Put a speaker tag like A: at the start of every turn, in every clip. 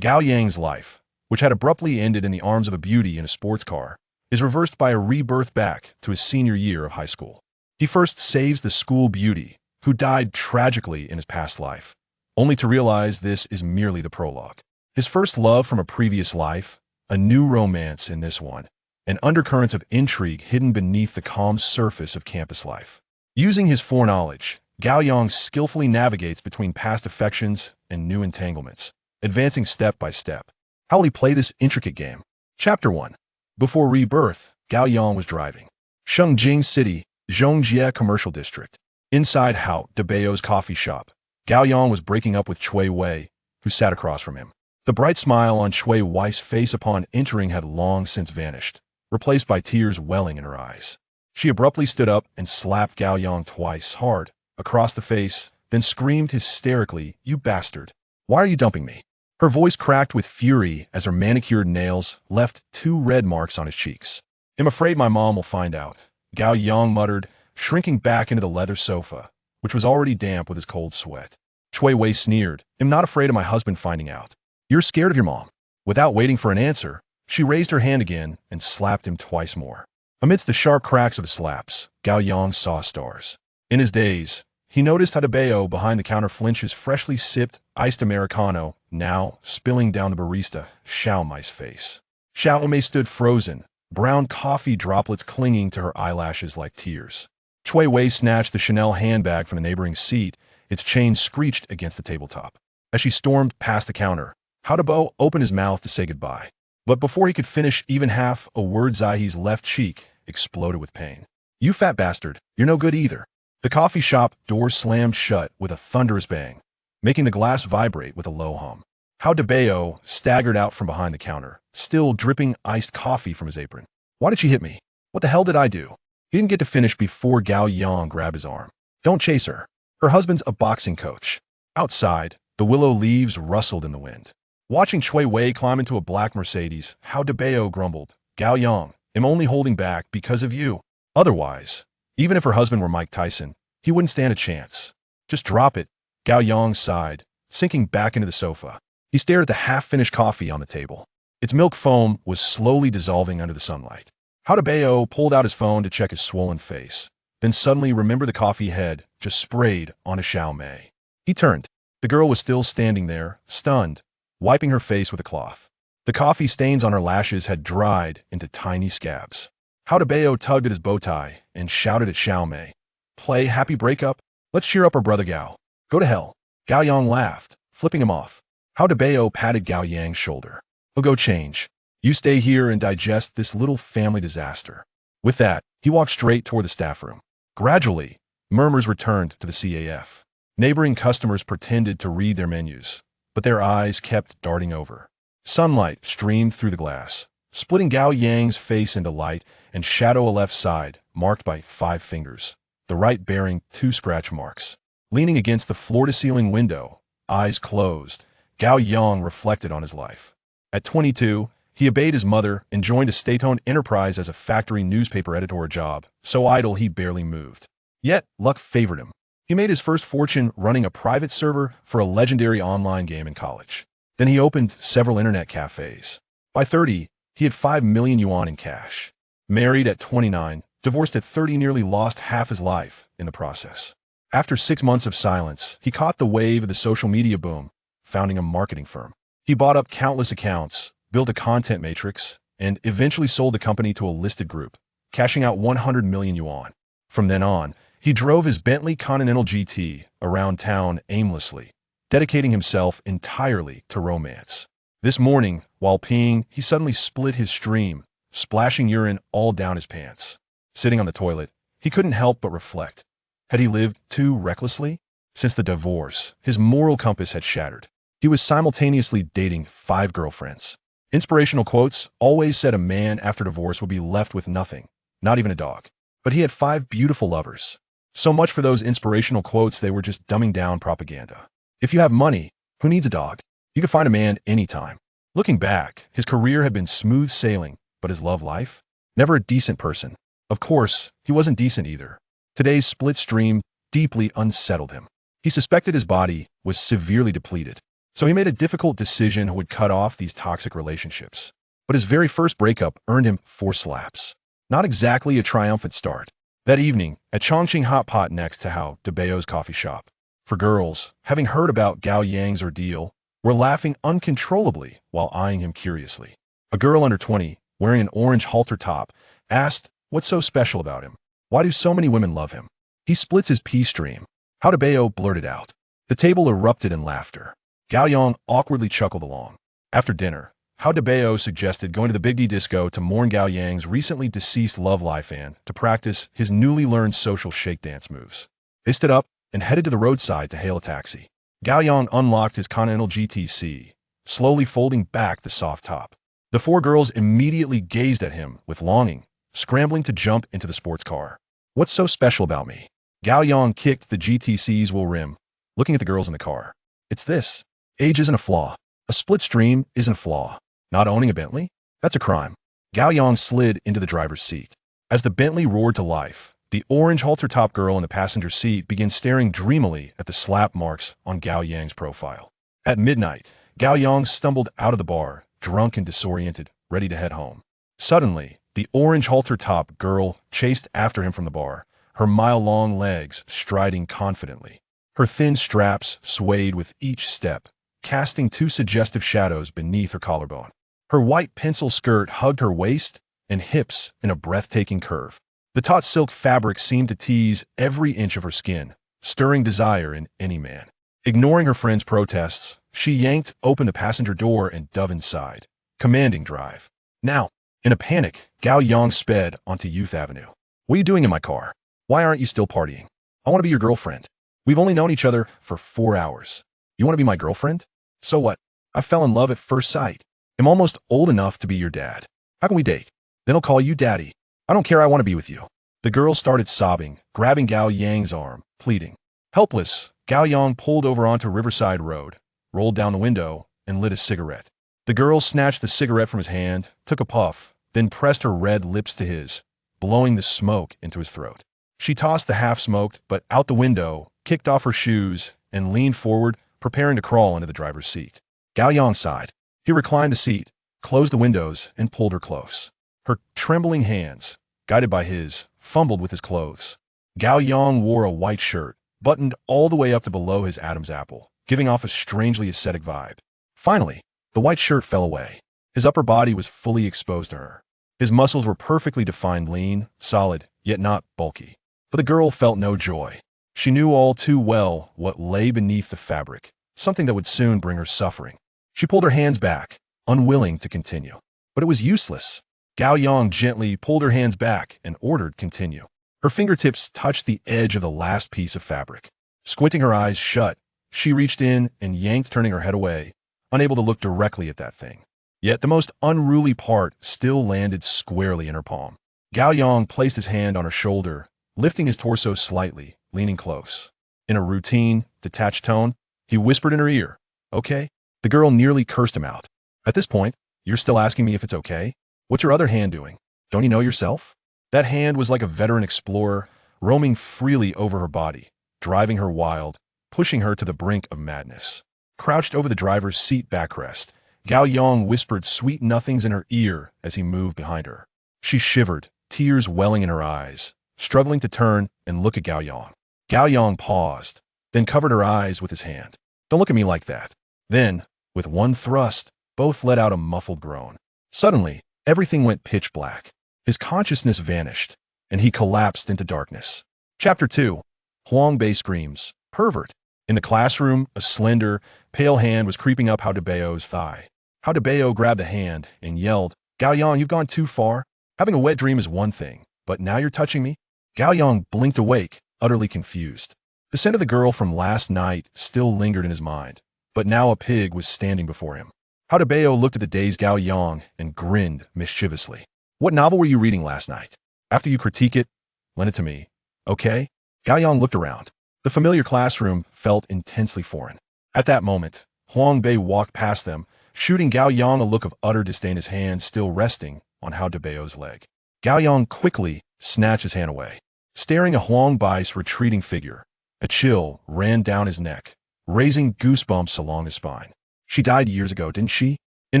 A: Gao Yang's life, which had abruptly ended in the arms of a beauty in a sports car, is reversed by a rebirth back to his senior year of high school. He first saves the school beauty, who died tragically in his past life, only to realize this is merely the prologue. His first love from a previous life, a new romance in this one, and undercurrents of intrigue hidden beneath the calm surface of campus life. Using his foreknowledge, Gao Yang skillfully navigates between past affections and new entanglements, advancing step by step. How will he play this intricate game? Chapter 1. Before rebirth, Gao Yang was driving. Shengjing City, Zhongjie Commercial District. Inside Hao Debao's coffee shop, Gao Yang was breaking up with Chui Wei, who sat across from him. The bright smile on Chui Wei's face upon entering had long since vanished, replaced by tears welling in her eyes. She abruptly stood up and slapped Gao Yang twice hard, across the face, then screamed hysterically, "You bastard! Why are you dumping me?" Her voice cracked with fury as her manicured nails left 2 red marks on his cheeks. "I'm afraid my mom will find out," Gao Yang muttered, shrinking back into the leather sofa, which was already damp with his cold sweat. Chui Wei sneered, "I'm not afraid of my husband finding out. You're scared of your mom." Without waiting for an answer, she raised her hand again and slapped him twice more. Amidst the sharp cracks of the slaps, Gao Yang saw stars. In his daze, he noticed how Bao behind the counter flinched his freshly sipped iced Americano, now spilling down the barista Xiao Mei's face. Xiao Mei stood frozen, brown coffee droplets clinging to her eyelashes like tears. Chui Wei snatched the Chanel handbag from the neighboring seat, its chain screeched against the tabletop. As she stormed past the counter, Hao Debo opened his mouth to say goodbye. But before he could finish even half a word, Zaihe's left cheek exploded with pain. "You fat bastard, you're no good either." The coffee shop door slammed shut with a thunderous bang, making the glass vibrate with a low hum. Hao Debo staggered out from behind the counter, still dripping iced coffee from his apron. "Why did she hit me? What the hell did I do?" He didn't get to finish before Gao Yang grabbed his arm. "Don't chase her. Her husband's a boxing coach." Outside, the willow leaves rustled in the wind. Watching Chui Wei climb into a black Mercedes, Hao Debo grumbled, "Gao Yang, I'm only holding back because of you. Otherwise, even if her husband were Mike Tyson, he wouldn't stand a chance." "Just drop it," Gao Yang sighed, sinking back into the sofa. He stared at the half-finished coffee on the table. Its milk foam was slowly dissolving under the sunlight. Hao Debo pulled out his phone to check his swollen face, then suddenly remembered the coffee had just sprayed onto Xiao Mei. He turned. The girl was still standing there, stunned, wiping her face with a cloth. The coffee stains on her lashes had dried into tiny scabs. Hao Debo tugged at his bow tie and shouted at Xiao Mei, "Play happy breakup? Let's cheer up our brother Gao." "Go to hell." Gao Yang laughed, flipping him off. Hao Debo patted Gao Yang's shoulder. "He'll go change. You stay here and digest this little family disaster." With that, he walked straight toward the staff room. Gradually, murmurs returned to the CAF. Neighboring customers pretended to read their menus, but their eyes kept darting over. Sunlight streamed through the glass, splitting Gao Yang's face into light and shadow a left side, marked by 5 fingers, the right bearing 2 scratch marks. Leaning against the floor-to-ceiling window, eyes closed, Gao Yang reflected on his life. At 22, he obeyed his mother and joined a state-owned enterprise as a factory newspaper editor job, so idle he barely moved. Yet, luck favored him. He made his first fortune running a private server for a legendary online game in college. Then he opened several internet cafes. By 30, he had 5 million yuan in cash. Married at 29, divorced at 30, nearly lost half his life in the process. After 6 months of silence, he caught the wave of the social media boom, founding a marketing firm. He bought up countless accounts, built a content matrix, and eventually sold the company to a listed group, cashing out 100 million yuan. From then on, he drove his Bentley Continental GT around town aimlessly, dedicating himself entirely to romance. This morning, while peeing, he suddenly split his stream, splashing urine all down his pants. Sitting on the toilet, he couldn't help but reflect. Had he lived too recklessly? Since the divorce, his moral compass had shattered. He was simultaneously dating 5 girlfriends. Inspirational quotes always said a man after divorce would be left with nothing, not even a dog. But he had 5 beautiful lovers. So much for those inspirational quotes, they were just dumbing down propaganda. If you have money, who needs a dog? You can find a man anytime. Looking back, his career had been smooth sailing, but his love life? Never a decent person. Of course, he wasn't decent either. Today's split stream deeply unsettled him. He suspected his body was severely depleted. So he made a difficult decision who would cut off these toxic relationships. But his very first breakup earned him 4 slaps. Not exactly a triumphant start. That evening, at Chongqing Hot Pot next to Hao Debao's coffee shop, for girls, having heard about Gao Yang's ordeal, were laughing uncontrollably while eyeing him curiously. A girl under 20, wearing an orange halter top, asked, "What's so special about him? Why do so many women love him? He splits his pea stream." Hao Debao blurted out. The table erupted in laughter. Gao Yang awkwardly chuckled along. After dinner, Hao Debao suggested going to the Big D disco to mourn Gao Yang's recently deceased love life and to practice his newly learned social shake dance moves. They stood up and headed to the roadside to hail a taxi. Gao Yang unlocked his Continental GTC, slowly folding back the soft top. The 4 girls immediately gazed at him with longing, scrambling to jump into the sports car. "What's so special about me?" Gao Yang kicked the GTC's wheel rim, looking at the girls in the car. "It's this. Age isn't a flaw. A split stream isn't a flaw. Not owning a Bentley? That's a crime." Gao Yang slid into the driver's seat. As the Bentley roared to life, the orange halter-top girl in the passenger seat began staring dreamily at the slap marks on Gao Yang's profile. At midnight, Gao Yang stumbled out of the bar, drunk and disoriented, ready to head home. Suddenly, the orange halter-top girl chased after him from the bar, her mile-long legs striding confidently. Her thin straps swayed with each step, casting 2 suggestive shadows beneath her collarbone. Her white pencil skirt hugged her waist and hips in a breathtaking curve. The taut silk fabric seemed to tease every inch of her skin, stirring desire in any man. Ignoring her friend's protests, she yanked open the passenger door and dove inside, commanding drive. Now, in a panic, Gao Yang sped onto Youth Avenue. "What are you doing in my car? Why aren't you still partying? I want to be your girlfriend. We've only known each other for 4 hours. You want to be my girlfriend? So what? I fell in love at first sight. I'm almost old enough to be your dad. How can we date? Then I'll call you daddy. I don't care, I want to be with you." The girl started sobbing, grabbing Gao Yang's arm, pleading. Helpless, Gao Yang pulled over onto Riverside Road, rolled down the window, and lit a cigarette. The girl snatched the cigarette from his hand, took a puff, then pressed her red lips to his, blowing the smoke into his throat. She tossed the half-smoked, but out the window, kicked off her shoes, and leaned forward, preparing to crawl into the driver's seat. Gao Yang sighed. He reclined the seat, closed the windows, and pulled her close. Her trembling hands, guided by his, fumbled with his clothes. Gao Yang wore a white shirt, buttoned all the way up to below his Adam's apple, giving off a strangely ascetic vibe. Finally, the white shirt fell away. His upper body was fully exposed to her. His muscles were perfectly defined, lean, solid, yet not bulky. But the girl felt no joy. She knew all too well what lay beneath the fabric, something that would soon bring her suffering. She pulled her hands back, unwilling to continue. But it was useless. Gao Yang gently pulled her hands back and ordered continue. Her fingertips touched the edge of the last piece of fabric. Squinting her eyes shut, she reached in and yanked, turning her head away, unable to look directly at that thing. Yet the most unruly part still landed squarely in her palm. Gao Yang placed his hand on her shoulder, lifting his torso slightly, leaning close. In a routine, detached tone, he whispered in her ear, "Okay?" The girl nearly cursed him out. "At this point, you're still asking me if it's okay? What's your other hand doing? Don't you know yourself?" That hand was like a veteran explorer, roaming freely over her body, driving her wild, pushing her to the brink of madness. Crouched over the driver's seat backrest, Gao Yang whispered sweet nothings in her ear as he moved behind her. She shivered, tears welling in her eyes, struggling to turn and look at Gao Yang. Gao Yang paused, then covered her eyes with his hand. "Don't look at me like that." Then, with one thrust, both let out a muffled groan. Suddenly, everything went pitch black. His consciousness vanished, and he collapsed into darkness. Chapter 2. Huang Bei screams, "Pervert!" In the classroom, a slender, pale hand was creeping up Hao Debao's thigh. Hao Debao grabbed the hand and yelled, "Gao Yang, you've gone too far. Having a wet dream is one thing, but now you're touching me?" Gao Yang blinked awake, utterly confused. The scent of the girl from last night still lingered in his mind, but now a pig was standing before him. Hao Debao looked at the dazed Gao Yang and grinned mischievously. "What novel were you reading last night? After you critique it, lend it to me, okay?" Gao Yang looked around. The familiar classroom felt intensely foreign. At that moment, Huang Bei walked past them, shooting Gao Yang a look of utter disdain, his hand still resting on Hao Debao's leg. Gao Yang quickly snatched his hand away. Staring at Huang Bai's retreating figure, a chill ran down his neck, raising goosebumps along his spine. She died years ago, didn't she? In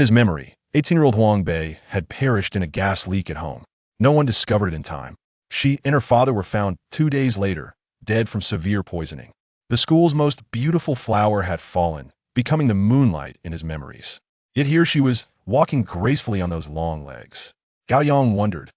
A: his memory, 18-year-old Huang Bei had perished in a gas leak at home. No one discovered it in time. She and her father were found 2 days later, dead from severe poisoning. The school's most beautiful flower had fallen, becoming the moonlight in his memories. Yet here she was, walking gracefully on those long legs. Gao Yang wondered,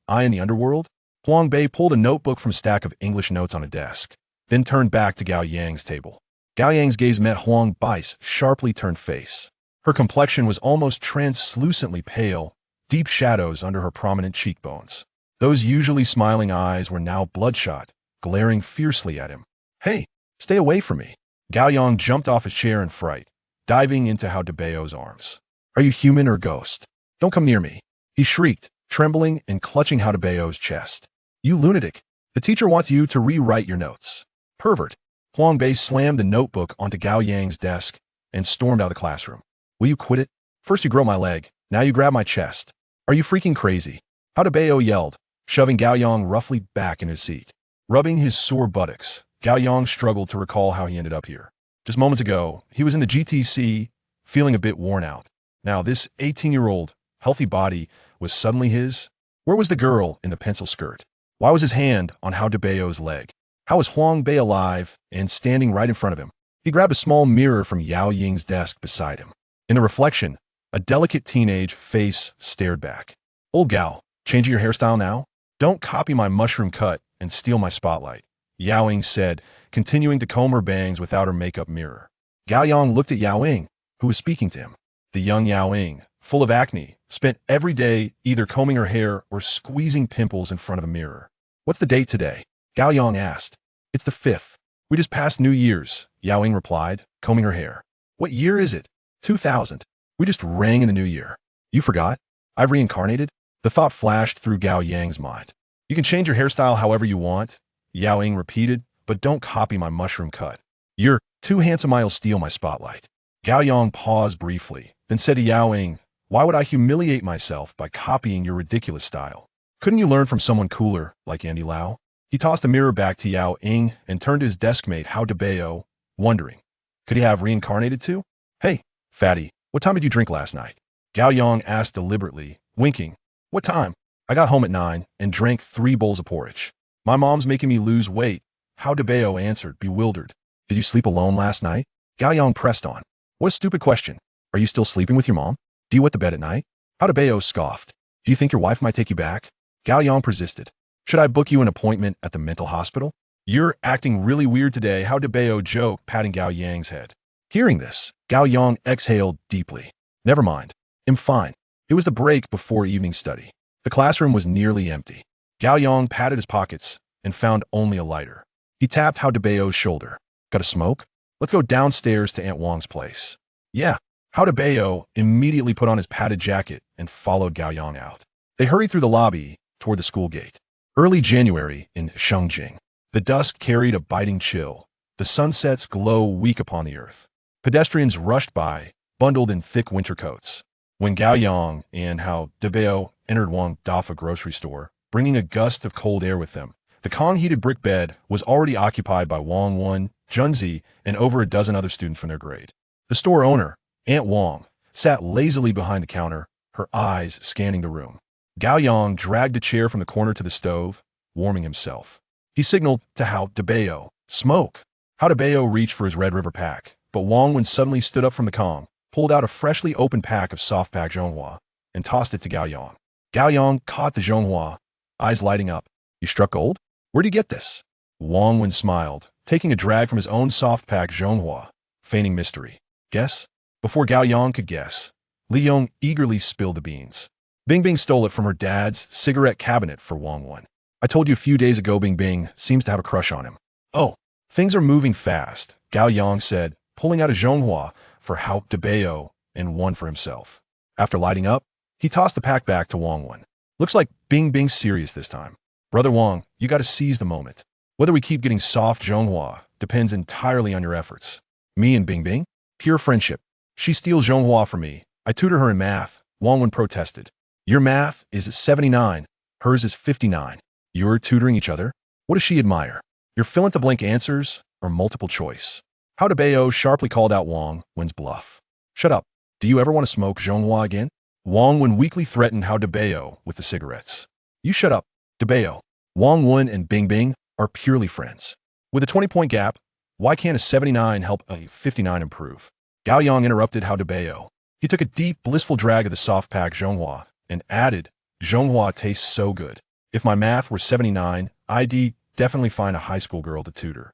A: I in the underworld? Huang Bei pulled a notebook from a stack of English notes on a desk, then turned back to Gao Yang's table. Gao Yang's gaze met Huang Bai's sharply turned face. Her complexion was almost translucently pale, deep shadows under her prominent cheekbones. Those usually smiling eyes were now bloodshot, glaring fiercely at him. Hey, stay away from me. Gao Yang jumped off his chair in fright, diving into Hao Debao's arms. Are you human or ghost? Don't come near me. He shrieked, trembling and clutching Hao Debao's chest. You lunatic. The teacher wants you to rewrite your notes. Pervert. Huang Bei slammed the notebook onto Gao Yang's desk and stormed out of the classroom. Will you quit it? First you grow my leg, now you grab my chest. Are you freaking crazy? Hao Debao yelled, shoving Gao Yang roughly back in his seat. Rubbing his sore buttocks, Gao Yang struggled to recall how he ended up here. Just moments ago, he was in the GTC, feeling a bit worn out. Now this 18-year-old, healthy body was suddenly his. Where was the girl in the pencil skirt? Why was his hand on Hao Debao's leg? How was Huang Bei alive and standing right in front of him? He grabbed a small mirror from Yao Ying's desk beside him. In the reflection, a delicate teenage face stared back. Old Gao, changing your hairstyle now? Don't copy my mushroom cut and steal my spotlight, Yao Ying said, continuing to comb her bangs without her makeup mirror. Gao Yang looked at Yao Ying, who was speaking to him. The young Yao Ying, full of acne, spent every day either combing her hair or squeezing pimples in front of a mirror. What's the date today? Gao Yang asked. It's the 5th. We just passed New Year's, Yao Ying replied, combing her hair. What year is it? 2000. We just rang in the new year. You forgot? I've reincarnated? The thought flashed through Gao Yang's mind. You can change your hairstyle however you want, Yao Ying repeated, but don't copy my mushroom cut. You're too handsome, I'll steal my spotlight. Gao Yang paused briefly, then said to Yao Ying, why would I humiliate myself by copying your ridiculous style? Couldn't you learn from someone cooler, like Andy Lau? He tossed the mirror back to Yao Ying and turned to his deskmate Hao Debao, wondering, could he have reincarnated too? Hey, fatty, what time did you drink last night? Gao Yang asked deliberately, winking. What time? I got home at 9 and drank 3 bowls of porridge. My mom's making me lose weight, Hao Debao answered, bewildered. Did you sleep alone last night? Gao Yang pressed on. What a stupid question. Are you still sleeping with your mom? Do you wet the bed at night? Hao Debao scoffed. Do you think your wife might take you back? Gao Yang persisted. Should I book you an appointment at the mental hospital? You're acting really weird today, Hao Debao joked, patting Gao Yang's head. Hearing this, Gao Yang exhaled deeply. Never mind. I'm fine. It was the break before evening study. The classroom was nearly empty. Gao Yang patted his pockets and found only a lighter. He tapped Hao Debao's shoulder. Got a smoke? Let's go downstairs to Aunt Wang's place. Yeah. Hao Debao immediately put on his padded jacket and followed Gao Yang out. They hurried through the lobby toward the school gate. Early January in Shengjing. The dusk carried a biting chill. The sunset's glow weak upon the earth. Pedestrians rushed by, bundled in thick winter coats. When Gao Yang and Hao Debao entered Wang Dafa grocery store, bringing a gust of cold air with them, the Kong-heated brick bed was already occupied by Wang Wen, Junzi, and over a dozen other students from their grade. The store owner, Aunt Wang, sat lazily behind the counter, her eyes scanning the room. Gao Yang dragged a chair from the corner to the stove, warming himself. He signaled to Hao Debao, smoke. Hao Debao reached for his Red River pack, but Wang Wen suddenly stood up from the Kong, pulled out a freshly opened pack of soft-pack Zhonghua, and tossed it to Gao Yang. Gao Yang caught the Zhonghua, eyes lighting up. You struck gold? Where'd you get this? Wang Wen smiled, taking a drag from his own soft-pack Zhonghua, feigning mystery. Guess? Before Gao Yang could guess, Li Yong eagerly spilled the beans. Bing Bing stole it from her dad's cigarette cabinet for Wang Wen. I told you a few days ago Bing Bing seems to have a crush on him. Oh, things are moving fast, Gao Yang said, pulling out a Zhonghua for Hao Debao and one for himself. After lighting up, he tossed the pack back to Wang Wen. Looks like Bing Bing's serious this time. Brother Wang, you gotta seize the moment. Whether we keep getting soft Zhonghua depends entirely on your efforts. Me and Bing Bing? Pure friendship. She steals Zhonghua from me. I tutor her in math, Wang Wen protested. Your math is 79, hers is 59. You're tutoring each other? What does she admire? Your fill-in-the-blank answers or multiple choice? Hao Debao sharply called out Wang Wen's bluff. Shut up. Do you ever want to smoke Zhonghua again? Wang Wen weakly threatened Hao Debao with the cigarettes. You shut up, Debao. Wang Wen and Bing Bing are purely friends. With a 20-point gap, why can't a 79 help a 59 improve? Gao Yang interrupted Hao Debao. He took a deep, blissful drag of the soft-pack Zhonghua and added, Zhonghua tastes so good. If my math were 79, I'd definitely find a high school girl to tutor.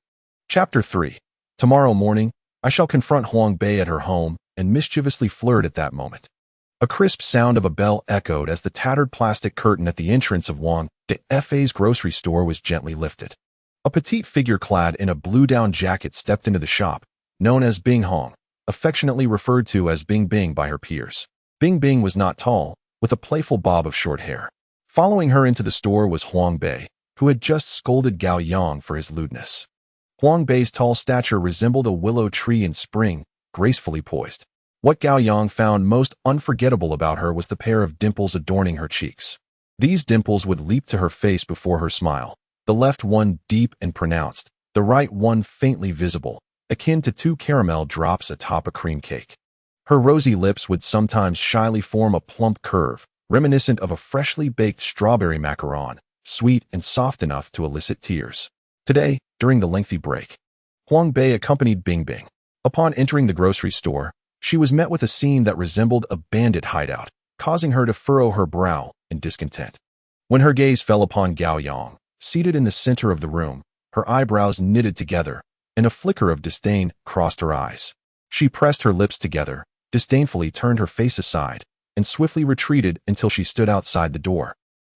A: Chapter 3. Tomorrow morning, I shall confront Huang Bei at her home and mischievously flirt at that moment. A crisp sound of a bell echoed as the tattered plastic curtain at the entrance of Huang Fei's grocery store was gently lifted. A petite figure clad in a blue-down jacket stepped into the shop, known as Bing Hong, affectionately referred to as Bing Bing by her peers. Bing Bing was not tall, with a playful bob of short hair. Following her into the store was Huang Bei, who had just scolded Gao Yang for his lewdness. Huang Bei's tall stature resembled a willow tree in spring, gracefully poised. What Gao Yang found most unforgettable about her was the pair of dimples adorning her cheeks. These dimples would leap to her face before her smile, the left one deep and pronounced, the right one faintly visible, akin to two caramel drops atop a cream cake. Her rosy lips would sometimes shyly form a plump curve, reminiscent of a freshly baked strawberry macaron, sweet and soft enough to elicit tears. Today, during the lengthy break, Huang Bei accompanied Bing Bing. Upon entering the grocery store, she was met with a scene that resembled a bandit hideout, causing her to furrow her brow in discontent. When her gaze fell upon Gao Yang, seated in the center of the room, her eyebrows knitted together, and a flicker of disdain crossed her eyes. She pressed her lips together, disdainfully turned her face aside, and swiftly retreated until she stood outside the door,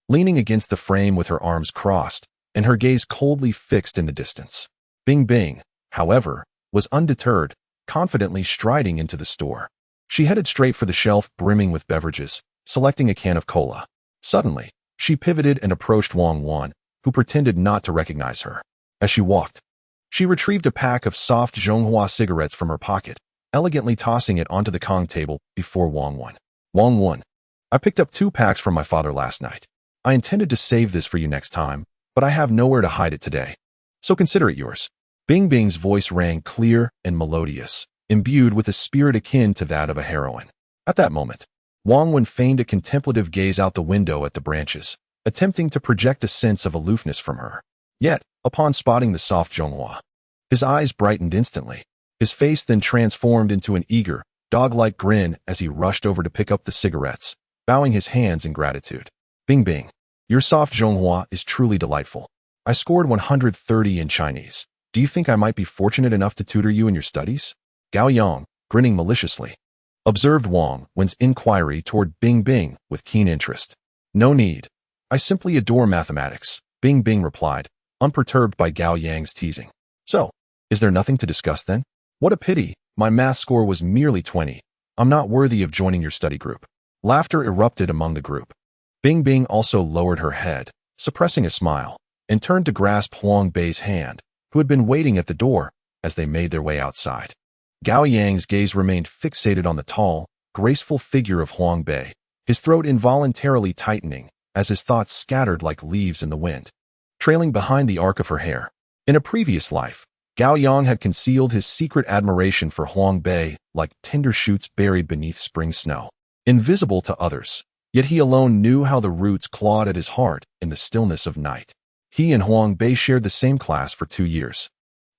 A: leaning against the frame with her arms crossed, and her gaze coldly fixed in the distance. Bing Bing, however, was undeterred, confidently striding into the store. She headed straight for the shelf brimming with beverages, selecting a can of cola. Suddenly, she pivoted and approached Wang Wan, who pretended not to recognize her. As she walked, she retrieved a pack of soft Zhonghua cigarettes from her pocket, elegantly tossing it onto the Kong table before Wang Wan. Wang Wan, I picked up 2 packs from my father last night. I intended to save this for you next time, but I have nowhere to hide it today. So consider it yours. Bing Bing's voice rang clear and melodious, imbued with a spirit akin to that of a heroine. At that moment, Wang Wan feigned a contemplative gaze out the window at the branches, attempting to project a sense of aloofness from her. Yet, upon spotting the soft Zhonghua, his eyes brightened instantly. His face then transformed into an eager, dog-like grin as he rushed over to pick up the cigarettes, bowing his hands in gratitude. Bing Bing, your soft Zhonghua is truly delightful. I scored 130 in Chinese. Do you think I might be fortunate enough to tutor you in your studies? Gao Yang, grinning maliciously, observed Wang Wen's inquiry toward Bing Bing with keen interest. No need. I simply adore mathematics, Bing Bing replied, unperturbed by Gao Yang's teasing. So, is there nothing to discuss then? What a pity, my math score was merely 20. I'm not worthy of joining your study group. Laughter erupted among the group. Bing Bing also lowered her head, suppressing a smile, and turned to grasp Huang Bei's hand, who had been waiting at the door as they made their way outside. Gao Yang's gaze remained fixated on the tall, graceful figure of Huang Bei, his throat involuntarily tightening as his thoughts scattered like leaves in the wind, trailing behind the arc of her hair. In a previous life, Gao Yang had concealed his secret admiration for Huang Bei like tender shoots buried beneath spring snow, invisible to others, yet he alone knew how the roots clawed at his heart in the stillness of night. He and Huang Bei shared the same class for 2 years.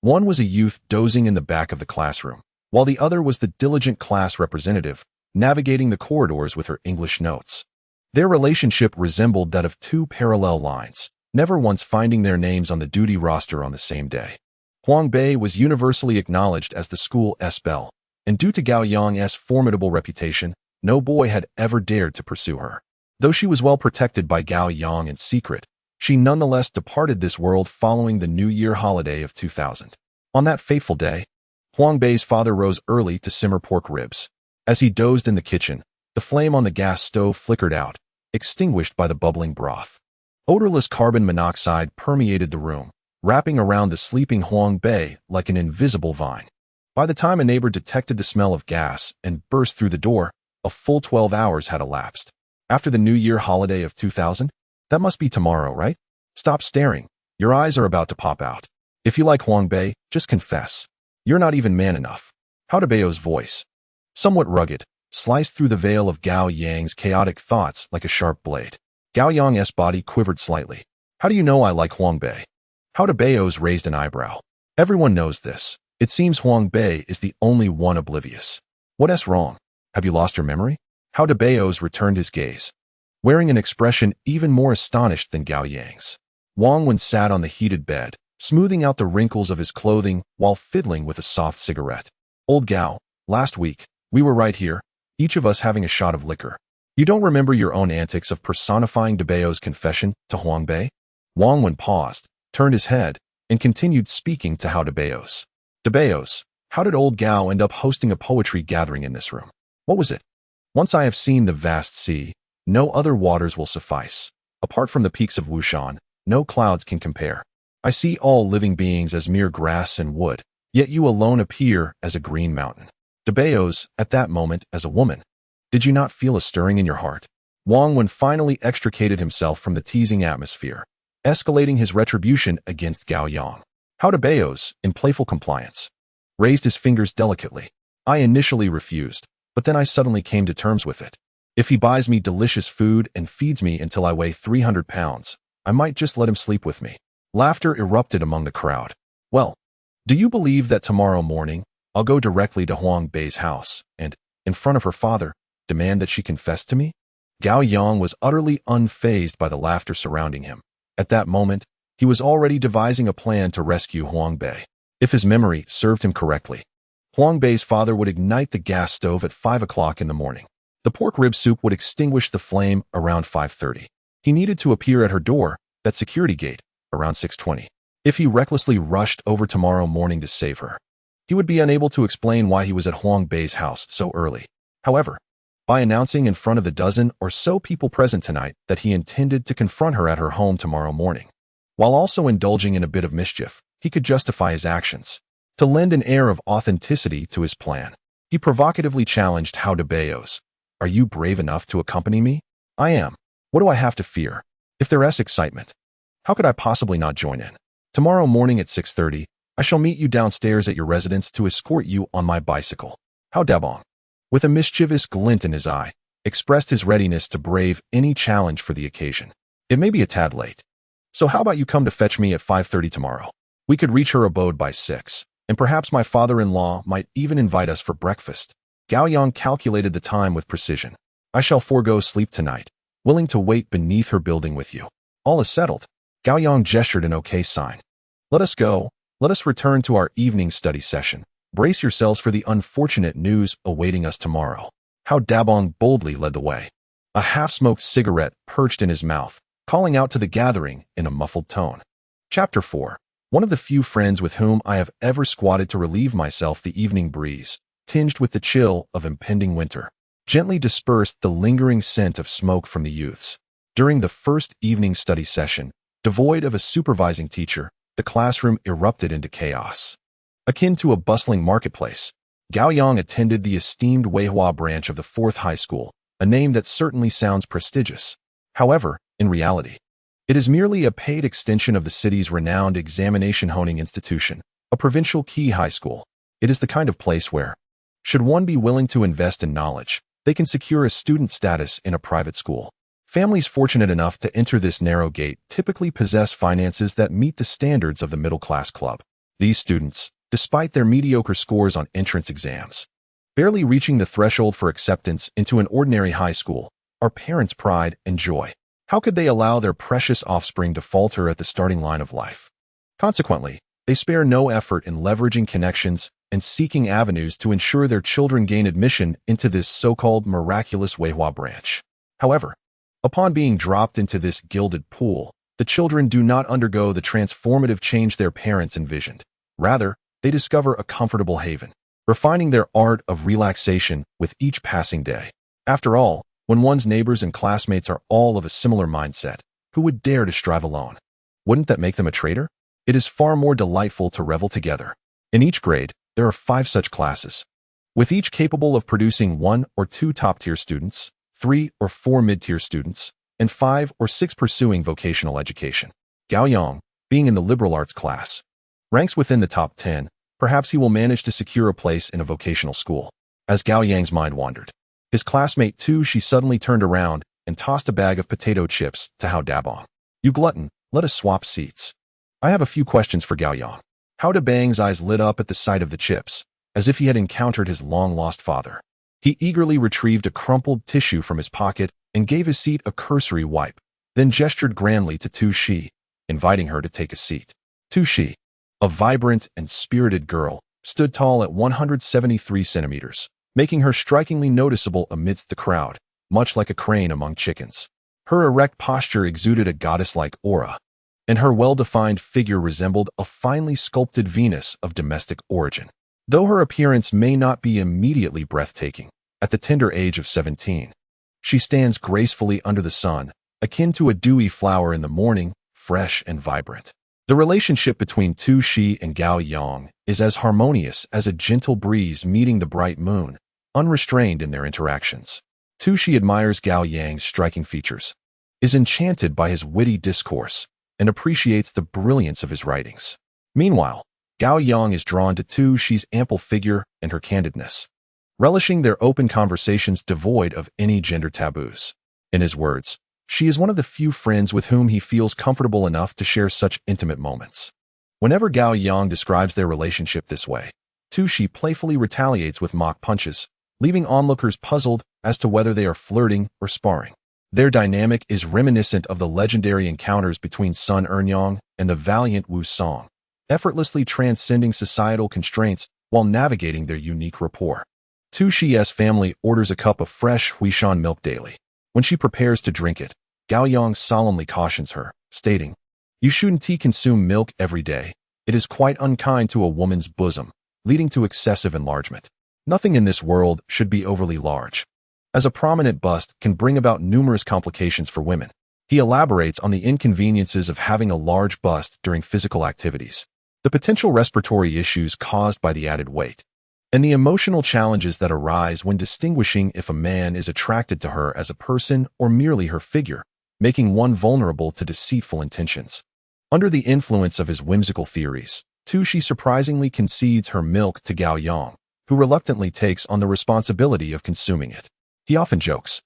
A: One was a youth dozing in the back of the classroom, while the other was the diligent class representative, navigating the corridors with her English notes. Their relationship resembled that of 2 parallel lines, never once finding their names on the duty roster on the same day. Huang Bei was universally acknowledged as the school's belle, and due to Gao Yang's formidable reputation, no boy had ever dared to pursue her. Though she was well protected by Gao Yang in secret, she nonetheless departed this world following the New Year holiday of 2000. On that fateful day, Huang Bei's father rose early to simmer pork ribs. As he dozed in the kitchen, the flame on the gas stove flickered out, extinguished by the bubbling broth. Odorless carbon monoxide permeated the room, wrapping around the sleeping Huang Bei like an invisible vine. By the time a neighbor detected the smell of gas and burst through the door, a full 12 hours had elapsed. After the New Year holiday of 2000? That must be tomorrow, right? Stop staring. Your eyes are about to pop out. If you like Huang Bei, just confess. You're not even man enough. Hao Debao's voice, somewhat rugged, sliced through the veil of Gao Yang's chaotic thoughts like a sharp blade. Gao Yang's body quivered slightly. How do you know I like Huang Bei? How do Beos raised an eyebrow? Everyone knows this. It seems Huang Bei is the only one oblivious. What's wrong? Have you lost your memory? How do Beos returned his gaze, wearing an expression even more astonished than Gao Yang's. Wang Wen sat on the heated bed, smoothing out the wrinkles of his clothing while fiddling with a soft cigarette. Old Gao, last week, we were right here, each of us having a shot of liquor. You don't remember your own antics of personifying Beo's confession to Huang Bei? Wang Wen paused, turned his head, and continued speaking to How Beos. Beos, how did old Gao end up hosting a poetry gathering in this room? What was it? Once I have seen the vast sea, no other waters will suffice. Apart from the peaks of Wushan, no clouds can compare. I see all living beings as mere grass and wood, yet you alone appear as a green mountain. Beos, at that moment, as a woman. Did you not feel a stirring in your heart? Wang Wen finally extricated himself from the teasing atmosphere, escalating his retribution against Gao Yang. How Beos, in playful compliance, raised his fingers delicately. I initially refused, but then I suddenly came to terms with it. If he buys me delicious food and feeds me until I weigh 300 pounds, I might just let him sleep with me. Laughter erupted among the crowd. Well, do you believe that tomorrow morning, I'll go directly to Huang Bei's house and, in front of her father, demand that she confess to me? Gao Yang was utterly unfazed by the laughter surrounding him. At that moment, he was already devising a plan to rescue Huang Bei. If his memory served him correctly, Huang Bei's father would ignite the gas stove at 5 o'clock in the morning. The pork rib soup would extinguish the flame around 5:30. He needed to appear at her door, that security gate, around 6:20. If he recklessly rushed over tomorrow morning to save her, he would be unable to explain why he was at Huang Bei's house so early. However, by announcing in front of the dozen or so people present tonight that he intended to confront her at her home tomorrow morning, while also indulging in a bit of mischief, he could justify his actions. To lend an air of authenticity to his plan, he provocatively challenged How Beos. Are you brave enough to accompany me? I am. What do I have to fear? If there's excitement, how could I possibly not join in? Tomorrow morning at 6:30, I shall meet you downstairs at your residence to escort you on my bicycle. How Dabong, with a mischievous glint in his eye, expressed his readiness to brave any challenge for the occasion. It may be a tad late. So how about you come to fetch me at 5:30 tomorrow? We could reach her abode by 6, and perhaps my father-in-law might even invite us for breakfast. Gao Yang calculated the time with precision. I shall forego sleep tonight, willing to wait beneath her building with you. All is settled. Gao Yang gestured an okay sign. Let us go. Let us return to our evening study session. Brace yourselves for the unfortunate news awaiting us tomorrow. How Dabong boldly led the way. A half-smoked cigarette perched in his mouth, calling out to the gathering in a muffled tone. Chapter 4. One of the few friends with whom I have ever squatted to relieve myself the evening breeze, tinged with the chill of impending winter, gently dispersed the lingering scent of smoke from the youths. During the first evening study session, devoid of a supervising teacher, the classroom erupted into chaos. Akin to a bustling marketplace, Gao Yang attended the esteemed Weihua branch of the 4th High School, a name that certainly sounds prestigious. However, in reality, it is merely a paid extension of the city's renowned examination honing institution, a provincial key high school. It is the kind of place where, should one be willing to invest in knowledge, they can secure a student status in a private school. Families fortunate enough to enter this narrow gate typically possess finances that meet the standards of the middle-class club. These students, despite their mediocre scores on entrance exams, barely reaching the threshold for acceptance into an ordinary high school, are parents' pride and joy. How could they allow their precious offspring to falter at the starting line of life? Consequently, they spare no effort in leveraging connections and seeking avenues to ensure their children gain admission into this so-called miraculous Weihua branch. However, upon being dropped into this gilded pool, the children do not undergo the transformative change their parents envisioned. Rather, they discover a comfortable haven, refining their art of relaxation with each passing day. After all, when one's neighbors and classmates are all of a similar mindset, who would dare to strive alone? Wouldn't that make them a traitor? It is far more delightful to revel together. In each grade, there are 5 such classes, with each capable of producing 1 or 2 top-tier students, 3 or 4 mid-tier students, and 5 or 6 pursuing vocational education. Gao Yang, being in the liberal arts class, ranks within the top 10. Perhaps he will manage to secure a place in a vocational school. As Gao Yang's mind wandered, his classmate too, she suddenly turned around and tossed a bag of potato chips to Hao Dabong. You glutton, let us swap seats. I have a few questions for Gao Yang. Hao Dabang's eyes lit up at the sight of the chips, as if he had encountered his long-lost father. He eagerly retrieved a crumpled tissue from his pocket and gave his seat a cursory wipe, then gestured grandly to Tu Shi, inviting her to take a seat. Tu Shi, a vibrant and spirited girl, stood tall at 173 centimeters, making her strikingly noticeable amidst the crowd, much like a crane among chickens. Her erect posture exuded a goddess-like aura, and her well-defined figure resembled a finely sculpted Venus of domestic origin. Though her appearance may not be immediately breathtaking, at the tender age of 17, she stands gracefully under the sun, akin to a dewy flower in the morning, fresh and vibrant. The relationship between Tu Shi and Gao Yang is as harmonious as a gentle breeze meeting the bright moon, unrestrained in their interactions. Tu Shi admires Gao Yang's striking features, is enchanted by his witty discourse, and appreciates the brilliance of his writings. Meanwhile, Gao Yang is drawn to Tu Shi's ample figure and her candidness, relishing their open conversations devoid of any gender taboos. In his words, she is one of the few friends with whom he feels comfortable enough to share such intimate moments. Whenever Gao Yang describes their relationship this way, Tu Shi playfully retaliates with mock punches, leaving onlookers puzzled as to whether they are flirting or sparring. Their dynamic is reminiscent of the legendary encounters between Sun Ernyang and the valiant Wu Song, effortlessly transcending societal constraints while navigating their unique rapport. Tu Shi's family orders a cup of fresh Huishan milk daily. When she prepares to drink it, Gao Yang solemnly cautions her, stating, "You shouldn't consume milk every day. It is quite unkind to a woman's bosom, leading to excessive enlargement. Nothing in this world should be overly large, as a prominent bust can bring about numerous complications for women." He elaborates on the inconveniences of having a large bust during physical activities, the potential respiratory issues caused by the added weight, and the emotional challenges that arise when distinguishing if a man is attracted to her as a person or merely her figure, making one vulnerable to deceitful intentions. Under the influence of his whimsical theories, Tu Shi surprisingly concedes her milk to Gao Yang, who reluctantly takes on the responsibility of consuming it. He often jokes,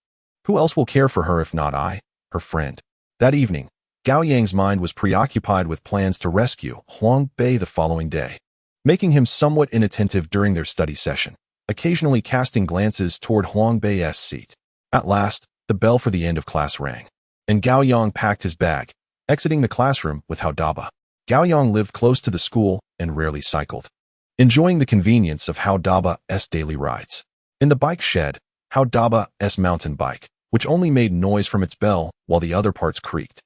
A: "Who else will care for her if not I, her friend?" That evening, Gao Yang's mind was preoccupied with plans to rescue Huang Bei the following day, making him somewhat inattentive during their study session, occasionally casting glances toward Huang Bei's seat. At last, the bell for the end of class rang, and Gao Yang packed his bag, exiting the classroom with Hao Daba. Gao Yang lived close to the school and rarely cycled, enjoying the convenience of Hao Daba's daily rides. In the bike shed, Hao Daba's mountain bike, which only made noise from its bell while the other parts creaked,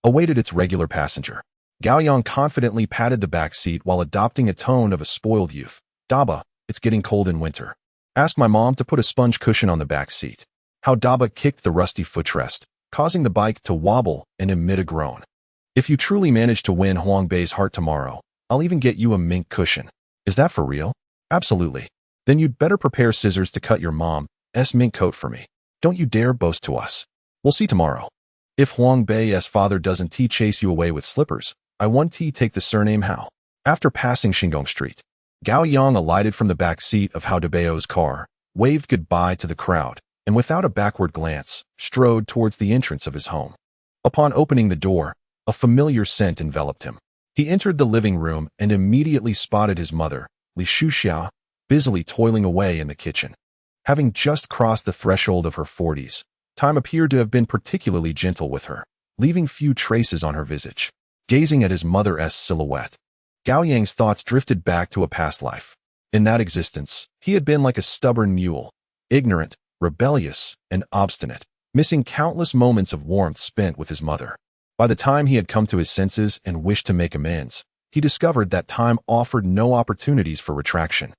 A: awaited its regular passenger. Gao Yang confidently patted the back seat while adopting a tone of a spoiled youth. "Daba, it's getting cold in winter. Ask my mom to put a sponge cushion on the back seat." Hao Daba kicked the rusty footrest, causing the bike to wobble and emit a groan. "If you truly manage to win Huang Bei's heart tomorrow, I'll even get you a mink cushion." "Is that for real?" "Absolutely. Then you'd better prepare scissors to cut your mom's mink coat for me. Don't you dare boast to us. We'll see tomorrow. If Huang Bei's father doesn't chase you away with slippers, I want take the surname Hao." After passing Xingong Street, Gao Yang alighted from the back seat of Hao Dabao's car, waved goodbye to the crowd, and without a backward glance, strode towards the entrance of his home. Upon opening the door, a familiar scent enveloped him. He entered the living room and immediately spotted his mother, Li Shuxia, busily toiling away in the kitchen. Having just crossed the threshold of her 40s, time appeared to have been particularly gentle with her, leaving few traces on her visage. Gazing at his mother's silhouette, Gao Yang's thoughts drifted back to a past life. In that existence, he had been like a stubborn mule, ignorant, rebellious, and obstinate, missing countless moments of warmth spent with his mother. By the time he had come to his senses and wished to make amends, he discovered that time offered no opportunities for retraction,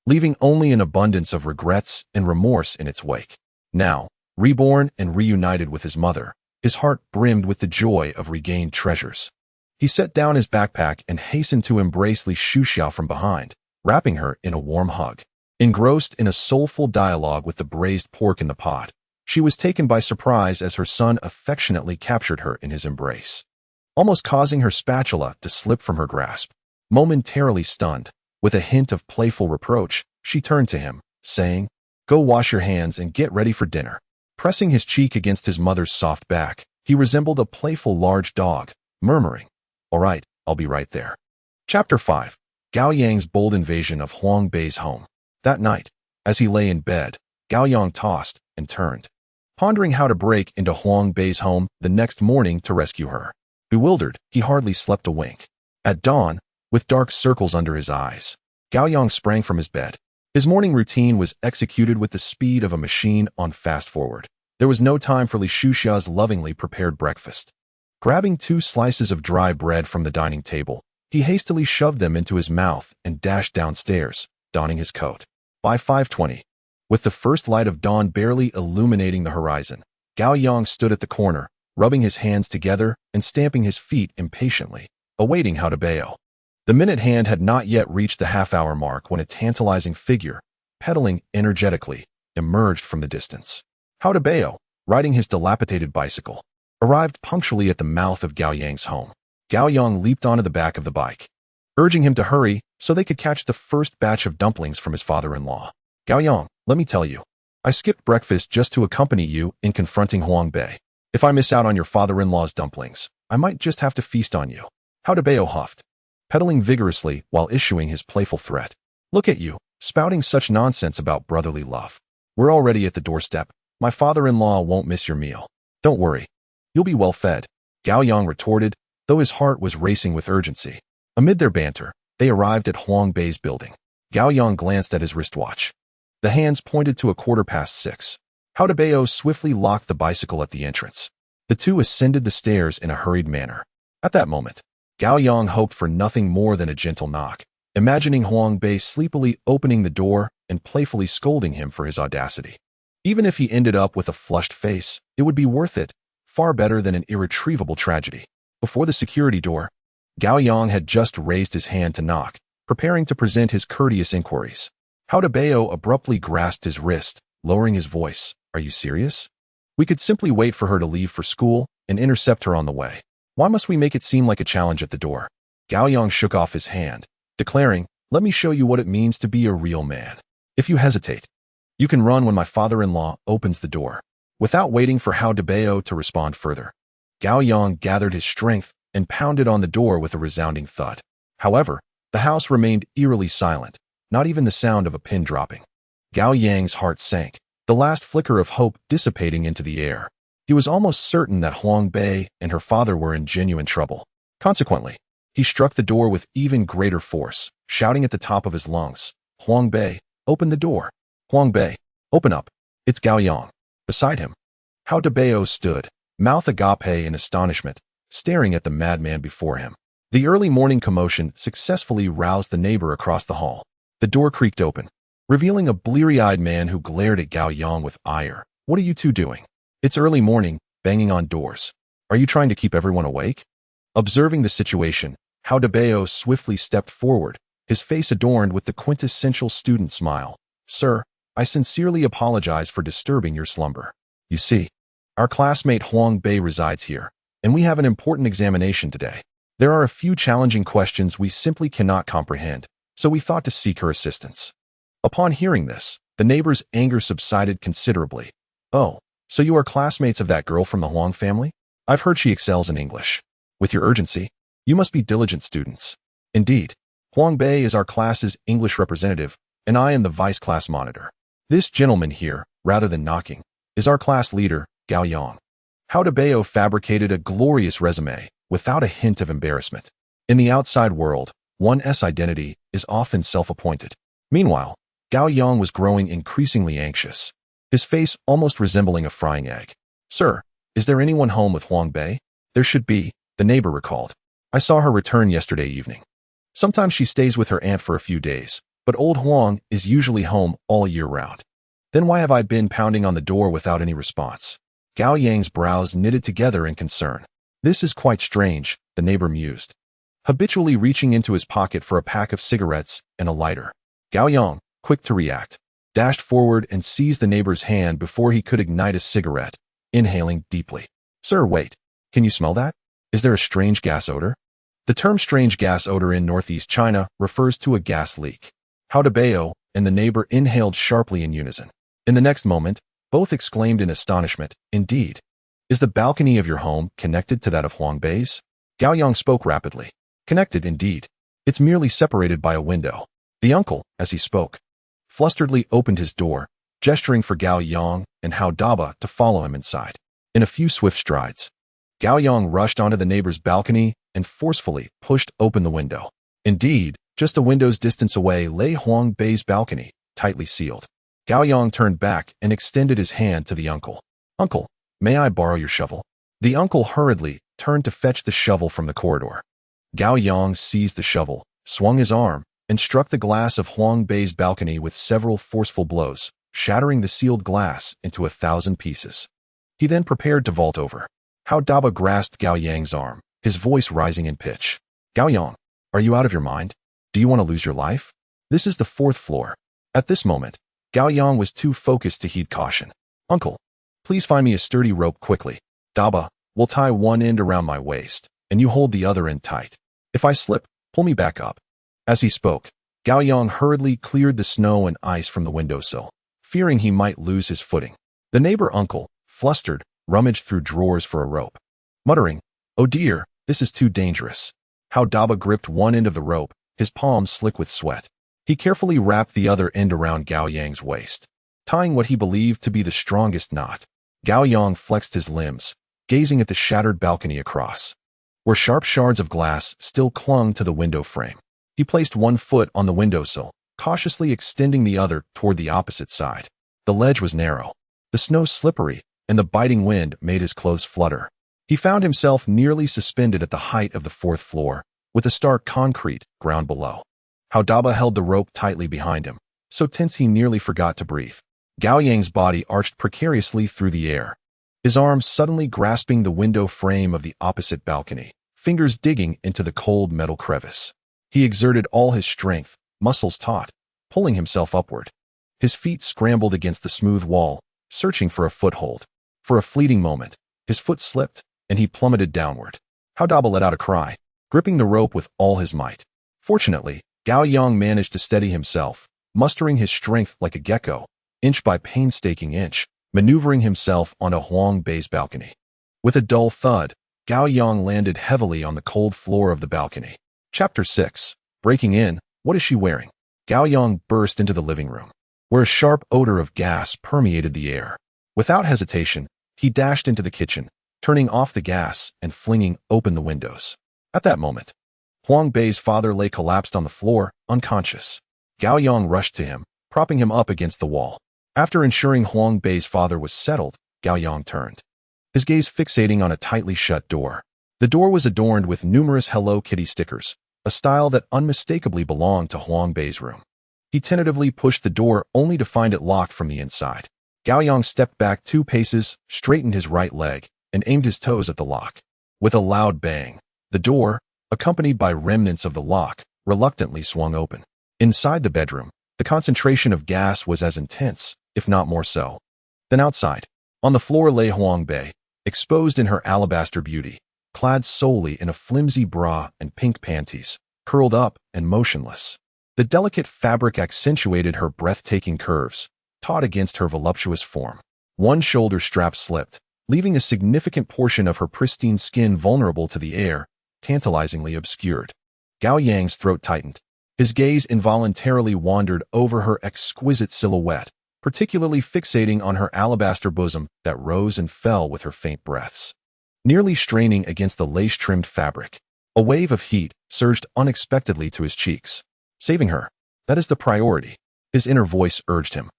A: leaving only an abundance of regrets and remorse in its wake. Now, reborn and reunited with his mother, his heart brimmed with the joy of regained treasures. He set down his backpack and hastened to embrace Li Shuxiao from behind, wrapping her in a warm hug. Engrossed in a soulful dialogue with the braised pork in the pot, she was taken by surprise as her son affectionately captured her in his embrace, almost causing her spatula to slip from her grasp. Momentarily stunned, with a hint of playful reproach, she turned to him, saying, Go wash your hands and get ready for dinner. Pressing his cheek against his mother's soft back, he resembled a playful large dog, murmuring, "All right, I'll be right there." Chapter 5. Gao Yang's bold invasion of Huang Bei's home. That night, as he lay in bed, Gao Yang tossed and turned, pondering how to break into Huang Bei's home the next morning to rescue her. Bewildered, he hardly slept a wink. At dawn, with dark circles under his eyes, Gao Yang sprang from his bed. His morning routine was executed with the speed of a machine on fast forward. There was no time for Li Shuxia's lovingly prepared breakfast. Grabbing 2 slices of dry bread from the dining table, he hastily shoved them into his mouth and dashed downstairs, donning his coat. By 5:20, with the first light of dawn barely illuminating the horizon, Gao Yang stood at the corner, rubbing his hands together and stamping his feet impatiently, awaiting Huang Bei. The minute hand had not yet reached the half-hour mark when a tantalizing figure, pedaling energetically, emerged from the distance. Huang Bei, riding his dilapidated bicycle, arrived punctually at the mouth of Gao Yang's home. Gao Yang leaped onto the back of the bike, urging him to hurry so they could catch the first batch of dumplings from his father-in-law. "Gao Yang, let me tell you, I skipped breakfast just to accompany you in confronting Huang Bei. If I miss out on your father-in-law's dumplings, I might just have to feast on you." Huang Bei huffed, pedaling vigorously while issuing his playful threat. "Look at you, spouting such nonsense about brotherly love. We're already at the doorstep. My father-in-law won't miss your meal. Don't worry, you'll be well fed," Gao Yang retorted, though his heart was racing with urgency. Amid their banter, they arrived at Huang Bei's building. Gao Yang glanced at his wristwatch. The hands pointed to 6:15. Huang Bei swiftly locked the bicycle at the entrance. The two ascended the stairs in a hurried manner. At that moment, Gao Yang hoped for nothing more than a gentle knock, imagining Huang Bei sleepily opening the door and playfully scolding him for his audacity. Even if he ended up with a flushed face, it would be worth it, far better than an irretrievable tragedy. Before the security door, Gao Yang had just raised his hand to knock, preparing to present his courteous inquiries. Huang Bei abruptly grasped his wrist, lowering his voice. "Are you serious? We could simply wait for her to leave for school and intercept her on the way. Why must we make it seem like a challenge at the door?" Gao Yang shook off his hand, declaring, "Let me show you what it means to be a real man. If you hesitate, you can run when my father-in-law opens the door." Without waiting for Huang Bei to respond further, Gao Yang gathered his strength and pounded on the door with a resounding thud. However, the house remained eerily silent, not even the sound of a pin dropping. Gao Yang's heart sank, the last flicker of hope dissipating into the air. He was almost certain that Huang Bei and her father were in genuine trouble. Consequently, he struck the door with even greater force, shouting at the top of his lungs, "Huang Bei, open the door! Huang Bei, open up! It's Gao Yang." Beside him, Huang Bei stood, mouth agape in astonishment, staring at the madman before him. The early morning commotion successfully roused the neighbor across the hall. The door creaked open, revealing a bleary-eyed man who glared at Gao Yang with ire. "What are you two doing? It's early morning, banging on doors. Are you trying to keep everyone awake?" Observing the situation, Huang Bei swiftly stepped forward, his face adorned with the quintessential student smile. "Sir, I sincerely apologize for disturbing your slumber. You see, our classmate Huang Bei resides here, and we have an important examination today. There are a few challenging questions we simply cannot comprehend, so we thought to seek her assistance." Upon hearing this, the neighbor's anger subsided considerably. "Oh, so you are classmates of that girl from the Huang family? I've heard she excels in English. With your urgency, you must be diligent students." "Indeed, Huang Bei is our class's English representative, and I am the vice class monitor. This gentleman here, rather than knocking, is our class leader, Gao Yang." Huang Bei fabricated a glorious resume without a hint of embarrassment. In the outside world, one's identity is often self-appointed. Meanwhile, Gao Yang was growing increasingly anxious, his face almost resembling a frying egg. "Sir, is there anyone home with Huang Bei?" "There should be," the neighbor recalled. "I saw her return yesterday evening. Sometimes she stays with her aunt for a few days, but old Huang is usually home all year round." "Then why have I been pounding on the door without any response?" Gao Yang's brows knitted together in concern. "This is quite strange," the neighbor mused, habitually reaching into his pocket for a pack of cigarettes and a lighter. Gao Yang, quick to react, dashed forward and seized the neighbor's hand before he could ignite a cigarette, inhaling deeply. "Sir, wait. Can you smell that? Is there a strange gas odor?" The term strange gas odor in northeast China refers to a gas leak. Huang Bei and the neighbor inhaled sharply in unison. In the next moment, both exclaimed in astonishment, "Indeed. Is the balcony of your home connected to that of Huang Bei's?" Gao Yang spoke rapidly. "Connected, indeed. It's merely separated by a window." The uncle, as he spoke, flusteredly opened his door, gesturing for Gao Yang and Hao Daba to follow him inside. In a few swift strides, Gao Yang rushed onto the neighbor's balcony and forcefully pushed open the window. Indeed, just a window's distance away lay Huang Bei's balcony, tightly sealed. Gao Yang turned back and extended his hand to the uncle. "Uncle, may I borrow your shovel?" The uncle hurriedly turned to fetch the shovel from the corridor. Gao Yang seized the shovel, swung his arm, and struck the glass of Huang Bei's balcony with several forceful blows, shattering the sealed glass into 1,000 pieces. He then prepared to vault over. Hao Daba grasped Gao Yang's arm, his voice rising in pitch. "Gao Yang, are you out of your mind? Do you want to lose your life? This is the 4th floor." At this moment, Gao Yang was too focused to heed caution. "Uncle, please find me a sturdy rope quickly. Daba, we'll tie one end around my waist, and you hold the other end tight. If I slip, pull me back up." As he spoke, Gao Yang hurriedly cleared the snow and ice from the windowsill, fearing he might lose his footing. The neighbor uncle, flustered, rummaged through drawers for a rope. Muttering, "Oh dear, this is too dangerous." Hao Daba gripped one end of the rope, his palms slick with sweat. He carefully wrapped the other end around Gao Yang's waist, tying what he believed to be the strongest knot. Gao Yang flexed his limbs, gazing at the shattered balcony across, where sharp shards of glass still clung to the window frame. He placed one foot on the windowsill, cautiously extending the other toward the opposite side. The ledge was narrow, the snow slippery, and the biting wind made his clothes flutter. He found himself nearly suspended at the height of the 4th floor, with the stark concrete ground below. Hao Daba held the rope tightly behind him, so tense he nearly forgot to breathe. Gao Yang's body arched precariously through the air, his arms suddenly grasping the window frame of the opposite balcony, fingers digging into the cold metal crevice. He exerted all his strength, muscles taut, pulling himself upward. His feet scrambled against the smooth wall, searching for a foothold. For a fleeting moment, his foot slipped, and he plummeted downward. Hao Daba let out a cry, gripping the rope with all his might. Fortunately, Gao Yang managed to steady himself, mustering his strength like a gecko, inch by painstaking inch, maneuvering himself onto Huang Bei's balcony. With a dull thud, Gao Yang landed heavily on the cold floor of the balcony. Chapter 6. Breaking in, what is she wearing? Gao Yang burst into the living room, where a sharp odor of gas permeated the air. Without hesitation, he dashed into the kitchen, turning off the gas and flinging open the windows. At that moment, Huang Bei's father lay collapsed on the floor, unconscious. Gao Yang rushed to him, propping him up against the wall. After ensuring Huang Bei's father was settled, Gao Yang turned, his gaze fixating on a tightly shut door. The door was adorned with numerous Hello Kitty stickers, a style that unmistakably belonged to Huang Bei's room. He tentatively pushed the door only to find it locked from the inside. Gao Yang stepped back 2 paces, straightened his right leg, and aimed his toes at the lock. With a loud bang, the door, accompanied by remnants of the lock, reluctantly swung open. Inside the bedroom, the concentration of gas was as intense, if not more so, than outside. On the floor lay Huang Bei, exposed in her alabaster beauty, clad solely in a flimsy bra and pink panties, curled up and motionless. The delicate fabric accentuated her breathtaking curves, taut against her voluptuous form. One shoulder strap slipped, leaving a significant portion of her pristine skin vulnerable to the air, tantalizingly obscured. Gao Yang's throat tightened. His gaze involuntarily wandered over her exquisite silhouette, particularly fixating on her alabaster bosom that rose and fell with her faint breaths. Nearly straining against the lace-trimmed fabric, a wave of heat surged unexpectedly to his cheeks. Saving her, that is the priority, his inner voice urged him.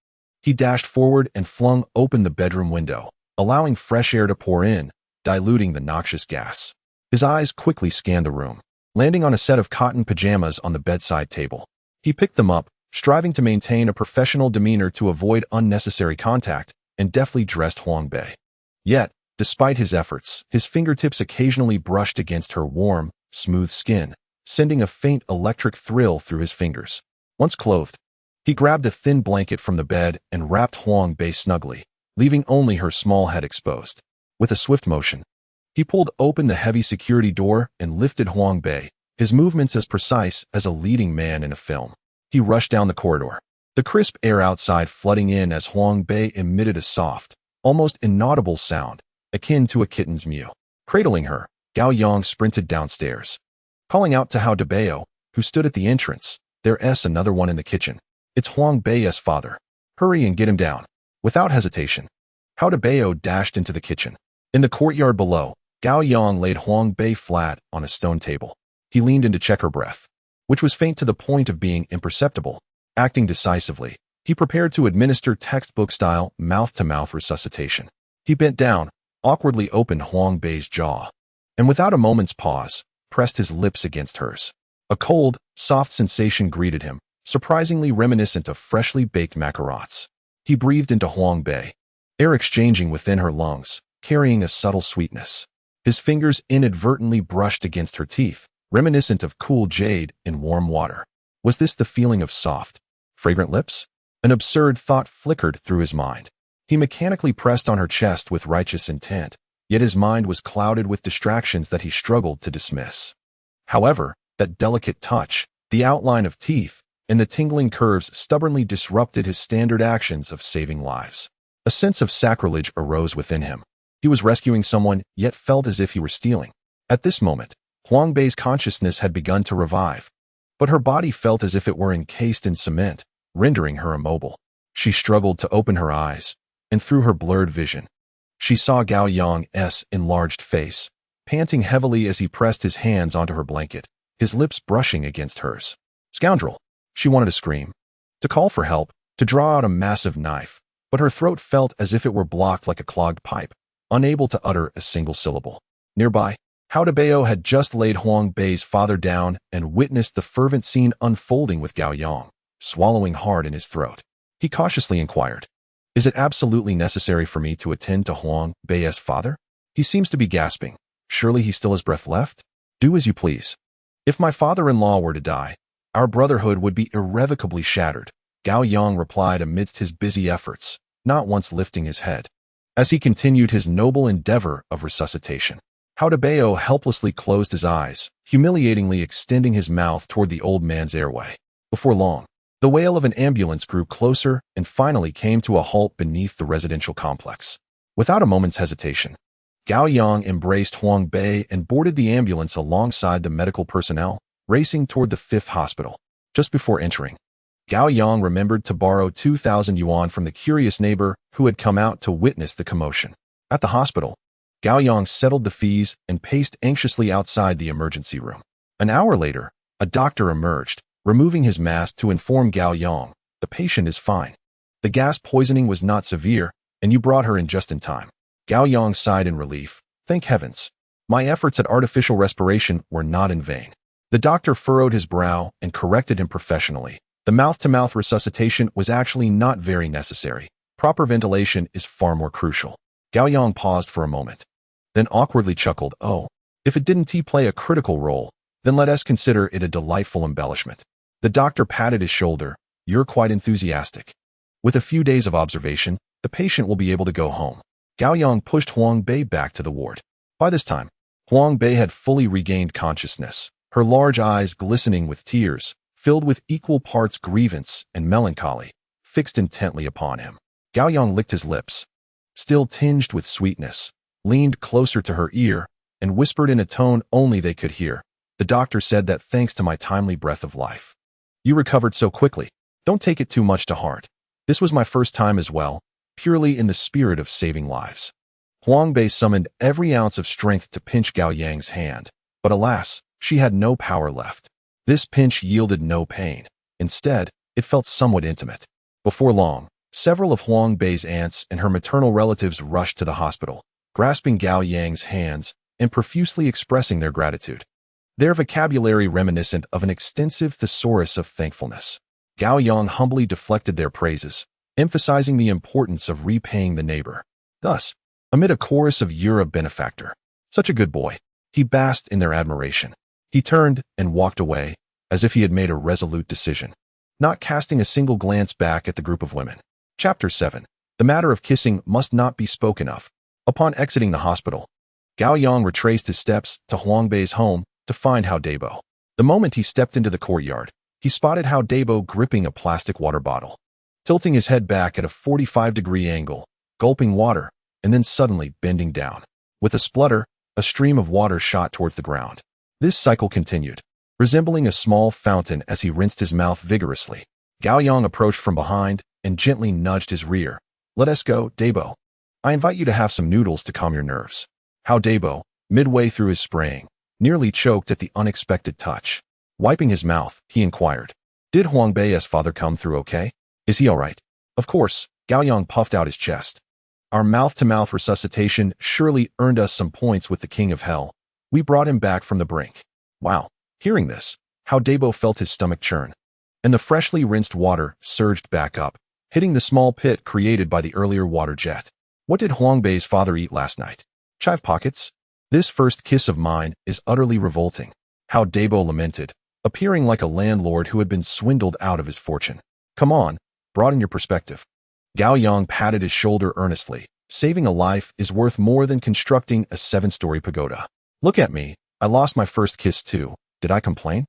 A: He dashed forward and flung open the bedroom window, allowing fresh air to pour in, diluting the noxious gas. His eyes quickly scanned the room, landing on a set of cotton pajamas on the bedside table. He picked them up, striving to maintain a professional demeanor to avoid unnecessary contact, and deftly dressed Huang Bei. Yet, despite his efforts, his fingertips occasionally brushed against her warm, smooth skin, sending a faint electric thrill through his fingers. Once clothed, he grabbed a thin blanket from the bed and wrapped Huang Bei snugly, leaving only her small head exposed. With a swift motion, he pulled open the heavy security door and lifted Huang Bei, his movements as precise as a leading man in a film. He rushed down the corridor, the crisp air outside flooding in as Huang Bei emitted a soft, almost inaudible sound, akin to a kitten's mew. Cradling her, Gao Yang sprinted downstairs, calling out to Hao Bei, who stood at the entrance. There's another one in the kitchen. It's Huang Bei's father. Hurry and get him down. Without hesitation, Hao Bei dashed into the kitchen. In the courtyard below, Gao Yang laid Huang Bei flat on a stone table. He leaned in to check her breath, which was faint to the point of being imperceptible. Acting decisively, he prepared to administer textbook-style mouth-to-mouth resuscitation. He bent down, awkwardly opened Huang Bei's jaw, and without a moment's pause, pressed his lips against hers. A cold, soft sensation greeted him, surprisingly reminiscent of freshly baked macarons. He breathed into Huang Bei, air exchanging within her lungs, carrying a subtle sweetness. His fingers inadvertently brushed against her teeth, reminiscent of cool jade in warm water. Was this the feeling of soft, fragrant lips? An absurd thought flickered through his mind. He mechanically pressed on her chest with righteous intent, yet his mind was clouded with distractions that he struggled to dismiss. However, that delicate touch, the outline of teeth, and the tingling curves stubbornly disrupted his standard actions of saving lives. A sense of sacrilege arose within him. He was rescuing someone, yet felt as if he were stealing. At this moment, Huang Bei's consciousness had begun to revive, but her body felt as if it were encased in cement, rendering her immobile. She struggled to open her eyes, and through her blurred vision, she saw Gao Yang's enlarged face, panting heavily as he pressed his hands onto her blanket, his lips brushing against hers. Scoundrel! She wanted to scream, to call for help, to draw out a massive knife, but her throat felt as if it were blocked like a clogged pipe, unable to utter a single syllable. Nearby, Hao Bei had just laid Huang Bei's father down and witnessed the fervent scene unfolding with Gao Yang, swallowing hard in his throat. He cautiously inquired, "Is it absolutely necessary for me to attend to Huang Bei's father? He seems to be gasping. Surely he still has breath left? Do as you please. If my father-in-law were to die, our brotherhood would be irrevocably shattered," Gao Yang replied amidst his busy efforts, not once lifting his head. As he continued his noble endeavor of resuscitation, Hao Bei helplessly closed his eyes, humiliatingly extending his mouth toward the old man's airway. Before long, the wail of an ambulance grew closer and finally came to a halt beneath the residential complex. Without a moment's hesitation, Gao Yang embraced Huang Bei and boarded the ambulance alongside the medical personnel, racing toward the 5th hospital. Just before entering, Gao Yang remembered to borrow 2,000 yuan from the curious neighbor who had come out to witness the commotion. At the hospital, Gao Yang settled the fees and paced anxiously outside the emergency room. An hour later, a doctor emerged, removing his mask to inform Gao Yang, "The patient is fine. The gas poisoning was not severe, and you brought her in just in time." Gao Yang sighed in relief. "Thank heavens. My efforts at artificial respiration were not in vain." The doctor furrowed his brow and corrected him professionally. The mouth-to-mouth resuscitation was actually not very necessary. Proper ventilation is far more crucial. Gao Yang paused for a moment, then awkwardly chuckled, "Oh, if it didn't play a critical role, then let us consider it a delightful embellishment." The doctor patted his shoulder. "You're quite enthusiastic. With a few days of observation, the patient will be able to go home." Gao Yang pushed Huang Bei back to the ward. By this time, Huang Bei had fully regained consciousness, her large eyes glistening with tears, filled with equal parts grievance and melancholy, fixed intently upon him. Gao Yang licked his lips, still tinged with sweetness, leaned closer to her ear, and whispered in a tone only they could hear, "The doctor said that thanks to my timely breath of life, you recovered so quickly. Don't take it too much to heart. This was my first time as well, purely in the spirit of saving lives." Huang Bei summoned every ounce of strength to pinch Gao Yang's hand, but alas, she had no power left. This pinch yielded no pain. Instead, it felt somewhat intimate. Before long, several of Huang Bei's aunts and her maternal relatives rushed to the hospital, grasping Gao Yang's hands and profusely expressing their gratitude, their vocabulary reminiscent of an extensive thesaurus of thankfulness. Gao Yang humbly deflected their praises, emphasizing the importance of repaying the neighbor. Thus, amid a chorus of "You're a benefactor. Such a good boy," he basked in their admiration. He turned and walked away, as if he had made a resolute decision, not casting a single glance back at the group of women. Chapter 7. The matter of kissing must not be spoken of. Upon exiting the hospital, Gao Yang retraced his steps to Huang Bei's home to find Hao Bei. The moment he stepped into the courtyard, he spotted Hao Dabo gripping a plastic water bottle, tilting his head back at a 45-degree angle, gulping water, and then suddenly bending down. With a splutter, a stream of water shot towards the ground. This cycle continued, resembling a small fountain as he rinsed his mouth vigorously. Gao Yang approached from behind and gently nudged his rear. "Let us go, Dabo. I invite you to have some noodles to calm your nerves." Hao Dabo, midway through his spraying, nearly choked at the unexpected touch. Wiping his mouth, he inquired, "Did Huang Bei's father come through okay? Is he all right?" "Of course," Gao Yang puffed out his chest. "Our mouth-to-mouth resuscitation surely earned us some points with the king of hell. We brought him back from the brink." Wow. Hearing this, Hao Dabo felt his stomach churn, and the freshly rinsed water surged back up, hitting the small pit created by the earlier water jet. "What did Huang Bei's father eat last night? Chive pockets? This first kiss of mine is utterly revolting," Hao Dabo lamented, appearing like a landlord who had been swindled out of his fortune. "Come on, broaden your perspective." Gao Yang patted his shoulder earnestly. "Saving a life is worth more than constructing a 7-story pagoda. Look at me, I lost my first kiss too. Did I complain?"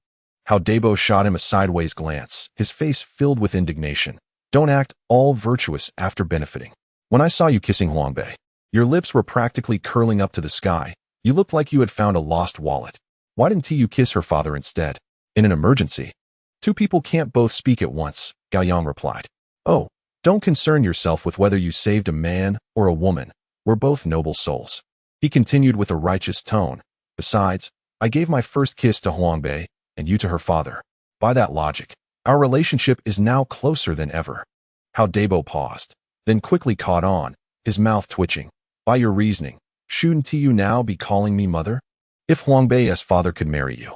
A: Hao Dabo shot him a sideways glance, his face filled with indignation. "Don't act all virtuous after benefiting. When I saw you kissing Huang Bei, your lips were practically curling up to the sky. You looked like you had found a lost wallet. Why didn't you kiss her father instead? In an emergency? Two people can't both speak at once," Gao Yang replied. "Oh, don't concern yourself with whether you saved a man or a woman. We're both noble souls." He continued with a righteous tone. "Besides, I gave my first kiss to Huang Bei, and you to her father. By that logic, our relationship is now closer than ever." Hao Dabo paused, then quickly caught on, his mouth twitching. "By your reasoning, shouldn't you now be calling me mother? If Huang Bei's father could marry you,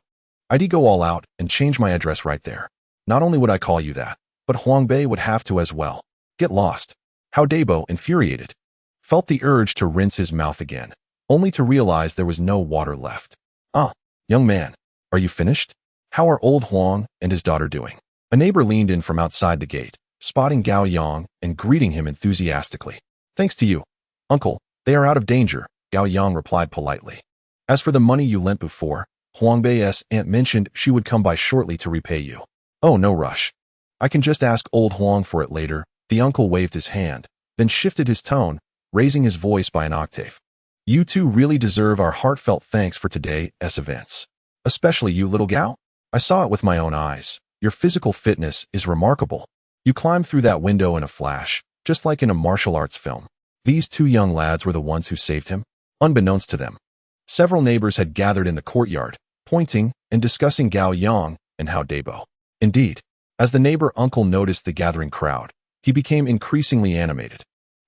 A: I'd go all out and change my address right there. Not only would I call you that, but Huang Bei would have to as well. Get lost." Hao Dabo, infuriated, felt the urge to rinse his mouth again, only to realize there was no water left. "Ah, young man, are you finished? How are old Huang and his daughter doing?" A neighbor leaned in from outside the gate, spotting Gao Yang and greeting him enthusiastically. "Thanks to you, uncle, they are out of danger," Gao Yang replied politely. "As for the money you lent before, Huang Bei's aunt mentioned she would come by shortly to repay you." "Oh, no rush. I can just ask old Huang for it later." The uncle waved his hand, then shifted his tone, raising his voice by an octave. "You two really deserve our heartfelt thanks for today's events. Especially you, little Gao. I saw it with my own eyes. Your physical fitness is remarkable. You climbed through that window in a flash, just like in a martial arts film." These two young lads were the ones who saved him. Unbeknownst to them, several neighbors had gathered in the courtyard, pointing and discussing Gao Yang and Hao Dabo. Indeed, as the neighbor uncle noticed the gathering crowd, he became increasingly animated,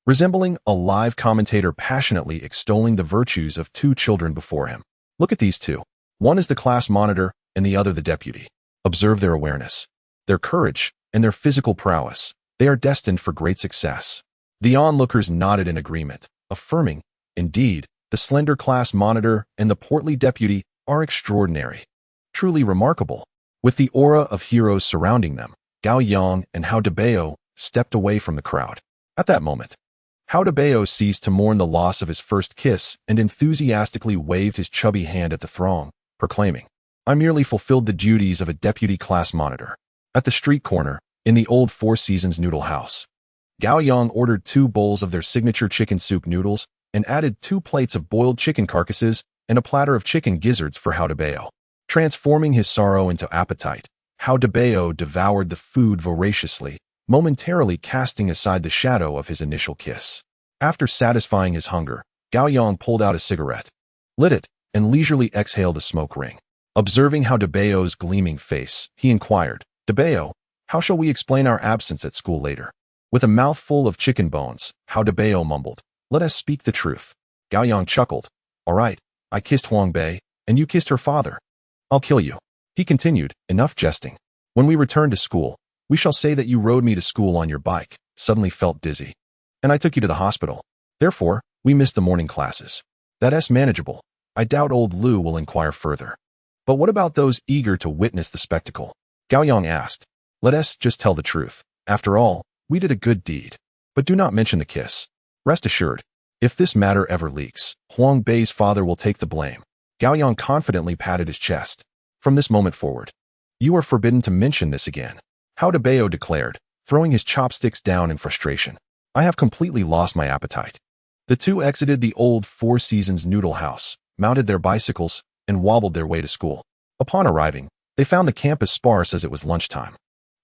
A: resembling a live commentator passionately extolling the virtues of two children before him. "Look at these two. One is the class monitor and the other the deputy. Observe their awareness, their courage, and their physical prowess. They are destined for great success." The onlookers nodded in agreement, affirming, "Indeed, the slender class monitor and the portly deputy are extraordinary. Truly remarkable." With the aura of heroes surrounding them, Gao Yang and Hao Dabo stepped away from the crowd. At that moment, Hao Dabo ceased to mourn the loss of his first kiss and enthusiastically waved his chubby hand at the throng, proclaiming, "I merely fulfilled the duties of a deputy class monitor." At the street corner, in the old Four Seasons noodle house, Gao Yang ordered 2 bowls of their signature chicken soup noodles and added 2 plates of boiled chicken carcasses and a platter of chicken gizzards for Hao Dabo. Transforming his sorrow into appetite, Hao Dabo devoured the food voraciously, momentarily casting aside the shadow of his initial kiss. After satisfying his hunger, Gao Yang pulled out a cigarette, lit it, and leisurely exhaled a smoke ring. Observing Hao Dabao's gleaming face, he inquired, "Dabao, how shall we explain our absence at school later?" With a mouthful of chicken bones, Hao Dabo mumbled, "Let us speak the truth." Gao Yang chuckled. "All right, I kissed Huang Bei, and you kissed her father. I'll kill you." He continued, "Enough jesting. When we return to school, we shall say that you rode me to school on your bike, suddenly felt dizzy, and I took you to the hospital. Therefore, we missed the morning classes. That's manageable. I doubt old Lu will inquire further. But what about those eager to witness the spectacle?" Gao Yang asked. "Let us just tell the truth. After all, we did a good deed. But do not mention the kiss. Rest assured, if this matter ever leaks, Huang Bei's father will take the blame." Gao Yang confidently patted his chest. From this moment forward, You are forbidden to mention this again. How Bei declared, throwing his chopsticks down in frustration. I have completely lost my appetite. The two exited the old Four Seasons noodle house, mounted their bicycles, and wobbled their way to school. Upon arriving, they found the campus sparse as it was lunchtime.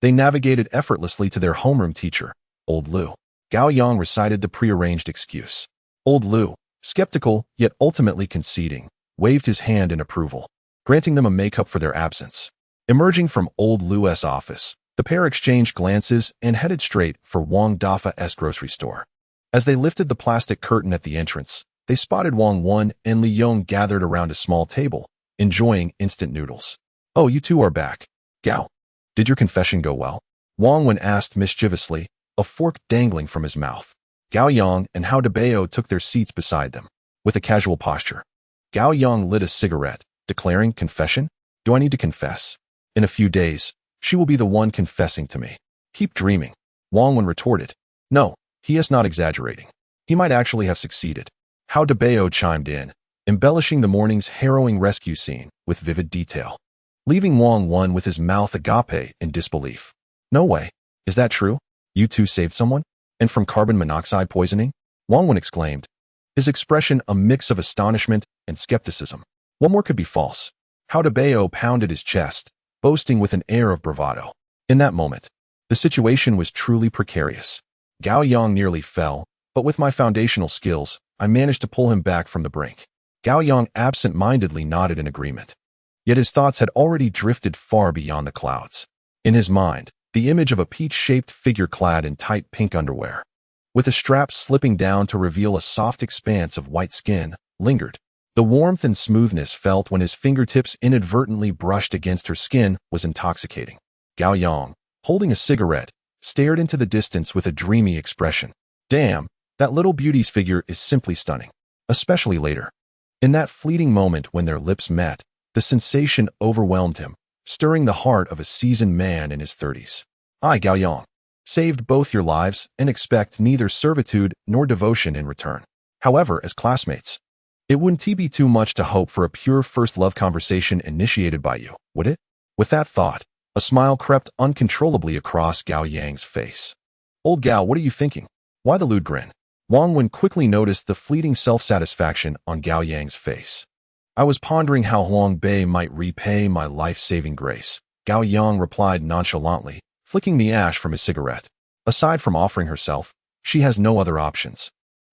A: They navigated effortlessly to their homeroom teacher, Old Lu. Gao Yang recited the prearranged excuse. Old Lu, skeptical yet ultimately conceding, waved his hand in approval, granting them a make-up for their absence. Emerging from Old Lu's office, the pair exchanged glances and headed straight for Wang Dafa's grocery store. As they lifted the plastic curtain at the entrance, they spotted Wang Wen and Li Yong gathered around a small table, enjoying instant noodles. Oh, you two are back. Gao, did your confession go well? Wang Wen asked mischievously, a fork dangling from his mouth. Gao Yang and Huang Bei took their seats beside them, with a casual posture. Gao Yang lit a cigarette, declaring, confession? Do I need to confess? In a few days, she will be the one confessing to me. Keep dreaming. Wang Wen retorted. No, he is not exaggerating. He might actually have succeeded. Huang Bei chimed in, embellishing the morning's harrowing rescue scene with vivid detail, leaving Wang Wen with his mouth agape in disbelief. No way. Is that true? You two saved someone? And from carbon monoxide poisoning? Wang Wen exclaimed, his expression a mix of astonishment and skepticism. What more could be false? Huang Bei pounded his chest, boasting with an air of bravado. In that moment, the situation was truly precarious. Gao Yang nearly fell, but with my foundational skills, I managed to pull him back from the brink. Gao Yang absent-mindedly nodded in agreement. Yet his thoughts had already drifted far beyond the clouds. In his mind, the image of a peach-shaped figure clad in tight pink underwear, with a strap slipping down to reveal a soft expanse of white skin, lingered. The warmth and smoothness felt when his fingertips inadvertently brushed against her skin was intoxicating. Gao Yang, holding a cigarette, stared into the distance with a dreamy expression. Damn, that little beauty's figure is simply stunning. Especially later. In that fleeting moment when their lips met, the sensation overwhelmed him, stirring the heart of a seasoned man in his 30s. I, Gao Yang, saved both your lives and expect neither servitude nor devotion in return. However, as classmates, it wouldn't be too much to hope for a pure first love conversation initiated by you, would it? With that thought, a smile crept uncontrollably across Gao Yang's face. Old Gao, what are you thinking? Why the lewd grin? Wang Wen quickly noticed the fleeting self-satisfaction on Gao Yang's face. I was pondering how Huang Bei might repay my life-saving grace. Gao Yang replied nonchalantly, flicking the ash from his cigarette. Aside from offering herself, she has no other options.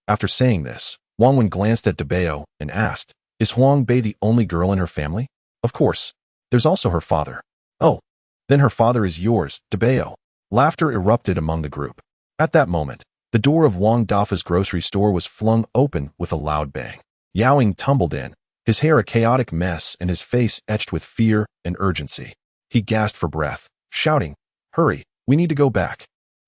A: After saying this, Wang Wen glanced at Bei and asked, is Huang Bei the only girl in her family? Of course. There's also her father. Oh, then her father is yours, Bei. Laughter erupted among the group. At that moment, the door of Wang Dafa's grocery store was flung open with a loud bang. Yao Yang tumbled in, his hair a chaotic mess and his face etched with fear and urgency. He gasped for breath, shouting, hurry, we need to go back.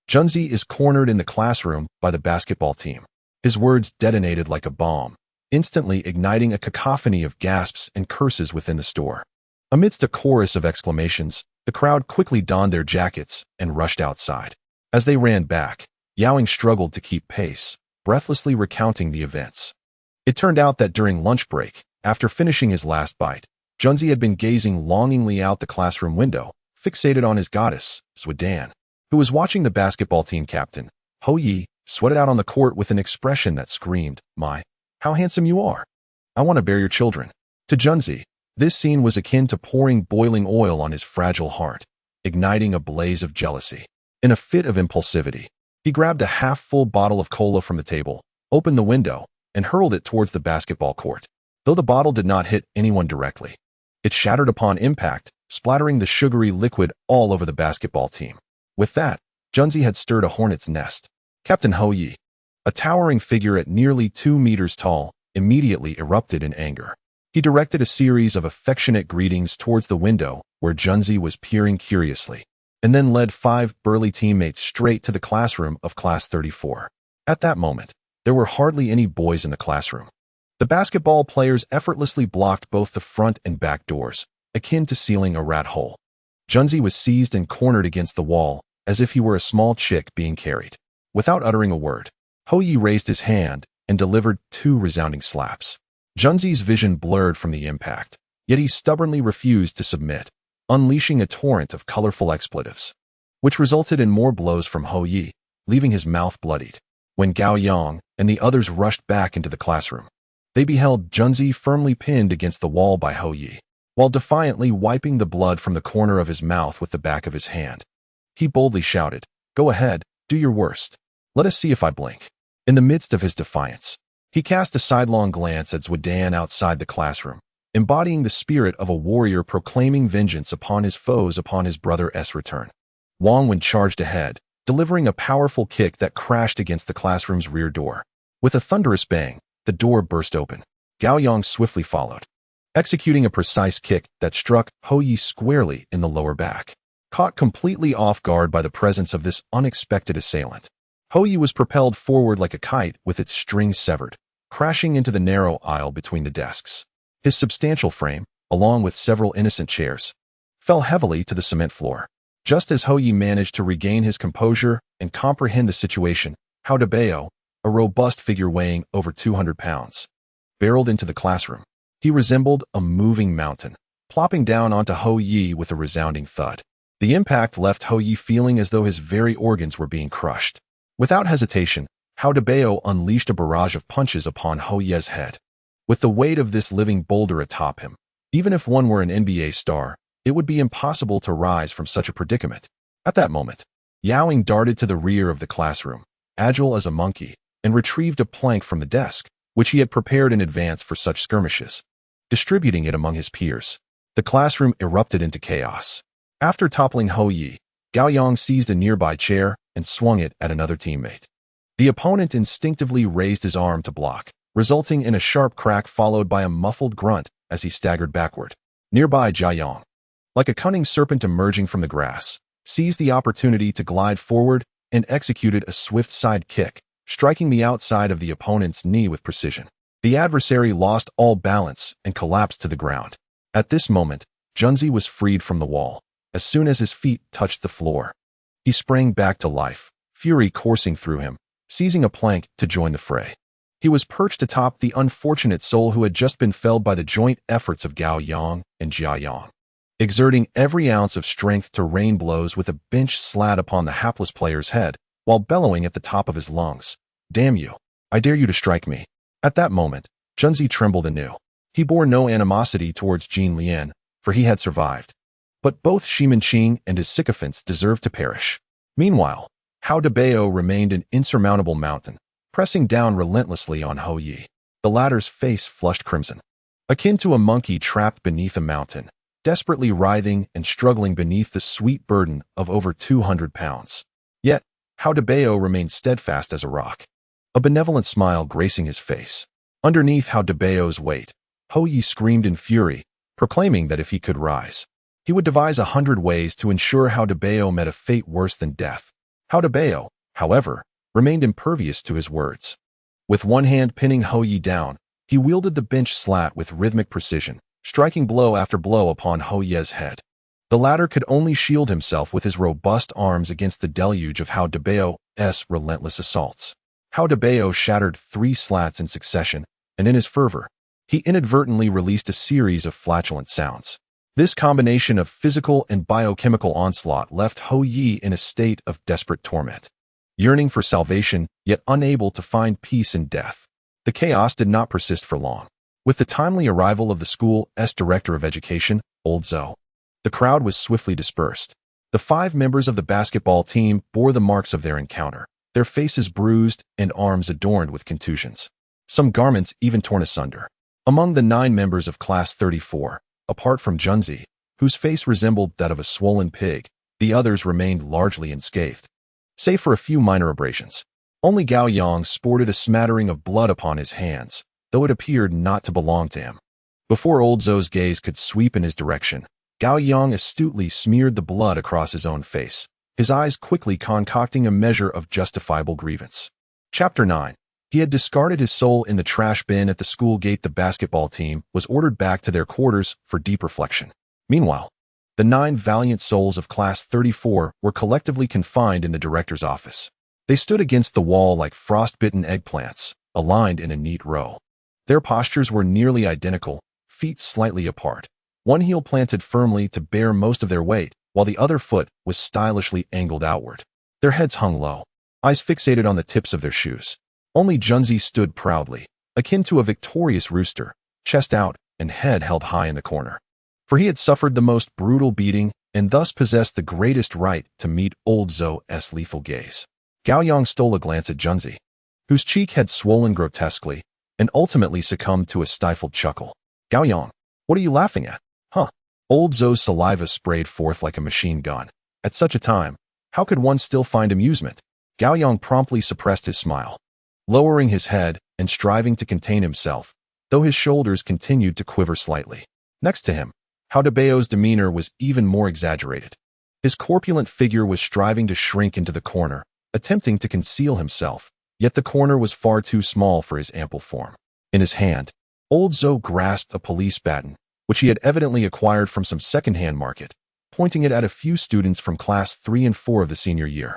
A: Junzi is cornered in the classroom by the basketball team. His words detonated like a bomb, instantly igniting a cacophony of gasps and curses within the store. Amidst a chorus of exclamations, the crowd quickly donned their jackets and rushed outside. As they ran back, Yao Yang struggled to keep pace, breathlessly recounting the events. It turned out that during lunch break, after finishing his last bite, Junzi had been gazing longingly out the classroom window, fixated on his goddess, Swadan, who was watching the basketball team captain, Ho Yi, sweated out on the court with an expression that screamed, my, how handsome you are. I want to bear your children. To Junzi, this scene was akin to pouring boiling oil on his fragile heart, igniting a blaze of jealousy. In a fit of impulsivity, he grabbed a half-full bottle of cola from the table, opened the window, and hurled it towards the basketball court. Though the bottle did not hit anyone directly, it shattered upon impact, splattering the sugary liquid all over the basketball team. With that, Junzi had stirred a hornet's nest. Captain Ho Yi, a towering figure at nearly 2 meters tall, immediately erupted in anger. He directed a series of affectionate greetings towards the window where Junzi was peering curiously, and then led 5 burly teammates straight to the classroom of Class 34. At that moment, there were hardly any boys in the classroom. The basketball players effortlessly blocked both the front and back doors, akin to sealing a rat hole. Junzi was seized and cornered against the wall, as if he were a small chick being carried. Without uttering a word, Ho Yi raised his hand and delivered 2 resounding slaps. Junzi's vision blurred from the impact, yet he stubbornly refused to submit. unleashing a torrent of colorful expletives, which resulted in more blows from Hou Yi, leaving his mouth bloodied. When Gao Yang and the others rushed back into the classroom, they beheld Junzi firmly pinned against the wall by Hou Yi, while defiantly wiping the blood from the corner of his mouth with the back of his hand. He boldly shouted, "Go ahead, do your worst. Let us see if I blink." In the midst of his defiance, he cast a sidelong glance at Zhudan outside the classroom, embodying the spirit of a warrior proclaiming vengeance upon his foes upon his brother's return. Wang Wen charged ahead, delivering a powerful kick that crashed against the classroom's rear door. With a thunderous bang, the door burst open. Gao Yang swiftly followed, executing a precise kick that struck Hou Yi squarely in the lower back. Caught completely off guard by the presence of this unexpected assailant, Hou Yi was propelled forward like a kite with its strings severed, crashing into the narrow aisle between the desks. His substantial frame, along with several innocent chairs, fell heavily to the cement floor. Just as Hou Yi managed to regain his composure and comprehend the situation, Hao Bei, a robust figure weighing over 200 pounds, barreled into the classroom. He resembled a moving mountain, plopping down onto Hou Yi with a resounding thud. The impact left Hou Yi feeling as though his very organs were being crushed. Without hesitation, Hao Bei unleashed a barrage of punches upon Hou Yi's head. With the weight of this living boulder atop him, even if one were an NBA star, it would be impossible to rise from such a predicament. At that moment, Yao Yang darted to the rear of the classroom, agile as a monkey, and retrieved a plank from the desk, which he had prepared in advance for such skirmishes. Distributing it among his peers, the classroom erupted into chaos. After toppling Hou Yi, Gao Yang seized a nearby chair and swung it at another teammate. The opponent instinctively raised his arm to block, resulting in a sharp crack followed by a muffled grunt as he staggered backward. Nearby, Zhao Yang, like a cunning serpent emerging from the grass, seized the opportunity to glide forward and executed a swift side kick, striking the outside of the opponent's knee with precision. The adversary lost all balance and collapsed to the ground. At this moment, Junzi was freed from the wall. As soon as his feet touched the floor, he sprang back to life, fury coursing through him, seizing a plank to join the fray. He was perched atop the unfortunate soul who had just been felled by the joint efforts of Gao Yang and Jia Yang, exerting every ounce of strength to rain blows with a bench slat upon the hapless player's head, while bellowing at the top of his lungs, "Damn you! I dare you to strike me." At that moment, Junzi trembled anew. He bore no animosity towards Jin Lian, for he had survived. But both Shimin Qing and his sycophants deserved to perish. Meanwhile, Hao Bei remained an insurmountable mountain, pressing down relentlessly on Hou Yi. The latter's face flushed crimson, akin to a monkey trapped beneath a mountain, desperately writhing and struggling beneath the sweet burden of over 200 pounds. Yet, Hao Bei remained steadfast as a rock, a benevolent smile gracing his face. Underneath Hao Bei's weight, Hou Yi screamed in fury, proclaiming that if he could rise, he would devise 100 ways to ensure Hao Bei met a fate worse than death. Hao Bei, however, remained impervious to his words. With one hand pinning Hou Yi down, he wielded the bench slat with rhythmic precision, striking blow after blow upon Hou Yi's head. The latter could only shield himself with his robust arms against the deluge of Hao Bei's relentless assaults. Hao Bei shattered 3 slats in succession, and in his fervor, he inadvertently released a series of flatulent sounds. This combination of physical and biochemical onslaught left Hou Yi in a state of desperate torment, yearning for salvation, yet unable to find peace in death. The chaos did not persist for long. With the timely arrival of the school's director of education, Old Zhou, the crowd was swiftly dispersed. The 5 members of the basketball team bore the marks of their encounter, their faces bruised and arms adorned with contusions, some garments even torn asunder. Among the 9 members of Class 34, apart from Junzi, whose face resembled that of a swollen pig, the others remained largely unscathed, save for a few minor abrasions. Only Gao Yang sported a smattering of blood upon his hands, though it appeared not to belong to him. Before Old Zhou's gaze could sweep in his direction, Gao Yang astutely smeared the blood across his own face, his eyes quickly concocting a measure of justifiable grievance. Chapter 9. He had discarded his soul in the trash bin at the school gate. The basketball team was ordered back to their quarters for deep reflection. Meanwhile, the 9 valiant souls of Class 34 were collectively confined in the director's office. They stood against the wall like frostbitten eggplants, aligned in a neat row. Their postures were nearly identical, feet slightly apart, one heel planted firmly to bear most of their weight, while the other foot was stylishly angled outward. Their heads hung low, eyes fixated on the tips of their shoes. Only Junzi stood proudly, akin to a victorious rooster, chest out and head held high in the corner. For he had suffered the most brutal beating and thus possessed the greatest right to meet old Zhou's lethal gaze. Gao Yang stole a glance at Junzi, whose cheek had swollen grotesquely and ultimately succumbed to a stifled chuckle. Gao Yang, what are you laughing at? Huh? Old Zhou's saliva sprayed forth like a machine gun. At such a time, how could one still find amusement? Gao Yang promptly suppressed his smile, lowering his head and striving to contain himself, though his shoulders continued to quiver slightly. Next to him, Hao Debao's demeanor was even more exaggerated. His corpulent figure was striving to shrink into the corner, attempting to conceal himself, yet the corner was far too small for his ample form. In his hand, old Zhou grasped a police baton, which he had evidently acquired from some second-hand market, pointing it at a few students from class 3 and 4 of the senior year,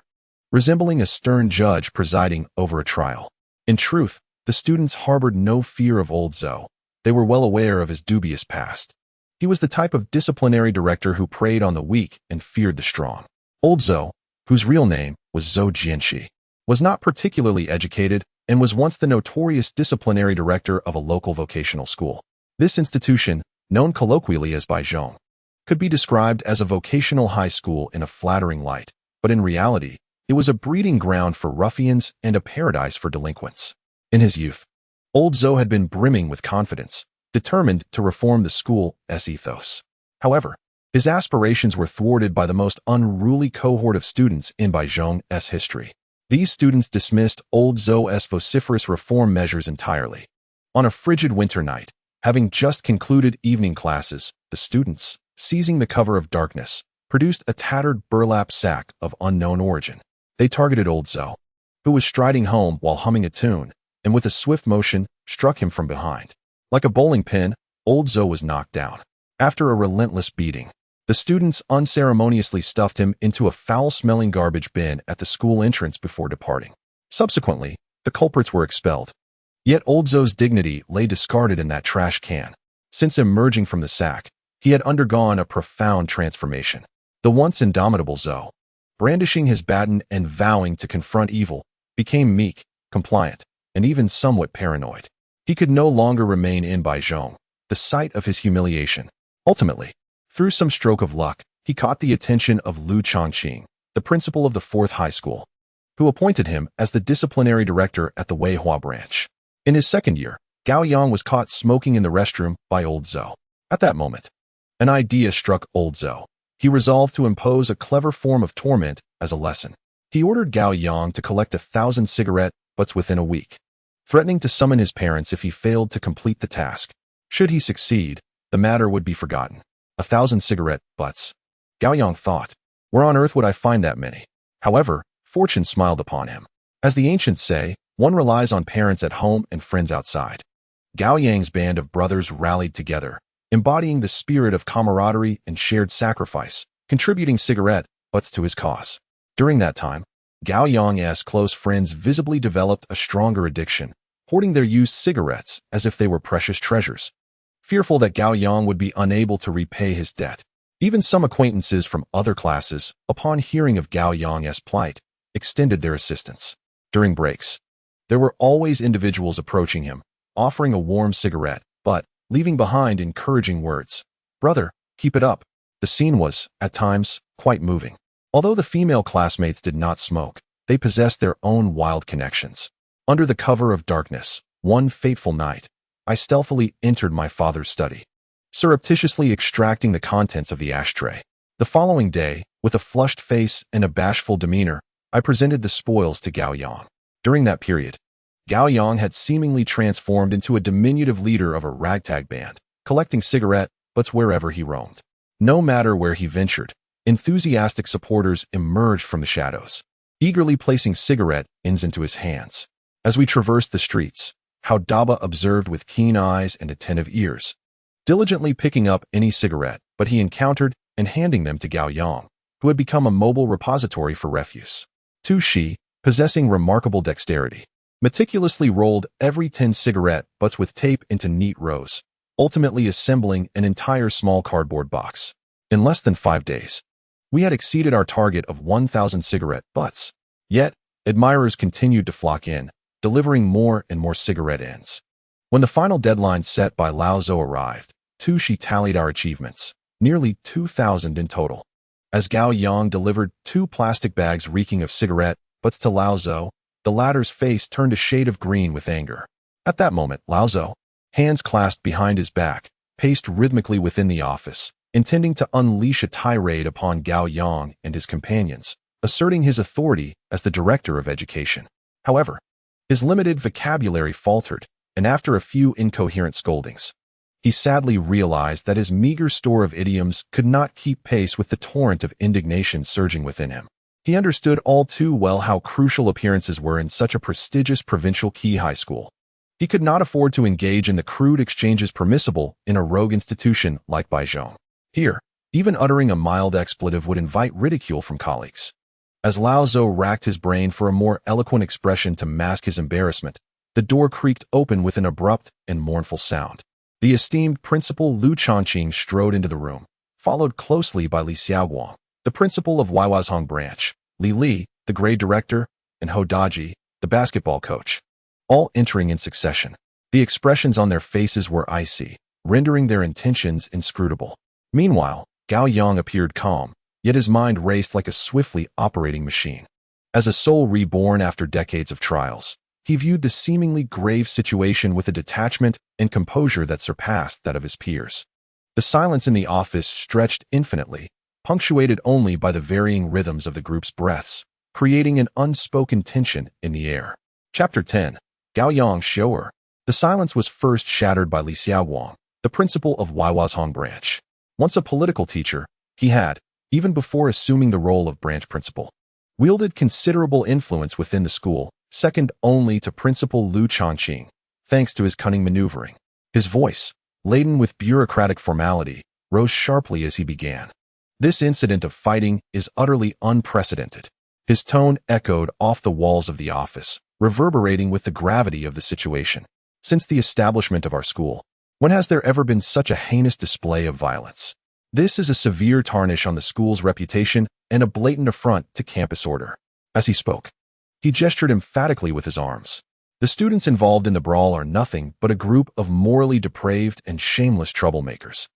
A: resembling a stern judge presiding over a trial. In truth, the students harbored no fear of old Zhou. They were well aware of his dubious past. He was the type of disciplinary director who preyed on the weak and feared the strong. Old Zhou, whose real name was Zhou Jianxi, was not particularly educated and was once the notorious disciplinary director of a local vocational school. This institution, known colloquially as Baizhong, could be described as a vocational high school in a flattering light, but in reality, it was a breeding ground for ruffians and a paradise for delinquents. In his youth, old Zhou had been brimming with confidence, determined to reform the school's ethos. However, his aspirations were thwarted by the most unruly cohort of students in Baizhong's history. These students dismissed old Zhou's vociferous reform measures entirely. On a frigid winter night, having just concluded evening classes, the students, seizing the cover of darkness, produced a tattered burlap sack of unknown origin. They targeted old Zhou, who was striding home while humming a tune, and with a swift motion, struck him from behind. Like a bowling pin, old Zhou was knocked down. After a relentless beating, the students unceremoniously stuffed him into a foul-smelling garbage bin at the school entrance before departing. Subsequently, the culprits were expelled. Yet old Zhou's dignity lay discarded in that trash can. Since emerging from the sack, he had undergone a profound transformation. The once indomitable Zhou, brandishing his baton and vowing to confront evil, became meek, compliant, and even somewhat paranoid. He could no longer remain in Baizhong, the site of his humiliation. Ultimately, through some stroke of luck, he caught the attention of Lu Chongqing, the principal of the 4th high school, who appointed him as the disciplinary director at the Weihua branch. In his second year, Gao Yang was caught smoking in the restroom by old Zhou. At that moment, an idea struck old Zhou. He resolved to impose a clever form of torment as a lesson. He ordered Gao Yang to collect 1,000 cigarette butts within a week, threatening to summon his parents if he failed to complete the task. Should he succeed, the matter would be forgotten. 1,000 cigarette butts. Gao Yang thought, where on earth would I find that many? However, fortune smiled upon him. As the ancients say, one relies on parents at home and friends outside. Gao Yang's band of brothers rallied together, embodying the spirit of camaraderie and shared sacrifice, contributing cigarette butts to his cause. During that time, Gao Yang's close friends visibly developed a stronger addiction, hoarding their used cigarettes as if they were precious treasures. Fearful that Gao Yang would be unable to repay his debt, even some acquaintances from other classes, upon hearing of Gao Yang's plight, extended their assistance. During breaks, there were always individuals approaching him, offering a warm cigarette, but leaving behind encouraging words. "Brother, keep it up." The scene was, at times, quite moving. Although the female classmates did not smoke, they possessed their own wild connections. Under the cover of darkness, one fateful night, I stealthily entered my father's study, surreptitiously extracting the contents of the ashtray. The following day, with a flushed face and a bashful demeanor, I presented the spoils to Gao Yang. During that period, Gao Yang had seemingly transformed into a diminutive leader of a ragtag band, collecting cigarette butts wherever he roamed. No matter where he ventured, enthusiastic supporters emerged from the shadows, eagerly placing cigarette ends into his hands. As we traversed the streets, Hao Daba observed with keen eyes and attentive ears, diligently picking up any cigarette but he encountered and handing them to Gao Yang, who had become a mobile repository for refuse. Tu Shi, possessing remarkable dexterity, meticulously rolled every 10 cigarette butts with tape into neat rows, ultimately assembling an entire small cardboard box. In less than 5 days, we had exceeded our target of 1,000 cigarette butts. Yet, admirers continued to flock in, delivering more and more cigarette ends. When the final deadline set by Lao Zhou arrived, she tallied our achievements, nearly 2,000 in total. As Gao Yang delivered 2 plastic bags reeking of cigarette butts to Lao Zhou, the latter's face turned a shade of green with anger. At that moment, Lao Zhou, hands clasped behind his back, paced rhythmically within the office, intending to unleash a tirade upon Gao Yang and his companions, asserting his authority as the director of education. However, his limited vocabulary faltered, and after a few incoherent scoldings, he sadly realized that his meager store of idioms could not keep pace with the torrent of indignation surging within him. He understood all too well how crucial appearances were in such a prestigious provincial key high school. He could not afford to engage in the crude exchanges permissible in a rogue institution like Baizhong. Here, even uttering a mild expletive would invite ridicule from colleagues. As Lao Zhou racked his brain for a more eloquent expression to mask his embarrassment, the door creaked open with an abrupt and mournful sound. The esteemed Principal Lu Chongqing strode into the room, followed closely by Li Xiaoguang, the principal of Waiwazhong branch, Li, the grade director, and Ho Daji, the basketball coach, all entering in succession. The expressions on their faces were icy, rendering their intentions inscrutable. Meanwhile, Gao Yang appeared calm, yet his mind raced like a swiftly operating machine. As a soul reborn after decades of trials, he viewed the seemingly grave situation with a detachment and composure that surpassed that of his peers. The silence in the office stretched infinitely, punctuated only by the varying rhythms of the group's breaths, creating an unspoken tension in the air. Chapter 10. Gao Yang Shower. The silence was first shattered by Li Xiaoguang, the principal of Waiwazhong branch. Once a political teacher, he had, even before assuming the role of branch principal, wielded considerable influence within the school, second only to Principal Lu Chongqing, thanks to his cunning maneuvering. His voice, laden with bureaucratic formality, rose sharply as he began. This incident of fighting is utterly unprecedented. His tone echoed off the walls of the office, reverberating with the gravity of the situation. Since the establishment of our school, when has there ever been such a heinous display of violence? This is a severe tarnish on the school's reputation and a blatant affront to campus order. As he spoke, he gestured emphatically with his arms. The students involved in the brawl are nothing but a group of morally depraved and shameless troublemakers.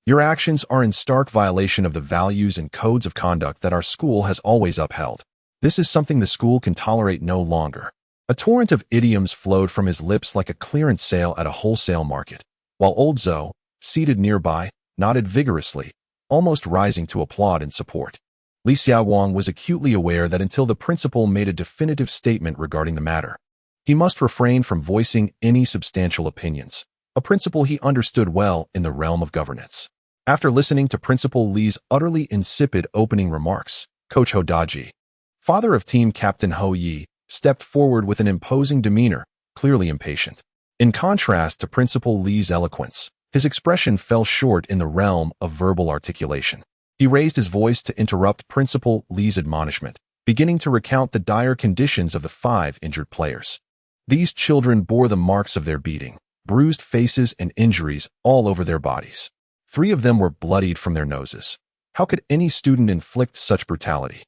A: Your actions are in stark violation of the values and codes of conduct that our school has always upheld. This is something the school can tolerate no longer. A torrent of idioms flowed from his lips like a clearance sale at a wholesale market, while old Zhou, seated nearby, nodded vigorously, almost rising to applaud in support. Li Xiaoguang was acutely aware that until the principal made a definitive statement regarding the matter, he must refrain from voicing any substantial opinions, a principle he understood well in the realm of governance. After listening to Principal Li's utterly insipid opening remarks, Coach Ho Daji, father of team captain Ho Yi, stepped forward with an imposing demeanor, clearly impatient. In contrast to Principal Li's eloquence, his expression fell short in the realm of verbal articulation. He raised his voice to interrupt Principal Li's admonishment, beginning to recount the dire conditions of the 5 injured players. These children bore the marks of their beating, bruised faces and injuries all over their bodies. 3 of them were bloodied from their noses. How could any student inflict such brutality?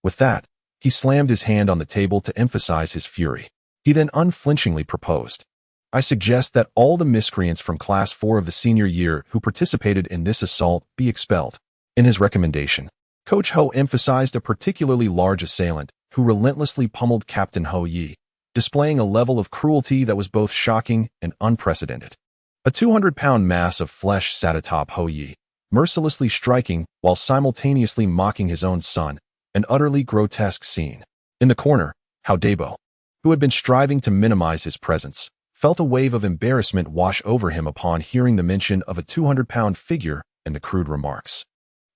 A: With that, he slammed his hand on the table to emphasize his fury. He then unflinchingly proposed, "I suggest that all the miscreants from Class 4 of the senior year who participated in this assault be expelled." In his recommendation, Coach Ho emphasized a particularly large assailant who relentlessly pummeled Captain Ho Yi, displaying a level of cruelty that was both shocking and unprecedented. A 200-pound mass of flesh sat atop Ho Yi, mercilessly striking while simultaneously mocking his own son, an utterly grotesque scene. In the corner, Hao Debo, who had been striving to minimize his presence, felt a wave of embarrassment wash over him upon hearing the mention of a 200-pound figure and the crude remarks.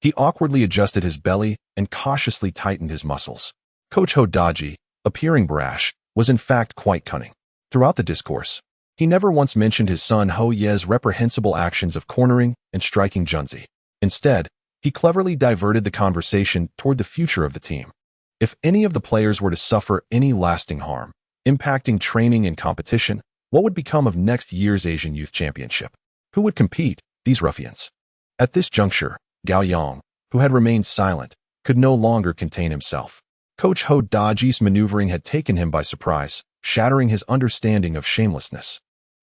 A: He awkwardly adjusted his belly and cautiously tightened his muscles. Coach Ho Daji, appearing brash, was in fact quite cunning. Throughout the discourse, he never once mentioned his son Ho Ye's reprehensible actions of cornering and striking Junzi. Instead, he cleverly diverted the conversation toward the future of the team. If any of the players were to suffer any lasting harm, impacting training and competition, what would become of next year's Asian Youth Championship? Who would compete? These ruffians. At this juncture, Gao Yang, who had remained silent, could no longer contain himself. Coach Ho Daji's maneuvering had taken him by surprise, shattering his understanding of shamelessness.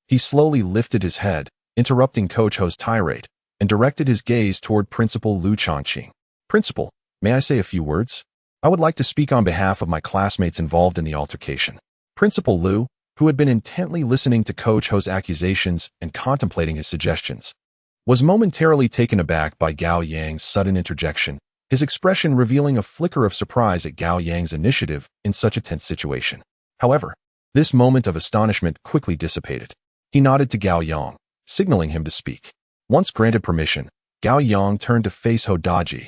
A: He slowly lifted his head, interrupting Coach Ho's tirade, and directed his gaze toward Principal Lu Chongqing. Principal, may I say a few words? I would like to speak on behalf of my classmates involved in the altercation. Principal Lu, who had been intently listening to Coach Ho's accusations and contemplating his suggestions, was momentarily taken aback by Gao Yang's sudden interjection, his expression revealing a flicker of surprise at Gao Yang's initiative in such a tense situation. However, this moment of astonishment quickly dissipated. He nodded to Gao Yang, signaling him to speak. Once granted permission, Gao Yang turned to face Ho Daji,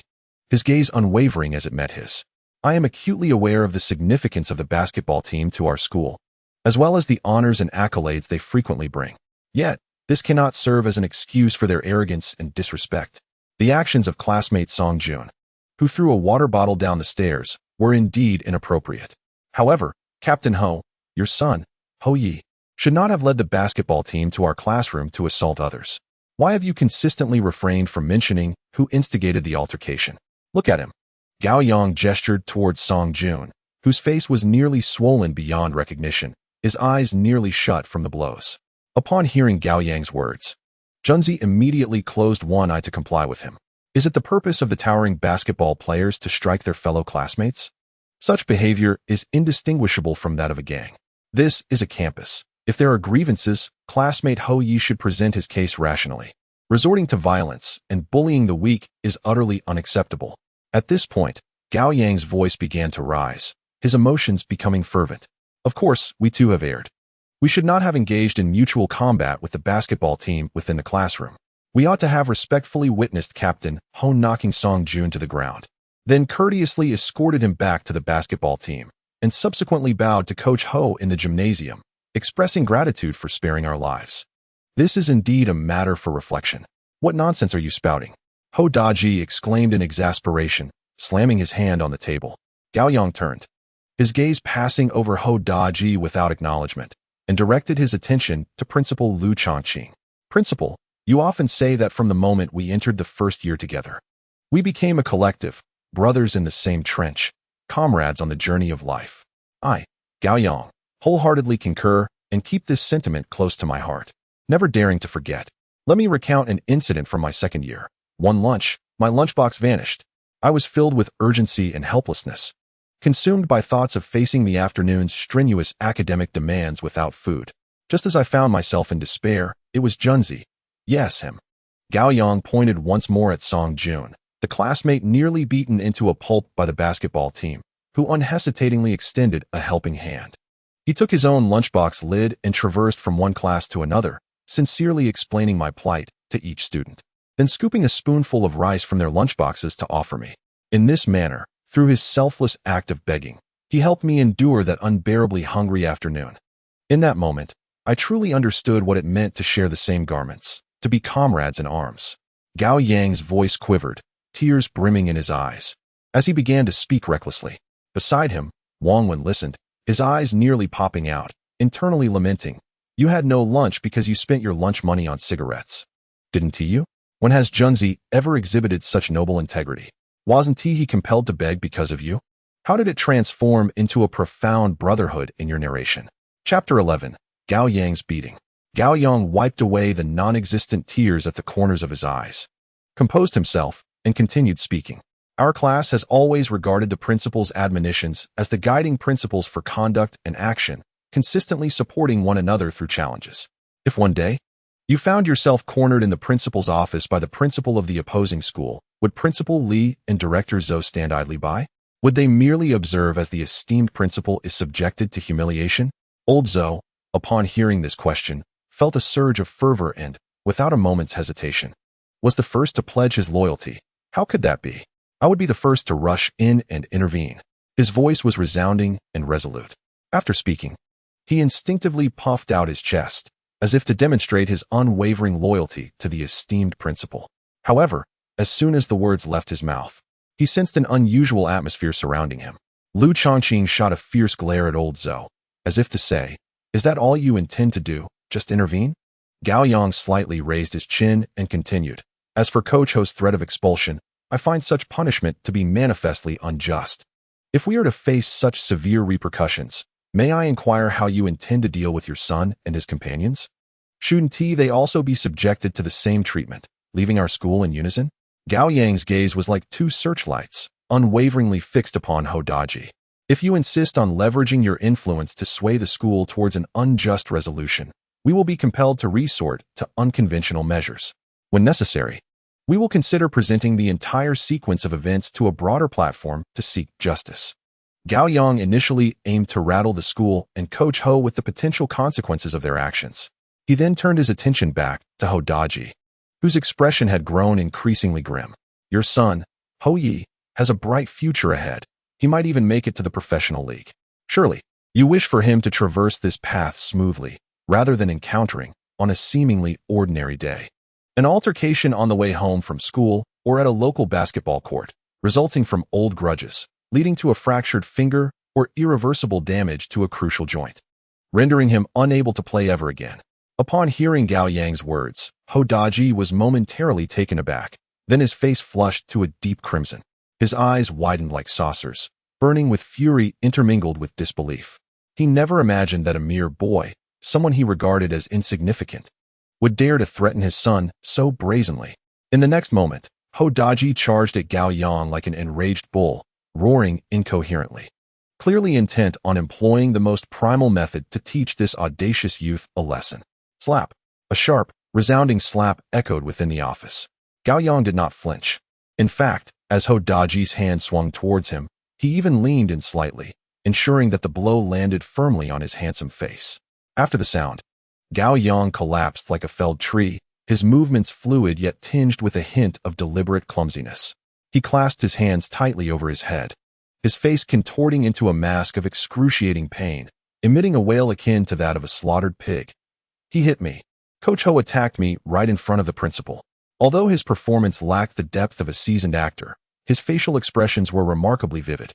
A: his gaze unwavering as it met his. I am acutely aware of the significance of the basketball team to our school, as well as the honors and accolades they frequently bring. Yet, this cannot serve as an excuse for their arrogance and disrespect. The actions of classmate Song Jun, who threw a water bottle down the stairs, were indeed inappropriate. However, Captain Ho, your son, Ho Yi, should not have led the basketball team to our classroom to assault others. Why have you consistently refrained from mentioning who instigated the altercation? Look at him. Gao Yang gestured towards Song Jun, whose face was nearly swollen beyond recognition, his eyes nearly shut from the blows. Upon hearing Gao Yang's words, Junzi immediately closed one eye to comply with him. Is it the purpose of the towering basketball players to strike their fellow classmates? Such behavior is indistinguishable from that of a gang. This is a campus. If there are grievances, classmate Ho Yi should present his case rationally. Resorting to violence and bullying the weak is utterly unacceptable. At this point, Gao Yang's voice began to rise, his emotions becoming fervent. Of course, we too have erred. We should not have engaged in mutual combat with the basketball team within the classroom. We ought to have respectfully witnessed Captain Ho knocking Song Jun to the ground, then courteously escorted him back to the basketball team, and subsequently bowed to Coach Ho in the gymnasium, expressing gratitude for sparing our lives. This is indeed a matter for reflection. What nonsense are you spouting? Ho Daji exclaimed in exasperation, slamming his hand on the table. Gao Yang turned, his gaze passing over Ho Daji without acknowledgement, and directed his attention to Principal Lu Chongqing. Principal, you often say that from the moment we entered the first year together, we became a collective, brothers in the same trench, comrades on the journey of life. I, Gao Yang, wholeheartedly concur and keep this sentiment close to my heart, never daring to forget. Let me recount an incident from my second year. One lunch, my lunchbox vanished. I was filled with urgency and helplessness, consumed by thoughts of facing the afternoon's strenuous academic demands without food. Just as I found myself in despair, it was Junzi. Yes, him. Gao Yang pointed once more at Song Jun, the classmate nearly beaten into a pulp by the basketball team, who unhesitatingly extended a helping hand. He took his own lunchbox lid and traversed from one class to another, sincerely explaining my plight to each student, then scooping a spoonful of rice from their lunchboxes to offer me. In this manner, through his selfless act of begging, he helped me endure that unbearably hungry afternoon. In that moment, I truly understood what it meant to share the same garments, to be comrades in arms. Gao Yang's voice quivered, tears brimming in his eyes, as he began to speak recklessly. Beside him, Wang Wen listened, his eyes nearly popping out, internally lamenting. You had no lunch because you spent your lunch money on cigarettes. Didn't you? When has Junzi ever exhibited such noble integrity? Wasn't he compelled to beg because of you? How did it transform into a profound brotherhood in your narration? Chapter 11. Gao Yang's beating. Gao Yang wiped away the non-existent tears at the corners of his eyes, composed himself, and continued speaking. Our class has always regarded the principal's admonitions as the guiding principles for conduct and action, consistently supporting one another through challenges. If one day, you found yourself cornered in the principal's office by the principal of the opposing school, would Principal Li and Director Zhou stand idly by? Would they merely observe as the esteemed principal is subjected to humiliation? Old Zhou, upon hearing this question, felt a surge of fervor and, without a moment's hesitation, was the first to pledge his loyalty. How could that be? I would be the first to rush in and intervene. His voice was resounding and resolute. After speaking, he instinctively puffed out his chest, as if to demonstrate his unwavering loyalty to the esteemed principal. However, as soon as the words left his mouth, he sensed an unusual atmosphere surrounding him. Lu Chongqing shot a fierce glare at old Zhou, as if to say, is that all you intend to do, just intervene? Gao Yang slightly raised his chin and continued. As for Coach Ho's threat of expulsion, I find such punishment to be manifestly unjust. If we are to face such severe repercussions, may I inquire how you intend to deal with your son and his companions? Shouldn't they also be subjected to the same treatment, leaving our school in unison? Gao Yang's gaze was like two searchlights, unwaveringly fixed upon Hodaji. If you insist on leveraging your influence to sway the school towards an unjust resolution, we will be compelled to resort to unconventional measures. When necessary, we will consider presenting the entire sequence of events to a broader platform to seek justice. Gao Yang initially aimed to rattle the school and Coach Ho with the potential consequences of their actions. He then turned his attention back to Hodaji, whose expression had grown increasingly grim. Your son, Ho Yi, has a bright future ahead. He might even make it to the professional league. Surely, you wish for him to traverse this path smoothly, rather than encountering, on a seemingly ordinary day, an altercation on the way home from school or at a local basketball court, resulting from old grudges, leading to a fractured finger or irreversible damage to a crucial joint, rendering him unable to play ever again. Upon hearing Gao Yang's words, Hodaji was momentarily taken aback, then his face flushed to a deep crimson. His eyes widened like saucers, burning with fury intermingled with disbelief. He never imagined that a mere boy, someone he regarded as insignificant, would dare to threaten his son so brazenly. In the next moment, Hodaji charged at Gao Yang like an enraged bull, roaring incoherently, clearly intent on employing the most primal method to teach this audacious youth a lesson. Slap! A sharp, resounding slap echoed within the office. Gao Yang did not flinch. In fact, as Hodaji's hand swung towards him, he even leaned in slightly, ensuring that the blow landed firmly on his handsome face. After the sound, Gao Yang collapsed like a felled tree, his movements fluid yet tinged with a hint of deliberate clumsiness. He clasped his hands tightly over his head, his face contorting into a mask of excruciating pain, emitting a wail akin to that of a slaughtered pig. He hit me. Coach Ho attacked me right in front of the principal. Although his performance lacked the depth of a seasoned actor, his facial expressions were remarkably vivid,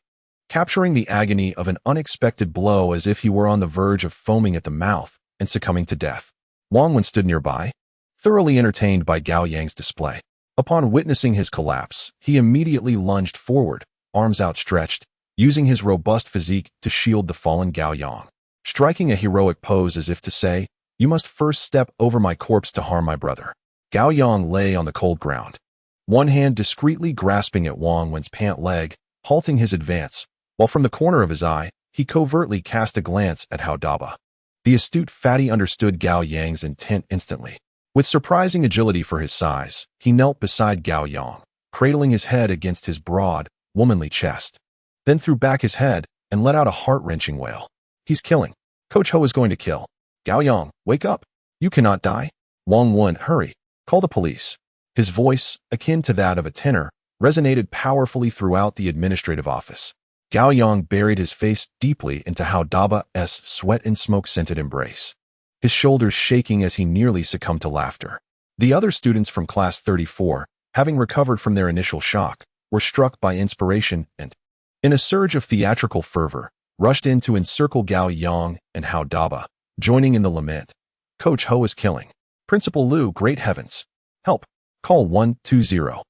A: capturing the agony of an unexpected blow as if he were on the verge of foaming at the mouth and succumbing to death. Wang Wen stood nearby, thoroughly entertained by Gao Yang's display. Upon witnessing his collapse, he immediately lunged forward, arms outstretched, using his robust physique to shield the fallen Gao Yang, striking a heroic pose as if to say, "You must first step over my corpse to harm my brother." Gao Yang lay on the cold ground, one hand discreetly grasping at Wang Wen's pant leg, halting his advance, while from the corner of his eye, he covertly cast a glance at Haodaba. The astute fatty understood Gao Yang's intent instantly. With surprising agility for his size, he knelt beside Gao Yang, cradling his head against his broad, womanly chest, then threw back his head and let out a heart-wrenching wail. "He's killing. Coach Ho is going to kill. Gao Yang, wake up. You cannot die. Wang Wen, hurry. Call the police." His voice, akin to that of a tenor, resonated powerfully throughout the administrative office. Gao Yang buried his face deeply into Haodaba's sweat and smoke-scented embrace, his shoulders shaking as he nearly succumbed to laughter. The other students from class 34, having recovered from their initial shock, were struck by inspiration and, in a surge of theatrical fervor, rushed in to encircle Gao Yang and Haodaba, joining in the lament. "Coach Ho is killing. Principal Liu, great heavens. Help. Call 120.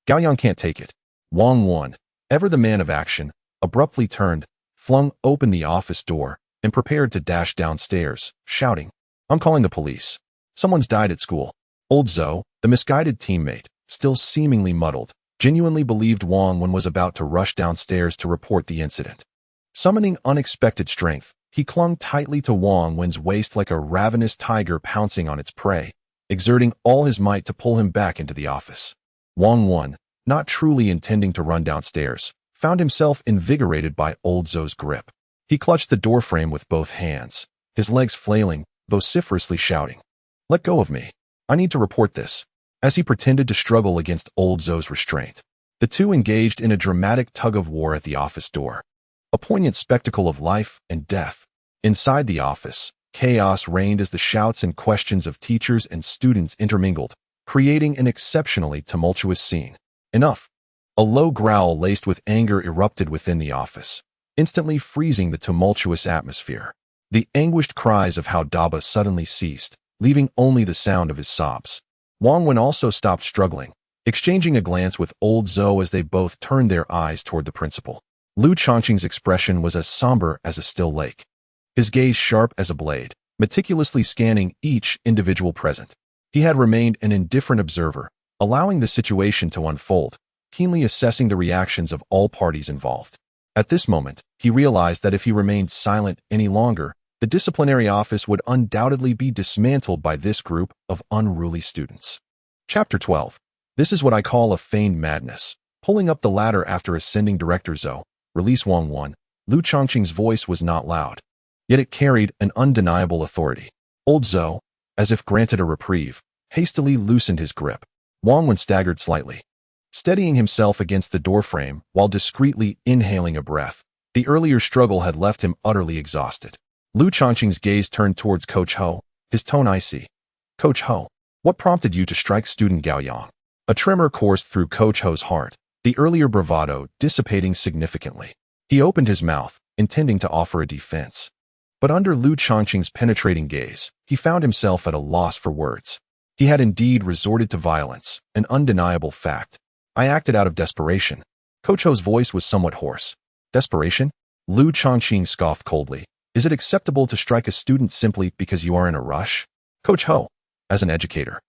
A: Gao Yang can't take it." Wang Wen, ever the man of action, abruptly turned, flung open the office door, and prepared to dash downstairs, shouting, "I'm calling the police. Someone's died at school." Old Zhou, the misguided teammate, still seemingly muddled, genuinely believed Wang Wen was about to rush downstairs to report the incident. Summoning unexpected strength, he clung tightly to Wang Wen's waist like a ravenous tiger pouncing on its prey, exerting all his might to pull him back into the office. Wang Wen, not truly intending to run downstairs, found himself invigorated by Old Zhou's grip. He clutched the doorframe with both hands, his legs flailing, vociferously shouting, "Let go of me. I need to report this." As he pretended to struggle against Old Zhou's restraint, the two engaged in a dramatic tug-of-war at the office door, a poignant spectacle of life and death. Inside the office, chaos reigned as the shouts and questions of teachers and students intermingled, creating an exceptionally tumultuous scene. Enough. A low growl laced with anger erupted within the office, instantly freezing the tumultuous atmosphere. The anguished cries of Haodaba suddenly ceased, leaving only the sound of his sobs. Wang Wen also stopped struggling, exchanging a glance with old Zhou as they both turned their eyes toward the principal. Lu Chongqing's expression was as somber as a still lake, his gaze sharp as a blade, meticulously scanning each individual present. He had remained an indifferent observer, allowing the situation to unfold, keenly assessing the reactions of all parties involved. At this moment, he realized that if he remained silent any longer, the disciplinary office would undoubtedly be dismantled by this group of unruly students. Chapter 12. This is what I call a feigned madness. Pulling up the ladder after ascending Director Zhou, release Wang Wen, Lu Chongqing's voice was not loud, yet it carried an undeniable authority. Old Zhou, as if granted a reprieve, hastily loosened his grip. Wang Wen staggered slightly, steadying himself against the doorframe while discreetly inhaling a breath. The earlier struggle had left him utterly exhausted. Lu Chongqing's gaze turned towards Coach Ho, his tone icy. Coach Ho, what prompted you to strike student Gao Yang? A tremor coursed through Coach Ho's heart, the earlier bravado dissipating significantly. He opened his mouth, intending to offer a defense. But under Lu Chongqing's penetrating gaze, he found himself at a loss for words. He had indeed resorted to violence, an undeniable fact. I acted out of desperation. Coach Ho's voice was somewhat hoarse. Desperation? Lu Chongqing scoffed coldly. Is it acceptable to strike a student simply because you are in a rush? Coach Ho, as an educator,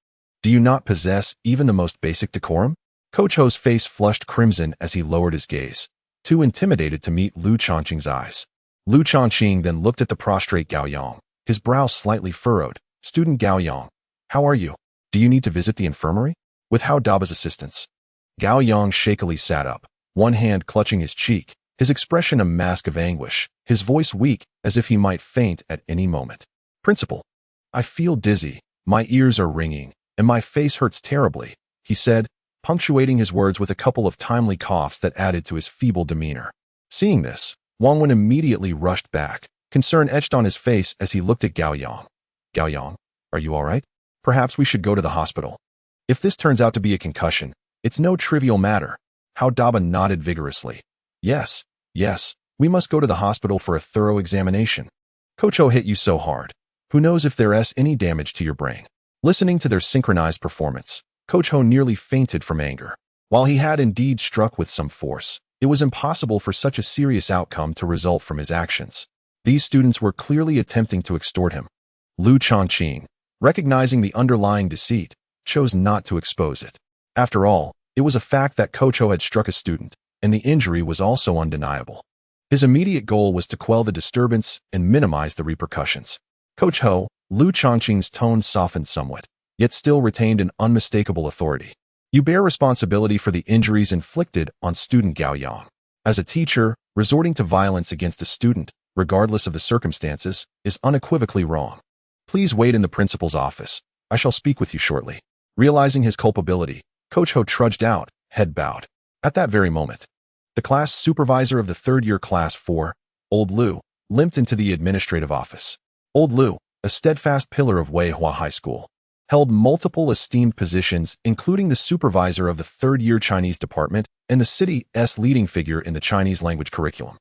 A: do you not possess even the most basic decorum? Coach Ho's face flushed crimson as he lowered his gaze, too intimidated to meet Lu Chongqing's eyes. Lu Chongqing then looked at the prostrate Gao Yang, his brow slightly furrowed. Student Gao Yang, how are you? Do you need to visit the infirmary? With Hao Daba's assistance. Gao Yang shakily sat up, one hand clutching his cheek, his expression a mask of anguish, his voice weak as if he might faint at any moment. Principal, I feel dizzy, my ears are ringing, and my face hurts terribly, he said, punctuating his words with a couple of timely coughs that added to his feeble demeanor. Seeing this, Wang Wen immediately rushed back, concern etched on his face as he looked at Gao Yang. Gao Yang, are you all right? Perhaps we should go to the hospital. If this turns out to be a concussion, it's no trivial matter. Hao Daba nodded vigorously. Yes, we must go to the hospital for a thorough examination. Coach Ho hit you so hard. Who knows if there's any damage to your brain? Listening to their synchronized performance, Coach Ho nearly fainted from anger. While he had indeed struck with some force, it was impossible for such a serious outcome to result from his actions. These students were clearly attempting to extort him. Lu Chongqing, recognizing the underlying deceit, chose not to expose it. After all, it was a fact that Coach Ho had struck a student, and the injury was also undeniable. His immediate goal was to quell the disturbance and minimize the repercussions. Coach Ho, Lu Chongqing's tone softened somewhat, yet still retained an unmistakable authority. You bear responsibility for the injuries inflicted on student Gao Yang. As a teacher, resorting to violence against a student, regardless of the circumstances, is unequivocally wrong. Please wait in the principal's office. I shall speak with you shortly. Realizing his culpability, Coach Ho trudged out, head bowed. At that very moment, the class supervisor of the third-year class 4, Old Lu, limped into the administrative office. Old Lu, a steadfast pillar of Weihua High School, held multiple esteemed positions, including the supervisor of the third-year Chinese department and the city's leading figure in the Chinese language curriculum.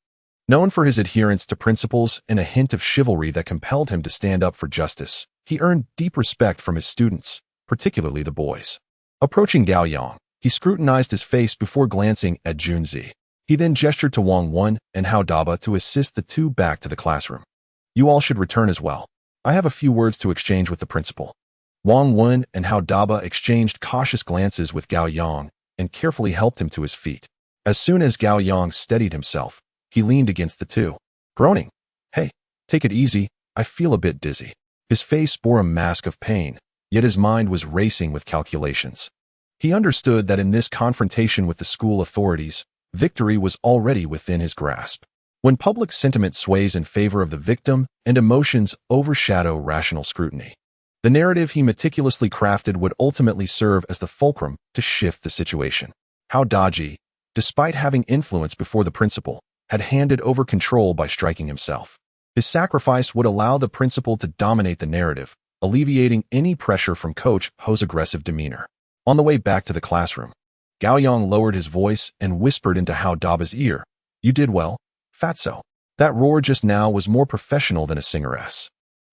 A: Known for his adherence to principles and a hint of chivalry that compelled him to stand up for justice, he earned deep respect from his students, particularly the boys. Approaching Gao Yang, he scrutinized his face before glancing at Junzi. He then gestured to Wang Wen and Hao Daba to assist the two back to the classroom. You all should return as well. I have a few words to exchange with the principal. Wang Wen and Hao Daba exchanged cautious glances with Gao Yang and carefully helped him to his feet. As soon as Gao Yang steadied himself, he leaned against the two, groaning, Hey, take it easy, I feel a bit dizzy. His face bore a mask of pain, yet his mind was racing with calculations. He understood that in this confrontation with the school authorities, victory was already within his grasp. When public sentiment sways in favor of the victim and emotions overshadow rational scrutiny, the narrative he meticulously crafted would ultimately serve as the fulcrum to shift the situation. Hao Daji, despite having influence before the principal, had handed over control by striking himself. His sacrifice would allow the principal to dominate the narrative, alleviating any pressure from Coach Ho's aggressive demeanor. On the way back to the classroom, Gao Yang lowered his voice and whispered into Hao Daba's ear, You did well, Fatso. That roar just now was more professional than a singeress.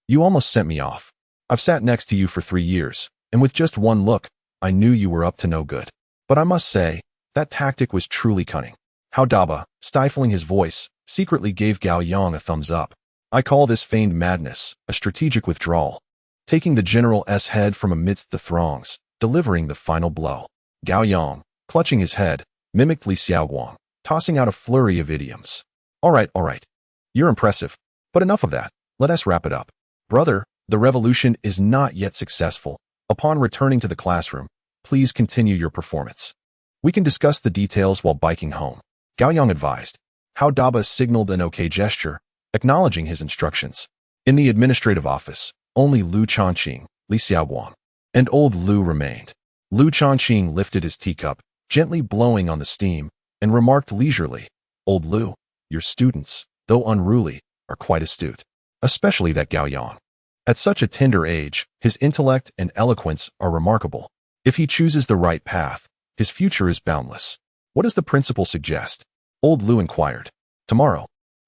A: You almost sent me off. I've sat next to you for 3 years, and with just one look, I knew you were up to no good. But I must say, that tactic was truly cunning. How Daba, stifling his voice, secretly gave Gao Yang a thumbs up. I call this feigned madness, a strategic withdrawal. Taking the general's head from amidst the throngs, delivering the final blow. Gao Yang, clutching his head, mimicked Li Xiaoguang, tossing out a flurry of idioms. All right. You're impressive. But enough of that. Let us wrap it up. Brother, the revolution is not yet successful. Upon returning to the classroom, please continue your performance. We can discuss the details while biking home. Gao Yang advised. How Daba signaled an okay gesture, acknowledging his instructions. In the administrative office, only Lu Chongqing, Li Xiaoguang, and old Lu remained. Lu Chongqing lifted his teacup, gently blowing on the steam, and remarked leisurely, Old Lu, your students, though unruly, are quite astute. Especially that Gao Yang. At such a tender age, his intellect and eloquence are remarkable. If he chooses the right path, his future is boundless. What does the principal suggest? Old Lu inquired. Tomorrow,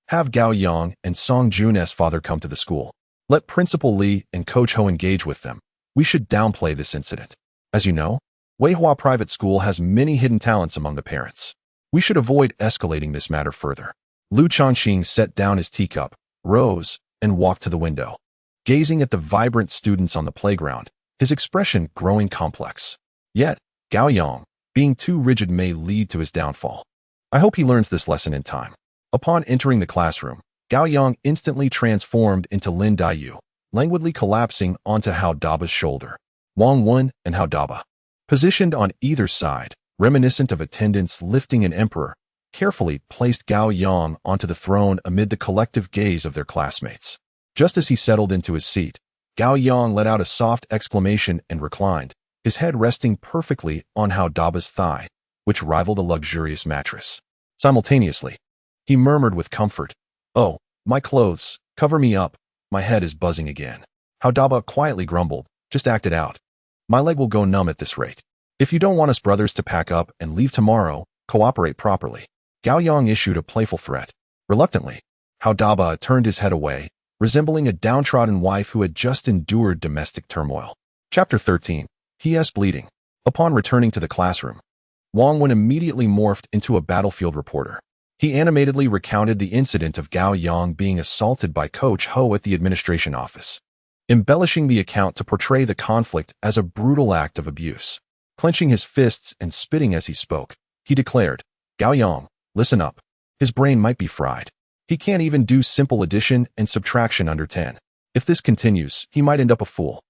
A: have Gao Yang and Song Jun's father come to the school. Let Principal Li and Coach Ho engage with them. We should downplay this incident. As you know, Weihua Private School has many hidden talents among the parents. We should avoid escalating this matter further. Lu Chongqing set down his teacup, rose, and walked to the window. Gazing at the vibrant students on the playground, his expression growing complex. Yet, Gao Yang, being too rigid may lead to his downfall. I hope he learns this lesson in time. Upon entering the classroom, Gao Yang instantly transformed into Lin Daiyu, languidly collapsing onto Hao Daba's shoulder. Wang Wen and Hao Daba, positioned on either side, reminiscent of attendants lifting an emperor, carefully placed Gao Yang onto the throne amid the collective gaze of their classmates. Just as he settled into his seat, Gao Yang let out a soft exclamation and reclined, his head resting perfectly on Hao Daba's thigh, which rivaled a luxurious mattress. Simultaneously, he murmured with comfort, Oh, my clothes, cover me up, my head is buzzing again. Hao Daba quietly grumbled, Just act it out. My leg will go numb at this rate. If you don't want us brothers to pack up and leave tomorrow, cooperate properly. Gao Yang issued a playful threat. Reluctantly, Hao Daba turned his head away, resembling a downtrodden wife who had just endured domestic turmoil. Chapter 13. P.S. Bleeding. Upon returning to the classroom, Wang Wen immediately morphed into a battlefield reporter. He animatedly recounted the incident of Gao Yang being assaulted by Coach Ho at the administration office, embellishing the account to portray the conflict as a brutal act of abuse. Clenching his fists and spitting as he spoke, he declared, Gao Yang, listen up. His brain might be fried. He can't even do simple addition and subtraction under 10. If this continues, he might end up a fool.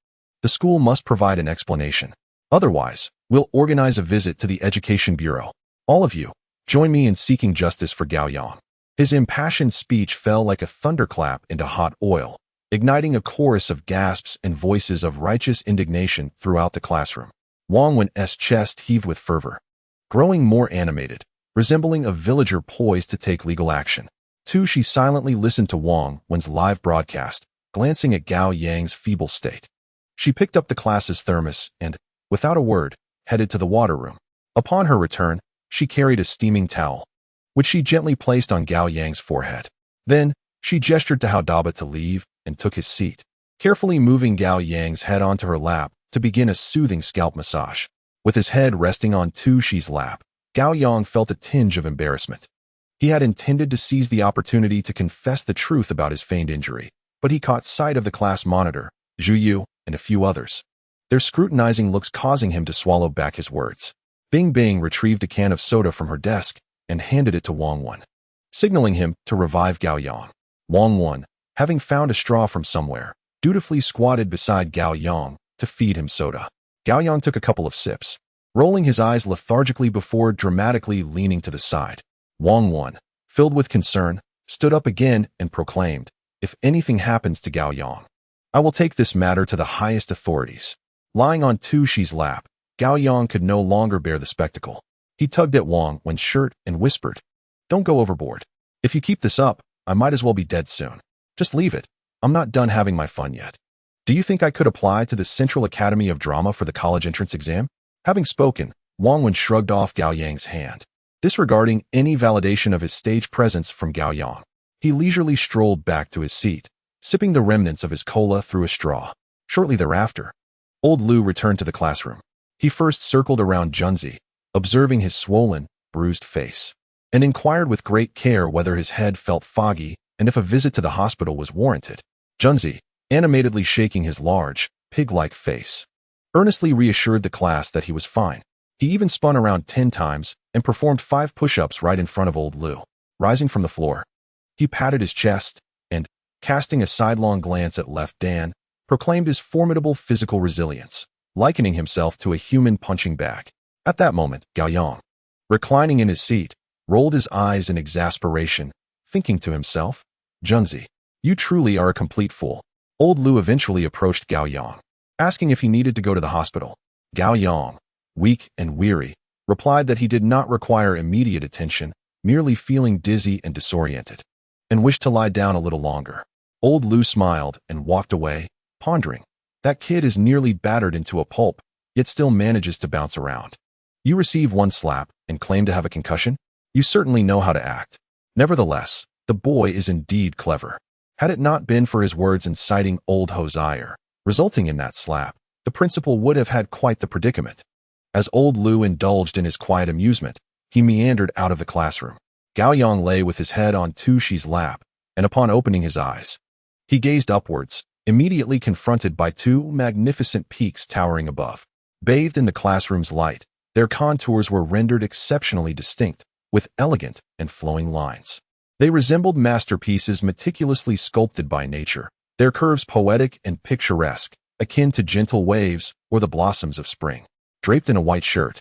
A: The school must provide an explanation. Otherwise, we'll organize a visit to the Education Bureau. All of you, join me in seeking justice for Gao Yang. His impassioned speech fell like a thunderclap into hot oil, igniting a chorus of gasps and voices of righteous indignation throughout the classroom. Wang Wen's chest heaved with fervor, growing more animated, resembling a villager poised to take legal action. She silently listened to Wang Wen's live broadcast, glancing at Gao Yang's feeble state. She picked up the class's thermos and, without a word, headed to the water room. Upon her return, she carried a steaming towel, which she gently placed on Gao Yang's forehead. Then, she gestured to Hao Daba to leave and took his seat, carefully moving Gao Yang's head onto her lap to begin a soothing scalp massage. With his head resting on She's lap, Gao Yang felt a tinge of embarrassment. He had intended to seize the opportunity to confess the truth about his feigned injury, but he caught sight of the class monitor, Zhu Yu, and a few others, their scrutinizing looks causing him to swallow back his words. Bing Bing retrieved a can of soda from her desk and handed it to Wang Wen, signaling him to revive Gao Yang. Wang Wen, having found a straw from somewhere, dutifully squatted beside Gao Yang to feed him soda. Gao Yang took a couple of sips, rolling his eyes lethargically before dramatically leaning to the side. Wang Wen, filled with concern, stood up again and proclaimed, If anything happens to Gao Yang, I will take this matter to the highest authorities. Lying on She's lap, Gao Yang could no longer bear the spectacle. He tugged at Wang Wen's shirt and whispered, Don't go overboard. If you keep this up, I might as well be dead soon. Just leave it. I'm not done having my fun yet. Do you think I could apply to the Central Academy of Drama for the college entrance exam? Having spoken, Wang Wen shrugged off Gao Yang's hand, disregarding any validation of his stage presence from Gao Yang. He leisurely strolled back to his seat, sipping the remnants of his cola through a straw. Shortly thereafter, old Lu returned to the classroom. He first circled around Junzi, observing his swollen, bruised face, and inquired with great care whether his head felt foggy and if a visit to the hospital was warranted. Junzi, animatedly shaking his large, pig-like face, earnestly reassured the class that he was fine. He even spun around 10 times and performed 5 push-ups right in front of old Lu. Rising from the floor, he patted his chest and, casting a sidelong glance at Left Dan, proclaimed his formidable physical resilience, likening himself to a human punching bag. At that moment, Gao Yang, reclining in his seat, rolled his eyes in exasperation, thinking to himself, Junzi, you truly are a complete fool. Old Lu eventually approached Gao Yang, asking if he needed to go to the hospital. Gao Yang, weak and weary, replied that he did not require immediate attention, merely feeling dizzy and disoriented, and wished to lie down a little longer. Old Lu smiled and walked away, pondering, that kid is nearly battered into a pulp, yet still manages to bounce around. You receive one slap and claim to have a concussion? You certainly know how to act. Nevertheless, the boy is indeed clever. Had it not been for his words inciting old Hosea, resulting in that slap, the principal would have had quite the predicament. As old Lu indulged in his quiet amusement, he meandered out of the classroom. Gao Yang lay with his head on Tu Shi's lap, and upon opening his eyes, he gazed upwards, immediately confronted by 2 magnificent peaks towering above. Bathed in the classroom's light, their contours were rendered exceptionally distinct, with elegant and flowing lines. They resembled masterpieces meticulously sculpted by nature, their curves poetic and picturesque, akin to gentle waves or the blossoms of spring. Draped in a white shirt,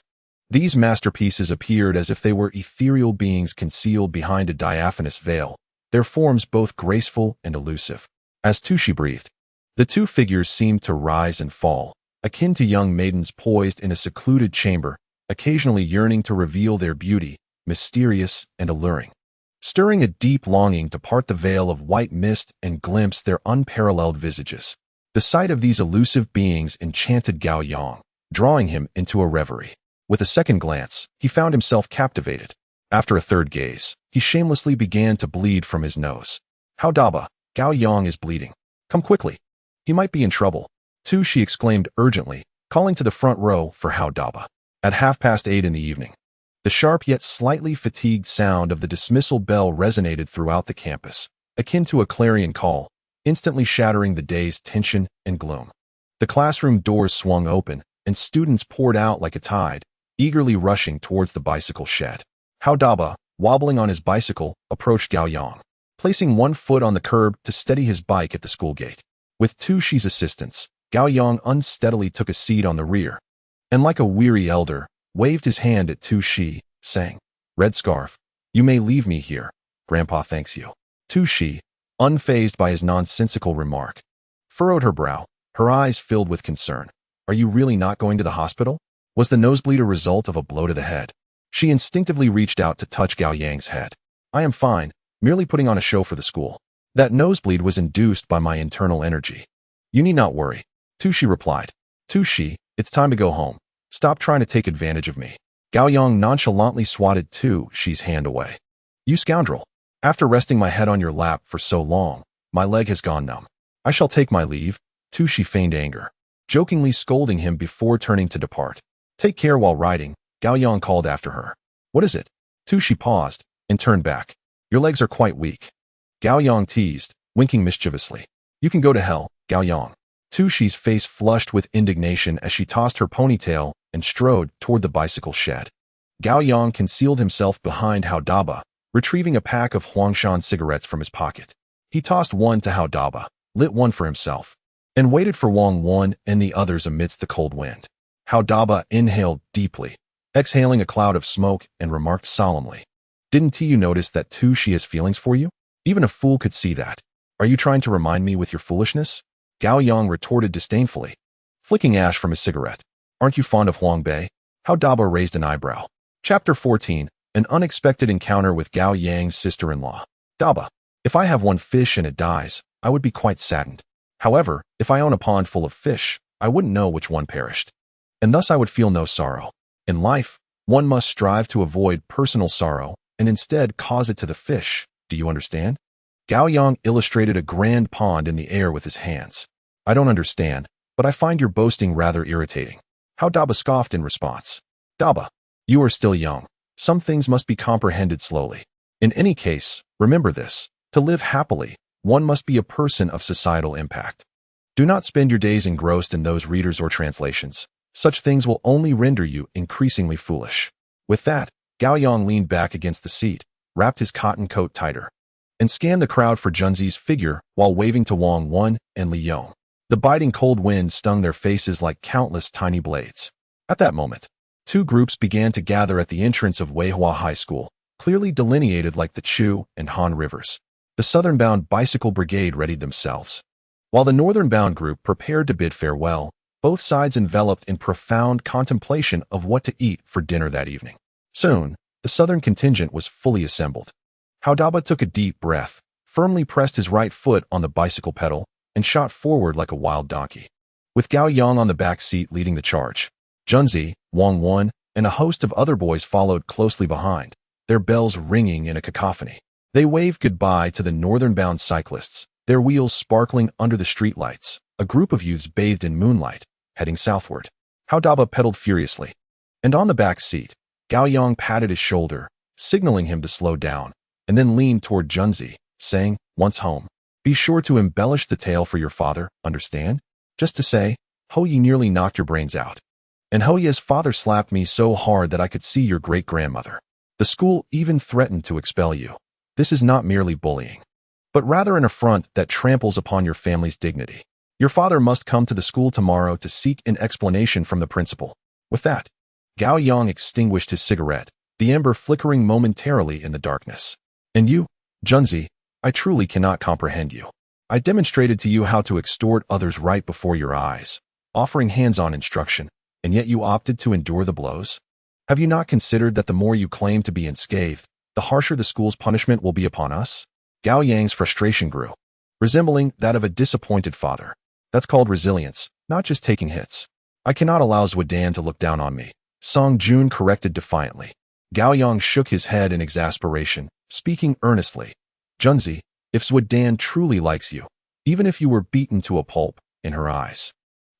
A: these masterpieces appeared as if they were ethereal beings concealed behind a diaphanous veil, their forms both graceful and elusive. As Tu Shi breathed, the 2 figures seemed to rise and fall, akin to young maidens poised in a secluded chamber, occasionally yearning to reveal their beauty, mysterious and alluring, stirring a deep longing to part the veil of white mist and glimpse their unparalleled visages. The sight of these elusive beings enchanted Gao Yang, drawing him into a reverie. With a second glance, he found himself captivated. After a third gaze, he shamelessly began to bleed from his nose. How Daba, Gao Yang is bleeding. Come quickly. He might be in trouble. Tu Shi exclaimed urgently, calling to the front row for How Daba. At 8:30 in the evening, the sharp yet slightly fatigued sound of the dismissal bell resonated throughout the campus, akin to a clarion call, instantly shattering the day's tension and gloom. The classroom doors swung open, and students poured out like a tide, eagerly rushing towards the bicycle shed. How Daba, wobbling on his bicycle, approached Gao Yang, placing one foot on the curb to steady his bike at the school gate. With Tu Shi's assistance, Gao Yang unsteadily took a seat on the rear, and like a weary elder, waved his hand at Tu Shi, saying, Red Scarf, you may leave me here. Grandpa thanks you. Tu Shi, unfazed by his nonsensical remark, furrowed her brow, her eyes filled with concern. Are you really not going to the hospital? Was the nosebleed a result of a blow to the head? She instinctively reached out to touch Gao Yang's head. I am fine, merely putting on a show for the school. That nosebleed was induced by my internal energy. You need not worry. Tu Shi replied. Tu Shi, it's time to go home. Stop trying to take advantage of me. Gao Yang nonchalantly swatted Tu Shi's hand away. You scoundrel. After resting my head on your lap for so long, my leg has gone numb. I shall take my leave. Tu Shi feigned anger, jokingly scolding him before turning to depart. Take care while riding, Gao Yang called after her. What is it? Tu Shi paused and turned back. Your legs are quite weak. Gao Yang teased, winking mischievously. You can go to hell, Gao Yang. Tu Shi's face flushed with indignation as she tossed her ponytail and strode toward the bicycle shed. Gao Yang concealed himself behind How Daba, retrieving a pack of Huangshan cigarettes from his pocket. He tossed one to How Daba, lit one for himself, and waited for Wang Wan and the others amidst the cold wind. How Daba inhaled deeply, exhaling a cloud of smoke, and remarked solemnly, Didn't you notice that Tu Shi has feelings for you? Even a fool could see that. Are you trying to remind me with your foolishness? Gao Yang retorted disdainfully, flicking ash from his cigarette. Aren't you fond of Huang Bei? How Daba raised an eyebrow. Chapter 14, An unexpected encounter with Gao Yang's sister-in-law. Daba, if I have one fish and it dies, I would be quite saddened. However, if I own a pond full of fish, I wouldn't know which one perished, and thus I would feel no sorrow. In life, one must strive to avoid personal sorrow and instead cause it to the fish. Do you understand? Gao Yang illustrated a grand pond in the air with his hands. I don't understand, but I find your boasting rather irritating." How Daba scoffed in response. "Daba, you are still young. Some things must be comprehended slowly. In any case, remember this. To live happily, one must be a person of societal impact. Do not spend your days engrossed in those readers or translations. Such things will only render you increasingly foolish." With that, Gao Yang leaned back against the seat, wrapped his cotton coat tighter, and scanned the crowd for Junzi's figure while waving to Wang Wen and Li Yong. The biting cold wind stung their faces like countless tiny blades. At that moment, two groups began to gather at the entrance of Weihua High School, clearly delineated like the Chu and Han rivers. The southern-bound bicycle brigade readied themselves, while the northern-bound group prepared to bid farewell, both sides enveloped in profound contemplation of what to eat for dinner that evening. Soon, the southern contingent was fully assembled. Haodaba took a deep breath, firmly pressed his right foot on the bicycle pedal, and shot forward like a wild donkey. With Gao Yang on the back seat leading the charge, Junzi, Wang Wen, and a host of other boys followed closely behind, their bells ringing in a cacophony. They waved goodbye to the northern-bound cyclists, their wheels sparkling under the streetlights, a group of youths bathed in moonlight, heading southward. Haodaba pedaled furiously, and on the back seat, Gao Yang patted his shoulder, signaling him to slow down, and then leaned toward Junzi, saying, "Once home, be sure to embellish the tale for your father, understand? Just to say, Houyi nearly knocked your brains out. And Houyi's father slapped me so hard that I could see your great-grandmother. The school even threatened to expel you. This is not merely bullying, but rather an affront that tramples upon your family's dignity. Your father must come to the school tomorrow to seek an explanation from the principal." With that, Gao Yang extinguished his cigarette, the ember flickering momentarily in the darkness. "And you, Junzi, I truly cannot comprehend you. I demonstrated to you how to extort others right before your eyes, offering hands-on instruction, and yet you opted to endure the blows? Have you not considered that the more you claim to be unscathed, the harsher the school's punishment will be upon us?" Gao Yang's frustration grew, resembling that of a disappointed father. "That's called resilience, not just taking hits. I cannot allow Zhuodan to look down on me," Song Jun corrected defiantly. Gao Yang shook his head in exasperation, speaking earnestly. "Junzi, if Zhuodan truly likes you, even if you were beaten to a pulp in her eyes,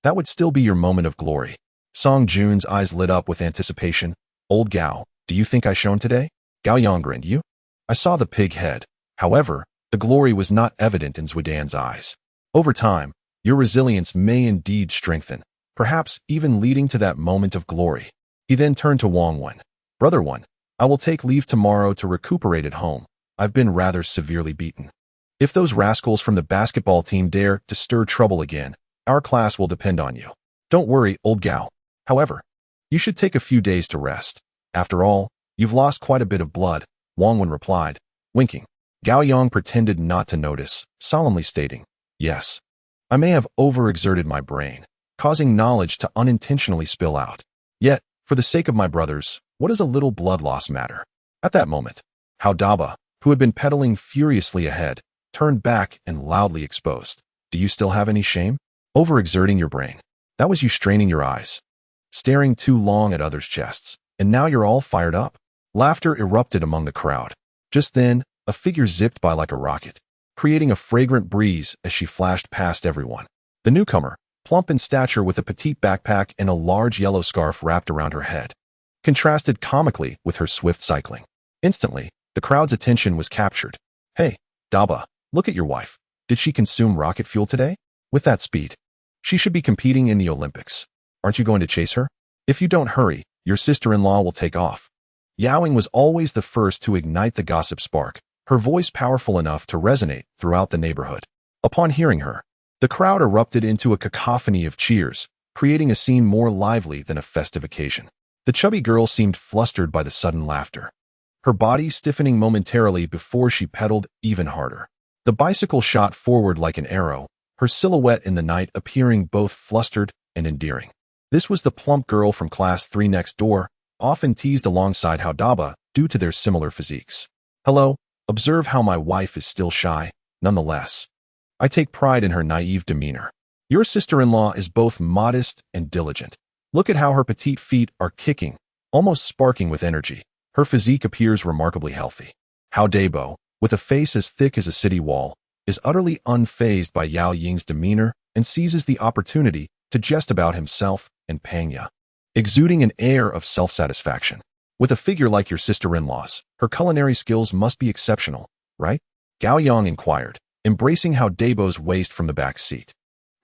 A: that would still be your moment of glory." Song Jun's eyes lit up with anticipation. "Old Gao, do you think I shone today?" Gao Yang grinned. "You? I saw the pig head. However, the glory was not evident in Zhuodan's eyes. Over time, your resilience may indeed strengthen, perhaps even leading to that moment of glory." He then turned to Wang Wen. "Brother Wen, I will take leave tomorrow to recuperate at home. I've been rather severely beaten. If those rascals from the basketball team dare to stir trouble again, our class will depend on you. Don't worry, old Gao. However, you should take a few days to rest. After all, you've lost quite a bit of blood," Wang Wen replied, winking. Gao Yang pretended not to notice, solemnly stating, "Yes, I may have overexerted my brain, causing knowledge to unintentionally spill out. Yet, for the sake of my brothers, what does a little blood loss matter?" At that moment, Haodaba, who had been pedaling furiously ahead, turned back and loudly exposed. "Do you still have any shame? Overexerting your brain. That was you straining your eyes, staring too long at others' chests, and now you're all fired up." Laughter erupted among the crowd. Just then, a figure zipped by like a rocket, creating a fragrant breeze as she flashed past everyone. The newcomer, plump in stature with a petite backpack and a large yellow scarf wrapped around her head, contrasted comically with her swift cycling. Instantly, the crowd's attention was captured. "Hey, Daba, look at your wife. Did she consume rocket fuel today? With that speed, she should be competing in the Olympics. Aren't you going to chase her? If you don't hurry, your sister-in-law will take off." Yaoing was always the first to ignite the gossip spark, her voice powerful enough to resonate throughout the neighborhood. Upon hearing her, the crowd erupted into a cacophony of cheers, creating a scene more lively than a festive occasion. The chubby girl seemed flustered by the sudden laughter, her body stiffening momentarily before she pedaled even harder. The bicycle shot forward like an arrow, her silhouette in the night appearing both flustered and endearing. This was the plump girl from Class 3 next door, often teased alongside Haodaba due to their similar physiques. "Hello, observe how my wife is still shy, nonetheless. I take pride in her naive demeanor. Your sister-in-law is both modest and diligent. Look at how her petite feet are kicking, almost sparking with energy. Her physique appears remarkably healthy." Hao Dabo, with a face as thick as a city wall, is utterly unfazed by Yao Ying's demeanor and seizes the opportunity to jest about himself and Panya, exuding an air of self-satisfaction. With a figure like your sister-in-law's, her culinary skills must be exceptional, right? Gao Yang inquired, embracing how Dabo's waist from the back seat.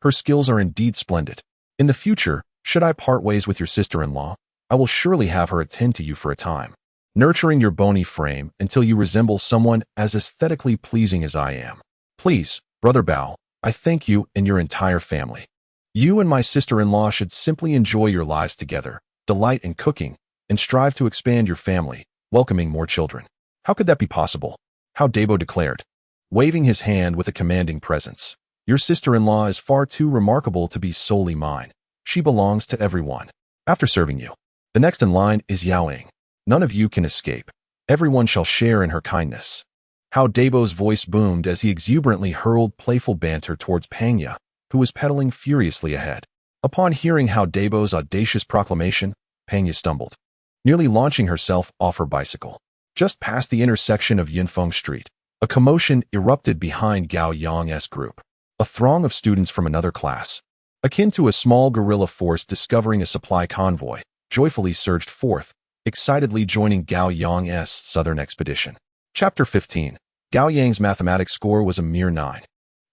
A: Her skills are indeed splendid. In the future, should I part ways with your sister-in-law, I will surely have her attend to you for a time, nurturing your bony frame until you resemble someone as aesthetically pleasing as I am. Please, Brother Bao, I thank you and your entire family. You and my sister-in-law should simply enjoy your lives together, delight in cooking, and strive to expand your family, welcoming more children. How could that be possible? How Dabo declared, waving his hand with a commanding presence. Your sister-in-law is far too remarkable to be solely mine. She belongs to everyone. After serving you, the next in line is Gao Yang. None of you can escape. Everyone shall share in her kindness. How Dabo's voice boomed as he exuberantly hurled playful banter towards Panya, who was pedaling furiously ahead. Upon hearing how Dabo's audacious proclamation, Panya stumbled, nearly launching herself off her bicycle. Just past the intersection of Yinfeng Street, a commotion erupted behind Gao Yang's group. A throng of students from another class, akin to a small guerrilla force discovering a supply convoy, joyfully surged forth, excitedly joining Gao Yang's southern expedition. Chapter 15. Gao Yang's mathematics score was a mere 9.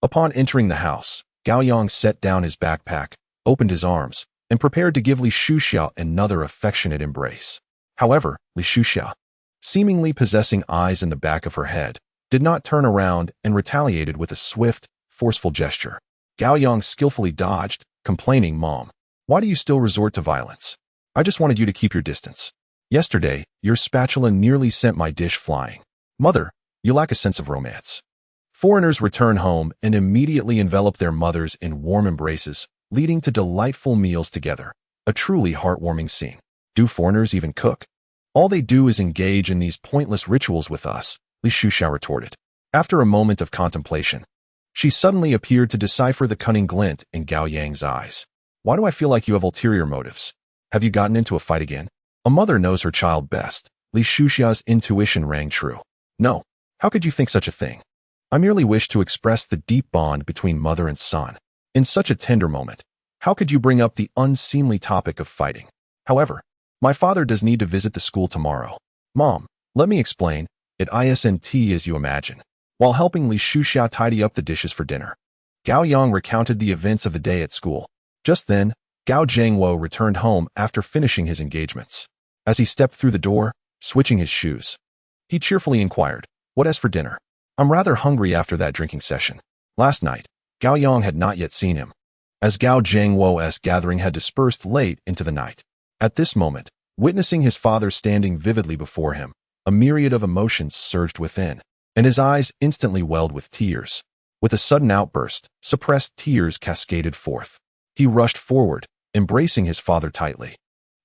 A: Upon entering the house, Gao Yang set down his backpack, opened his arms, and prepared to give Li Shuxia another affectionate embrace. However, Li Shuxia, seemingly possessing eyes in the back of her head, did not turn around and retaliated with a swift, forceful gesture. Gao Yang skillfully dodged, complaining, "Mom, why do you still resort to violence? I just wanted you to keep your distance. Yesterday, your spatula nearly sent my dish flying. Mother, you lack a sense of romance." Foreigners return home and immediately envelop their mothers in warm embraces, leading to delightful meals together. A truly heartwarming scene. Do foreigners even cook? All they do is engage in these pointless rituals with us, Li Shuxia retorted. After a moment of contemplation, she suddenly appeared to decipher the cunning glint in Gao Yang's eyes. Why do I feel like you have ulterior motives? Have you gotten into a fight again? A mother knows her child best. Li Shuxia's intuition rang true. No. How could you think such a thing? I merely wish to express the deep bond between mother and son. In such a tender moment, how could you bring up the unseemly topic of fighting? However, my father does need to visit the school tomorrow. Mom, let me explain. It isn't as you imagine. While helping Li Shuxia tidy up the dishes for dinner, Gao Yang recounted the events of the day at school. Just then, Gao Zhengwo returned home after finishing his engagements. As he stepped through the door, switching his shoes, he cheerfully inquired, "What is for dinner? I'm rather hungry after that drinking session." Last night, Gao Yang had not yet seen him, as Gao Zhengwo's gathering had dispersed late into the night. At this moment, witnessing his father standing vividly before him, a myriad of emotions surged within, and his eyes instantly welled with tears. With a sudden outburst, suppressed tears cascaded forth. He rushed forward, embracing his father tightly,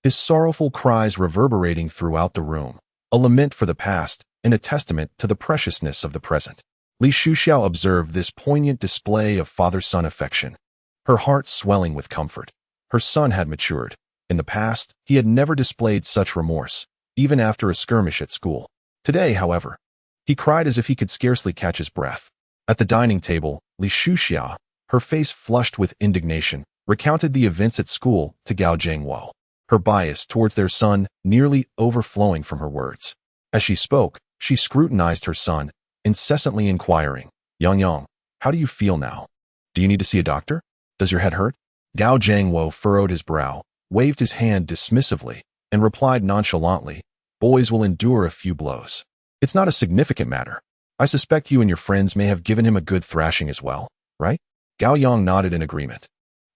A: his sorrowful cries reverberating throughout the room, a lament for the past and a testament to the preciousness of the present. Li Shuxiao observed this poignant display of father-son affection, her heart swelling with comfort. Her son had matured. In the past, he had never displayed such remorse, even after a skirmish at school. Today, however, he cried as if he could scarcely catch his breath. At the dining table, Li Shuxia, her face flushed with indignation, recounted the events at school to Gao Zhengwo, her bias towards their son nearly overflowing from her words. As she spoke, she scrutinized her son, incessantly inquiring, "Yang, how do you feel now? Do you need to see a doctor? Does your head hurt?" Gao Zhengwo furrowed his brow, waved his hand dismissively, and replied nonchalantly, "Boys will endure a few blows. It's not a significant matter. I suspect you and your friends may have given him a good thrashing as well, right?" Gao Yang nodded in agreement.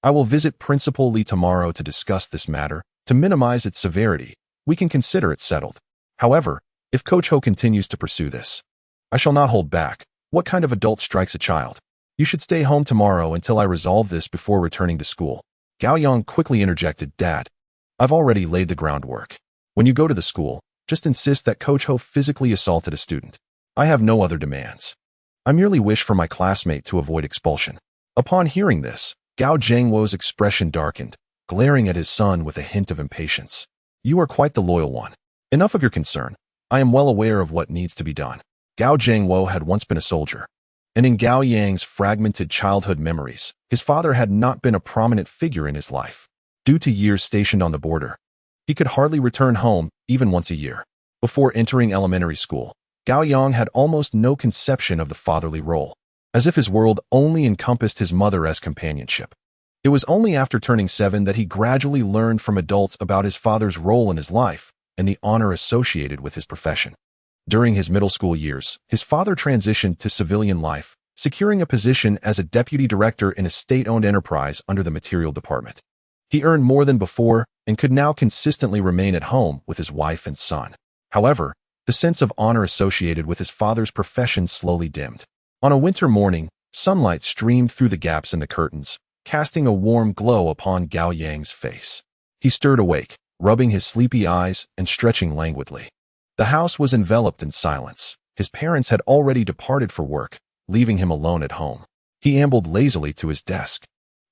A: "I will visit Principal Li tomorrow to discuss this matter. To minimize its severity, we can consider it settled. However, if Coach Ho continues to pursue this, I shall not hold back. What kind of adult strikes a child? You should stay home tomorrow until I resolve this before returning to school." Gao Yang quickly interjected, "Dad, I've already laid the groundwork. When you go to the school, just insist that Coach Ho physically assaulted a student. I have no other demands. I merely wish for my classmate to avoid expulsion." Upon hearing this, Gao Zhengwo's expression darkened, glaring at his son with a hint of impatience. "You are quite the loyal one. Enough of your concern. I am well aware of what needs to be done." Gao Zhengwo had once been a soldier. And in Gao Yang's fragmented childhood memories, his father had not been a prominent figure in his life. Due to years stationed on the border, he could hardly return home even once a year. Before entering elementary school, Gao Yang had almost no conception of the fatherly role, as if his world only encompassed his mother as companionship. It was only after turning 7 that he gradually learned from adults about his father's role in his life and the honor associated with his profession. During his middle school years, his father transitioned to civilian life, securing a position as a deputy director in a state-owned enterprise under the material department. He earned more than before and could now consistently remain at home with his wife and son. However, the sense of honor associated with his father's profession slowly dimmed. On a winter morning, sunlight streamed through the gaps in the curtains, casting a warm glow upon Gao Yang's face. He stirred awake, rubbing his sleepy eyes and stretching languidly. The house was enveloped in silence. His parents had already departed for work, leaving him alone at home. He ambled lazily to his desk,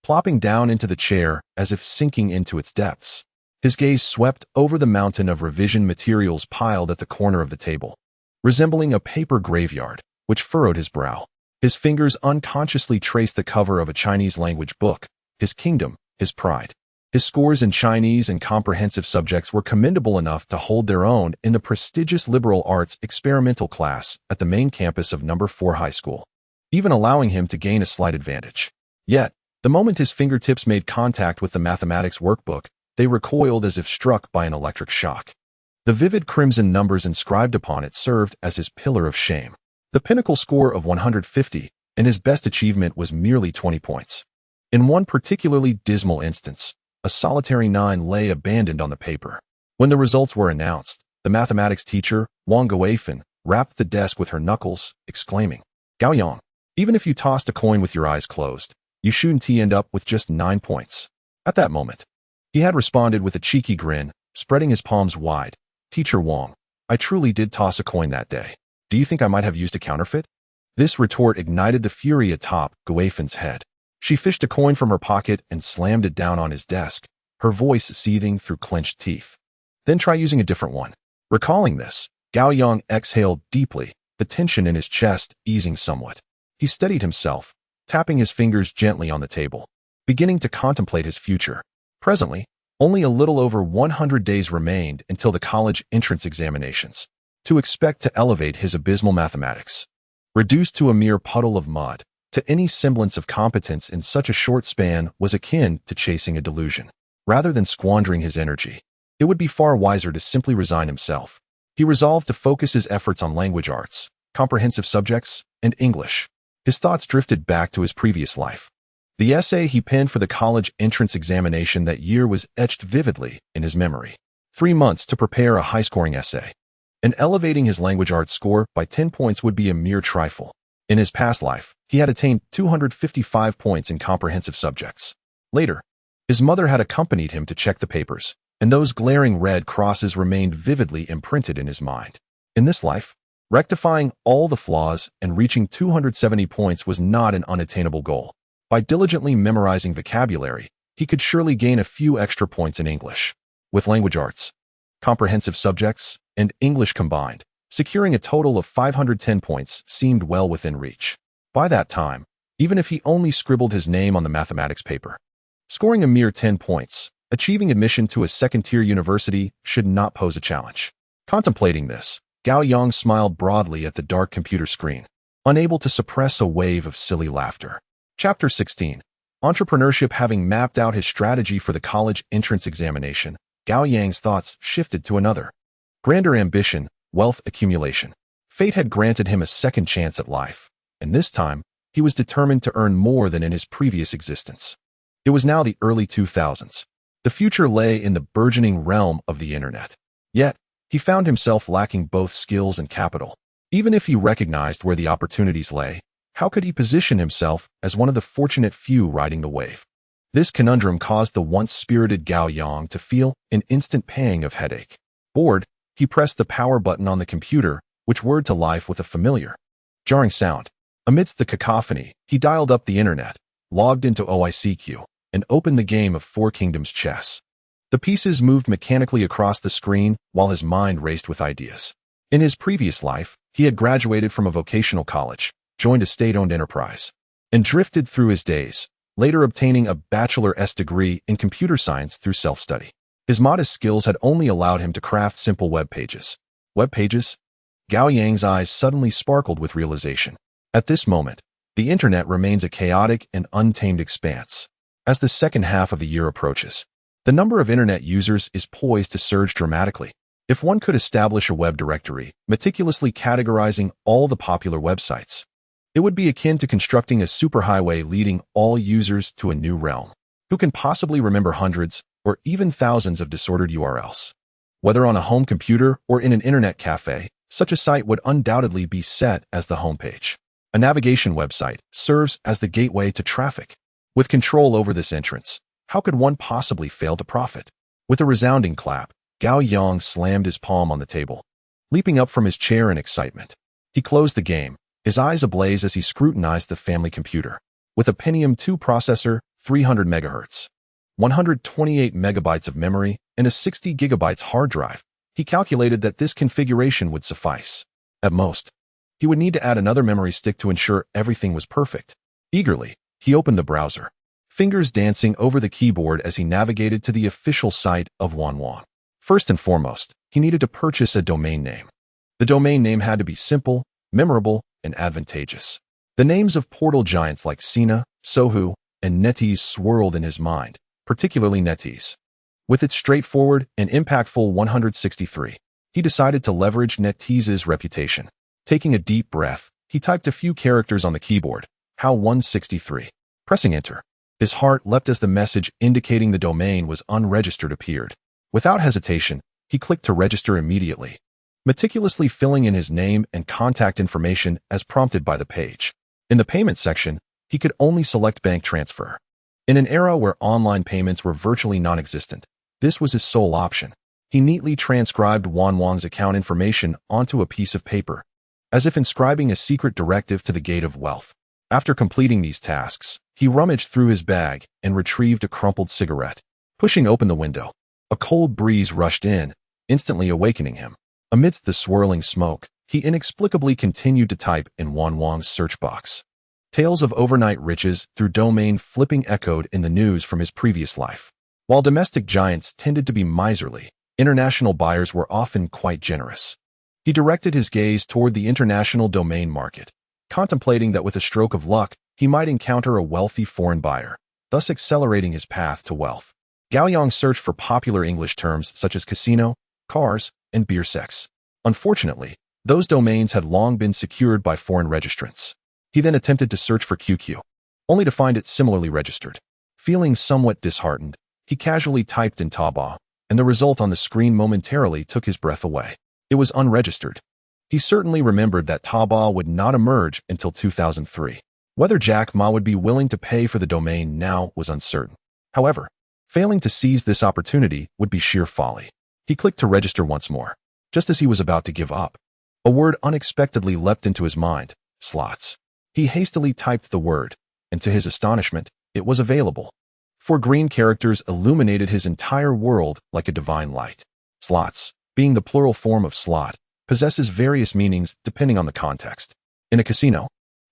A: plopping down into the chair as if sinking into its depths. His gaze swept over the mountain of revision materials piled at the corner of the table, resembling a paper graveyard, which furrowed his brow. His fingers unconsciously traced the cover of a Chinese-language book, his kingdom, his pride. His scores in Chinese and comprehensive subjects were commendable enough to hold their own in the prestigious liberal arts experimental class at the main campus of No. 4 High School, even allowing him to gain a slight advantage. Yet, the moment his fingertips made contact with the mathematics workbook, they recoiled as if struck by an electric shock. The vivid crimson numbers inscribed upon it served as his pillar of shame. The pinnacle score of 150, and his best achievement was merely 20 points. In one particularly dismal instance, a solitary 9 lay abandoned on the paper. When the results were announced, the mathematics teacher, Huang Bei, rapped the desk with her knuckles, exclaiming, "Gao Yang, even if you tossed a coin with your eyes closed, you shouldn't end up with just 9 points." At that moment, he had responded with a cheeky grin, spreading his palms wide. "Teacher Wang, I truly did toss a coin that day. Do you think I might have used a counterfeit?" This retort ignited the fury atop Guifen's head. She fished a coin from her pocket and slammed it down on his desk, her voice seething through clenched teeth. "Then try using a different one." Recalling this, Gao Yang exhaled deeply, the tension in his chest easing somewhat. He steadied himself, tapping his fingers gently on the table, beginning to contemplate his future. Presently, only a little over 100 days remained until the college entrance examinations. To expect to elevate his abysmal mathematics, reduced to a mere puddle of mud, to any semblance of competence in such a short span was akin to chasing a delusion. Rather than squandering his energy, it would be far wiser to simply resign himself. He resolved to focus his efforts on language arts, comprehensive subjects, and English. His thoughts drifted back to his previous life. The essay he penned for the college entrance examination that year was etched vividly in his memory. 3 months to prepare a high-scoring essay, and elevating his language arts score by 10 points would be a mere trifle. In his past life, he had attained 255 points in comprehensive subjects. Later, his mother had accompanied him to check the papers, and those glaring red crosses remained vividly imprinted in his mind. In this life, rectifying all the flaws and reaching 270 points was not an unattainable goal. By diligently memorizing vocabulary, he could surely gain a few extra points in English. With language arts, comprehensive subjects, and English combined, securing a total of 510 points seemed well within reach. By that time, even if he only scribbled his name on the mathematics paper, scoring a mere 10 points, achieving admission to a second-tier university should not pose a challenge. Contemplating this, Gao Yang smiled broadly at the dark computer screen, unable to suppress a wave of silly laughter. Chapter 16. Entrepreneurship. Having mapped out his strategy for the college entrance examination, Gao Yang's thoughts shifted to another. Grander ambition, wealth accumulation. Fate had granted him a second chance at life, and this time, he was determined to earn more than in his previous existence. It was now the early 2000s. The future lay in the burgeoning realm of the internet. Yet, he found himself lacking both skills and capital. Even if he recognized where the opportunities lay, how could he position himself as one of the fortunate few riding the wave? This conundrum caused the once spirited Gao Yang to feel an instant pang of headache. Bored, he pressed the power button on the computer, which whirred to life with a familiar, jarring sound. Amidst the cacophony, he dialed up the internet, logged into OICQ, and opened the game of Four Kingdoms chess. The pieces moved mechanically across the screen while his mind raced with ideas. In his previous life, he had graduated from a vocational college, joined a state-owned enterprise, and drifted through his days, later obtaining a bachelor's degree in computer science through self-study. His modest skills had only allowed him to craft simple web pages. Web pages? Gao Yang's eyes suddenly sparkled with realization. At this moment, the internet remains a chaotic and untamed expanse. As the second half of the year approaches, the number of internet users is poised to surge dramatically. If one could establish a web directory, meticulously categorizing all the popular websites, it would be akin to constructing a superhighway leading all users to a new realm. Who can possibly remember hundreds or even thousands of disordered URLs? Whether on a home computer or in an internet cafe, such a site would undoubtedly be set as the homepage. A navigation website serves as the gateway to traffic. With control over this entrance, how could one possibly fail to profit? With a resounding clap, Gao Yang slammed his palm on the table, leaping up from his chair in excitement. He closed the game, his eyes ablaze as he scrutinized the family computer. With a Pentium 2 processor, 300 MHz, 128 megabytes of memory, and a 60 gigabytes hard drive, he calculated that this configuration would suffice. At most, he would need to add another memory stick to ensure everything was perfect. Eagerly, he opened the browser, fingers dancing over the keyboard as he navigated to the official site of Wanwang. First and foremost, he needed to purchase a domain name. The domain name had to be simple, memorable, and advantageous. The names of portal giants like Sina, Sohu, and NetEase swirled in his mind, particularly NetEase. With its straightforward and impactful 163, he decided to leverage NetEase's reputation. Taking a deep breath, he typed a few characters on the keyboard, How 163. Pressing enter, his heart leapt as the message indicating the domain was unregistered appeared. Without hesitation, he clicked to register immediately, meticulously filling in his name and contact information as prompted by the page. In the payment section, he could only select bank transfer. In an era where online payments were virtually non-existent, this was his sole option. He neatly transcribed Wanwang's account information onto a piece of paper, as if inscribing a secret directive to the gate of wealth. After completing these tasks, he rummaged through his bag and retrieved a crumpled cigarette. Pushing open the window, a cold breeze rushed in, instantly awakening him. Amidst the swirling smoke, he inexplicably continued to type in Wanwang's search box. Tales of overnight riches through domain flipping echoed in the news from his previous life. While domestic giants tended to be miserly, international buyers were often quite generous. He directed his gaze toward the international domain market, contemplating that with a stroke of luck, he might encounter a wealthy foreign buyer, thus accelerating his path to wealth. Gao Yang searched for popular English terms such as casino, cars, and beer sex. Unfortunately, those domains had long been secured by foreign registrants. He then attempted to search for QQ, only to find it similarly registered. Feeling somewhat disheartened, he casually typed in Taobao, and the result on the screen momentarily took his breath away. It was unregistered. He certainly remembered that Taobao would not emerge until 2003. Whether Jack Ma would be willing to pay for the domain now was uncertain. However, failing to seize this opportunity would be sheer folly. He clicked to register once more. Just as he was about to give up, a word unexpectedly leapt into his mind: slots. He hastily typed the word, and to his astonishment, it was available. 4 green characters illuminated his entire world like a divine light. Slots, being the plural form of slot, possesses various meanings depending on the context. In a casino,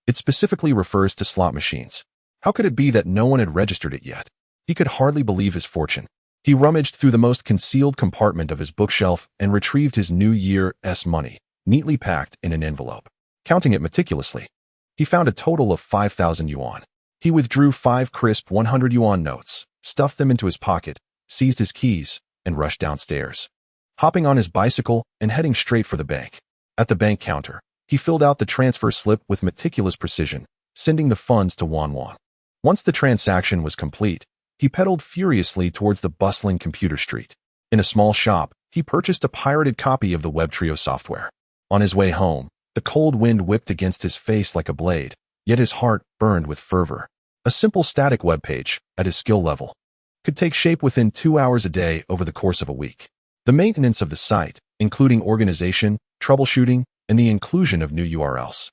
A: it specifically refers to slot machines. How could it be that no one had registered it yet? He could hardly believe his fortune. He rummaged through the most concealed compartment of his bookshelf and retrieved his New Year's money, neatly packed in an envelope. Counting it meticulously, he found a total of 5,000 yuan. He withdrew 5 crisp 100 yuan notes, stuffed them into his pocket, seized his keys, and rushed downstairs. Hopping on his bicycle and heading straight for the bank. At the bank counter, he filled out the transfer slip with meticulous precision, sending the funds to Wanwang. Once the transaction was complete, he pedaled furiously towards the bustling computer street. In a small shop, he purchased a pirated copy of the WebTrio software. On his way home, the cold wind whipped against his face like a blade, yet his heart burned with fervor. A simple static web page, at his skill level, could take shape within 2 hours a day over the course of a week. The maintenance of the site, including organization, troubleshooting, and the inclusion of new URLs,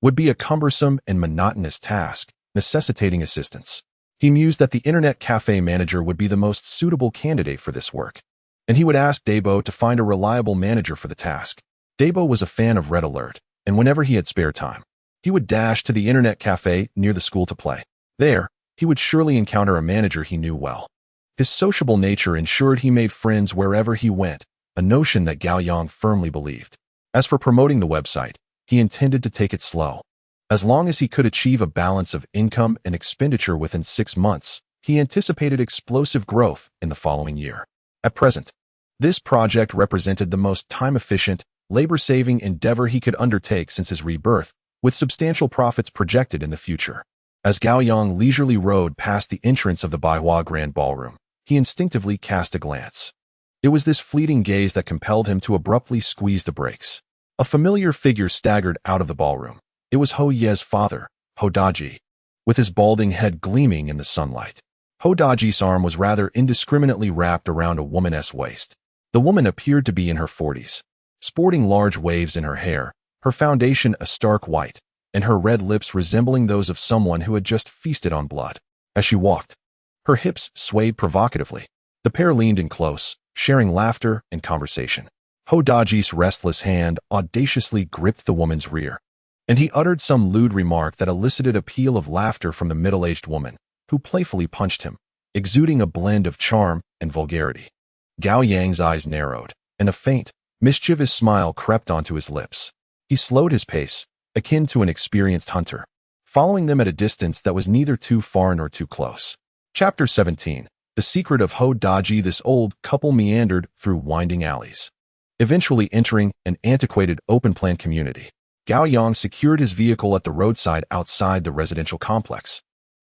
A: would be a cumbersome and monotonous task, necessitating assistance. He mused that the internet cafe manager would be the most suitable candidate for this work, and he would ask Dabo to find a reliable manager for the task. Dabo was a fan of Red Alert, and whenever he had spare time, He would dash to the internet cafe near the school to play. There, he would surely encounter a manager he knew well. His sociable nature ensured he made friends wherever he went, a notion that Gao Yang firmly believed. As for promoting the website, he intended to take it slow. As long as he could achieve a balance of income and expenditure within 6 months, he anticipated explosive growth in the following year. At present, this project represented the most time-efficient, labor-saving endeavor he could undertake since his rebirth, with substantial profits projected in the future. As Gao Yang leisurely rode past the entrance of the Baihua Grand Ballroom, he instinctively cast a glance. It was this fleeting gaze that compelled him to abruptly squeeze the brakes. A familiar figure staggered out of the ballroom. It was Ho Ye's father, Ho Daji, with his balding head gleaming in the sunlight. Ho Daji's arm was rather indiscriminately wrapped around a woman's waist. The woman appeared to be in her 40s, sporting large waves in her hair, her foundation a stark white, and her red lips resembling those of someone who had just feasted on blood. As she walked, her hips swayed provocatively. The pair leaned in close, sharing laughter and conversation. Ho Daji's restless hand audaciously gripped the woman's rear, and he uttered some lewd remark that elicited a peal of laughter from the middle-aged woman, who playfully punched him, exuding a blend of charm and vulgarity. Gao Yang's eyes narrowed, and a faint, mischievous smile crept onto his lips. He slowed his pace, akin to an experienced hunter, following them at a distance that was neither too far nor too close. Chapter 17. The Secret of Ho Daji. This old couple meandered through winding alleys, eventually entering an antiquated open-plan community. Gao Yang secured his vehicle at the roadside outside the residential complex,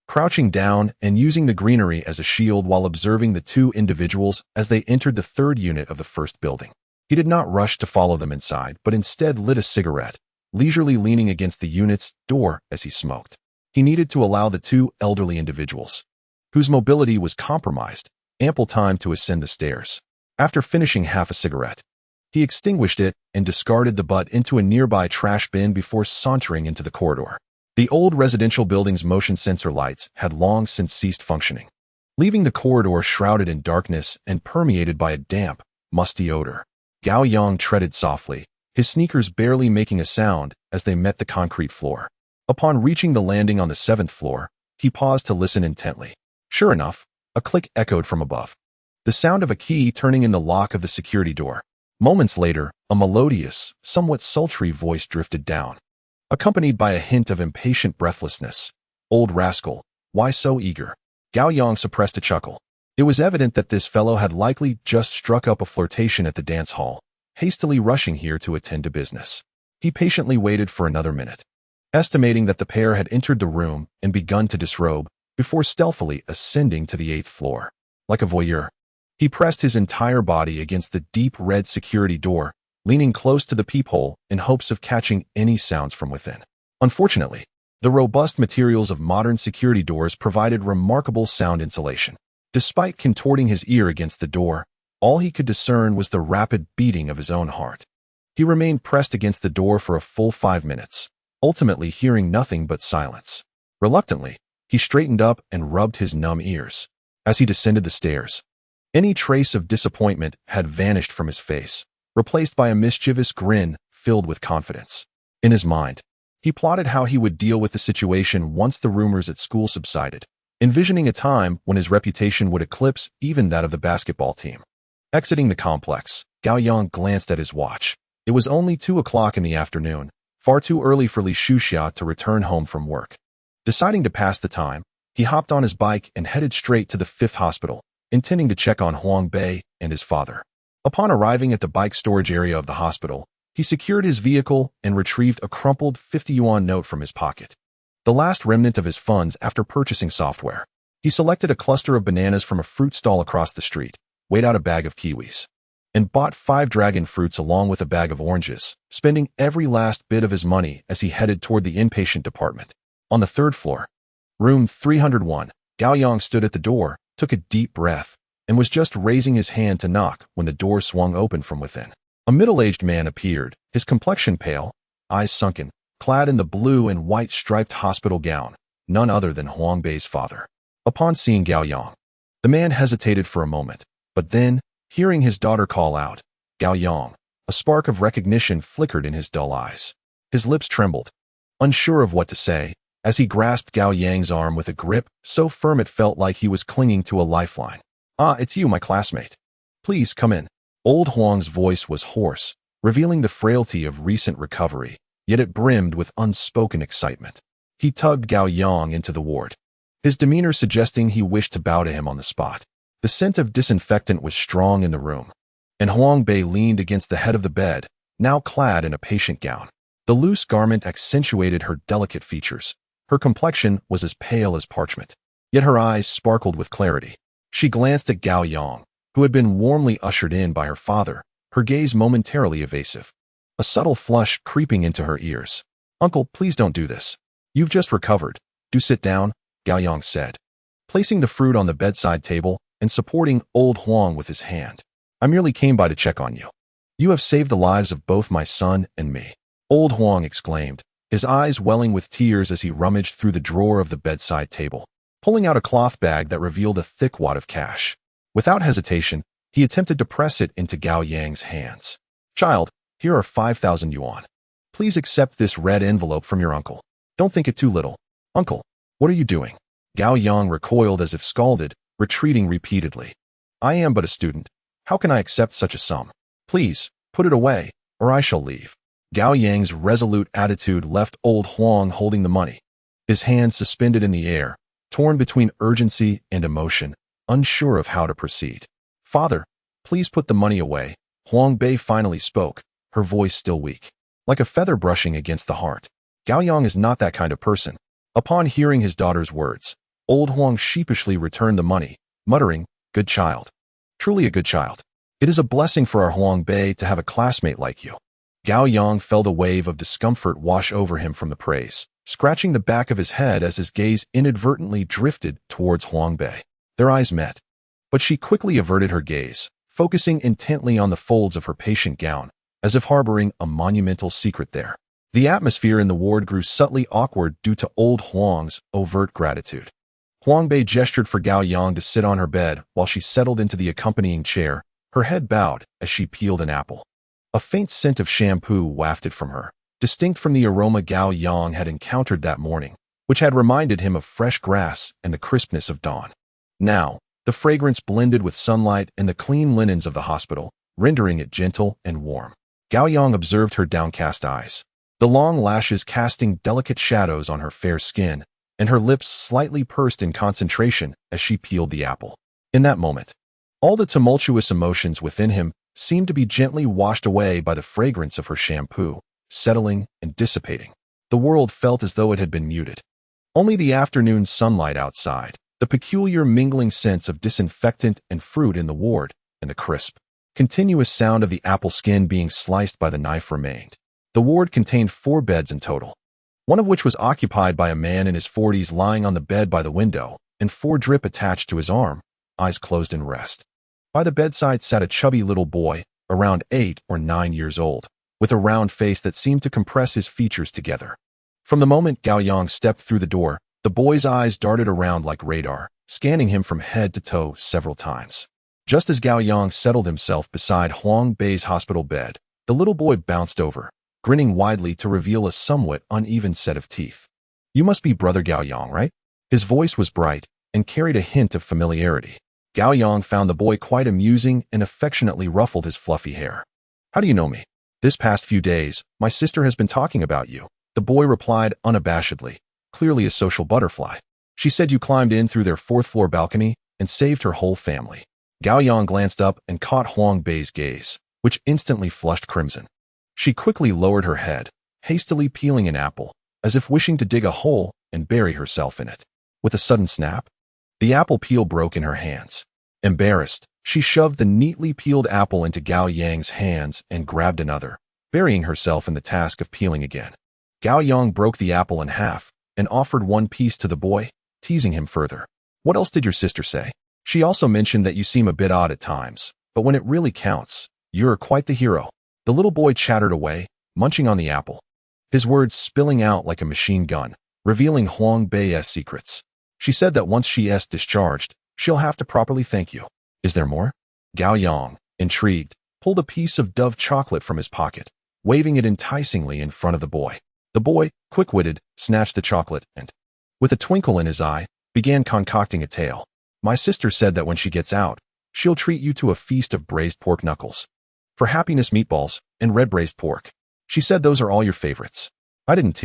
A: crouching down and using the greenery as a shield while observing the two individuals as they entered the third unit of the first building. He did not rush to follow them inside, but instead lit a cigarette, leisurely leaning against the unit's door as he smoked. He needed to allow the two elderly individuals, whose mobility was compromised, ample time to ascend the stairs. After finishing half a cigarette, he extinguished it and discarded the butt into a nearby trash bin before sauntering into the corridor. The old residential building's motion sensor lights had long since ceased functioning, leaving the corridor shrouded in darkness and permeated by a damp, musty odor. Gao Yang treaded softly, his sneakers barely making a sound as they met the concrete floor. Upon reaching the landing on the 7th floor, he paused to listen intently. Sure enough, a click echoed from above, the sound of a key turning in the lock of the security door. Moments later, a melodious, somewhat sultry voice drifted down, accompanied by a hint of impatient breathlessness. Old rascal, why so eager? Gao Yang suppressed a chuckle. It was evident that this fellow had likely just struck up a flirtation at the dance hall, hastily rushing here to attend to business. He patiently waited for another minute, estimating that the pair had entered the room and begun to disrobe, before stealthily ascending to the 8th floor. Like a voyeur, he pressed his entire body against the deep red security door, leaning close to the peephole in hopes of catching any sounds from within. Unfortunately, the robust materials of modern security doors provided remarkable sound insulation. Despite contorting his ear against the door, all he could discern was the rapid beating of his own heart. He remained pressed against the door for a full 5 minutes, ultimately hearing nothing but silence. Reluctantly, he straightened up and rubbed his numb ears. As he descended the stairs, any trace of disappointment had vanished from his face, replaced by a mischievous grin filled with confidence. In his mind, he plotted how he would deal with the situation once the rumors at school subsided, envisioning a time when his reputation would eclipse even that of the basketball team. Exiting the complex, Gao Yang glanced at his watch. It was only 2 o'clock in the afternoon, far too early for Li Shuxia to return home from work. Deciding to pass the time, he hopped on his bike and headed straight to the 5th hospital, intending to check on Huang Bei and his father. Upon arriving at the bike storage area of the hospital, he secured his vehicle and retrieved a crumpled 50 yuan note from his pocket, the last remnant of his funds after purchasing software. He selected a cluster of bananas from a fruit stall across the street, weighed out a bag of kiwis, and bought 5 dragon fruits along with a bag of oranges, spending every last bit of his money as he headed toward the inpatient department. On the 3rd floor, room 301, Gao Yang stood at the door, took a deep breath, and was just raising his hand to knock when the door swung open from within. A middle-aged man appeared, his complexion pale, eyes sunken, clad in the blue and white striped hospital gown, none other than Huang Bei's father. Upon seeing Gao Yang, the man hesitated for a moment, but then, hearing his daughter call out, "Gao Yang," a spark of recognition flickered in his dull eyes. His lips trembled, unsure of what to say, as he grasped Gao Yang's arm with a grip so firm it felt like he was clinging to a lifeline. "Ah, it's you, my classmate. Please come in." Old Huang's voice was hoarse, revealing the frailty of recent recovery, yet it brimmed with unspoken excitement. He tugged Gao Yang into the ward, his demeanor suggesting he wished to bow to him on the spot. The scent of disinfectant was strong in the room, and Huang Bei leaned against the head of the bed, now clad in a patient gown. The loose garment accentuated her delicate features. Her complexion was as pale as parchment, yet her eyes sparkled with clarity. She glanced at Gao Yang, who had been warmly ushered in by her father, her gaze momentarily evasive, a subtle flush creeping into her ears. "Uncle, please don't do this. You've just recovered. Do sit down," Gao Yang said, placing the fruit on the bedside table and supporting old Huang with his hand. "I merely came by to check on you. You have saved the lives of both my son and me," old Huang exclaimed, his eyes welling with tears as he rummaged through the drawer of the bedside table, pulling out a cloth bag that revealed a thick wad of cash. Without hesitation, he attempted to press it into Gao Yang's hands. "Child, here are 5,000 yuan. Please accept this red envelope from your uncle. Don't think it too little." "Uncle, what are you doing?" Gao Yang recoiled as if scalded, retreating repeatedly. "I am but a student. How can I accept such a sum? Please, put it away, or I shall leave." Gao Yang's resolute attitude left old Huang holding the money, his hands suspended in the air, torn between urgency and emotion, unsure of how to proceed. "Father, please put the money away," Huang Bei finally spoke, her voice still weak, like a feather brushing against the heart. Gao Yang is not that kind of person. Upon hearing his daughter's words, old Huang sheepishly returned the money, muttering, "Good child. Truly a good child. It is a blessing for our Huang Bei to have a classmate like you." Gao Yang felt a wave of discomfort wash over him from the praise, scratching the back of his head as his gaze inadvertently drifted towards Huang Bei. Their eyes met, but she quickly averted her gaze, focusing intently on the folds of her patient gown, as if harboring a monumental secret there. The atmosphere in the ward grew subtly awkward due to old Huang's overt gratitude. Huang Bei gestured for Gao Yang to sit on her bed while she settled into the accompanying chair, her head bowed as she peeled an apple. A faint scent of shampoo wafted from her, distinct from the aroma Gao Yang had encountered that morning, which had reminded him of fresh grass and the crispness of dawn. Now, the fragrance blended with sunlight and the clean linens of the hospital, rendering it gentle and warm. Gao Yang observed her downcast eyes, the long lashes casting delicate shadows on her fair skin, and her lips slightly pursed in concentration as she peeled the apple. In that moment, all the tumultuous emotions within him seemed to be gently washed away by the fragrance of her shampoo, settling and dissipating. The world felt as though it had been muted. Only the afternoon sunlight outside, the peculiar mingling scents of disinfectant and fruit in the ward, and the crisp, continuous sound of the apple skin being sliced by the knife remained. The ward contained 4 beds in total, one of which was occupied by a man in his 40s lying on the bed by the window, and 4 drip attached to his arm, eyes closed in rest. By the bedside sat a chubby little boy, around 8 or 9 years old, with a round face that seemed to compress his features together. From the moment Gao Yang stepped through the door, the boy's eyes darted around like radar, scanning him from head to toe several times. Just as Gao Yang settled himself beside Huang Bei's hospital bed, the little boy bounced over, grinning widely to reveal a somewhat uneven set of teeth. "You must be Brother Gao Yang, right?" His voice was bright and carried a hint of familiarity. Gao Yang found the boy quite amusing and affectionately ruffled his fluffy hair. "How do you know me?" "This past few days, my sister has been talking about you," the boy replied unabashedly, clearly a social butterfly. "She said you climbed in through their 4th-floor balcony and saved her whole family." Gao Yang glanced up and caught Huang Bei's gaze, which instantly flushed crimson. She quickly lowered her head, hastily peeling an apple, as if wishing to dig a hole and bury herself in it. With a sudden snap, the apple peel broke in her hands. Embarrassed, she shoved the neatly peeled apple into Gao Yang's hands and grabbed another, burying herself in the task of peeling again. Gao Yang broke the apple in half and offered one piece to the boy, teasing him further. "What else did your sister say?" "She also mentioned that you seem a bit odd at times, but when it really counts, you're quite the hero." The little boy chattered away, munching on the apple, his words spilling out like a machine gun, revealing Huang Bei's secrets. "She said that once she is discharged, she'll have to properly thank you." "Is there more?" Gao Yang, intrigued, pulled a piece of Dove chocolate from his pocket, waving it enticingly in front of the boy. The boy, quick-witted, snatched the chocolate and, with a twinkle in his eye, began concocting a tale. My sister said that when she gets out, she'll treat you to a feast of braised pork knuckles. For happiness meatballs and red braised pork. She said those are all your favorites. I didn't.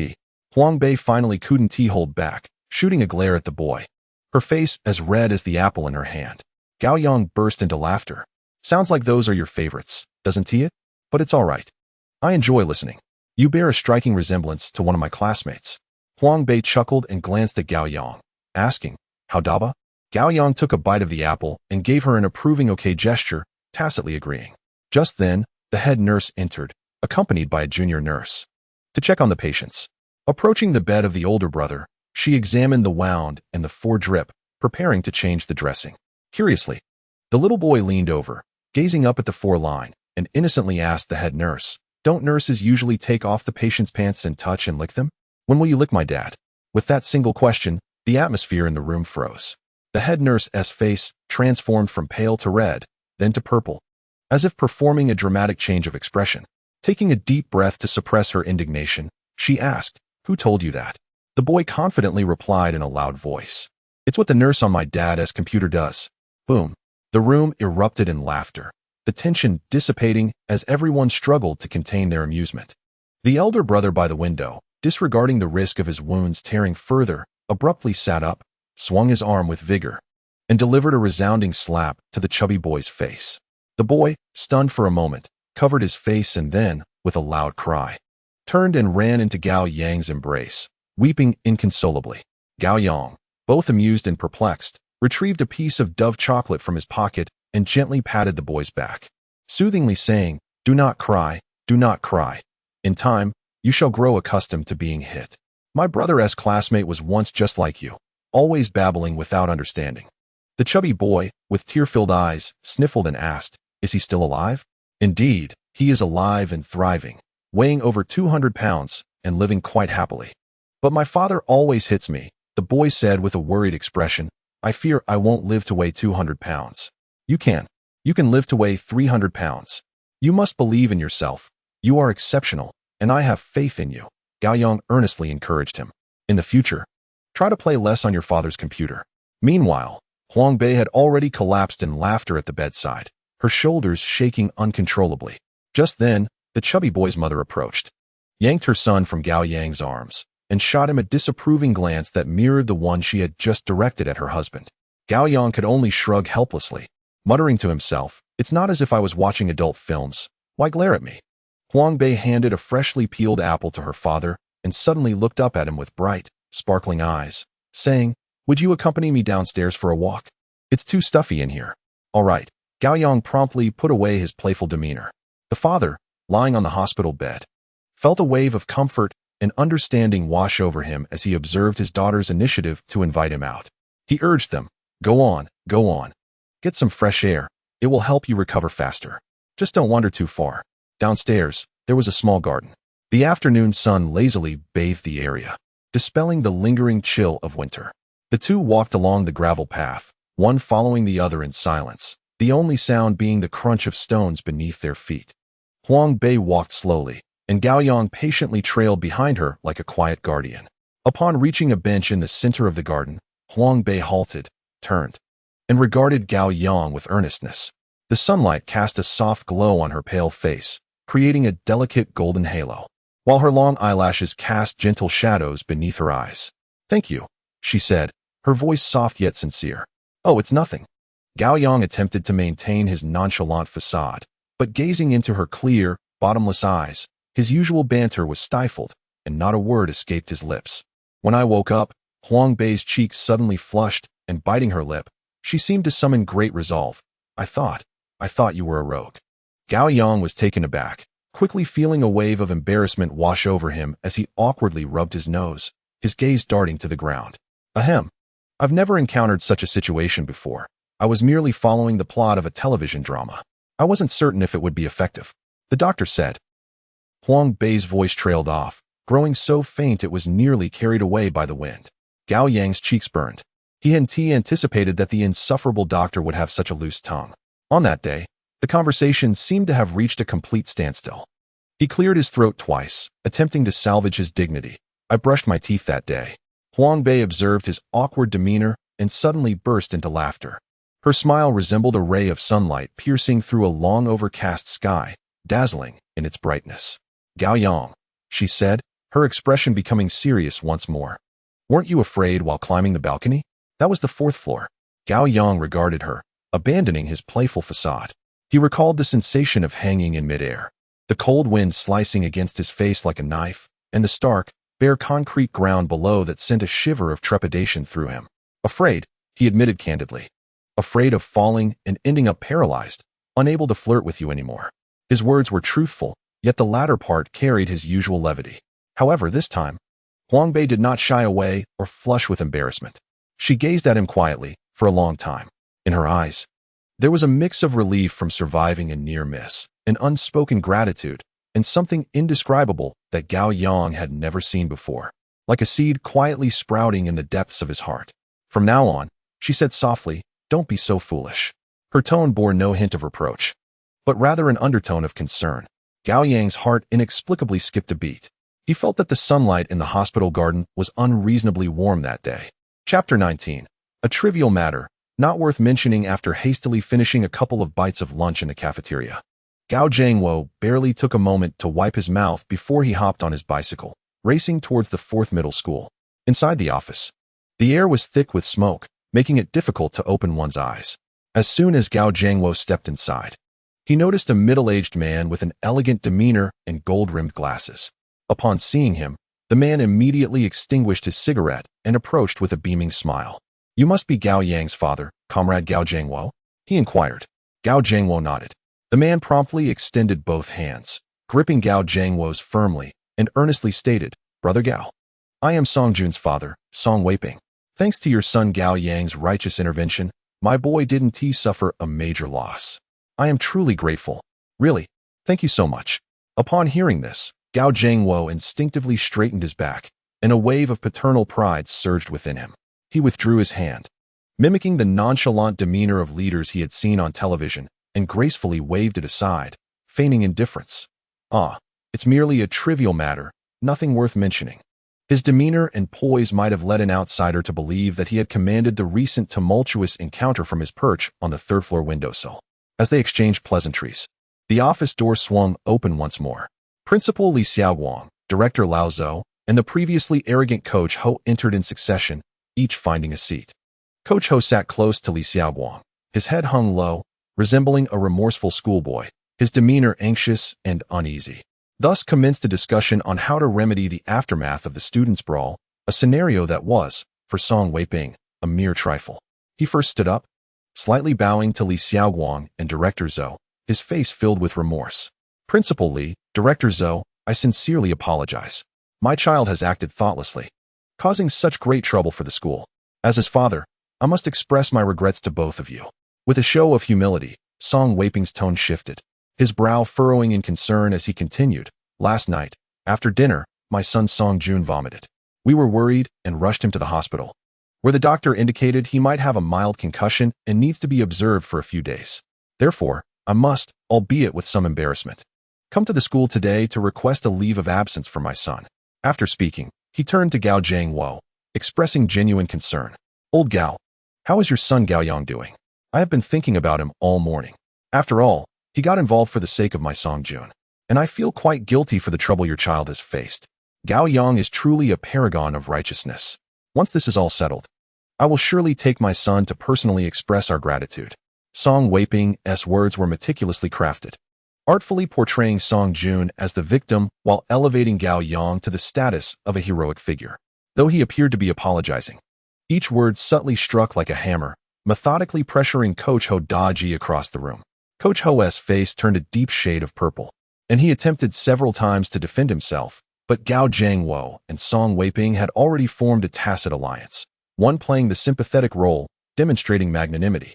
A: Huang Bei finally couldn't hold back, shooting a glare at the boy. Her face as red as the apple in her hand. Gao Yang burst into laughter. Sounds like those are your favorites, doesn't it? But it's all right. I enjoy listening. You bear a striking resemblance to one of my classmates. Huang Bei chuckled and glanced at Gao Yang, asking, how daba? Gao Yang took a bite of the apple and gave her an approving okay gesture, tacitly agreeing. Just then, the head nurse entered, accompanied by a junior nurse, to check on the patients. Approaching the bed of the older brother, she examined the wound and the foredrip, preparing to change the dressing. Curiously, the little boy leaned over, gazing up at the foreline, and innocently asked the head nurse, don't nurses usually take off the patient's pants and touch and lick them? When will you lick my dad? With that single question, the atmosphere in the room froze. The head nurse's face transformed from pale to red, then to purple, as if performing a dramatic change of expression. Taking a deep breath to suppress her indignation, she asked, who told you that? The boy confidently replied in a loud voice. It's what the nurse on my dad's computer does. Boom. The room erupted in laughter, the tension dissipating as everyone struggled to contain their amusement. The elder brother by the window, disregarding the risk of his wounds tearing further, abruptly sat up, swung his arm with vigor, and delivered a resounding slap to the chubby boy's face. The boy, stunned for a moment, covered his face and then, with a loud cry, turned and ran into Gao Yang's embrace, weeping inconsolably. Gao Yang, both amused and perplexed, retrieved a piece of Dove chocolate from his pocket and gently patted the boy's back, soothingly saying, do not cry, do not cry. In time, you shall grow accustomed to being hit. My brother's classmate was once just like you, always babbling without understanding. The chubby boy, with tear-filled eyes, sniffled and asked, is he still alive? Indeed, he is alive and thriving, weighing over 200 pounds and living quite happily. But my father always hits me, the boy said with a worried expression. I fear I won't live to weigh 200 pounds. You can. You can live to weigh 300 pounds. You must believe in yourself. You are exceptional, and I have faith in you. Gao Yang earnestly encouraged him. In the future, try to play less on your father's computer. Meanwhile, Huang Bei had already collapsed in laughter at the bedside, her shoulders shaking uncontrollably. Just then, the chubby boy's mother approached, yanked her son from Gao Yang's arms, and shot him a disapproving glance that mirrored the one she had just directed at her husband. Gao Yang could only shrug helplessly, muttering to himself, it's not as if I was watching adult films. Why glare at me? Huang Bei handed a freshly peeled apple to her father and suddenly looked up at him with bright, sparkling eyes, saying, would you accompany me downstairs for a walk? It's too stuffy in here. All right. Gao Yang promptly put away his playful demeanor. The father, lying on the hospital bed, felt a wave of comfort and understanding wash over him as he observed his daughter's initiative to invite him out. He urged them, go on, go on. Get some fresh air. It will help you recover faster. Just don't wander too far. Downstairs, there was a small garden. The afternoon sun lazily bathed the area, dispelling the lingering chill of winter. The two walked along the gravel path, one following the other in silence, the only sound being the crunch of stones beneath their feet. Huang Bei walked slowly, and Gao Yang patiently trailed behind her like a quiet guardian. Upon reaching a bench in the center of the garden, Huang Bei halted, turned, and regarded Gao Yang with earnestness. The sunlight cast a soft glow on her pale face, creating a delicate golden halo, while her long eyelashes cast gentle shadows beneath her eyes. Thank you, she said, her voice soft yet sincere. Oh, it's nothing. Gao Yang attempted to maintain his nonchalant facade, but gazing into her clear, bottomless eyes, his usual banter was stifled, and not a word escaped his lips. When I woke up, Huang Bei's cheeks suddenly flushed, and biting her lip, she seemed to summon great resolve. I thought you were a rogue. Gao Yang was taken aback, quickly feeling a wave of embarrassment wash over him as he awkwardly rubbed his nose, his gaze darting to the ground. Ahem. I've never encountered such a situation before. I was merely following the plot of a television drama. I wasn't certain if it would be effective, the doctor said. Huang Bei's voice trailed off, growing so faint it was nearly carried away by the wind. Gao Yang's cheeks burned. He hadn't anticipated that the insufferable doctor would have such a loose tongue. On that day, the conversation seemed to have reached a complete standstill. He cleared his throat twice, attempting to salvage his dignity. I brushed my teeth that day. Huang Bei observed his awkward demeanor and suddenly burst into laughter. Her smile resembled a ray of sunlight piercing through a long overcast sky, dazzling in its brightness. Gao Yang, she said, her expression becoming serious once more. Weren't you afraid while climbing the balcony? That was the 4th floor. Gao Yang regarded her, abandoning his playful facade. He recalled the sensation of hanging in midair, the cold wind slicing against his face like a knife, and the stark, bare concrete ground below that sent a shiver of trepidation through him. Afraid, he admitted candidly. Afraid of falling and ending up paralyzed, unable to flirt with you anymore. His words were truthful, yet the latter part carried his usual levity. However, this time, Huang Bei did not shy away or flush with embarrassment. She gazed at him quietly, for a long time. In her eyes, there was a mix of relief from surviving a near miss, an unspoken gratitude, and something indescribable that Gao Yang had never seen before, like a seed quietly sprouting in the depths of his heart. From now on, she said softly, don't be so foolish. Her tone bore no hint of reproach, but rather an undertone of concern. Gao Yang's heart inexplicably skipped a beat. He felt that the sunlight in the hospital garden was unreasonably warm that day. Chapter 19. A trivial matter, not worth mentioning after hastily finishing a couple of bites of lunch in the cafeteria. Gao Jiangwo barely took a moment to wipe his mouth before he hopped on his bicycle, racing towards the 4th middle school. Inside the office, the air was thick with smoke, making it difficult to open one's eyes. As soon as Gao Jiangwo stepped inside, he noticed a middle-aged man with an elegant demeanor and gold-rimmed glasses. Upon seeing him, the man immediately extinguished his cigarette and approached with a beaming smile. You must be Gao Yang's father, Comrade Gao Jiangwo? He inquired. Gao Jiangwo nodded. The man promptly extended both hands, gripping Gao Jiangwo's firmly, and earnestly stated, Brother Gao, I am Song Jun's father, Song Weiping. Thanks to your son Gao Yang's righteous intervention, my boy didn't suffer a major loss. I am truly grateful. Really, thank you so much. Upon hearing this, Gao Jiangwo instinctively straightened his back, and a wave of paternal pride surged within him. He withdrew his hand, mimicking the nonchalant demeanor of leaders he had seen on television, and gracefully waved it aside, feigning indifference. Ah, it's merely a trivial matter, nothing worth mentioning. His demeanor and poise might have led an outsider to believe that he had commanded the recent tumultuous encounter from his perch on the 3rd floor windowsill. As they exchanged pleasantries, the office door swung open once more. Principal Li Xiaoguang, Director Lao Zhou, and the previously arrogant Coach Ho entered in succession, each finding a seat. Coach Ho sat close to Li Xiaoguang, his head hung low, resembling a remorseful schoolboy, his demeanor anxious and uneasy. Thus commenced a discussion on how to remedy the aftermath of the students' brawl, a scenario that was, for Song Weiping, a mere trifle. He first stood up, slightly bowing to Li Xiaoguang and Director Zhou, his face filled with remorse. Principal Li, Director Zhou, I sincerely apologize. My child has acted thoughtlessly, causing such great trouble for the school. As his father, I must express my regrets to both of you. With a show of humility, Song Weiping's tone shifted, his brow furrowing in concern as he continued. Last night, after dinner, my son Song Jun vomited. We were worried and rushed him to the hospital, where the doctor indicated he might have a mild concussion and needs to be observed for a few days. Therefore, I must, albeit with some embarrassment, come to the school today to request a leave of absence for my son. After speaking, he turned to Gao Jiangwo, expressing genuine concern. Old Gao, how is your son Gao Yang doing? I have been thinking about him all morning. After all, he got involved for the sake of my Song Jun, and I feel quite guilty for the trouble your child has faced. Gao Yang is truly a paragon of righteousness. Once this is all settled, I will surely take my son to personally express our gratitude. Song Weiping's words were meticulously crafted, artfully portraying Song Jun as the victim while elevating Gao Yang to the status of a heroic figure. Though he appeared to be apologizing, each word subtly struck like a hammer, methodically pressuring Coach Ho Daji across the room. Coach Ho's face turned a deep shade of purple, and he attempted several times to defend himself, but Gao Jiangwo and Song Weiping had already formed a tacit alliance, one playing the sympathetic role, demonstrating magnanimity,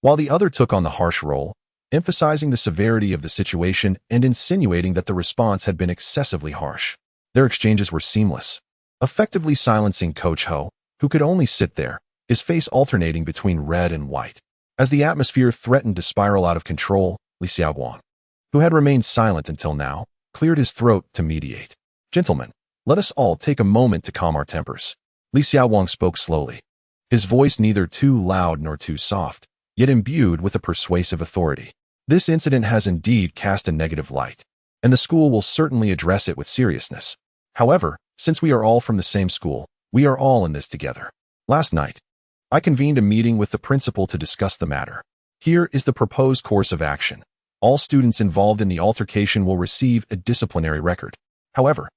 A: while the other took on the harsh role, emphasizing the severity of the situation and insinuating that the response had been excessively harsh. Their exchanges were seamless, effectively silencing Coach Ho, who could only sit there, his face alternating between red and white. As the atmosphere threatened to spiral out of control, Li Xiaoguang, who had remained silent until now, cleared his throat to mediate. "Gentlemen, let us all take a moment to calm our tempers." Li Xiaowang spoke slowly, his voice neither too loud nor too soft, yet imbued with a persuasive authority. "This incident has indeed cast a negative light, and the school will certainly address it with seriousness. However, since we are all from the same school, we are all in this together. Last night, I convened a meeting with the principal to discuss the matter. Here is the proposed course of action. All students involved in the altercation will receive a disciplinary record. However,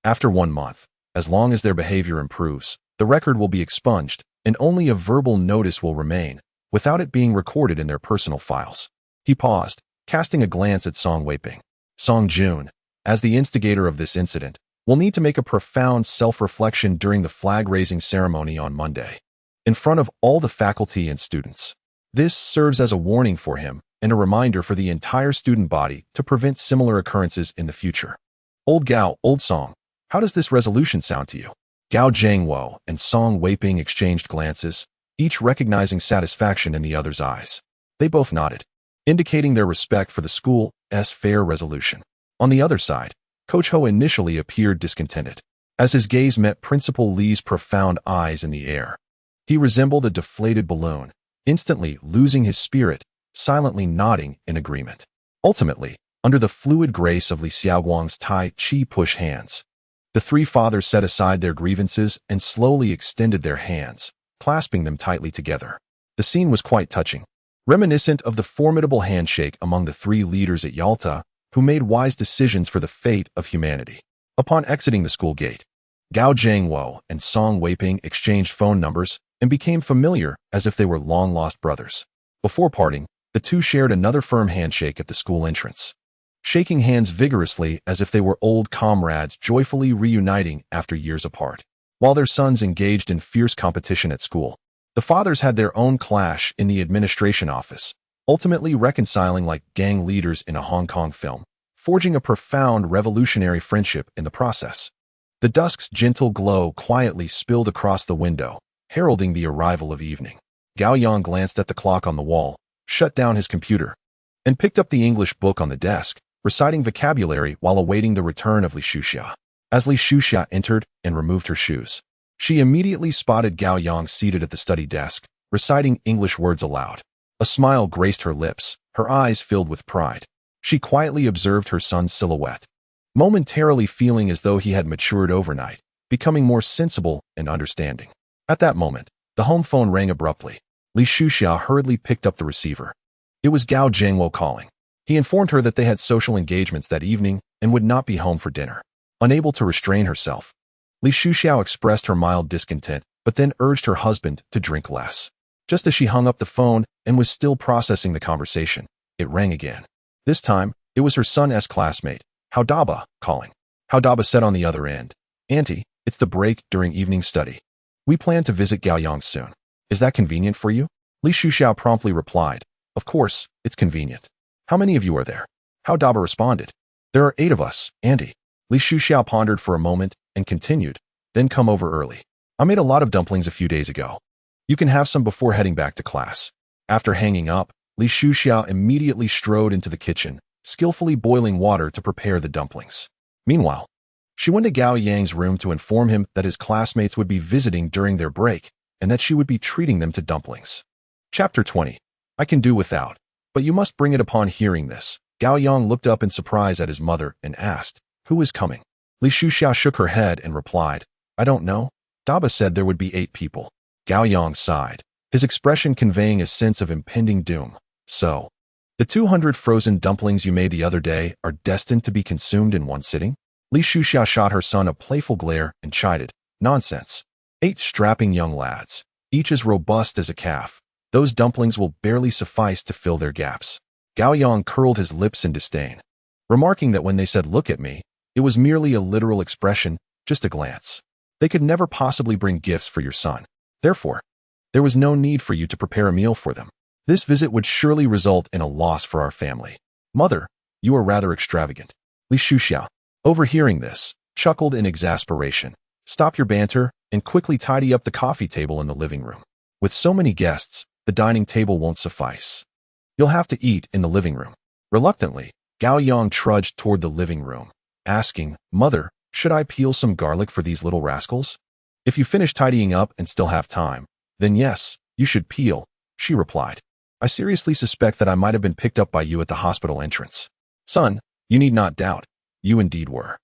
A: after 1 month, as long as their behavior improves, the record will be expunged, and only a verbal notice will remain, without it being recorded in their personal files." He paused, casting a glance at Song Weiping. Song Jun, as the instigator of this incident, will need to make a profound self-reflection during the flag-raising ceremony on Monday, in front of all the faculty and students. This serves as a warning for him and a reminder for the entire student body to prevent similar occurrences in the future. "Old Gao, old Song, how does this resolution sound to you?" Gao Jiangwo and Song Weiping exchanged glances, each recognizing satisfaction in the other's eyes. They both nodded, indicating their respect for the school's fair resolution. On the other side, Coach Ho initially appeared discontented. As his gaze met Principal Li's profound eyes in the air, he resembled a deflated balloon, instantly losing his spirit, silently nodding in agreement. Ultimately, under the fluid grace of Li Xiaowang's Tai Chi push hands, the three fathers set aside their grievances and slowly extended their hands, clasping them tightly together. The scene was quite touching, reminiscent of the formidable handshake among the three leaders at Yalta who made wise decisions for the fate of humanity. Upon exiting the school gate, Gao Jiangwo and Song Weiping exchanged phone numbers and became familiar as if they were long-lost brothers. Before parting, the two shared another firm handshake at the school entrance, shaking hands vigorously as if they were old comrades joyfully reuniting after years apart. While their sons engaged in fierce competition at school, the fathers had their own clash in the administration office, ultimately reconciling like gang leaders in a Hong Kong film, forging a profound revolutionary friendship in the process. The dusk's gentle glow quietly spilled across the window, heralding the arrival of evening. Gao Yang glanced at the clock on the wall, shut down his computer, and picked up the English book on the desk, reciting vocabulary while awaiting the return of Li Shuxia. As Li Shuxia entered and removed her shoes, she immediately spotted Gao Yang seated at the study desk, reciting English words aloud. A smile graced her lips, her eyes filled with pride. She quietly observed her son's silhouette, momentarily feeling as though he had matured overnight, becoming more sensible and understanding. At that moment, the home phone rang abruptly. Li Shuxia hurriedly picked up the receiver. It was Gao Jiangwo calling. He informed her that they had social engagements that evening and would not be home for dinner. Unable to restrain herself, Li Shuxiao expressed her mild discontent, but then urged her husband to drink less. Just as she hung up the phone and was still processing the conversation, it rang again. This time, it was her son's classmate, Hao Daba, calling. Hao Daba said on the other end, "Auntie, it's the break during evening study. We plan to visit Gao Yang soon. Is that convenient for you?" Li Shuxiao promptly replied, "Of course, it's convenient. How many of you are there?" Hao Daba responded, "There are 8 of us, Auntie." Li Shuxiao pondered for a moment and continued, "Then come over early. I made a lot of dumplings a few days ago. You can have some before heading back to class." After hanging up, Li Shuxiao immediately strode into the kitchen, skillfully boiling water to prepare the dumplings. Meanwhile, she went to Gao Yang's room to inform him that his classmates would be visiting during their break and that she would be treating them to dumplings. Chapter 20. I can do without, but you must bring it. Upon hearing this, Gao Yang looked up in surprise at his mother and asked, "Who is coming?" Li Shuxia shook her head and replied, "I don't know. Daba said there would be 8 people. Gao Yang sighed, his expression conveying a sense of impending doom. "So, the 200 frozen dumplings you made the other day are destined to be consumed in one sitting?" Li Shuxia shot her son a playful glare and chided, "Nonsense. 8 strapping young lads, each as robust as a calf. Those dumplings will barely suffice to fill their gaps." Gao Yang curled his lips in disdain, remarking that when they said "look at me," it was merely a literal expression, just a glance. They could never possibly bring gifts for your son. Therefore, there was no need for you to prepare a meal for them. This visit would surely result in a loss for our family. Mother, you are rather extravagant. Li Shuxia, overhearing this, chuckled in exasperation. "Stop your banter and quickly tidy up the coffee table in the living room. With so many guests, the dining table won't suffice. You'll have to eat in the living room." Reluctantly, Gao Yang trudged toward the living room, asking, "Mother, should I peel some garlic for these little rascals?" "If you finish tidying up and still have time, then yes, you should peel," she replied. "I seriously suspect that I might have been picked up by you at the hospital entrance." "Son, you need not doubt. You indeed were."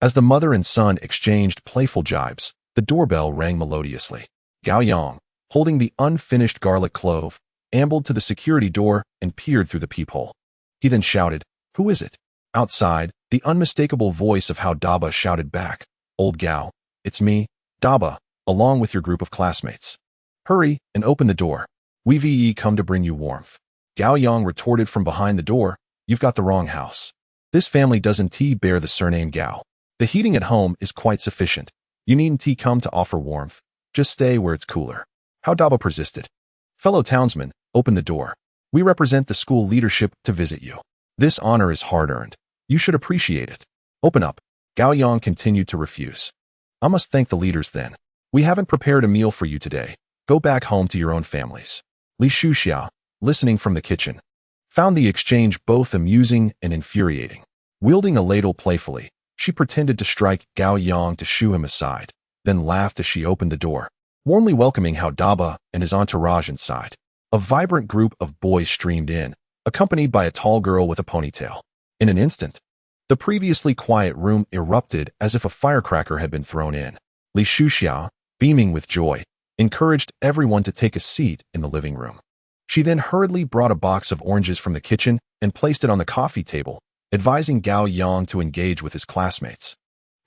A: As the mother and son exchanged playful jibes, the doorbell rang melodiously. Gao Yang, holding the unfinished garlic clove, ambled to the security door and peered through the peephole. He then shouted, "Who is it?" Outside, the unmistakable voice of Hao Daba shouted back, "Old Gao, it's me, Daba, along with your group of classmates. Hurry and open the door. We've come to bring you warmth." Gao Yang retorted from behind the door, "You've got the wrong house. This family doesn't bear the surname Gao. The heating at home is quite sufficient. You needn't come to offer warmth. Just stay where it's cooler." Hao Daba persisted. "Fellow townsmen, open the door. We represent the school leadership to visit you. This honor is hard-earned. You should appreciate it. Open up." Gao Yang continued to refuse. "I must thank the leaders then. We haven't prepared a meal for you today. Go back home to your own families." Li Shuxiao, listening from the kitchen, found the exchange both amusing and infuriating. Wielding a ladle playfully, she pretended to strike Gao Yang to shoo him aside, then laughed as she opened the door, warmly welcoming Hao Daba and his entourage inside. A vibrant group of boys streamed in, accompanied by a tall girl with a ponytail. In an instant, the previously quiet room erupted as if a firecracker had been thrown in. Li Shuxiao, beaming with joy, encouraged everyone to take a seat in the living room. She then hurriedly brought a box of oranges from the kitchen and placed it on the coffee table, advising Gao Yang to engage with his classmates.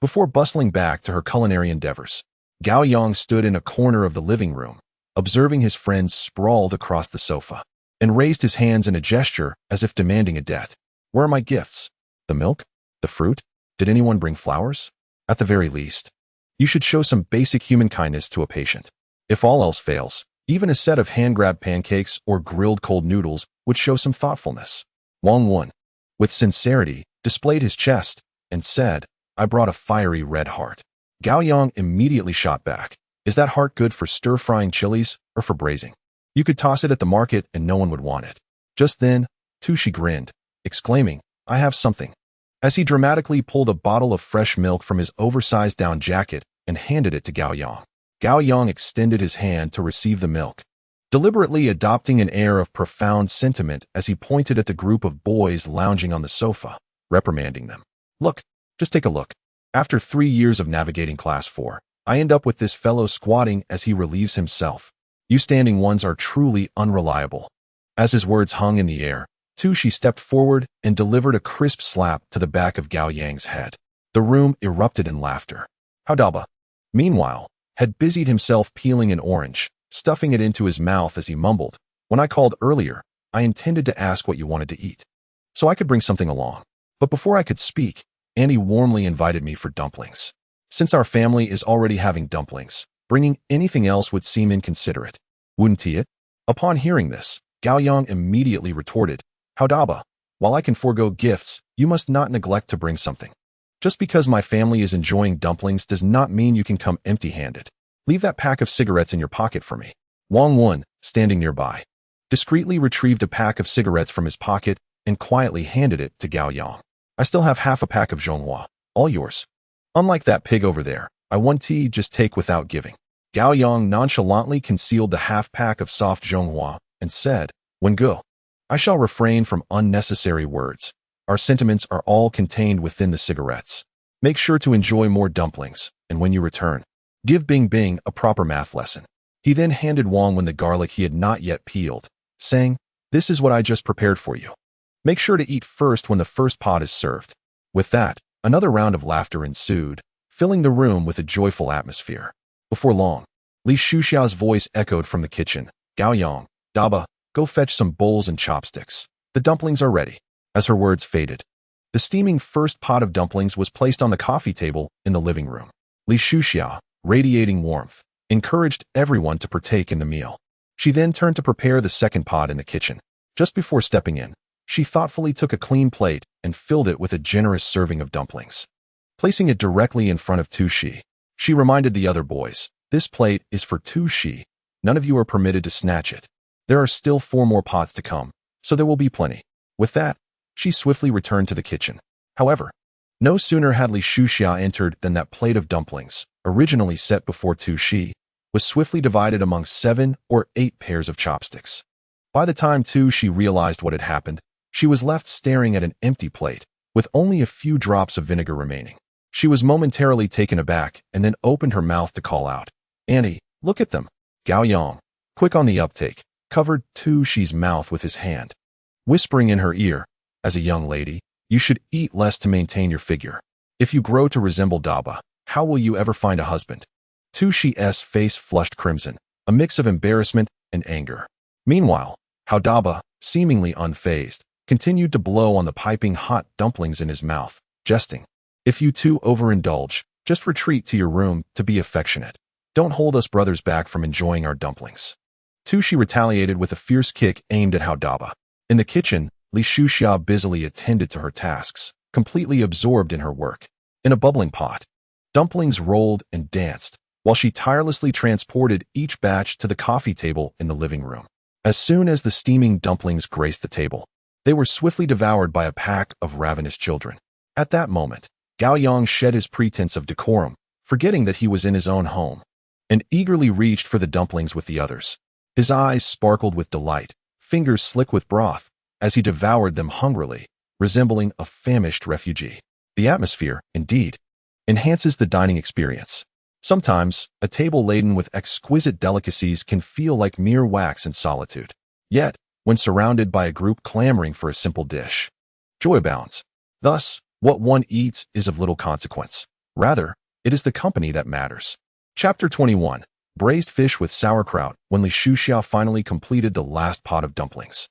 A: Before bustling back to her culinary endeavors, Gao Yang stood in a corner of the living room, observing his friends sprawled across the sofa, and raised his hands in a gesture as if demanding a debt. "Where are my gifts? The milk? The fruit? Did anyone bring flowers? At the very least, you should show some basic human kindness to a patient. If all else fails, even a set of hand-grabbed pancakes or grilled cold noodles would show some thoughtfulness." Wang Won, with sincerity, displayed his chest and said, "I brought a fiery red heart." Gao Yang immediately shot back, "Is that heart good for stir-frying chilies or for braising? You could toss it at the market and no one would want it." Just then, Tushi grinned, exclaiming, "I have something," as he dramatically pulled a bottle of fresh milk from his oversized down jacket and handed it to Gao Yang. Gao Yang extended his hand to receive the milk, deliberately adopting an air of profound sentiment as he pointed at the group of boys lounging on the sofa, reprimanding them. "Look, just take a look. After 3 years of navigating Class 4, I end up with this fellow squatting as he relieves himself. You standing ones are truly unreliable." As his words hung in the air, Tushi stepped forward and delivered a crisp slap to the back of Gao Yang's head. The room erupted in laughter. Hao Daba, meanwhile, had busied himself peeling an orange, stuffing it into his mouth as he mumbled, "When I called earlier, I intended to ask what you wanted to eat, so I could bring something along. But before I could speak, Annie warmly invited me for dumplings. Since our family is already having dumplings, bringing anything else would seem inconsiderate. Wouldn't it?" Upon hearing this, Gao Yang immediately retorted, "Hao Daba, while I can forego gifts, you must not neglect to bring something. Just because my family is enjoying dumplings does not mean you can come empty-handed. Leave that pack of cigarettes in your pocket for me." Wang Won, standing nearby, discreetly retrieved a pack of cigarettes from his pocket and quietly handed it to Gao Yang. "I still have half a pack of Zhonghua, all yours. Unlike that pig over there, I want tea, just take without giving." Gao Yang nonchalantly concealed the half-pack of soft Zhonghua and said, "When go, I shall refrain from unnecessary words. Our sentiments are all contained within the cigarettes. Make sure to enjoy more dumplings, and when you return, give Bing Bing a proper math lesson." He then handed Wang Wen the garlic he had not yet peeled, saying, "This is what I just prepared for you. Make sure to eat first when the first pot is served." With that, another round of laughter ensued, filling the room with a joyful atmosphere. Before long, Li Shuxiao's voice echoed from the kitchen, "Gao Yang, Daba, go fetch some bowls and chopsticks. The dumplings are ready." As her words faded, the steaming first pot of dumplings was placed on the coffee table in the living room. Li Shuxiao, radiating warmth, encouraged everyone to partake in the meal. She then turned to prepare the second pot in the kitchen. Just before stepping in, she thoughtfully took a clean plate and filled it with a generous serving of dumplings. Placing it directly in front of Tushi, she reminded the other boys, "This plate is for Tushi. None of you are permitted to snatch it. There are still 4 more pots to come, so there will be plenty." With that, she swiftly returned to the kitchen. However, No sooner had Li Shuxia entered than that plate of dumplings, originally set before Tu Shi, was swiftly divided among 7 or 8 pairs of chopsticks. By the time Tu Shi realized what had happened, she was left staring at an empty plate, with only a few drops of vinegar remaining. She was momentarily taken aback and then opened her mouth to call out, "Auntie, look at them." Gao Yang, quick on the uptake, covered Tu Shi's mouth with his hand, whispering in her ear, "As a young lady, you should eat less to maintain your figure. If you grow to resemble Daba, how will you ever find a husband?" Tu Shi's face flushed crimson, a mix of embarrassment and anger. Meanwhile, Hao Daba, seemingly unfazed, continued to blow on the piping hot dumplings in his mouth, jesting, "If you two overindulge, just retreat to your room to be affectionate. Don't hold us brothers back from enjoying our dumplings." Tu Shi retaliated with a fierce kick aimed at Hao Daba. In the kitchen, Li Shuxia busily attended to her tasks, completely absorbed in her work. In a bubbling pot, dumplings rolled and danced, while she tirelessly transported each batch to the coffee table in the living room. As soon as the steaming dumplings graced the table, they were swiftly devoured by a pack of ravenous children. At that moment, Gao Yang shed his pretense of decorum, forgetting that he was in his own home, and eagerly reached for the dumplings with the others. His eyes sparkled with delight, fingers slick with broth, as he devoured them hungrily, resembling a famished refugee. The atmosphere, indeed, enhances the dining experience. Sometimes, a table laden with exquisite delicacies can feel like mere wax in solitude. Yet, when surrounded by a group clamoring for a simple dish, joy abounds. Thus, what one eats is of little consequence. Rather, it is the company that matters. Chapter 21. Braised fish with sauerkraut. When Li Shuxia finally completed the last pot of dumplings,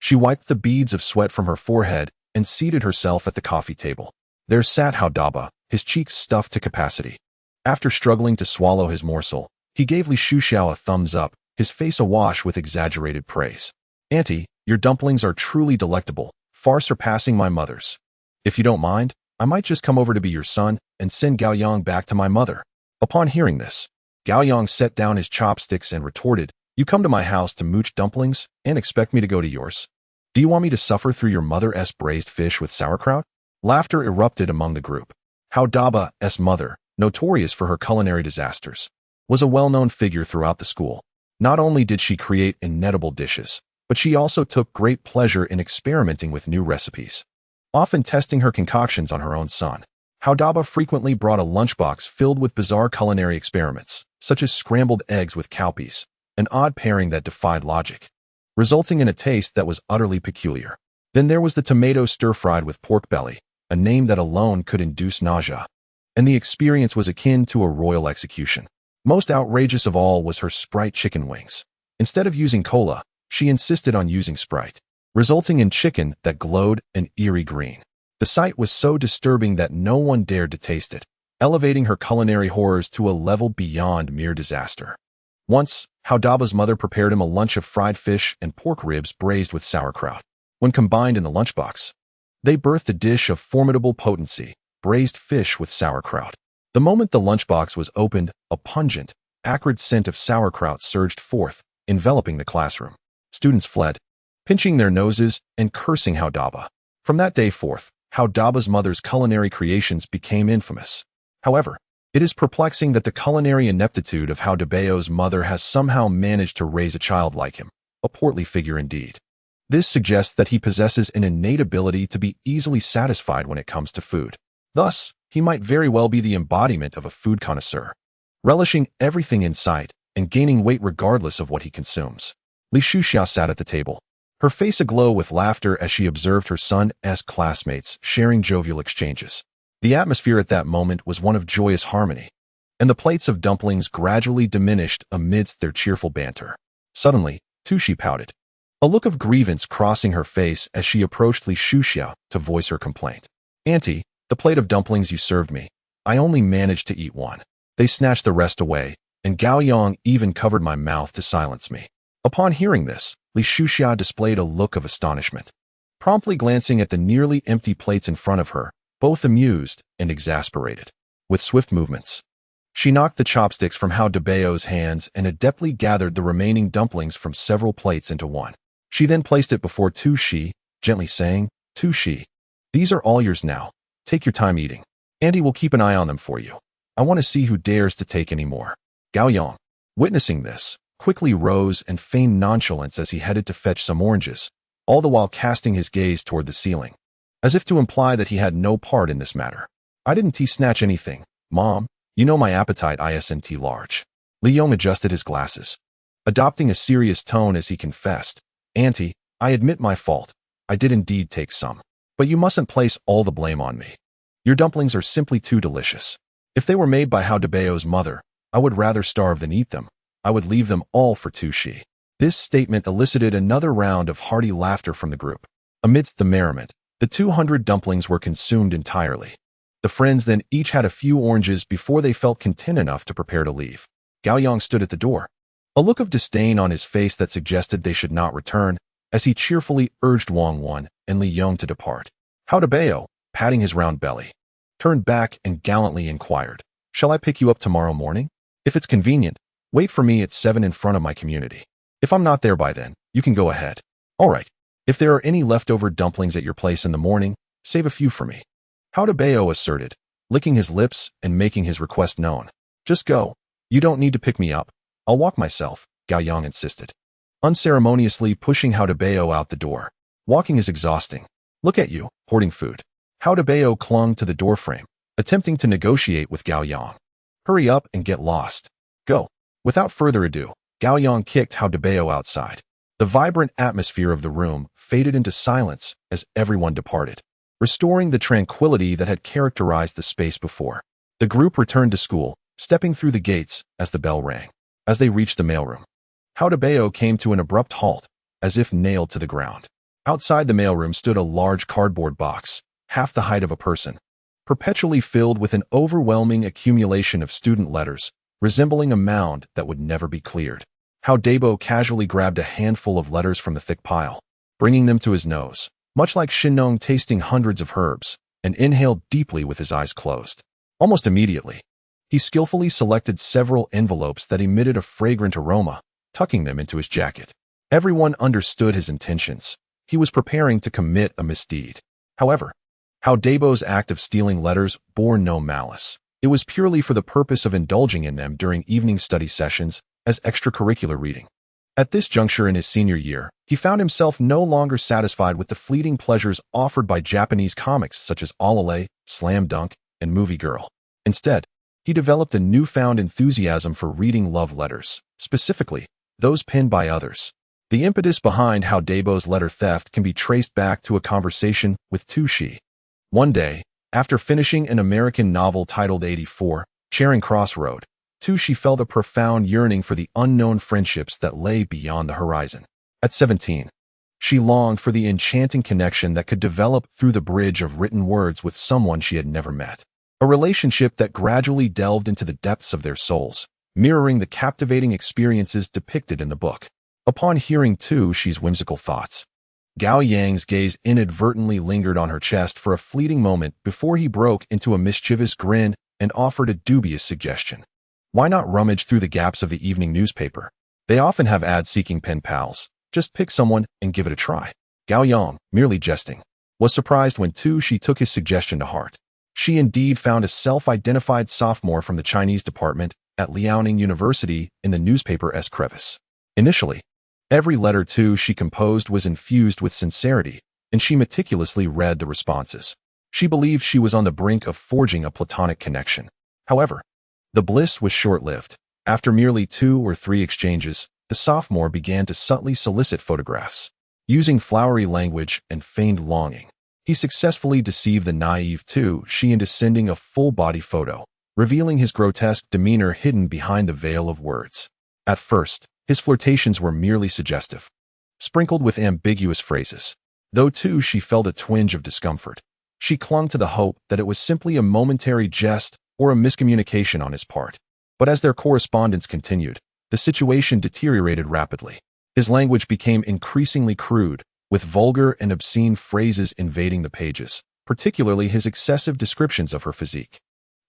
A: she wiped the beads of sweat from her forehead and seated herself at the coffee table. There sat Hao Daba, his cheeks stuffed to capacity. After struggling to swallow his morsel, he gave Li Shuxia a thumbs up, his face awash with exaggerated praise. "Auntie, your dumplings are truly delectable, far surpassing my mother's. If you don't mind, I might just come over to be your son and send Gao Yang back to my mother." Upon hearing this, Gao Yang set down his chopsticks and retorted, "You come to my house to mooch dumplings and expect me to go to yours? Do you want me to suffer through your mother's braised fish with sauerkraut?" Laughter erupted among the group. Hao Daba's mother, notorious for her culinary disasters, was a well-known figure throughout the school. Not only did she create inedible dishes, but she also took great pleasure in experimenting with new recipes, often testing her concoctions on her own son. Hao Daba frequently brought a lunchbox filled with bizarre culinary experiments, such as scrambled eggs with cowpeas, an odd pairing that defied logic, resulting in a taste that was utterly peculiar. Then there was the tomato stir-fried with pork belly, a name that alone could induce nausea, and the experience was akin to a royal execution. Most outrageous of all was her Sprite chicken wings. Instead of using cola, she insisted on using Sprite, resulting in chicken that glowed an eerie green. The sight was so disturbing that no one dared to taste it, elevating her culinary horrors to a level beyond mere disaster. Once, Hao Daba's mother prepared him a lunch of fried fish and pork ribs braised with sauerkraut. When combined in the lunchbox, they birthed a dish of formidable potency, braised fish with sauerkraut. The moment the lunchbox was opened, a pungent, acrid scent of sauerkraut surged forth, enveloping the classroom. Students fled, pinching their noses and cursing Hao Daba. From that day forth, Hao Daba's mother's culinary creations became infamous. However, it is perplexing that the culinary ineptitude of Hao Dabao's mother has somehow managed to raise a child like him, a portly figure indeed. This suggests that he possesses an innate ability to be easily satisfied when it comes to food. Thus, he might very well be the embodiment of a food connoisseur, relishing everything in sight and gaining weight regardless of what he consumes. Li Shuxia sat at the table, her face aglow with laughter as she observed her son's classmates sharing jovial exchanges. The atmosphere at that moment was one of joyous harmony, and the plates of dumplings gradually diminished amidst their cheerful banter. Suddenly, Tu Shi pouted, a look of grievance crossing her face as she approached Li Shuxia to voice her complaint. "Auntie, the plate of dumplings you served me, I only managed to eat one. They snatched the rest away, and Gao Yang even covered my mouth to silence me." Upon hearing this, Li Shuxia displayed a look of astonishment, promptly glancing at the nearly empty plates in front of her, both amused and exasperated. With swift movements, she knocked the chopsticks from Hao Dabao's hands and adeptly gathered the remaining dumplings from several plates into one. She then placed it before Tu Shi, gently saying, "Tu Shi, these are all yours now. Take your time eating. Auntie will keep an eye on them for you. I want to see who dares to take any more." Gao Yang, witnessing this, quickly rose and feigned nonchalance as he headed to fetch some oranges, all the while casting his gaze toward the ceiling, as if to imply that he had no part in this matter. "I didn't snatch anything, Mom. You know my appetite isn't large." Li Yong adjusted his glasses, adopting a serious tone as he confessed, "Auntie, I admit my fault. I did indeed take some. But you mustn't place all the blame on me. Your dumplings are simply too delicious. If they were made by Huang Bei's mother, I would rather starve than eat them. I would leave them all for Tu Shi." This statement elicited another round of hearty laughter from the group. Amidst the merriment, the 200 dumplings were consumed entirely. The friends then each had a few oranges before they felt content enough to prepare to leave. Gao Yang stood at the door, a look of disdain on his face that suggested they should not return, as he cheerfully urged Wang Wan and Li Yong to depart. Huang Bei, patting his round belly, turned back and gallantly inquired, "Shall I pick you up tomorrow morning? If it's convenient, wait for me at 7 in front of my community. If I'm not there by then, you can go ahead. All right. If there are any leftover dumplings at your place in the morning, save a few for me." Huang Bei asserted, licking his lips and making his request known. "Just go. You don't need to pick me up. I'll walk myself," Gao Yang insisted, unceremoniously pushing Huang Bei out the door. "Walking is exhausting. Look at you, hoarding food." Huang Bei clung to the doorframe, attempting to negotiate with Gao Yang. "Hurry up and get lost. Go." Without further ado, Gao Yang kicked Huang Bei outside. The vibrant atmosphere of the room faded into silence as everyone departed, restoring the tranquility that had characterized the space before. The group returned to school, stepping through the gates as the bell rang. As they reached the mailroom, Huang Bei came to an abrupt halt, as if nailed to the ground. Outside the mailroom stood a large cardboard box, half the height of a person, perpetually filled with an overwhelming accumulation of student letters, resembling a mound that would never be cleared. Huang Bei casually grabbed a handful of letters from the thick pile, bringing them to his nose, much like Shinnong tasting hundreds of herbs, and inhaled deeply with his eyes closed. Almost immediately, he skillfully selected several envelopes that emitted a fragrant aroma, tucking them into his jacket. Everyone understood his intentions. He was preparing to commit a misdeed. However, Huang Bei's act of stealing letters bore no malice. It was purely for the purpose of indulging in them during evening study sessions as extracurricular reading. At this juncture in his senior year, he found himself no longer satisfied with the fleeting pleasures offered by Japanese comics such as Alale, Slam Dunk, and Movie Girl. Instead, he developed a newfound enthusiasm for reading love letters, specifically those penned by others. The impetus behind Huang Bei's letter theft can be traced back to a conversation with Tu Shi. One day, after finishing an American novel titled 84, Charing Cross Road, Tu Shi felt a profound yearning for the unknown friendships that lay beyond the horizon. At 17, she longed for the enchanting connection that could develop through the bridge of written words with someone she had never met. A relationship that gradually delved into the depths of their souls, mirroring the captivating experiences depicted in the book. Upon hearing Tu Shi's whimsical thoughts, Gao Yang's gaze inadvertently lingered on her chest for a fleeting moment before he broke into a mischievous grin and offered a dubious suggestion. "Why not rummage through the gaps of the evening newspaper? They often have ad-seeking pen pals. Just pick someone and give it a try." Gao Yang, merely jesting, was surprised when Tu Shi took his suggestion to heart. She indeed found a self-identified sophomore from the Chinese department at Liaoning University in the newspaper's crevice. Initially, every letter Tu Shi composed was infused with sincerity, and she meticulously read the responses. She believed she was on the brink of forging a platonic connection. However, the bliss was short-lived. After merely 2 or 3 exchanges, the sophomore began to subtly solicit photographs. Using flowery language and feigned longing, he successfully deceived the naive Tu Shi into sending a full-body photo, revealing his grotesque demeanor hidden behind the veil of words. At first, his flirtations were merely suggestive, sprinkled with ambiguous phrases. Though Tu Shi felt a twinge of discomfort, she clung to the hope that it was simply a momentary jest or a miscommunication on his part. But as their correspondence continued, the situation deteriorated rapidly. His language became increasingly crude, with vulgar and obscene phrases invading the pages, particularly his excessive descriptions of her physique.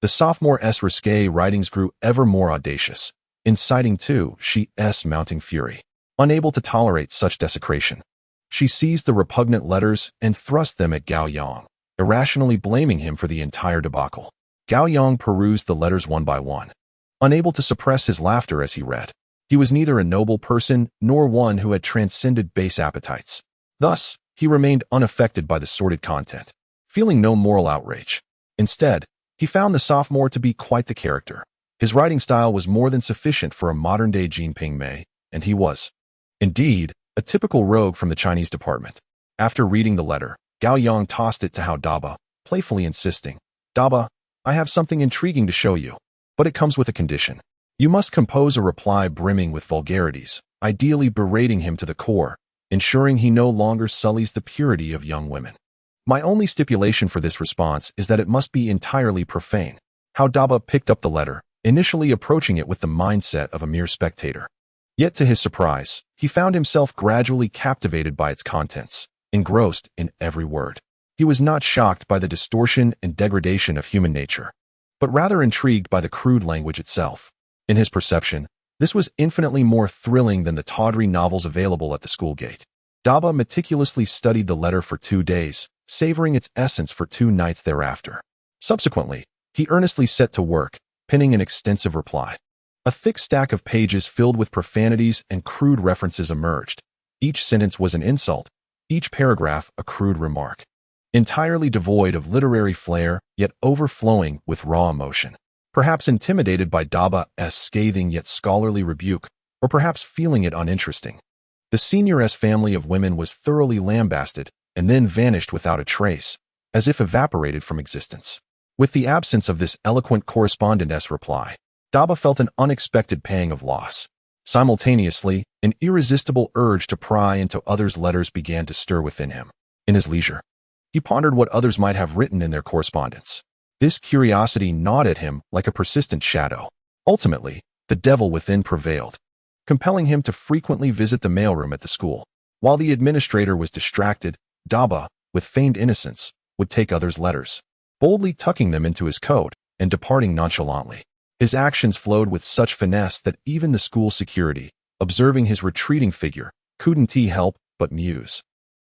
A: The sophomore's risque writings grew ever more audacious, inciting Tu Shi's mounting fury. Unable to tolerate such desecration, she seized the repugnant letters and thrust them at Gao Yang, irrationally blaming him for the entire debacle. Gao Yang perused the letters one by one, unable to suppress his laughter as he read. He was neither a noble person nor one who had transcended base appetites. Thus, he remained unaffected by the sordid content, feeling no moral outrage. Instead, he found the sophomore to be quite the character. His writing style was more than sufficient for a modern-day Jinping Mei, and he was, indeed, a typical rogue from the Chinese department. After reading the letter, Gao Yang tossed it to Hao Daba, playfully insisting, "Daba, I have something intriguing to show you, but it comes with a condition. You must compose a reply brimming with vulgarities, ideally berating him to the core, ensuring he no longer sullies the purity of young women. My only stipulation for this response is that it must be entirely profane." Hao Daba picked up the letter, initially approaching it with the mindset of a mere spectator. Yet to his surprise, he found himself gradually captivated by its contents, engrossed in every word. He was not shocked by the distortion and degradation of human nature, but rather intrigued by the crude language itself. In his perception, this was infinitely more thrilling than the tawdry novels available at the school gate. Daba meticulously studied the letter for 2 days, savoring its essence for 2 nights thereafter. Subsequently, he earnestly set to work, penning an extensive reply. A thick stack of pages filled with profanities and crude references emerged. Each sentence was an insult, each paragraph a crude remark. Entirely devoid of literary flair, yet overflowing with raw emotion. Perhaps intimidated by Daba's scathing yet scholarly rebuke, or perhaps feeling it uninteresting, the senior's family of women was thoroughly lambasted and then vanished without a trace, as if evaporated from existence. With the absence of this eloquent correspondent's reply, Daba felt an unexpected pang of loss. Simultaneously, an irresistible urge to pry into others' letters began to stir within him. In his leisure, he pondered what others might have written in their correspondence. This curiosity gnawed at him like a persistent shadow. Ultimately, the devil within prevailed, compelling him to frequently visit the mailroom at the school. While the administrator was distracted, Daba, with feigned innocence, would take others' letters, boldly tucking them into his coat and departing nonchalantly. His actions flowed with such finesse that even the school security, observing his retreating figure, couldn't help but muse.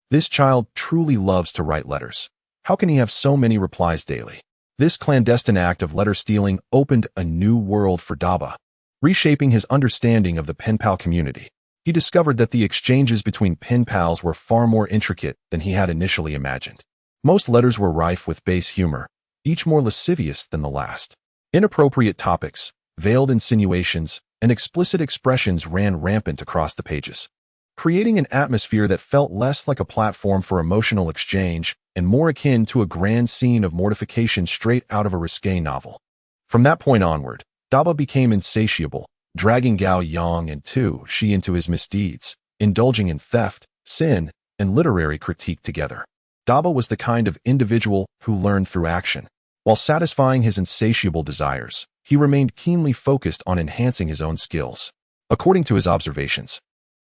A: This child truly loves to write letters. How can he have so many replies daily? This clandestine act of letter stealing opened a new world for Daba, reshaping his understanding of the pen pal community. He discovered that the exchanges between pen pals were far more intricate than he had initially imagined. Most letters were rife with base humor, each more lascivious than the last. Inappropriate topics, veiled insinuations, and explicit expressions ran rampant across the pages, creating an atmosphere that felt less like a platform for emotional exchange and more akin to a grand scene of mortification straight out of a risque novel. From that point onward, Daba became insatiable, dragging Gao Yang and she into his misdeeds, indulging in theft, sin, and literary critique together. Daba was the kind of individual who learned through action. While satisfying his insatiable desires, he remained keenly focused on enhancing his own skills. According to his observations,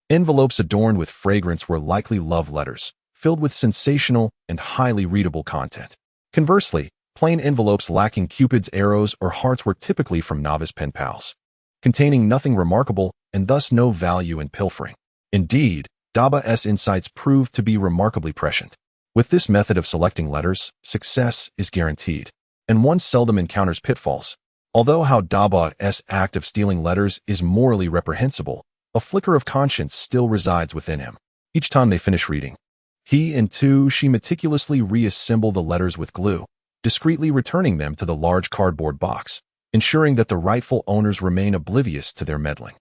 A: envelopes adorned with fragrance were likely love letters, filled with sensational and highly readable content. Conversely, plain envelopes lacking Cupid's arrows or hearts were typically from novice pen pals, containing nothing remarkable and thus no value in pilfering. Indeed, Daba's insights proved to be remarkably prescient. With this method of selecting letters, success is guaranteed, and one seldom encounters pitfalls. Although how Daba's act of stealing letters is morally reprehensible, a flicker of conscience still resides within him. Each time they finish reading, he and she meticulously reassemble the letters with glue, discreetly returning them to the large cardboard box, ensuring that the rightful owners remain oblivious to their meddling.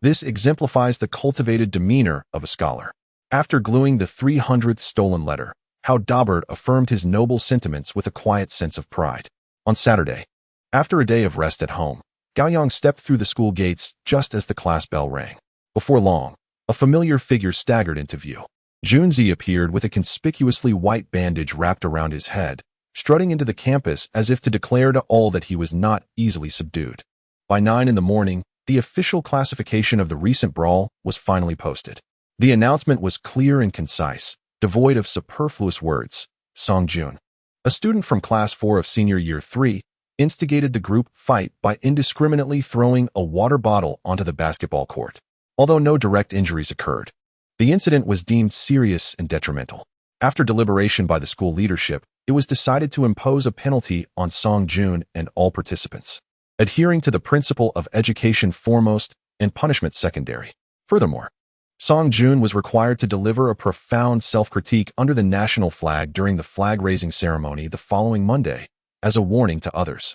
A: This exemplifies the cultivated demeanor of a scholar. After gluing the 300th stolen letter, Hao Daba affirmed his noble sentiments with a quiet sense of pride. On Saturday, after a day of rest at home, Gao Yang stepped through the school gates just as the class bell rang. Before long, a familiar figure staggered into view. Junzi appeared with a conspicuously white bandage wrapped around his head, strutting into the campus as if to declare to all that he was not easily subdued. By 9 in the morning, the official classification of the recent brawl was finally posted. The announcement was clear and concise, devoid of superfluous words. Song Jun, a student from Class 4 of Senior Year 3, instigated the group fight by indiscriminately throwing a water bottle onto the basketball court. Although no direct injuries occurred, the incident was deemed serious and detrimental. After deliberation by the school leadership, it was decided to impose a penalty on Song Jun and all participants, adhering to the principle of education foremost and punishment secondary. Furthermore, Song Jun was required to deliver a profound self-critique under the national flag during the flag-raising ceremony the following Monday, as a warning to others.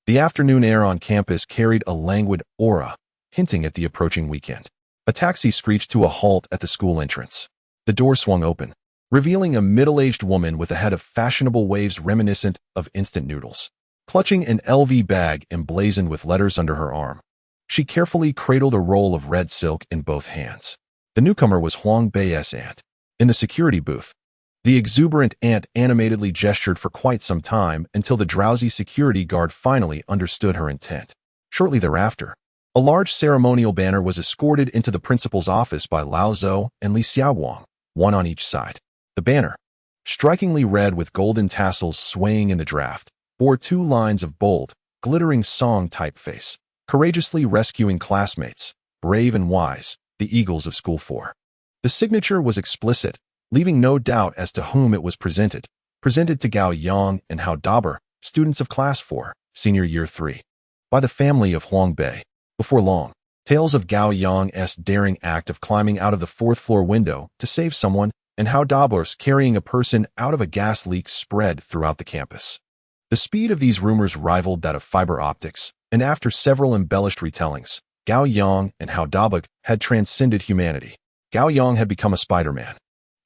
A: The afternoon air on campus carried a languid aura, hinting at the approaching weekend. A taxi screeched to a halt at the school entrance. The door swung open, revealing a middle-aged woman with a head of fashionable waves reminiscent of instant noodles. Clutching an LV bag emblazoned with letters under her arm, she carefully cradled a roll of red silk in both hands. The newcomer was Huang Bei's aunt. In the security booth, the exuberant aunt animatedly gestured for quite some time until the drowsy security guard finally understood her intent. Shortly thereafter, a large ceremonial banner was escorted into the principal's office by Lao Zhou and Li Xiaowang, one on each side. The banner, strikingly red with golden tassels swaying in the draft, bore 2 lines of bold, glittering song typeface, courageously rescuing classmates, brave and wise, the eagles of School 4. The signature was explicit, leaving no doubt as to whom it was presented to Gao Yang and Hao Daber, students of Class 4, Senior Year 3. By the family of Huang Bei. Before long, tales of Gao Yang's daring act of climbing out of the 4th-floor window to save someone and Hao Daber's carrying a person out of a gas leak spread throughout the campus. The speed of these rumors rivaled that of fiber optics, and after several embellished retellings, Gao Yang and Hao Daber had transcended humanity. Gao Yang had become a Spider-Man,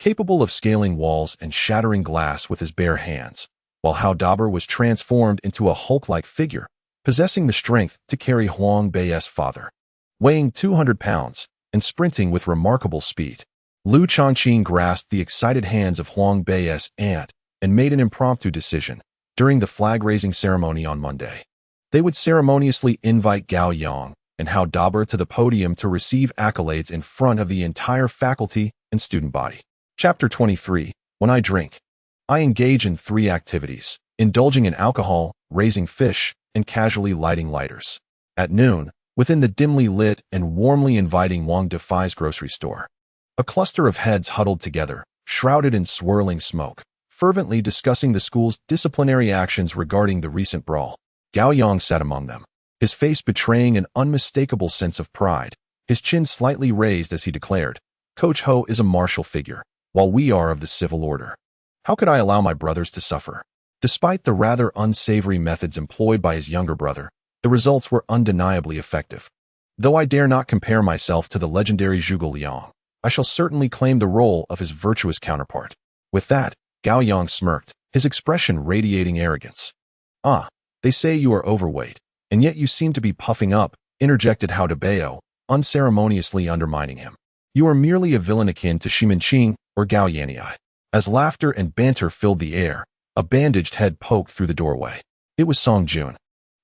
A: capable of scaling walls and shattering glass with his bare hands, while Hao Daber was transformed into a Hulk-like figure, possessing the strength to carry Huang Bei's father. Weighing 200 pounds and sprinting with remarkable speed, Lu Changqing grasped the excited hands of Huang Bei's aunt and made an impromptu decision. During the flag-raising ceremony on Monday, they would ceremoniously invite Gao Yang and Hao Daber to the podium to receive accolades in front of the entire faculty and student body. Chapter 23. When I drink, I engage in 3 activities: indulging in alcohol, raising fish, and casually lighting lighters. At noon, within the dimly lit and warmly inviting Wang Defai's grocery store, a cluster of heads huddled together, shrouded in swirling smoke, fervently discussing the school's disciplinary actions regarding the recent brawl. Gao Yang sat among them, his face betraying an unmistakable sense of pride, his chin slightly raised as he declared, "Coach Ho is a martial figure, while we are of the civil order. How could I allow my brothers to suffer?" Despite the rather unsavory methods employed by his younger brother, the results were undeniably effective. Though I dare not compare myself to the legendary Zhuge Liang, I shall certainly claim the role of his virtuous counterpart. With that, Gao Yang smirked, his expression radiating arrogance. "Ah, they say you are overweight, and yet you seem to be puffing up," interjected Hao Dabei, unceremoniously undermining him. "You are merely a villain akin to Shimenqing or Gao Yanyi." As laughter and banter filled the air, a bandaged head poked through the doorway. It was Song Jun,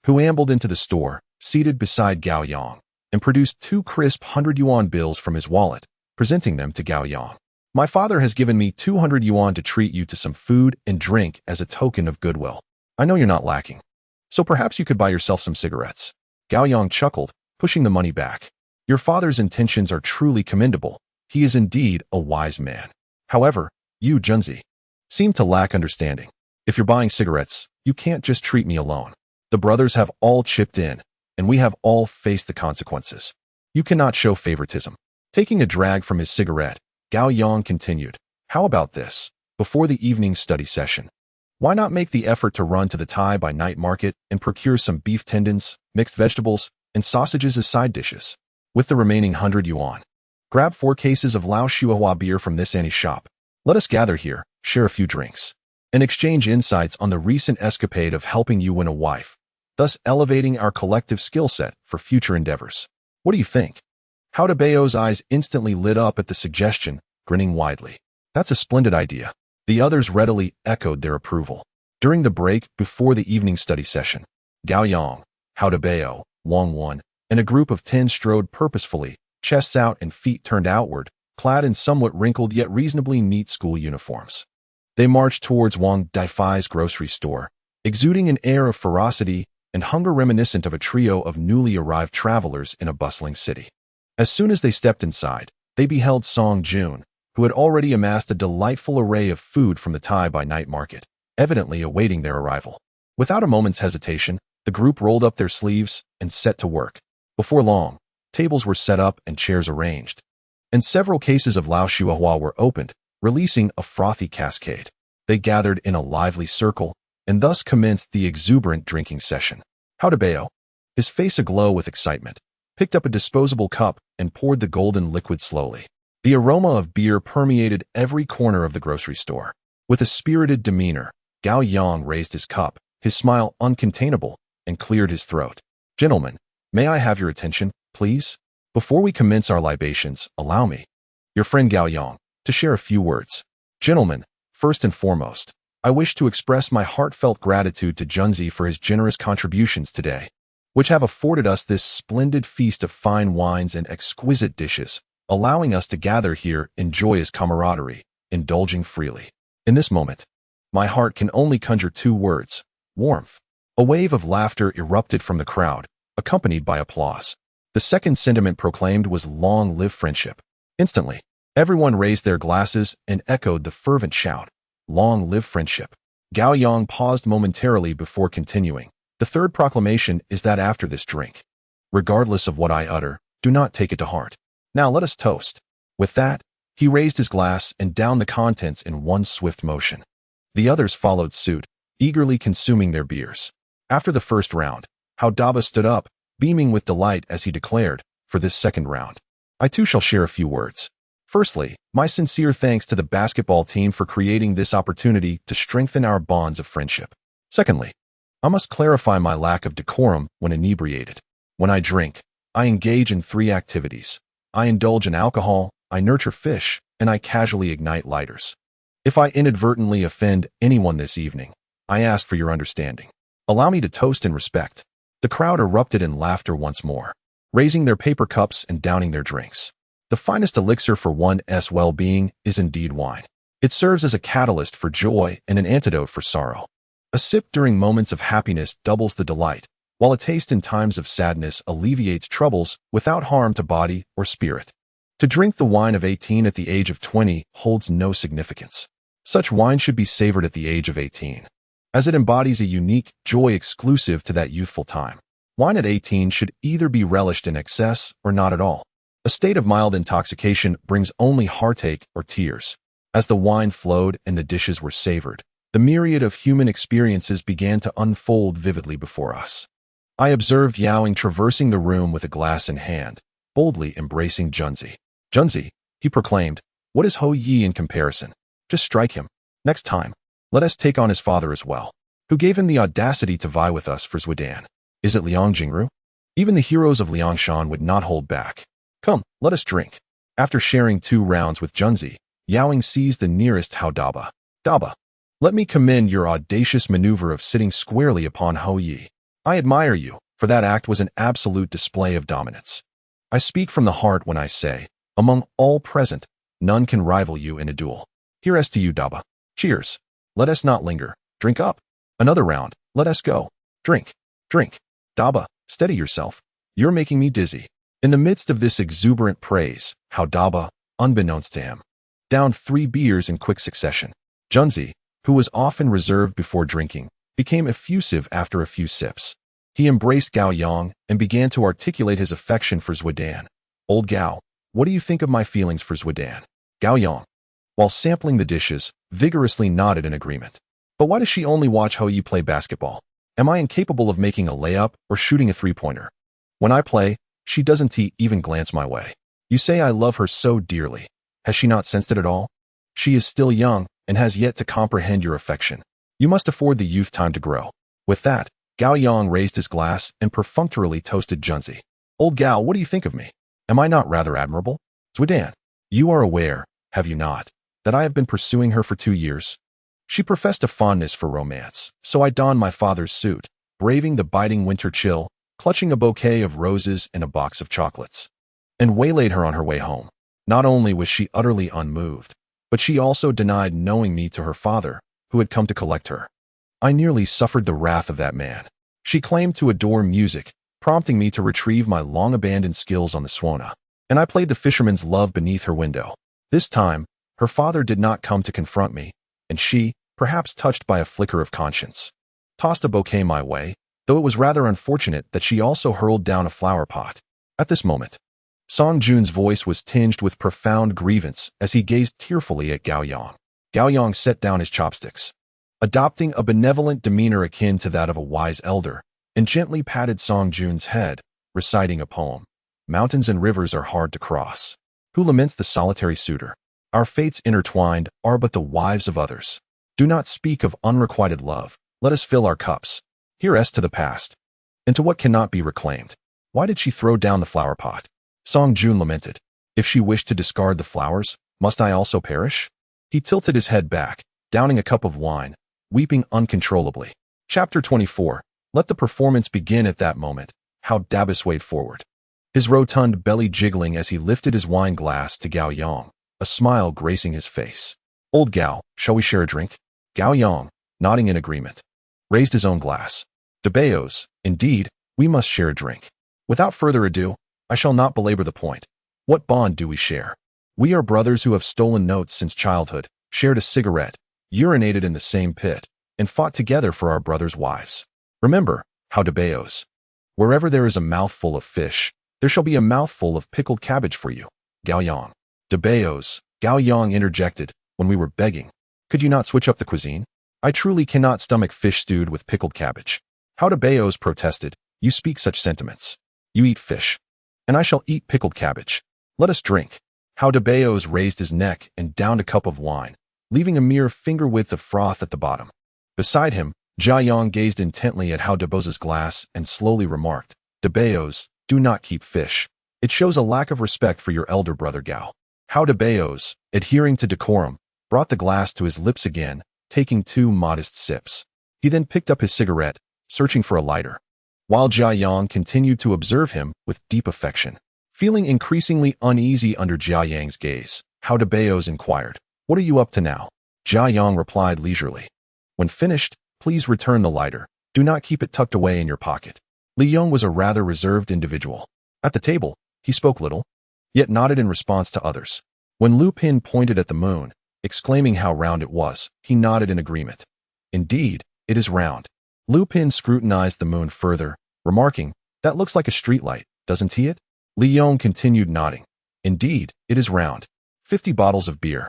A: who ambled into the store, seated beside Gao Yang, and produced 2 crisp 100-yuan bills from his wallet, presenting them to Gao Yang. "My father has given me 200 yuan to treat you to some food and drink as a token of goodwill. I know you're not lacking, so perhaps you could buy yourself some cigarettes." Gao Yang chuckled, pushing the money back. "Your father's intentions are truly commendable. He is indeed a wise man. However, you, Junzi, seem to lack understanding. If you're buying cigarettes, you can't just treat me alone. The brothers have all chipped in, and we have all faced the consequences. You cannot show favoritism." Taking a drag from his cigarette, Gao Yang continued, "How about this? Before the evening study session, why not make the effort to run to the Thai by night market and procure some beef tendons, mixed vegetables, and sausages as side dishes? With the remaining 100 yuan, grab 4 cases of Lao Shuahua beer from this Annie's shop. Let us gather here, share a few drinks, and exchange insights on the recent escapade of helping you win a wife, thus elevating our collective skill set for future endeavors. What do you think?" Hao Dabei's eyes instantly lit up at the suggestion, grinning widely. "That's a splendid idea." The others readily echoed their approval. During the break before the evening study session, Gao Yang, Hao Dabei, Wang Wan, and a group of 10 strode purposefully, chests out and feet turned outward, clad in somewhat wrinkled yet reasonably neat school uniforms. They marched towards Wang Defai's grocery store, exuding an air of ferocity and hunger reminiscent of a trio of newly arrived travelers in a bustling city. As soon as they stepped inside, they beheld Song Jun, who had already amassed a delightful array of food from the Thai by night market, evidently awaiting their arrival. Without a moment's hesitation, the group rolled up their sleeves and set to work. Before long, tables were set up and chairs arranged, and several cases of Lao Shuahua were opened, releasing a frothy cascade. They gathered in a lively circle, and thus commenced the exuberant drinking session. Huang Bei, his face aglow with excitement, picked up a disposable cup and poured the golden liquid slowly. The aroma of beer permeated every corner of the grocery store. With a spirited demeanor, Gao Yang raised his cup, his smile uncontainable, and cleared his throat. Gentlemen, may I have your attention, please? Before we commence our libations, allow me, your friend Gao Yang, to share a few words. Gentlemen, first and foremost, I wish to express my heartfelt gratitude to Junzi for his generous contributions today, which have afforded us this splendid feast of fine wines and exquisite dishes, allowing us to gather here in joyous camaraderie, indulging freely. In this moment, my heart can only conjure two words: warmth. A wave of laughter erupted from the crowd, accompanied by applause. The second sentiment proclaimed was long live friendship. Instantly, everyone raised their glasses and echoed the fervent shout, long live friendship. Gao Yang paused momentarily before continuing. The third proclamation is that after this drink, regardless of what I utter, do not take it to heart. Now let us toast. With that, he raised his glass and downed the contents in one swift motion. The others followed suit, eagerly consuming their beers. After the first round, Huang Bei stood up, beaming with delight as he declared, for this second round, I too shall share a few words. Firstly, my sincere thanks to the basketball team for creating this opportunity to strengthen our bonds of friendship. Secondly, I must clarify my lack of decorum when inebriated. When I drink, I engage in three activities. I indulge in alcohol, I nurture fish, and I casually ignite lighters. If I inadvertently offend anyone this evening, I ask for your understanding. Allow me to toast in respect. The crowd erupted in laughter once more, raising their paper cups and downing their drinks. The finest elixir for one's well-being is indeed wine. It serves as a catalyst for joy and an antidote for sorrow. A sip during moments of happiness doubles the delight, while a taste in times of sadness alleviates troubles without harm to body or spirit. To drink the wine of 18 at the age of 20 holds no significance. Such wine should be savored at the age of 18, as it embodies a unique joy exclusive to that youthful time. Wine at 18 should either be relished in excess or not at all. A state of mild intoxication brings only heartache or tears. As the wine flowed and the dishes were savored, the myriad of human experiences began to unfold vividly before us. I observed Yaoing traversing the room with a glass in hand, boldly embracing Junzi. Junzi, he proclaimed, what is Ho Yi in comparison? Just strike him. Next time, let us take on his father as well, who gave him the audacity to vie with us for Zhudan. Is it Liang Jingru? Even the heroes of Liangshan would not hold back. Come, let us drink. After sharing 2 rounds with Junzi, Yaoing seized the nearest Huang Bei. Daba, let me commend your audacious maneuver of sitting squarely upon Ho Yi. I admire you, for that act was an absolute display of dominance. I speak from the heart when I say, among all present, none can rival you in a duel. Here's to you, Daba. Cheers. Let us not linger. Drink up. Another round. Let us go. Drink. Drink. Daba, steady yourself. You're making me dizzy. In the midst of this exuberant praise, Huang Bei, unbeknownst to him, downed 3 beers in quick succession. Junzi, who was often reserved before drinking, became effusive after a few sips. He embraced Gao Yang and began to articulate his affection for Zhudan. Old Gao, what do you think of my feelings for Zhudan? Gao Yang, while sampling the dishes, vigorously nodded in agreement. But why does she only watch Ho Yi play basketball? Am I incapable of making a layup or shooting a 3-pointer? When I play, she doesn't even glance my way. You say I love her so dearly. Has she not sensed it at all? She is still young and has yet to comprehend your affection. You must afford the youth time to grow. With that, Gao Yang raised his glass and perfunctorily toasted Junzi. Old Gao, what do you think of me? Am I not rather admirable? Zhudan, you are aware, have you not, that I have been pursuing her for 2 years? She professed a fondness for romance, so I donned my father's suit, braving the biting winter chill, clutching a bouquet of roses and a box of chocolates, and waylaid her on her way home. Not only was she utterly unmoved, but she also denied knowing me to her father, who had come to collect her. I nearly suffered the wrath of that man. She claimed to adore music, prompting me to retrieve my long-abandoned skills on the Swana, and I played the fisherman's love beneath her window. This time, her father did not come to confront me, and she, perhaps touched by a flicker of conscience. Tossed a bouquet my way, though it was rather unfortunate that she also hurled down a flower pot. At this moment, Song Jun's voice was tinged with profound grievance as he gazed tearfully at Gao Yang. Gao Yang set down his chopsticks, adopting a benevolent demeanor akin to that of a wise elder, and gently patted Song Jun's head, reciting a poem. Mountains and rivers are hard to cross. Who laments the solitary suitor? Our fates intertwined are but the wives of others. Do not speak of unrequited love. Let us fill our cups. Here's to the past, and to what cannot be reclaimed. Why did she throw down the flower pot? Song Jun lamented. If she wished to discard the flowers, must I also perish? He tilted his head back, downing a cup of wine, weeping uncontrollably. Chapter 24. Let the performance begin. At that moment, how Dabba swayed forward, his rotund belly jiggling as he lifted his wine glass to Gao Yang, a smile gracing his face. Old Gao, shall we share a drink? Gao Yang, nodding in agreement, raised his own glass. Debayos, indeed, we must share a drink. Without further ado, I shall not belabor the point. What bond do we share? We are brothers who have stolen notes since childhood, shared a cigarette, urinated in the same pit, and fought together for our brothers' wives. Remember, how Debayos. Wherever there is a mouthful of fish, there shall be a mouthful of pickled cabbage for you. Gao Yang. Debayos, Gao Yang interjected, when we were begging. Could you not switch up the cuisine? I truly cannot stomach fish stewed with pickled cabbage. How Debayos protested, you speak such sentiments. You eat fish, and I shall eat pickled cabbage. Let us drink. How Debayos raised his neck and downed a cup of wine, leaving a mere finger width of froth at the bottom. Beside him, Jia Yang gazed intently at how Debayos' glass and slowly remarked, Debayos, do not keep fish. It shows a lack of respect for your elder brother Gao. How Debayos, adhering to decorum, brought the glass to his lips again, taking 2 modest sips. He then picked up his cigarette, searching for a lighter, while Jia Yang continued to observe him with deep affection. Feeling increasingly uneasy under Jia Yang's gaze, how Debayos inquired, what are you up to now? Jia Yang replied leisurely, when finished, please return the lighter. Do not keep it tucked away in your pocket. Li Yong was a rather reserved individual. At the table, he spoke little, yet nodded in response to others. When Lu Pin pointed at the moon, exclaiming how round it was, he nodded in agreement. Indeed, it is round. Lu Pin scrutinized the moon further, remarking, that looks like a streetlight, doesn't he it? Li Yong continued nodding. Indeed, it is round. 50 bottles of beer,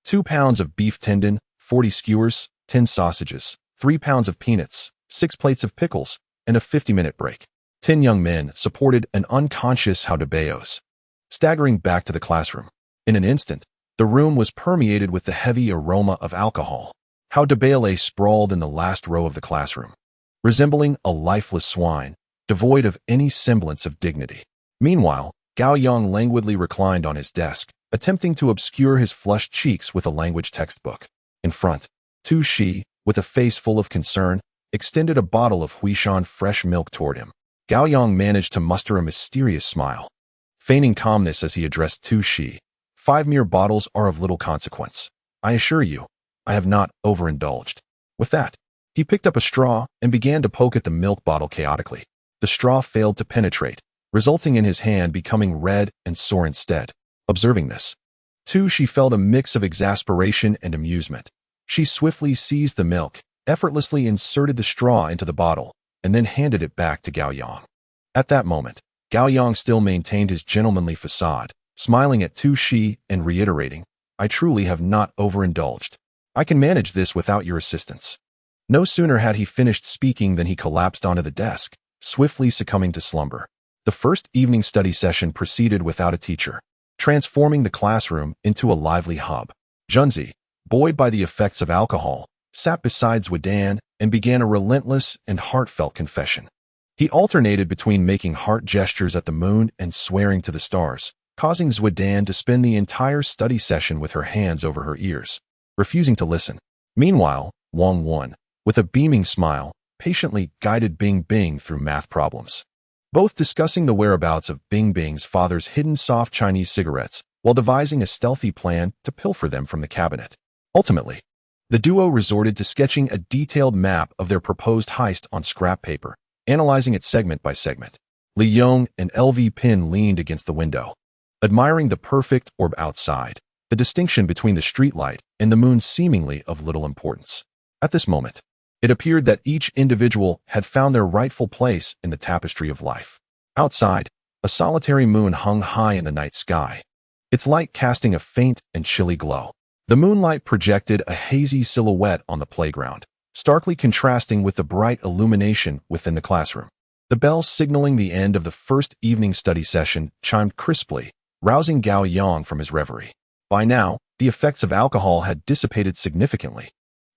A: 2 pounds of beef tendon, 40 skewers, 10 sausages, 3 pounds of peanuts, 6 plates of pickles, and a 50-minute break. 10 young men supported an unconscious how Debayos, staggering back to the classroom. In an instant, the room was permeated with the heavy aroma of alcohol. How Debayos lay sprawled in the last row of the classroom, resembling a lifeless swine, devoid of any semblance of dignity. Meanwhile, Gao Yang languidly reclined on his desk, attempting to obscure his flushed cheeks with a language textbook. In front, Tu Shi, with a face full of concern, extended a bottle of Huishan fresh milk toward him. Gao Yang managed to muster a mysterious smile, feigning calmness as he addressed Tu Shi. 5 mere bottles are of little consequence. I assure you, I have not overindulged. With that, he picked up a straw and began to poke at the milk bottle chaotically. The straw failed to penetrate, resulting in his hand becoming red and sore instead. Observing this, Tu Shi felt a mix of exasperation and amusement. She swiftly seized the milk, effortlessly inserted the straw into the bottle, and then handed it back to Gao Yang. At that moment, Gao Yang still maintained his gentlemanly facade, smiling at Tu Shi and reiterating, I truly have not overindulged. I can manage this without your assistance. No sooner had he finished speaking than he collapsed onto the desk, swiftly succumbing to slumber. The first evening study session proceeded without a teacher, transforming the classroom into a lively hub. Junzi, buoyed by the effects of alcohol, sat beside Zwidan and began a relentless and heartfelt confession. He alternated between making heart gestures at the moon and swearing to the stars, causing Zwidan to spend the entire study session with her hands over her ears, refusing to listen. Meanwhile, Wang Wen, with a beaming smile, patiently guided Bing Bing through math problems, both discussing the whereabouts of Bing Bing's father's hidden soft Chinese cigarettes while devising a stealthy plan to pilfer them from the cabinet. Ultimately, the duo resorted to sketching a detailed map of their proposed heist on scrap paper, analyzing it segment by segment. Li Yong and LV Pin leaned against the window, admiring the perfect orb outside, the distinction between the streetlight and the moon seemingly of little importance. At this moment, it appeared that each individual had found their rightful place in the tapestry of life. Outside, a solitary moon hung high in the night sky, its light casting a faint and chilly glow. The moonlight projected a hazy silhouette on the playground, starkly contrasting with the bright illumination within the classroom. The bells signaling the end of the first evening study session chimed crisply, rousing Gao Yang from his reverie. By now, the effects of alcohol had dissipated significantly,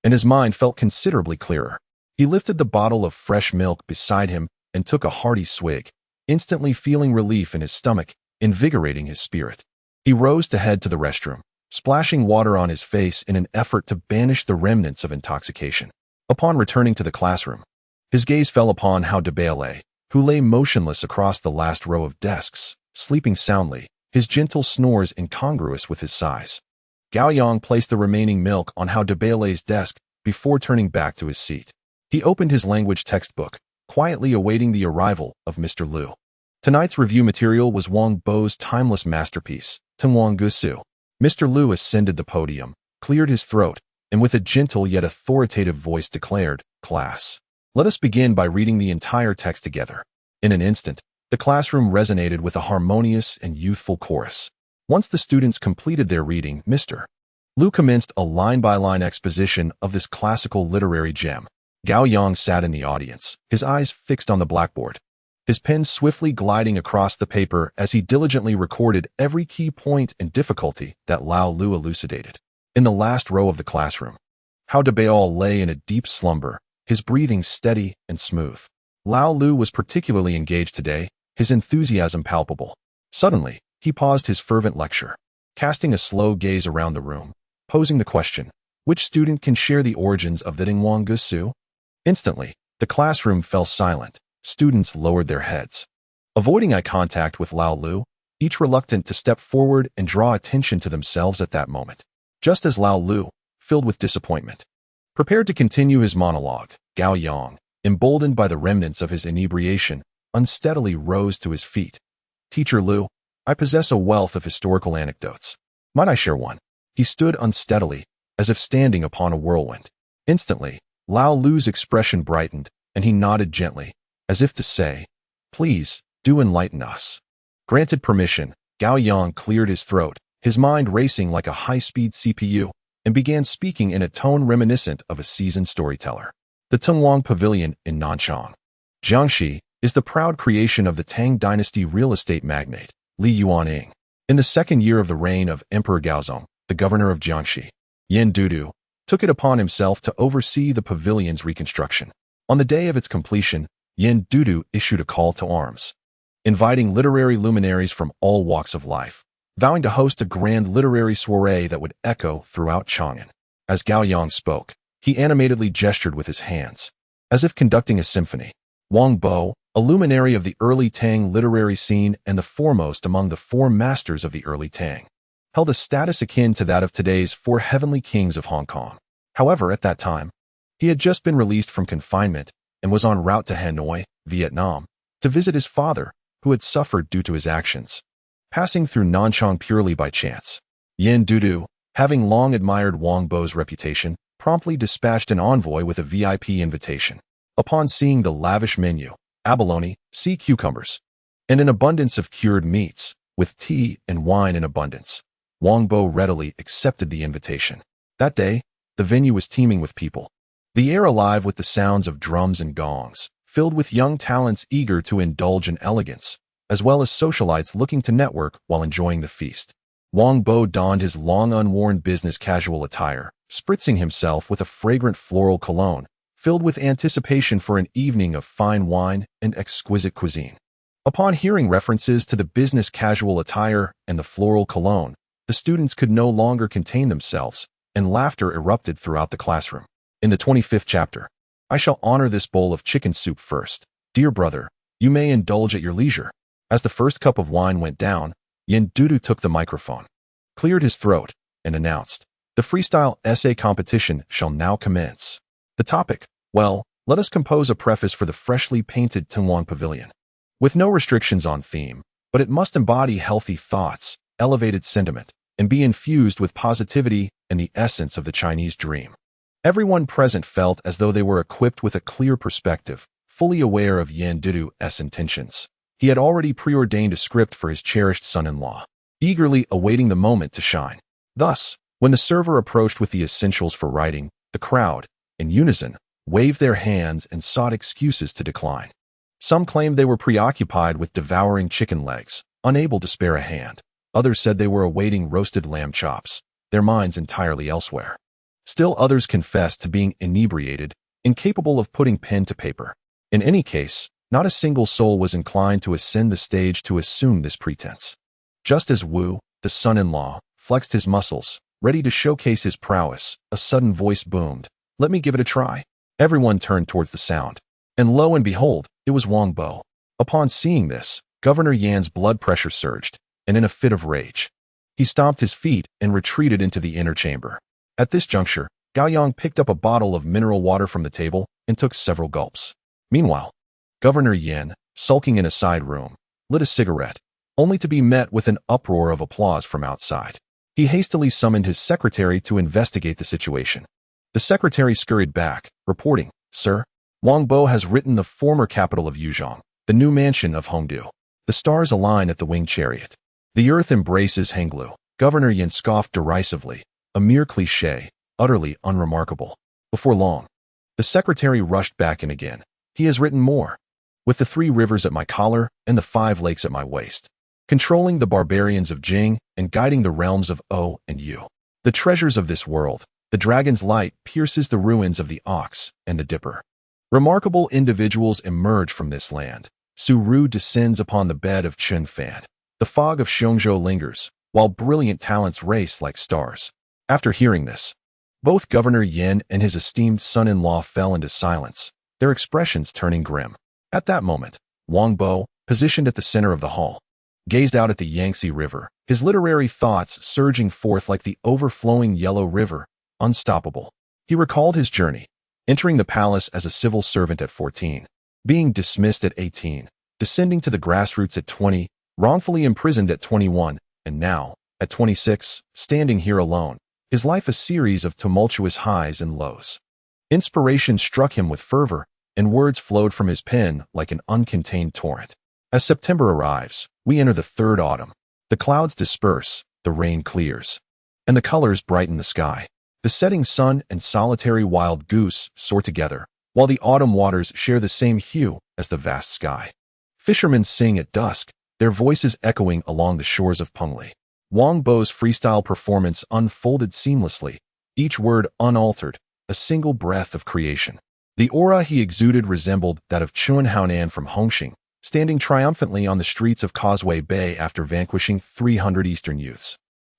A: and his mind felt considerably clearer. He lifted the bottle of fresh milk beside him and took a hearty swig, instantly feeling relief in his stomach, invigorating his spirit. He rose to head to the restroom, splashing water on his face in an effort to banish the remnants of intoxication. Upon returning to the classroom, his gaze fell upon Huang Bei, who lay motionless across the last row of desks, sleeping soundly, his gentle snores incongruous with his sighs. Gao Yang placed the remaining milk on Huang Bei's desk before turning back to his seat. He opened his language textbook, quietly awaiting the arrival of Mr. Liu. Tonight's review material was Huang Bei's timeless masterpiece, Huang Gusu. Mr. Liu ascended the podium, cleared his throat, and with a gentle yet authoritative voice declared, "Class, let us begin by reading the entire text together." In an instant, the classroom resonated with a harmonious and youthful chorus. Once the students completed their reading, Mr. Liu commenced a line-by-line exposition of this classical literary gem. Gao Yang sat in the audience, his eyes fixed on the blackboard, his pen swiftly gliding across the paper as he diligently recorded every key point and difficulty that Lao Lu elucidated. In the last row of the classroom, Huang Bei lay in a deep slumber, his breathing steady and smooth. Lao Lu was particularly engaged today, his enthusiasm palpable. Suddenly, he paused his fervent lecture, casting a slow gaze around the room, posing the question, which student can share the origins of the Huang Gusu? Instantly, the classroom fell silent. Students lowered their heads, avoiding eye contact with Lao Lu, each reluctant to step forward and draw attention to themselves at that moment. Just as Lao Lu, filled with disappointment, prepared to continue his monologue, Gao Yang, emboldened by the remnants of his inebriation, unsteadily rose to his feet. "Teacher Liu, I possess a wealth of historical anecdotes. Might I share one?" He stood unsteadily, as if standing upon a whirlwind. Instantly, Lao Lu's expression brightened, and he nodded gently, as if to say, "Please, do enlighten us." Granted permission, Gao Yang cleared his throat, his mind racing like a high-speed CPU, and began speaking in a tone reminiscent of a seasoned storyteller. The Tenghuang Pavilion in Nanchang, Jiangxi, is the proud creation of the Tang dynasty real estate magnate, Li Yuanying. In the second year of the reign of Emperor Gaozong, the governor of Jiangxi, Yan Dudu, took it upon himself to oversee the pavilion's reconstruction. On the day of its completion, Yan Dudu issued a call to arms, inviting literary luminaries from all walks of life, vowing to host a grand literary soiree that would echo throughout Chang'an. As Gao Yang spoke, he animatedly gestured with his hands, as if conducting a symphony. Huang Bei, a luminary of the early Tang literary scene and the foremost among the four masters of the early Tang, held a status akin to that of today's four heavenly kings of Hong Kong. However, at that time, he had just been released from confinement and was en route to Hanoi, Vietnam, to visit his father, who had suffered due to his actions. Passing through Nanchang purely by chance, Yan Dudu, having long admired Huang Bei's reputation, promptly dispatched an envoy with a VIP invitation. Upon seeing the lavish menu, abalone, sea cucumbers, and an abundance of cured meats, with tea and wine in abundance, Huang Bei readily accepted the invitation. That day, the venue was teeming with people, the air alive with the sounds of drums and gongs, filled with young talents eager to indulge in elegance, as well as socialites looking to network while enjoying the feast. Huang Bei donned his long unworn business casual attire, spritzing himself with a fragrant floral cologne, filled with anticipation for an evening of fine wine and exquisite cuisine. Upon hearing references to the business casual attire and the floral cologne, the students could no longer contain themselves, and laughter erupted throughout the classroom. In the 25th chapter, I shall honor this bowl of chicken soup first. Dear brother, you may indulge at your leisure. As the first cup of wine went down, Yan Dudu took the microphone, cleared his throat, and announced, "The freestyle essay competition shall now commence. The topic, well, let us compose a preface for the freshly painted Tenghuang Pavilion. With no restrictions on theme, but it must embody healthy thoughts, elevated sentiment, and be infused with positivity and the essence of the Chinese dream. Everyone present felt as though they were equipped with a clear perspective, fully aware of Yan Dudu's intentions. He had already preordained a script for his cherished son-in-law, eagerly awaiting the moment to shine. Thus, when the server approached with the essentials for writing, the crowd, in unison, waved their hands and sought excuses to decline. Some claimed they were preoccupied with devouring chicken legs, unable to spare a hand. Others said they were awaiting roasted lamb chops, their minds entirely elsewhere. Still others confessed to being inebriated, incapable of putting pen to paper. In any case, not a single soul was inclined to ascend the stage to assume this pretense. Just as Wu, the son-in-law, flexed his muscles, ready to showcase his prowess, a sudden voice boomed, "Let me give it a try." Everyone turned towards the sound. And lo and behold, it was Huang Bei. Upon seeing this, Governor Yan's blood pressure surged, and in a fit of rage, he stomped his feet and retreated into the inner chamber. At this juncture, Gao Yang picked up a bottle of mineral water from the table and took several gulps. Meanwhile, Governor Yan, sulking in a side room, lit a cigarette, only to be met with an uproar of applause from outside. He hastily summoned his secretary to investigate the situation. The secretary scurried back, reporting, "Sir, Huang Bei has written the former capital of Yuzhong, the new mansion of Hongdu. The stars align at the winged chariot. The earth embraces Henglu." Governor Yan scoffed derisively, a mere cliché, utterly unremarkable. Before long, the secretary rushed back in again. "He has written more. With the 3 rivers at my collar and the 5 lakes at my waist, controlling the barbarians of Jing and guiding the realms of O and U. The treasures of this world, the dragon's light pierces the ruins of the ox and the dipper. Remarkable individuals emerge from this land. Su Ru descends upon the bed of Chun Fan. The fog of Xiongzhou lingers, while brilliant talents race like stars." After hearing this, both Governor Yan and his esteemed son-in-law fell into silence, their expressions turning grim. At that moment, Huang Bei, positioned at the center of the hall, gazed out at the Yangtze River, his literary thoughts surging forth like the overflowing Yellow River, unstoppable. He recalled his journey, entering the palace as a civil servant at 14, being dismissed at 18, descending to the grassroots at 20, wrongfully imprisoned at 21, and now, at 26, standing here alone, his life a series of tumultuous highs and lows. Inspiration struck him with fervor, and words flowed from his pen like an uncontained torrent. As September arrives, we enter the 3rd autumn. The clouds disperse, the rain clears, and the colors brighten the sky. The setting sun and solitary wild goose soar together, while the autumn waters share the same hue as the vast sky. Fishermen sing at dusk, their voices echoing along the shores of Pengli. Huang Bei's freestyle performance unfolded seamlessly, each word unaltered, a single breath of creation. The aura he exuded resembled that of Chun Haonan from Hongxing, standing triumphantly on the streets of Causeway Bay after vanquishing 300 Eastern youths.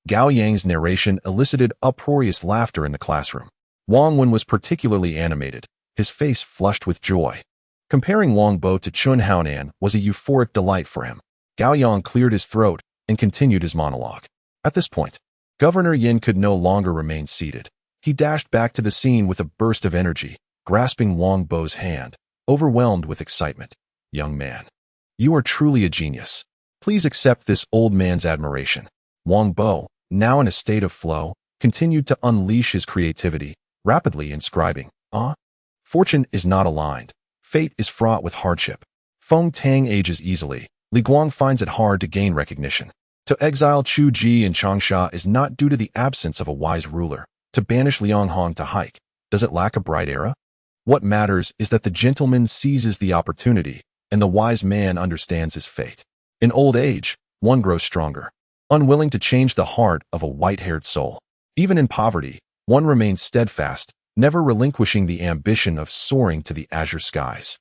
A: Gao Yang's narration elicited uproarious laughter in the classroom. Wang Wen was particularly animated, his face flushed with joy. Comparing Huang Bei to Chun Haonan was a euphoric delight for him. Gao Yang cleared his throat and continued his monologue. At this point, Governor Yin could no longer remain seated. He dashed back to the scene with a burst of energy, grasping Huang Bei's hand, overwhelmed with excitement. "Young man, you are truly a genius. Please accept this old man's admiration." Huang Bei, now in a state of flow, continued to unleash his creativity, rapidly inscribing, "Fortune is not aligned. Fate is fraught with hardship. Feng Tang ages easily. Li Guang finds it hard to gain recognition. To exile Chu Ji and Changsha is not due to the absence of a wise ruler. To banish Liang Hong to hike, does it lack a bright era? What matters is that the gentleman seizes the opportunity, and the wise man understands his fate. In old age, one grows stronger, unwilling to change the heart of a white-haired soul. Even in poverty, one remains steadfast, never relinquishing the ambition of soaring to the azure skies.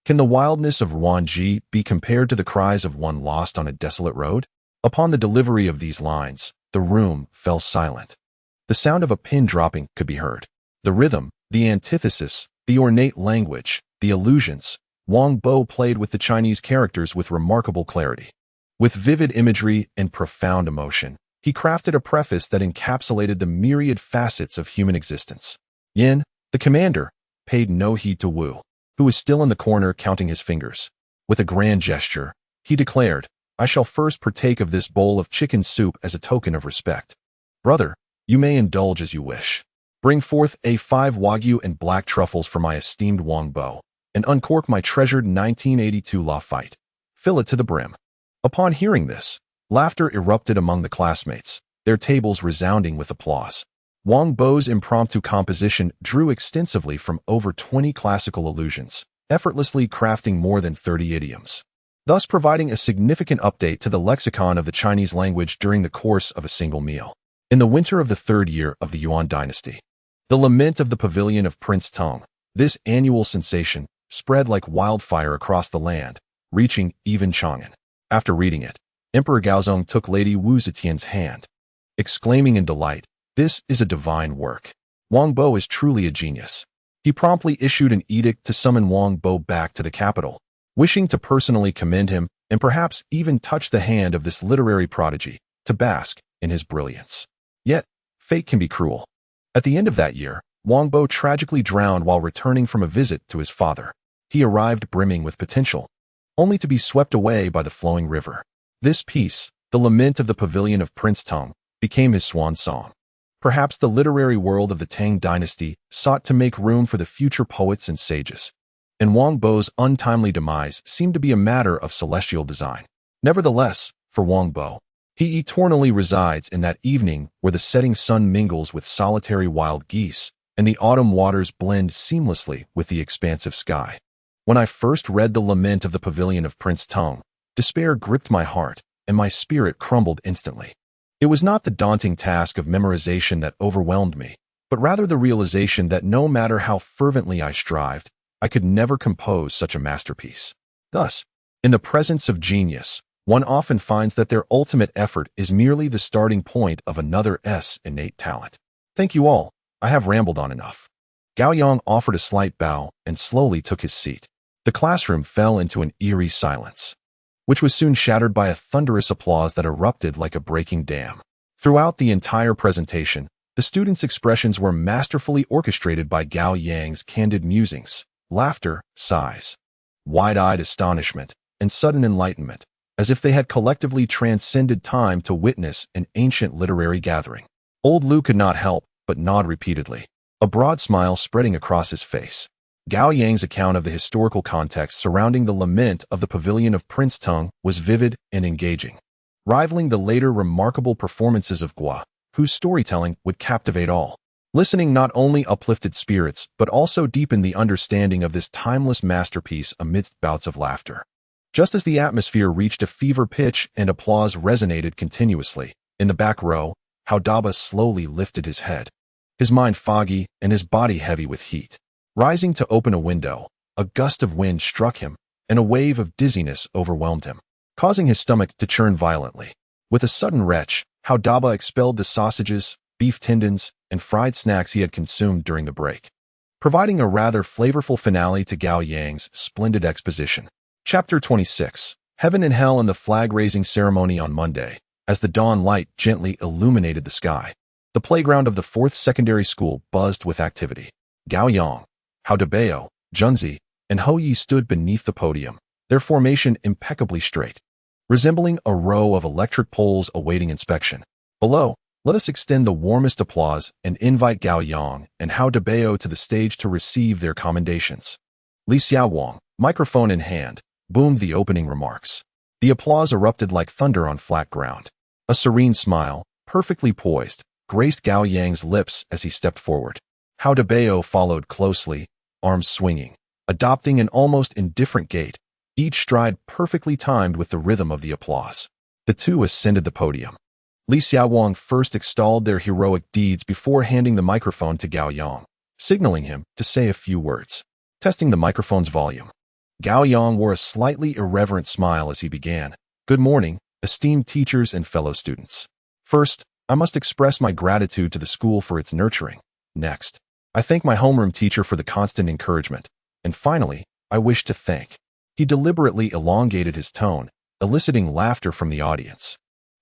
A: Can the wildness of Ruanji be compared to the cries of one lost on a desolate road? Upon the delivery of these lines, the room fell silent. The sound of a pin dropping could be heard. The rhythm, the antithesis, the ornate language, the allusions, Huang Bei played with the Chinese characters with remarkable clarity. With vivid imagery and profound emotion, he crafted a preface that encapsulated the myriad facets of human existence. Yin, the commander, paid no heed to Wu, who was still in the corner counting his fingers. With a grand gesture, he declared, "I shall first partake of this bowl of chicken soup as a token of respect. Brother, you may indulge as you wish." Bring forth A5 Wagyu and black truffles for my esteemed Huang Bei, and uncork my treasured 1982 Lafite. Fill it to the brim. Upon hearing this, laughter erupted among the classmates, their tables resounding with applause. Huang Bei's impromptu composition drew extensively from over 20 classical allusions, effortlessly crafting more than 30 idioms, thus providing a significant update to the lexicon of the Chinese language during the course of a single meal. In the winter of the third year of the Yuan dynasty, the lament of the pavilion of Prince Tong, this annual sensation, spread like wildfire across the land, reaching even Chang'an. After reading it, Emperor Gaozong took Lady Wu Zetian's hand, exclaiming in delight, "This is a divine work. Huang Bei is truly a genius." He promptly issued an edict to summon Huang Bei back to the capital, wishing to personally commend him and perhaps even touch the hand of this literary prodigy to bask in his brilliance. Yet, fate can be cruel. At the end of that year, Huang Bei tragically drowned while returning from a visit to his father. He arrived brimming with potential, only to be swept away by the flowing river. This piece, the lament of the pavilion of Prince Tong, became his swan song. Perhaps the literary world of the Tang dynasty sought to make room for the future poets and sages, and Huang Bei's untimely demise seemed to be a matter of celestial design. Nevertheless, for Huang Bei, he eternally resides in that evening where the setting sun mingles with solitary wild geese, and the autumn waters blend seamlessly with the expansive sky. When I first read the lament of the pavilion of Prince Tong, despair gripped my heart, and my spirit crumbled instantly. It was not the daunting task of memorization that overwhelmed me, but rather the realization that no matter how fervently I strived, I could never compose such a masterpiece. Thus, in the presence of genius, one often finds that their ultimate effort is merely the starting point of another's innate talent. Thank you all. I have rambled on enough. Gao Yang offered a slight bow and slowly took his seat. The classroom fell into an eerie silence, which was soon shattered by a thunderous applause that erupted like a breaking dam. Throughout the entire presentation, the students' expressions were masterfully orchestrated by Gao Yang's candid musings, laughter, sighs, wide-eyed astonishment, and sudden enlightenment, as if they had collectively transcended time to witness an ancient literary gathering. Old Lu could not help but nod repeatedly, a broad smile spreading across his face. Gao Yang's account of the historical context surrounding the lament of the pavilion of Prince Tong was vivid and engaging, rivaling the later remarkable performances of Gua, whose storytelling would captivate all. Listening not only uplifted spirits, but also deepened the understanding of this timeless masterpiece amidst bouts of laughter. Just as the atmosphere reached a fever pitch and applause resonated continuously, in the back row, Daba slowly lifted his head, his mind foggy and his body heavy with heat. Rising to open a window, a gust of wind struck him, and a wave of dizziness overwhelmed him, causing his stomach to churn violently. With a sudden retch, Daba expelled the sausages, beef tendons, and fried snacks he had consumed during the break, providing a rather flavorful finale to Gao Yang's splendid exposition. Chapter 26. Heaven and Hell and the Flag-Raising Ceremony on Monday. As the dawn light gently illuminated the sky, the playground of the 4th secondary school buzzed with activity. Gao Yang, Huang Bei, Junzi, and Hou Yi stood beneath the podium, their formation impeccably straight, resembling a row of electric poles awaiting inspection. Below, let us extend the warmest applause and invite Gao Yang and Huang Bei to the stage to receive their commendations. Li Xiaowang, microphone in hand, boomed the opening remarks. The applause erupted like thunder on flat ground. A serene smile, perfectly poised, graced Gao Yang's lips as he stepped forward. Huang Bei followed closely, arms swinging, adopting an almost indifferent gait, each stride perfectly timed with the rhythm of the applause. The two ascended the podium. Li Xiaowang first extolled their heroic deeds before handing the microphone to Gao Yang, signaling him to say a few words. Testing the microphone's volume, Gao Yang wore a slightly irreverent smile as he began. Good morning, esteemed teachers and fellow students. First, I must express my gratitude to the school for its nurturing. Next, I thank my homeroom teacher for the constant encouragement. And finally, I wish to thank. He deliberately elongated his tone, eliciting laughter from the audience.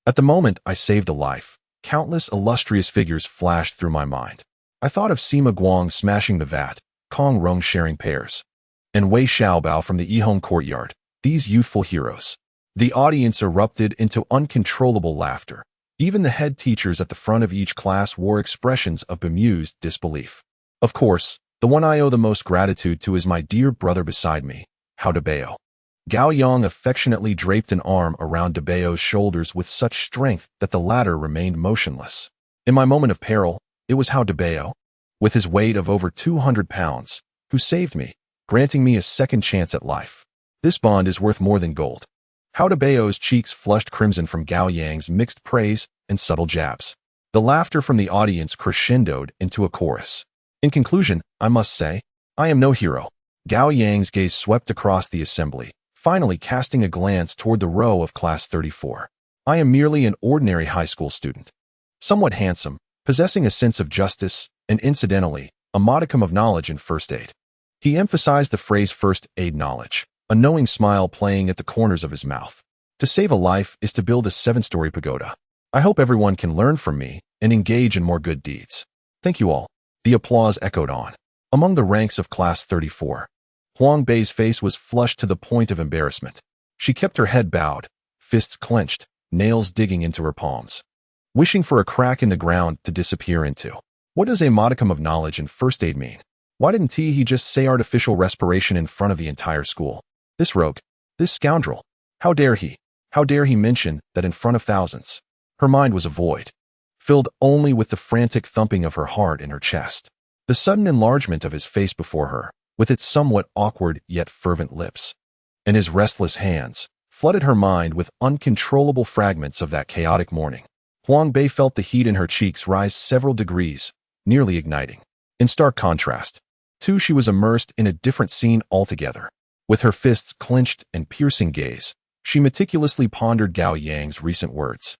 A: At the moment I saved a life, countless illustrious figures flashed through my mind. I thought of Sima Guang smashing the vat, Kong Rong sharing pears, and Wei Xiaobao from the Yihong courtyard, these youthful heroes. The audience erupted into uncontrollable laughter, Even the head teachers at the front of each class wore expressions of bemused disbelief. Of course, the one I owe the most gratitude to is my dear brother beside me, Hao Bei. Gao Yang affectionately draped an arm around Beo's shoulders with such strength that the latter remained motionless. In my moment of peril, it was Hao Bei, with his weight of over 200 pounds, who saved me, granting me a second chance at life. This bond is worth more than gold. Hao Beo's cheeks flushed crimson from Gao Yang's mixed praise and subtle jabs. The laughter from the audience crescendoed into a chorus. In conclusion, I must say, I am no hero. Gao Yang's gaze swept across the assembly, finally casting a glance toward the row of class 34. I am merely an ordinary high school student. Somewhat handsome, possessing a sense of justice, and incidentally, a modicum of knowledge in first aid. He emphasized the phrase first aid knowledge, a knowing smile playing at the corners of his mouth. To save a life is to build a 7-story pagoda. I hope everyone can learn from me and engage in more good deeds. Thank you all. The applause echoed on. Among the ranks of class 34, Huang Bei's face was flushed to the point of embarrassment. She kept her head bowed, fists clenched, nails digging into her palms, wishing for a crack in the ground to disappear into. What does a modicum of knowledge in first aid mean? Why didn't he just say artificial respiration in front of the entire school? This rogue, this scoundrel, how dare he? How dare he mention that in front of thousands? Her mind was a void, filled only with the frantic thumping of her heart in her chest. The sudden enlargement of his face before her, with its somewhat awkward yet fervent lips, and his restless hands, flooded her mind with uncontrollable fragments of that chaotic morning. Huang Bei felt the heat in her cheeks rise several degrees, nearly igniting. In stark contrast, too, she was immersed in a different scene altogether. With her fists clenched and piercing gaze, she meticulously pondered Gao Yang's recent words.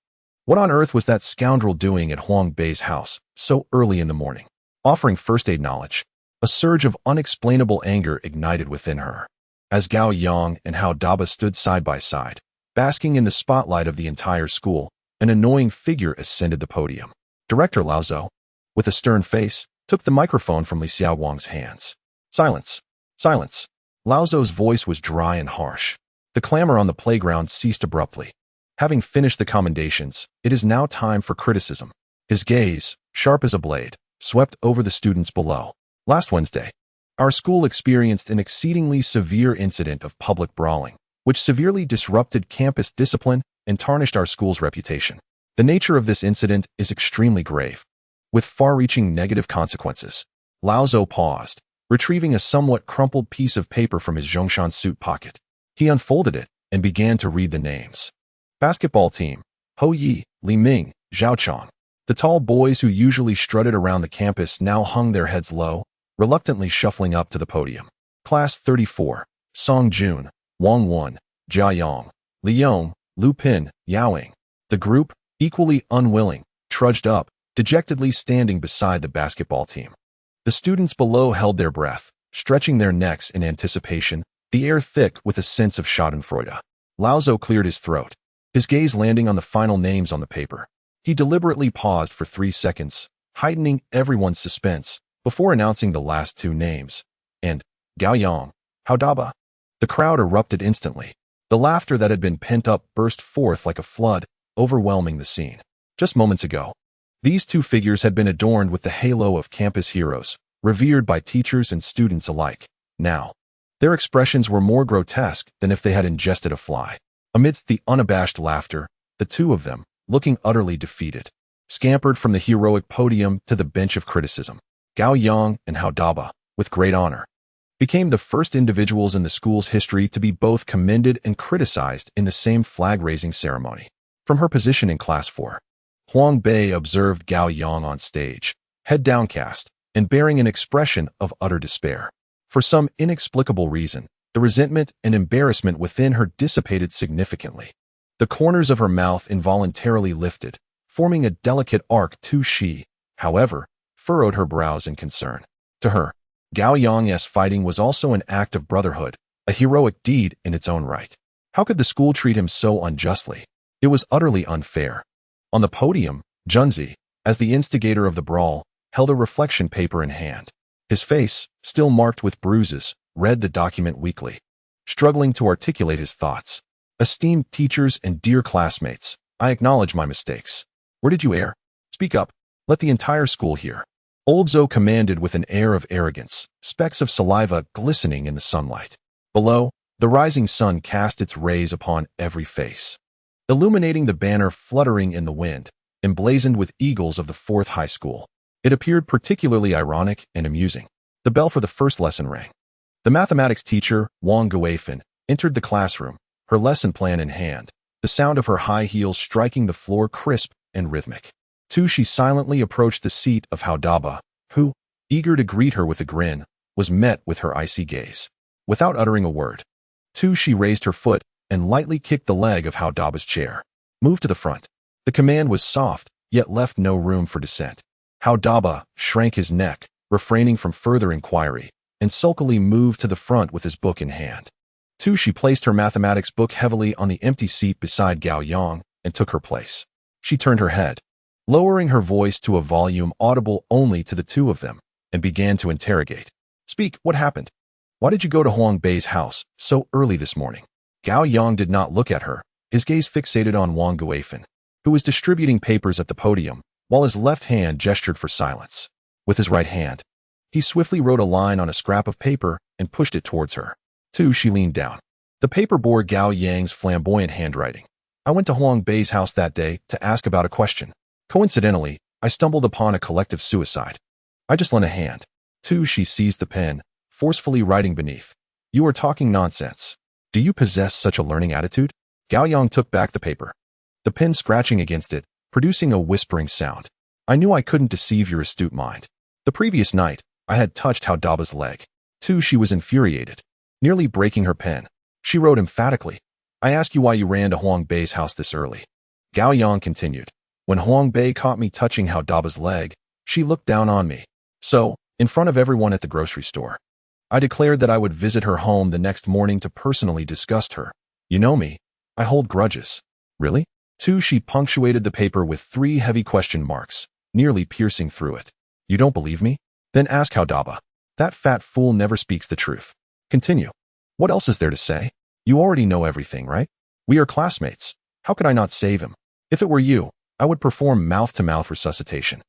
A: What on earth was that scoundrel doing at Huang Bei's house so early in the morning? Offering first aid knowledge. A surge of unexplainable anger ignited within her. As Gao Yang and Hao Bei stood side by side, basking in the spotlight of the entire school, an annoying figure ascended the podium. Director Lao Zhou, with a stern face, took the microphone from Li Xiaowang's hands. Silence. Silence. Lao Zhou's voice was dry and harsh. The clamor on the playground ceased abruptly. Having finished the commendations, it is now time for criticism. His gaze, sharp as a blade, swept over the students below. Last Wednesday, our school experienced an exceedingly severe incident of public brawling, which severely disrupted campus discipline and tarnished our school's reputation. The nature of this incident is extremely grave, with far-reaching negative consequences. Lao Zhou paused, retrieving a somewhat crumpled piece of paper from his Zhongshan suit pocket. He unfolded it and began to read the names. Basketball team, Ho Yi, Li Ming, Zhao Chong. The tall boys who usually strutted around the campus now hung their heads low, reluctantly shuffling up to the podium. Class 34, Song Jun, Wang Wen, Jia Yang, Li Yong, Lu Pin, Yao Yang. The group, equally unwilling, trudged up, dejectedly standing beside the basketball team. The students below held their breath, stretching their necks in anticipation, the air thick with a sense of schadenfreude. Lao Zhou cleared his throat, his gaze landing on the final names on the paper. He deliberately paused for 3 seconds, heightening everyone's suspense, before announcing the last 2 names, and Gao Yang, Hao Bei. The crowd erupted instantly. The laughter that had been pent up burst forth like a flood, overwhelming the scene. Just moments ago, these 2 figures had been adorned with the halo of campus heroes, revered by teachers and students alike. Now, their expressions were more grotesque than if they had ingested a fly. Amidst the unabashed laughter, the 2 of them, looking utterly defeated, scampered from the heroic podium to the bench of criticism. Gao Yang and Hao Bei, with great honor, became the first individuals in the school's history to be both commended and criticized in the same flag-raising ceremony. From her position in Class 4, Huang Bei observed Gao Yang on stage, head downcast, and bearing an expression of utter despair. For some inexplicable reason, the resentment and embarrassment within her dissipated significantly. The corners of her mouth involuntarily lifted, forming a delicate arc to she, however, furrowed her brows in concern. To her, Gao Yang's fighting was also an act of brotherhood, a heroic deed in its own right. How could the school treat him so unjustly? It was utterly unfair. On the podium, Junzi, as the instigator of the brawl, held a reflection paper in hand. His face, still marked with bruises, read the document weakly, struggling to articulate his thoughts. Esteemed teachers and dear classmates, I acknowledge my mistakes. Where did you err? Speak up. Let the entire school hear. Old Zhou commanded with an air of arrogance, specks of saliva glistening in the sunlight. Below, the rising sun cast its rays upon every face, illuminating the banner fluttering in the wind, emblazoned with eagles of the 4th high school. It appeared particularly ironic and amusing. The bell for the first lesson rang. The mathematics teacher, Huang Bei, entered the classroom, her lesson plan in hand, the sound of her high heels striking the floor crisp and rhythmic. She silently approached the seat of Hao Daba, who, eager to greet her with a grin, was met with her icy gaze. Without uttering a word, she raised her foot and lightly kicked the leg of Hao Daba's chair. Move to the front. The command was soft, yet left no room for dissent. Hao Daba shrank his neck, refraining from further inquiry, and sulkily moved to the front with his book in hand. She placed her mathematics book heavily on the empty seat beside Gao Yang and took her place. She turned her head, lowering her voice to a volume audible only to the two of them, and began to interrogate. Speak, what happened? Why did you go to Huang Bei's house so early this morning? Gao Yang did not look at her, his gaze fixated on Huang Bei, who was distributing papers at the podium, while his left hand gestured for silence. With his right hand, he swiftly wrote a line on a scrap of paper and pushed it towards her. She leaned down. The paper bore Gao Yang's flamboyant handwriting. I went to Huang Bei's house that day to ask about a question. Coincidentally, I stumbled upon a collective suicide. I just lent a hand. She seized the pen, forcefully writing beneath. You are talking nonsense. Do you possess such a learning attitude? Gao Yang took back the paper, the pen scratching against it, producing a whispering sound. I knew I couldn't deceive your astute mind. The previous night, I had touched Hao Daba's leg. She was infuriated, nearly breaking her pen. She wrote emphatically, I ask you why you ran to Huang Bei's house this early. Gao Yang continued, when Huang Bei caught me touching Hao Daba's leg, she looked down on me. So, in front of everyone at the grocery store, I declared that I would visit her home the next morning to personally disgust her. You know me, I hold grudges. Really? She punctuated the paper with 3 heavy question marks, nearly piercing through it. You don't believe me? Then ask Hao Daba. That fat fool never speaks the truth. Continue. What else is there to say? You already know everything, right? We are classmates. How could I not save him? If it were you, I would perform mouth-to-mouth resuscitation.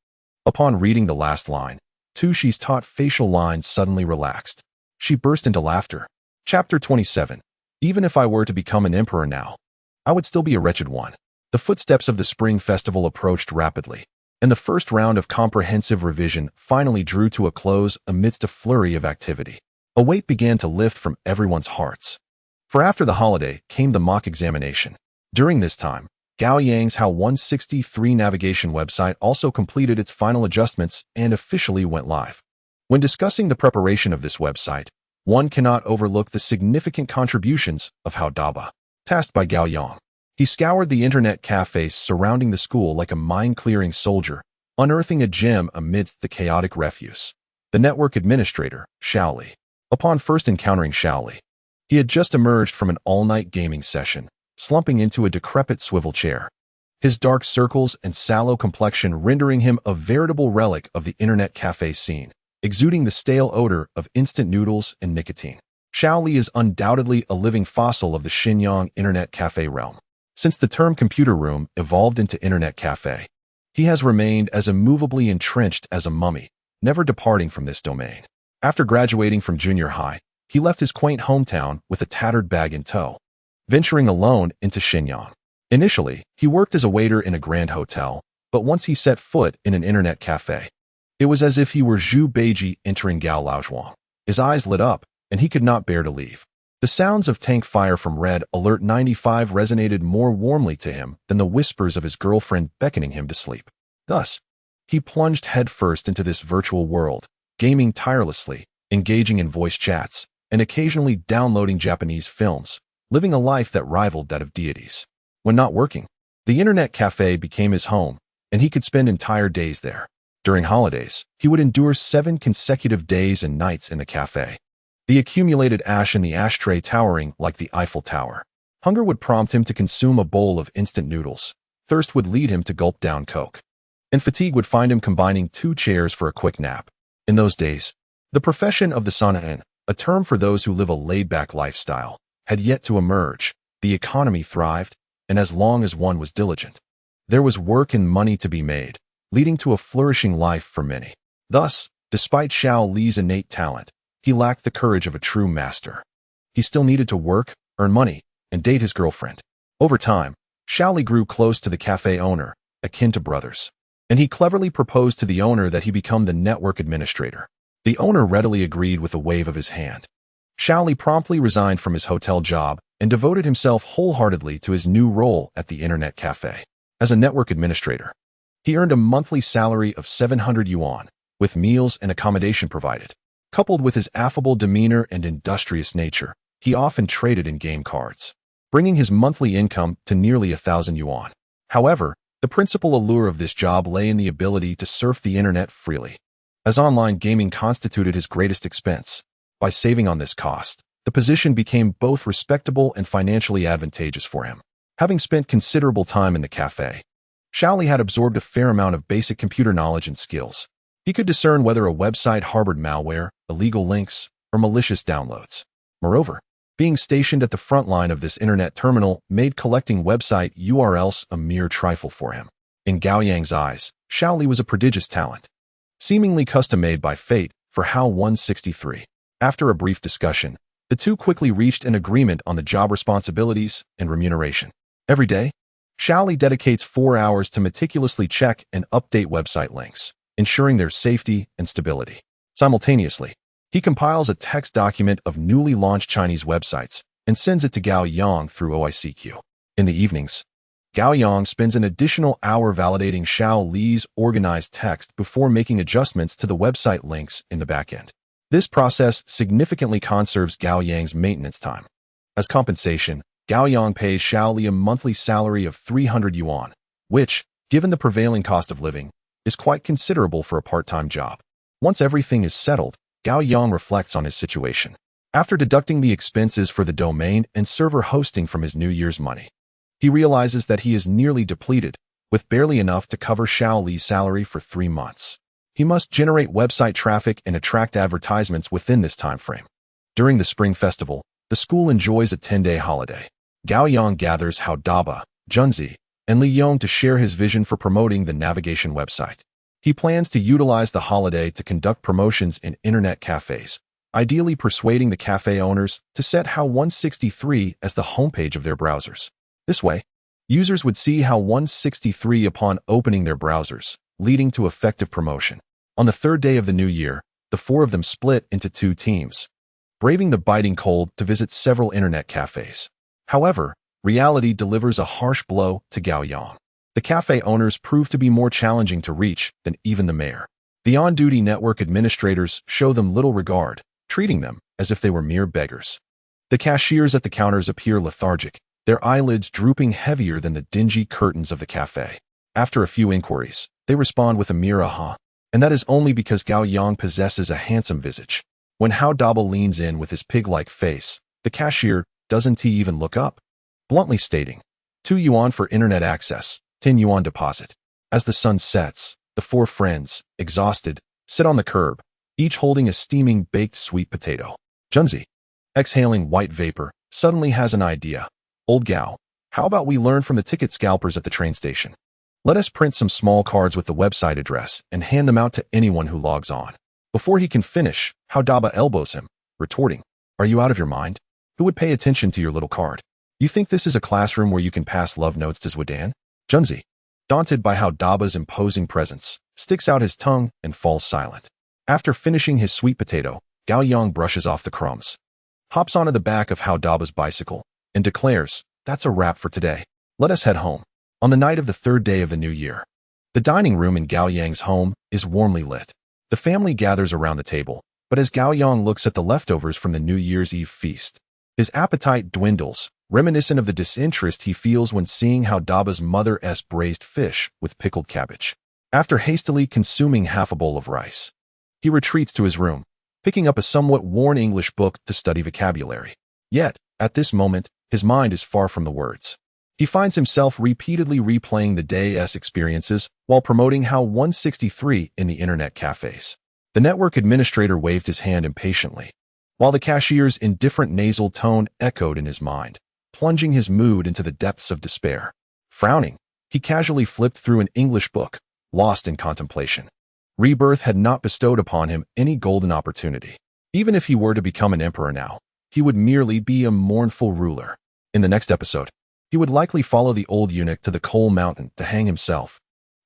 A: Upon reading the last line, She's taut facial lines suddenly relaxed. She burst into laughter. Chapter 27. Even if I were to become an emperor now, I would still be a wretched one. The footsteps of the spring festival approached rapidly, and the first round of comprehensive revision finally drew to a close amidst a flurry of activity. A weight began to lift from everyone's hearts. For after the holiday came the mock examination. During this time, Gao Yang's How 163 navigation website also completed its final adjustments and officially went live. When discussing the preparation of this website, one cannot overlook the significant contributions of Hao Daba. Tasked by Gao Yang, he scoured the internet cafes surrounding the school like a mind-clearing soldier, unearthing a gem amidst the chaotic refuse. The network administrator, Shaoli. Upon first encountering Shaoli, he had just emerged from an all-night gaming session, slumping into a decrepit swivel chair, his dark circles and sallow complexion rendering him a veritable relic of the internet cafe scene, exuding the stale odor of instant noodles and nicotine. Shaoli is undoubtedly a living fossil of the Shenyang internet cafe realm. Since the term computer room evolved into internet cafe, he has remained as immovably entrenched as a mummy, never departing from this domain. After graduating from junior high, he left his quaint hometown with a tattered bag in tow, venturing alone into Shenyang. Initially, he worked as a waiter in a grand hotel, but once he set foot in an internet cafe, it was as if he were Zhu Beiji entering Gao Laozhuang. His eyes lit up, and he could not bear to leave. The sounds of tank fire from Red Alert 95 resonated more warmly to him than the whispers of his girlfriend beckoning him to sleep. Thus, he plunged headfirst into this virtual world, gaming tirelessly, engaging in voice chats, and occasionally downloading Japanese films, living a life that rivaled that of deities. When not working, the internet cafe became his home, and he could spend entire days there. During holidays, he would endure 7 consecutive days and nights in the cafe, the accumulated ash in the ashtray towering like the Eiffel Tower. Hunger would prompt him to consume a bowl of instant noodles, thirst would lead him to gulp down Coke, and fatigue would find him combining 2 chairs for a quick nap. In those days, the profession of the Sanaen, a term for those who live a laid-back lifestyle, had yet to emerge. The economy thrived, and as long as one was diligent, There was work and money to be made, leading to a flourishing life for many. Thus, despite Xiao Li's innate talent, he lacked the courage of a true master. He still needed to work, earn money, and date his girlfriend. Over time, Xiao Li grew close to the cafe owner, akin to brothers. And he cleverly proposed to the owner that he become the network administrator. The owner readily agreed with a wave of his hand. Xiao Li promptly resigned from his hotel job and devoted himself wholeheartedly to his new role at the internet cafe. As a network administrator, he earned a monthly salary of 700 yuan, with meals and accommodation provided. Coupled with his affable demeanor and industrious nature, he often traded in game cards, bringing his monthly income to nearly 1,000 yuan. However, the principal allure of this job lay in the ability to surf the internet freely, as online gaming constituted his greatest expense. By saving on this cost, the position became both respectable and financially advantageous for him. Having spent considerable time in the cafe, Xiao Li had absorbed a fair amount of basic computer knowledge and skills. He could discern whether a website harbored malware, illegal links, or malicious downloads. Moreover, being stationed at the front line of this internet terminal made collecting website URLs a mere trifle for him. In Gao Yang's eyes, Xiao Li was a prodigious talent, seemingly custom-made by fate for HAL 163. After a brief discussion, the two quickly reached an agreement on the job responsibilities and remuneration. Every day, Xiao Li dedicates 4 hours to meticulously check and update website links, ensuring their safety and stability. Simultaneously, he compiles a text document of newly launched Chinese websites and sends it to Gao Yang through OICQ. In the evenings, Gao Yang spends an additional hour validating Xiao Li's organized text before making adjustments to the website links in the backend. This process significantly conserves Gao Yang's maintenance time. As compensation, Gao Yang pays Xiao Li a monthly salary of 300 yuan, which, given the prevailing cost of living, is quite considerable for a part-time job. Once everything is settled, Gao Yang reflects on his situation. After deducting the expenses for the domain and server hosting from his New Year's money, he realizes that he is nearly depleted, with barely enough to cover Xiao Li's salary for 3 months. He must generate website traffic and attract advertisements within this time frame. During the Spring Festival, the school enjoys a 10-day holiday. Gao Yang gathers Hao Daba, Junzi, and Li Yong to share his vision for promoting the navigation website. He plans to utilize the holiday to conduct promotions in internet cafes, ideally persuading the cafe owners to set HAL 163 as the homepage of their browsers. This way, users would see HAL 163 upon opening their browsers, leading to effective promotion. On the third day of the new year, the 4 of them split into 2 teams, braving the biting cold to visit several internet cafes. However, reality delivers a harsh blow to Gao Yang. The cafe owners prove to be more challenging to reach than even the mayor. The on-duty network administrators show them little regard, treating them as if they were mere beggars. The cashiers at the counters appear lethargic, their eyelids drooping heavier than the dingy curtains of the cafe. After a few inquiries, they respond with a mere aha, and that is only because Gao Yang possesses a handsome visage. When Hao Daba leans in with his pig-like face, the cashier doesn't even look up, bluntly stating, 2 yuan for internet access, 10 yuan deposit. As the sun sets, the 4 friends, exhausted, sit on the curb, each holding a steaming baked sweet potato. Junzi, exhaling white vapor, suddenly has an idea. Old Gao, how about we learn from the ticket scalpers at the train station? Let us print some small cards with the website address and hand them out to anyone who logs on. Before he can finish, Hao Daba elbows him, retorting, are you out of your mind? Who would pay attention to your little card? You think this is a classroom where you can pass love notes to Zwidan? Junzi, daunted by Hao Daba's imposing presence, sticks out his tongue and falls silent. After finishing his sweet potato, Gao Yang brushes off the crumbs, hops onto the back of Hao Daba's bicycle, and declares, that's a wrap for today. Let us head home. On the night of the 3rd day of the new year, the dining room in Gao Yang's home is warmly lit. The family gathers around the table, but as Gao Yang looks at the leftovers from the New Year's Eve feast, his appetite dwindles, reminiscent of the disinterest he feels when seeing Hao Daba's mother's braised fish with pickled cabbage. After hastily consuming half a bowl of rice, he retreats to his room, picking up a somewhat worn English book to study vocabulary. Yet, at this moment, his mind is far from the words. He finds himself repeatedly replaying the day's experiences while promoting HAL 163 in the internet cafes. The network administrator waved his hand impatiently, while the cashier's indifferent nasal tone echoed in his mind, plunging his mood into the depths of despair. Frowning, He casually flipped through an English book, lost in contemplation. Rebirth had not bestowed upon him any golden opportunity. Even if he were to become an emperor now, he would merely be a mournful ruler. In the next episode, he would likely follow the old eunuch to the coal mountain to hang himself.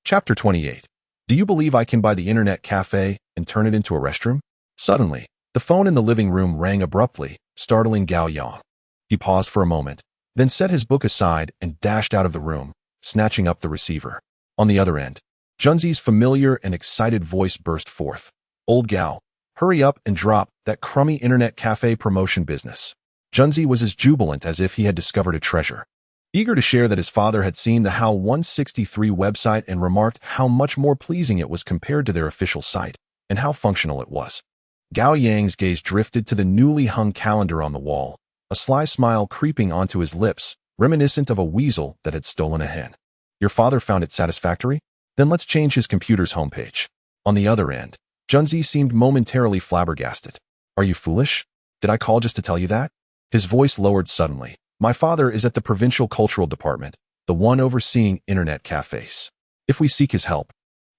A: Chapter 28. Do you believe I can buy the internet cafe and turn it into a restroom? Suddenly, the phone in the living room rang abruptly, startling Gao Yang. He paused for a moment, then set his book aside and dashed out of the room, snatching up the receiver. On the other end, Junzi's familiar and excited voice burst forth. Old Gao, hurry up and drop that crummy internet cafe promotion business. Junzi was as jubilant as if he had discovered a treasure. Eager to share that his father had seen the How 163 website and remarked how much more pleasing it was compared to their official site, and how functional it was. Gao Yang's gaze drifted to the newly hung calendar on the wall, a sly smile creeping onto his lips, reminiscent of a weasel that had stolen a hen. Your father found it satisfactory? Then let's change his computer's homepage. On the other end, Junzi seemed momentarily flabbergasted. Are you foolish? Did I call just to tell you that? His voice lowered suddenly. My father is at the provincial cultural department, the one overseeing internet cafes. If we seek his help,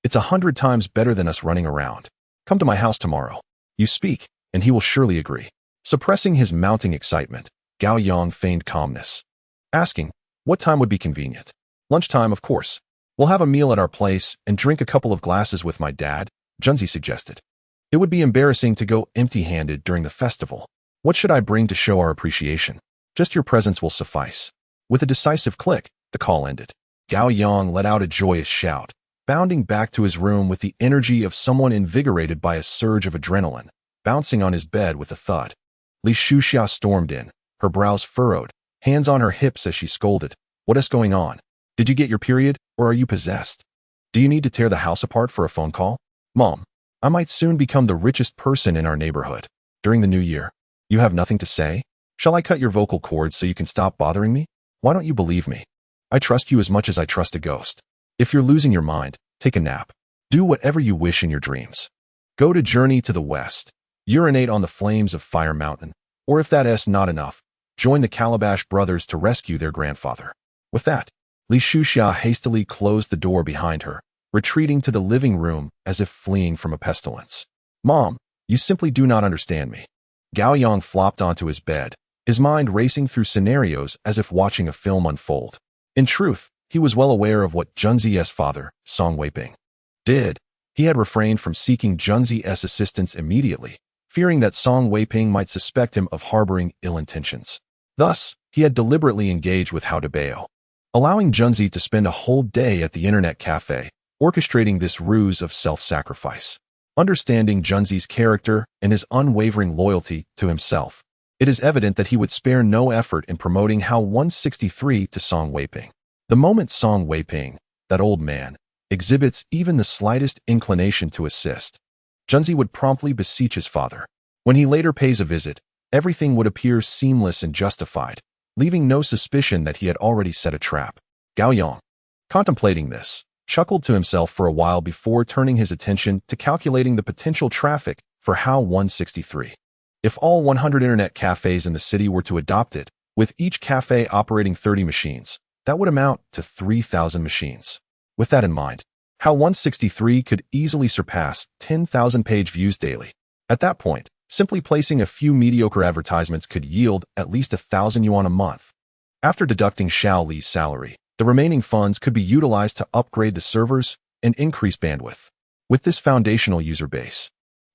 A: it's 100 times better than us running around. Come to my house tomorrow. You speak, and he will surely agree. Suppressing his mounting excitement, Gao Yang feigned calmness, asking, what time would be convenient? Lunchtime, of course. We'll have a meal at our place and drink a couple of glasses with my dad, Junzi suggested. It would be embarrassing to go empty-handed during the festival. What should I bring to show our appreciation? Just your presence will suffice. With a decisive click, the call ended. Gao Yang let out a joyous shout, bounding back to his room with the energy of someone invigorated by a surge of adrenaline, bouncing on his bed with a thud. Li Shuxia stormed in, her brows furrowed, hands on her hips as she scolded. What is going on? Did you get your period, or are you possessed? Do you need to tear the house apart for a phone call? Mom, I might soon become the richest person in our neighborhood. During the new year, you have nothing to say? Shall I cut your vocal cords so you can stop bothering me? Why don't you believe me? I trust you as much as I trust a ghost. If you're losing your mind, take a nap. Do whatever you wish in your dreams. Go to Journey to the West. Urinate on the flames of Fire Mountain. Or if that's not enough, join the Calabash brothers to rescue their grandfather. With that, Li Shuxia hastily closed the door behind her, retreating to the living room as if fleeing from a pestilence. Mom, you simply do not understand me. Gao Yang flopped onto his bed, his mind racing through scenarios as if watching a film unfold. In truth, he was well aware of what Junzi's father, Song Weiping, did. He had refrained from seeking Junzi's assistance immediately, fearing that Song Weiping might suspect him of harboring ill intentions. Thus, he had deliberately engaged with Hao Debao, allowing Junzi to spend a whole day at the internet cafe, orchestrating this ruse of self-sacrifice. Understanding Junzi's character and his unwavering loyalty to himself, it is evident that he would spare no effort in promoting Hao 163 to Song Weiping. The moment Song Weiping, that old man, exhibits even the slightest inclination to assist, Junzi would promptly beseech his father. When he later pays a visit, everything would appear seamless and justified, leaving no suspicion that he had already set a trap. Gao Yang, contemplating this, chuckled to himself for a while before turning his attention to calculating the potential traffic for Hao 163. If all 100 internet cafes in the city were to adopt it, with each cafe operating 30 machines, that would amount to 3,000 machines. With that in mind, Hao 163 could easily surpass 10,000 page views daily. At that point, simply placing a few mediocre advertisements could yield at least 1,000 yuan a month. After deducting Xiao Li's salary, the remaining funds could be utilized to upgrade the servers and increase bandwidth. With this foundational user base,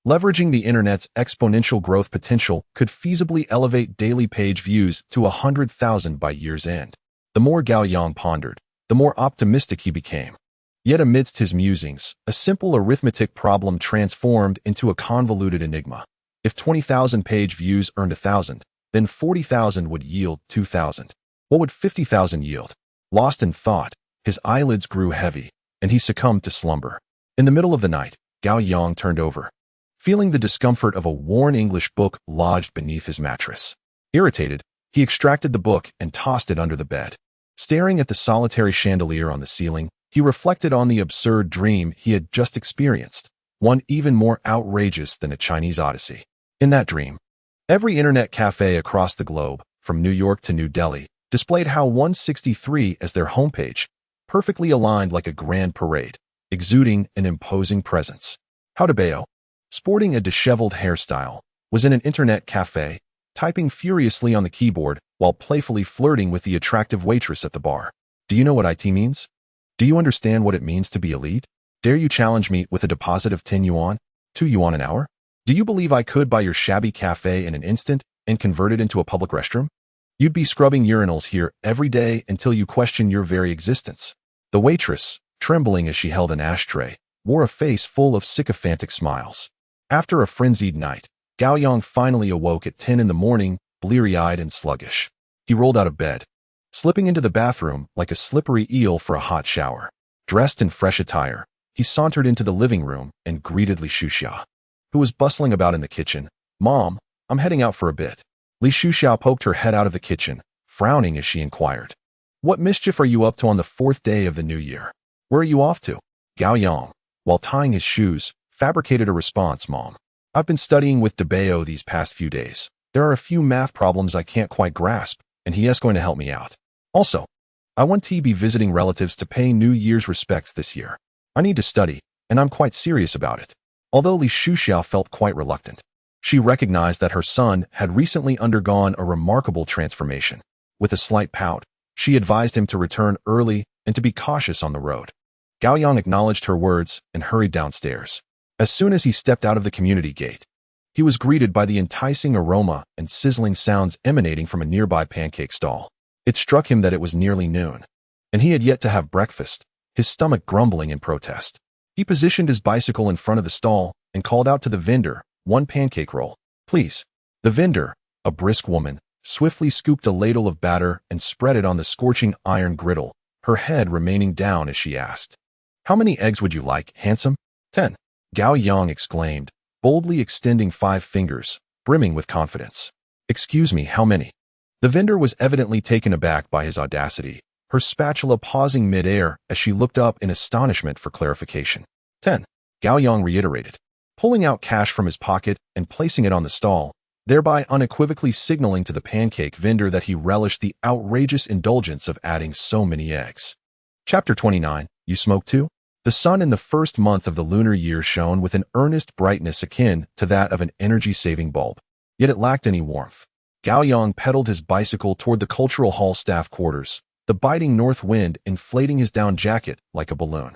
A: leveraging the internet's exponential growth potential could feasibly elevate daily page views to 100,000 by year's end. The more Gao Yang pondered, the more optimistic he became. Yet amidst his musings, a simple arithmetic problem transformed into a convoluted enigma. If 20,000 page views earned 1,000, then 40,000 would yield 2,000. What would 50,000 yield? Lost in thought, his eyelids grew heavy, and he succumbed to slumber. In the middle of the night, Gao Yang turned over, feeling the discomfort of a worn English book lodged beneath his mattress. Irritated, he extracted the book and tossed it under the bed. Staring at the solitary chandelier on the ceiling, he reflected on the absurd dream he had just experienced, one even more outrageous than a Chinese odyssey. In that dream, every internet cafe across the globe, from New York to New Delhi, displayed Hao 163 as their homepage, perfectly aligned like a grand parade, exuding an imposing presence. Huang Bei, sporting a disheveled hairstyle, was in an internet cafe, typing furiously on the keyboard while playfully flirting with the attractive waitress at the bar. Do you know what IT means? Do you understand what it means to be elite? Dare you challenge me with a deposit of 10 yuan, 2 yuan an hour? Do you believe I could buy your shabby cafe in an instant and convert it into a public restroom? You'd be scrubbing urinals here every day until you question your very existence. The waitress, trembling as she held an ashtray, wore a face full of sycophantic smiles. After a frenzied night, Gao Yang finally awoke at 10 in the morning, bleary-eyed and sluggish. He rolled out of bed, slipping into the bathroom like a slippery eel for a hot shower. Dressed in fresh attire, he sauntered into the living room and greeted Li Shuxia, who was bustling about in the kitchen. "Mom, I'm heading out for a bit." Li Shuxia poked her head out of the kitchen, frowning as she inquired, "What mischief are you up to on the 4th day of the new year? Where are you off to?" Gao Yang, while tying his shoes, fabricated a response. "Mom, I've been studying with Debao these past few days. There are a few math problems I can't quite grasp, and he is going to help me out. Also, I want to be visiting relatives to pay New Year's respects this year. I need to study, and I'm quite serious about it." Although Li Shuxia felt quite reluctant, she recognized that her son had recently undergone a remarkable transformation. With a slight pout, she advised him to return early and to be cautious on the road. Gao Yang acknowledged her words and hurried downstairs. As soon as he stepped out of the community gate, he was greeted by the enticing aroma and sizzling sounds emanating from a nearby pancake stall. It struck him that it was nearly noon, and he had yet to have breakfast, his stomach grumbling in protest. He positioned his bicycle in front of the stall and called out to the vendor, "1 pancake roll, please." The vendor, a brisk woman, swiftly scooped a ladle of batter and spread it on the scorching iron griddle, her head remaining down as she asked, "How many eggs would you like, handsome?" 10. Gao Yang exclaimed, boldly extending 5 fingers, brimming with confidence. "Excuse me, how many?" The vendor was evidently taken aback by his audacity, her spatula pausing mid-air as she looked up in astonishment for clarification. 10. Gao Yang reiterated, pulling out cash from his pocket and placing it on the stall, thereby unequivocally signaling to the pancake vendor that he relished the outrageous indulgence of adding so many eggs. Chapter 29. You smoke too? The sun in the first month of the lunar year shone with an earnest brightness akin to that of an energy-saving bulb, yet it lacked any warmth. Gao Yang pedaled his bicycle toward the cultural hall staff quarters, the biting north wind inflating his down jacket like a balloon.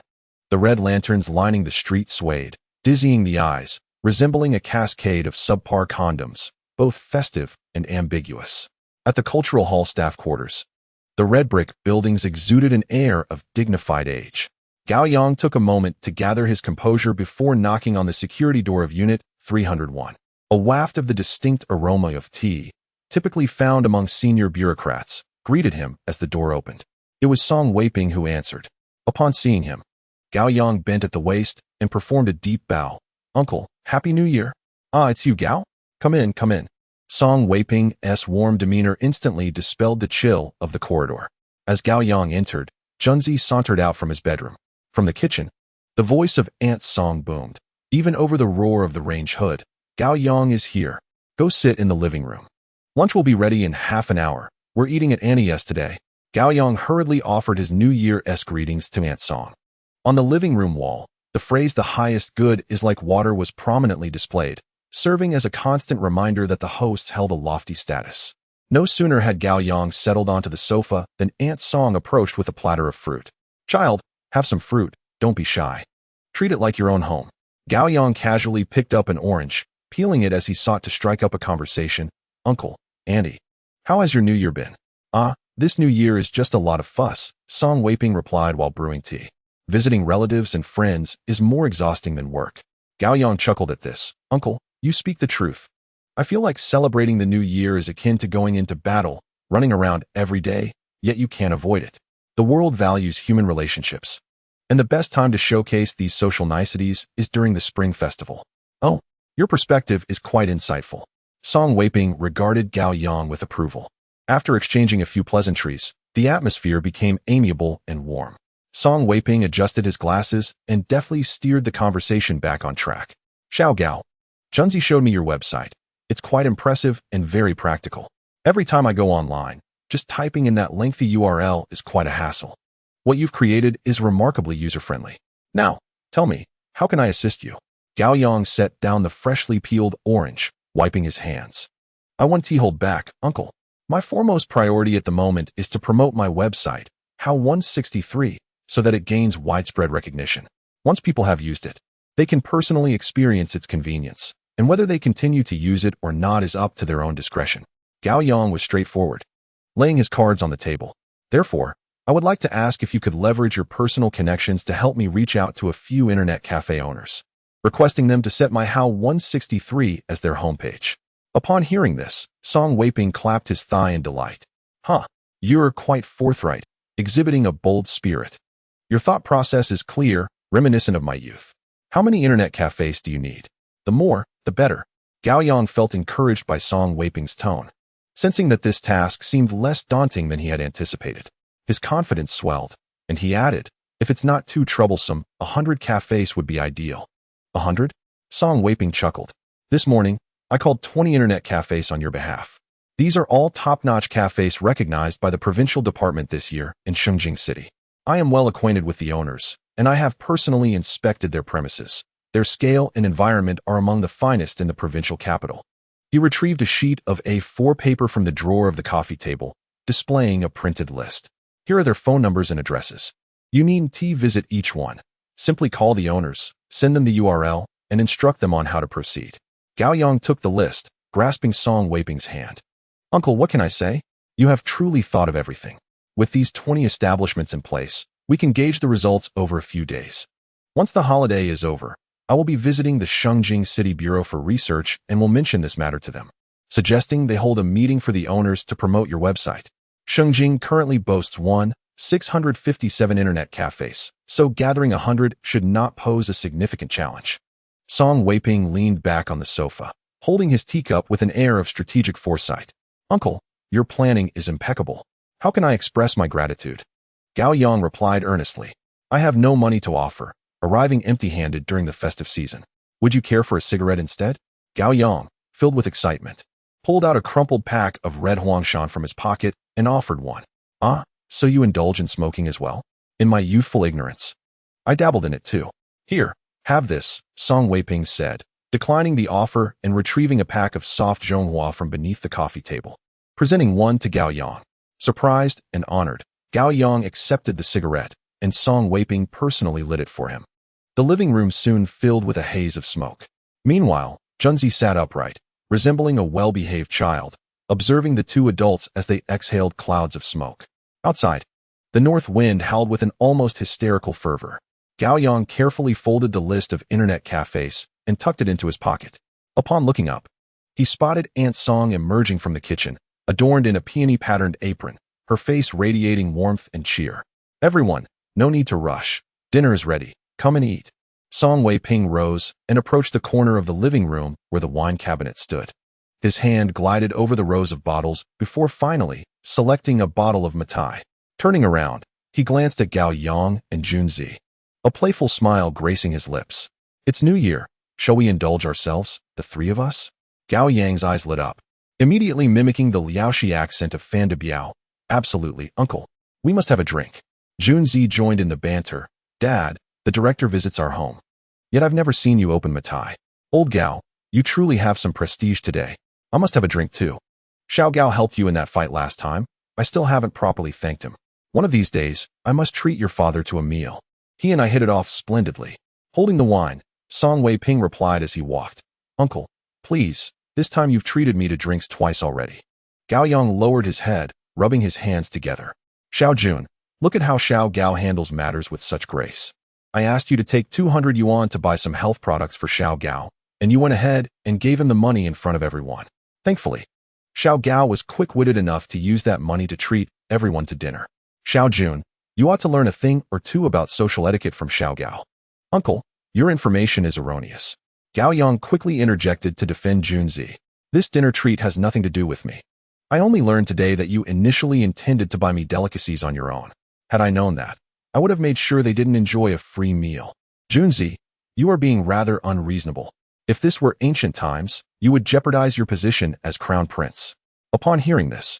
A: The red lanterns lining the street swayed, dizzying the eyes, resembling a cascade of subpar condoms, both festive and ambiguous. At the cultural hall staff quarters, the red brick buildings exuded an air of dignified age. Gao Yang took a moment to gather his composure before knocking on the security door of Unit 301. A waft of the distinct aroma of tea, typically found among senior bureaucrats, greeted him as the door opened. It was Song Weiping who answered. Upon seeing him, Gao Yang bent at the waist and performed a deep bow. "Uncle, Happy New Year." "Ah, it's you, Gao? Come in, come in." Song Weiping's warm demeanor instantly dispelled the chill of the corridor. As Gao Yang entered, Junzi sauntered out from his bedroom. From the kitchen, the voice of Aunt Song boomed. Even over the roar of the range hood, "Gao Yang is here. Go sit in the living room. Lunch will be ready in half an hour. We're eating at Annie's today." Gao Yang hurriedly offered his New Year-esque greetings to Aunt Song. On the living room wall, the phrase "the highest good is like water" was prominently displayed, serving as a constant reminder that the hosts held a lofty status. No sooner had Gao Yang settled onto the sofa than Aunt Song approached with a platter of fruit. "Child, have some fruit, don't be shy. Treat it like your own home." Gao Yang casually picked up an orange, peeling it as he sought to strike up a conversation. "Uncle, Auntie, how has your new year been?" "Ah, this new year is just a lot of fuss," Song Weiping replied while brewing tea. "Visiting relatives and friends is more exhausting than work." Gao Yang chuckled at this. "Uncle, you speak the truth. I feel like celebrating the new year is akin to going into battle, running around every day, yet you can't avoid it. The world values human relationships, and the best time to showcase these social niceties is during the Spring Festival." "Oh, your perspective is quite insightful." Song Weiping regarded Gao Yang with approval. After exchanging a few pleasantries, the atmosphere became amiable and warm. Song Weiping adjusted his glasses and deftly steered the conversation back on track. "Xiao Gao, Junzi showed me your website. It's quite impressive and very practical. Every time I go online, just typing in that lengthy URL is quite a hassle. What you've created is remarkably user-friendly. Now, tell me, how can I assist you? Gao Yang set down the freshly peeled orange, wiping his hands. I won't hold back, uncle. My foremost priority at the moment is to promote my website, How 163, so that it gains widespread recognition. Once people have used it, they can personally experience its convenience, and whether they continue to use it or not is up to their own discretion. Gao Yang was straightforward, laying his cards on the table. Therefore, I would like to ask if you could leverage your personal connections to help me reach out to a few internet cafe owners, requesting them to set my How 163 as their homepage. Upon hearing this, Song Weiping clapped his thigh in delight. Huh, you're quite forthright, exhibiting a bold spirit. Your thought process is clear, reminiscent of my youth. How many internet cafes do you need? The more, the better. Gao Yang felt encouraged by Song Weiping's tone, sensing that this task seemed less daunting than he had anticipated. His confidence swelled, and he added, if it's not too troublesome, 100 cafes would be ideal. 100? Song Weiping chuckled. This morning, I called 20 internet cafes on your behalf. These are all top-notch cafes recognized by the provincial department this year in Shengjing City. I am well acquainted with the owners, and I have personally inspected their premises. Their scale and environment are among the finest in the provincial capital. He retrieved a sheet of A4 paper from the drawer of the coffee table, displaying a printed list. Here are their phone numbers and addresses. You needn't visit each one. Simply call the owners, send them the URL, and instruct them on how to proceed. Gao Yang took the list, grasping Song Weiping's hand. Uncle, what can I say? You have truly thought of everything. With these 20 establishments in place, we can gauge the results over a few days. Once the holiday is over, I will be visiting the Shengjing City Bureau for research and will mention this matter to them, suggesting they hold a meeting for the owners to promote your website. Shengjing currently boasts 657 internet cafes, so gathering 100 should not pose a significant challenge. Song Weiping leaned back on the sofa, holding his teacup with an air of strategic foresight. Uncle, your planning is impeccable. How can I express my gratitude? Gao Yang replied earnestly. I have no money to offer, arriving empty-handed during the festive season. Would you care for a cigarette instead? Gao Yang, filled with excitement, pulled out a crumpled pack of red Huangshan from his pocket and offered one. Ah, so you indulge in smoking as well? In my youthful ignorance, I dabbled in it too. Here, have this, Song Weiping said, declining the offer and retrieving a pack of soft Zhonghua from beneath the coffee table, presenting one to Gao Yang. Surprised and honored, Gao Yang accepted the cigarette, and Song Weiping personally lit it for him. The living room soon filled with a haze of smoke. Meanwhile, Junzi sat upright, resembling a well-behaved child, observing the two adults as they exhaled clouds of smoke. Outside, the north wind howled with an almost hysterical fervor. Gao Yang carefully folded the list of internet cafes and tucked it into his pocket. Upon looking up, he spotted Aunt Song emerging from the kitchen, adorned in a peony-patterned apron, her face radiating warmth and cheer. Everyone, no need to rush. Dinner is ready. Come and eat. Song Weiping rose and approached the corner of the living room where the wine cabinet stood. His hand glided over the rows of bottles before finally selecting a bottle of Matai. Turning around, he glanced at Gao Yang and Junzi, a playful smile gracing his lips. It's New Year. Shall we indulge ourselves, the three of us? Gao Yang's eyes lit up, immediately mimicking the Liaoxi accent of Fan de Biao. Absolutely, uncle. We must have a drink. Junzi joined in the banter. Dad, the director visits our home. Yet I've never seen you open Matai. Old Gao, you truly have some prestige today. I must have a drink too. Xiao Gao helped you in that fight last time. I still haven't properly thanked him. One of these days, I must treat your father to a meal. He and I hit it off splendidly. Holding the wine, Song Weiping replied as he walked. Uncle, please, this time you've treated me to drinks twice already. Gao Yang lowered his head, rubbing his hands together. Xiao Jun, look at how Xiao Gao handles matters with such grace. I asked you to take 200 yuan to buy some health products for Xiao Gao, and you went ahead and gave him the money in front of everyone. Thankfully, Xiao Gao was quick-witted enough to use that money to treat everyone to dinner. Xiao Jun, you ought to learn a thing or two about social etiquette from Xiao Gao. Uncle, your information is erroneous. Gao Yang quickly interjected to defend Junzi. This dinner treat has nothing to do with me. I only learned today that you initially intended to buy me delicacies on your own. Had I known that, I would have made sure they didn't enjoy a free meal. Junzi, you are being rather unreasonable. If this were ancient times, you would jeopardize your position as crown prince. Upon hearing this,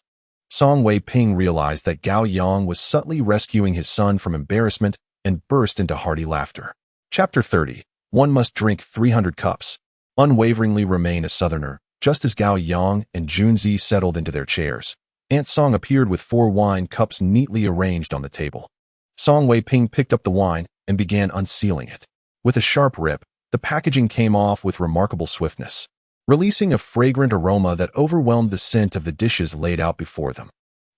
A: Song Wei-ping realized that Gao Yang was subtly rescuing his son from embarrassment and burst into hearty laughter. Chapter 30. One must drink 300 cups. Unwaveringly remain a southerner. Just as Gao Yang and Junzi settled into their chairs, Aunt Song appeared with 4 wine cups neatly arranged on the table. Song Wei-ping picked up the wine and began unsealing it. With a sharp rip, the packaging came off with remarkable swiftness, releasing a fragrant aroma that overwhelmed the scent of the dishes laid out before them.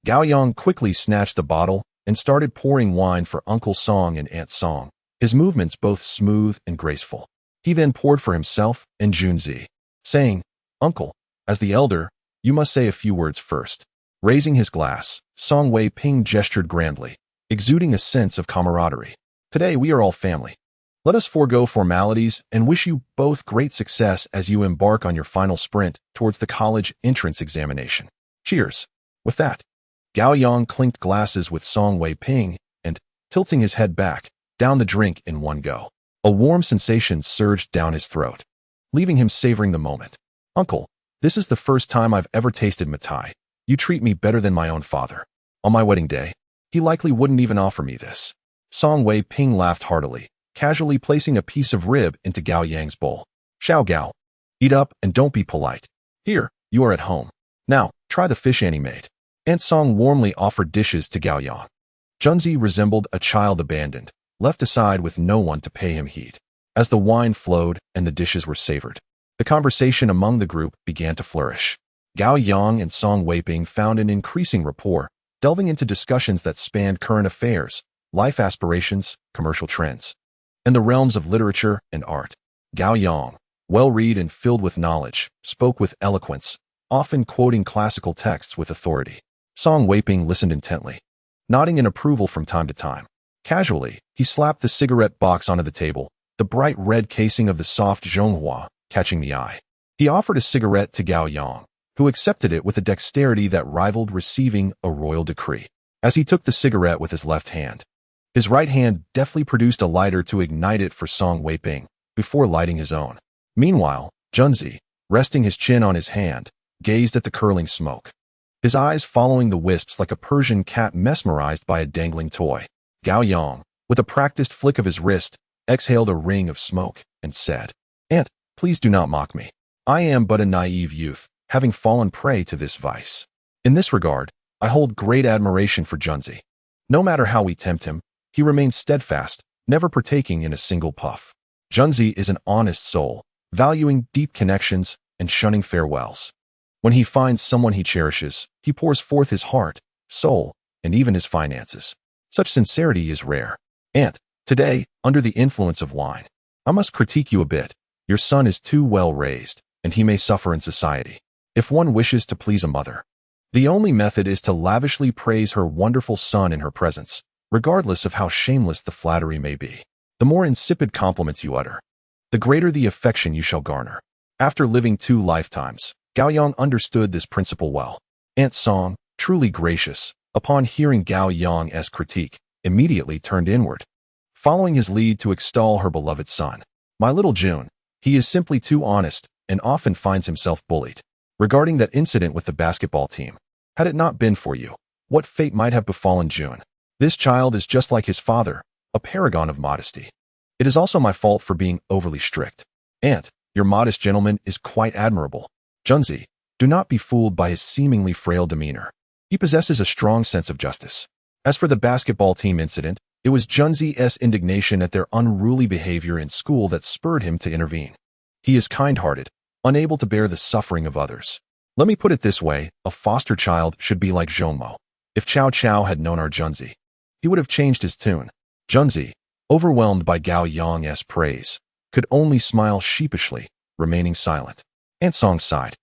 A: Gao Yang quickly snatched the bottle and started pouring wine for Uncle Song and Aunt Song, his movements both smooth and graceful. He then poured for himself and Junzi, saying, "Uncle, as the elder, you must say a few words first." Raising his glass, Song Wei-ping gestured grandly, exuding a sense of camaraderie. "Today we are all family. Let us forego formalities and wish you both great success as you embark on your final sprint towards the college entrance examination. Cheers." With that, Gao Yang clinked glasses with Song Wei-ping and, tilting his head back, downed the drink in one go. A warm sensation surged down his throat, leaving him savoring the moment. "Uncle, this is the first time I've ever tasted mitai. You treat me better than my own father. On my wedding day, he likely wouldn't even offer me this." Song Wei-ping laughed heartily, casually placing a piece of rib into Gao Yang's bowl. "Xiao Gao, eat up and don't be polite. Here, you are at home. Now, try the fish Annie made." Aunt Song warmly offered dishes to Gao Yang. Junzi resembled a child abandoned, left aside with no one to pay him heed. As the wine flowed and the dishes were savored, the conversation among the group began to flourish. Gao Yang and Song Wei-ping found an increasing rapport, delving into discussions that spanned current affairs, life aspirations, commercial trends, and the realms of literature and art. Gao Yang, well-read and filled with knowledge, spoke with eloquence, often quoting classical texts with authority. Song Wei-ping listened intently, nodding in approval from time to time. Casually, he slapped the cigarette box onto the table, the bright red casing of the soft Zhonghua catching the eye. He offered a cigarette to Gao Yang, who accepted it with a dexterity that rivaled receiving a royal decree. As he took the cigarette with his left hand, his right hand deftly produced a lighter to ignite it for Song Wei-ping before lighting his own. Meanwhile, Junzi, resting his chin on his hand, gazed at the curling smoke, his eyes following the wisps like a Persian cat mesmerized by a dangling toy. Gao Yang, with a practiced flick of his wrist, exhaled a ring of smoke and said, "Aunt, please do not mock me. I am but a naive youth, having fallen prey to this vice. In this regard, I hold great admiration for Junzi. No matter how we tempt him, he remains steadfast, never partaking in a single puff. Junzi is an honest soul, valuing deep connections and shunning farewells. When he finds someone he cherishes, he pours forth his heart, soul, and even his finances. Such sincerity is rare. Aunt, today, under the influence of wine, I must critique you a bit. Your son is too well raised, and he may suffer in society. If one wishes to please a mother, the only method is to lavishly praise her wonderful son in her presence, regardless of how shameless the flattery may be. The more insipid compliments you utter, the greater the affection you shall garner." After living 2 lifetimes, Gao Yang understood this principle well. Aunt Song, truly gracious, upon hearing Gao Yang's critique, immediately turned inward, following his lead to extol her beloved son. "My little June, he is simply too honest and often finds himself bullied. Regarding that incident with the basketball team, had it not been for you, what fate might have befallen June? This child is just like his father, a paragon of modesty. It is also my fault for being overly strict. Aunt, your modest gentleman is quite admirable. Junzi, do not be fooled by his seemingly frail demeanor. He possesses a strong sense of justice." As for the basketball team incident, it was Junzi's indignation at their unruly behavior in school that spurred him to intervene. He is kind-hearted, unable to bear the suffering of others. Let me put it this way, a foster child should be like Zhongmo. If Cao Cao had known our Junzi, he would have changed his tune. Junzi, overwhelmed by Gao Yang's praise, could only smile sheepishly, remaining silent. Aunt Song sighed.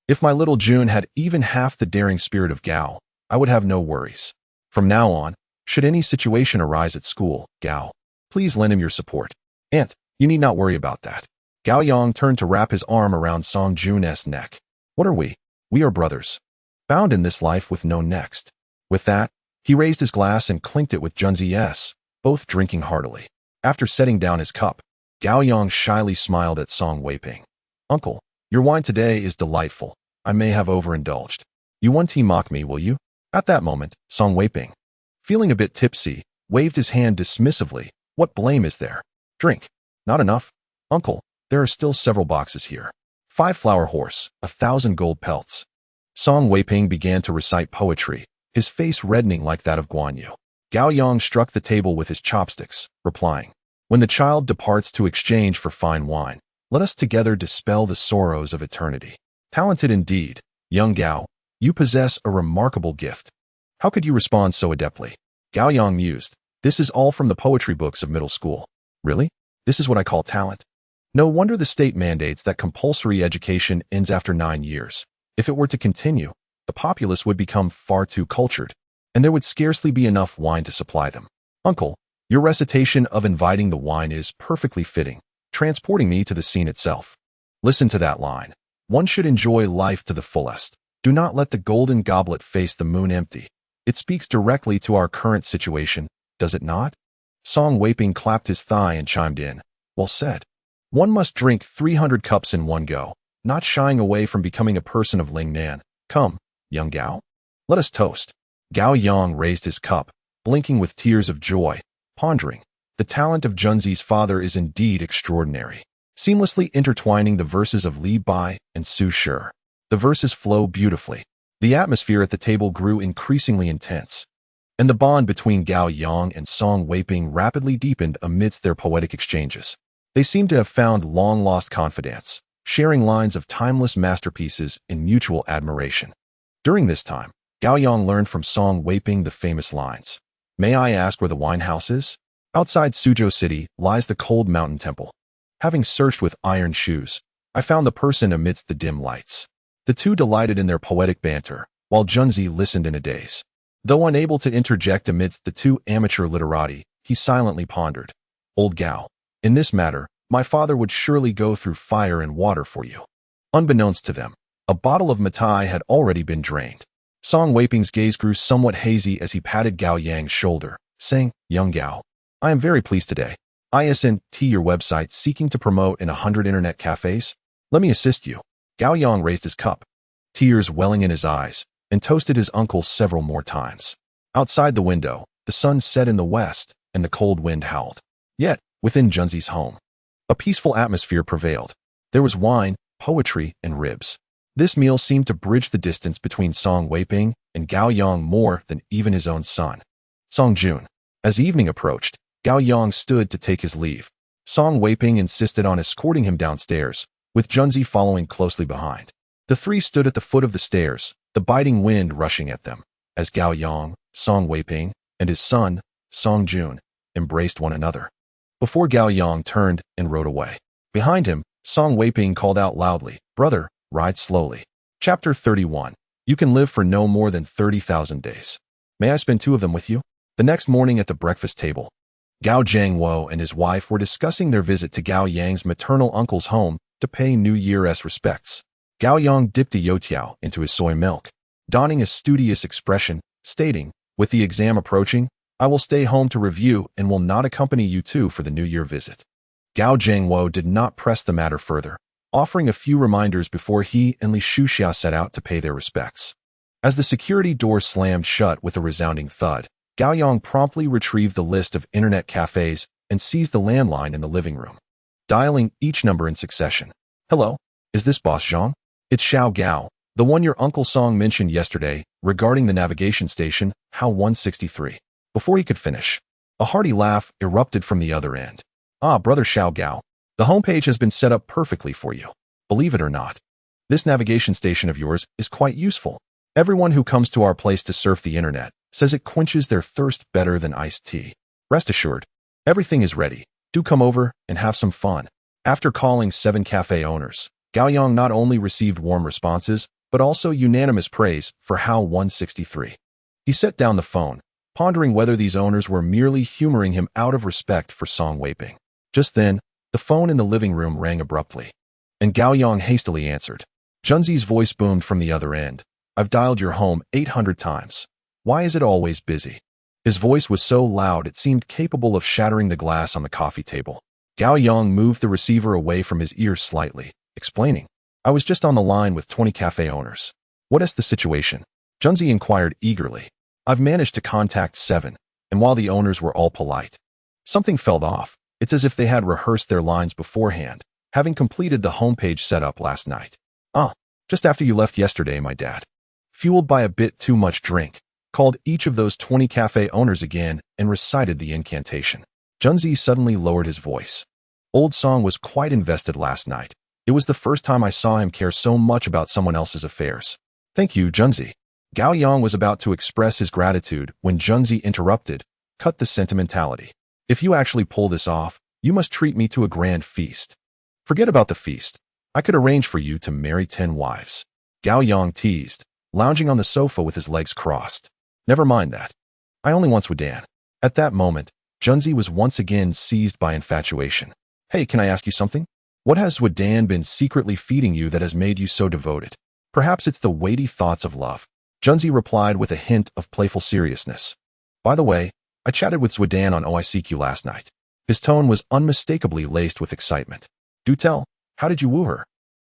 A: "If my little June had even half the daring spirit of Gao, I would have no worries. From now on, should any situation arise at school, Gao, please lend him your support. Aunt, you need not worry about that." Gao Yang turned to wrap his arm around Song Jun's neck. "What are we? We are brothers, bound in this life with no next." With that, he raised his glass and clinked it with Junzi's, both drinking heartily. After setting down his cup, Gao Yang shyly smiled at Song Wei-ping. "Uncle, your wine today is delightful. I may have overindulged. You won't mock me, will you?" At that moment, Song Weiping, feeling a bit tipsy, waved his hand dismissively. What blame is there? Drink. Not enough? Uncle, there are still several boxes here. 5 flower horse, 1,000 gold pelts. Song Weiping began to recite poetry, his face reddening like that of Guan Yu. Gao Yang struck the table with his chopsticks, replying, "When the child departs to exchange for fine wine, let us together dispel the sorrows of eternity." Talented indeed, young Gao, you possess a remarkable gift. How could you respond so adeptly? Gao Yang mused, "This is all from the poetry books of middle school." Really? This is what I call talent? No wonder the state mandates that compulsory education ends after 9 years. If it were to continue, the populace would become far too cultured, and there would scarcely be enough wine to supply them. Uncle, your recitation of inviting the wine is perfectly fitting, transporting me to the scene itself. Listen to that line. One should enjoy life to the fullest. Do not let the golden goblet face the moon empty. It speaks directly to our current situation, does it not? Song Weiping clapped his thigh and chimed in. Well said. One must drink 300 cups in one go, not shying away from becoming a person of Lingnan. Come, young Gao. Let us toast. Gao Yang raised his cup, blinking with tears of joy, pondering. The talent of Junzi's father is indeed extraordinary, seamlessly intertwining the verses of Li Bai and Su Shi. The verses flow beautifully. The atmosphere at the table grew increasingly intense, and the bond between Gao Yang and Song Weiping rapidly deepened amidst their poetic exchanges. They seemed to have found long-lost confidence, sharing lines of timeless masterpieces in mutual admiration. During this time, Gao Yang learned from Song Weiping the famous lines. May I ask where the wine house is? Outside Suzhou City lies the cold mountain temple. Having searched with iron shoes, I found the person amidst the dim lights. The two delighted in their poetic banter, while Junzi listened in a daze. Though unable to interject amidst the two amateur literati, he silently pondered. Old Gao, in this matter, my father would surely go through fire and water for you. Unbeknownst to them, a bottle of Matai had already been drained. Song Weiping's gaze grew somewhat hazy as he patted Gao Yang's shoulder, saying, Young Gao, I am very pleased today. ISNT, your website seeking to promote in 100 internet cafes? Let me assist you. Gao Yang raised his cup, tears welling in his eyes, and toasted his uncle several more times. Outside the window, the sun set in the west, and the cold wind howled. Yet, within Junzi's home, a peaceful atmosphere prevailed. There was wine, poetry, and ribs. This meal seemed to bridge the distance between Song Weiping and Gao Yang more than even his own son. Song Jun. As evening approached, Gao Yang stood to take his leave. Song Weiping insisted on escorting him downstairs, with Junzi following closely behind. The three stood at the foot of the stairs, the biting wind rushing at them, as Gao Yang, Song Weiping, and his son, Song Jun, embraced one another. Before Gao Yang turned and rode away. Behind him, Song Weiping called out loudly, Brother, ride slowly. Chapter 31. You can live for no more than 30,000 days. May I spend 2 of them with you? The next morning at the breakfast table, Gao Zhangwo and his wife were discussing their visit to Gao Yang's maternal uncle's home to pay New Year's respects. Gao Yang dipped a youtiao into his soy milk, donning a studious expression, stating, with the exam approaching, I will stay home to review and will not accompany you two for the New Year visit. Gao Zhangwo did not press the matter further, offering a few reminders before he and Li Shuxia set out to pay their respects. As the security door slammed shut with a resounding thud, Gao Yang promptly retrieved the list of internet cafes and seized the landline in the living room, dialing each number in succession. Hello, is this Boss Zhang? It's Xiao Gao, the one your Uncle Song mentioned yesterday regarding the navigation station, HAO 163. Before he could finish, a hearty laugh erupted from the other end. Ah, Brother Xiao Gao, the homepage has been set up perfectly for you. Believe it or not, this navigation station of yours is quite useful. Everyone who comes to our place to surf the internet says it quenches their thirst better than iced tea. Rest assured, everything is ready. Do come over and have some fun. After calling 7 cafe owners, Gao Yang not only received warm responses, but also unanimous praise for HAO 163. He set down the phone, pondering whether these owners were merely humoring him out of respect for Song Weiping. Just then, the phone in the living room rang abruptly, and Gao Yang hastily answered. Junzi's voice boomed from the other end. I've dialed your home 800 times. Why is it always busy? His voice was so loud it seemed capable of shattering the glass on the coffee table. Gao Yang moved the receiver away from his ear slightly, explaining, I was just on the line with 20 cafe owners. What is the situation? Junzi inquired eagerly. I've managed to contact 7, and while the owners were all polite, something felt off. It's as if they had rehearsed their lines beforehand, having completed the homepage setup last night. Just after you left yesterday, my dad, fueled by a bit too much drink, called each of those 20 cafe owners again and recited the incantation. Junzi suddenly lowered his voice. Old Song was quite invested last night. It was the first time I saw him care so much about someone else's affairs. Thank you, Junzi. Gao Yang was about to express his gratitude when Junzi interrupted. Cut the sentimentality. If you actually pull this off, you must treat me to a grand feast. Forget about the feast. I could arrange for you to marry 10 wives. Gao Yang teased, lounging on the sofa with his legs crossed. Never mind that. I only want Swadan. At that moment, Junzi was once again seized by infatuation. Hey, can I ask you something? What has Swadan been secretly feeding you that has made you so devoted? Perhaps it's the weighty thoughts of love. Junzi replied with a hint of playful seriousness. By the way, I chatted with Swadan on OICQ last night. His tone was unmistakably laced with excitement. Do tell, how did you woo her?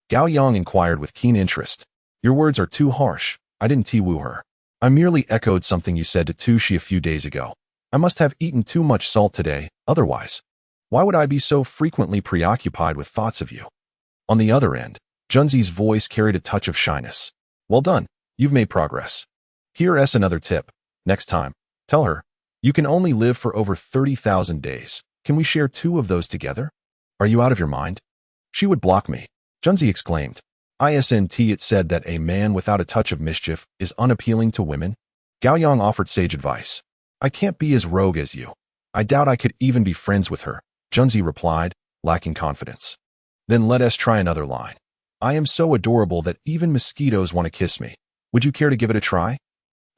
A: Gao Yang inquired with keen interest. Your words are too harsh. I didn't woo her. I merely echoed something you said to Tushi a few days ago. I must have eaten too much salt today, otherwise. Why would I be so frequently preoccupied with thoughts of you? On the other end, Junzi's voice carried a touch of shyness. Well done, you've made progress. Here's another tip. Next time, tell her, you can only live for over 30,000 days. Can we share 2 of those together? Are you out of your mind? She would block me. Junzi exclaimed. It said that a man without a touch of mischief is unappealing to women. Gao Yang offered sage advice. I can't be as rogue as you. I doubt I could even be friends with her, Junzi replied, lacking confidence. Then let us try another line. I am so adorable that even mosquitoes want to kiss me. Would you care to give it a try?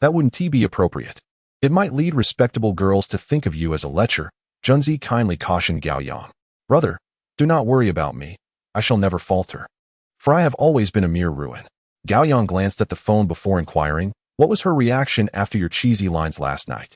A: That wouldn't be appropriate. It might lead respectable girls to think of you as a lecher, Junzi kindly cautioned Gao Yang. Brother, do not worry about me. I shall never falter. For I have always been a mere ruin. Gao Yang glanced at the phone before inquiring, what was her reaction after your cheesy lines last night?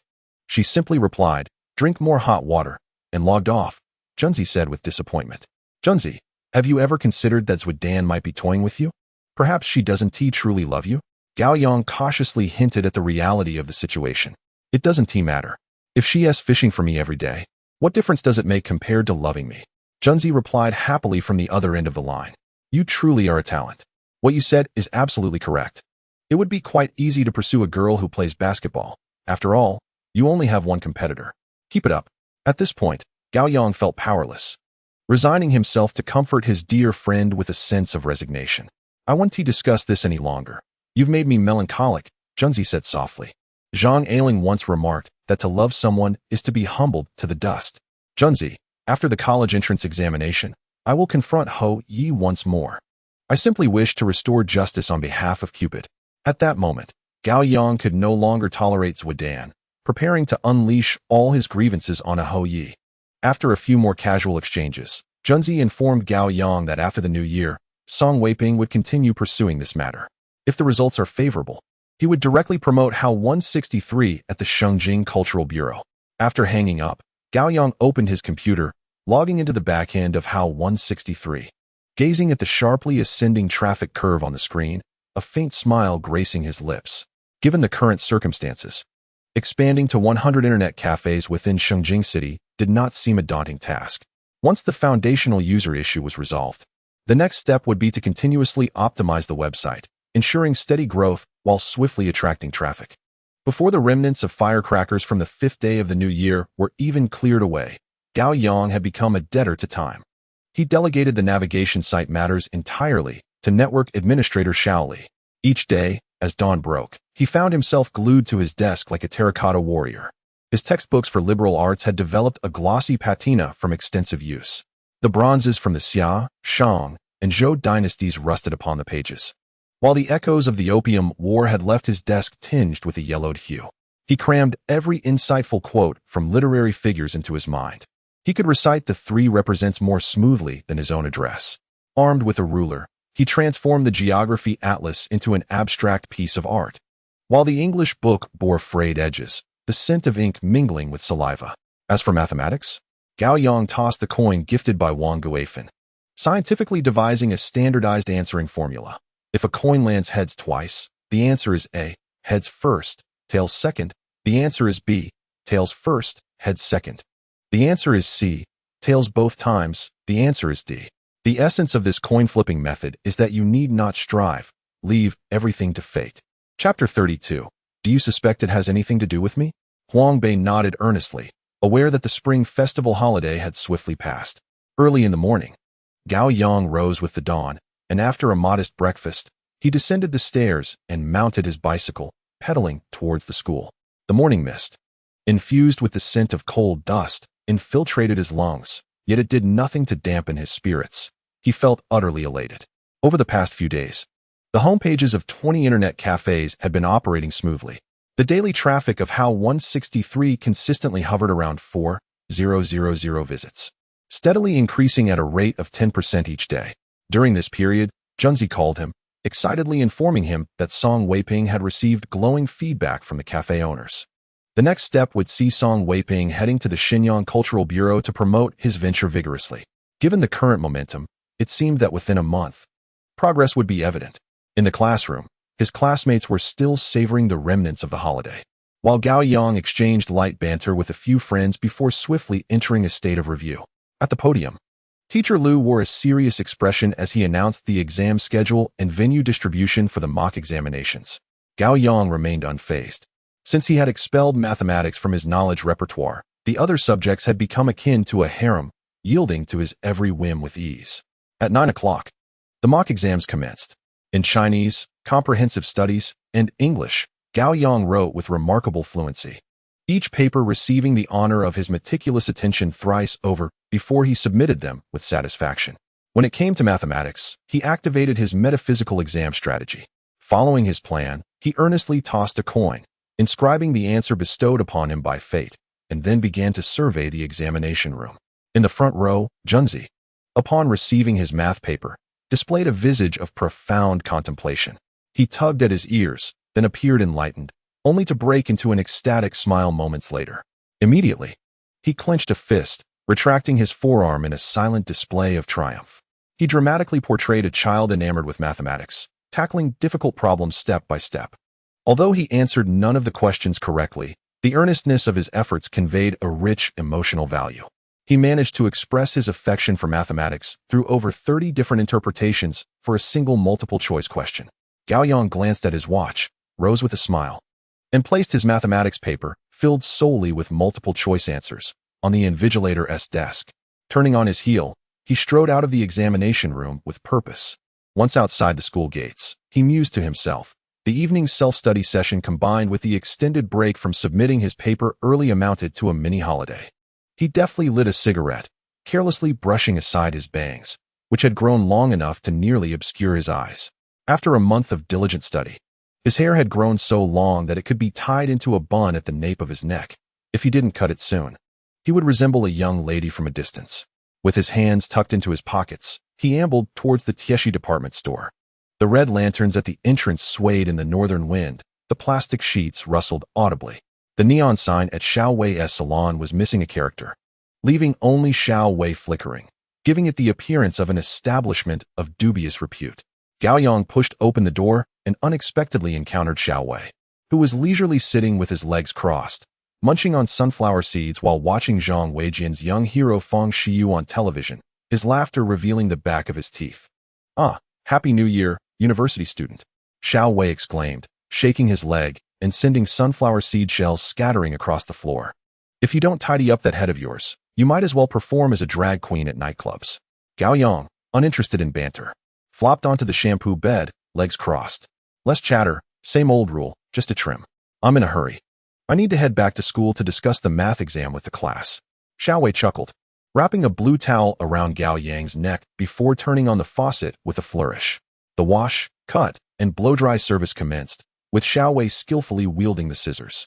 A: She simply replied, drink more hot water, and logged off, Junzi said with disappointment. Junzi, have you ever considered that Swadan might be toying with you? Perhaps she doesn't truly love you? Gao Yang cautiously hinted at the reality of the situation. It doesn't matter. If she is fishing for me every day, what difference does it make compared to loving me? Junzi replied happily from the other end of the line. You truly are a talent. What you said is absolutely correct. It would be quite easy to pursue a girl who plays basketball. After all, you only have one competitor. Keep it up. At this point, Gao Yang felt powerless, resigning himself to comfort his dear friend with a sense of resignation. I won't discuss this any longer. You've made me melancholic, Junzi said softly. Zhang Ailing once remarked that to love someone is to be humbled to the dust. Junzi, after the college entrance examination, I will confront Ho Yi once more. I simply wish to restore justice on behalf of Cupid. At that moment, Gao Yang could no longer tolerate Swadan, preparing to unleash all his grievances on a Ho Yi. After a few more casual exchanges, Junzi informed Gao Yang that after the new year, Song Weiping would continue pursuing this matter. If the results are favorable, he would directly promote Hao 163 at the Shengjing Cultural Bureau. After hanging up, Gao Yang opened his computer, logging into the back end of Hao 163. Gazing at the sharply ascending traffic curve on the screen, a faint smile gracing his lips. Given the current circumstances, expanding to 100 internet cafes within Shengjing City did not seem a daunting task. Once the foundational user issue was resolved, the next step would be to continuously optimize the website, ensuring steady growth while swiftly attracting traffic. Before the remnants of firecrackers from the 5th day of the new year were even cleared away, Gao Yang had become a debtor to time. He delegated the navigation site matters entirely to network administrator Xiao Li. Each day, as dawn broke, he found himself glued to his desk like a terracotta warrior. His textbooks for liberal arts had developed a glossy patina from extensive use. The bronzes from the Xia, Shang, and Zhou dynasties rusted upon the pages, while the echoes of the Opium War had left his desk tinged with a yellowed hue. He crammed every insightful quote from literary figures into his mind. He could recite the 3 represents more smoothly than his own address. Armed with a ruler, he transformed the geography atlas into an abstract piece of art, while the English book bore frayed edges, the scent of ink mingling with saliva. As for mathematics, Gao Yang tossed the coin gifted by Wang Guifan, scientifically devising a standardized answering formula. If a coin lands heads twice, the answer is A. heads first, tails second. The answer is B, tails first, heads second. The answer is C, tails both times. The answer is D. The essence of this coin-flipping method is that you need not strive. Leave everything to fate. Chapter 32. Do you suspect it has anything to do with me? Huang Bei nodded earnestly, aware that the spring festival holiday had swiftly passed. Early in the morning, Gao Yang rose with the dawn, and after a modest breakfast, he descended the stairs and mounted his bicycle, pedaling towards the school. The morning mist, infused with the scent of cold dust, infiltrated his lungs, yet it did nothing to dampen his spirits. He felt utterly elated. Over the past few days, the homepages of 20 internet cafes had been operating smoothly. The daily traffic of HOW 163 consistently hovered around 4,000 visits, steadily increasing at a rate of 10% each day. During this period, Junzi called him, excitedly informing him that Song Weiping had received glowing feedback from the cafe owners. The next step would see Song Weiping heading to the Shenyang Cultural Bureau to promote his venture vigorously. Given the current momentum, it seemed that within a month, progress would be evident. In the classroom, his classmates were still savoring the remnants of the holiday, while Gao Yang exchanged light banter with a few friends before swiftly entering a state of review. At the podium, Teacher Liu wore a serious expression as he announced the exam schedule and venue distribution for the mock examinations. Gao Yang remained unfazed. Since he had expelled mathematics from his knowledge repertoire, the other subjects had become akin to a harem, yielding to his every whim with ease. At 9 o'clock, the mock exams commenced. In Chinese, comprehensive studies, and English, Gao Yang wrote with remarkable fluency, each paper receiving the honor of his meticulous attention thrice over before he submitted them with satisfaction. When it came to mathematics, he activated his metaphysical exam strategy. Following his plan, he earnestly tossed a coin, inscribing the answer bestowed upon him by fate, and then began to survey the examination room. In the front row, Junzi, upon receiving his math paper, displayed a visage of profound contemplation. He tugged at his ears, then appeared enlightened, only to break into an ecstatic smile moments later. Immediately, he clenched a fist, retracting his forearm in a silent display of triumph. He dramatically portrayed a child enamored with mathematics, tackling difficult problems step by step. Although he answered none of the questions correctly, the earnestness of his efforts conveyed a rich emotional value. He managed to express his affection for mathematics through over 30 different interpretations for a single multiple-choice question. Gao Yang glanced at his watch, rose with a smile, and placed his mathematics paper, filled solely with multiple-choice answers, on the invigilator's desk. Turning on his heel, he strode out of the examination room with purpose. Once outside the school gates, he mused to himself. The evening self-study session combined with the extended break from submitting his paper early amounted to a mini-holiday. He deftly lit a cigarette, carelessly brushing aside his bangs, which had grown long enough to nearly obscure his eyes. After a month of diligent study, his hair had grown so long that it could be tied into a bun at the nape of his neck. If he didn't cut it soon, he would resemble a young lady from a distance. With his hands tucked into his pockets, he ambled towards the Tieshi department store. The red lanterns at the entrance swayed in the northern wind. The plastic sheets rustled audibly. The neon sign at Xiao Wei's salon was missing a character, leaving only Xiao Wei flickering, giving it the appearance of an establishment of dubious repute. Gao Yang pushed open the door and unexpectedly encountered Xiao Wei, who was leisurely sitting with his legs crossed, munching on sunflower seeds while watching Zhang Weijian's young hero Feng Shiyu on television, his laughter revealing the back of his teeth. "Ah, Happy New Year, university student," Xiao Wei exclaimed, shaking his leg and sending sunflower seed shells scattering across the floor. "If you don't tidy up that head of yours, you might as well perform as a drag queen at nightclubs." Gao Yang, uninterested in banter, flopped onto the shampoo bed, legs crossed. "Less chatter, same old rule, just a trim. I'm in a hurry. I need to head back to school to discuss the math exam with the class." Xiao Wei chuckled, wrapping a blue towel around Gao Yang's neck before turning on the faucet with a flourish. The wash, cut, and blow-dry service commenced, with Xiao Wei skillfully wielding the scissors.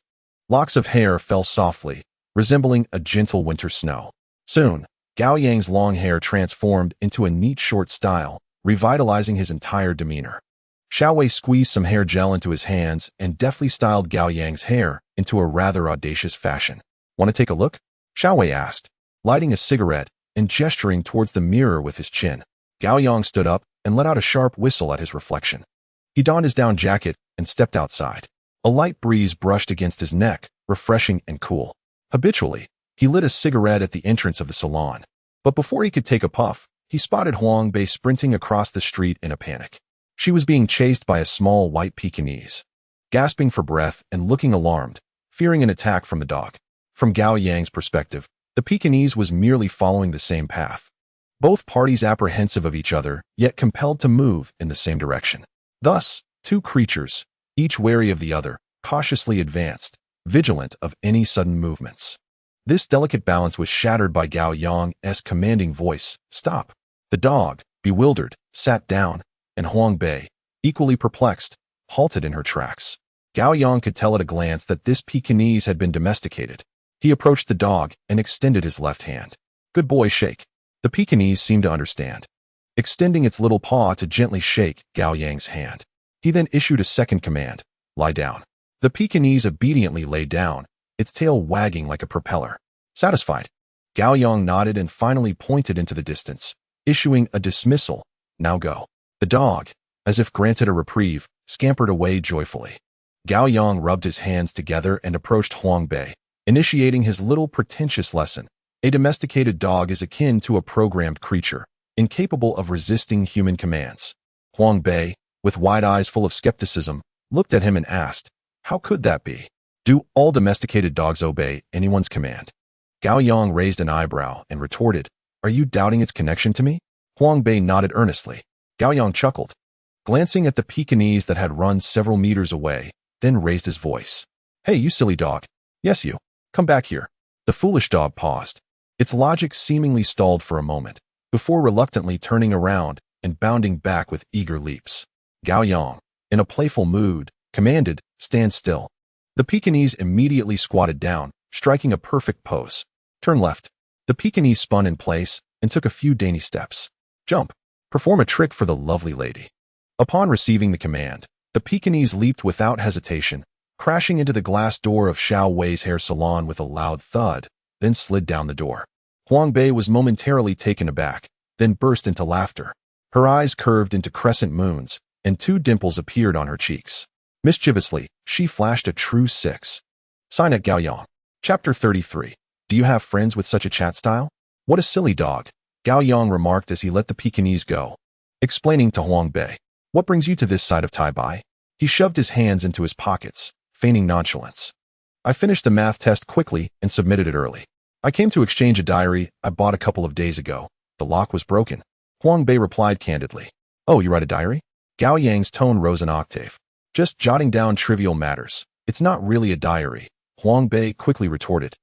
A: Locks of hair fell softly, resembling a gentle winter snow. Soon, Gao Yang's long hair transformed into a neat short style, revitalizing his entire demeanor. Xiao Wei squeezed some hair gel into his hands and deftly styled Gao Yang's hair into a rather audacious fashion. "Want to take a look?" Xiao Wei asked, lighting a cigarette and gesturing towards the mirror with his chin. Gao Yang stood up and let out a sharp whistle at his reflection. He donned his down jacket and stepped outside. A light breeze brushed against his neck, refreshing and cool. Habitually, he lit a cigarette at the entrance of the salon. But before he could take a puff, he spotted Huang Bei sprinting across the street in a panic. She was being chased by a small white Pekingese. Gasping for breath and looking alarmed, fearing an attack from the dog. From Gao Yang's perspective, the Pekingese was merely following the same path. Both parties apprehensive of each other, yet compelled to move in the same direction. Thus, two creatures, each wary of the other, cautiously advanced, vigilant of any sudden movements. This delicate balance was shattered by Gao Yang's commanding voice, "Stop." The dog, bewildered, sat down, and Huang Bei, equally perplexed, halted in her tracks. Gao Yang could tell at a glance that this Pekingese had been domesticated. He approached the dog and extended his left hand. "Good boy, shake." The Pekingese seemed to understand, extending its little paw to gently shake Gao Yang's hand. He then issued a second command, "Lie down." The Pekingese obediently lay down, its tail wagging like a propeller. Satisfied, Gao Yang nodded and finally pointed into the distance, issuing a dismissal, "Now go." The dog, as if granted a reprieve, scampered away joyfully. Gao Yang rubbed his hands together and approached Huang Bei, initiating his little pretentious lesson. A domesticated dog is akin to a programmed creature, incapable of resisting human commands. Huang Bei, with wide eyes full of skepticism, looked at him and asked, "How could that be? Do all domesticated dogs obey anyone's command?" Gao Yang raised an eyebrow and retorted, "Are you doubting its connection to me?" Huang Bei nodded earnestly. Gao Yang chuckled, glancing at the Pekingese that had run several meters away, then raised his voice. "Hey, you silly dog. Yes, you. Come back here." The foolish dog paused. Its logic seemingly stalled for a moment, before reluctantly turning around and bounding back with eager leaps. Gao Yang, in a playful mood, commanded, "Stand still." The Pekingese immediately squatted down, striking a perfect pose. "Turn left." The Pekingese spun in place and took a few dainty steps. "Jump. Perform a trick for the lovely lady." Upon receiving the command, the Pekingese leaped without hesitation, crashing into the glass door of Xiao Wei's hair salon with a loud thud, then slid down the door. Huang Bei was momentarily taken aback, then burst into laughter. Her eyes curved into crescent moons, and two dimples appeared on her cheeks. Mischievously, she flashed a true 6. Sign at Gao Yang. Chapter 33. Do you have friends with such a chat style? What a silly dog, Gao Yang remarked as he let the Pekingese go, explaining to Huang Bei, "What brings you to this side of Tai-Bai?" He shoved his hands into his pockets, feigning nonchalance. "I finished the math test quickly and submitted it early. I came to exchange a diary I bought a couple of days ago. The lock was broken." Huang Bei replied candidly. "Oh, you write a diary?" Gao Yang's tone rose an octave. "Just jotting down trivial matters. It's not really a diary," Huang Bei quickly retorted,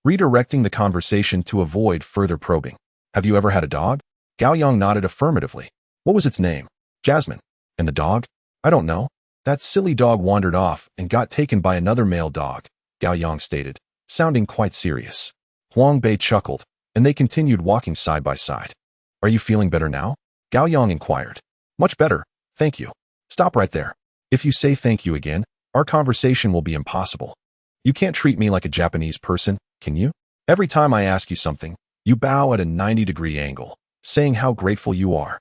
A: redirecting the conversation to avoid further probing. "Have you ever had a dog?" Gao Yang nodded affirmatively. "What was its name?" "Jasmine." "And the dog?" "I don't know. That silly dog wandered off and got taken by another male dog," Gao Yang stated, sounding quite serious. Huang Bei chuckled, and they continued walking side by side. "Are you feeling better now?" Gao Yang inquired. "Much better, thank you." "Stop right there. If you say thank you again, our conversation will be impossible. You can't treat me like a Japanese person, can you? Every time I ask you something, you bow at a 90-degree angle, saying how grateful you are."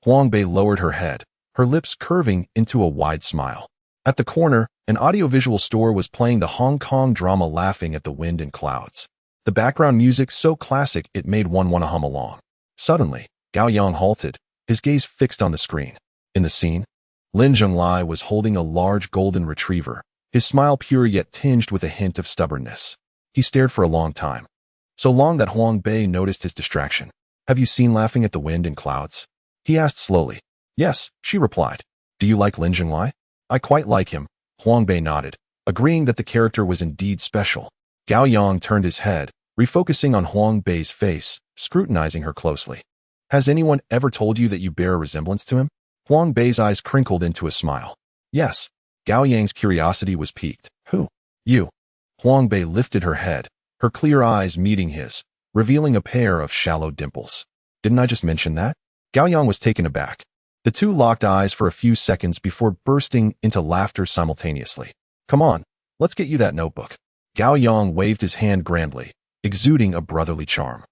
A: Huang Bei lowered her head, her lips curving into a wide smile. At the corner, an audiovisual store was playing the Hong Kong drama Laughing at the Wind and Clouds. The background music so classic it made one want to hum along. Suddenly, Gao Yang halted, his gaze fixed on the screen. In the scene, Lin Zhonglai was holding a large golden retriever, his smile pure yet tinged with a hint of stubbornness. He stared for a long time. So long that Huang Bei noticed his distraction. "Have you seen Laughing at the Wind and Clouds?" he asked slowly. "Yes," she replied. "Do you like Lin Zhonglai?" "I quite like him," Huang Bei nodded, agreeing that the character was indeed special. Gao Yang turned his head, refocusing on Huang Bei's face, scrutinizing her closely. "Has anyone ever told you that you bear a resemblance to him?" Huang Bei's eyes crinkled into a smile. "Yes." Gao Yang's curiosity was piqued. "Who?" "You." Huang Bei lifted her head, her clear eyes meeting his, revealing a pair of shallow dimples. "Didn't I just mention that?" Gao Yang was taken aback. The two locked eyes for a few seconds before bursting into laughter simultaneously. "Come on, let's get you that notebook." Gao Yang waved his hand grandly, exuding a brotherly charm.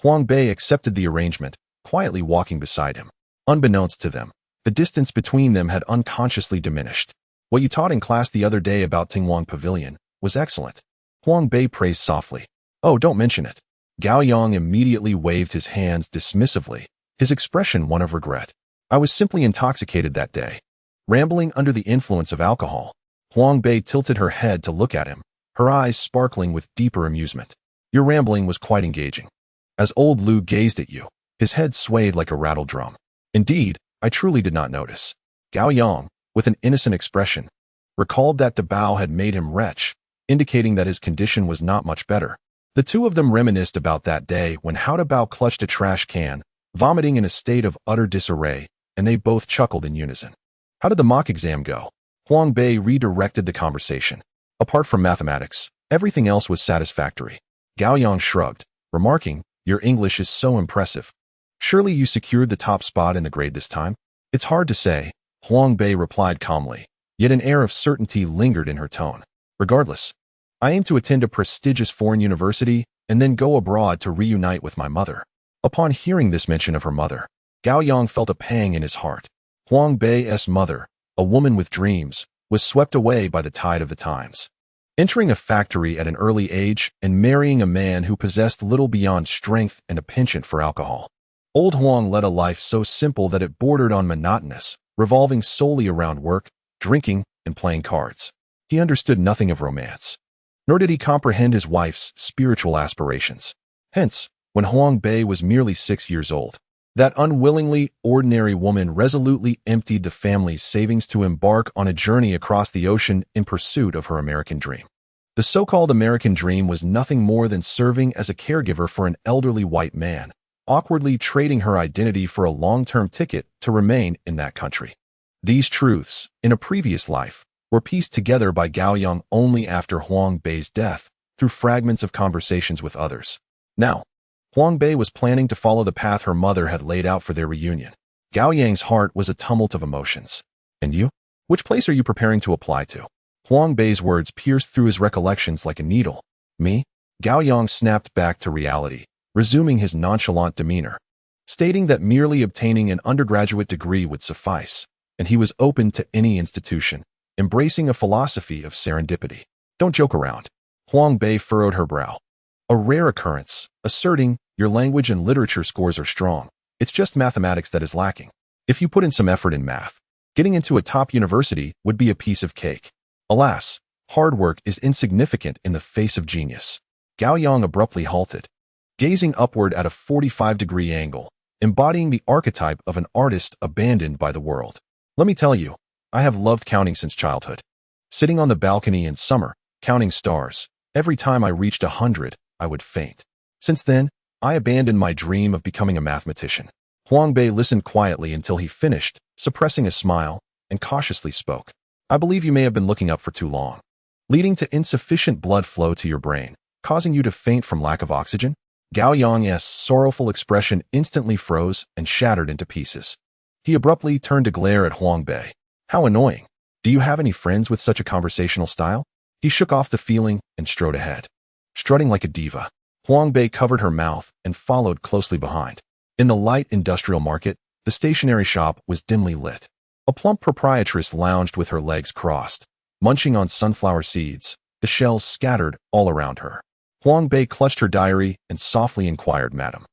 A: Huang Bei accepted the arrangement, quietly walking beside him. Unbeknownst to them, the distance between them had unconsciously diminished. What you taught in class the other day about Tingwang Pavilion was excellent. Huang Bei praised softly. Oh, don't mention it. Gao Yang immediately waved his hands dismissively, his expression one of regret. I was simply intoxicated that day. Rambling under the influence of alcohol. Huang Bei tilted her head to look at him, her eyes sparkling with deeper amusement. Your rambling was quite engaging. As old Lu gazed at you, his head swayed like a rattle drum. Indeed, I truly did not notice. Gao Yang, with an innocent expression, recalled that Dabao had made him wretch, indicating that his condition was not much better. The two of them reminisced about that day when Hao Dabao clutched a trash can, vomiting in a state of utter disarray, and they both chuckled in unison. How did the mock exam go? Huang Bei redirected the conversation. Apart from mathematics, everything else was satisfactory. Gao Yang shrugged, remarking, Your English is so impressive. Surely you secured the top spot in the grade this time? It's hard to say, Huang Bei replied calmly, yet an air of certainty lingered in her tone. Regardless, I aim to attend a prestigious foreign university and then go abroad to reunite with my mother. Upon hearing this mention of her mother, Gao Yang felt a pang in his heart. Huang Bei's mother, a woman with dreams, was swept away by the tide of the times. Entering a factory at an early age and marrying a man who possessed little beyond strength and a penchant for alcohol. Old Huang led a life so simple that it bordered on monotonous, revolving solely around work, drinking, and playing cards. He understood nothing of romance, nor did he comprehend his wife's spiritual aspirations. Hence, when Huang Bei was merely 6 years old, that unwillingly ordinary woman resolutely emptied the family's savings to embark on a journey across the ocean in pursuit of her American dream. The so-called American dream was nothing more than serving as a caregiver for an elderly white man, awkwardly trading her identity for a long-term ticket to remain in that country. These truths, in a previous life, were pieced together by Gao Yang only after Huang Bei's death, through fragments of conversations with others. Now, Huang Bei was planning to follow the path her mother had laid out for their reunion. Gao Yang's heart was a tumult of emotions. And you? Which place are you preparing to apply to? Huang Bei's words pierced through his recollections like a needle. Me? Gao Yang snapped back to reality, resuming his nonchalant demeanor, stating that merely obtaining an undergraduate degree would suffice, and he was open to any institution, embracing a philosophy of serendipity. Don't joke around. Huang Bei furrowed her brow. A rare occurrence, asserting, your language and literature scores are strong. It's just mathematics that is lacking. If you put in some effort in math, getting into a top university would be a piece of cake. Alas, hard work is insignificant in the face of genius. Gao Yang abruptly halted, gazing upward at a 45-degree angle, embodying the archetype of an artist abandoned by the world. Let me tell you, I have loved counting since childhood. Sitting on the balcony in summer, counting stars, every time I reached 100, I would faint. Since then, I abandoned my dream of becoming a mathematician. Huang Bei listened quietly until he finished, suppressing a smile, and cautiously spoke. I believe you may have been looking up for too long, leading to insufficient blood flow to your brain, causing you to faint from lack of oxygen. Gao Yang's sorrowful expression instantly froze and shattered into pieces. He abruptly turned to glare at Huang Bei. How annoying. Do you have any friends with such a conversational style? He shook off the feeling and strode ahead, strutting like a diva. Huang Bei covered her mouth and followed closely behind. In the light industrial market, the stationery shop was dimly lit. A plump proprietress lounged with her legs crossed, munching on sunflower seeds, the shells scattered all around her. Huang Bei clutched her diary and softly inquired, Madam,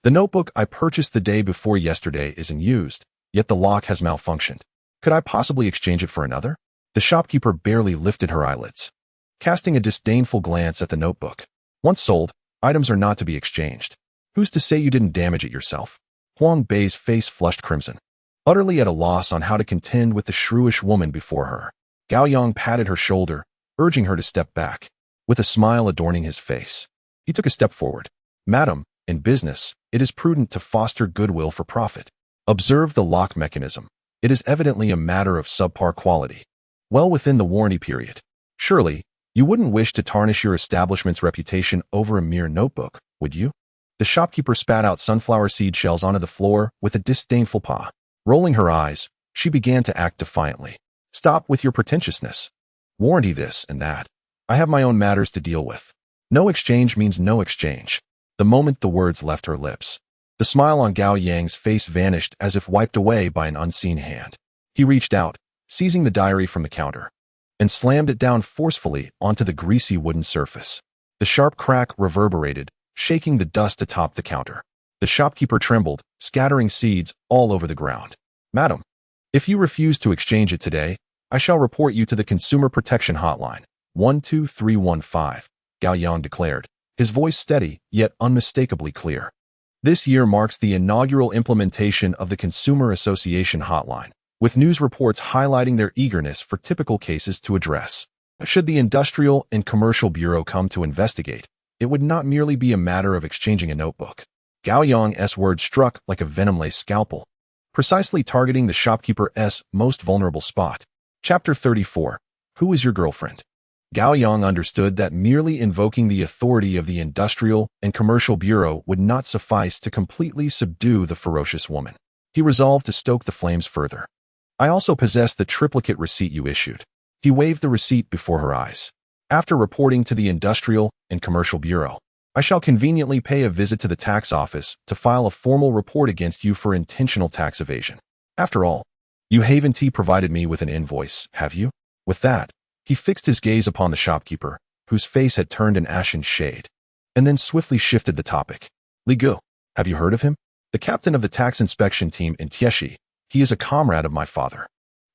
A: the notebook I purchased the day before yesterday isn't used, yet the lock has malfunctioned. Could I possibly exchange it for another? The shopkeeper barely lifted her eyelids, casting a disdainful glance at the notebook. Once sold, items are not to be exchanged. Who's to say you didn't damage it yourself? Huang Bei's face flushed crimson, utterly at a loss on how to contend with the shrewish woman before her. Gao Yang patted her shoulder, urging her to step back, with a smile adorning his face. He took a step forward. Madam, in business, it is prudent to foster goodwill for profit. Observe the lock mechanism. It is evidently a matter of subpar quality, well within the warranty period. Surely, you wouldn't wish to tarnish your establishment's reputation over a mere notebook, would you? The shopkeeper spat out sunflower seed shells onto the floor with a disdainful paw. Rolling her eyes, she began to act defiantly. Stop with your pretentiousness. Warranty this and that. I have my own matters to deal with. No exchange means no exchange. The moment the words left her lips, the smile on Gao Yang's face vanished as if wiped away by an unseen hand. He reached out, seizing the diary from the counter, and slammed it down forcefully onto the greasy wooden surface. The sharp crack reverberated, shaking the dust atop the counter. The shopkeeper trembled, scattering seeds all over the ground. "Madam, if you refuse to exchange it today, I shall report you to the Consumer Protection Hotline, 12315, Gao Yang declared, his voice steady yet unmistakably clear. This year marks the inaugural implementation of the Consumer Association Hotline, with news reports highlighting their eagerness for typical cases to address. Should the Industrial and Commercial Bureau come to investigate, it would not merely be a matter of exchanging a notebook. Gao Yang's words struck like a venom-laced scalpel, precisely targeting the shopkeeper's most vulnerable spot. Chapter 34. Who is your girlfriend? Gao Yang understood that merely invoking the authority of the Industrial and Commercial Bureau would not suffice to completely subdue the ferocious woman. He resolved to stoke the flames further. "I also possess the triplicate receipt you issued." He waved the receipt before her eyes. "After reporting to the Industrial and Commercial Bureau, I shall conveniently pay a visit to the tax office to file a formal report against you for intentional tax evasion. After all, you haven't provided me with an invoice, have you?" With that, he fixed his gaze upon the shopkeeper, whose face had turned an ashen shade, and then swiftly shifted the topic. "Li Gu, have you heard of him? The captain of the tax inspection team in Tieshi. He is a comrade of my father.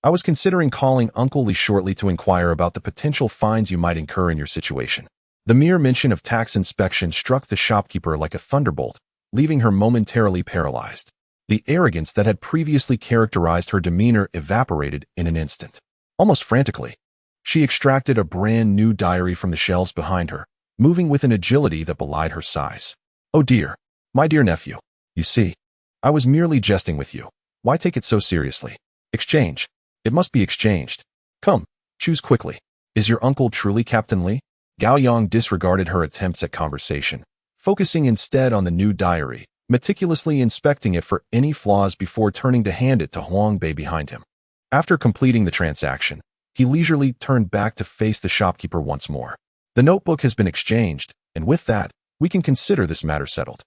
A: I was considering calling Uncle Li shortly to inquire about the potential fines you might incur in your situation." The mere mention of tax inspection struck the shopkeeper like a thunderbolt, leaving her momentarily paralyzed. The arrogance that had previously characterized her demeanor evaporated in an instant. Almost frantically, she extracted a brand new diary from the shelves behind her, moving with an agility that belied her size. "Oh dear, my dear nephew, you see, I was merely jesting with you. Why take it so seriously? Exchange. It must be exchanged. Come, choose quickly. Is your uncle truly Captain Li?" Gao Yang disregarded her attempts at conversation, focusing instead on the new diary, meticulously inspecting it for any flaws before turning to hand it to Huang Bei behind him. After completing the transaction, he leisurely turned back to face the shopkeeper once more. "The notebook has been exchanged, and with that, we can consider this matter settled."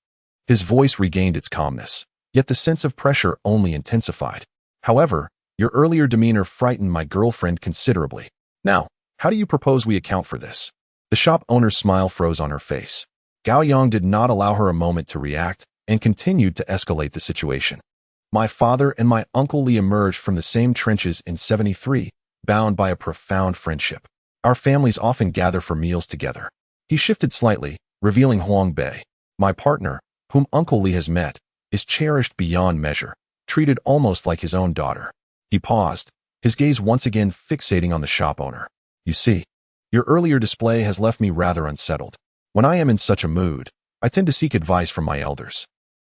A: His voice regained its calmness, yet the sense of pressure only intensified. "However, your earlier demeanor frightened my girlfriend considerably. Now, how do you propose we account for this?" The shop owner's smile froze on her face. Gao Yang did not allow her a moment to react and continued to escalate the situation. "My father and my uncle Li emerged from the same trenches in 73, bound by a profound friendship. Our families often gather for meals together." He shifted slightly, revealing Huang Bei. "My partner, whom Uncle Li has met, is cherished beyond measure, treated almost like his own daughter." He paused, his gaze once again fixating on the shop owner. "You see, your earlier display has left me rather unsettled. When I am in such a mood, I tend to seek advice from my elders.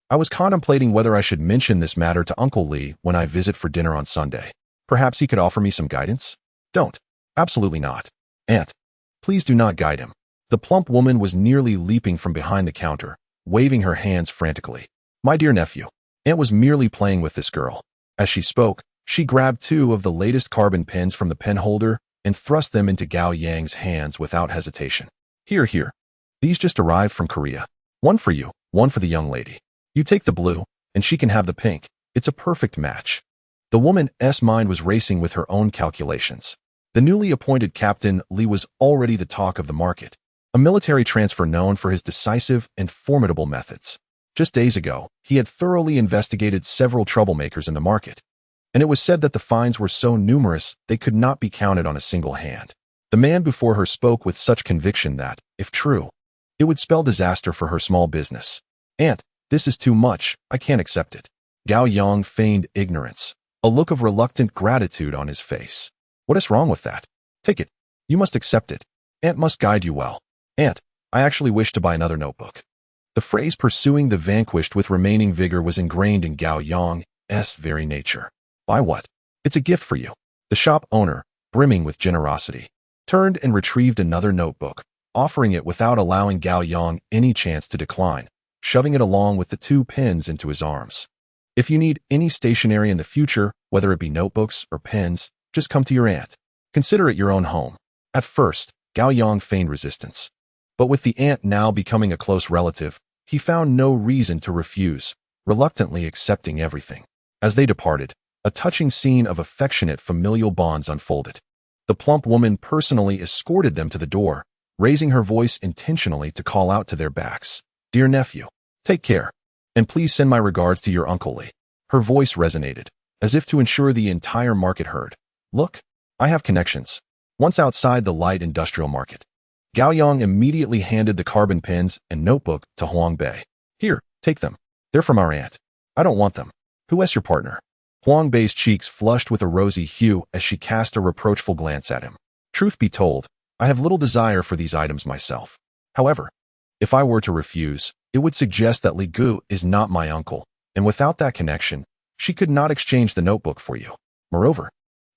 A: I was contemplating whether I should mention this matter to Uncle Li when I visit for dinner on Sunday. Perhaps he could offer me some guidance?" "Don't. Absolutely not. Aunt, please do not guide him." The plump woman was nearly leaping from behind the counter, waving her hands frantically. "My dear nephew, Aunt was merely playing with this girl." As she spoke, she grabbed two of the latest carbon pens from the pen holder and thrust them into Gao Yang's hands without hesitation. "Here, here. These just arrived from Korea. One for you, one for the young lady. You take the blue, and she can have the pink. It's a perfect match." The woman's mind was racing with her own calculations. The newly appointed Captain Li was already the talk of the market, a military transfer known for his decisive and formidable methods. Just days ago, he had thoroughly investigated several troublemakers in the market, and it was said that the fines were so numerous they could not be counted on a single hand. The man before her spoke with such conviction that, if true, it would spell disaster for her small business. "Aunt, this is too much. I can't accept it." Gao Yang feigned ignorance, a look of reluctant gratitude on his face. "What is wrong with that? Take it. You must accept it. Aunt must guide you well. Aunt, I actually wish to buy another notebook." The phrase pursuing the vanquished with remaining vigor was ingrained in Gao Yang's very nature. "Buy what? It's a gift for you." The shop owner, brimming with generosity, turned and retrieved another notebook, offering it without allowing Gao Yang any chance to decline, shoving it along with the two pens into his arms. "If you need any stationery in the future, whether it be notebooks or pens, just come to your aunt. Consider it your own home." At first, Gao Yang feigned resistance, but with the aunt now becoming a close relative, he found no reason to refuse, reluctantly accepting everything. As they departed, A touching scene of affectionate familial bonds unfolded. The plump woman personally escorted them to the door, raising her voice intentionally to call out to their backs. "Dear nephew, take care. And please send my regards to your Uncle Lee." Her voice resonated, as if to ensure the entire market heard. "Look, I have connections." Once outside the light industrial market, Gao Yang immediately handed the carbon pens and notebook to Huang Bei. "Here, take them. They're from our aunt. I don't want them. Who is your partner?" Huang Bei's cheeks flushed with a rosy hue as she cast a reproachful glance at him. "Truth be told, I have little desire for these items myself. However, if I were to refuse, it would suggest that Li Gu is not my uncle, and without that connection, she could not exchange the notebook for you. Moreover,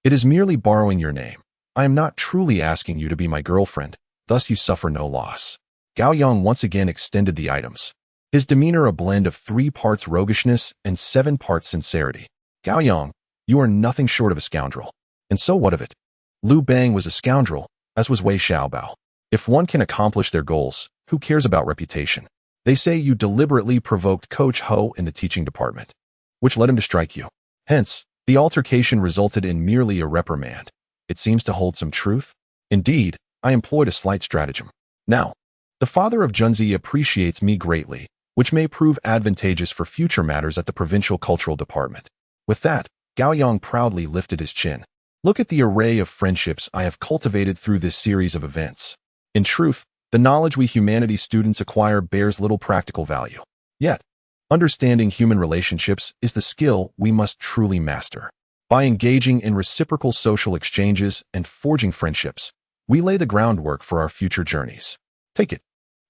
A: it is merely borrowing your name. I am not truly asking you to be my girlfriend, thus you suffer no loss." Gao Yang once again extended the items, his demeanor a blend of 3 parts roguishness and 7 parts sincerity. "Gao Yang, you are nothing short of a scoundrel. And so what of it? Liu Bang was a scoundrel, as was Wei Xiaobao. If one can accomplish their goals, who cares about reputation? They say you deliberately provoked Coach Ho in the teaching department, which led him to strike you. Hence, the altercation resulted in merely a reprimand. It seems to hold some truth. Indeed, I employed a slight stratagem. Now, the father of Junzi appreciates me greatly, which may prove advantageous for future matters at the provincial cultural department." With that, Gao Yang proudly lifted his chin. "Look at the array of friendships I have cultivated through this series of events. In truth, the knowledge we humanities students acquire bears little practical value. Yet, understanding human relationships is the skill we must truly master. By engaging in reciprocal social exchanges and forging friendships, we lay the groundwork for our future journeys. Take it.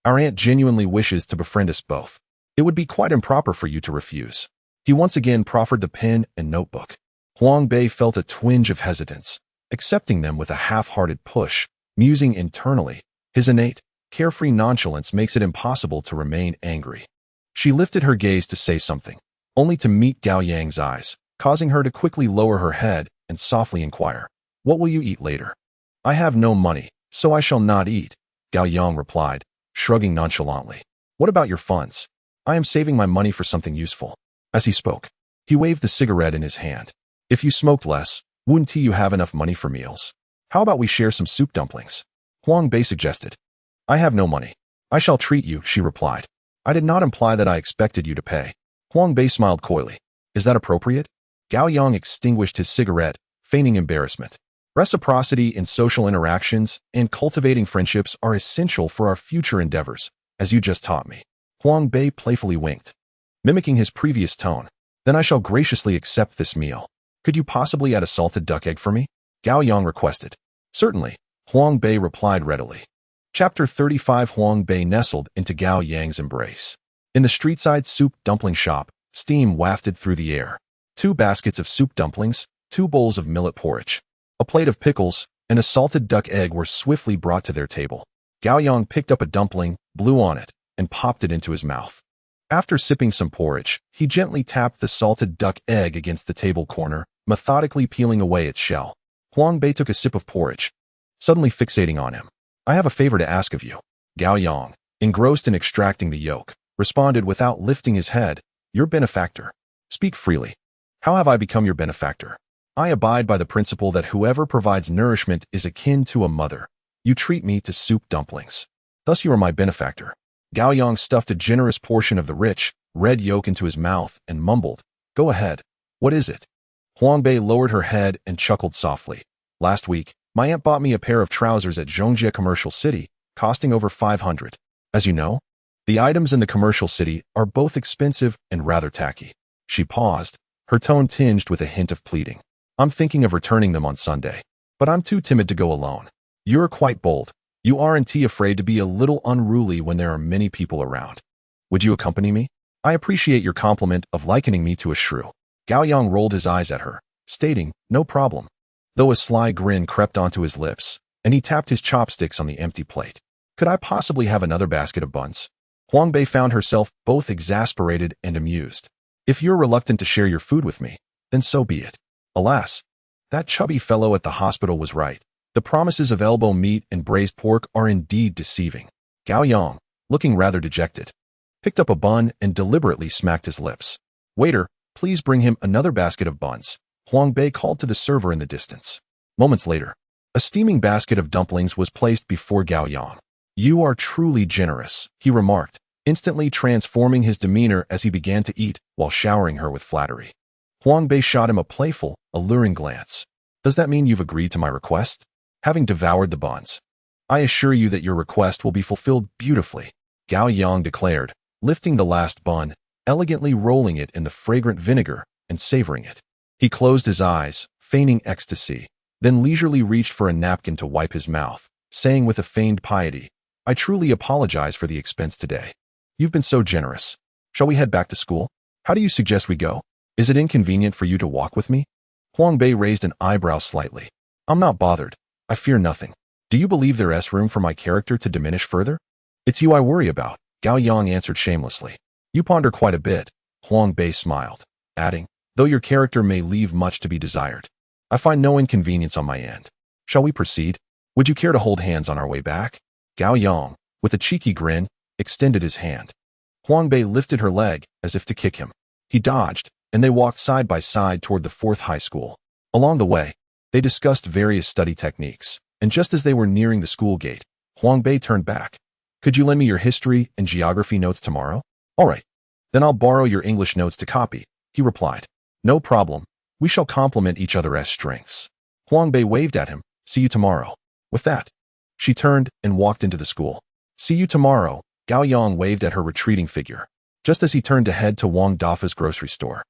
A: Our aunt genuinely wishes to befriend us both. It would be quite improper for you to refuse." He once again proffered the pen and notebook. Huang Bei felt a twinge of hesitance, accepting them with a half-hearted push, musing internally, his innate, carefree nonchalance makes it impossible to remain angry. She lifted her gaze to say something, only to meet Gao Yang's eyes, causing her to quickly lower her head and softly inquire, "What will you eat later?" "I have no money, so I shall not eat," Gao Yang replied, shrugging nonchalantly. "What about your funds?" "I am saving my money for something useful." As he spoke, he waved the cigarette in his hand. "If you smoked less, wouldn't you have enough money for meals? How about we share some soup dumplings?" Huang Bei suggested. "I have no money. I shall treat you," she replied. "I did not imply that I expected you to pay." Huang Bei smiled coyly. "Is that appropriate?" Gao Yang extinguished his cigarette, feigning embarrassment. "Reciprocity in social interactions and cultivating friendships are essential for our future endeavors, as you just taught me." Huang Bei playfully winked, mimicking his previous tone. "Then I shall graciously accept this meal. Could you possibly add a salted duck egg for me?" Gao Yang requested. "Certainly," Huang Bei replied readily. Chapter 35. Huang Bei nestled into Gao Yang's embrace. In the street-side soup dumpling shop, steam wafted through the air. 2 baskets of soup dumplings, 2 bowls of millet porridge, a plate of pickles, and a salted duck egg were swiftly brought to their table. Gao Yang picked up a dumpling, blew on it, and popped it into his mouth. After sipping some porridge, he gently tapped the salted duck egg against the table corner, methodically peeling away its shell. Huang Bei took a sip of porridge, suddenly fixating on him. "I have a favor to ask of you." Gao Yang, engrossed in extracting the yolk, responded without lifting his head, "Your benefactor. Speak freely. How have I become your benefactor?" "I abide by the principle that whoever provides nourishment is akin to a mother. You treat me to soup dumplings. Thus you are my benefactor." Gao Yang stuffed a generous portion of the rich, red yolk into his mouth and mumbled, "Go ahead. What is it?" Huang Bei lowered her head and chuckled softly. "Last week, my aunt bought me a pair of trousers at Zhongjie Commercial City, costing over 500. As you know, the items in the commercial city are both expensive and rather tacky." She paused, her tone tinged with a hint of pleading. "I'm thinking of returning them on Sunday, but I'm too timid to go alone." "You're quite bold. You aren't afraid to be a little unruly when there are many people around. Would you accompany me?" "I appreciate your compliment of likening me to a shrew." Gao Yang rolled his eyes at her, stating, "No problem," though a sly grin crept onto his lips, and he tapped his chopsticks on the empty plate. "Could I possibly have another basket of buns?" Huang Bei found herself both exasperated and amused. "If you're reluctant to share your food with me, then so be it." Alas, that chubby fellow at the hospital was right. The promises of elbow meat and braised pork are indeed deceiving. Gao Yang, looking rather dejected, picked up a bun and deliberately smacked his lips. "Waiter, please bring him another basket of buns." Huang Bei called to the server in the distance. Moments later, a steaming basket of dumplings was placed before Gao Yang. "You are truly generous," he remarked, instantly transforming his demeanor as he began to eat while showering her with flattery. Huang Bei shot him a playful, alluring glance. "Does that mean you've agreed to my request?" Having devoured the buns, "I assure you that your request will be fulfilled beautifully," Gao Yang declared, lifting the last bun, elegantly rolling it in the fragrant vinegar and savoring it. He closed his eyes, feigning ecstasy, then leisurely reached for a napkin to wipe his mouth, saying with a feigned piety, "I truly apologize for the expense today. You've been so generous. Shall we head back to school? How do you suggest we go? Is it inconvenient for you to walk with me?" Huang Bei raised an eyebrow slightly. "I'm not bothered. I fear nothing. Do you believe there is room for my character to diminish further?" "It's you I worry about," Gao Yang answered shamelessly. "You ponder quite a bit," Huang Bei smiled, adding, "though your character may leave much to be desired. I find no inconvenience on my end. Shall we proceed? Would you care to hold hands on our way back?" Gao Yang, with a cheeky grin, extended his hand. Huang Bei lifted her leg as if to kick him. He dodged, and they walked side by side toward the 4th high school. Along the way, they discussed various study techniques, and just as they were nearing the school gate, Huang Bei turned back. "Could you lend me your history and geography notes tomorrow?" "All right. Then I'll borrow your English notes to copy," he replied. "No problem. We shall complement each other as strengths." Huang Bei waved at him. "See you tomorrow." With that, she turned and walked into the school. "See you tomorrow," Gao Yang waved at her retreating figure. Just as he turned to head to Wang Dafa's grocery store,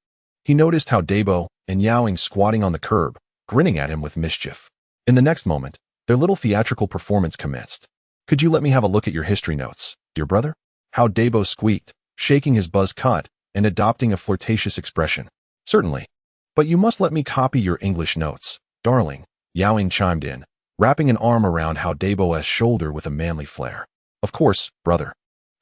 A: he noticed how Dabo and Yao Yang squatting on the curb, grinning at him with mischief. In the next moment, their little theatrical performance commenced. "Could you let me have a look at your history notes, dear brother?" How Dabo squeaked, shaking his buzz cut and adopting a flirtatious expression. "Certainly. But you must let me copy your English notes, darling," Yao Yang chimed in, wrapping an arm around How Dabo's shoulder with a manly flair. "Of course, brother,"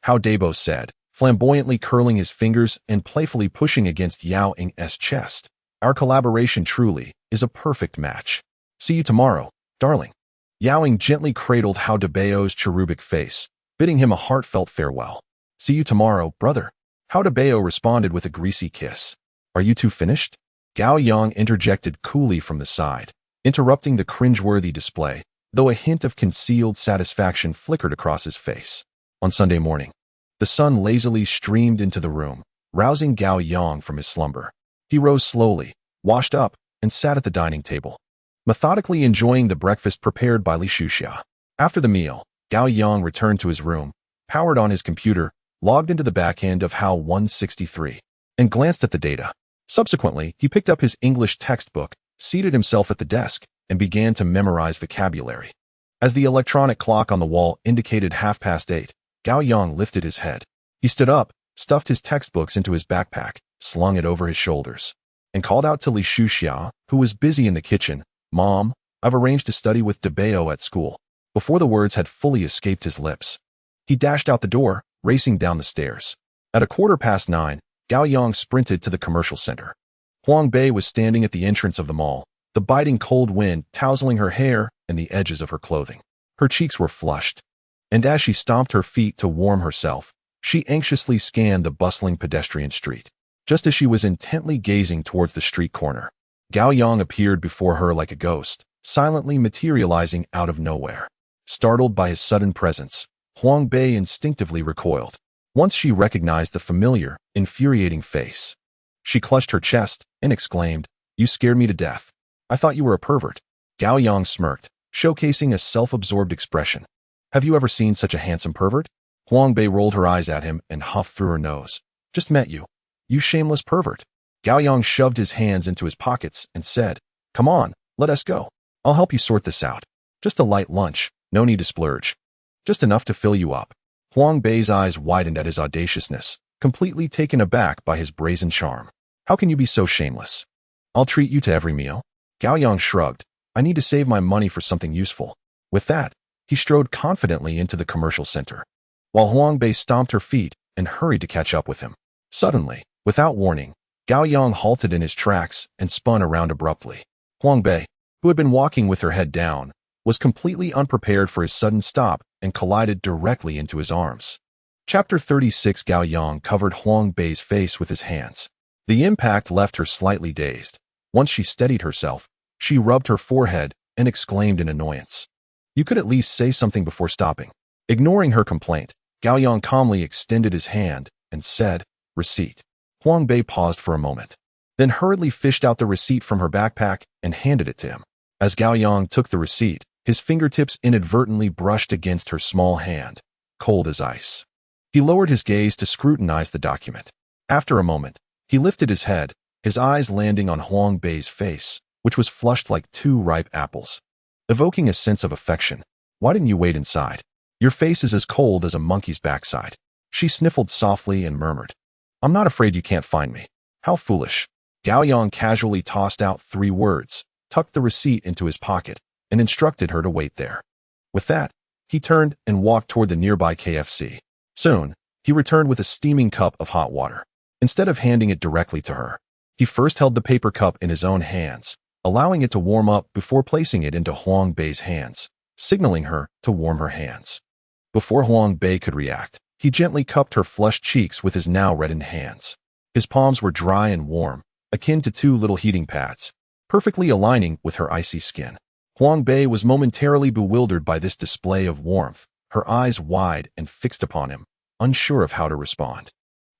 A: How Dabo said, flamboyantly curling his fingers and playfully pushing against Yao Ying's chest. "Our collaboration truly is a perfect match. See you tomorrow, darling." Yao Yang gently cradled How Dabo's cherubic face, bidding him a heartfelt farewell. "See you tomorrow, brother." How Dabo responded with a greasy kiss. "Are you two finished?" Gao Yang interjected coolly from the side, interrupting the cringeworthy display, though a hint of concealed satisfaction flickered across his face. On Sunday morning, the sun lazily streamed into the room, rousing Gao Yang from his slumber. He rose slowly, washed up, and sat at the dining table, methodically enjoying the breakfast prepared by Li Shuxia. After the meal, Gao Yang returned to his room, powered on his computer, logged into the back end of HAL 163, and glanced at the data. Subsequently, he picked up his English textbook, seated himself at the desk, and began to memorize vocabulary. As the electronic clock on the wall indicated 8:30, Gao Yang lifted his head. He stood up, stuffed his textbooks into his backpack, slung it over his shoulders, and called out to Li Shuxia, who was busy in the kitchen, "Mom, I've arranged to study with Dabo at school." Before the words had fully escaped his lips, he dashed out the door, racing down the stairs. At 9:15, Gao Yang sprinted to the commercial center. Huang Bei was standing at the entrance of the mall, the biting cold wind tousling her hair and the edges of her clothing. Her cheeks were flushed, and as she stomped her feet to warm herself, she anxiously scanned the bustling pedestrian street. Just as she was intently gazing towards the street corner, Gao Yang appeared before her like a ghost, silently materializing out of nowhere. Startled by his sudden presence, Huang Bei instinctively recoiled. Once she recognized the familiar, infuriating face, she clutched her chest and exclaimed, "You scared me to death. I thought you were a pervert." Gao Yang smirked, showcasing a self-absorbed expression. "Have you ever seen such a handsome pervert?" Huang Bei rolled her eyes at him and huffed through her nose. "Just met you. You shameless pervert." Gao Yang shoved his hands into his pockets and said, "Come on, let us go. I'll help you sort this out. Just a light lunch, no need to splurge. Just enough to fill you up." Huang Bei's eyes widened at his audaciousness, completely taken aback by his brazen charm. "How can you be so shameless? I'll treat you to every meal." Gao Yang shrugged. "I need to save my money for something useful." With that, he strode confidently into the commercial center, while Huang Bei stomped her feet and hurried to catch up with him. Suddenly, without warning, Gao Yang halted in his tracks and spun around abruptly. Huang Bei, who had been walking with her head down, was completely unprepared for his sudden stop and collided directly into his arms. Chapter 36. Gao Yang covered Huang Bei's face with his hands. The impact left her slightly dazed, Once she steadied herself, she rubbed her forehead and exclaimed in annoyance. You could at least say something before stopping. Ignoring her complaint, Gao Yang calmly extended his hand and said, receipt. Huang Bei paused for a moment, then hurriedly fished out the receipt from her backpack and handed it to him. As Gao Yang took the receipt, his fingertips inadvertently brushed against her small hand, cold as ice. He lowered his gaze to scrutinize the document. After a moment, he lifted his head, his eyes landing on Huang Bei's face, which was flushed like two ripe apples, evoking a sense of affection. Why didn't you wait inside? Your face is as cold as a monkey's backside. She sniffled softly and murmured, I'm not afraid you can't find me. How foolish. Gao Yang casually tossed out 3 words, tucked the receipt into his pocket, and instructed her to wait there. With that, he turned and walked toward the nearby KFC. Soon, he returned with a steaming cup of hot water. Instead of handing it directly to her, he first held the paper cup in his own hands, allowing it to warm up before placing it into Huang Bei's hands, signaling her to warm her hands. Before Huang Bei could react, he gently cupped her flushed cheeks with his now reddened hands. His palms were dry and warm, akin to 2 little heating pads, perfectly aligning with her icy skin. Huang Bei was momentarily bewildered by this display of warmth, her eyes wide and fixed upon him, unsure of how to respond.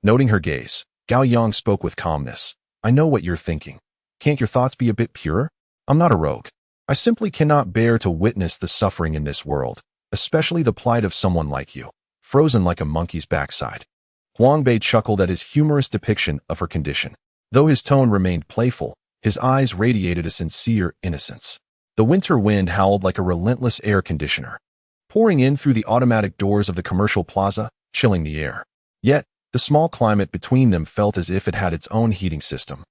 A: Noting her gaze, Gao Yang spoke with calmness. I know what you're thinking. Can't your thoughts be a bit purer? I'm not a rogue. I simply cannot bear to witness the suffering in this world, especially the plight of someone like you, frozen like a monkey's backside. Huang Bei chuckled at his humorous depiction of her condition. Though his tone remained playful, his eyes radiated a sincere innocence. The winter wind howled like a relentless air conditioner, pouring in through the automatic doors of the commercial plaza, chilling the air. Yet, the small climate between them felt as if it had its own heating system,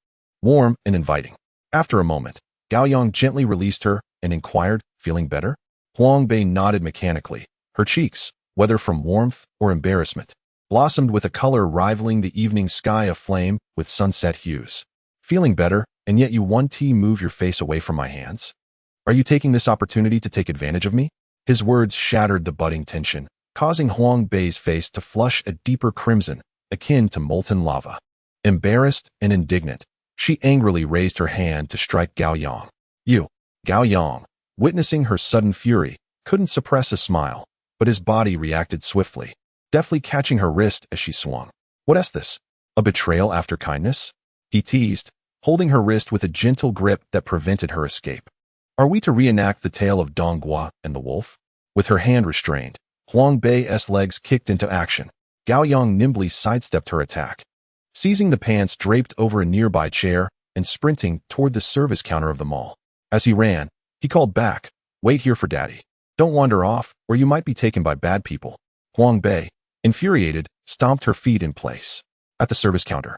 A: warm and inviting. After a moment, Gao Yang gently released her and inquired, feeling better? Huang Bei nodded mechanically. Her cheeks, whether from warmth or embarrassment, blossomed with a color rivaling the evening sky aflame with sunset hues. Feeling better, and yet you want to move your face away from my hands? Are you taking this opportunity to take advantage of me? His words shattered the budding tension, causing Huang Bei's face to flush a deeper crimson, akin to molten lava. Embarrassed and indignant, she angrily raised her hand to strike Gao Yang. You, Gao Yang, witnessing her sudden fury, couldn't suppress a smile, but his body reacted swiftly, deftly catching her wrist as she swung. What's this? A betrayal after kindness? He teased, holding her wrist with a gentle grip that prevented her escape. Are we to reenact the tale of Donghua and the wolf? With her hand restrained, Huang Bei's legs kicked into action. Gao Yang nimbly sidestepped her attack, seizing the pants draped over a nearby chair and sprinting toward the service counter of the mall. As he ran, he called back, wait here for daddy. Don't wander off, or you might be taken by bad people. Huang Bei, infuriated, stomped her feet in place. At the service counter,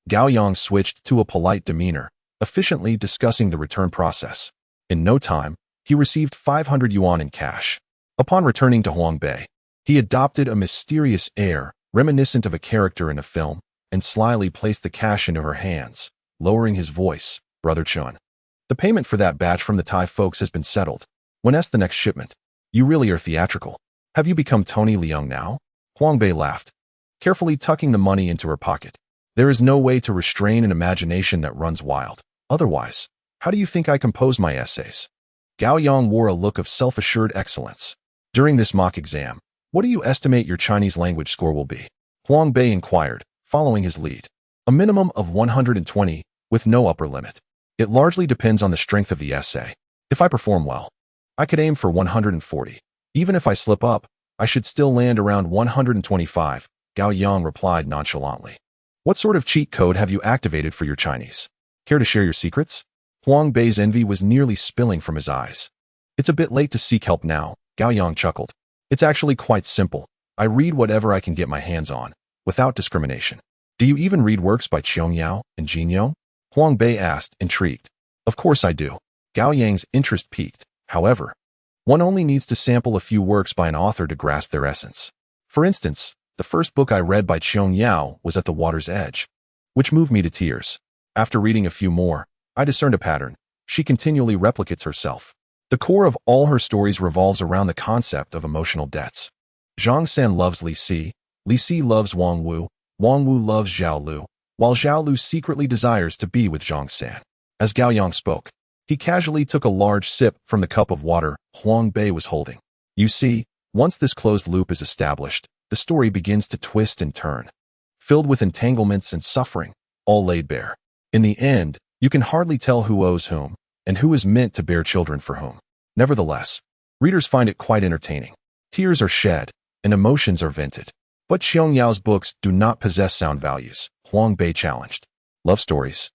A: Gao Yang switched to a polite demeanor, efficiently discussing the return process. In no time, he received 500 yuan in cash. Upon returning to Huang Bei, he adopted a mysterious air reminiscent of a character in a film and slyly placed the cash into her hands, lowering his voice, Brother Chun. The payment for that batch from the Thai folks has been settled. When's the next shipment? You really are theatrical. Have you become Tony Leung now? Huang Bei laughed, carefully tucking the money into her pocket. There is no way to restrain an imagination that runs wild. Otherwise, how do you think I compose my essays? Gao Yang wore a look of self-assured excellence. During this mock exam, what do you estimate your Chinese language score will be? Huang Bei inquired, following his lead. A minimum of 120, with no upper limit. It largely depends on the strength of the essay. If I perform well, I could aim for 140. Even if I slip up, I should still land around 125, Gao Yang replied nonchalantly. What sort of cheat code have you activated for your Chinese? Care to share your secrets? Huang Bei's envy was nearly spilling from his eyes. It's a bit late to seek help now, Gao Yang chuckled. It's actually quite simple. I read whatever I can get my hands on, without discrimination. Do you even read works by Qiong Yao and Jin Yong? Huang Bei asked, intrigued. Of course I do. Gao Yang's interest peaked. However, one only needs to sample a few works by an author to grasp their essence. For instance, the first book I read by Qiong Yao was At the Water's Edge, which moved me to tears. After reading a few more, I discerned a pattern. She continually replicates herself. The core of all her stories revolves around the concept of emotional debts. Zhang San loves Li Si loves Wang Wu loves Zhao Lu, while Zhao Lu secretly desires to be with Zhang San. As Gao Yang spoke, he casually took a large sip from the cup of water Huang Bei was holding. You see, once this closed loop is established, the story begins to twist and turn, filled with entanglements and suffering, all laid bare. In the end, you can hardly tell who owes whom, and who is meant to bear children for whom. Nevertheless, readers find it quite entertaining. Tears are shed, and emotions are vented. But Xiong Yao's books do not possess sound values, Huang Bei challenged. Love stories.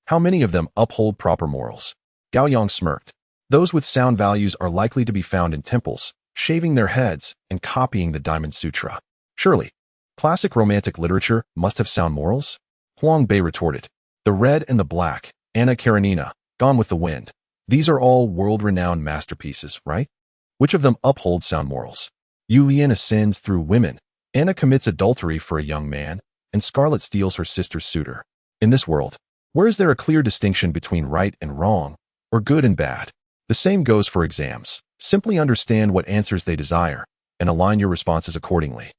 A: How many of them uphold proper morals? Gao Yang smirked. Those with sound values are likely to be found in temples, shaving their heads and copying the Diamond Sutra. Surely, classic romantic literature must have sound morals? Huang Bei retorted. The Red and the Black, Anna Karenina, Gone with the Wind. These are all world-renowned masterpieces, right? Which of them upholds sound morals? Yulian ascends through women, Anna commits adultery for a young man, and Scarlet steals her sister's suitor. In this world, where is there a clear distinction between right and wrong, or good and bad? The same goes for exams. Simply understand what answers they desire, and align your responses accordingly.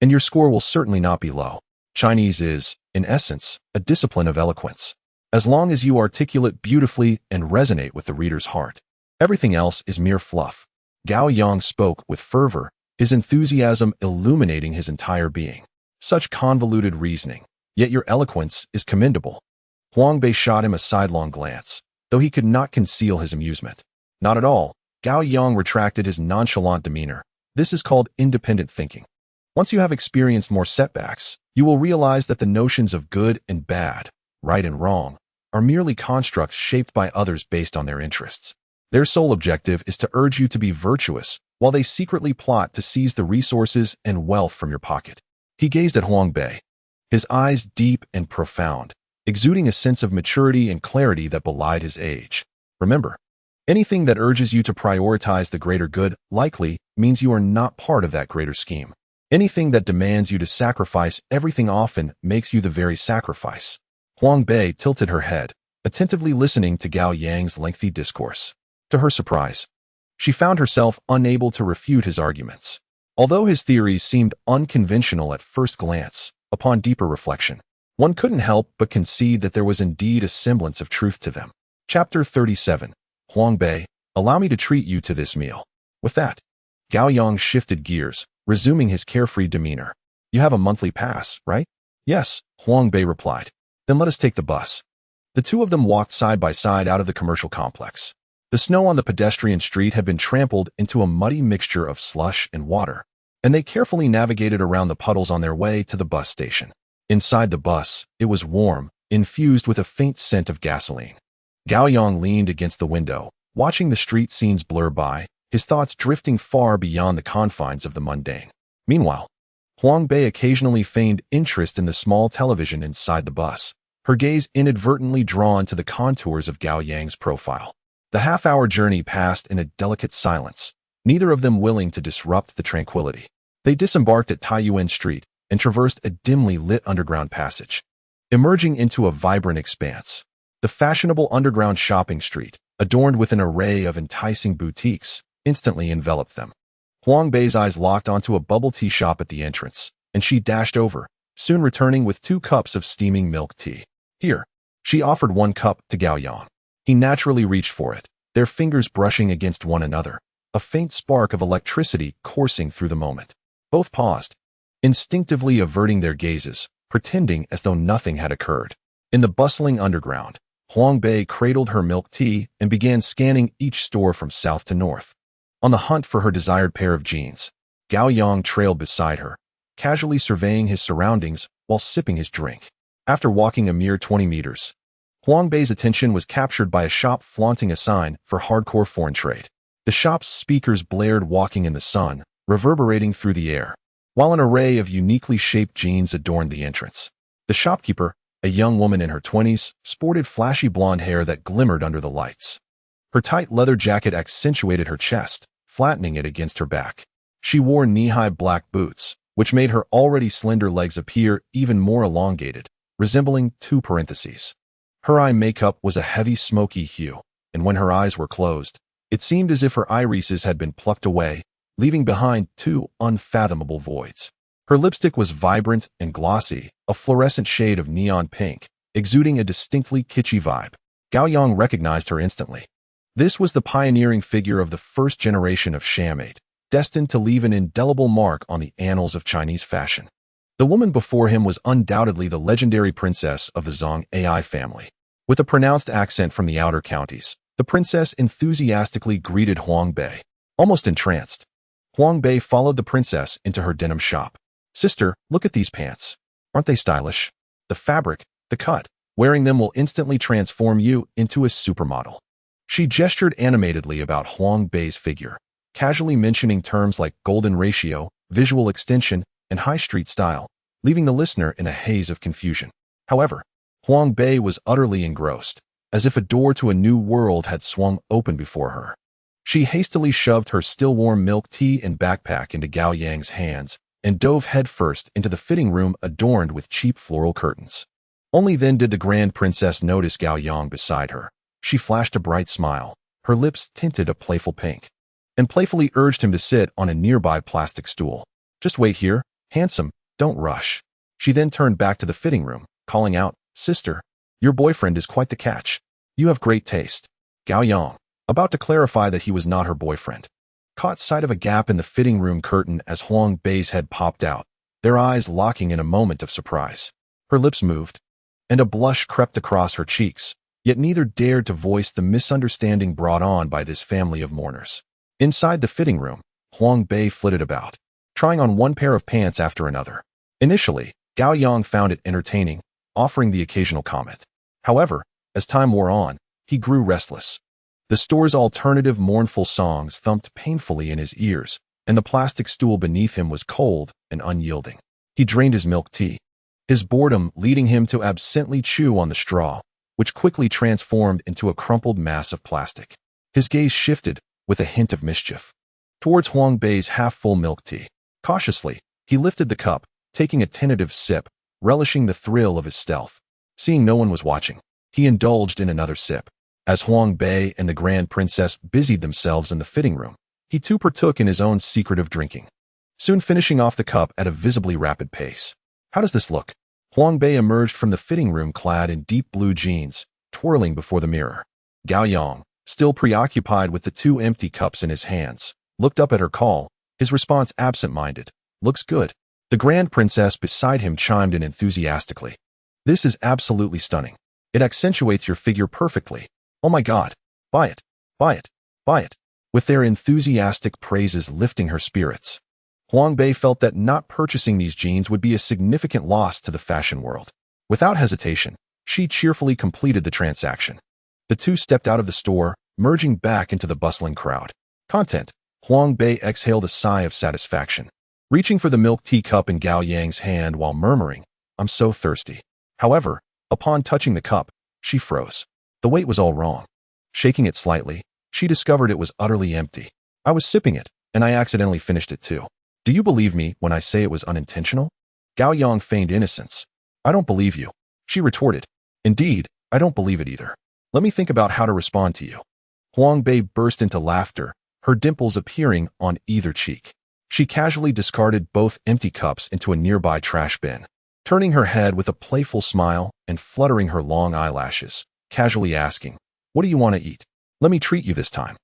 A: And your score will certainly not be low. Chinese is, in essence, a discipline of eloquence. As long as you articulate beautifully and resonate with the reader's heart, everything else is mere fluff. Gao Yang spoke with fervor, his enthusiasm illuminating his entire being. Such convoluted reasoning, yet your eloquence is commendable. Huang Bei shot him a sidelong glance, though he could not conceal his amusement. Not at all. Gao Yang retracted his nonchalant demeanor. This is called independent thinking. Once you have experienced more setbacks, you will realize that the notions of good and bad, right and wrong, are merely constructs shaped by others based on their interests. Their sole objective is to urge you to be virtuous, while they secretly plot to seize the resources and wealth from your pocket. He gazed at Huang Bei, his eyes deep and profound, exuding a sense of maturity and clarity that belied his age. Remember, anything that urges you to prioritize the greater good likely means you are not part of that greater scheme. Anything that demands you to sacrifice everything often makes you the very sacrifice. Huang Bei tilted her head, attentively listening to Gao Yang's lengthy discourse. To her surprise, she found herself unable to refute his arguments. Although his theories seemed unconventional at first glance, upon deeper reflection, one couldn't help but concede that there was indeed a semblance of truth to them. Chapter 37. Huang Bei, allow me to treat you to this meal. With that, Gao Yang shifted gears, resuming his carefree demeanor. You have a monthly pass, right? Yes, Huang Bei replied. Then let us take the bus. The two of them walked side by side out of the commercial complex. The snow on the pedestrian street had been trampled into a muddy mixture of slush and water, and they carefully navigated around the puddles on their way to the bus station. Inside the bus, it was warm, infused with a faint scent of gasoline. Gao Yang leaned against the window, watching the street scenes blur by, his thoughts drifting far beyond the confines of the mundane. Meanwhile, Huang Bei occasionally feigned interest in the small television inside the bus, her gaze inadvertently drawn to the contours of Gao Yang's profile. The half-hour journey passed in a delicate silence, neither of them willing to disrupt the tranquility. They disembarked at Taiyuan Street and traversed a dimly lit underground passage, emerging into a vibrant expanse. The fashionable underground shopping street, adorned with an array of enticing boutiques, instantly enveloped them. Huang Bei's eyes locked onto a bubble tea shop at the entrance, and she dashed over, soon returning with 2 cups of steaming milk tea. Here, she offered 1 cup to Gao Yang. He naturally reached for it, their fingers brushing against one another, a faint spark of electricity coursing through the moment. Both paused, instinctively averting their gazes, pretending as though nothing had occurred. In the bustling underground, Huang Bei cradled her milk tea and began scanning each store from south to north. On the hunt for her desired pair of jeans, Gao Yang trailed beside her, casually surveying his surroundings while sipping his drink. After walking a mere 20 meters, Huang Bei's attention was captured by a shop flaunting a sign for hardcore foreign trade. The shop's speakers blared walking in the sun, reverberating through the air, while an array of uniquely shaped jeans adorned the entrance. The shopkeeper, a young woman in her 20s, sported flashy blonde hair that glimmered under the lights. Her tight leather jacket accentuated her chest, flattening it against her back. She wore knee-high black boots, which made her already slender legs appear even more elongated, resembling 2 parentheses. Her eye makeup was a heavy smoky hue, and when her eyes were closed, it seemed as if her irises had been plucked away, leaving behind 2 unfathomable voids. Her lipstick was vibrant and glossy, a fluorescent shade of neon pink, exuding a distinctly kitschy vibe. Gao Yang recognized her instantly. This was the pioneering figure of the first generation of shamate, destined to leave an indelible mark on the annals of Chinese fashion. The woman before him was undoubtedly the legendary princess of the Zhang Ai family. With a pronounced accent from the outer counties, the princess enthusiastically greeted Huang Bei. Almost entranced, Huang Bei followed the princess into her denim shop. "Sister, look at these pants. Aren't they stylish? The fabric, the cut. Wearing them will instantly transform you into a supermodel." She gestured animatedly about Huang Bei's figure, casually mentioning terms like golden ratio, visual extension, and high street style, leaving the listener in a haze of confusion. However, Huang Bei was utterly engrossed, as if a door to a new world had swung open before her. She hastily shoved her still-warm milk tea and backpack into Gao Yang's hands and dove headfirst into the fitting room adorned with cheap floral curtains. Only then did the Grand Princess notice Gao Yang beside her. She flashed a bright smile, her lips tinted a playful pink, and playfully urged him to sit on a nearby plastic stool. "Just wait here, handsome, don't rush." She then turned back to the fitting room, calling out, "Sister, your boyfriend is quite the catch. You have great taste." Gao Yang, about to clarify that he was not her boyfriend, caught sight of a gap in the fitting room curtain as Huang Bei's head popped out, their eyes locking in a moment of surprise. Her lips moved, and a blush crept across her cheeks, yet neither dared to voice the misunderstanding brought on by this family of mourners. Inside the fitting room, Huang Bei flitted about, trying on one pair of pants after another. Initially, Gao Yang found it entertaining, offering the occasional comment. However, as time wore on, he grew restless. The store's alternative mournful songs thumped painfully in his ears, and the plastic stool beneath him was cold and unyielding. He drained his milk tea, his boredom leading him to absently chew on the straw, which quickly transformed into a crumpled mass of plastic. His gaze shifted, with a hint of mischief, towards Huang Bei's half-full milk tea. Cautiously, he lifted the cup, taking a tentative sip, relishing the thrill of his stealth. Seeing no one was watching, he indulged in another sip. As Huang Bei and the Grand Princess busied themselves in the fitting room, he too partook in his own secretive drinking, soon finishing off the cup at a visibly rapid pace. "How does this look?" Huang Bei emerged from the fitting room clad in deep blue jeans, twirling before the mirror. Gao Yang, still preoccupied with the two empty cups in his hands, looked up at her call, his response absent-minded. "Looks good." The Grand Princess beside him chimed in enthusiastically. "This is absolutely stunning. It accentuates your figure perfectly. Oh my God, buy it, buy it, buy it." With their enthusiastic praises lifting her spirits, Huang Bei felt that not purchasing these jeans would be a significant loss to the fashion world. Without hesitation, she cheerfully completed the transaction. The two stepped out of the store, merging back into the bustling crowd. Content. Huang Bei exhaled a sigh of satisfaction, reaching for the milk tea cup in Gao Yang's hand while murmuring, "I'm so thirsty." However, upon touching the cup, she froze. The weight was all wrong. Shaking it slightly, she discovered it was utterly empty. "I was sipping it, and I accidentally finished it too. Do you believe me when I say it was unintentional?" Gao Yang feigned innocence. "I don't believe you," she retorted. "Indeed, I don't believe it either. Let me think about how to respond to you." Huang Bei burst into laughter, her dimples appearing on either cheek. She casually discarded both empty cups into a nearby trash bin, turning her head with a playful smile and fluttering her long eyelashes, casually asking, "What do you want to eat? Let me treat you this time."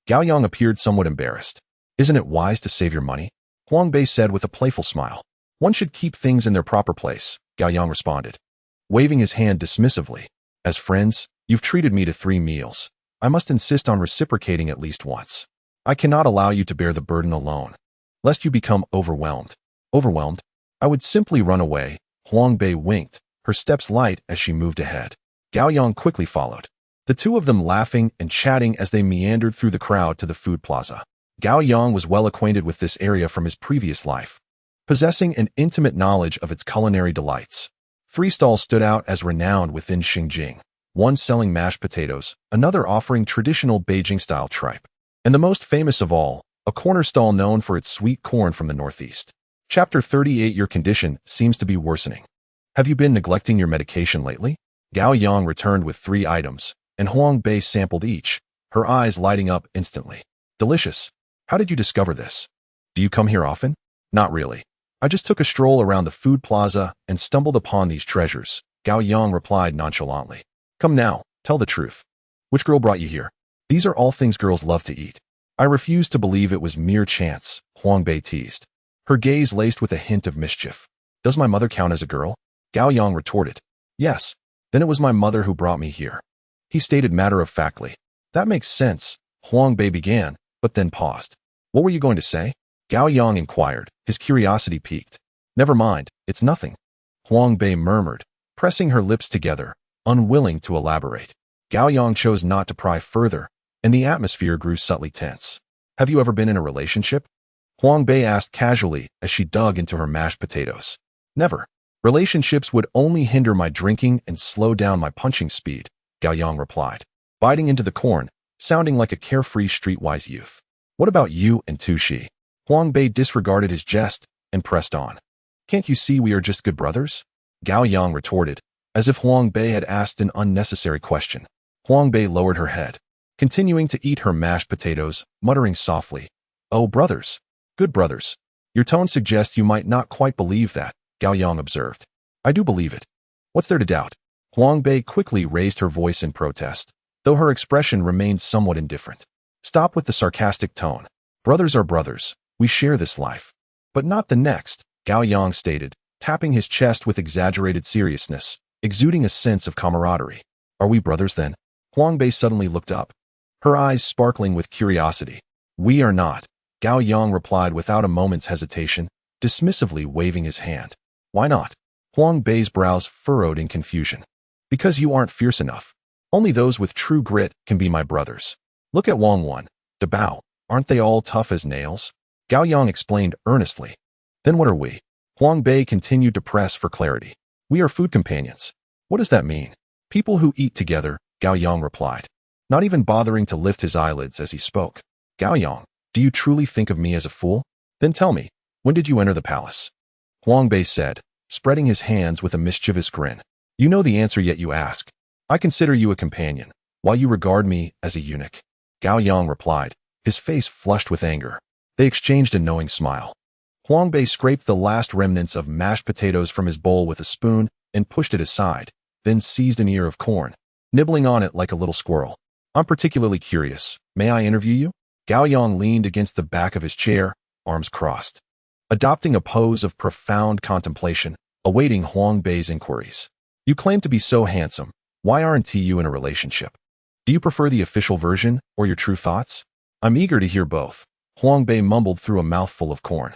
A: Gao Yang appeared somewhat embarrassed. "Isn't it wise to save your money?" Huang Bei said with a playful smile. "One should keep things in their proper place," Gao Yang responded, waving his hand dismissively. "As friends, you've treated me to 3 meals. I must insist on reciprocating at least once. I cannot allow you to bear the burden alone, lest you become overwhelmed." "Overwhelmed? I would simply run away." Huang Bei winked, her steps light as she moved ahead. Gao Yang quickly followed, the two of them laughing and chatting as they meandered through the crowd to the food plaza. Gao Yang was well acquainted with this area from his previous life, possessing an intimate knowledge of its culinary delights. 3 stalls stood out as renowned within Xinjiang, one selling mashed potatoes, another offering traditional Beijing-style tripe, and the most famous of all, a corner stall known for its sweet corn from the Northeast. Chapter 38. Your condition seems to be worsening. Have you been neglecting your medication lately? Gao Yang returned with 3 items, and Huang Bei sampled each, her eyes lighting up instantly. "Delicious. How did you discover this? Do you come here often?" "Not really. I just took a stroll around the food plaza and stumbled upon these treasures," Gao Yang replied nonchalantly. "Come now, Tell the truth. Which girl brought you here? These are all things girls love to eat. I refuse to believe it was mere chance, Huang Bei teased, her gaze laced with a hint of mischief. Does my mother count as a girl? Gao Yang retorted. Yes. Then it was my mother who brought me here. He stated matter-of-factly. That makes sense, Huang Bei began, but then paused. What were you going to say? Gao Yang inquired, his curiosity piqued. Never mind, it's nothing, Huang Bei murmured, pressing her lips together, unwilling to elaborate. Gao Yang chose not to pry further, and the atmosphere grew subtly tense. Have you ever been in a relationship? Huang Bei asked casually as she dug into her mashed potatoes. Never. Relationships would only hinder my drinking and slow down my punching speed, Gao Yang replied, biting into the corn, sounding like a carefree streetwise youth. What about you and Tushi? Huang Bei disregarded his jest and pressed on. Can't you see we are just good brothers? Gao Yang retorted, as if Huang Bei had asked an unnecessary question. Huang Bei lowered her head, continuing to eat her mashed potatoes, muttering softly, Oh, brothers. Good brothers. Your tone suggests you might not quite believe that, Gao Yang observed. I do believe it. What's there to doubt? Huang Bei quickly raised her voice in protest, though her expression remained somewhat indifferent. Stop with the sarcastic tone. Brothers are brothers. We share this life. But not the next, Gao Yang stated, tapping his chest with exaggerated seriousness, exuding a sense of camaraderie. Are we brothers then? Huang Bei suddenly looked up, her eyes sparkling with curiosity. We are not, Gao Yang replied without a moment's hesitation, dismissively waving his hand. Why not? Huang Bei's brows furrowed in confusion. Because you aren't fierce enough. Only those with true grit can be my brothers. Look at Wang Wan, De Bao. Aren't they all tough as nails? Gao Yang explained earnestly. Then what are we? Huang Bei continued to press for clarity. We are food companions. What does that mean? People who eat together, Gao Yang replied, not even bothering to lift his eyelids as he spoke. Gao Yang, do you truly think of me as a fool? Then tell me, when did you enter the palace? Huang Bei said, spreading his hands with a mischievous grin. You know the answer, yet you ask. I consider you a companion, while you regard me as a eunuch. Gao Yang replied, his face flushed with anger. They exchanged a knowing smile. Huang Bei scraped the last remnants of mashed potatoes from his bowl with a spoon and pushed it aside, then seized an ear of corn, nibbling on it like a little squirrel. I'm particularly curious. May I interview you? Gao Yang leaned against the back of his chair, arms crossed, adopting a pose of profound contemplation, awaiting Huang Bei's inquiries. You claim to be so handsome. Why aren't you in a relationship? Do you prefer the official version or your true thoughts? I'm eager to hear both, Huang Bei mumbled through a mouthful of corn.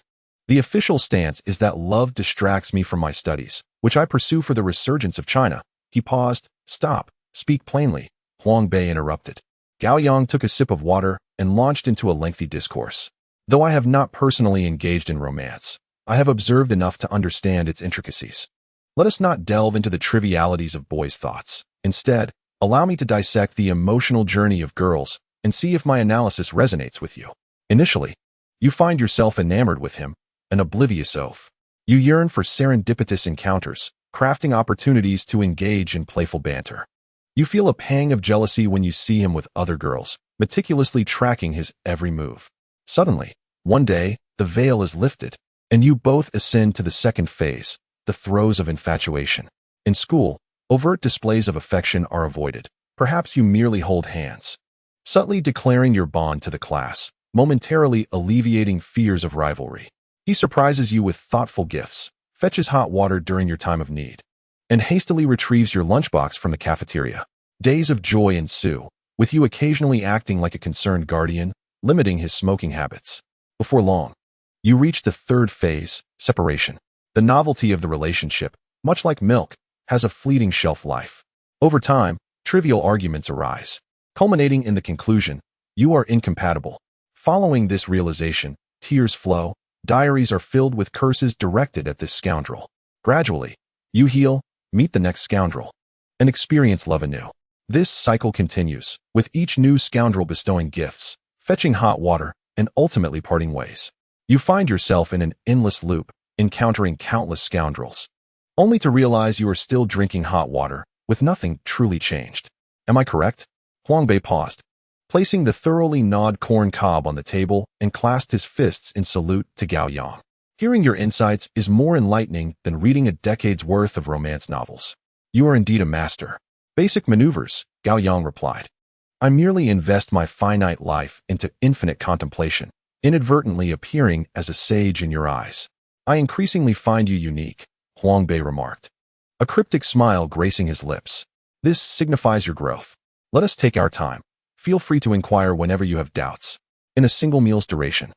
A: The official stance is that love distracts me from my studies, which I pursue for the resurgence of China. He paused. Stop. Speak plainly, Huang Bei interrupted. Gao Yang took a sip of water and launched into a lengthy discourse. Though I have not personally engaged in romance, I have observed enough to understand its intricacies. Let us not delve into the trivialities of boys' thoughts. Instead, allow me to dissect the emotional journey of girls and see if my analysis resonates with you. Initially, you find yourself enamored with him, an oblivious oaf. You yearn for serendipitous encounters, crafting opportunities to engage in playful banter. You feel a pang of jealousy when you see him with other girls, meticulously tracking his every move. Suddenly, one day, the veil is lifted, and you both ascend to the second phase, the throes of infatuation. In school, overt displays of affection are avoided. Perhaps you merely hold hands, subtly declaring your bond to the class, momentarily alleviating fears of rivalry. He surprises you with thoughtful gifts, fetches hot water during your time of need, and hastily retrieves your lunchbox from the cafeteria. Days of joy ensue, with you occasionally acting like a concerned guardian, limiting his smoking habits. Before long, you reach the third phase, separation. The novelty of the relationship, much like milk, has a fleeting shelf life. Over time, trivial arguments arise, culminating in the conclusion, you are incompatible. Following this realization, tears flow, diaries are filled with curses directed at this scoundrel. Gradually, you heal, meet the next scoundrel, and experience love anew. This cycle continues, with each new scoundrel bestowing gifts, fetching hot water, and ultimately parting ways. You find yourself in an endless loop, encountering countless scoundrels, only to realize you are still drinking hot water, with nothing truly changed. Am I correct? Huang Bei paused, placing the thoroughly gnawed corn cob on the table and clasped his fists in salute to Gao Yang. Hearing your insights is more enlightening than reading a decade's worth of romance novels. You are indeed a master. Basic maneuvers, Gao Yang replied. I merely invest my finite life into infinite contemplation, inadvertently appearing as a sage in your eyes. I increasingly find you unique, Huang Bei remarked, a cryptic smile gracing his lips. This signifies your growth. Let us take our time. Feel free to inquire whenever you have doubts. In a single meal's duration,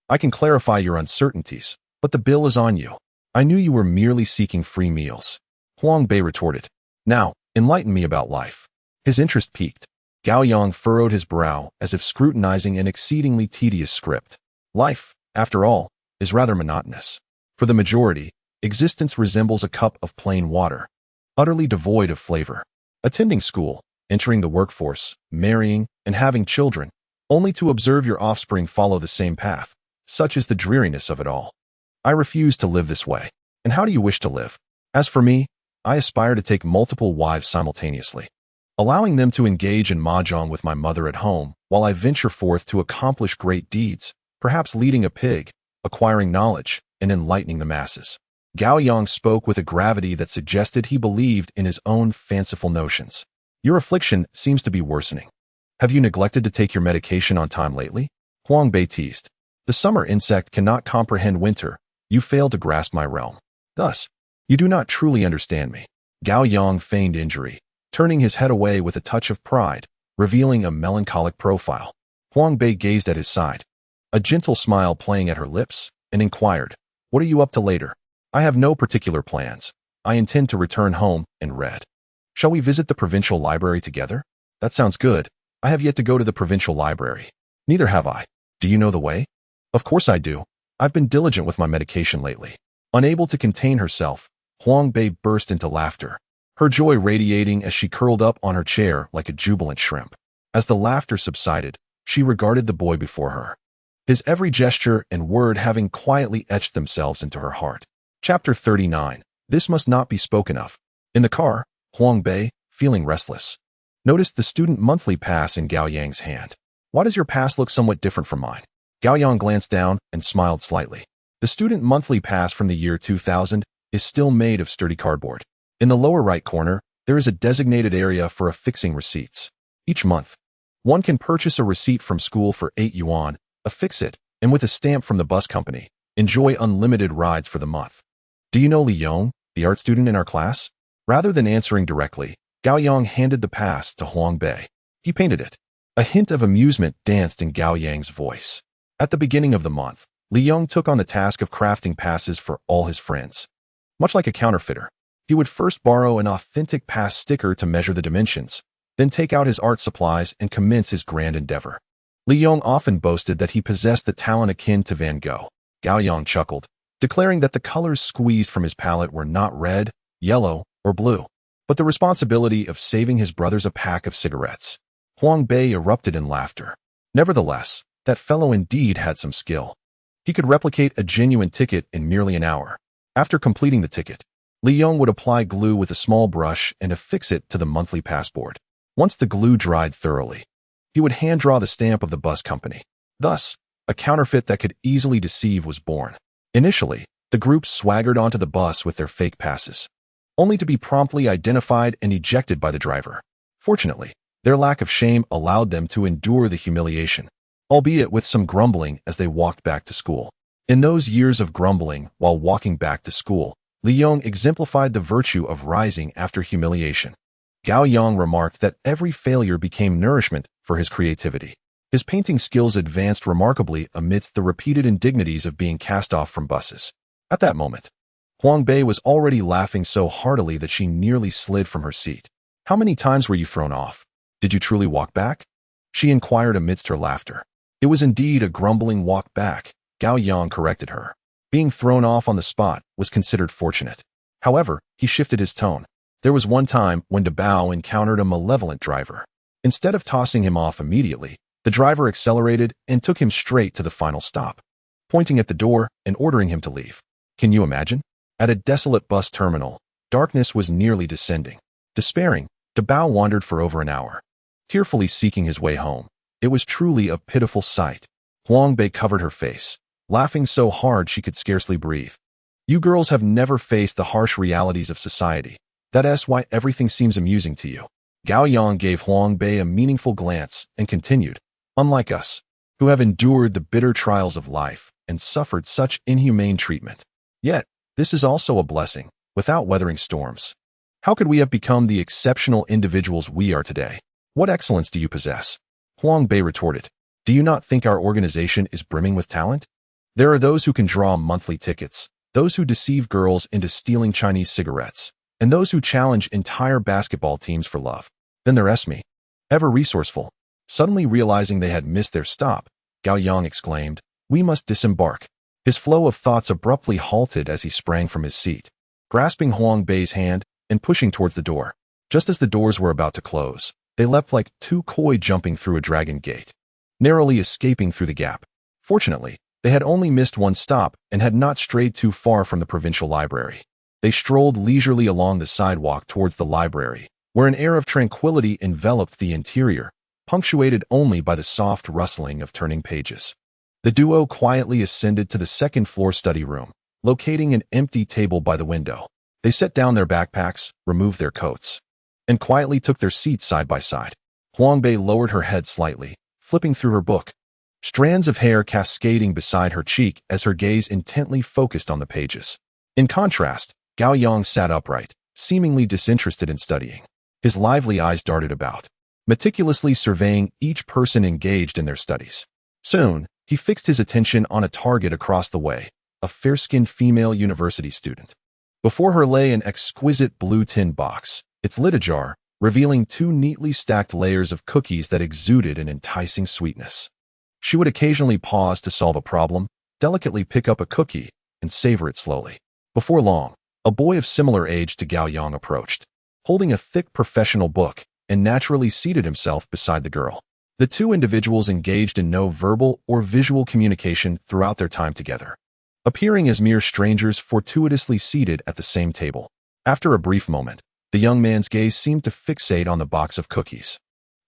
A: I can clarify your uncertainties, but the bill is on you. I knew you were merely seeking free meals, Huang Bei retorted. Now, enlighten me about life. His interest piqued. Gao Yang furrowed his brow as if scrutinizing an exceedingly tedious script. Life, after all, is rather monotonous. For the majority, existence resembles a cup of plain water, utterly devoid of flavor. Attending school, entering the workforce, marrying, and having children, only to observe your offspring follow the same path. Such is the dreariness of it all. I refuse to live this way. And how do you wish to live? As for me, I aspire to take multiple wives simultaneously, allowing them to engage in mahjong with my mother at home while I venture forth to accomplish great deeds, perhaps leading a pig, acquiring knowledge, and enlightening the masses. Gao Yang spoke with a gravity that suggested he believed in his own fanciful notions. Your affliction seems to be worsening. Have you neglected to take your medication on time lately? Huang Bei teased. The summer insect cannot comprehend winter. You fail to grasp my realm. Thus, you do not truly understand me. Gao Yang feigned injury, turning his head away with a touch of pride, revealing a melancholic profile. Huang Bei gazed at his side, a gentle smile playing at her lips, and inquired, What are you up to later? I have no particular plans. I intend to return home and read. Shall we visit the provincial library together? That sounds good. I have yet to go to the provincial library. Neither have I. Do you know the way? Of course I do. I've been diligent with my medication lately. Unable to contain herself, Huang Bei burst into laughter, her joy radiating as she curled up on her chair like a jubilant shrimp. As the laughter subsided, she regarded the boy before her, his every gesture and word having quietly etched themselves into her heart. Chapter 39. This must not be spoken of. In the car, Huang Bei, feeling restless, noticed the student monthly pass in Gao Yang's hand. Why does your pass look somewhat different from mine? Gao Yang glanced down and smiled slightly. The student monthly pass from the year 2000 is still made of sturdy cardboard. In the lower right corner, there is a designated area for affixing receipts. Each month, one can purchase a receipt from school for 8 yuan, affix it, and with a stamp from the bus company, enjoy unlimited rides for the month. Do you know Li Yong, the art student in our class? Rather than answering directly, Gao Yang handed the pass to Huang Bei. He painted it. A hint of amusement danced in Gao Yang's voice. At the beginning of the month, Li Yong took on the task of crafting passes for all his friends. Much like a counterfeiter, he would first borrow an authentic pass sticker to measure the dimensions, then take out his art supplies and commence his grand endeavor. Li Yong often boasted that he possessed the talent akin to Van Gogh. Gao Yang chuckled, declaring that the colors squeezed from his palette were not red, yellow, or blue, but the responsibility of saving his brothers a pack of cigarettes. Huang Bei erupted in laughter. Nevertheless, that fellow indeed had some skill. He could replicate a genuine ticket in merely an hour. After completing the ticket, Li Yong would apply glue with a small brush and affix it to the monthly passport. Once the glue dried thoroughly, he would hand-draw the stamp of the bus company. Thus, a counterfeit that could easily deceive was born. Initially, the group swaggered onto the bus with their fake passes, only to be promptly identified and ejected by the driver. Fortunately, their lack of shame allowed them to endure the humiliation, albeit with some grumbling as they walked back to school. In those years of grumbling while walking back to school, Li Yong exemplified the virtue of rising after humiliation. Gao Yang remarked that every failure became nourishment for his creativity. His painting skills advanced remarkably amidst the repeated indignities of being cast off from buses. At that moment, Huang Bei was already laughing so heartily that she nearly slid from her seat. How many times were you thrown off? Did you truly walk back? She inquired amidst her laughter. It was indeed a grumbling walk back, Gao Yang corrected her. Being thrown off on the spot was considered fortunate. However, he shifted his tone. There was one time when Bao encountered a malevolent driver. Instead of tossing him off immediately, the driver accelerated and took him straight to the final stop, pointing at the door and ordering him to leave. Can you imagine? At a desolate bus terminal, darkness was nearly descending. Despairing, Bao wandered for over an hour, tearfully seeking his way home. It was truly a pitiful sight. Huang Bei covered her face, laughing so hard she could scarcely breathe. You girls have never faced the harsh realities of society. That's why everything seems amusing to you. Gao Yang gave Huang Bei a meaningful glance and continued, "Unlike us, who have endured the bitter trials of life and suffered such inhumane treatment. Yet, this is also a blessing, without weathering storms. How could we have become the exceptional individuals we are today? What excellence do you possess?" Huang Bei retorted, "Do you not think our organization is brimming with talent? There are those who can draw monthly tickets, those who deceive girls into stealing Chinese cigarettes, and those who challenge entire basketball teams for love. Then there's me, ever resourceful." Suddenly realizing they had missed their stop, Gao Yang exclaimed, "We must disembark." His flow of thoughts abruptly halted as he sprang from his seat, grasping Huang Bei's hand and pushing towards the door. Just as the doors were about to close, they leapt like two koi jumping through a dragon gate, narrowly escaping through the gap. Fortunately, they had only missed one stop and had not strayed too far from the provincial library. They strolled leisurely along the sidewalk towards the library, where an air of tranquility enveloped the interior, punctuated only by the soft rustling of turning pages. The duo quietly ascended to the second-floor study room, locating an empty table by the window. They set down their backpacks, removed their coats, and quietly took their seats side by side. Huang Bei lowered her head slightly, flipping through her book, strands of hair cascading beside her cheek as her gaze intently focused on the pages. In contrast, Gao Yang sat upright, seemingly disinterested in studying. His lively eyes darted about, meticulously surveying each person engaged in their studies. Soon, he fixed his attention on a target across the way, a fair-skinned female university student. Before her lay an exquisite blue tin box, its lid ajar, revealing two neatly stacked layers of cookies that exuded an enticing sweetness. She would occasionally pause to solve a problem, delicately pick up a cookie, and savor it slowly. Before long, a boy of similar age to Gao Yang approached, holding a thick professional book, and naturally seated himself beside the girl. The two individuals engaged in no verbal or visual communication throughout their time together, appearing as mere strangers fortuitously seated at the same table. After a brief moment, the young man's gaze seemed to fixate on the box of cookies.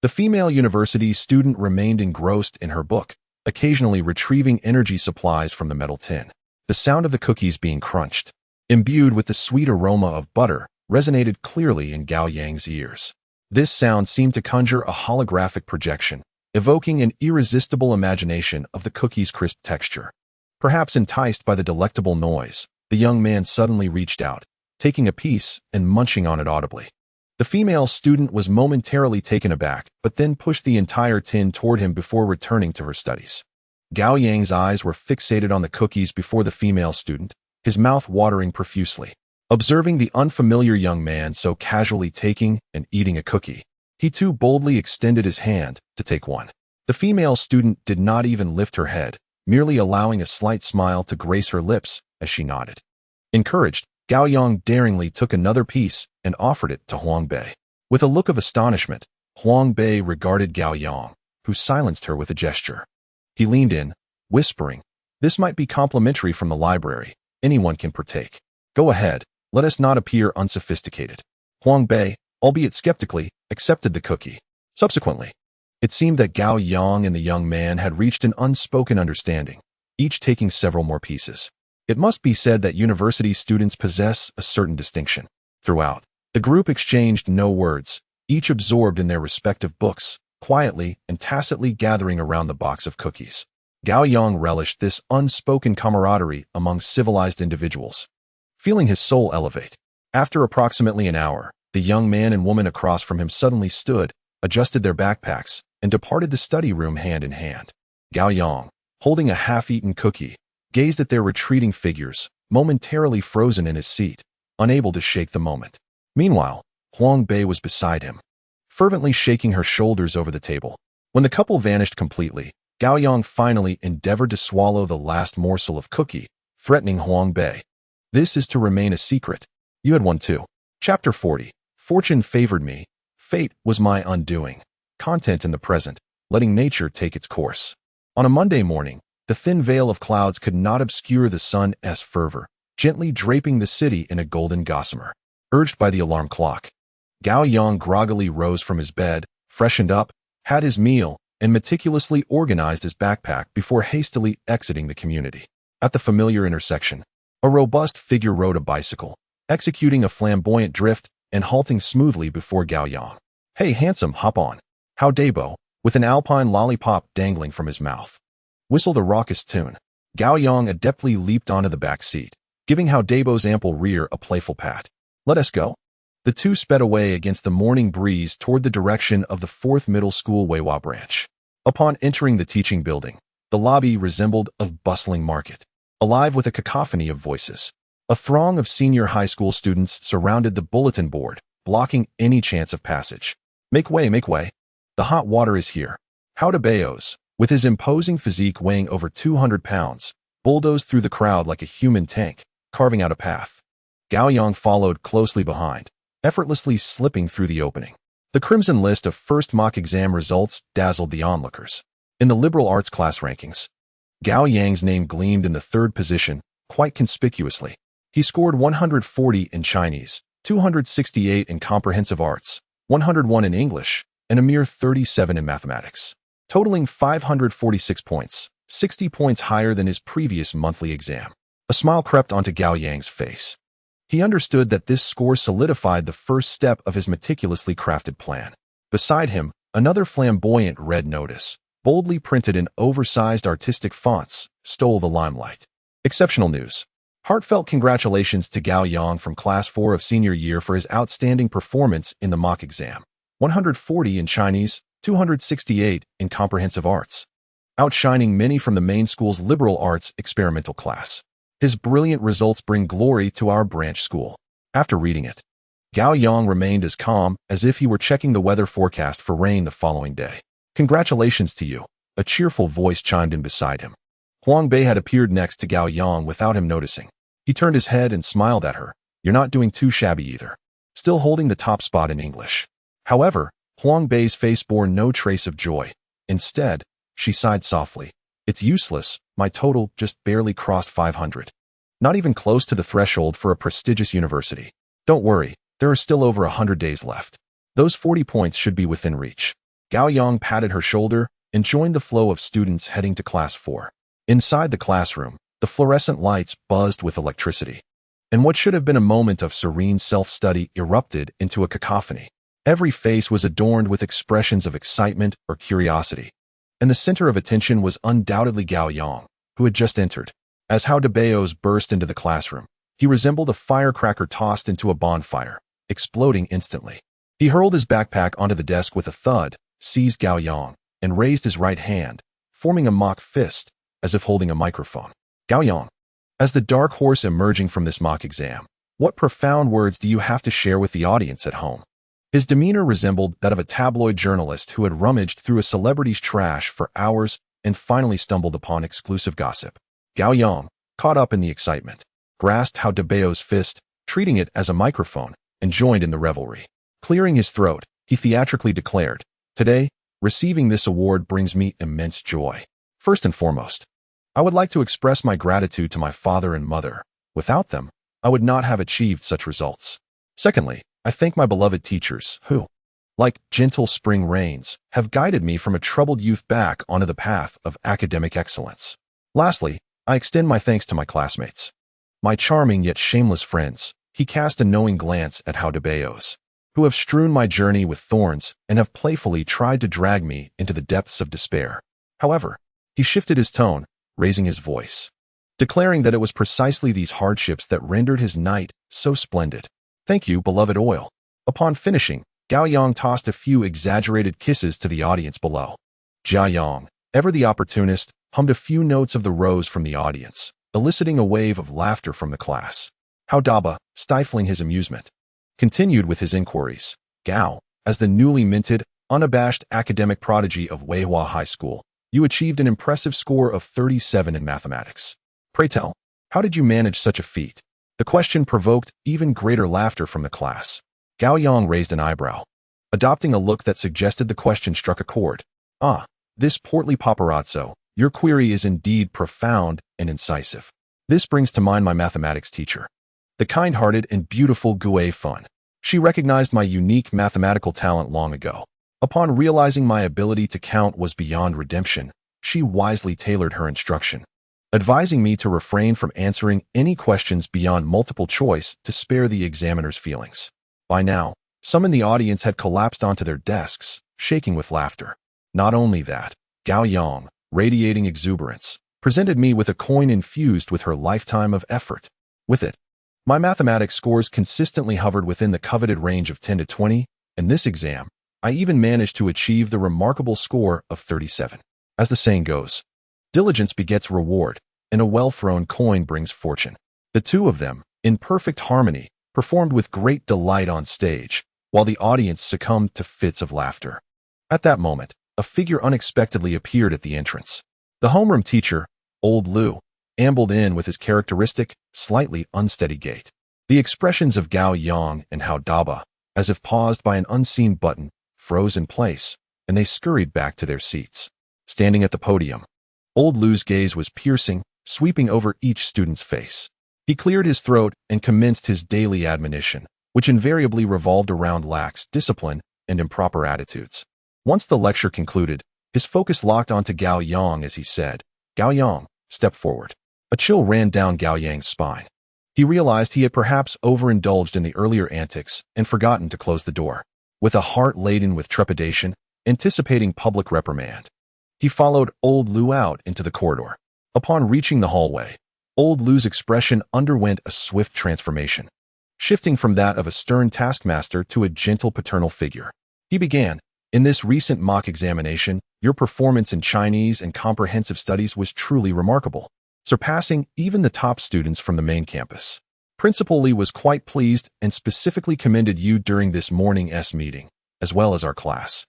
A: The female university student remained engrossed in her book, occasionally retrieving energy supplies from the metal tin. The sound of the cookies being crunched, imbued with the sweet aroma of butter, resonated clearly in Gao Yang's ears. This sound seemed to conjure a holographic projection, evoking an irresistible imagination of the cookie's crisp texture. Perhaps enticed by the delectable noise, the young man suddenly reached out, taking a piece and munching on it audibly. The female student was momentarily taken aback, but then pushed the entire tin toward him before returning to her studies. Gao Yang's eyes were fixated on the cookies before the female student, his mouth watering profusely. Observing the unfamiliar young man so casually taking and eating a cookie, he too boldly extended his hand to take one. The female student did not even lift her head, merely allowing a slight smile to grace her lips as she nodded. Encouraged, Gao Yang daringly took another piece and offered it to Huang Bei. With a look of astonishment, Huang Bei regarded Gao Yang, who silenced her with a gesture. He leaned in, whispering, "This might be complimentary from the library. Anyone can partake. Go ahead. Let us not appear unsophisticated." Huang Bei, albeit skeptically, accepted the cookie. Subsequently, it seemed that Gao Yang and the young man had reached an unspoken understanding, each taking several more pieces. It must be said that university students possess a certain distinction. Throughout, the group exchanged no words, each absorbed in their respective books, quietly and tacitly gathering around the box of cookies. Gao Yang relished this unspoken camaraderie among civilized individuals, feeling his soul elevate. After approximately an hour, the young man and woman across from him suddenly stood, adjusted their backpacks, and departed the study room hand in hand. Gao Yang, holding a half-eaten cookie, gazed at their retreating figures, momentarily frozen in his seat, unable to shake the moment. Meanwhile, Huang Bei was beside him, fervently shaking her shoulders over the table. When the couple vanished completely, Gao Yang finally endeavored to swallow the last morsel of cookie, threatening Huang Bei. "This is to remain a secret. You had one too." Chapter 40. Fortune favored me. Fate was my undoing. Content in the present, letting nature take its course. On a Monday morning, the thin veil of clouds could not obscure the sun's fervor, gently draping the city in a golden gossamer. Urged by the alarm clock, Gao Yang groggily rose from his bed, freshened up, had his meal, and meticulously organized his backpack before hastily exiting the community. At the familiar intersection, a robust figure rode a bicycle, executing a flamboyant drift and halting smoothly before Gao Yang. Hey, handsome, hop on. How Dabo, with an alpine lollipop dangling from his mouth, whistled a raucous tune. Gao Yang adeptly leaped onto the back seat, giving How Dabo's ample rear a playful pat. Let us go. The two sped away against the morning breeze toward the direction of the 4th Middle School Weiwa branch. Upon entering the teaching building, the lobby resembled a bustling market, alive with a cacophony of voices. A throng of senior high school students surrounded the bulletin board, blocking any chance of passage. Make way, make way. The hot water is here. How Dabeos, with his imposing physique weighing over 200 pounds, bulldozed through the crowd like a human tank, carving out a path. Gao Yang followed closely behind, effortlessly slipping through the opening. The crimson list of first mock exam results dazzled the onlookers. In the liberal arts class rankings, Gao Yang's name gleamed in the 3rd position, quite conspicuously. He scored 140 in Chinese, 268 in comprehensive arts, 101 in English, and a mere 37 in mathematics, totaling 546 points, 60 points higher than his previous monthly exam. A smile crept onto Gao Yang's face. He understood that this score solidified the first step of his meticulously crafted plan. Beside him, another flamboyant red notice, boldly printed in oversized artistic fonts, stole the limelight. Exceptional news. Heartfelt congratulations to Gao Yang from Class 4 of senior year for his outstanding performance in the mock exam. 140 in Chinese, 268 in comprehensive arts, outshining many from the main school's liberal arts experimental class. His brilliant results bring glory to our branch school. After reading it, Gao Yang remained as calm as if he were checking the weather forecast for rain the following day. Congratulations to you, a cheerful voice chimed in beside him. Huang Bei had appeared next to Gao Yang without him noticing. He turned his head and smiled at her. You're not doing too shabby either. Still holding the top spot in English. However, Huang Bei's face bore no trace of joy. Instead, she sighed softly. It's useless, my total just barely crossed 500. Not even close to the threshold for a prestigious university. Don't worry, there are still over 100 days left. Those 40 points should be within reach. Gao Yang patted her shoulder and joined the flow of students heading to Class 4. Inside the classroom, the fluorescent lights buzzed with electricity. And what should have been a moment of serene self-study erupted into a cacophony. Every face was adorned with expressions of excitement or curiosity. And the center of attention was undoubtedly Gao Yang, who had just entered. As How Dabeos burst into the classroom, he resembled a firecracker tossed into a bonfire, exploding instantly. He hurled his backpack onto the desk with a thud, seized Gao Yang, and raised his right hand, forming a mock fist, as if holding a microphone. Gao Yang, as the dark horse emerging from this mock exam, what profound words do you have to share with the audience at home? His demeanor resembled that of a tabloid journalist who had rummaged through a celebrity's trash for hours and finally stumbled upon exclusive gossip. Gao Yang, caught up in the excitement, grasped How Dabeo's fist, treating it as a microphone, and joined in the revelry. Clearing his throat, he theatrically declared, Today, receiving this award brings me immense joy. First and foremost, I would like to express my gratitude to my father and mother. Without them, I would not have achieved such results. Secondly, I thank my beloved teachers who, like gentle spring rains, have guided me from a troubled youth back onto the path of academic excellence. Lastly, I extend my thanks to my classmates. My charming yet shameless friends, he cast a knowing glance at How Dabeos, who have strewn my journey with thorns and have playfully tried to drag me into the depths of despair. However, he shifted his tone, raising his voice, declaring that it was precisely these hardships that rendered his night so splendid. Thank you, beloved oil. Upon finishing, Gao Yang tossed a few exaggerated kisses to the audience below. Jia Yang, ever the opportunist, hummed a few notes of the rose from the audience, eliciting a wave of laughter from the class. How Daba, stifling his amusement, continued with his inquiries. Gao, as the newly minted, unabashed academic prodigy of Weihua High School, you achieved an impressive score of 37 in mathematics. Pray tell, how did you manage such a feat? The question provoked even greater laughter from the class. Gao Yang raised an eyebrow, adopting a look that suggested the question struck a chord. Ah, this portly paparazzo, your query is indeed profound and incisive. This brings to mind my mathematics teacher, the kind-hearted and beautiful Gue Fun. She recognized my unique mathematical talent long ago. Upon realizing my ability to count was beyond redemption, she wisely tailored her instruction, advising me to refrain from answering any questions beyond multiple choice to spare the examiner's feelings. By now, Some in the audience had collapsed onto their desks, shaking with laughter. Not only that, Gao Yang, radiating exuberance, presented me with a coin infused with her lifetime of effort. With it, my mathematics scores consistently hovered within the coveted range of 10 to 20, and this exam, I even managed to achieve the remarkable score of 37. As the saying goes, diligence begets reward, and a well-thrown coin brings fortune. The two of them, in perfect harmony, performed with great delight on stage, while the audience succumbed to fits of laughter. At that moment, a figure unexpectedly appeared at the entrance. The homeroom teacher, old Lu, ambled in with his characteristic, slightly unsteady gait. The expressions of Gao Yang and Hao Daba, as if paused by an unseen button, froze in place, and they scurried back to their seats. Standing at the podium, old Lu's gaze was piercing, sweeping over each student's face. He cleared his throat and commenced his daily admonition, which invariably revolved around lax discipline and improper attitudes. Once the lecture concluded, his focus locked onto Gao Yang as he said, "Gao Yang, step forward." A chill ran down Gao Yang's spine. He realized he had perhaps overindulged in the earlier antics and forgotten to close the door. With a heart laden with trepidation, anticipating public reprimand, he followed old Lu out into the corridor. Upon reaching the hallway, old Lu's expression underwent a swift transformation, shifting from that of a stern taskmaster to a gentle paternal figure. He began, "In this recent mock examination, your performance in Chinese and comprehensive studies was truly remarkable, surpassing even the top students from the main campus. Principal Li was quite pleased and specifically commended you during this morning's meeting, as well as our class."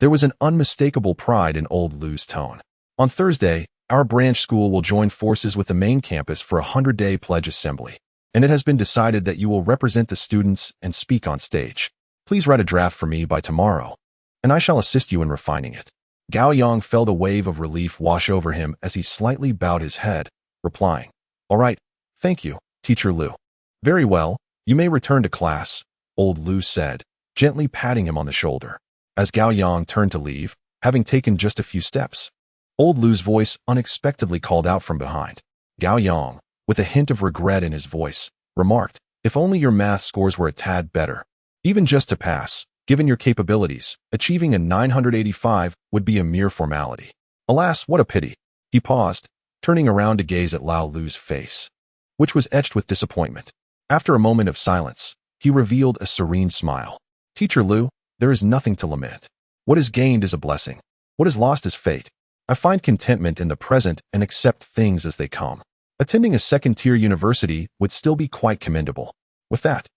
A: There was an unmistakable pride in old Lu's tone. "On Thursday, our branch school will join forces with the main campus for a 100-day pledge assembly, and it has been decided that you will represent the students and speak on stage. Please write a draft for me by tomorrow, and I shall assist you in refining it." Gao Yang felt a wave of relief wash over him as he slightly bowed his head, replying, "All right, thank you, Teacher Lu." "Very well, you may return to class," old Lu said, gently patting him on the shoulder. As Gao Yang turned to leave, having taken just a few steps, old Lu's voice unexpectedly called out from behind. Gao Yang, with a hint of regret in his voice, remarked, "If only your math scores were a tad better. Even just to pass, given your capabilities, achieving a 985 would be a mere formality. Alas, what a pity." He paused, turning around to gaze at Lao Lu's face, which was etched with disappointment. After a moment of silence, he revealed a serene smile. "Teacher Lu, there is nothing to lament. What is gained is a blessing. What is lost is fate. I find contentment in the present and accept things as they come. Attending a second-tier university would still be quite commendable." With that,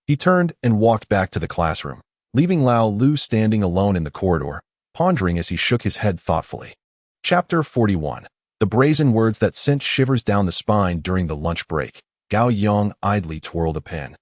A: he turned and walked back to the classroom, leaving Lao Lu standing alone in the corridor, pondering as he shook his head thoughtfully. Chapter 41. The brazen words that sent shivers down the spine during the lunch break. Gao Yang idly twirled a pen,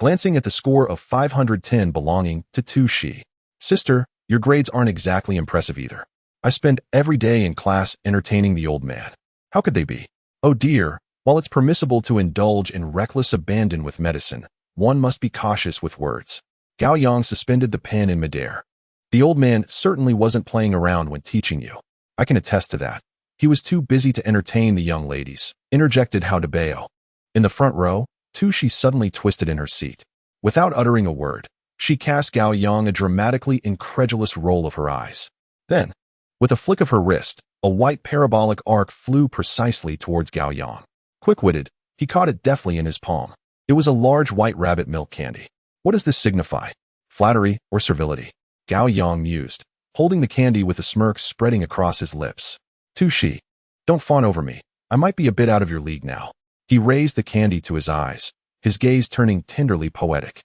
A: glancing at the score of 510 belonging to Tu Shi. "Sister, your grades aren't exactly impressive either. I spend every day in class entertaining the old man. How could they be? Oh dear, while it's permissible to indulge in reckless abandon with medicine, one must be cautious with words." Gao Yang suspended the pen in midair. "The old man certainly wasn't playing around when teaching you. I can attest to that. He was too busy to entertain the young ladies," interjected Hao Daba. In the front row, Tu Shi suddenly twisted in her seat. Without uttering a word, she cast Gao Yang a dramatically incredulous roll of her eyes. Then, with a flick of her wrist, a white parabolic arc flew precisely towards Gao Yang. Quick-witted, he caught it deftly in his palm. It was a large white rabbit milk candy. What does this signify? Flattery or servility? Gao Yang mused, holding the candy with a smirk spreading across his lips. Tu Shi, don't fawn over me. I might be a bit out of your league now. He raised the candy to his eyes, his gaze turning tenderly poetic.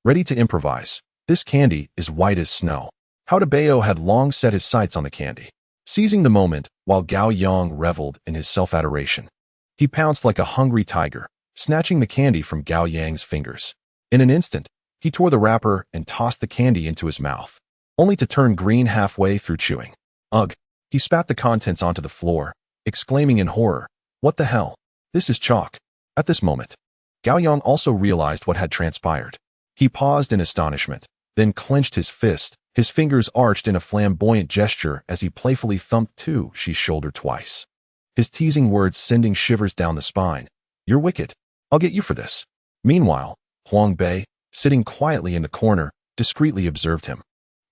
A: Ready to improvise. This candy is white as snow. Hao Daba had long set his sights on the candy. Seizing the moment, while Gao Yang reveled in his self-adoration, he pounced like a hungry tiger, snatching the candy from Gao Yang's fingers. In an instant, he tore the wrapper and tossed the candy into his mouth, only to turn green halfway through chewing. Ugh! He spat the contents onto the floor, exclaiming in horror, "What the hell? This is chalk." At this moment, Gao Yang also realized what had transpired. He paused in astonishment, then clenched his fist, his fingers arched in a flamboyant gesture as he playfully thumped Tu Shi's shoulder twice. His teasing words sending shivers down the spine. "You're wicked. I'll get you for this." Meanwhile, Huang Bei, sitting quietly in the corner, discreetly observed him,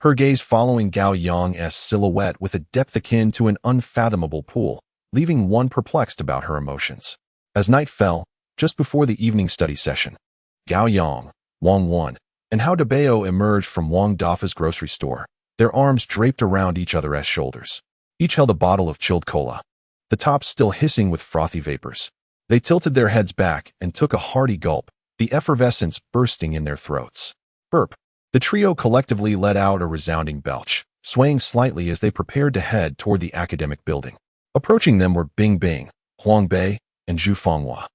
A: her gaze following Gao Yang's silhouette with a depth akin to an unfathomable pool, leaving one perplexed about her emotions. As night fell, just before the evening study session, Gao Yang, Wang Wan, and Hao Dabao emerged from Wang Dafa's grocery store, their arms draped around each other's shoulders. Each held a bottle of chilled cola, the tops still hissing with frothy vapors. They tilted their heads back and took a hearty gulp, the effervescence bursting in their throats. Burp. The trio collectively let out a resounding belch, swaying slightly as they prepared to head toward the academic building. Approaching them were Bing Bing, Huang Bei, and Zhu Fenghua,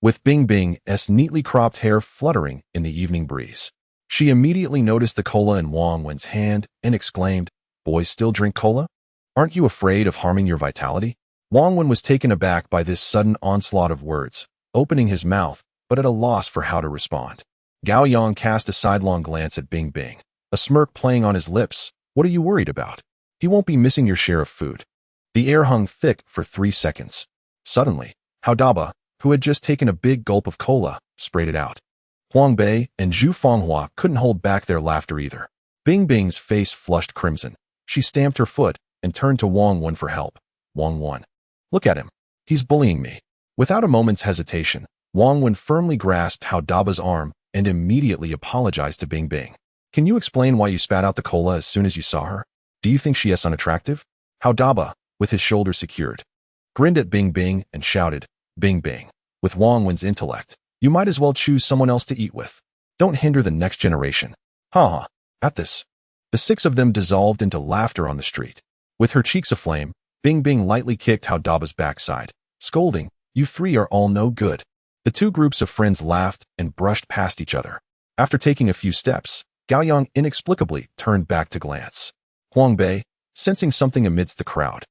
A: with Bing Bing's neatly cropped hair fluttering in the evening breeze. She immediately noticed the cola in Wang Wen's hand and exclaimed, "Boys still drink cola? Aren't you afraid of harming your vitality?" Wang Wen was taken aback by this sudden onslaught of words, opening his mouth, but at a loss for how to respond. Gao Yang cast a sidelong glance at Bing Bing, a smirk playing on his lips. "What are you worried about? He won't be missing your share of food." The air hung thick for 3 seconds. Suddenly, Hao Daba, who had just taken a big gulp of cola, sprayed it out. Huang Bei and Zhu Fenghua couldn't hold back their laughter either. Bing Bing's face flushed crimson. She stamped her foot and turned to Wang Wen for help. "Wang Wen, look at him. He's bullying me." Without a moment's hesitation, Wang Wen firmly grasped Hao Daba's arm and immediately apologized to Bing Bing. "Can you explain why you spat out the cola as soon as you saw her? Do you think she is unattractive?" Hao Daba, with his shoulders secured, grinned at Bing Bing and shouted, "Bing Bing, with Wang Wen's intellect, you might as well choose someone else to eat with. Don't hinder the next generation." Ha ha. At this, the 6 of them dissolved into laughter on the street. With her cheeks aflame, Bing Bing lightly kicked Hao Daba's backside, scolding, "You 3 are all no good." The 2 groups of friends laughed and brushed past each other. After taking a few steps, Gao Yang inexplicably turned back to glance. Huang Bei, sensing something amidst the crowd,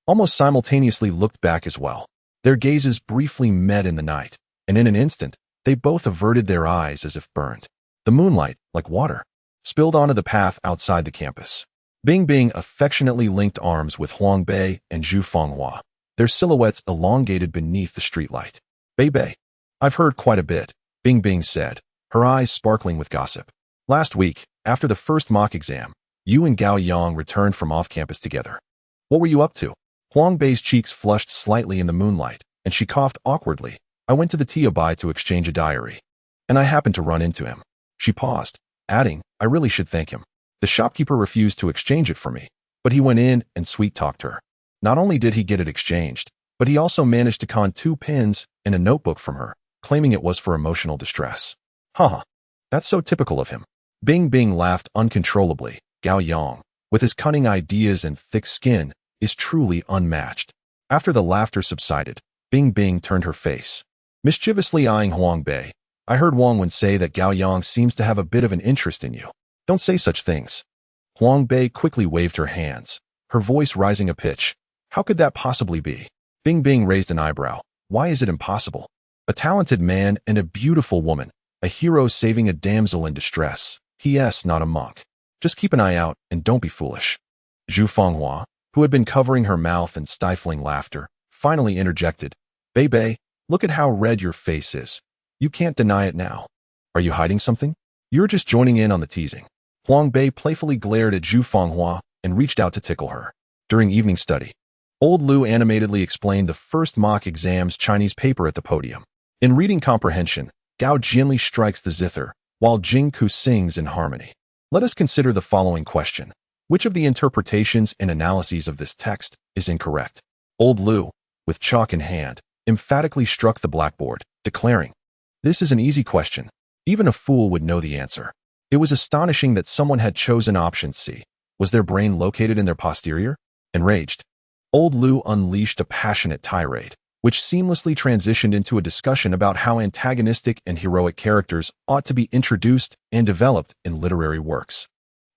A: almost simultaneously looked back as well. Their gazes briefly met in the night, and in an instant, they both averted their eyes as if burned. The moonlight, like water, spilled onto the path outside the campus. Bing Bing affectionately linked arms with Huang Bei and Zhu Fenghua, their silhouettes elongated beneath the streetlight. "Bei, I've heard quite a bit," Bing Bing said, her eyes sparkling with gossip. "Last week, after the first mock exam, you and Gao Yang returned from off-campus together. What were you up to?" Huang Bei's cheeks flushed slightly in the moonlight, and she coughed awkwardly. "I went to the Tiobai to exchange a diary, and I happened to run into him." She paused, adding, "I really should thank him. The shopkeeper refused to exchange it for me, but he went in and sweet-talked her. Not only did he get it exchanged, but he also managed to con 2 pens and a notebook from her, claiming it was for emotional distress." Haha, that's so typical of him. Bing Bing laughed uncontrollably. Gao Yang, with his cunning ideas and thick skin, is truly unmatched. After the laughter subsided, Bing Bing turned her face, mischievously eyeing Huang Bei. "I heard Wang Wen say that Gao Yang seems to have a bit of an interest in you. Don't say such things." Huang Bei quickly waved her hands, her voice rising a pitch. "How could that possibly be?" Bing Bing raised an eyebrow. "Why is it impossible? A talented man and a beautiful woman, a hero saving a damsel in distress. He.S. not a monk. Just keep an eye out and don't be foolish." Zhu Fenghua, who had been covering her mouth and stifling laughter, finally interjected, Bei, look at how red your face is. You can't deny it now. Are you hiding something? You're just joining in on the teasing." Huang Bei playfully glared at Zhu Fenghua and reached out to tickle her. During evening study, Old Lu animatedly explained the first mock exam's Chinese paper at the podium. In reading comprehension, Gao Jianli strikes the zither, while Jing Ku sings in harmony. Let us consider the following question. Which of the interpretations and analyses of this text is incorrect? Old Lu, with chalk in hand, emphatically struck the blackboard, declaring, "This is an easy question. Even a fool would know the answer." It was astonishing that someone had chosen option C. Was their brain located in their posterior? Enraged, Old Lu unleashed a passionate tirade, which seamlessly transitioned into a discussion about how antagonistic and heroic characters ought to be introduced and developed in literary works.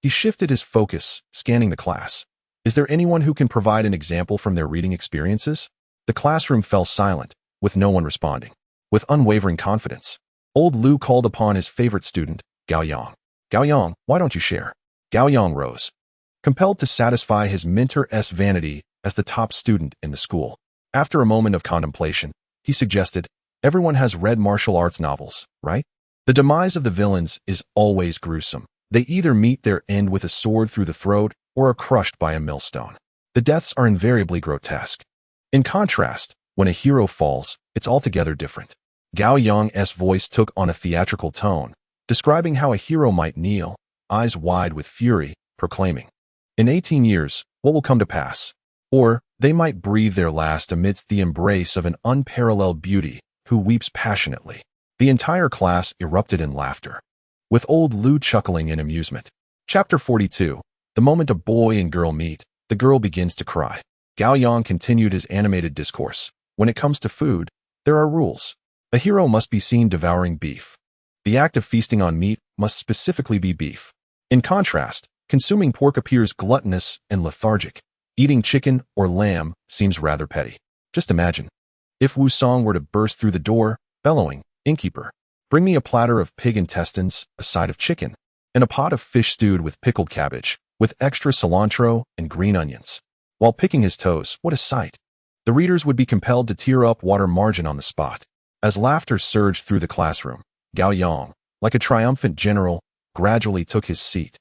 A: He shifted his focus, scanning the class. Is there anyone who can provide an example from their reading experiences? The classroom fell silent, with no one responding. With unwavering confidence, Old Lu called upon his favorite student, Gao Yang. "Gao Yang, why don't you share?" Gao Yang rose, compelled to satisfy his mentor's vanity as the top student in the school. After a moment of contemplation, he suggested, "Everyone has read martial arts novels, right? The demise of the villains is always gruesome, They either meet their end with a sword through the throat or are crushed by a millstone. The deaths are invariably grotesque. In contrast, when a hero falls, it's altogether different. Gao Yang's voice took on a theatrical tone, describing how a hero might kneel, eyes wide with fury, proclaiming, "In 18 years, what will come to pass?" Or, they might breathe their last amidst the embrace of an unparalleled beauty who weeps passionately. The entire class erupted in laughter, with old Lu chuckling in amusement. Chapter 42. The moment a boy and girl meet, the girl begins to cry. Gao Yang continued his animated discourse. When it comes to food, there are rules. A hero must be seen devouring beef. The act of feasting on meat must specifically be beef. In contrast, consuming pork appears gluttonous and lethargic. Eating chicken or lamb seems rather petty. Just imagine, if Wu Song were to burst through the door, bellowing, "Innkeeper, bring me a platter of pig intestines, a side of chicken, and a pot of fish stewed with pickled cabbage, with extra cilantro and green onions." While picking his toes, what a sight! The readers would be compelled to tear up water margin on the spot. As laughter surged through the classroom, Gao Yang, like a triumphant general, gradually took his seat,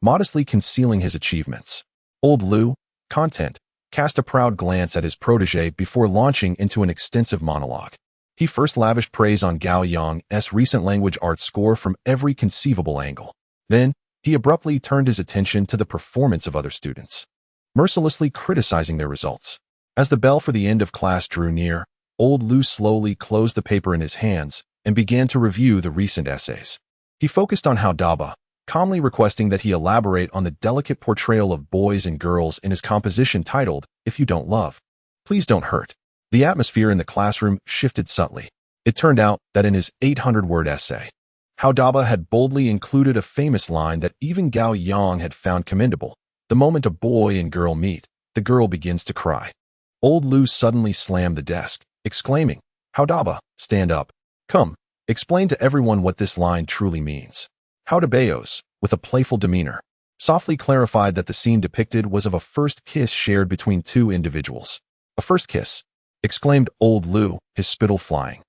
A: modestly concealing his achievements. Old Lu, content, cast a proud glance at his protege before launching into an extensive monologue. He first lavished praise on Gao Yang's recent language arts score from every conceivable angle. Then, he abruptly turned his attention to the performance of other students, mercilessly criticizing their results. As the bell for the end of class drew near, old Lu slowly closed the paper in his hands and began to review the recent essays. He focused on Hao Daba, calmly requesting that he elaborate on the delicate portrayal of boys and girls in his composition titled, "If You Don't Love, Please Don't Hurt." The atmosphere in the classroom shifted subtly. It turned out that in his 800-word essay, Hao Daba had boldly included a famous line that even Gao Yang had found commendable. The moment a boy and girl meet, the girl begins to cry. Old Lu suddenly slammed the desk, exclaiming, "Hao Daba, stand up. Come, explain to everyone what this line truly means." Hao Dabaos, with a playful demeanor, softly clarified that the scene depicted was of a first kiss shared between two individuals. "A first kiss," exclaimed old Lu, his spittle flying,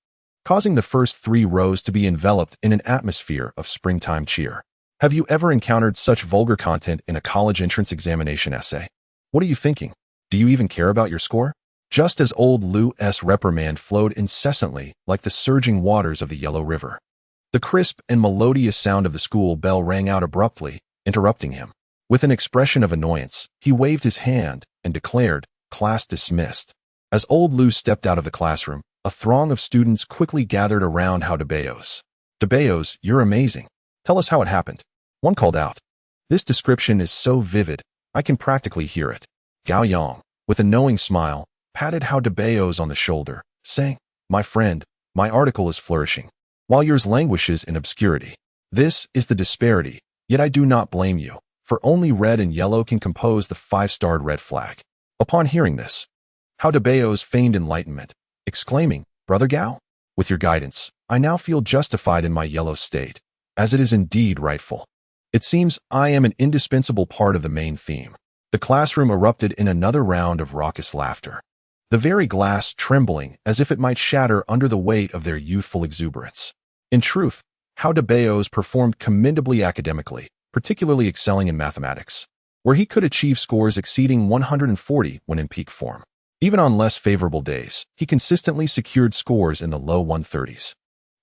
A: causing the first 3 rows to be enveloped in an atmosphere of springtime cheer. Have you ever encountered such vulgar content in a college entrance examination essay? What are you thinking? Do you even care about your score? Just as old Lu's reprimand flowed incessantly like the surging waters of the Yellow River, the crisp and melodious sound of the school bell rang out abruptly, interrupting him. With an expression of annoyance, he waved his hand and declared, "Class dismissed." As old Lu stepped out of the classroom, a throng of students quickly gathered around Hao Dabaos. "Dabaos, you're amazing. Tell us how it happened." One called out. "This description is so vivid, I can practically hear it." Gao Yang, with a knowing smile, patted Hao Dabaos on the shoulder, saying, "My friend, my article is flourishing, while yours languishes in obscurity. This is the disparity, yet I do not blame you, for only red and yellow can compose the 5-starred red flag." Upon hearing this, Hao Dabaos feigned enlightenment, exclaiming, "Brother Gao, with your guidance, I now feel justified in my yellow state, as it is indeed rightful. It seems I am an indispensable part of the main theme." The classroom erupted in another round of raucous laughter, the very glass trembling as if it might shatter under the weight of their youthful exuberance. In truth, Hao Dabaos performed commendably academically, particularly excelling in mathematics, where he could achieve scores exceeding 140 when in peak form. Even on less favorable days, he consistently secured scores in the low 130s,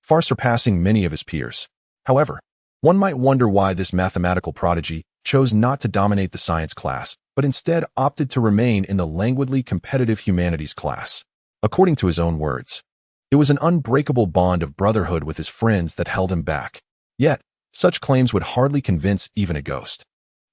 A: far surpassing many of his peers. However, one might wonder why this mathematical prodigy chose not to dominate the science class, but instead opted to remain in the languidly competitive humanities class. According to his own words, it was an unbreakable bond of brotherhood with his friends that held him back. Yet, such claims would hardly convince even a ghost.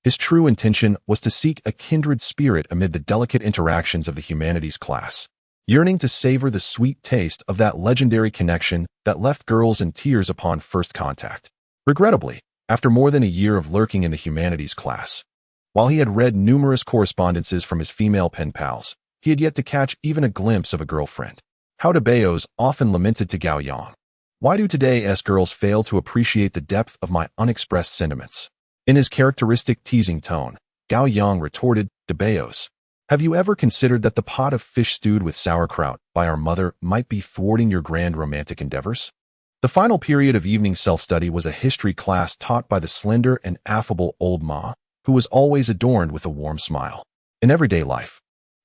A: His true intention was to seek a kindred spirit amid the delicate interactions of the humanities class, yearning to savor the sweet taste of that legendary connection that left girls in tears upon first contact. Regrettably, after more than a year of lurking in the humanities class, while he had read numerous correspondences from his female pen pals, he had yet to catch even a glimpse of a girlfriend. Hao Dabaos often lamented to Gao Yang, "Why do today's girls fail to appreciate the depth of my unexpressed sentiments?" In his characteristic teasing tone, Gao Yang retorted, "Dabaos, have you ever considered that the pot of fish stewed with sauerkraut by our mother might be thwarting your grand romantic endeavors?" The final period of evening self-study was a history class taught by the slender and affable Old Ma, who was always adorned with a warm smile. In everyday life,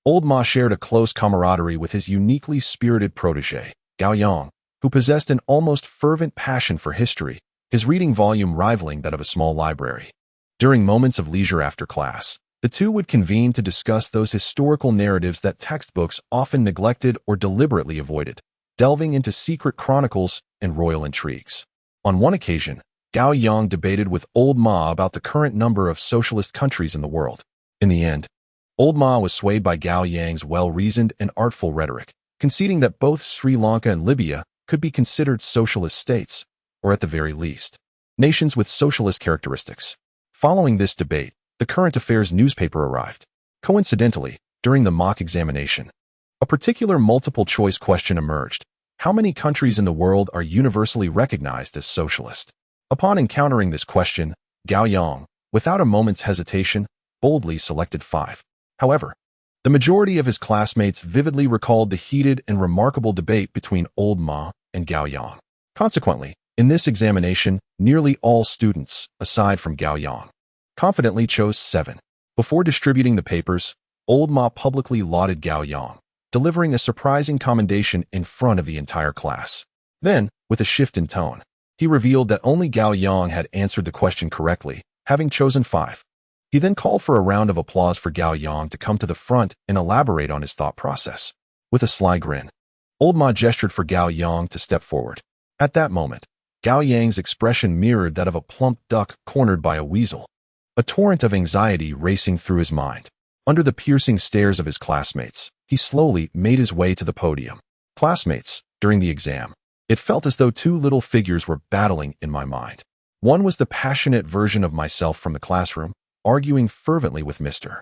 A: Old Ma shared a close camaraderie with his uniquely spirited protege, Gao Yang, who possessed an almost fervent passion for history, his reading volume rivaling that of a small library. During moments of leisure after class, the two would convene to discuss those historical narratives that textbooks often neglected or deliberately avoided, delving into secret chronicles and royal intrigues. On one occasion, Gao Yang debated with Old Ma about the current number of socialist countries in the world. In the end, Old Ma was swayed by Gao Yang's well-reasoned and artful rhetoric, conceding that both Sri Lanka and Libya could be considered socialist states, or at the very least, nations with socialist characteristics. Following this debate, the current affairs newspaper arrived. Coincidentally, during the mock examination, a particular multiple-choice question emerged. How many countries in the world are universally recognized as socialist? Upon encountering this question, Gao Yang, without a moment's hesitation, boldly selected 5. However, the majority of his classmates vividly recalled the heated and remarkable debate between Old Ma and Gao Yang. Consequently, in this examination, nearly all students, aside from Gao Yang, confidently chose 7. Before distributing the papers, Old Ma publicly lauded Gao Yang, delivering a surprising commendation in front of the entire class. Then, with a shift in tone, he revealed that only Gao Yang had answered the question correctly, having chosen 5. He then called for a round of applause for Gao Yang to come to the front and elaborate on his thought process. With a sly grin, Old Ma gestured for Gao Yang to step forward. At that moment, Gao Yang's expression mirrored that of a plump duck cornered by a weasel, a torrent of anxiety racing through his mind. Under the piercing stares of his classmates, he slowly made his way to the podium. Classmates, during the exam, it felt as though 2 little figures were battling in my mind. One was the passionate version of myself from the classroom, arguing fervently with Mr.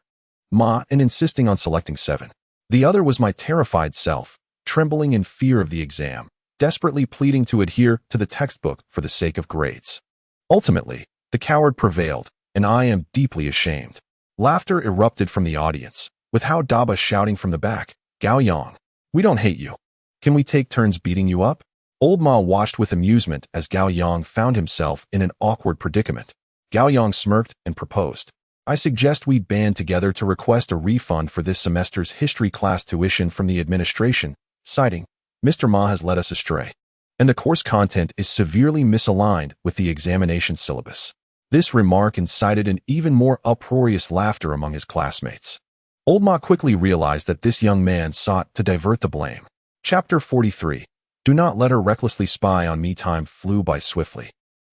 A: Ma and insisting on selecting 7. The other was my terrified self, trembling in fear of the exam, desperately pleading to adhere to the textbook for the sake of grades. Ultimately, the coward prevailed, and I am deeply ashamed. Laughter erupted from the audience, with Hao Daba shouting from the back, Gao Yang, we don't hate you. Can we take turns beating you up? Old Ma watched with amusement as Gao Yang found himself in an awkward predicament. Gao Yang smirked and proposed, I suggest we band together to request a refund for this semester's history class tuition from the administration, citing, Mr. Ma has led us astray, and the course content is severely misaligned with the examination syllabus. This remark incited an even more uproarious laughter among his classmates. Old Ma quickly realized that this young man sought to divert the blame. Chapter 43. Do not let her recklessly spy on me. Time flew by swiftly.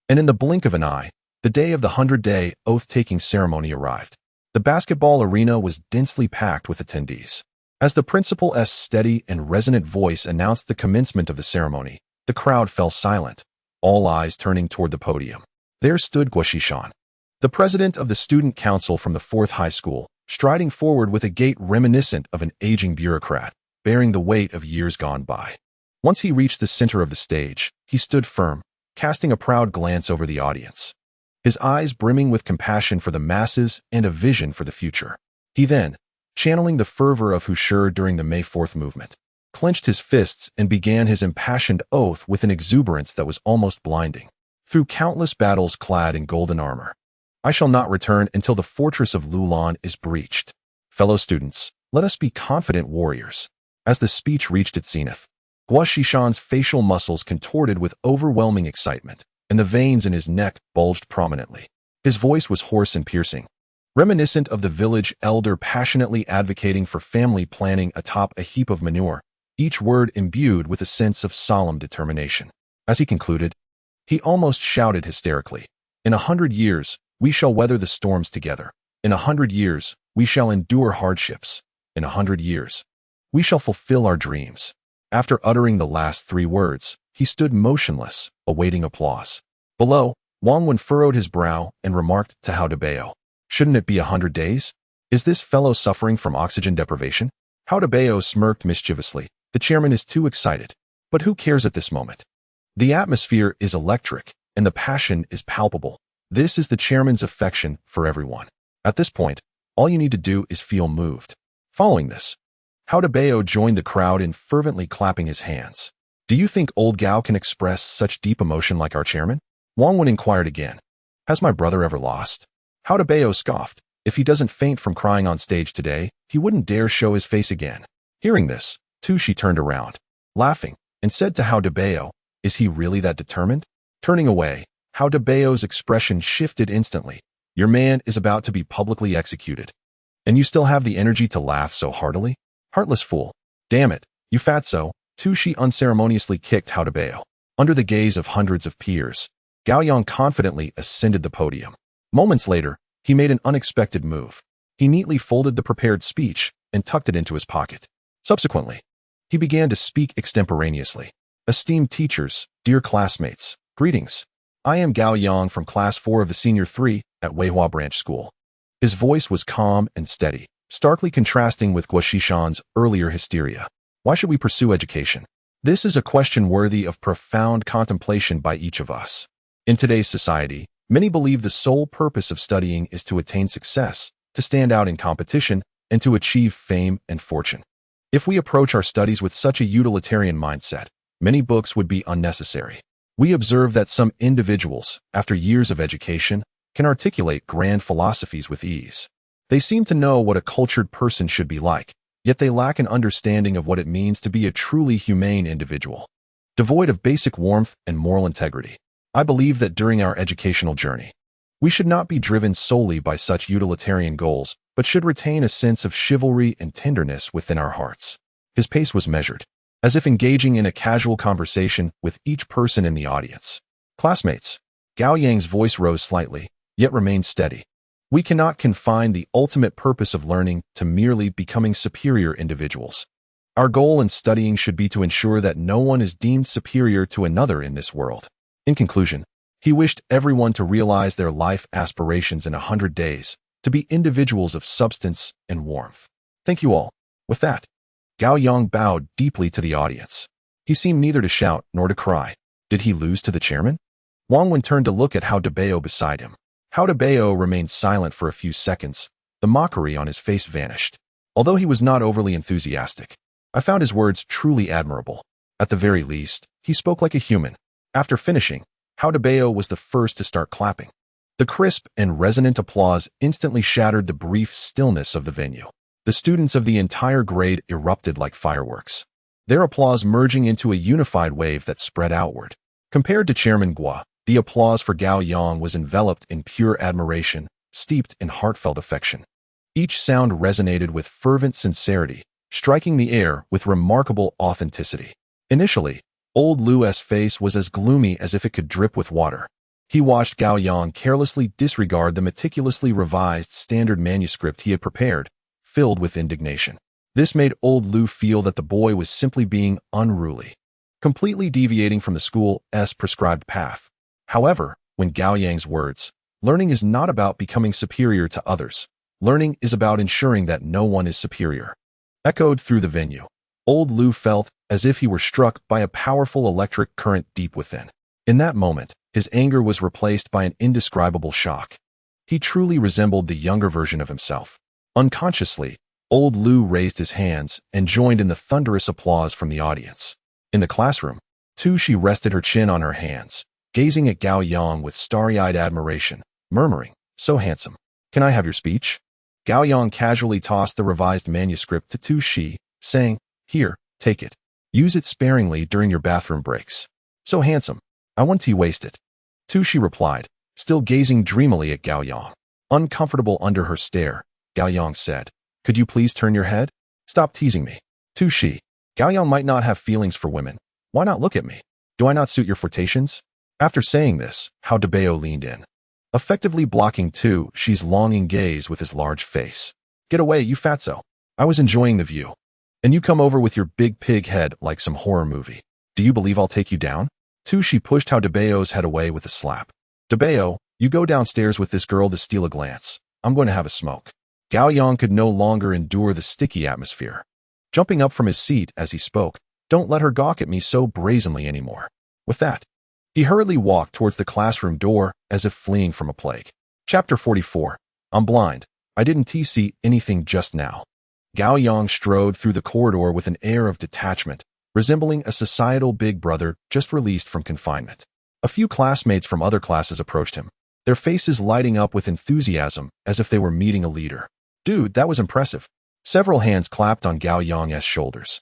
A: And in the blink of an eye, the day of the 100-day oath-taking ceremony arrived. The basketball arena was densely packed with attendees. As the principal's steady and resonant voice announced the commencement of the ceremony, the crowd fell silent, all eyes turning toward the podium. There stood Guo Shishan, the president of the student council from the 4th high school, striding forward with a gait reminiscent of an aging bureaucrat, bearing the weight of years gone by. Once he reached the center of the stage, he stood firm, casting a proud glance over the audience, his eyes brimming with compassion for the masses and a vision for the future. He then, channeling the fervor of Husher during the May 4th movement, clenched his fists and began his impassioned oath with an exuberance that was almost blinding. Through countless battles clad in golden armor, I shall not return until the fortress of Lulan is breached. Fellow students, let us be confident warriors. As the speech reached its zenith, Guo Shishan's facial muscles contorted with overwhelming excitement, and the veins in his neck bulged prominently. His voice was hoarse and piercing, reminiscent of the village elder passionately advocating for family planning atop a heap of manure, each word imbued with a sense of solemn determination. As he concluded, he almost shouted hysterically, In 100 years, we shall weather the storms together. In 100 years, we shall endure hardships. In 100 years, we shall fulfill our dreams. After uttering the last 3 words, he stood motionless, awaiting applause. Below, Wang Wen furrowed his brow and remarked to Hao Debao, Shouldn't it be 100 days? Is this fellow suffering from oxygen deprivation? Hao Debao smirked mischievously. The chairman is too excited. But who cares at this moment? The atmosphere is electric, and the passion is palpable. This is the chairman's affection for everyone. At this point, all you need to do is feel moved. Following this, Hao Debao joined the crowd in fervently clapping his hands. Do you think old Gao can express such deep emotion like our chairman? Wang inquired again. Has my brother ever lost? Hao Bei scoffed. If he doesn't faint from crying on stage today, he wouldn't dare show his face again. Hearing this, Tushi turned around, laughing, and said to Hao Bei, is he really that determined? Turning away, Hao Bei's expression shifted instantly. Your man is about to be publicly executed. And you still have the energy to laugh so heartily? Heartless fool. Damn it, you fatso. Tushi unceremoniously kicked Hao Bei. Under the gaze of hundreds of peers, Gao Yang confidently ascended the podium. Moments later, he made an unexpected move. He neatly folded the prepared speech and tucked it into his pocket. Subsequently, he began to speak extemporaneously. Esteemed teachers, dear classmates, greetings. I am Gao Yang from Class 4 of the Senior 3 at Weihua Branch School. His voice was calm and steady, starkly contrasting with Guo Shishan's earlier hysteria. Why should we pursue education? This is a question worthy of profound contemplation by each of us. In today's society, many believe the sole purpose of studying is to attain success, to stand out in competition, and to achieve fame and fortune. If we approach our studies with such a utilitarian mindset, many books would be unnecessary. We observe that some individuals, after years of education, can articulate grand philosophies with ease. They seem to know what a cultured person should be like, yet they lack an understanding of what it means to be a truly humane individual. Devoid of basic warmth and moral integrity, I believe that during our educational journey, we should not be driven solely by such utilitarian goals, but should retain a sense of chivalry and tenderness within our hearts. His pace was measured, as if engaging in a casual conversation with each person in the audience. Classmates, Gao Yang's voice rose slightly, yet remained steady. We cannot confine the ultimate purpose of learning to merely becoming superior individuals. Our goal in studying should be to ensure that no one is deemed superior to another in this world. In conclusion, he wished everyone to realize their life aspirations in 100 days, to be individuals of substance and warmth. Thank you all. With that, Gao Yang bowed deeply to the audience. He seemed neither to shout nor to cry. Did he lose to the chairman? Wang turned to look at Hao Bei beside him. Hao Bei remained silent for a few seconds. The mockery on his face vanished. Although he was not overly enthusiastic, I found his words truly admirable. At the very least, he spoke like a human. After finishing, Hao Bei was the first to start clapping. The crisp and resonant applause instantly shattered the brief stillness of the venue. The students of the entire grade erupted like fireworks, their applause merging into a unified wave that spread outward. Compared to Chairman Guo, the applause for Gao Yang was enveloped in pure admiration, steeped in heartfelt affection. Each sound resonated with fervent sincerity, striking the air with remarkable authenticity. Initially, old Lu's face was as gloomy as if it could drip with water. He watched Gao Yang carelessly disregard the meticulously revised standard manuscript he had prepared, filled with indignation. This made old Lu feel that the boy was simply being unruly, completely deviating from the school's prescribed path. However, when Gao Yang's words, learning is not about becoming superior to others. Learning is about ensuring that no one is superior, echoed through the venue. Old Lu felt as if he were struck by a powerful electric current deep within. In that moment, his anger was replaced by an indescribable shock. He truly resembled the younger version of himself. Unconsciously, old Lu raised his hands and joined in the thunderous applause from the audience. In the classroom, too, she rested her chin on her hands, gazing at Gao Yang with starry-eyed admiration, murmuring, "So handsome. Can I have your speech?" Gao Yang casually tossed the revised manuscript to Tu Shi, saying, "Here, take it. Use it sparingly during your bathroom breaks. So handsome. I want to waste it." Tu Shi replied, still gazing dreamily at Gao Yang. Uncomfortable under her stare, Gao Yang said, "Could you please turn your head? Stop teasing me." Tu Shi, Gao Yang might not have feelings for women. Why not look at me? Do I not suit your flirtations? After saying this, Hao Bei leaned in, effectively blocking Tu Shi's longing gaze with his large face. "Get away, you fatso. I was enjoying the view. And you come over with your big pig head like some horror movie. Do you believe I'll take you down?" Tu Shi pushed Hao Bei's head away with a slap. "Bei, you go downstairs with this girl to steal a glance. I'm going to have a smoke." Gao Yang could no longer endure the sticky atmosphere. Jumping up from his seat as he spoke, "Don't let her gawk at me so brazenly anymore." With that, he hurriedly walked towards the classroom door as if fleeing from a plague. Chapter 44. I'm blind. I didn't see anything just now. Gao Yang strode through the corridor with an air of detachment, resembling a societal big brother just released from confinement. A few classmates from other classes approached him, their faces lighting up with enthusiasm as if they were meeting a leader. "Dude, that was impressive." Several hands clapped on Gao Yang's shoulders,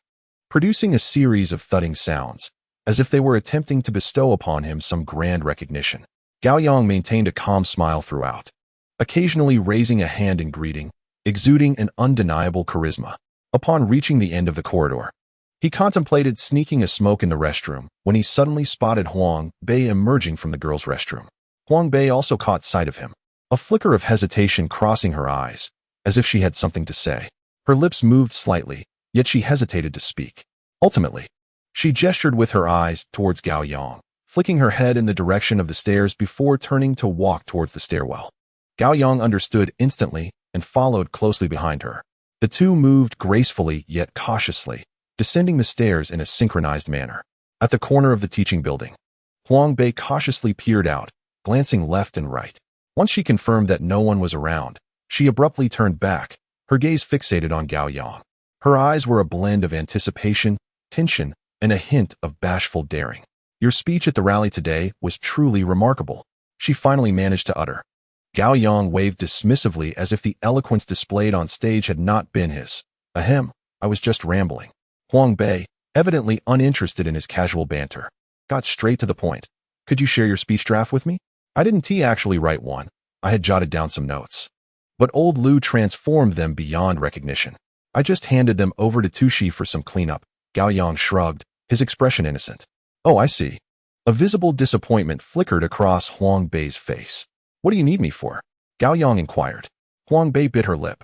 A: producing a series of thudding sounds, as if they were attempting to bestow upon him some grand recognition. Gao Yang maintained a calm smile throughout, occasionally raising a hand in greeting, exuding an undeniable charisma. Upon reaching the end of the corridor, he contemplated sneaking a smoke in the restroom when he suddenly spotted Huang Bei emerging from the girls' restroom. Huang Bei also caught sight of him, a flicker of hesitation crossing her eyes, as if she had something to say. Her lips moved slightly, yet she hesitated to speak. Ultimately, she gestured with her eyes towards Gao Yang, flicking her head in the direction of the stairs before turning to walk towards the stairwell. Gao Yang understood instantly and followed closely behind her. The two moved gracefully yet cautiously, descending the stairs in a synchronized manner. At the corner of the teaching building, Huang Bei cautiously peered out, glancing left and right. Once she confirmed that no one was around, she abruptly turned back, her gaze fixated on Gao Yang. Her eyes were a blend of anticipation, tension, and a hint of bashful daring. "Your speech at the rally today was truly remarkable," she finally managed to utter. Gao Yang waved dismissively as if the eloquence displayed on stage had not been his. "Ahem, I was just rambling." Huang Bei, evidently uninterested in his casual banter, got straight to the point. "Could you share your speech draft with me?" "I didn't actually write one. I had jotted down some notes. But old Lu transformed them beyond recognition. I just handed them over to Tushi for some cleanup." Gao Yang shrugged, his expression innocent. "Oh, I see." A visible disappointment flickered across Huang Bei's face. "What do you need me for?" Gao Yang inquired. Huang Bei bit her lip,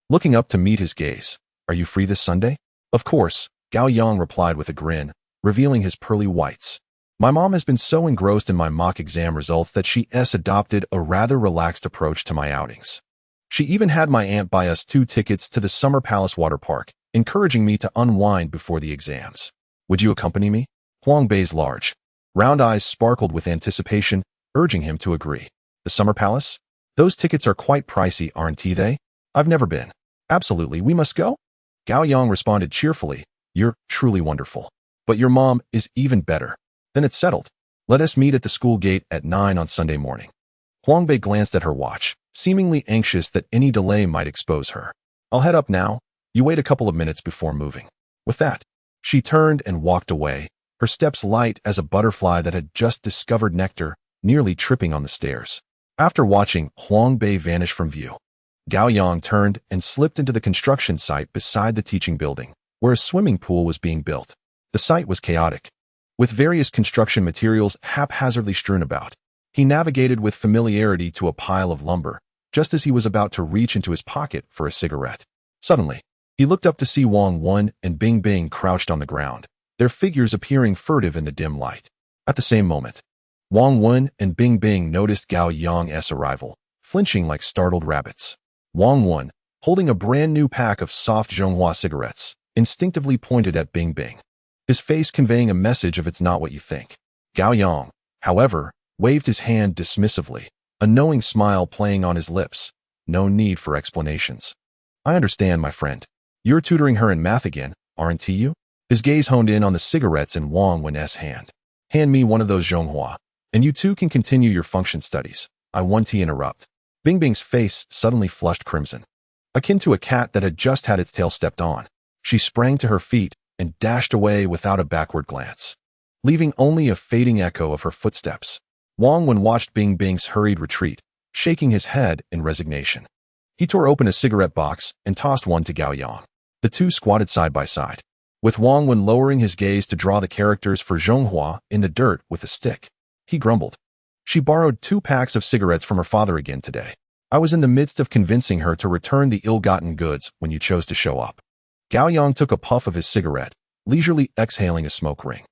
A: looking up to meet his gaze. "Are you free this Sunday?" "Of course," Gao Yang replied with a grin, revealing his pearly whites. "My mom has been so engrossed in my mock exam results that she's adopted a rather relaxed approach to my outings. She even had my aunt buy us 2 tickets to the Summer Palace water park, encouraging me to unwind before the exams. Would you accompany me?" Huang Bei's large, round eyes sparkled with anticipation, urging him to agree. "The Summer Palace? Those tickets are quite pricey, aren't they?" "I've never been." "Absolutely, we must go." Gao Yang responded cheerfully. "You're truly wonderful. But your mom is even better." "Then it's settled. Let us meet at the school gate at 9 on Sunday morning." Huang Bei glanced at her watch, seemingly anxious that any delay might expose her. "I'll head up now. You wait a couple of minutes before moving." With that, she turned and walked away, her steps light as a butterfly that had just discovered nectar, nearly tripping on the stairs. After watching Huang Bei vanish from view, Gao Yang turned and slipped into the construction site beside the teaching building, where a swimming pool was being built. The site was chaotic, with various construction materials haphazardly strewn about. He navigated with familiarity to a pile of lumber, just as he was about to reach into his pocket for a cigarette. Suddenly, he looked up to see Wang Wen and Bing Bing crouched on the ground, their figures appearing furtive in the dim light. At the same moment, Wang Wen and Bing Bing noticed Gao Yang's arrival, flinching like startled rabbits. Wang Wen, holding a brand new pack of soft Zhonghua cigarettes, instinctively pointed at Bing Bing, his face conveying a message of "it's not what you think." Gao Yang, however, waved his hand dismissively, a knowing smile playing on his lips. "No need for explanations. I understand, my friend. You're tutoring her in math again, aren't you?" His gaze honed in on the cigarettes in Wang Wen's hand. "Hand me one of those Zhonghua, and you two can continue your function studies. I want to interrupt." Bing Bing's face suddenly flushed crimson, akin to a cat that had just had its tail stepped on. She sprang to her feet and dashed away without a backward glance, leaving only a fading echo of her footsteps. Wang Wen watched Bing Bing's hurried retreat, shaking his head in resignation. He tore open a cigarette box and tossed one to Gao Yang. The two squatted side by side, with Wang Wen lowering his gaze to draw the characters for Zhonghua in the dirt with a stick. He grumbled. "She borrowed 2 packs of cigarettes from her father again today. I was in the midst of convincing her to return the ill-gotten goods when you chose to show up." Gao Yang took a puff of his cigarette, leisurely exhaling a smoke ring.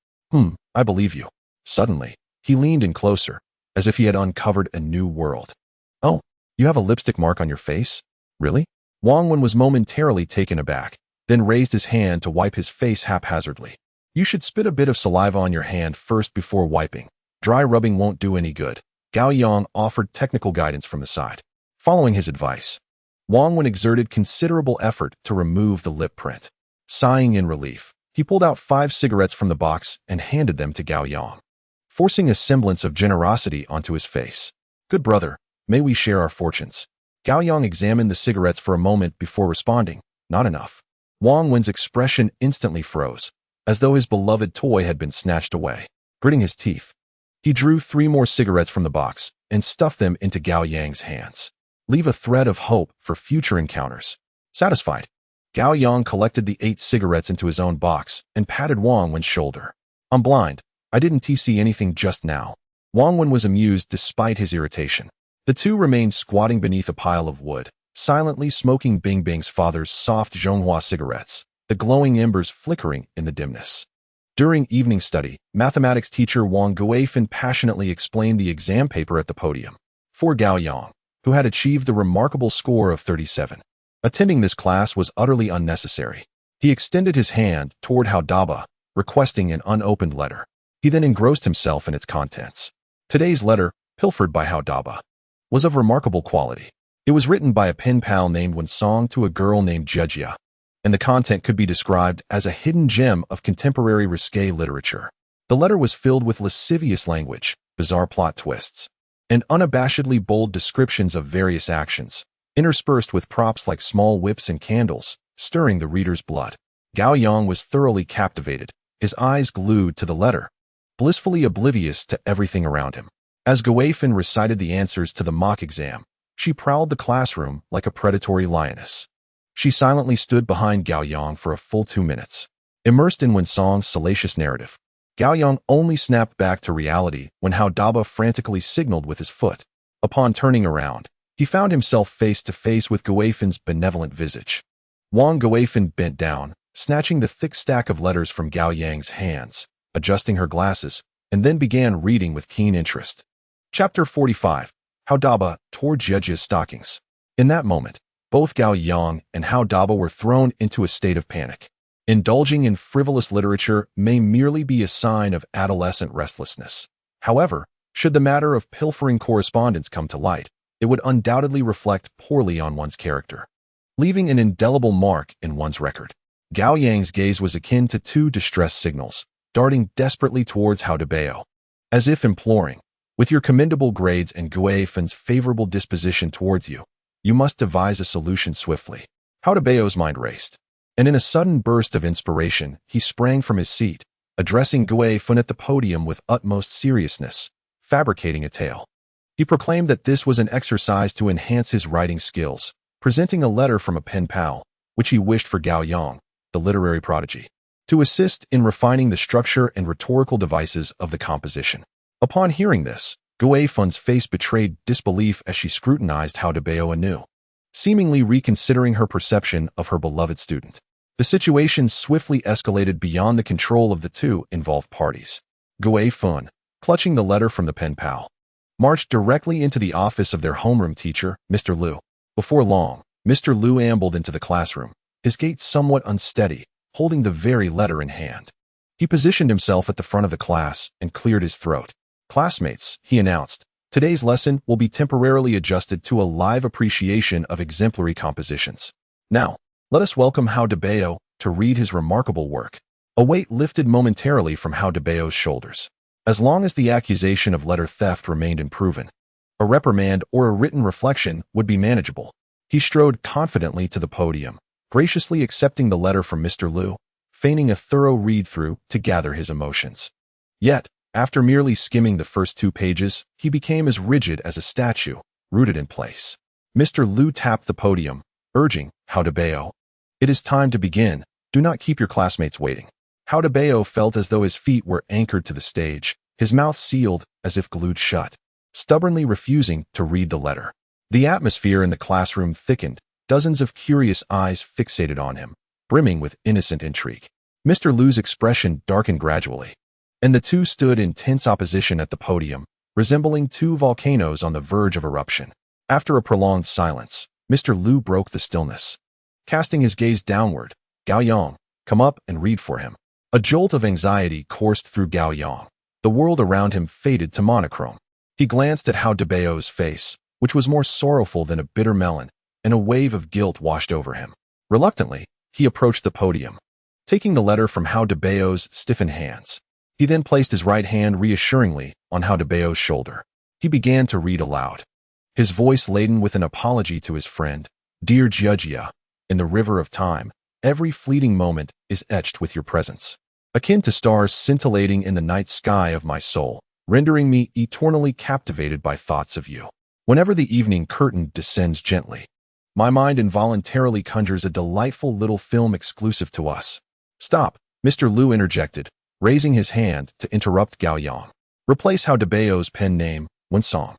A: I believe you." Suddenly, he leaned in closer, as if he had uncovered a new world. "Oh, you have a lipstick mark on your face? Really?" Wang Wen was momentarily taken aback, then raised his hand to wipe his face haphazardly. "You should spit a bit of saliva on your hand first before wiping. Dry rubbing won't do any good." Gao Yang offered technical guidance from the side. Following his advice, Wang Wen exerted considerable effort to remove the lip print. Sighing in relief, He pulled out 5 cigarettes from the box and handed them to Gao Yang, forcing a semblance of generosity onto his face. "Good brother, may we share our fortunes?" Gao Yang examined the cigarettes for a moment before responding, "Not enough." Wang Wen's expression instantly froze, as though his beloved toy had been snatched away. Gritting his teeth, he drew 3 more cigarettes from the box and stuffed them into Gao Yang's hands. "Leave a thread of hope for future encounters." Satisfied, Gao Yang collected the 8 cigarettes into his own box and patted Wang Wen's shoulder. "I'm blind. I didn't see anything just now." Wang Wen was amused despite his irritation. The two remained squatting beneath a pile of wood, silently smoking Bing Bing's father's soft Zhonghua cigarettes, the glowing embers flickering in the dimness. During evening study, mathematics teacher Wang Guifan passionately explained the exam paper at the podium for Gao Yang, who had achieved the remarkable score of 37. Attending this class was utterly unnecessary. He extended his hand toward Hao Daba, requesting an unopened letter. He then engrossed himself in its contents. Today's letter, pilfered by Hao Daba, was of remarkable quality. It was written by a pen pal named Wen Song to a girl named Jejia, and the content could be described as a hidden gem of contemporary risque literature. The letter was filled with lascivious language, bizarre plot twists, and unabashedly bold descriptions of various actions, interspersed with props like small whips and candles, stirring the reader's blood. Gao Yang was thoroughly captivated, his eyes glued to the letter, blissfully oblivious to everything around him. As Guifan recited the answers to the mock exam, she prowled the classroom like a predatory lioness. She silently stood behind Gao Yang for a full 2 minutes. Immersed in Wen Song's salacious narrative, Gao Yang only snapped back to reality when Hao Daba frantically signaled with his foot. Upon turning around, he found himself face to face with Guifan's benevolent visage. Wang Guifan bent down, snatching the thick stack of letters from Gao Yang's hands, adjusting her glasses, and then began reading with keen interest. Chapter 45. Hao Daba tore Jejia's stockings. In that moment, both Gao Yang and Hao Daba were thrown into a state of panic. Indulging in frivolous literature may merely be a sign of adolescent restlessness. However, should the matter of pilfering correspondence come to light, it would undoubtedly reflect poorly on one's character, leaving an indelible mark in one's record. Gao Yang's gaze was akin to 2 distress signals, darting desperately towards Hao Daba, as if imploring, "With your commendable grades and Guifan's favorable disposition towards you, you must devise a solution swiftly." Hao Dabao's mind raced, and in a sudden burst of inspiration, he sprang from his seat, addressing Guifan at the podium with utmost seriousness, fabricating a tale. He proclaimed that this was an exercise to enhance his writing skills, presenting a letter from a pen pal, which he wished for Gao Yang, the literary prodigy, to assist in refining the structure and rhetorical devices of the composition. Upon hearing this, Guifan's face betrayed disbelief as she scrutinized Hao Daba anew, seemingly reconsidering her perception of her beloved student. The situation swiftly escalated beyond the control of the 2 involved parties. Guifan, clutching the letter from the pen pal, marched directly into the office of their homeroom teacher, Mr. Liu. Before long, Mr. Liu ambled into the classroom, his gait somewhat unsteady, holding the very letter in hand. He positioned himself at the front of the class and cleared his throat. "Classmates," he announced, "today's lesson will be temporarily adjusted to a live appreciation of exemplary compositions. Now, let us welcome Hao Daba to read his remarkable work." A weight lifted momentarily from Hao Dabao's shoulders. As long as the accusation of letter theft remained unproven, a reprimand or a written reflection would be manageable. He strode confidently to the podium, graciously accepting the letter from Mr. Liu, feigning a thorough read-through to gather his emotions. Yet, after merely skimming the first 2 pages, he became as rigid as a statue, rooted in place. Mr. Liu tapped the podium, urging, "Hao Daba, it is time to begin. Do not keep your classmates waiting." Hao Daba felt as though his feet were anchored to the stage, his mouth sealed as if glued shut, stubbornly refusing to read the letter. The atmosphere in the classroom thickened, dozens of curious eyes fixated on him, brimming with innocent intrigue. Mr. Liu's expression darkened gradually, and the 2 stood in tense opposition at the podium, resembling 2 volcanoes on the verge of eruption. After a prolonged silence, Mr. Liu broke the stillness. Casting his gaze downward, "Gao Yang, come up and read for him." A jolt of anxiety coursed through Gao Yang. The world around him faded to monochrome. He glanced at Hao Dabao's face, which was more sorrowful than a bitter melon, and a wave of guilt washed over him. Reluctantly, he approached the podium, taking the letter from Huang Bei's stiffened hands. He then placed his right hand reassuringly on Huang Bei's shoulder. He began to read aloud, his voice laden with an apology to his friend. Dear Jia, in the river of time, every fleeting moment is etched with your presence, akin to stars scintillating in the night sky of my soul, rendering me eternally captivated by thoughts of you. Whenever the evening curtain descends gently, my mind involuntarily conjures a delightful little film exclusive to us. Stop, Mr. Liu interjected, raising his hand to interrupt Gao Yang. Replace Huang Bei's pen name, Song,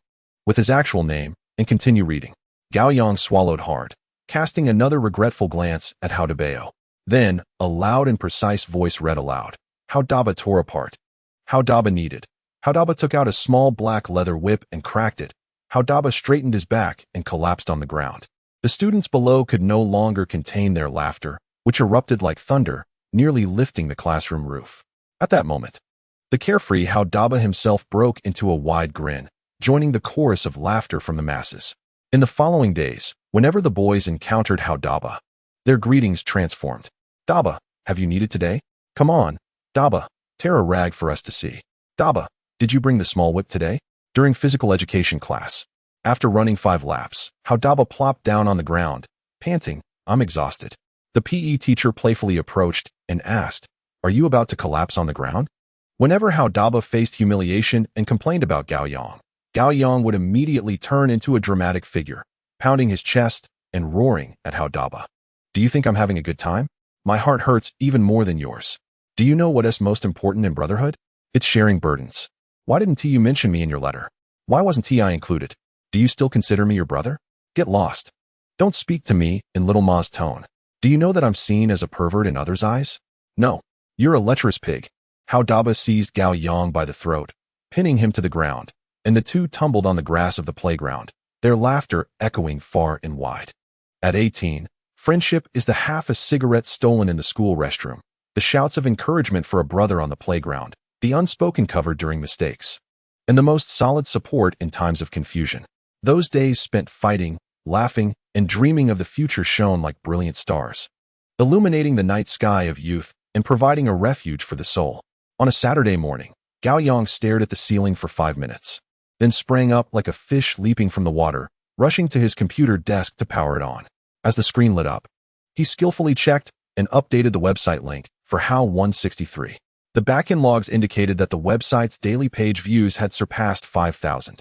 A: with his actual name, and continue reading. Gao Yang swallowed hard, casting another regretful glance at Huang Bei. Then, a loud and precise voice read aloud. How Daba tore apart. How Daba needed. How Daba took out a small black leather whip and cracked it. How Daba straightened his back and collapsed on the ground. The students below could no longer contain their laughter, which erupted like thunder, nearly lifting the classroom roof. At that moment, the carefree How Daba himself broke into a wide grin, joining the chorus of laughter from the masses. In the following days, whenever the boys encountered How Daba, their greetings transformed. Daba, have you needed today? Come on, Daba, tear a rag for us to see. Daba, did you bring the small whip today? During physical education class, after running 5 laps, How Daba plopped down on the ground, panting, I'm exhausted. The PE teacher playfully approached and asked, are you about to collapse on the ground? Whenever How Daba faced humiliation and complained about Gao Yang would immediately turn into a dramatic figure, pounding his chest and roaring at How Daba. Do you think I'm having a good time? My heart hurts even more than yours. Do you know what is most important in brotherhood? It's sharing burdens. Why didn't you mention me in your letter? Why wasn't I included? Do you still consider me your brother? Get lost. Don't speak to me in little Ma's tone. Do you know that I'm seen as a pervert in others' eyes? No. You're a lecherous pig. How Daba seized Gao Yang by the throat, pinning him to the ground, and the two tumbled on the grass of the playground, their laughter echoing far and wide. At 18, friendship is the half a cigarette stolen in the school restroom, the shouts of encouragement for a brother on the playground, the unspoken cover during mistakes, and the most solid support in times of confusion. Those days spent fighting, laughing, and dreaming of the future shone like brilliant stars, illuminating the night sky of youth and providing a refuge for the soul. On a Saturday morning, Gao Yang stared at the ceiling for 5 minutes, then sprang up like a fish leaping from the water, rushing to his computer desk to power it on. As the screen lit up, he skillfully checked and updated the website link for How 163. The backend logs indicated that the website's daily page views had surpassed 5,000.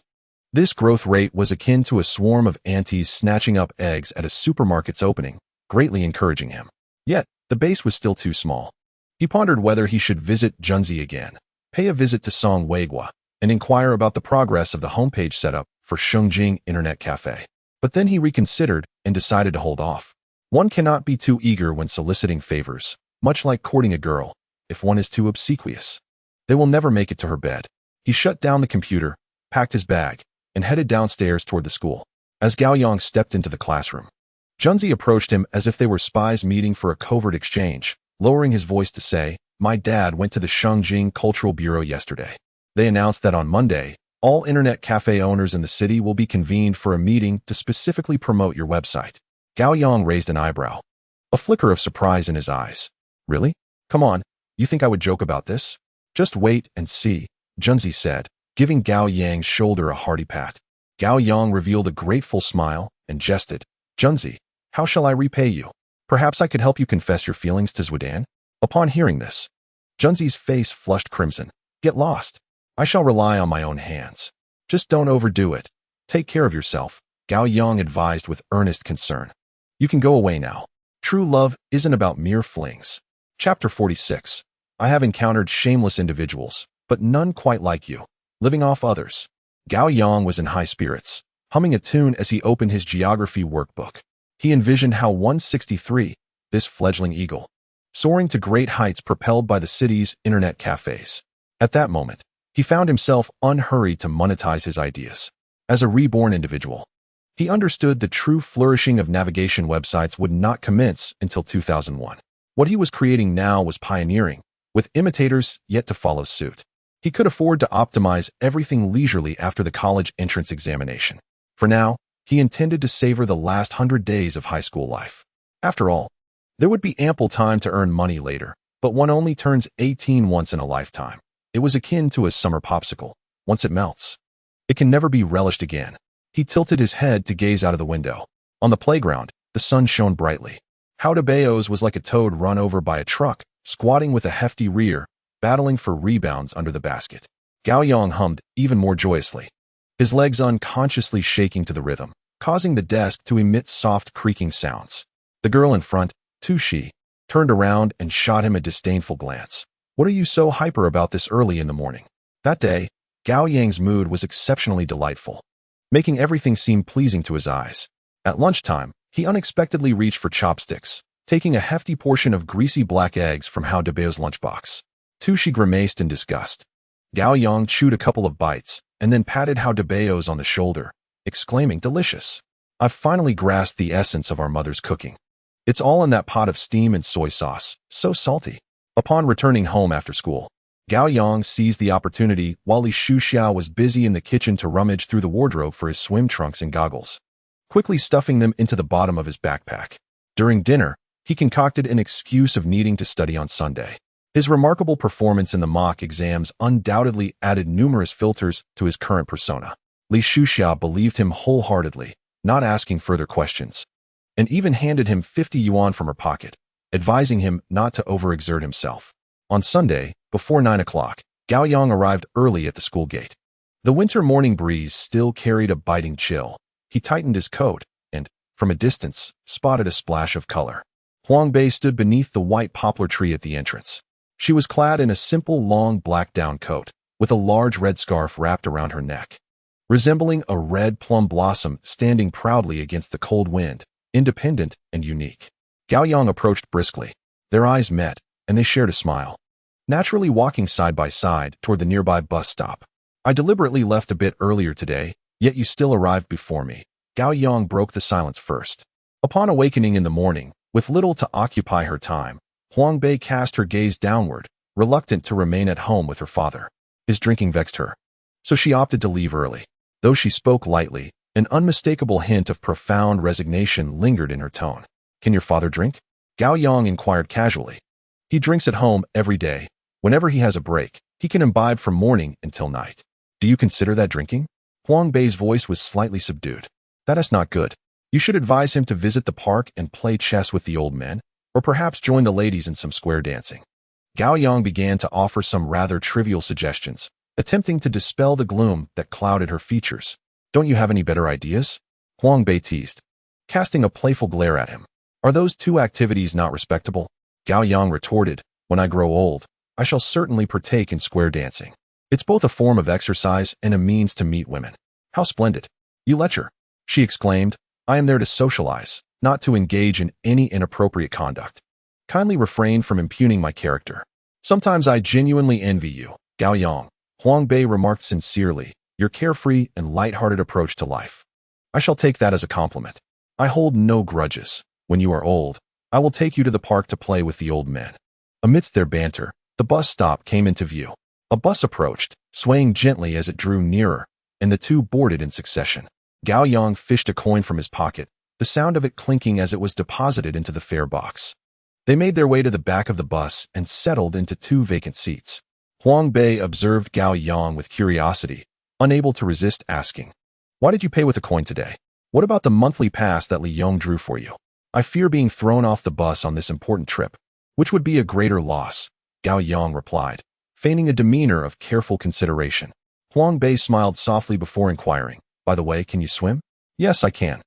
A: This growth rate was akin to a swarm of ants snatching up eggs at a supermarket's opening, greatly encouraging him. Yet, the base was still too small. He pondered whether he should visit Junzi again, pay a visit to Song Weigua, and inquire about the progress of the homepage setup for Shengjing Internet Cafe. But then he reconsidered and decided to hold off. One cannot be too eager when soliciting favors, much like courting a girl. If one is too obsequious, they will never make it to her bed. He shut down the computer, packed his bag, and headed downstairs toward the school. As Gao Yang stepped into the classroom, Junzi approached him as if they were spies meeting for a covert exchange, lowering his voice to say, my dad went to the Shengjing Cultural Bureau yesterday. They announced that on Monday, all internet cafe owners in the city will be convened for a meeting to specifically promote your website. Gao Yang raised an eyebrow, a flicker of surprise in his eyes. Really? Come on, you think I would joke about this? Just wait and see, Junzi said, giving Gao Yang's shoulder a hearty pat. Gao Yang revealed a grateful smile and jested, Junzi, how shall I repay you? Perhaps I could help you confess your feelings to Zwidan? Upon hearing this, Junzi's face flushed crimson. Get lost. I shall rely on my own hands. Just don't overdo it. Take care of yourself, Gao Yang advised with earnest concern. You can go away now. True love isn't about mere flings. Chapter 46. I have encountered shameless individuals, but none quite like you. Living off others. Gao Yang was in high spirits, humming a tune as he opened his geography workbook. He envisioned how 163, this fledgling eagle, soaring to great heights propelled by the city's internet cafes. At that moment, he found himself unhurried to monetize his ideas. As a reborn individual, he understood the true flourishing of navigation websites would not commence until 2001. What he was creating now was pioneering, with imitators yet to follow suit. He could afford to optimize everything leisurely after the college entrance examination. For now, he intended to savor the last 100 days of high school life. After all, there would be ample time to earn money later, But one only turns 18 once in a lifetime. It was akin to a summer popsicle. Once it melts, it can never be relished again. He tilted his head to gaze out of the window. On the playground, the sun shone brightly. Huang Bei was like a toad run over by a truck, squatting with a hefty rear, battling for rebounds under the basket. Gao Yang hummed even more joyously, his legs unconsciously shaking to the rhythm, causing the desk to emit soft creaking sounds. The girl in front, Tushi, turned around and shot him a disdainful glance. What are you so hyper about this early in the morning? That day, Gao Yang's mood was exceptionally delightful, making everything seem pleasing to his eyes. At lunchtime, he unexpectedly reached for chopsticks, taking a hefty portion of greasy black eggs from Huang Bei's lunchbox. Tushi grimaced in disgust. Gao Yang chewed a couple of bites and then patted Huang Bei on the shoulder, exclaiming, "Delicious. I've finally grasped the essence of our mother's cooking. It's all in that pot of steam and soy sauce, so salty." Upon returning home after school, Gao Yang seized the opportunity while Li Shuxiao was busy in the kitchen to rummage through the wardrobe for his swim trunks and goggles, quickly stuffing them into the bottom of his backpack. During dinner, he concocted an excuse of needing to study on Sunday. His remarkable performance in the mock exams undoubtedly added numerous filters to his current persona. Li Shuxiao believed him wholeheartedly, not asking further questions, and even handed him 50 yuan from her pocket, advising him not to overexert himself. On Sunday, before 9 o'clock, Gao Yang arrived early at the school gate. The winter morning breeze still carried a biting chill. He tightened his coat and, from a distance, spotted a splash of color. Huang Bei stood beneath the white poplar tree at the entrance. She was clad in a simple long black down coat, with a large red scarf wrapped around her neck, resembling a red plum blossom standing proudly against the cold wind, independent and unique. Gao Yang approached briskly. Their eyes met, and they shared a smile, naturally walking side by side toward the nearby bus stop. "I deliberately left a bit earlier today, yet you still arrived before me." Gao Yang broke the silence first. Upon awakening in the morning, with little to occupy her time, Huang Bei cast her gaze downward, reluctant to remain at home with her father. His drinking vexed her, so she opted to leave early. Though she spoke lightly, an unmistakable hint of profound resignation lingered in her tone. "Can your father drink?" Gao Yang inquired casually. "He drinks at home every day. Whenever he has a break, he can imbibe from morning until night." "Do you consider that drinking?" Huang Bei's voice was slightly subdued. "That is not good. You should advise him to visit the park and play chess with the old men, or perhaps join the ladies in some square dancing." Gao Yang began to offer some rather trivial suggestions, attempting to dispel the gloom that clouded her features. "Don't you have any better ideas?" Huang Bei teased, casting a playful glare at him. "Are those two activities not respectable?" Gao Yang retorted, "When I grow old, I shall certainly partake in square dancing. It's both a form of exercise and a means to meet women." "How splendid. You lecture," she exclaimed. "I am there to socialize, not to engage in any inappropriate conduct. Kindly refrain from impugning my character." "Sometimes I genuinely envy you, Gao Yang," Huang Bei remarked sincerely, "your carefree and light-hearted approach to life. I shall take that as a compliment. I hold no grudges. When you are old, I will take you to the park to play with the old men." Amidst their banter, the bus stop came into view. A bus approached, swaying gently as it drew nearer, and the two boarded in succession. Gao Yang fished a coin from his pocket, the sound of it clinking as it was deposited into the fare box. They made their way to the back of the bus and settled into two vacant seats. Huang Bei observed Gao Yang with curiosity, unable to resist asking, "Why did you pay with a coin today? What about the monthly pass that Li Yong drew for you?" "I fear being thrown off the bus on this important trip, which would be a greater loss," Gao Yang replied, feigning a demeanor of careful consideration. Huang Bei smiled softly before inquiring, "By the way, can you swim?" "Yes, I can.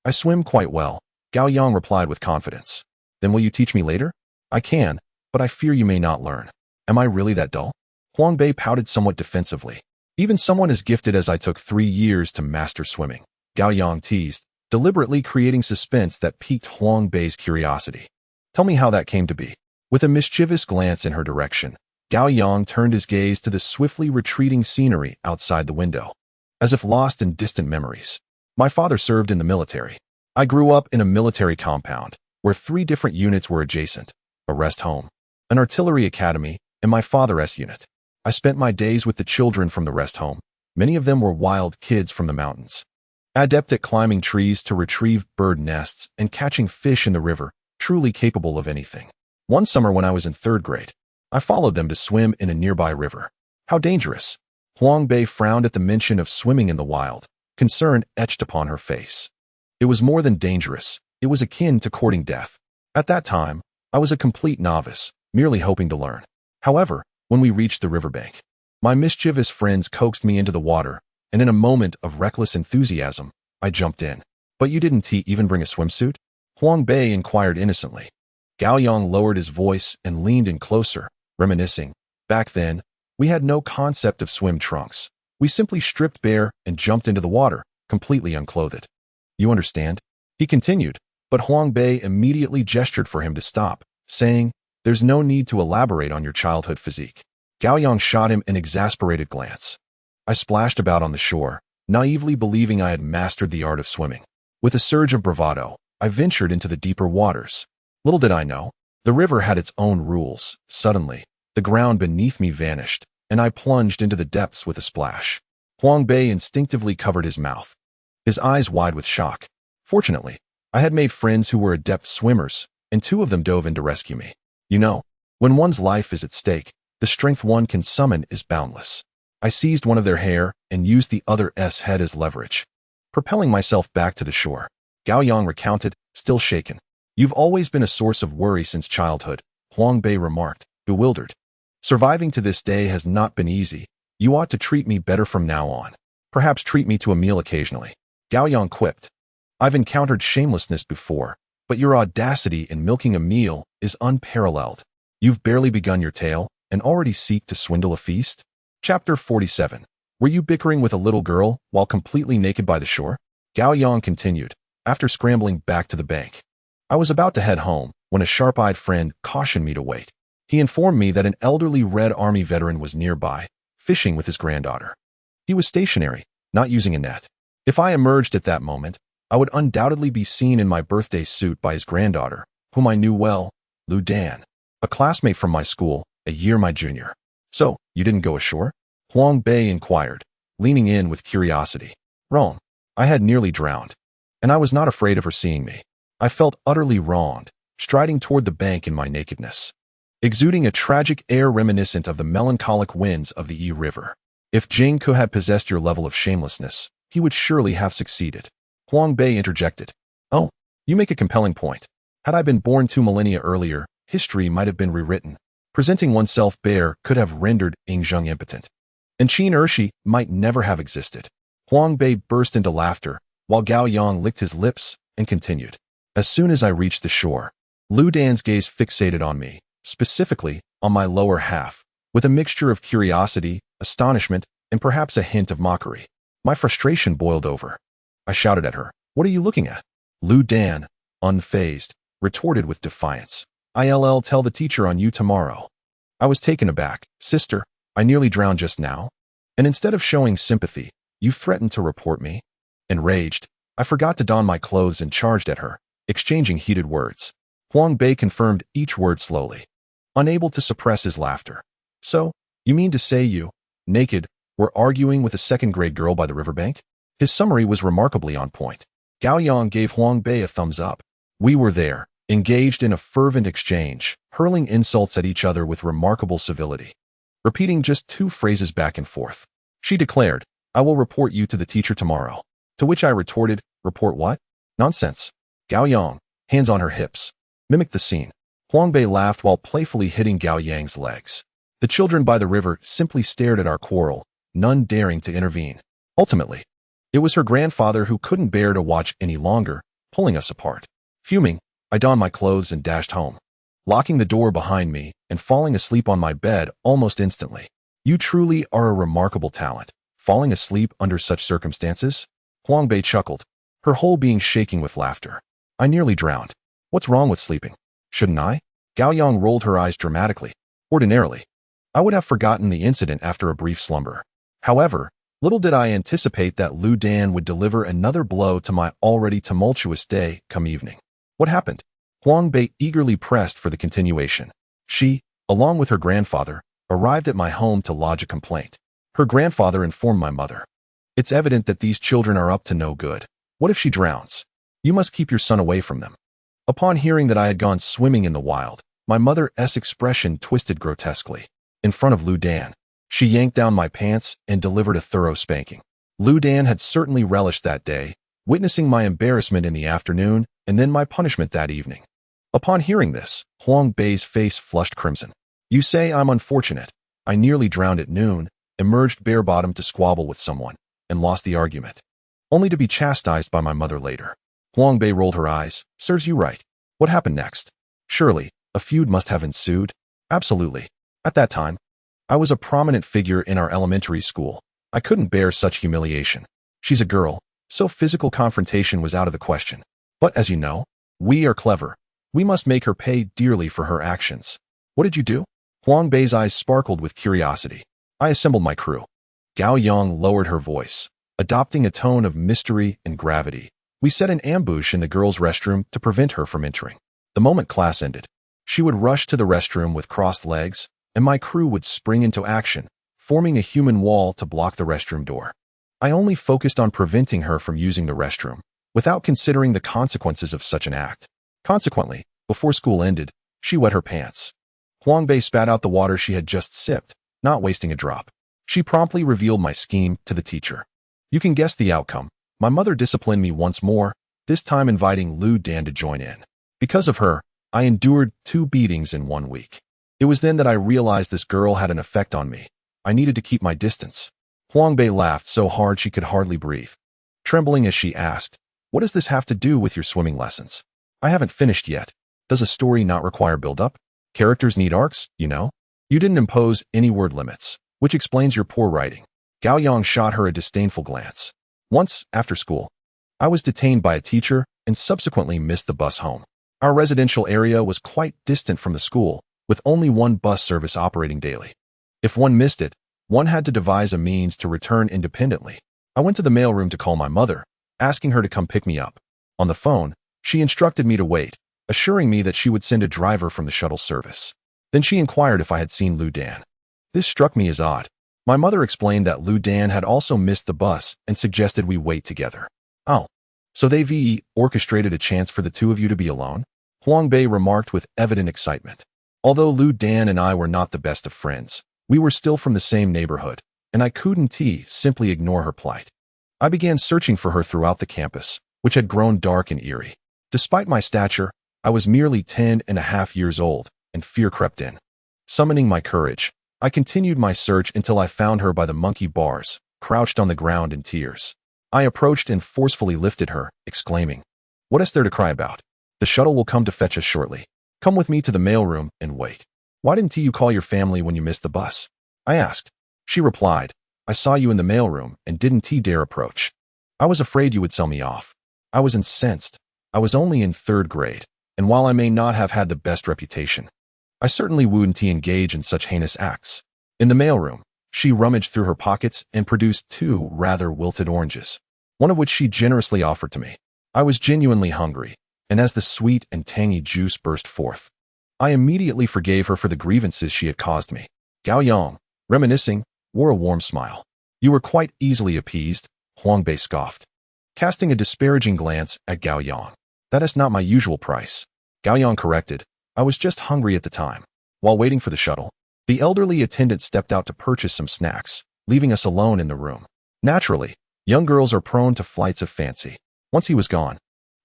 A: I swim quite well," Gao Yang replied with confidence. "Then will you teach me later?" "I can, but I fear you may not learn." "Am I really that dull?" Huang Bei pouted somewhat defensively. "Even someone as gifted as I took 3 years to master swimming," Gao Yang teased, deliberately creating suspense that piqued Huang Bei's curiosity. "Tell me how that came to be." With a mischievous glance in her direction, Gao Yang turned his gaze to the swiftly retreating scenery outside the window, as if lost in distant memories. "My father served in the military. I grew up in a military compound, where 3 different units were adjacent: a rest home, an artillery academy, and my father's unit. I spent my days with the children from the rest home. Many of them were wild kids from the mountains, adept at climbing trees to retrieve bird nests and catching fish in the river, truly capable of anything. One summer when I was in 3rd grade, I followed them to swim in a nearby river. How dangerous! Huang Bei frowned at the mention of swimming in the wild, concern etched upon her face. It was more than dangerous, it was akin to courting death. At that time, I was a complete novice, merely hoping to learn. However, when we reached the riverbank, my mischievous friends coaxed me into the water, and in a moment of reckless enthusiasm, I jumped in. But you didn't even bring a swimsuit? Huang Bei inquired innocently. Gao Yang lowered his voice and leaned in closer, reminiscing. Back then, we had no concept of swim trunks. We simply stripped bare and jumped into the water, completely unclothed. You understand? He continued, but Huang Bei immediately gestured for him to stop, saying, "There's no need to elaborate on your childhood physique." Gao Yang shot him an exasperated glance. I splashed about on the shore, naively believing I had mastered the art of swimming. With a surge of bravado, I ventured into the deeper waters. Little did I know, the river had its own rules. Suddenly, the ground beneath me vanished, and I plunged into the depths with a splash. Huang Bei instinctively covered his mouth, his eyes wide with shock. Fortunately, I had made friends who were adept swimmers, and 2 of them dove in to rescue me. You know, when one's life is at stake, the strength one can summon is boundless. I seized one of their hair and used the other's head as leverage, propelling myself back to the shore. Gao Yang recounted, still shaken. You've always been a source of worry since childhood, Huang Bei remarked, bewildered. Surviving to this day has not been easy. You ought to treat me better from now on. Perhaps treat me to a meal occasionally. Gao Yang quipped. I've encountered shamelessness before, but your audacity in milking a meal is unparalleled. You've barely begun your tale and already seek to swindle a feast? Chapter 47. Were you bickering with a little girl while completely naked by the shore? Gao Yang continued, after scrambling back to the bank. I was about to head home when a sharp-eyed friend cautioned me to wait. He informed me that an elderly Red Army veteran was nearby, fishing with his granddaughter. He was stationary, not using a net. If I emerged at that moment, I would undoubtedly be seen in my birthday suit by his granddaughter, whom I knew well, Lu Dan, a classmate from my school, a year my junior. So, you didn't go ashore? Huang Bei inquired, leaning in with curiosity. Wrong. I had nearly drowned, and I was not afraid of her seeing me. I felt utterly wronged, striding toward the bank in my nakedness, exuding a tragic air reminiscent of the melancholic winds of the Yi River. If Jing Ke had possessed your level of shamelessness, he would surely have succeeded. Huang Bei interjected. Oh, you make a compelling point. Had I been born 2 millennia earlier, history might have been rewritten. Presenting oneself bare could have rendered Yingzheng impotent, and Qin Ershi might never have existed. Huang Bei burst into laughter, while Gao Yang licked his lips and continued. As soon as I reached the shore, Lu Dan's gaze fixated on me, specifically on my lower half, with a mixture of curiosity, astonishment, and perhaps a hint of mockery. My frustration boiled over. I shouted at her, "What are you looking at?" Lu Dan, unfazed, retorted with defiance. "I'll tell the teacher on you tomorrow." I was taken aback. "Sister, I nearly drowned just now, and instead of showing sympathy, you threatened to report me?" Enraged, I forgot to don my clothes and charged at her, exchanging heated words. Huang Bei confirmed each word slowly, unable to suppress his laughter. "So, you mean to say you, naked, were arguing with a 2nd-grade girl by the riverbank?" His summary was remarkably on point. Gao Yang gave Huang Bei a thumbs up. We were there, engaged in a fervent exchange, hurling insults at each other with remarkable civility, repeating just 2 phrases back and forth. She declared, "I will report you to the teacher tomorrow." To which I retorted, "Report what? Nonsense." Gao Yang, hands on her hips, mimicked the scene. Huang Bei laughed while playfully hitting Gao Yang's legs. The children by the river simply stared at our quarrel, none daring to intervene. Ultimately, it was her grandfather who couldn't bear to watch any longer, pulling us apart. Fuming, I donned my clothes and dashed home, locking the door behind me and falling asleep on my bed almost instantly. You truly are a remarkable talent, falling asleep under such circumstances? Huang Bei chuckled, her whole being shaking with laughter. I nearly drowned. What's wrong with sleeping? Shouldn't I? Gao Yang rolled her eyes dramatically. Ordinarily, I would have forgotten the incident after a brief slumber. However, little did I anticipate that Lu Dan would deliver another blow to my already tumultuous day come evening. What happened? Huang Bei eagerly pressed for the continuation. She, along with her grandfather, arrived at my home to lodge a complaint. Her grandfather informed my mother. It's evident that these children are up to no good. What if she drowns? You must keep your son away from them. Upon hearing that I had gone swimming in the wild, My mother's expression twisted grotesquely. In front of Lu Dan, she yanked down my pants and delivered a thorough spanking. Lu Dan had certainly relished that day, witnessing my embarrassment in the afternoon and then my punishment that evening. Upon hearing this, Huang Bei's face flushed crimson. You say I'm unfortunate. I nearly drowned at noon, emerged bare-bottomed to squabble with someone, and lost the argument, only to be chastised by my mother later. Huang Bei rolled her eyes. Serves you right. What happened next? Surely, a feud must have ensued? Absolutely. At that time, I was a prominent figure in our elementary school. I couldn't bear such humiliation. She's a girl, so physical confrontation was out of the question. But as you know, we are clever. We must make her pay dearly for her actions. What did you do? Huang Bei's eyes sparkled with curiosity. I assembled my crew. Gao Yang lowered her voice, adopting a tone of mystery and gravity. We set an ambush in the girls' restroom to prevent her from entering. The moment class ended, she would rush to the restroom with crossed legs, and my crew would spring into action, forming a human wall to block the restroom door. I only focused on preventing her from using the restroom, without considering the consequences of such an act. Consequently, before school ended, she wet her pants. Huang Bei spat out the water she had just sipped, not wasting a drop. She promptly revealed my scheme to the teacher. You can guess the outcome. My mother disciplined me once more, this time inviting Lu Dan to join in. Because of her, I endured 2 beatings in 1 week. It was then that I realized this girl had an effect on me. I needed to keep my distance. Huang Bei laughed so hard she could hardly breathe, trembling as she asked, "What does this have to do with your swimming lessons?" I haven't finished yet. Does a story not require build-up? Characters need arcs, you know? You didn't impose any word limits, which explains your poor writing. Gao Yang shot her a disdainful glance. Once, after school, I was detained by a teacher and subsequently missed the bus home. Our residential area was quite distant from the school, with only 1 bus service operating daily. If one missed it, one had to devise a means to return independently. I went to the mailroom to call my mother, asking her to come pick me up. On the phone, she instructed me to wait, assuring me that she would send a driver from the shuttle service. Then she inquired if I had seen Lu Dan. This struck me as odd. My mother explained that Lu Dan had also missed the bus and suggested we wait together. Oh, so they've orchestrated a chance for the 2 of you to be alone? Huang Bei remarked with evident excitement. Although Lu Dan and I were not the best of friends, we were still from the same neighborhood, and I couldn't simply ignore her plight. I began searching for her throughout the campus, which had grown dark and eerie. Despite my stature, I was merely 10.5 years old, and fear crept in. Summoning my courage, I continued my search until I found her by the monkey bars, crouched on the ground in tears. I approached and forcefully lifted her, exclaiming, "What is there to cry about? The shuttle will come to fetch us shortly. Come with me to the mailroom and wait." "Why didn't you call your family when you missed the bus?" I asked. She replied, "I saw you in the mailroom and didn't dare approach. I was afraid you would sell me off." I was incensed. I was only in 3rd grade, and while I may not have had the best reputation, I certainly wouldn't engage in such heinous acts. In the mailroom, she rummaged through her pockets and produced 2 rather wilted oranges, one of which she generously offered to me. I was genuinely hungry, and as the sweet and tangy juice burst forth, I immediately forgave her for the grievances she had caused me. Gao Yang, reminiscing, wore a warm smile. "You were quite easily appeased," Huang Bei scoffed, casting a disparaging glance at Gao Yang. "That is not my usual price." Gao Yang corrected, "I was just hungry at the time." While waiting for the shuttle, the elderly attendant stepped out to purchase some snacks, leaving us alone in the room. Naturally, young girls are prone to flights of fancy. Once he was gone,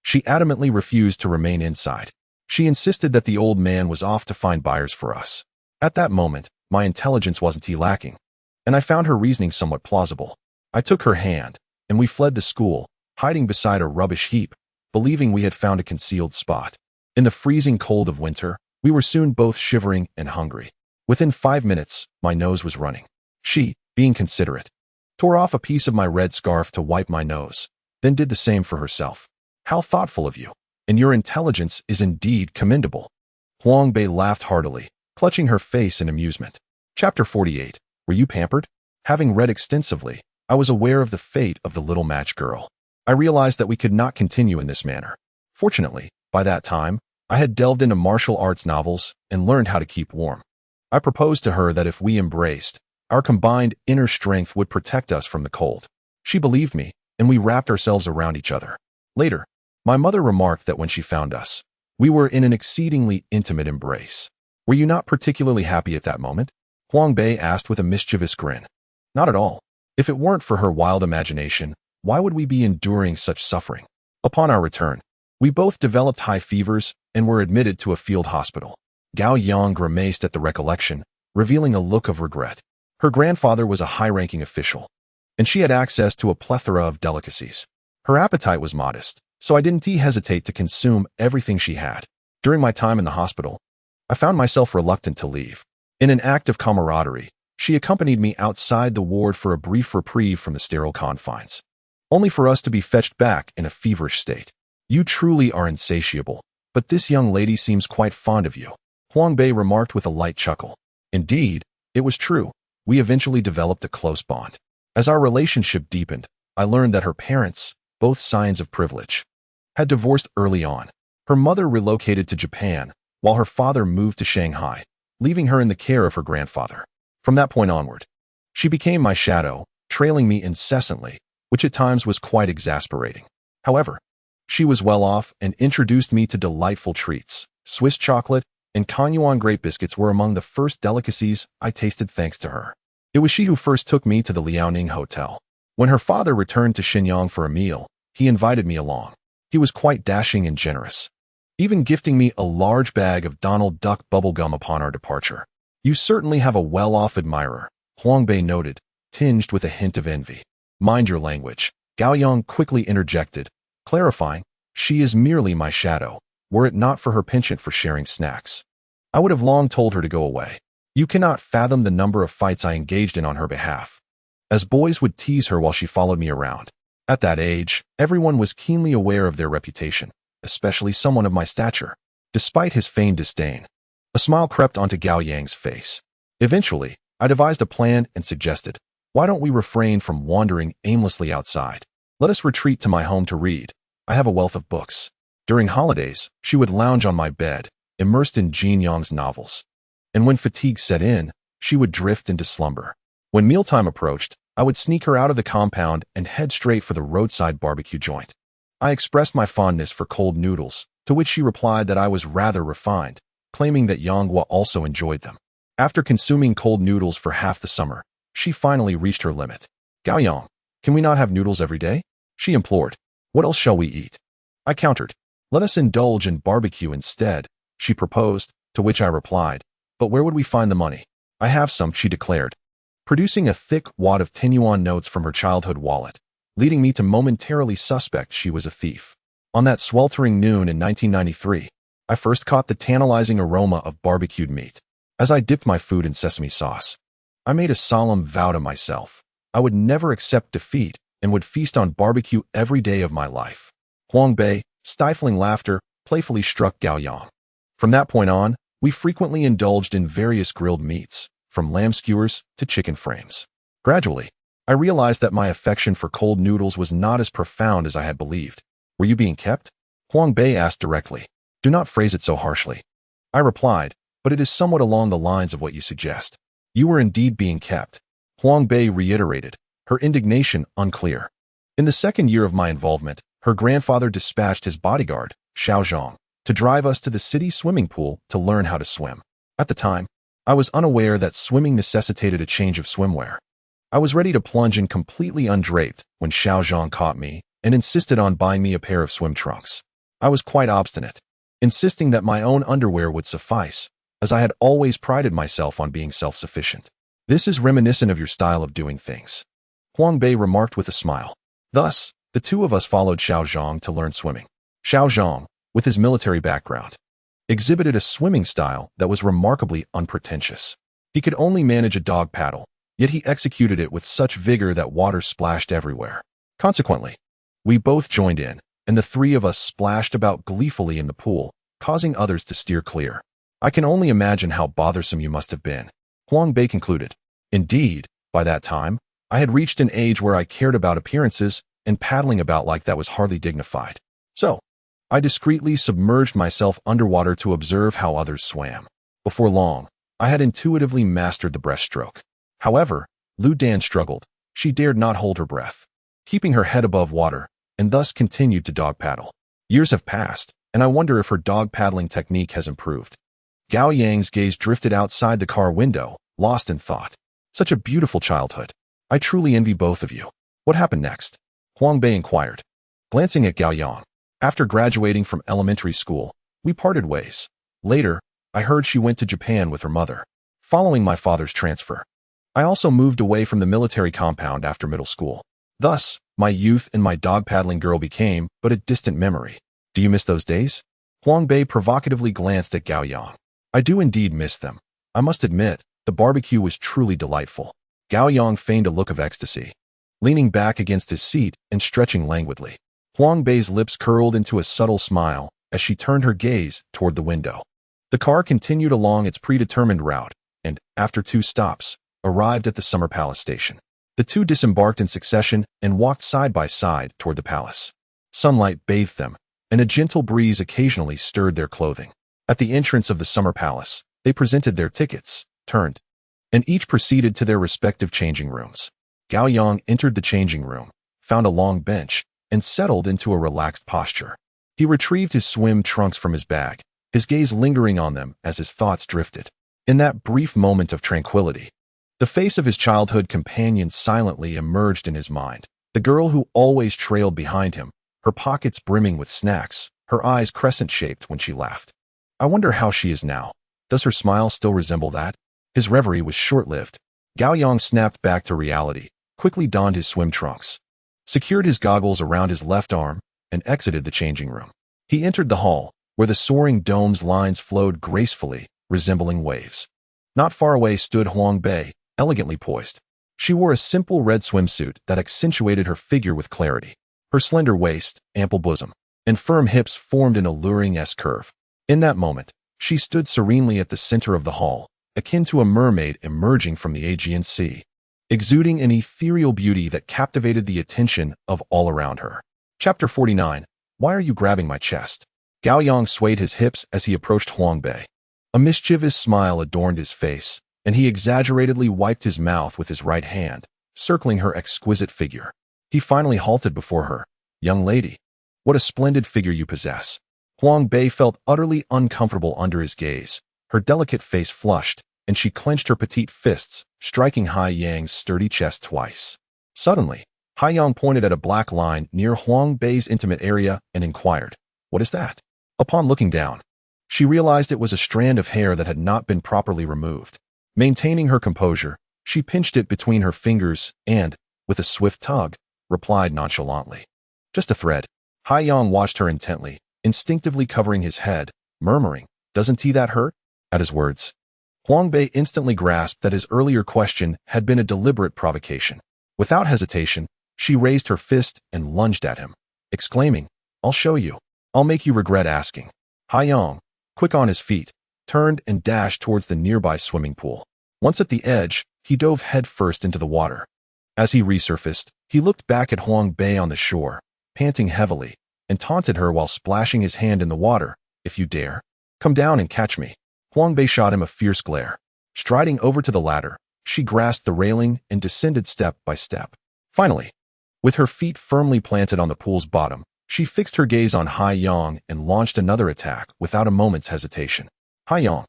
A: she adamantly refused to remain inside. She insisted that the old man was off to find buyers for us. At that moment, my intelligence wasn't lacking, and I found her reasoning somewhat plausible. I took her hand, and we fled the school, hiding beside a rubbish heap, believing we had found a concealed spot. In the freezing cold of winter, we were soon both shivering and hungry. Within 5 minutes, my nose was running. She, being considerate, tore off a piece of my red scarf to wipe my nose, then did the same for herself. "How thoughtful of you, and your intelligence is indeed commendable." Huang Bei laughed heartily, clutching her face in amusement. Chapter 48. Were you pampered? Having read extensively, I was aware of the fate of the little match girl. I realized that we could not continue in this manner. Fortunately, by that time, I had delved into martial arts novels and learned how to keep warm. I proposed to her that if we embraced, our combined inner strength would protect us from the cold. She believed me, and we wrapped ourselves around each other. Later, my mother remarked that when she found us, We were in an exceedingly intimate embrace. Were you not particularly happy at that moment? Huang Bei asked with a mischievous grin. Not at all. If it weren't for her wild imagination, why would we be enduring such suffering? Upon our return, we both developed high fevers and were admitted to a field hospital. Gao Yang grimaced at the recollection, revealing a look of regret. Her grandfather was a high-ranking official, and she had access to a plethora of delicacies. Her appetite was modest, so I didn't hesitate to consume everything she had. During my time in the hospital, I found myself reluctant to leave. In an act of camaraderie, she accompanied me outside the ward for a brief reprieve from the sterile confines, only for us to be fetched back in a feverish state. You truly are insatiable, but this young lady seems quite fond of you, Huang Bei remarked with a light chuckle. Indeed, it was true. We eventually developed a close bond. As our relationship deepened, I learned that her parents, both signs of privilege, had divorced early on. Her mother relocated to Japan, while her father moved to Shanghai, leaving her in the care of her grandfather. From that point onward, she became my shadow, trailing me incessantly, which at times was quite exasperating. However, she was well off and introduced me to delightful treats. Swiss chocolate and Kanyuan grape biscuits were among the first delicacies I tasted thanks to her. It was she who first took me to the Liaoning Hotel. When her father returned to Shenyang for a meal, he invited me along. He was quite dashing and generous, even gifting me a large bag of Donald Duck bubblegum upon our departure. You certainly have a well-off admirer, Huang Bei noted, tinged with a hint of envy. Mind your language, Gao Yang quickly interjected, clarifying, she is merely my shadow. Were it not for her penchant for sharing snacks, I would have long told her to go away. You cannot fathom the number of fights I engaged in on her behalf, as boys would tease her while she followed me around. At that age, everyone was keenly aware of their reputation, especially someone of my stature. Despite his feigned disdain, a smile crept onto Gao Yang's face. Eventually, I devised a plan and suggested, why don't we refrain from wandering aimlessly outside? Let us retreat to my home to read. I have a wealth of books. During holidays, she would lounge on my bed, immersed in Jean Yang's novels. And when fatigue set in, she would drift into slumber. When mealtime approached, I would sneak her out of the compound and head straight for the roadside barbecue joint. I expressed my fondness for cold noodles, to which she replied that I was rather refined, claiming that Yanghua also enjoyed them. After consuming cold noodles for half the summer, she finally reached her limit. Gao Yang, can we not have noodles every day? She implored. What else shall we eat? I countered. Let us indulge in barbecue instead, she proposed, to which I replied. But where would we find the money? I have some, she declared, producing a thick wad of 10 yuan notes from her childhood wallet, leading me to momentarily suspect she was a thief. On that sweltering noon in 1993, I first caught the tantalizing aroma of barbecued meat. As I dipped my food in sesame sauce, I made a solemn vow to myself. I would never accept defeat and would feast on barbecue every day of my life. Huang Bei, stifling laughter, playfully struck Gao Yang. From that point on, we frequently indulged in various grilled meats, from lamb skewers to chicken frames. Gradually, I realized that my affection for cold noodles was not as profound as I had believed. Were you being kept? Huang Bei asked directly. Do not phrase it so harshly. I replied, but it is somewhat along the lines of what you suggest. You were indeed being kept. Huang Bei reiterated, her indignation unclear. In the second year of my involvement, her grandfather dispatched his bodyguard, Xiao Zhang, to drive us to the city swimming pool to learn how to swim. At the time, I was unaware that swimming necessitated a change of swimwear. I was ready to plunge in completely undraped when Xiao Zhang caught me and insisted on buying me a pair of swim trunks. I was quite obstinate, insisting that my own underwear would suffice, as I had always prided myself on being self-sufficient. This is reminiscent of your style of doing things, Huang Bei remarked with a smile. Thus, the two of us followed Xiao Zhang to learn swimming. Xiao Zhang, with his military background, exhibited a swimming style that was remarkably unpretentious. He could only manage a dog paddle, yet he executed it with such vigor that water splashed everywhere. Consequently, we both joined in, and the three of us splashed about gleefully in the pool, causing others to steer clear. I can only imagine how bothersome you must have been, Huang Bei concluded. Indeed, by that time, I had reached an age where I cared about appearances, and paddling about like that was hardly dignified. So, I discreetly submerged myself underwater to observe how others swam. Before long, I had intuitively mastered the breaststroke. However, Lu Dan struggled. She dared not hold her breath, keeping her head above water, and thus continued to dog paddle. Years have passed, and I wonder if her dog paddling technique has improved. Gao Yang's gaze drifted outside the car window, lost in thought. Such a beautiful childhood. I truly envy both of you. What happened next? Huang Bei inquired, glancing at Gao Yang. After graduating from elementary school, we parted ways. Later, I heard she went to Japan with her mother, following my father's transfer. I also moved away from the military compound after middle school. Thus, my youth and my dog paddling girl became but a distant memory. Do you miss those days? Huang Bei provocatively glanced at Gao Yang. I do indeed miss them. I must admit, the barbecue was truly delightful. Gao Yang feigned a look of ecstasy, leaning back against his seat and stretching languidly. Huang Bei's lips curled into a subtle smile as she turned her gaze toward the window. The car continued along its predetermined route and, after 2 stops, arrived at the Summer Palace station. The two disembarked in succession and walked side by side toward the palace. Sunlight bathed them, and a gentle breeze occasionally stirred their clothing. At the entrance of the Summer Palace, they presented their tickets, turned, and each proceeded to their respective changing rooms. Gao Yang entered the changing room, found a long bench, and settled into a relaxed posture. He retrieved his swim trunks from his bag, his gaze lingering on them as his thoughts drifted. In that brief moment of tranquility, the face of his childhood companion silently emerged in his mind. The girl who always trailed behind him, her pockets brimming with snacks, her eyes crescent-shaped when she laughed. I wonder how she is now. Does her smile still resemble that? His reverie was short-lived. Gao Yang snapped back to reality, quickly donned his swim trunks, secured his goggles around his left arm, and exited the changing room. He entered the hall, where the soaring dome's lines flowed gracefully, resembling waves. Not far away stood Huang Bei, elegantly poised. She wore a simple red swimsuit that accentuated her figure with clarity. Her slender waist, ample bosom, and firm hips formed an alluring S-curve. In that moment, she stood serenely at the center of the hall, akin to a mermaid emerging from the Aegean Sea, exuding an ethereal beauty that captivated the attention of all around her. Chapter 49. Why are you grabbing my chest? Gao Yang swayed his hips as he approached Huang Bei. A mischievous smile adorned his face, and he exaggeratedly wiped his mouth with his right hand, circling her exquisite figure. He finally halted before her. Young lady, what a splendid figure you possess. Huang Bei felt utterly uncomfortable under his gaze. Her delicate face flushed, and she clenched her petite fists, striking Hai Yang's sturdy chest twice. Suddenly, Hai Yang pointed at a black line near Huang Bei's intimate area and inquired, "What is that?" Upon looking down, she realized it was a strand of hair that had not been properly removed. Maintaining her composure, she pinched it between her fingers and, with a swift tug, replied nonchalantly, "Just a thread." Hai Yang watched her intently, instinctively covering his head, murmuring, "Doesn't that hurt?" At his words, Huang Bei instantly grasped that his earlier question had been a deliberate provocation. Without hesitation, she raised her fist and lunged at him, exclaiming, "I'll show you. I'll make you regret asking." Hai Yang, quick on his feet, turned and dashed towards the nearby swimming pool. Once at the edge, he dove headfirst into the water. As he resurfaced, he looked back at Huang Bei on the shore, panting heavily, and taunted her while splashing his hand in the water. "If you dare, come down and catch me." Huang Bei shot him a fierce glare. Striding over to the ladder, she grasped the railing and descended step by step. Finally, with her feet firmly planted on the pool's bottom, she fixed her gaze on Hai Yang and launched another attack without a moment's hesitation. Hai Yang,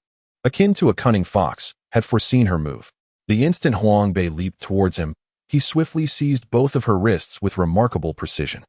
A: akin to a cunning fox, had foreseen her move. The instant Huang Bei leaped towards him, he swiftly seized both of her wrists with remarkable precision.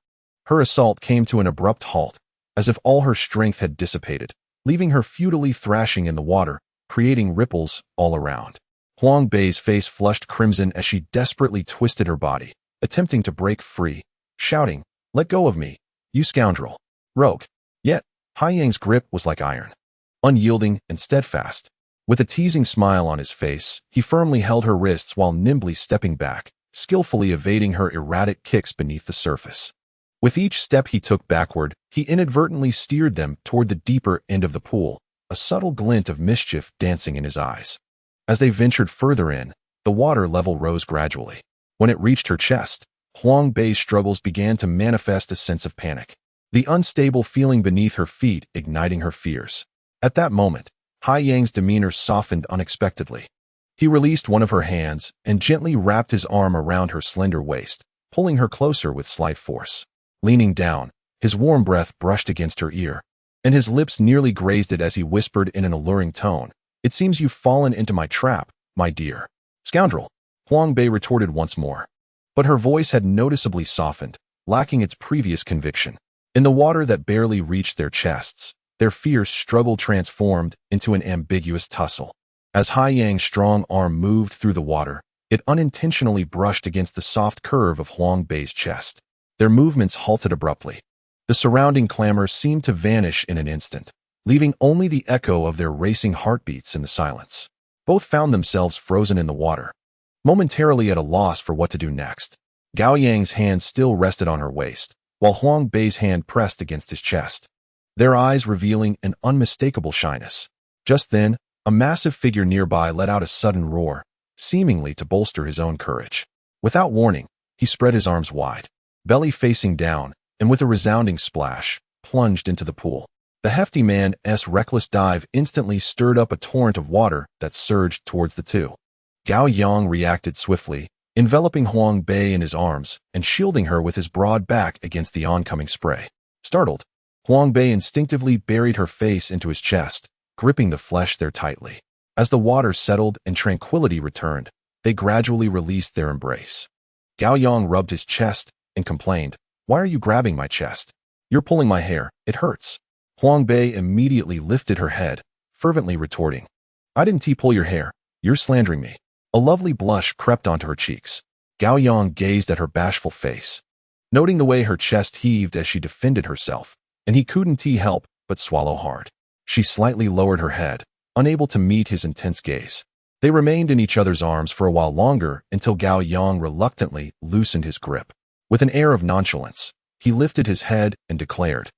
A: Her assault came to an abrupt halt, as if all her strength had dissipated, leaving her futilely thrashing in the water, creating ripples all around. Huang Bei's face flushed crimson as she desperately twisted her body, attempting to break free, shouting, "Let go of me, you scoundrel, rogue." Yet, Hai Yang's grip was like iron, unyielding and steadfast. With a teasing smile on his face, he firmly held her wrists while nimbly stepping back, skillfully evading her erratic kicks beneath the surface. With each step he took backward, he inadvertently steered them toward the deeper end of the pool, a subtle glint of mischief dancing in his eyes. As they ventured further in, the water level rose gradually. When it reached her chest, Huang Bei's struggles began to manifest a sense of panic, the unstable feeling beneath her feet igniting her fears. At that moment, Hai Yang's demeanor softened unexpectedly. He released one of her hands and gently wrapped his arm around her slender waist, pulling her closer with slight force. Leaning down, his warm breath brushed against her ear. and his lips nearly grazed it as he whispered in an alluring tone, "It seems you've fallen into my trap, my dear." "Scoundrel," Huang Bei retorted once more. But her voice had noticeably softened, lacking its previous conviction. In the water that barely reached their chests, their fierce struggle transformed into an ambiguous tussle. As Yang's strong arm moved through the water, it unintentionally brushed against the soft curve of Huang Bei's chest. Their movements halted abruptly. The surrounding clamor seemed to vanish in an instant, leaving only the echo of their racing heartbeats in the silence. Both found themselves frozen in the water, momentarily at a loss for what to do next. Gao Yang's hand still rested on her waist, while Huang Bei's hand pressed against his chest, their eyes revealing an unmistakable shyness. Just then, a massive figure nearby let out a sudden roar, seemingly to bolster his own courage. Without warning, he spread his arms wide, belly facing down, and with a resounding splash, plunged into the pool. The hefty man's reckless dive instantly stirred up a torrent of water that surged towards the two. Gao Yang reacted swiftly, enveloping Huang Bei in his arms and shielding her with his broad back against the oncoming spray. Startled, Huang Bei instinctively buried her face into his chest, gripping the flesh there tightly. As the water settled and tranquility returned, they gradually released their embrace. Gao Yang rubbed his chest and complained, "Why are you grabbing my chest? You're pulling my hair, it hurts." Huang Bei immediately lifted her head, fervently retorting, "I didn't pull your hair, you're slandering me." A lovely blush crept onto her cheeks. Gao Yang gazed at her bashful face, noting the way her chest heaved as she defended herself, and he couldn't help but swallow hard. She slightly lowered her head, unable to meet his intense gaze. They remained in each other's arms for a while longer until Gao Yang reluctantly loosened his grip. With an air of nonchalance, he lifted his head and declared,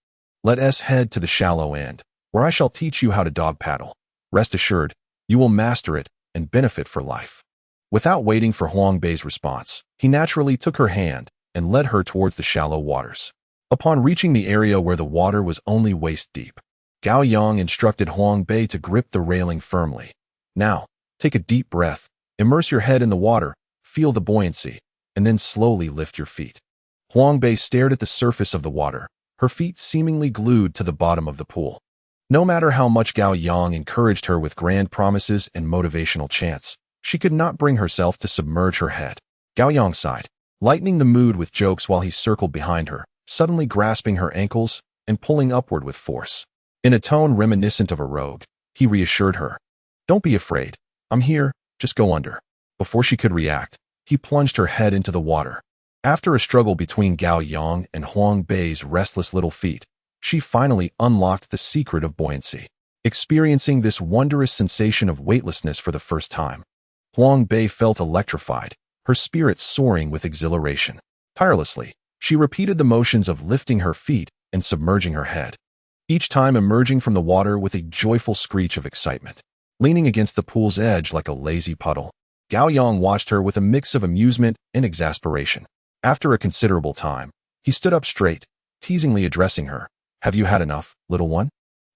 A: "Let us head to the shallow end, where I shall teach you how to dog paddle. Rest assured, you will master it and benefit for life." Without waiting for Huang Bei's response, he naturally took her hand and led her towards the shallow waters. Upon reaching the area where the water was only waist deep, Gao Yang instructed Huang Bei to grip the railing firmly. "Now, take a deep breath, immerse your head in the water, feel the buoyancy, and then slowly lift your feet." Huang Bei stared at the surface of the water, her feet seemingly glued to the bottom of the pool. No matter how much Gao Yang encouraged her with grand promises and motivational chants, she could not bring herself to submerge her head. Gao Yang sighed, lightening the mood with jokes while he circled behind her, suddenly grasping her ankles and pulling upward with force. In a tone reminiscent of a rogue, he reassured her, "Don't be afraid. I'm here, just go under." Before she could react, he plunged her head into the water. After a struggle between Gao Yang and Huang Bei's restless little feet, she finally unlocked the secret of buoyancy. Experiencing this wondrous sensation of weightlessness for the first time, Huang Bei felt electrified, her spirits soaring with exhilaration. Tirelessly, she repeated the motions of lifting her feet and submerging her head, each time emerging from the water with a joyful screech of excitement. Leaning against the pool's edge like a lazy puddle, Gao Yang watched her with a mix of amusement and exasperation. After a considerable time, he stood up straight, teasingly addressing her, "Have you had enough, little one?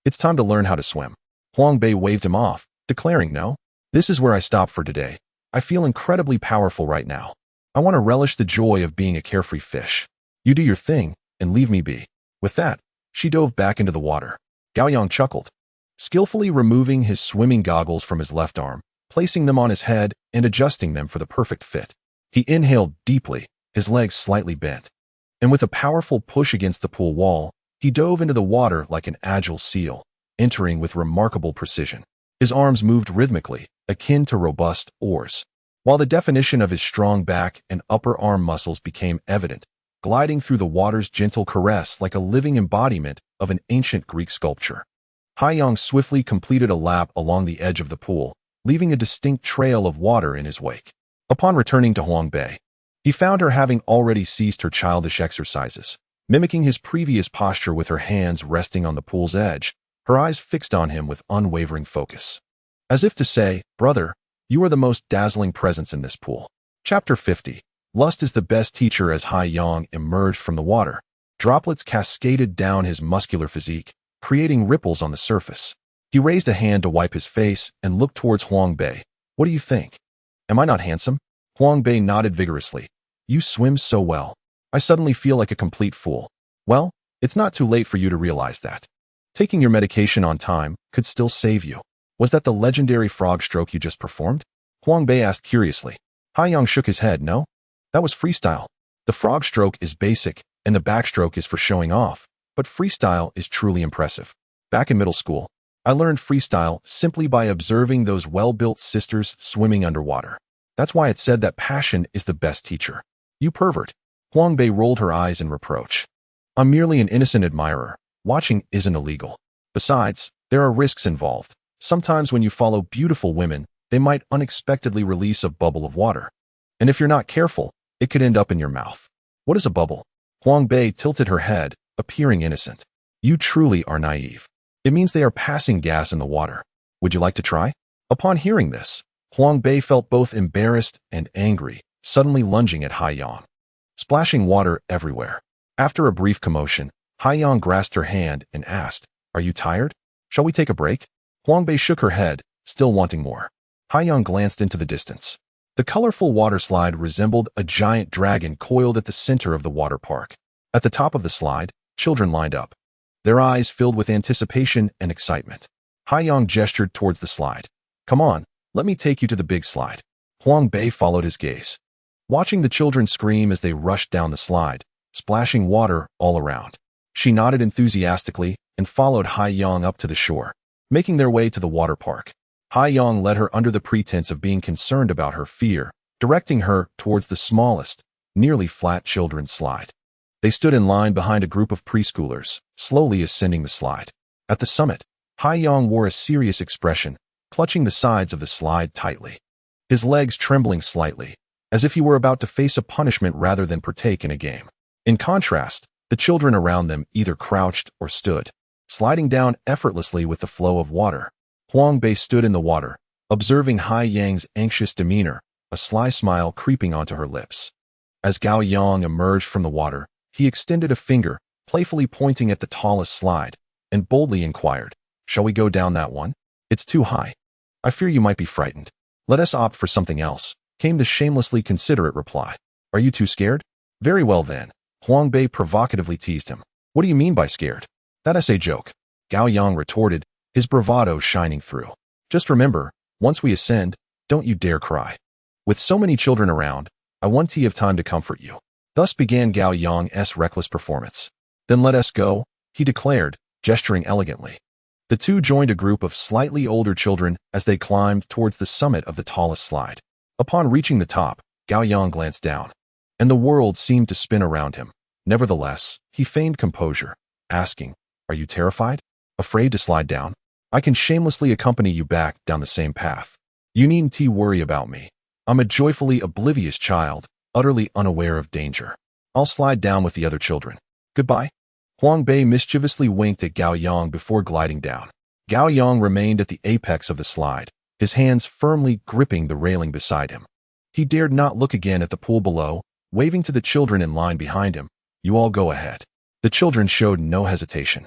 A: It's time to learn how to swim." Huang Bei waved him off, declaring, "No, this is where I stop for today. I feel incredibly powerful right now. I want to relish the joy of being a carefree fish. You do your thing, and leave me be." With that, she dove back into the water. Gao Yang chuckled, skillfully removing his swimming goggles from his left arm, placing them on his head and adjusting them for the perfect fit. He inhaled deeply, his legs slightly bent, and with a powerful push against the pool wall, he dove into the water like an agile seal, entering with remarkable precision. His arms moved rhythmically, akin to robust oars, while the definition of his strong back and upper arm muscles became evident, gliding through the water's gentle caress like a living embodiment of an ancient Greek sculpture. Yang swiftly completed a lap along the edge of the pool, leaving a distinct trail of water in his wake. Upon returning to Huang Bei, he found her having already ceased her childish exercises, mimicking his previous posture with her hands resting on the pool's edge, her eyes fixed on him with unwavering focus. As if to say, "Brother, you are the most dazzling presence in this pool." Chapter 50. Lust is the best teacher. As Yang emerged from the water, droplets cascaded down his muscular physique, creating ripples on the surface. He raised a hand to wipe his face and looked towards Huang Bei. "What do you think? Am I not handsome?" Huang Bei nodded vigorously. "You swim so well. I suddenly feel like a complete fool." "Well, it's not too late for you to realize that. Taking your medication on time could still save you. Was that the legendary frog stroke you just performed? Huang Bei asked curiously. Yang shook his head. No, that was freestyle. The frog stroke is basic, and the backstroke is for showing off, but freestyle is truly impressive. Back in middle school, I learned freestyle simply by observing those well-built sisters swimming underwater. That's why it's said that passion is the best teacher. You pervert. Huang Bei rolled her eyes in reproach. I'm merely an innocent admirer. Watching isn't illegal. Besides, there are risks involved. Sometimes when you follow beautiful women, they might unexpectedly release a bubble of water. And if you're not careful, it could end up in your mouth. What is a bubble? Huang Bei tilted her head, appearing innocent. You truly are naive. It means they are passing gas in the water. Would you like to try? Upon hearing this, Huang Bei felt both embarrassed and angry, suddenly lunging at Yang. Splashing water everywhere. After a brief commotion, Yang grasped her hand and asked, Are you tired? Shall we take a break? Huang Bei shook her head, still wanting more. Yang glanced into the distance. The colorful water slide resembled a giant dragon coiled at the center of the water park. At the top of the slide, children lined up, their eyes filled with anticipation and excitement. Yang gestured towards the slide. Come on, let me take you to the big slide. Huang Bei followed his gaze, watching the children scream as they rushed down the slide, splashing water all around. She nodded enthusiastically and followed Yang up to the shore, making their way to the water park. Yang led her under the pretense of being concerned about her fear, directing her towards the smallest, nearly flat children's slide. They stood in line behind a group of preschoolers, slowly ascending the slide. At the summit, Yang wore a serious expression, clutching the sides of the slide tightly, his legs trembling slightly, as if he were about to face a punishment rather than partake in a game. In contrast, the children around them either crouched or stood, sliding down effortlessly with the flow of water. Huang Bei stood in the water, observing Yang's anxious demeanor, a sly smile creeping onto her lips. As Gao Yang emerged from the water, he extended a finger, playfully pointing at the tallest slide, and boldly inquired, Shall we go down that one? It's too high. I fear you might be frightened. Let us opt for something else, came the shamelessly considerate reply. Are you too scared? Very well then. Huang Bei provocatively teased him. What do you mean by scared? That's a joke. Gao Yang retorted, his bravado shining through. Just remember, once we ascend, don't you dare cry. With so many children around, I want tea of time to comfort you. Thus began Gao Yang's reckless performance. Then let us go, he declared, gesturing elegantly. The two joined a group of slightly older children as they climbed towards the summit of the tallest slide. Upon reaching the top, Gao Yang glanced down, and the world seemed to spin around him. Nevertheless, he feigned composure, asking, Are you terrified? Afraid to slide down? I can shamelessly accompany you back down the same path. You needn't worry about me. I'm a joyfully oblivious child, utterly unaware of danger. I'll slide down with the other children. Goodbye. Huang Bei mischievously winked at Gao Yang before gliding down. Gao Yang remained at the apex of the slide, his hands firmly gripping the railing beside him. He dared not look again at the pool below, waving to the children in line behind him. You all go ahead. The children showed no hesitation,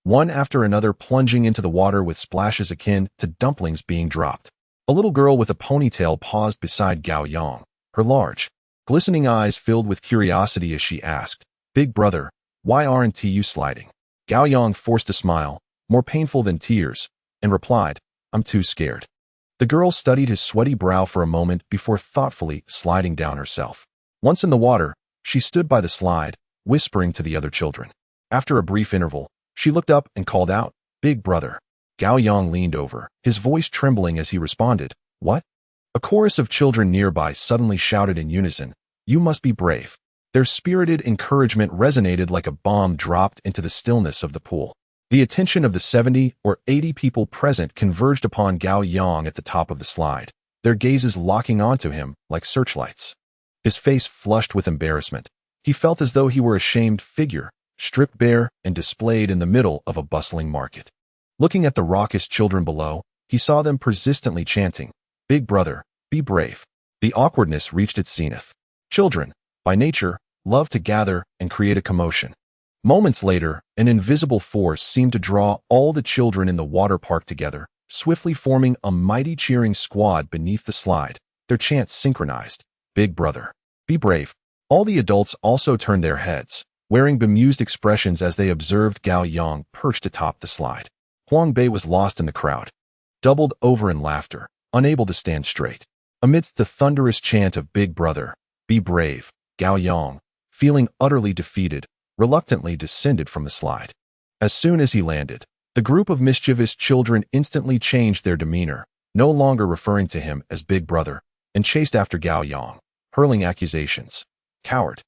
A: one after another plunging into the water with splashes akin to dumplings being dropped. A little girl with a ponytail paused beside Gao Yang, her large, glistening eyes filled with curiosity as she asked, Big brother, why aren't you sliding? Gao Yang forced a smile, more painful than tears, and replied, I'm too scared. The girl studied his sweaty brow for a moment before thoughtfully sliding down herself. Once in the water, she stood by the slide, whispering to the other children. After a brief interval, she looked up and called out, Big brother. Gao Yang leaned over, his voice trembling as he responded, What? A chorus of children nearby suddenly shouted in unison, You must be brave. Their spirited encouragement resonated like a bomb dropped into the stillness of the pool. The attention of the 70 or 80 people present converged upon Gao Yang at the top of the slide, their gazes locking onto him like searchlights. His face flushed with embarrassment. He felt as though he were a shamed figure, stripped bare and displayed in the middle of a bustling market. Looking at the raucous children below, he saw them persistently chanting, Big brother, be brave. The awkwardness reached its zenith. Children, by nature, love to gather and create a commotion. Moments later, an invisible force seemed to draw all the children in the water park together, swiftly forming a mighty cheering squad beneath the slide, their chants synchronized. Big brother, be brave. All the adults also turned their heads, wearing bemused expressions as they observed Gao Yang perched atop the slide. Huang Bei was lost in the crowd, doubled over in laughter, unable to stand straight. Amidst the thunderous chant of Big Brother, be brave, Gao Yang, feeling utterly defeated, reluctantly descended from the slide. As soon as he landed, the group of mischievous children instantly changed their demeanor, no longer referring to him as Big Brother, and chased after Gao Yang, hurling accusations. Coward.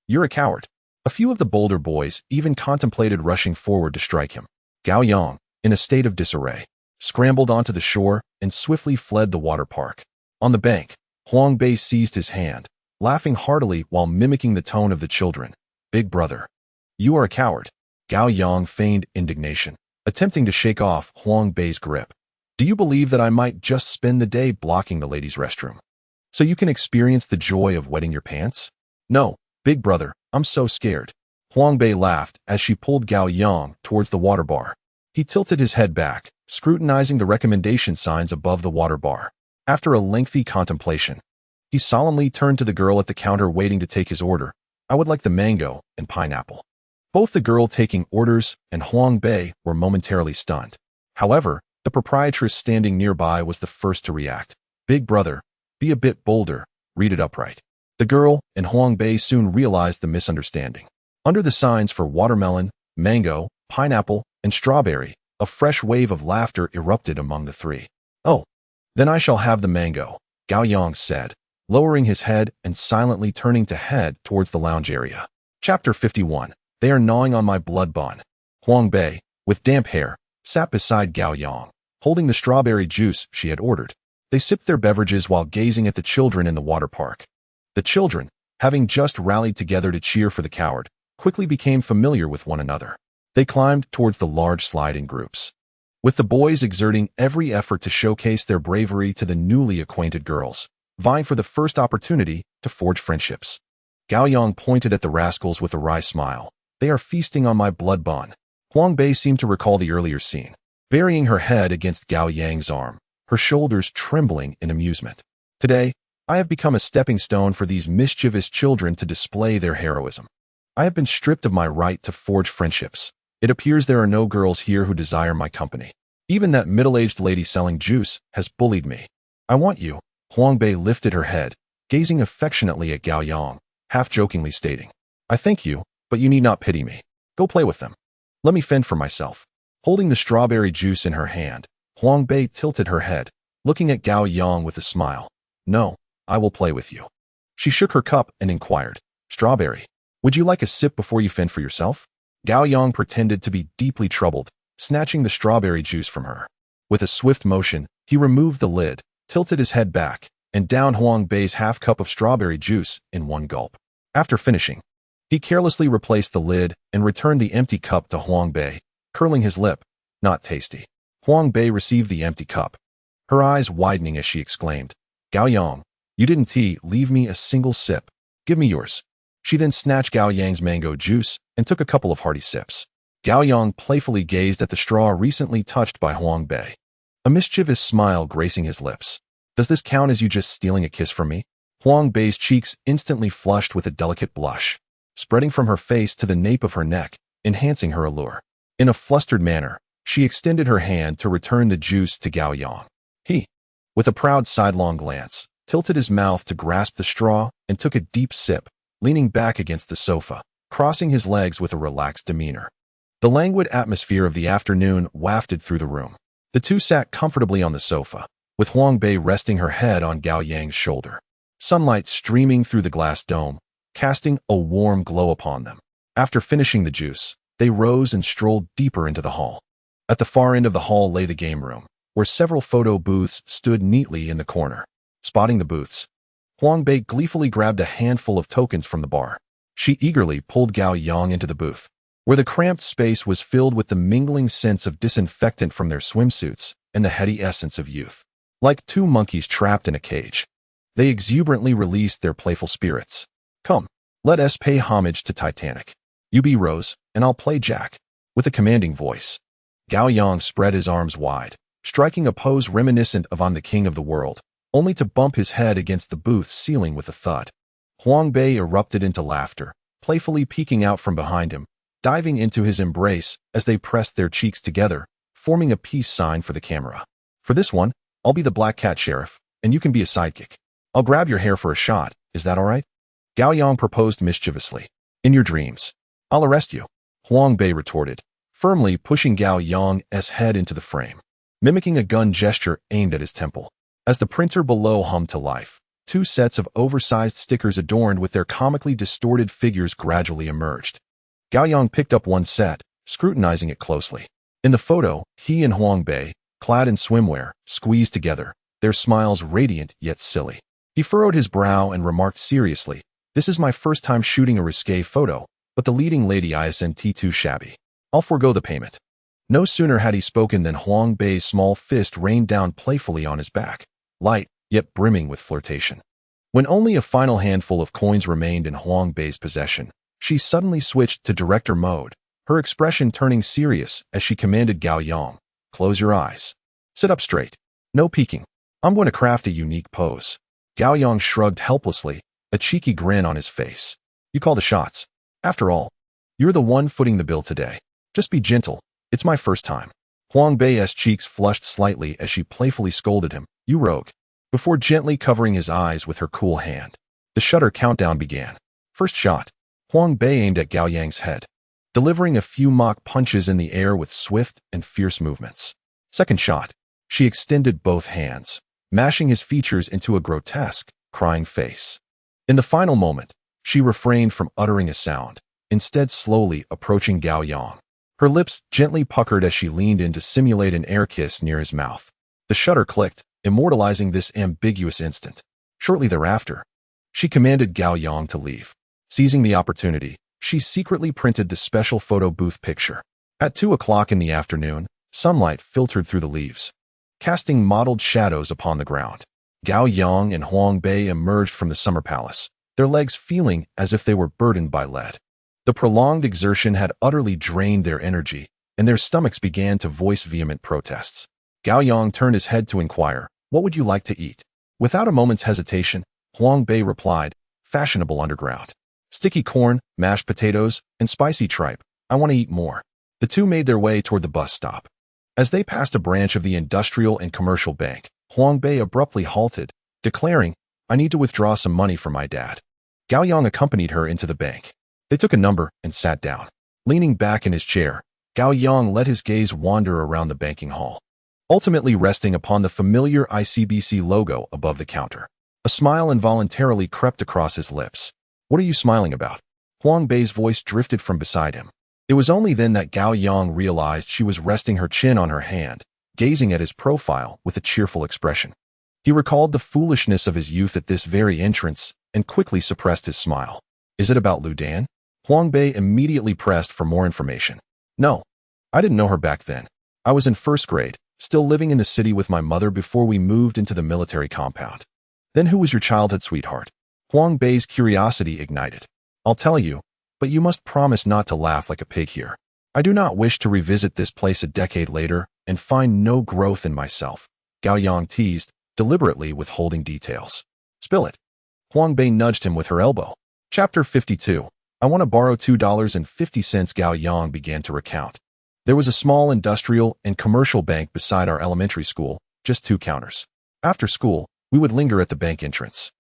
A: You're a coward. A few of the bolder boys even contemplated rushing forward to strike him. Gao Yang, in a state of disarray, scrambled onto the shore and swiftly fled the water park. On the bank, Huang Bei seized his hand, laughing heartily while mimicking the tone of the children. Big Brother. You are a coward. Gao Yang feigned indignation, attempting to shake off Huang Bei's grip. Do you believe that I might just spend the day blocking the ladies' restroom, so you can experience the joy of wetting your pants? No, Big Brother, I'm so scared. Huang Bei laughed as she pulled Gao Yang towards the water bar. He tilted his head back, scrutinizing the recommendation signs above the water bar. After a lengthy contemplation, he solemnly turned to the girl at the counter waiting to take his order. I would like the mango and pineapple. Both the girl taking orders and Huang Bei were momentarily stunned. However, the proprietress standing nearby was the first to react. Big Brother, be a bit bolder, read it upright. The girl and Huang Bei soon realized the misunderstanding. Under the signs for watermelon, mango, pineapple, and strawberry, a fresh wave of laughter erupted among the three. Oh, then I shall have the mango, Gao Yang said, lowering his head and silently turning to head towards the lounge area. Chapter 51. They are gnawing on my blood bond. Huang Bei, with damp hair, sat beside Gao Yang, holding the strawberry juice she had ordered. They sipped their beverages while gazing at the children in the water park. The children, having just rallied together to cheer for the coward, quickly became familiar with one another. They climbed towards the large slide in groups, with the boys exerting every effort to showcase their bravery to the newly acquainted girls, vying for the first opportunity to forge friendships. Gao Yang pointed at the rascals with a wry smile. They are feasting on my blood bond. Huang Bei seemed to recall the earlier scene, burying her head against Gao Yang's arm, her shoulders trembling in amusement. Today, I have become a stepping stone for these mischievous children to display their heroism. I have been stripped of my right to forge friendships. It appears there are no girls here who desire my company. Even that middle-aged lady selling juice has bullied me. I want you. Huang Bei lifted her head, gazing affectionately at Gao Yang, half-jokingly stating, I thank you, but you need not pity me. Go play with them. Let me fend for myself. Holding the strawberry juice in her hand, Huang Bei tilted her head, looking at Gao Yang with a smile. No, I will play with you. She shook her cup and inquired, Strawberry, would you like a sip before you fend for yourself? Gao Yang pretended to be deeply troubled, snatching the strawberry juice from her. With a swift motion, he removed the lid, tilted his head back, and downed Huang Bei's half cup of strawberry juice in one gulp. After finishing, he carelessly replaced the lid and returned the empty cup to Huang Bei, curling his lip. Not tasty. Huang Bei received the empty cup, her eyes widening as she exclaimed, Gao Yang, you didn't leave me a single sip. Give me yours. She then snatched Gao Yang's mango juice and took a couple of hearty sips. Gao Yang playfully gazed at the straw recently touched by Huang Bei, a mischievous smile gracing his lips. Does this count as you just stealing a kiss from me? Huang Bei's cheeks instantly flushed with a delicate blush, spreading from her face to the nape of her neck, enhancing her allure. In a flustered manner, she extended her hand to return the juice to Gao Yang. He, with a proud sidelong glance, tilted his mouth to grasp the straw and took a deep sip, leaning back against the sofa, crossing his legs with a relaxed demeanor. The languid atmosphere of the afternoon wafted through the room. The two sat comfortably on the sofa, with Huang Bei resting her head on Gao Yang's shoulder. Sunlight streaming through the glass dome, casting a warm glow upon them. After finishing the juice, they rose and strolled deeper into the hall. At the far end of the hall lay the game room, where several photo booths stood neatly in the corner. Spotting the booths, Huang Bei gleefully grabbed a handful of tokens from the bar. She eagerly pulled Gao Yang into the booth, where the cramped space was filled with the mingling scents of disinfectant from their swimsuits and the heady essence of youth. Like two monkeys trapped in a cage, they exuberantly released their playful spirits. Come, let us pay homage to Titanic. You be Rose, and I'll play Jack. With a commanding voice, Gao Yang spread his arms wide, striking a pose reminiscent of I'm the King of the World, only to bump his head against the booth's ceiling with a thud. Huang Bei erupted into laughter, playfully peeking out from behind him, diving into his embrace as they pressed their cheeks together, forming a peace sign for the camera. For this one, I'll be the black cat sheriff, and you can be a sidekick. I'll grab your hair for a shot, is that all right? Gao Yang proposed mischievously. In your dreams. I'll arrest you. Huang Bei retorted, firmly pushing Gao Yang's head into the frame, mimicking a gun gesture aimed at his temple. As the printer below hummed to life, two sets of oversized stickers adorned with their comically distorted figures gradually emerged. Gao Yang picked up one set, scrutinizing it closely. In the photo, he and Huang Bei, clad in swimwear, squeezed together, their smiles radiant yet silly. He furrowed his brow and remarked seriously, "This is my first time shooting a risque photo, but the leading lady isn't too shabby. I'll forego the payment." No sooner had he spoken than Huang Bei's small fist rained down playfully on his back, light, yet brimming with flirtation. When only a final handful of coins remained in Huang Bei's possession, she suddenly switched to director mode, her expression turning serious as she commanded Gao Yang, "Close your eyes. Sit up straight. No peeking. I'm going to craft a unique pose." Gao Yang shrugged helplessly, a cheeky grin on his face. "You call the shots. After all, you're the one footing the bill today. Just be gentle. It's my first time." Huang Bei's cheeks flushed slightly as she playfully scolded him, "You rogue," before gently covering his eyes with her cool hand. The shutter countdown began. First shot. Huang Bei aimed at Gao Yang's head, delivering a few mock punches in the air with swift and fierce movements. Second shot. She extended both hands, mashing his features into a grotesque, crying face. In the final moment, she refrained from uttering a sound, instead slowly approaching Gao Yang. Her lips gently puckered as she leaned in to simulate an air kiss near his mouth. The shutter clicked, immortalizing this ambiguous instant. Shortly thereafter, she commanded Gao Yang to leave. Seizing the opportunity, she secretly printed the special photo booth picture. At 2 o'clock in the afternoon, sunlight filtered through the leaves, casting mottled shadows upon the ground. Gao Yang and Huang Bei emerged from the summer palace, their legs feeling as if they were burdened by lead. The prolonged exertion had utterly drained their energy, and their stomachs began to voice vehement protests. Gao Yang turned his head to inquire, "What would you like to eat?" Without a moment's hesitation, Huang Bei replied, "Fashionable underground. Sticky corn, mashed potatoes, and spicy tripe. I want to eat more." The two made their way toward the bus stop. As they passed a branch of the Industrial and Commercial Bank, Huang Bei abruptly halted, declaring, "I need to withdraw some money from my dad." Gao Yang accompanied her into the bank. They took a number and sat down. Leaning back in his chair, Gao Yang let his gaze wander around the banking hall, ultimately resting upon the familiar ICBC logo above the counter. A smile involuntarily crept across his lips. "What are you smiling about?" Huang Bei's voice drifted from beside him. It was only then that Gao Yang realized she was resting her chin on her hand, gazing at his profile with a cheerful expression. He recalled the foolishness of his youth at this very entrance and quickly suppressed his smile. "Is it about Lu Dan?" Huang Bei immediately pressed for more information. "No, I didn't know her back then. I was in first grade, still living in the city with my mother before we moved into the military compound." "Then who was your childhood sweetheart?" Huang Bei's curiosity ignited. "I'll tell you, but you must promise not to laugh like a pig here. I do not wish to revisit this place a decade later and find no growth in myself," Gao Yang teased, deliberately withholding details. "Spill it." Huang Bei nudged him with her elbow. Chapter 52. "I want to borrow $2.50, Gao Yang began to recount. There was a small industrial and commercial bank beside our elementary school, just 2 counters. After school, we would linger at the bank entrance,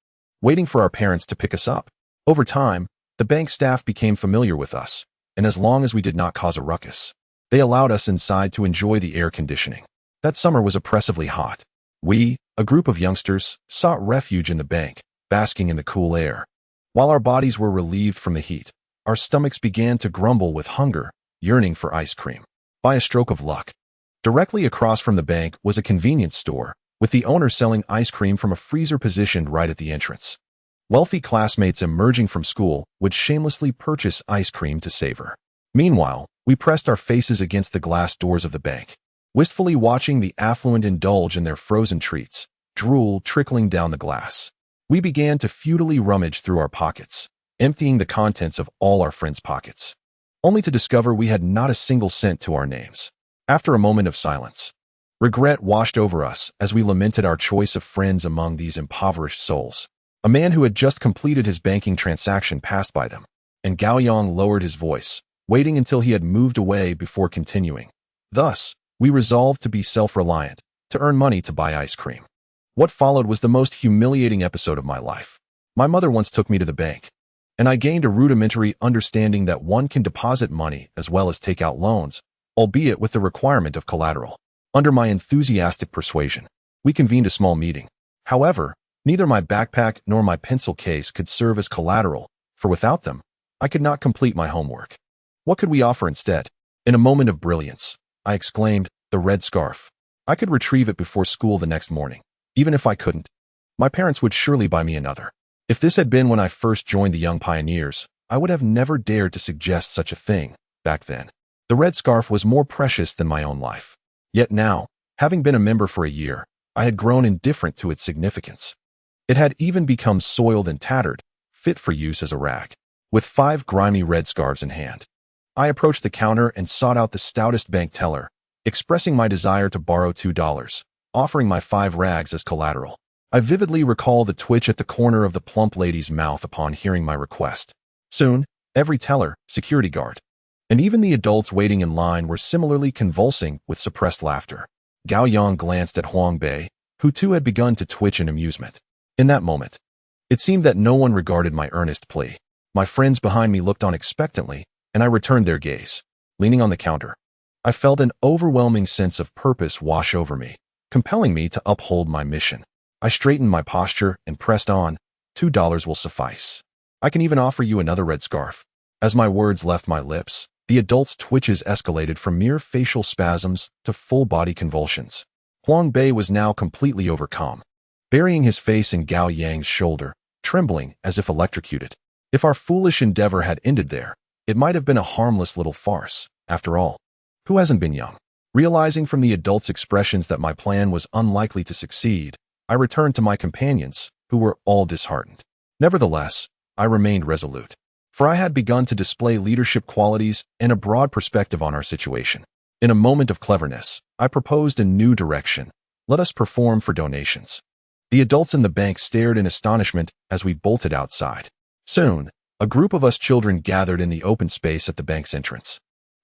A: waiting for our parents to pick us up. Over time, the bank staff became familiar with us, and as long as we did not cause a ruckus, they allowed us inside to enjoy the air conditioning. That summer was oppressively hot. We, a group of youngsters, sought refuge in the bank, basking in the cool air. While our bodies were relieved from the heat, our stomachs began to grumble with hunger, yearning for ice cream. By a stroke of luck, directly across from the bank was a convenience store, with the owner selling ice cream from a freezer positioned right at the entrance. Wealthy classmates emerging from school would shamelessly purchase ice cream to savor. Meanwhile, we pressed our faces against the glass doors of the bank, wistfully watching the affluent indulge in their frozen treats, drool trickling down the glass. We began to futilely rummage through our pockets, emptying the contents of all our friends' pockets, only to discover we had not a single cent to our names. After a moment of silence, regret washed over us as we lamented our choice of friends among these impoverished souls. A man who had just completed his banking transaction passed by them, and Gao Yang lowered his voice, waiting until he had moved away before continuing. Thus, we resolved to be self-reliant, to earn money to buy ice cream. What followed was the most humiliating episode of my life. My mother once took me to the bank, and I gained a rudimentary understanding that one can deposit money as well as take out loans, albeit with the requirement of collateral. Under my enthusiastic persuasion, we convened a small meeting. However, neither my backpack nor my pencil case could serve as collateral, for without them, I could not complete my homework. What could we offer instead? In a moment of brilliance, I exclaimed, the red scarf. I could retrieve it before school the next morning. Even if I couldn't, my parents would surely buy me another. If this had been when I first joined the Young Pioneers, I would have never dared to suggest such a thing back then. The red scarf was more precious than my own life. Yet now, having been a member for a year, I had grown indifferent to its significance. It had even become soiled and tattered, fit for use as a rag. With 5 grimy red scarves in hand, I approached the counter and sought out the stoutest bank teller, expressing my desire to borrow $2, offering my 5 rags as collateral. I vividly recall the twitch at the corner of the plump lady's mouth upon hearing my request. Soon, every teller, security guard, and even the adults waiting in line were similarly convulsing with suppressed laughter. Gao Yang glanced at Huang Bei, who too had begun to twitch in amusement. In that moment, it seemed that no one regarded my earnest plea. My friends behind me looked on expectantly, and I returned their gaze. Leaning on the counter, I felt an overwhelming sense of purpose wash over me, compelling me to uphold my mission. I straightened my posture and pressed on. $2 will suffice. I can even offer you another red scarf. As my words left my lips, the adult's twitches escalated from mere facial spasms to full-body convulsions. Huang Bei was now completely overcome, burying his face in Gao Yang's shoulder, trembling as if electrocuted. If our foolish endeavor had ended there, it might have been a harmless little farce. After all, who hasn't been young? Realizing from the adult's expressions that my plan was unlikely to succeed, I returned to my companions, who were all disheartened. Nevertheless, I remained resolute, for I had begun to display leadership qualities and a broad perspective on our situation. In a moment of cleverness, I proposed a new direction. Let us perform for donations. The adults in the bank stared in astonishment as we bolted outside. Soon, a group of us children gathered in the open space at the bank's entrance,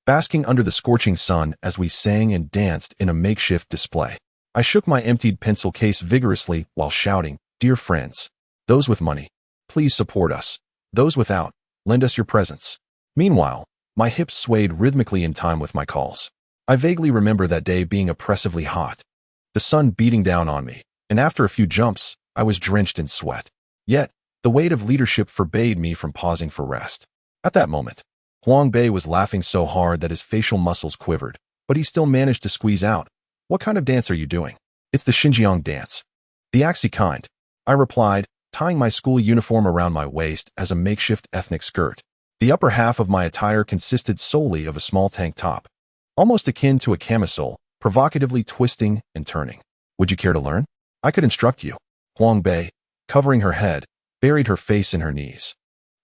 A: basking under the scorching sun as we sang and danced in a makeshift display. I shook my emptied pencil case vigorously while shouting, "Dear friends, those with money, please support us. Those without, lend us your presence." Meanwhile, my hips swayed rhythmically in time with my calls. I vaguely remember that day being oppressively hot, the sun beating down on me, and after a few jumps, I was drenched in sweat. Yet, the weight of leadership forbade me from pausing for rest. At that moment, Huang Bei was laughing so hard that his facial muscles quivered, but he still managed to squeeze out, "What kind of dance are you doing?" "It's the Xinjiang dance." "The Axi kind," I replied, tying my school uniform around my waist as a makeshift ethnic skirt. The upper half of my attire consisted solely of a small tank top, almost akin to a camisole, provocatively twisting and turning. "Would you care to learn? I could instruct you." Huang Bei, covering her head, buried her face in her knees,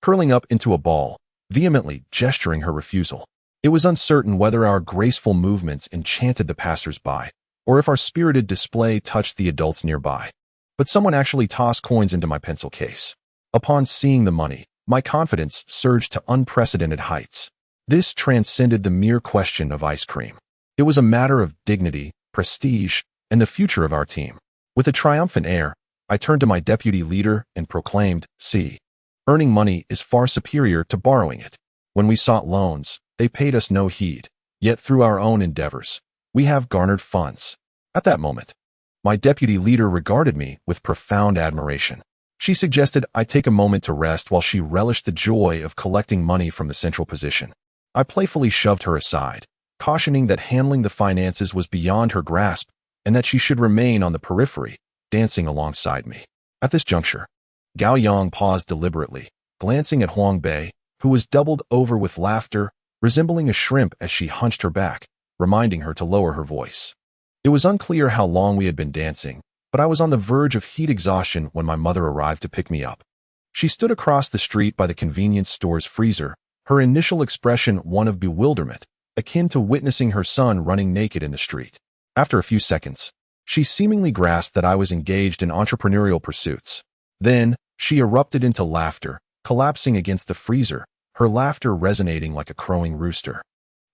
A: curling up into a ball, vehemently gesturing her refusal. It was uncertain whether our graceful movements enchanted the passers-by, or if our spirited display touched the adults nearby. But someone actually tossed coins into my pencil case. Upon seeing the money, my confidence surged to unprecedented heights. This transcended the mere question of ice cream. It was a matter of dignity, prestige, and the future of our team. With a triumphant air, I turned to my deputy leader and proclaimed, "See, earning money is far superior to borrowing it. When we sought loans, they paid us no heed. Yet through our own endeavors, we have garnered funds." At that moment, my deputy leader regarded me with profound admiration. She suggested I take a moment to rest while she relished the joy of collecting money from the central position. I playfully shoved her aside, cautioning that handling the finances was beyond her grasp and that she should remain on the periphery, dancing alongside me. At this juncture, Gao Yang paused deliberately, glancing at Huang Bei, who was doubled over with laughter, resembling a shrimp as she hunched her back, reminding her to lower her voice. It was unclear how long we had been dancing, but I was on the verge of heat exhaustion when my mother arrived to pick me up. She stood across the street by the convenience store's freezer, her initial expression one of bewilderment, akin to witnessing her son running naked in the street. After a few seconds, she seemingly grasped that I was engaged in entrepreneurial pursuits. Then, she erupted into laughter, collapsing against the freezer, her laughter resonating like a crowing rooster,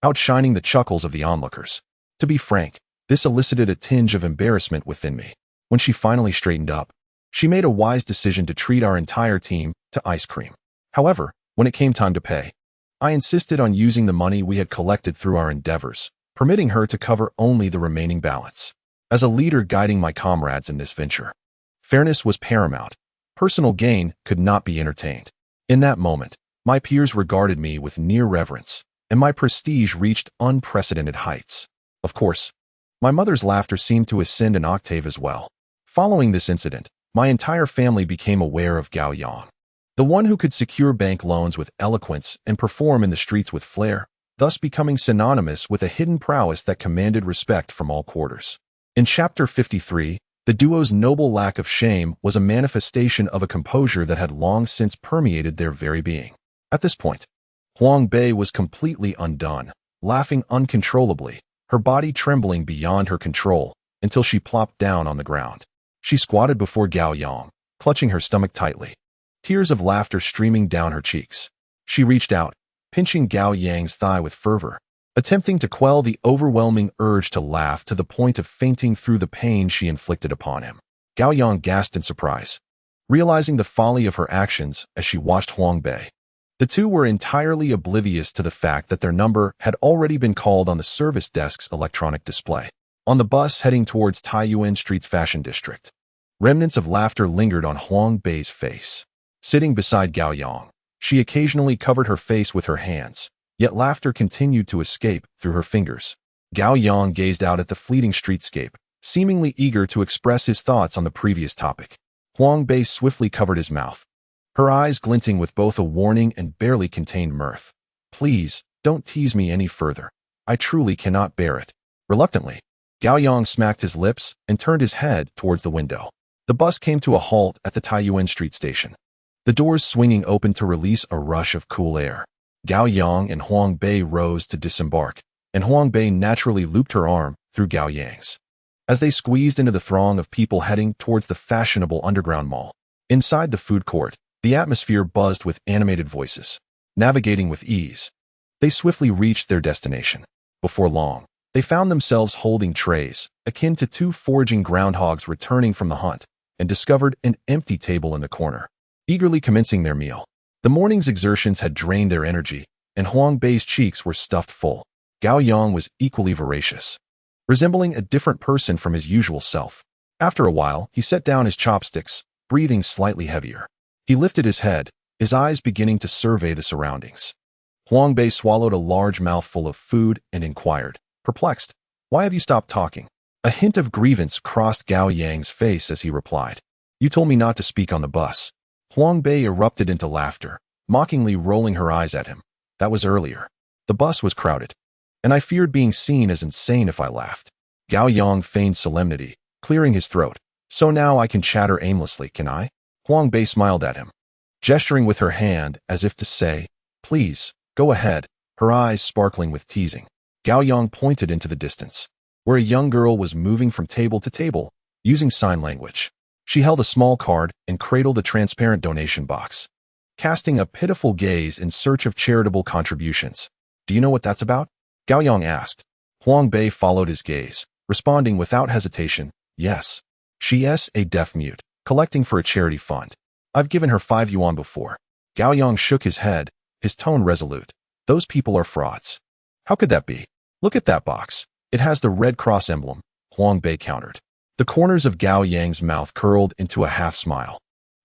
A: outshining the chuckles of the onlookers. To be frank, this elicited a tinge of embarrassment within me. When she finally straightened up, she made a wise decision to treat our entire team to ice cream. However, when it came time to pay, I insisted on using the money we had collected through our endeavors, permitting her to cover only the remaining balance. As a leader guiding my comrades in this venture, fairness was paramount. Personal gain could not be entertained. In that moment, my peers regarded me with near reverence, and my prestige reached unprecedented heights. Of course, my mother's laughter seemed to ascend an octave as well. Following this incident, my entire family became aware of Gao Yang, the one who could secure bank loans with eloquence and perform in the streets with flair, thus becoming synonymous with a hidden prowess that commanded respect from all quarters. In Chapter 53, the duo's noble lack of shame was a manifestation of a composure that had long since permeated their very being. At this point, Huang Bei was completely undone, laughing uncontrollably, her body trembling beyond her control, until she plopped down on the ground. She squatted before Gao Yang, clutching her stomach tightly, tears of laughter streaming down her cheeks. She reached out, pinching Gao Yang's thigh with fervor, attempting to quell the overwhelming urge to laugh to the point of fainting through the pain she inflicted upon him. Gao Yang gasped in surprise, realizing the folly of her actions as she watched Huang Bei. The two were entirely oblivious to the fact that their number had already been called on the service desk's electronic display. On the bus heading towards Taiyuan Street's fashion district, remnants of laughter lingered on Huang Bei's face. Sitting beside Gao Yang, she occasionally covered her face with her hands, yet laughter continued to escape through her fingers. Gao Yang gazed out at the fleeting streetscape, seemingly eager to express his thoughts on the previous topic. Huang Bei swiftly covered his mouth, her eyes glinting with both a warning and barely contained mirth. "Please, don't tease me any further. I truly cannot bear it." Reluctantly, Gao Yang smacked his lips and turned his head towards the window. The bus came to a halt at the Taiyuan Street station, the doors swinging open to release a rush of cool air. Gao Yang and Huang Bei rose to disembark, and Huang Bei naturally looped her arm through Gao Yang's. As they squeezed into the throng of people heading towards the fashionable underground mall, inside the food court, the atmosphere buzzed with animated voices. Navigating with ease, they swiftly reached their destination. Before long, they found themselves holding trays, akin to two foraging groundhogs returning from the hunt, and discovered an empty table in the corner, eagerly commencing their meal. The morning's exertions had drained their energy, and Huang Bei's cheeks were stuffed full. Gao Yang was equally voracious, resembling a different person from his usual self. After a while, he set down his chopsticks, breathing slightly heavier. He lifted his head, his eyes beginning to survey the surroundings. Huang Bei swallowed a large mouthful of food and inquired, perplexed, "Why have you stopped talking?" A hint of grievance crossed Gao Yang's face as he replied, "You told me not to speak on the bus." Huang Bei erupted into laughter, mockingly rolling her eyes at him. "That was earlier. The bus was crowded, and I feared being seen as insane if I laughed." Gao Yang feigned solemnity, clearing his throat. "So now I can chatter aimlessly, can I?" Huang Bei smiled at him, gesturing with her hand as if to say, "Please, go ahead," her eyes sparkling with teasing. Gao Yang pointed into the distance, where a young girl was moving from table to table, using sign language. She held a small card and cradled a transparent donation box, casting a pitiful gaze in search of charitable contributions. "Do you know what that's about?" Gao Yang asked. Huang Bei followed his gaze, responding without hesitation, "Yes. She's a deaf-mute, collecting for a charity fund. I've given her 5 yuan before." Gao Yang shook his head, his tone resolute. "Those people are frauds." "How could that be?" "Look at that box. It has the Red Cross emblem," Huang Bei countered. The corners of Gao Yang's mouth curled into a half-smile,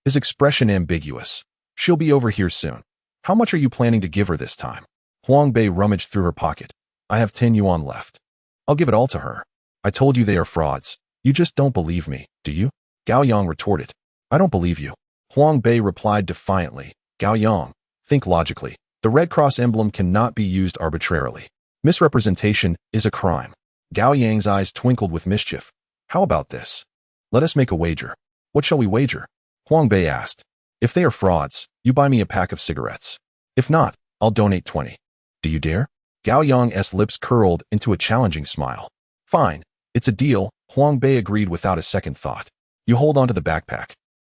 A: his expression ambiguous. "She'll be over here soon. How much are you planning to give her this time?" Huang Bei rummaged through her pocket. "I have 10 yuan left. I'll give it all to her." "I told you they are frauds. You just don't believe me, do you?" Gao Yang retorted. "I don't believe you." Huang Bei replied defiantly. "Gao Yang, think logically. The Red Cross emblem cannot be used arbitrarily. Misrepresentation is a crime." Gao Yang's eyes twinkled with mischief. "How about this? Let us make a wager." "What shall we wager?" Huang Bei asked. "If they are frauds, you buy me a pack of cigarettes. If not, I'll donate 20. Do you dare?" Gao Yang's lips curled into a challenging smile. "Fine, it's a deal," Huang Bei agreed without a second thought. "You hold on to the backpack.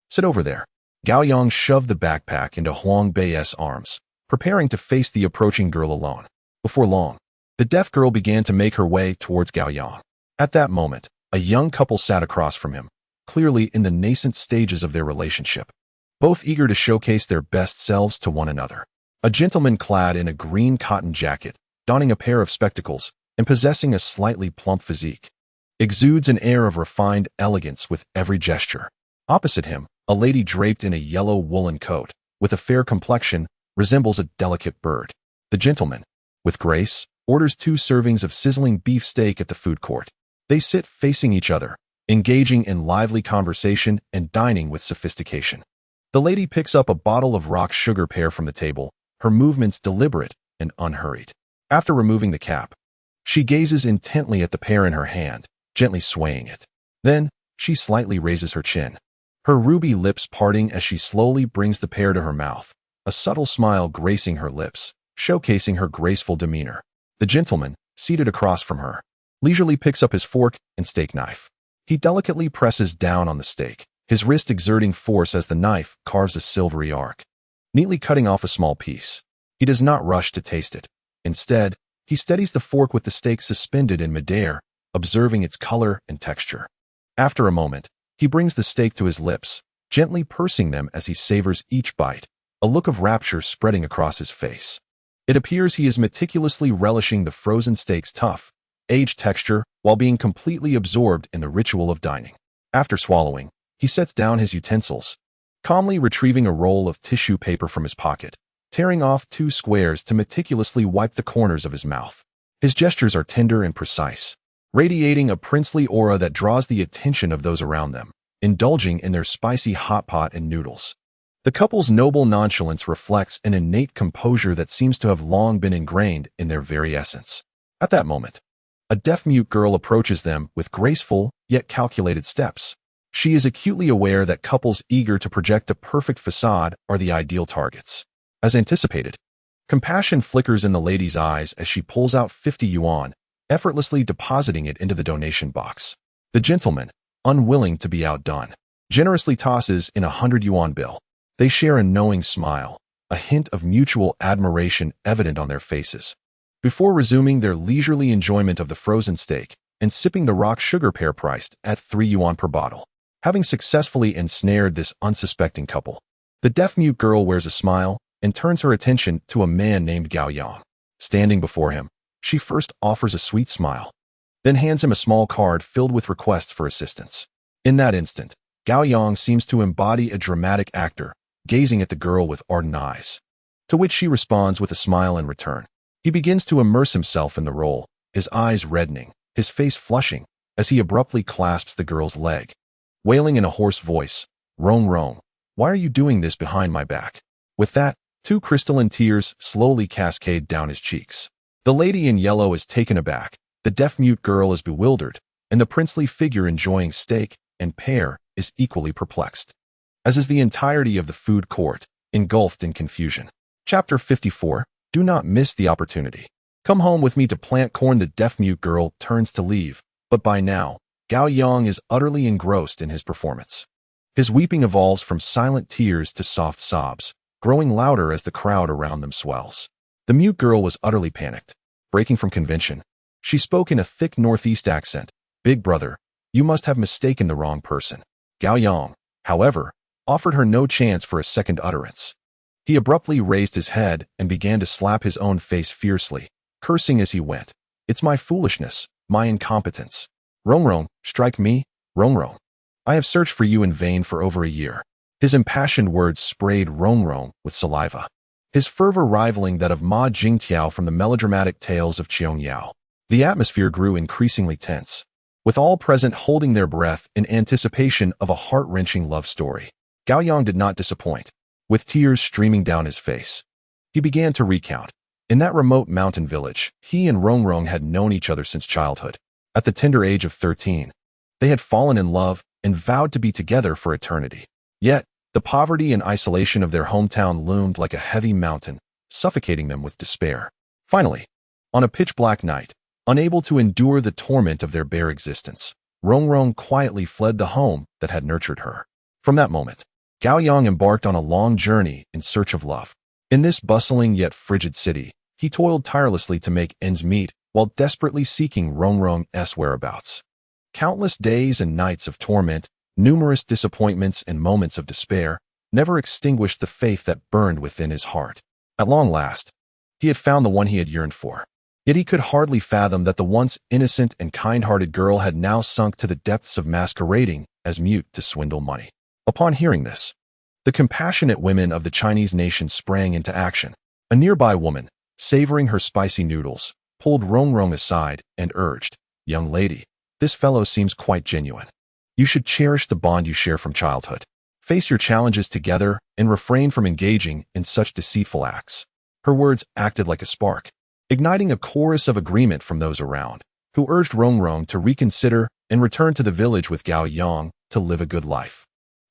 A: Sit over there." Gao Yang shoved the backpack into Huang Bei's arms, preparing to face the approaching girl alone. Before long, the deaf girl began to make her way towards Gao Yang. At that moment, a young couple sat across from him, clearly in the nascent stages of their relationship, both eager to showcase their best selves to one another. A gentleman clad in a green cotton jacket, donning a pair of spectacles, and possessing a slightly plump physique, exudes an air of refined elegance with every gesture. Opposite him, a lady draped in a yellow woolen coat, with a fair complexion, resembles a delicate bird. The gentleman, with grace, orders 2 servings of sizzling beef steak at the food court. They sit facing each other, engaging in lively conversation and dining with sophistication. The lady picks up a bottle of rock sugar pear from the table, her movements deliberate and unhurried. After removing the cap, she gazes intently at the pear in her hand, gently swaying it. Then, she slightly raises her chin, her ruby lips parting as she slowly brings the pear to her mouth, a subtle smile gracing her lips, showcasing her graceful demeanor. The gentleman, seated across from her, leisurely picks up his fork and steak knife. He delicately presses down on the steak, his wrist exerting force as the knife carves a silvery arc, neatly cutting off a small piece. He does not rush to taste it. Instead, he steadies the fork with the steak suspended in midair, observing its color and texture. After a moment, he brings the steak to his lips, gently pursing them as he savors each bite, a look of rapture spreading across his face. It appears he is meticulously relishing the frozen steak's tough, aged texture while being completely absorbed in the ritual of dining. After swallowing, he sets down his utensils, calmly retrieving a roll of tissue paper from his pocket, tearing off 2 squares to meticulously wipe the corners of his mouth. His gestures are tender and precise, radiating a princely aura that draws the attention of those around them, indulging in their spicy hot pot and noodles. The couple's noble nonchalance reflects an innate composure that seems to have long been ingrained in their very essence. At that moment, a deaf-mute girl approaches them with graceful, yet calculated steps. She is acutely aware that couples eager to project a perfect facade are the ideal targets. As anticipated, compassion flickers in the lady's eyes as she pulls out 50 yuan, effortlessly depositing it into the donation box. The gentleman, unwilling to be outdone, generously tosses in a 100 yuan bill. They share a knowing smile, a hint of mutual admiration evident on their faces, before resuming their leisurely enjoyment of the frozen steak and sipping the rock sugar pear priced at 3 yuan per bottle. Having successfully ensnared this unsuspecting couple, the deaf-mute girl wears a smile and turns her attention to a man named Gao Yang. Standing before him, she first offers a sweet smile, then hands him a small card filled with requests for assistance. In that instant, Gao Yang seems to embody a dramatic actor, gazing at the girl with ardent eyes, to which she responds with a smile in return. He begins to immerse himself in the role, his eyes reddening, his face flushing, as he abruptly clasps the girl's leg, wailing in a hoarse voice, "Rong Rong, why are you doing this behind my back?" With that, 2 crystalline tears slowly cascade down his cheeks. The lady in yellow is taken aback, the deaf-mute girl is bewildered, and the princely figure enjoying steak and pear is equally perplexed, as is the entirety of the food court, engulfed in confusion. Chapter 54. Do not miss the opportunity. Come home with me to plant corn. The deaf-mute girl turns to leave, but by now, Gao Yang is utterly engrossed in his performance. His weeping evolves from silent tears to soft sobs, growing louder as the crowd around them swells. The mute girl was utterly panicked. Breaking from convention, she spoke in a thick northeast accent. "Big brother, you must have mistaken the wrong person." Gao Yang, however, offered her no chance for a second utterance. He abruptly raised his head and began to slap his own face fiercely, cursing as he went. "It's my foolishness, my incompetence. Rong Rong, strike me, Rong Rong. I have searched for you in vain for over a year." His impassioned words sprayed Rong Rong with saliva, his fervor rivaling that of Ma Jingtiao from the melodramatic tales of Qiong Yao. The atmosphere grew increasingly tense, with all present holding their breath in anticipation of a heart-wrenching love story. Gao Yang did not disappoint. With tears streaming down his face, he began to recount. In that remote mountain village, he and Rong Rong had known each other since childhood. At the tender age of 13, they had fallen in love and vowed to be together for eternity. Yet, the poverty and isolation of their hometown loomed like a heavy mountain, suffocating them with despair. Finally, on a pitch-black night, unable to endure the torment of their bare existence, Rong Rong quietly fled the home that had nurtured her. From that moment, Gao Yang embarked on a long journey in search of love. In this bustling yet frigid city, he toiled tirelessly to make ends meet while desperately seeking Rongrong's whereabouts. Countless days and nights of torment, numerous disappointments and moments of despair never extinguished the faith that burned within his heart. At long last, he had found the one he had yearned for. Yet he could hardly fathom that the once innocent and kind-hearted girl had now sunk to the depths of masquerading as mute to swindle money. Upon hearing this, the compassionate women of the Chinese nation sprang into action. A nearby woman, savoring her spicy noodles, pulled Rongrong aside and urged, "Young lady, this fellow seems quite genuine. You should cherish the bond you share from childhood. Face your challenges together and refrain from engaging in such deceitful acts." Her words acted like a spark, igniting a chorus of agreement from those around, who urged Rongrong to reconsider and return to the village with Gao Yang to live a good life.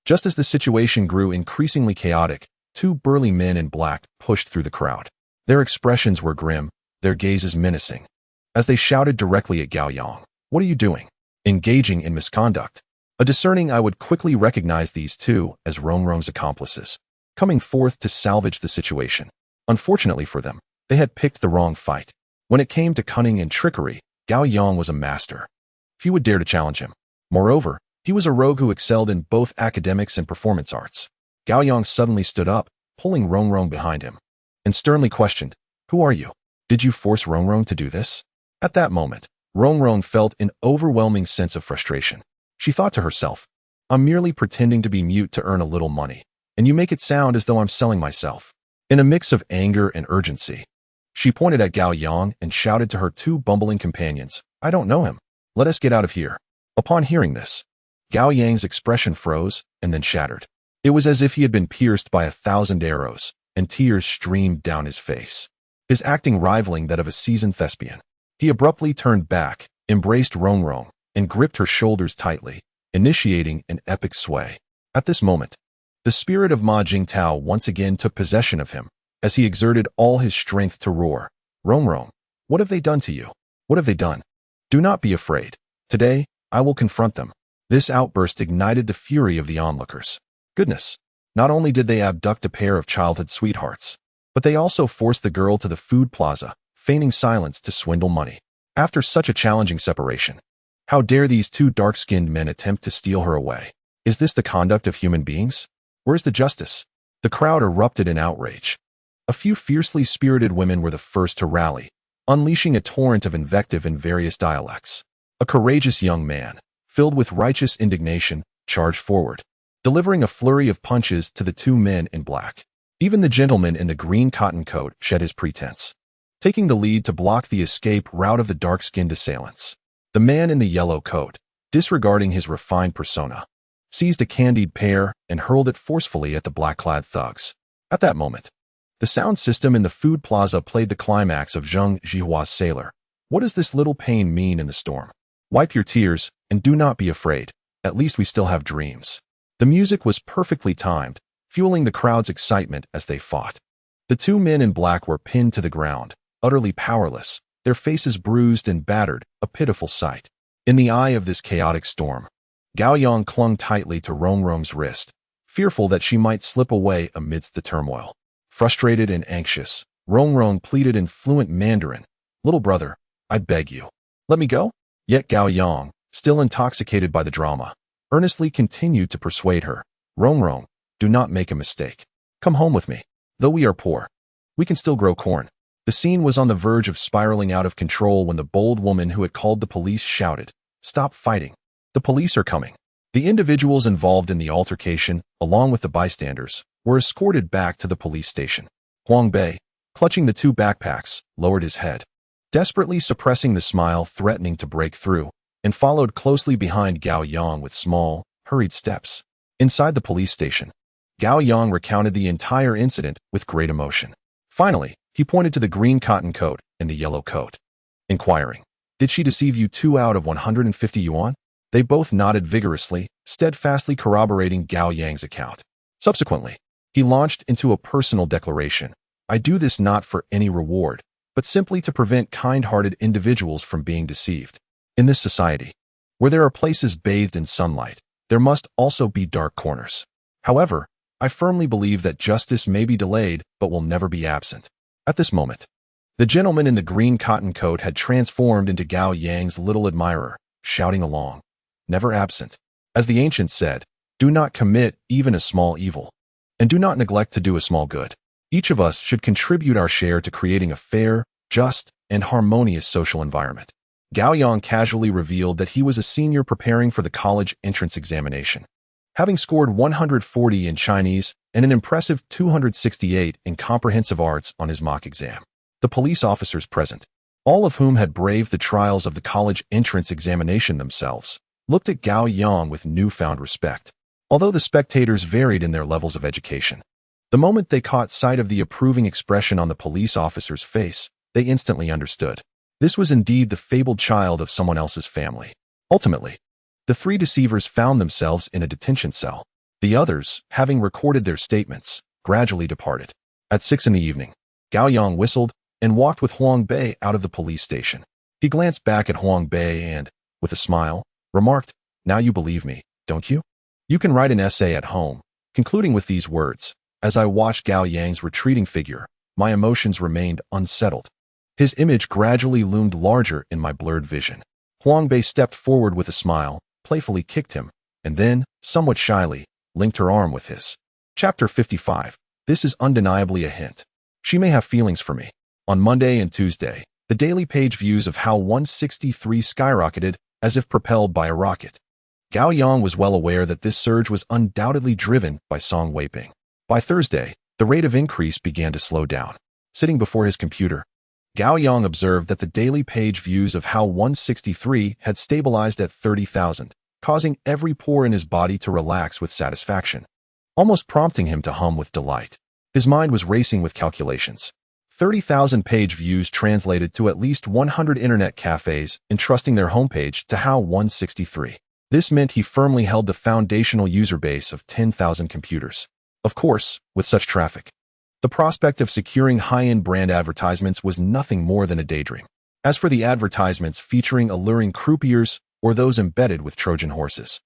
A: Just as the situation grew increasingly chaotic, two burly men in black pushed through the crowd. Their expressions were grim, their gazes menacing. As they shouted directly at Gao Yang, "What are you doing? Engaging in misconduct." A discerning eye would quickly recognize these two as Rongrong's accomplices, coming forth to salvage the situation. Unfortunately for them, they had picked the wrong fight. When it came to cunning and trickery, Gao Yang was a master. Few would dare to challenge him. Moreover, he was a rogue who excelled in both academics and performance arts. Gao Yang suddenly stood up, pulling Rongrong behind him, and sternly questioned, "Who are you? Did you force Rongrong to do this?" At that moment, Rongrong felt an overwhelming sense of frustration. She thought to herself, "I'm merely pretending to be mute to earn a little money, and you make it sound as though I'm selling myself." In a mix of anger and urgency, she pointed at Gao Yang and shouted to her two bumbling companions, "I don't know him. Let us get out of here." Upon hearing this, Gao Yang's expression froze and then shattered. It was as if he had been pierced by 1,000 arrows, and tears streamed down his face, his acting rivaling that of a seasoned thespian. He abruptly turned back, embraced Rongrong, and gripped her shoulders tightly, initiating an epic sway. At this moment, the spirit of Ma Jingtao once again took possession of him, as he exerted all his strength to roar, "Rongrong, what have they done to you? What have they done? Do not be afraid. Today, I will confront them." This outburst ignited the fury of the onlookers. Goodness, not only did they abduct a pair of childhood sweethearts, but they also forced the girl to the food plaza, feigning silence to swindle money. After such a challenging separation, how dare these two dark-skinned men attempt to steal her away? Is this the conduct of human beings? Where's the justice? The crowd erupted in outrage. A few fiercely spirited women were the first to rally, unleashing a torrent of invective in various dialects. A courageous young man, filled with righteous indignation, charged forward, delivering a flurry of punches to the two men in black. Even the gentleman in the green cotton coat shed his pretense, taking the lead to block the escape route of the dark-skinned assailants. The man in the yellow coat, disregarding his refined persona, seized a candied pear and hurled it forcefully at the black-clad thugs. At that moment, the sound system in the food plaza played the climax of Zheng Jihua's Sailor. What does this little pain mean in the storm? Wipe your tears and do not be afraid. At least we still have dreams. The music was perfectly timed, fueling the crowd's excitement as they fought. The two men in black were pinned to the ground, utterly powerless, their faces bruised and battered, a pitiful sight. In the eye of this chaotic storm, Gao Yang clung tightly to Rongrong's wrist, fearful that she might slip away amidst the turmoil. Frustrated and anxious, Rongrong pleaded in fluent Mandarin, "Little brother, I beg you, let me go." Yet Gao Yang, still intoxicated by the drama, earnestly continued to persuade her, "Rongrong, do not make a mistake. Come home with me. Though we are poor, we can still grow corn." The scene was on the verge of spiraling out of control when the bold woman who had called the police shouted, "Stop fighting. The police are coming." The individuals involved in the altercation, along with the bystanders, were escorted back to the police station. Huang Bei, clutching the two backpacks, lowered his head, desperately suppressing the smile threatening to break through, and followed closely behind Gao Yang with small, hurried steps. Inside the police station, Gao Yang recounted the entire incident with great emotion. Finally, he pointed to the green cotton coat and the yellow coat, inquiring, "Did she deceive you 2 out of 150 yuan?" They both nodded vigorously, steadfastly corroborating Gao Yang's account. Subsequently, he launched into a personal declaration, "I do this not for any reward, but simply to prevent kind-hearted individuals from being deceived. In this society, where there are places bathed in sunlight, there must also be dark corners. However, I firmly believe that justice may be delayed, but will never be absent. At this moment, the gentleman in the green cotton coat had transformed into Gao Yang's little admirer, shouting along, "Never absent." As the ancients said, do not commit even a small evil, and do not neglect to do a small good. Each of us should contribute our share to creating a fair, just, and harmonious social environment. Gao Yang casually revealed that he was a senior preparing for the college entrance examination. Having scored 140 in Chinese and an impressive 268 in comprehensive arts on his mock exam. The police officers present, all of whom had braved the trials of the college entrance examination themselves, looked at Gao Yang with newfound respect. Although the spectators varied in their levels of education, the moment they caught sight of the approving expression on the police officer's face, they instantly understood. This was indeed the fabled child of someone else's family. Ultimately, the three deceivers found themselves in a detention cell. The others, having recorded their statements, gradually departed. At 6 p.m, Gao Yang whistled and walked with Huang Bei out of the police station. He glanced back at Huang Bei and, with a smile, remarked, "Now you believe me, don't you? You can write an essay at home," concluding with these words. As I watched Gao Yang's retreating figure, my emotions remained unsettled. His image gradually loomed larger in my blurred vision. Huang Bei stepped forward with a smile, playfully kicked him, and then, somewhat shyly, linked her arm with his. Chapter 55. This is undeniably a hint. She may have feelings for me. On Monday and Tuesday, the daily page views of How 163 skyrocketed as if propelled by a rocket. Gao Yang was well aware that this surge was undoubtedly driven by Song Weiping. By Thursday, the rate of increase began to slow down. Sitting before his computer, Gao Yang observed that the daily page views of How 163 had stabilized at 30,000, causing every pore in his body to relax with satisfaction, almost prompting him to hum with delight. His mind was racing with calculations. 30,000 page views translated to at least 100 internet cafes entrusting their homepage to How 163. This meant he firmly held the foundational user base of 10,000 computers. Of course, with such traffic, the prospect of securing high-end brand advertisements was nothing more than a daydream. As for the advertisements featuring alluring croupiers or those embedded with Trojan horses,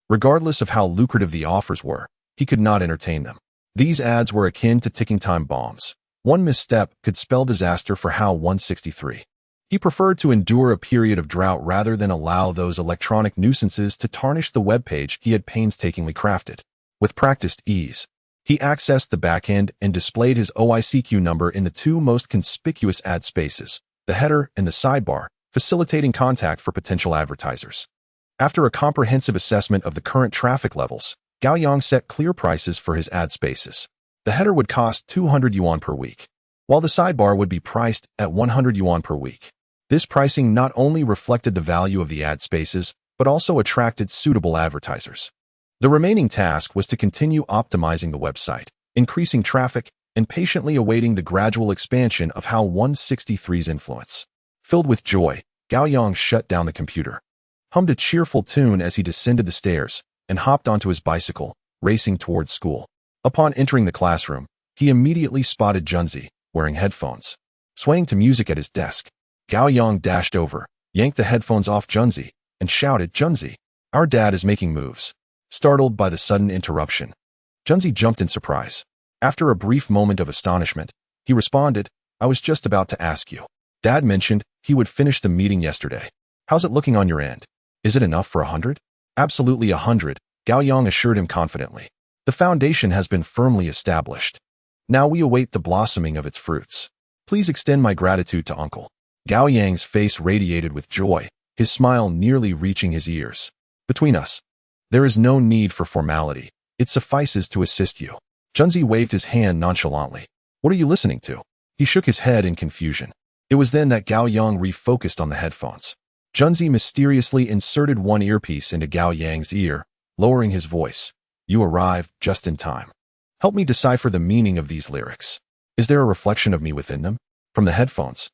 A: regardless of how lucrative the offers were, he could not entertain them. These ads were akin to ticking time bombs. One misstep could spell disaster for How 163. He preferred to endure a period of drought rather than allow those electronic nuisances to tarnish the web page he had painstakingly crafted. With practiced ease, he accessed the backend and displayed his OICQ number in the two most conspicuous ad spaces, the header and the sidebar, facilitating contact for potential advertisers. After a comprehensive assessment of the current traffic levels, Gao Yang set clear prices for his ad spaces. The header would cost 200 yuan per week, while the sidebar would be priced at 100 yuan per week. This pricing not only reflected the value of the ad spaces, but also attracted suitable advertisers. The remaining task was to continue optimizing the website, increasing traffic, and patiently awaiting the gradual expansion of How 163's influence. Filled with joy, Gao Yang shut down the computer, hummed a cheerful tune as he descended the stairs, and hopped onto his bicycle, racing towards school. Upon entering the classroom, he immediately spotted Junzi, wearing headphones, swaying to music at his desk. Gao Yang dashed over, yanked the headphones off Junzi, and shouted, "Junzi, our dad is making moves." Startled by the sudden interruption, Junzi jumped in surprise. After a brief moment of astonishment, he responded, "I was just about to ask you. Dad mentioned he would finish the meeting yesterday. How's it looking on your end? Is it enough for 100? "Absolutely 100, Gao Yang assured him confidently. "The foundation has been firmly established. Now we await the blossoming of its fruits. Please extend my gratitude to Uncle." Gao Yang's face radiated with joy, his smile nearly reaching his ears. "Between us, there is no need for formality. It suffices to assist you." Junzi waved his hand nonchalantly. "What are you listening to?" He shook his head in confusion. It was then that Gao Yang refocused on the headphones. Junzi mysteriously inserted one earpiece into Gao Yang's ear, lowering his voice. "You arrived just in time. Help me decipher the meaning of these lyrics. Is there a reflection of me within them?" From the headphones,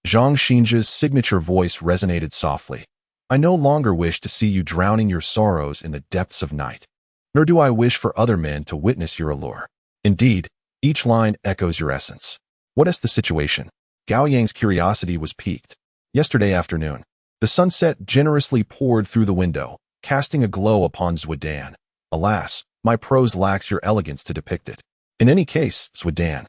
A: Zhang Xinjia's signature voice resonated softly. "I no longer wish to see you drowning your sorrows in the depths of night, nor do I wish for other men to witness your allure. Indeed, each line echoes your essence." What is the situation? Gao Yang's curiosity was piqued. Yesterday afternoon, the sunset generously poured through the window, casting a glow upon Zhuodan. Alas, My prose lacks your elegance to depict it. In any case, Swadan,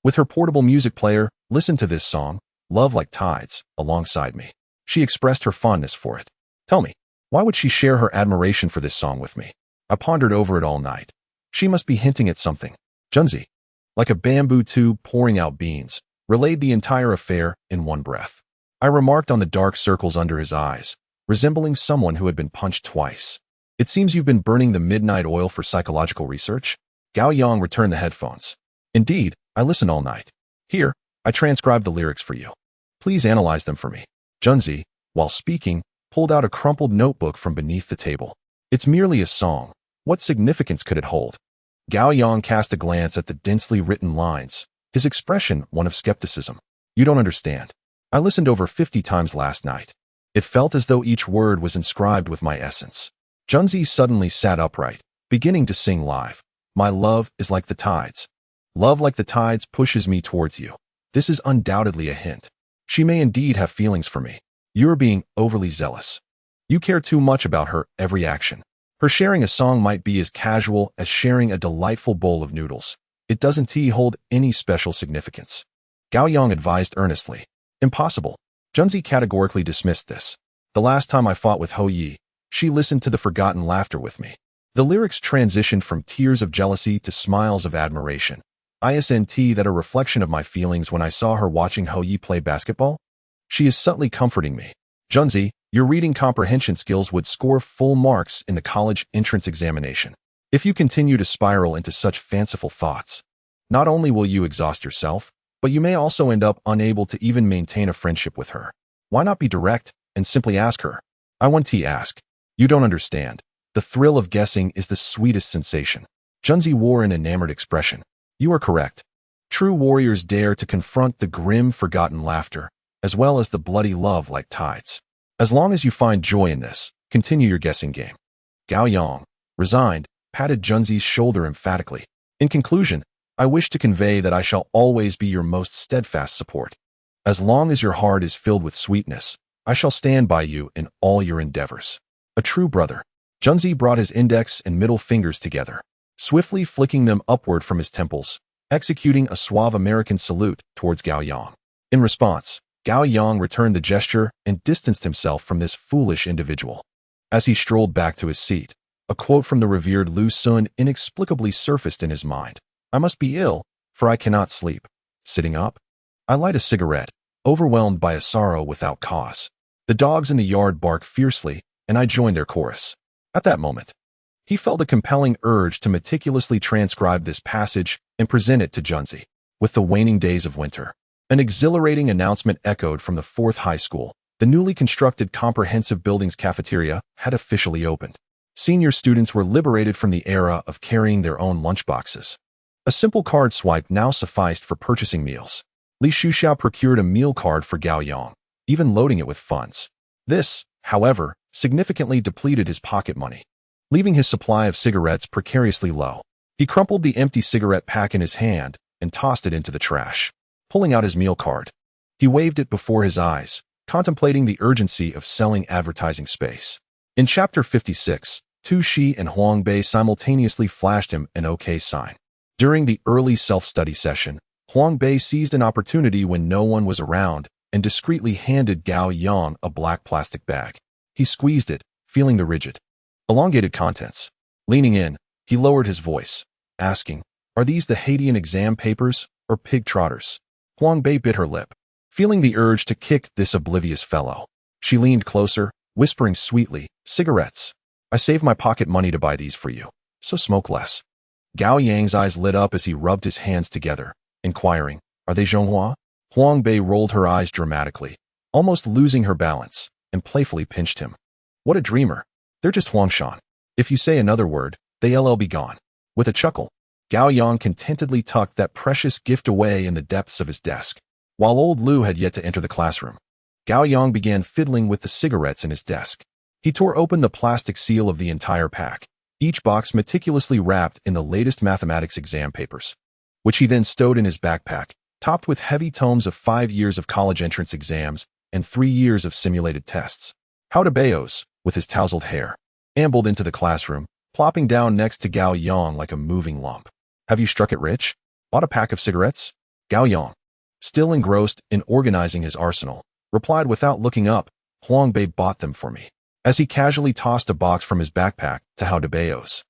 A: with her portable music player, listened to this song, Love Like Tides, alongside me. She expressed her fondness for it. Tell me, why would she share her admiration for this song with me? I pondered over it all night. She must be hinting at something. Junzi, like a bamboo tube pouring out beans, relayed the entire affair in one breath. I remarked on the dark circles under his eyes, resembling someone who had been punched twice. It seems you've been burning the midnight oil for psychological research? Gao Yang returned the headphones. Indeed, I listened all night. Here, I transcribed the lyrics for you. Please analyze them for me. Junzi, while speaking, pulled out a crumpled notebook from beneath the table. It's merely a song. What significance could it hold? Gao Yang cast a glance at the densely written lines, his expression one of skepticism. You don't understand. I listened over 50 times last night. It felt as though each word was inscribed with my essence. Junzi suddenly sat upright, beginning to sing live. My love is like the tides. Love like the tides pushes me towards you. This is undoubtedly a hint. She may indeed have feelings for me. You're being overly zealous. You care too much about her every action. Her sharing a song might be as casual as sharing a delightful bowl of noodles. It doesn't hold any special significance. Gao Yang advised earnestly. Impossible. Junzi categorically dismissed this. The last time I fought with Ho Yi, she listened to the forgotten laughter with me. The lyrics transitioned from tears of jealousy to smiles of admiration. Isn't that a reflection of my feelings when I saw her watching Ho Yi play basketball? She is subtly comforting me. Junzi, your reading comprehension skills would score full marks in the college entrance examination. If you continue to spiral into such fanciful thoughts, not only will you exhaust yourself, but you may also end up unable to even maintain a friendship with her. Why not be direct and simply ask her? I want to ask. You don't understand. The thrill of guessing is the sweetest sensation. Junzi wore an enamored expression. You are correct. True warriors dare to confront the grim, forgotten laughter, as well as the bloody love like tides. As long as you find joy in this, continue your guessing game. Gao Yang, resigned, patted Junzi's shoulder emphatically. In conclusion, I wish to convey that I shall always be your most steadfast support. As long as your heart is filled with sweetness, I shall stand by you in all your endeavors. A true brother. Junzi brought his index and middle fingers together, swiftly flicking them upward from his temples, executing a suave American salute towards Gao Yang. In response, Gao Yang returned the gesture and distanced himself from this foolish individual. As he strolled back to his seat, a quote from the revered Lu Sun inexplicably surfaced in his mind. I must be ill, for I cannot sleep. Sitting up? I light a cigarette, overwhelmed by a sorrow without cause. The dogs in the yard bark fiercely, and I join their chorus. At that moment, he felt a compelling urge to meticulously transcribe this passage and present it to Junzi. With the waning days of winter, an exhilarating announcement echoed from the 4th high school. The newly constructed comprehensive building's cafeteria had officially opened. Senior students were liberated from the era of carrying their own lunchboxes. A simple card swipe now sufficed for purchasing meals. Li Shuxiao procured a meal card for Gao Yang, even loading it with funds. This, however, significantly depleted his pocket money, leaving his supply of cigarettes precariously low. He crumpled the empty cigarette pack in his hand and tossed it into the trash. Pulling out his meal card, he waved it before his eyes, contemplating the urgency of selling advertising space. In Chapter 56, Tu Shi and Huang Bei simultaneously flashed him an OK sign. During the early self-study session, Huang Bei seized an opportunity when no one was around and discreetly handed Gao Yang a black plastic bag. He squeezed it, feeling the rigid, elongated contents. Leaning in, he lowered his voice, asking, "Are these the Haitian exam papers or pig trotters?" Huang Bei bit her lip, feeling the urge to kick this oblivious fellow. She leaned closer, whispering sweetly, "Cigarettes. I saved my pocket money to buy these for you, so smoke less." Gao Yang's eyes lit up as he rubbed his hands together, inquiring, "Are they Zhonghua?" Huang Bei rolled her eyes dramatically, almost losing her balance, and playfully pinched him. "What a dreamer. They're just Huangshan. If you say another word, they'll be gone." With a chuckle, Gao Yang contentedly tucked that precious gift away in the depths of his desk. While old Lu had yet to enter the classroom, Gao Yang began fiddling with the cigarettes in his desk. He tore open the plastic seal of the entire pack, each box meticulously wrapped in the latest mathematics exam papers, which he then stowed in his backpack, topped with heavy tomes of 5 years of college entrance exams and 3 years of simulated tests. How to Bayos, with his tousled hair, ambled into the classroom, plopping down next to Gao Yang like a moving lump. Have you struck it rich? Bought a pack of cigarettes? Gao Yang, still engrossed in organizing his arsenal, replied without looking up, Huang Bei bought them for me, as he casually tossed a box from his backpack to Huang Bei's.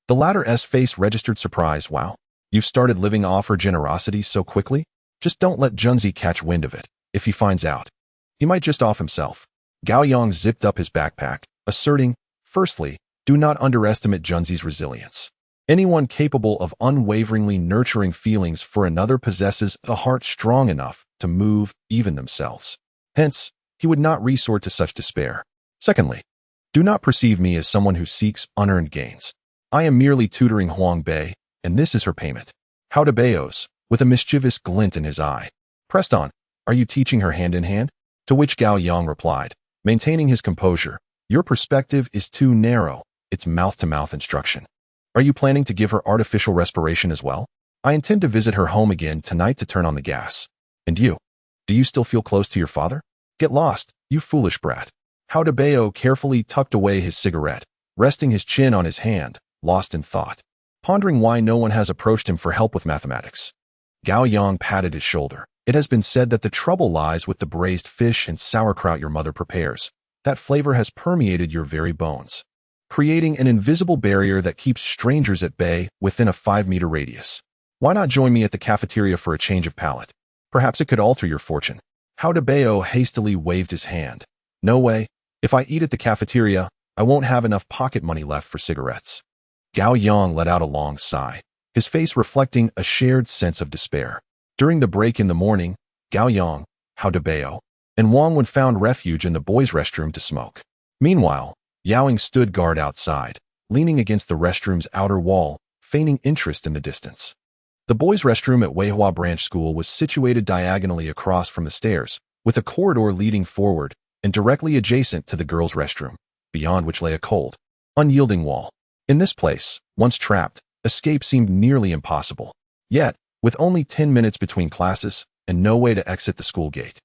A: The latter's face registered surprise. Wow, you've started living off her generosity so quickly? Just don't let Junzi catch wind of it. If he finds out, he might just off himself. Gao Yang zipped up his backpack, asserting, firstly, do not underestimate Junzi's resilience. Anyone capable of unwaveringly nurturing feelings for another possesses a heart strong enough to move even themselves. Hence, he would not resort to such despair. Secondly, do not perceive me as someone who seeks unearned gains. I am merely tutoring Huang Bei, and this is her payment. Huang Bei's, with a mischievous glint in his eye, pressed on, are you teaching her hand in hand? To which Gao Yang replied, maintaining his composure, your perspective is too narrow, it's mouth-to-mouth instruction. Are you planning to give her artificial respiration as well? I intend to visit her home again tonight to turn on the gas. And you? Do you still feel close to your father? Get lost, you foolish brat. Huang Bei carefully tucked away his cigarette, resting his chin on his hand, lost in thought, pondering why no one has approached him for help with mathematics. Gao Yang patted his shoulder. It has been said that the trouble lies with the braised fish and sauerkraut your mother prepares. That flavor has permeated your very bones, creating an invisible barrier that keeps strangers at bay within a 5-meter radius. Why not join me at the cafeteria for a change of palate? Perhaps it could alter your fortune. Huang Bei hastily waved his hand. No way. If I eat at the cafeteria, I won't have enough pocket money left for cigarettes. Gao Yang let out a long sigh, his face reflecting a shared sense of despair. During the break in the morning, Gao Yang, Huang Bei, and Wang Wen found refuge in the boys' restroom to smoke. Meanwhile, Yao Ying stood guard outside, leaning against the restroom's outer wall, feigning interest in the distance. The boys' restroom at Weihua Branch School was situated diagonally across from the stairs, with a corridor leading forward and directly adjacent to the girls' restroom, beyond which lay a cold, unyielding wall. In this place, once trapped, escape seemed nearly impossible. Yet, with only 10 minutes between classes and no way to exit the school gate,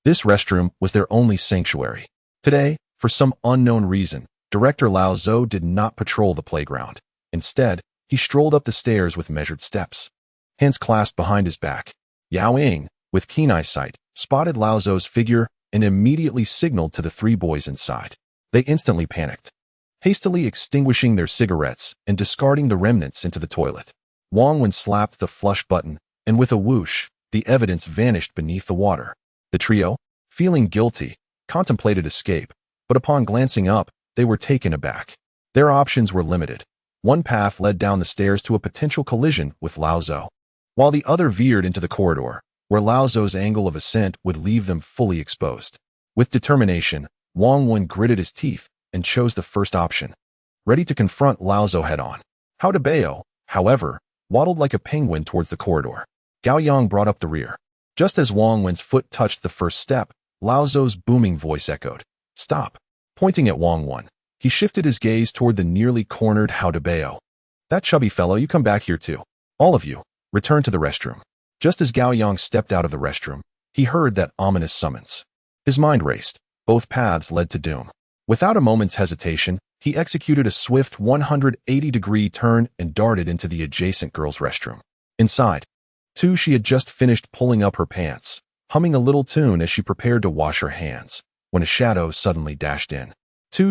A: this restroom was their only sanctuary. Today, for some unknown reason, Director Lao Zhou did not patrol the playground. Instead, he strolled up the stairs with measured steps, hands clasped behind his back. Yao Ying, with keen eyesight, spotted Lao Zhou's figure and immediately signaled to the 3 boys inside. They instantly panicked, hastily extinguishing their cigarettes and discarding the remnants into the toilet. Wang Wen slapped the flush button, and with a whoosh, the evidence vanished beneath the water. The trio, feeling guilty, contemplated escape, but upon glancing up, they were taken aback. Their options were limited. One path led down the stairs to a potential collision with Lao Zhou, while the other veered into the corridor, where Lao Zhou's angle of ascent would leave them fully exposed. With determination, Wang Wen gritted his teeth and chose the first option, ready to confront Lao Zhou head-on. Huang Bei, however, waddled like a penguin towards the corridor. Gao Yang brought up the rear. Just as Wang Wen's foot touched the first step, Lao Zhou's booming voice echoed, "Stop." Pointing at Wang Wen, he shifted his gaze toward the nearly cornered Huang Bei. "That chubby fellow, you come back here too. All of you, return to the restroom." Just as Gao Yang stepped out of the restroom, he heard that ominous summons. His mind raced. Both paths led to doom. Without a moment's hesitation, he executed a swift 180-degree turn and darted into the adjacent girls' restroom. Inside, she had just finished pulling up her pants, humming a little tune as she prepared to wash her hands, when a shadow suddenly dashed in.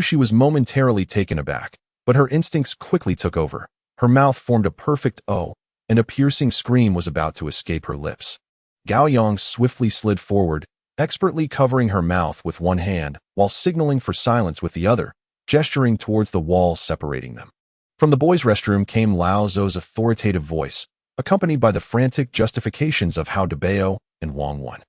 A: She was momentarily taken aback, but her instincts quickly took over. Her mouth formed a perfect O, and a piercing scream was about to escape her lips. Gao Yang swiftly slid forward, expertly covering her mouth with one hand while signaling for silence with the other, gesturing towards the wall separating them. From the boys' restroom came Lao Zhou's authoritative voice, accompanied by the frantic justifications of Huang Bei and Wang Wen.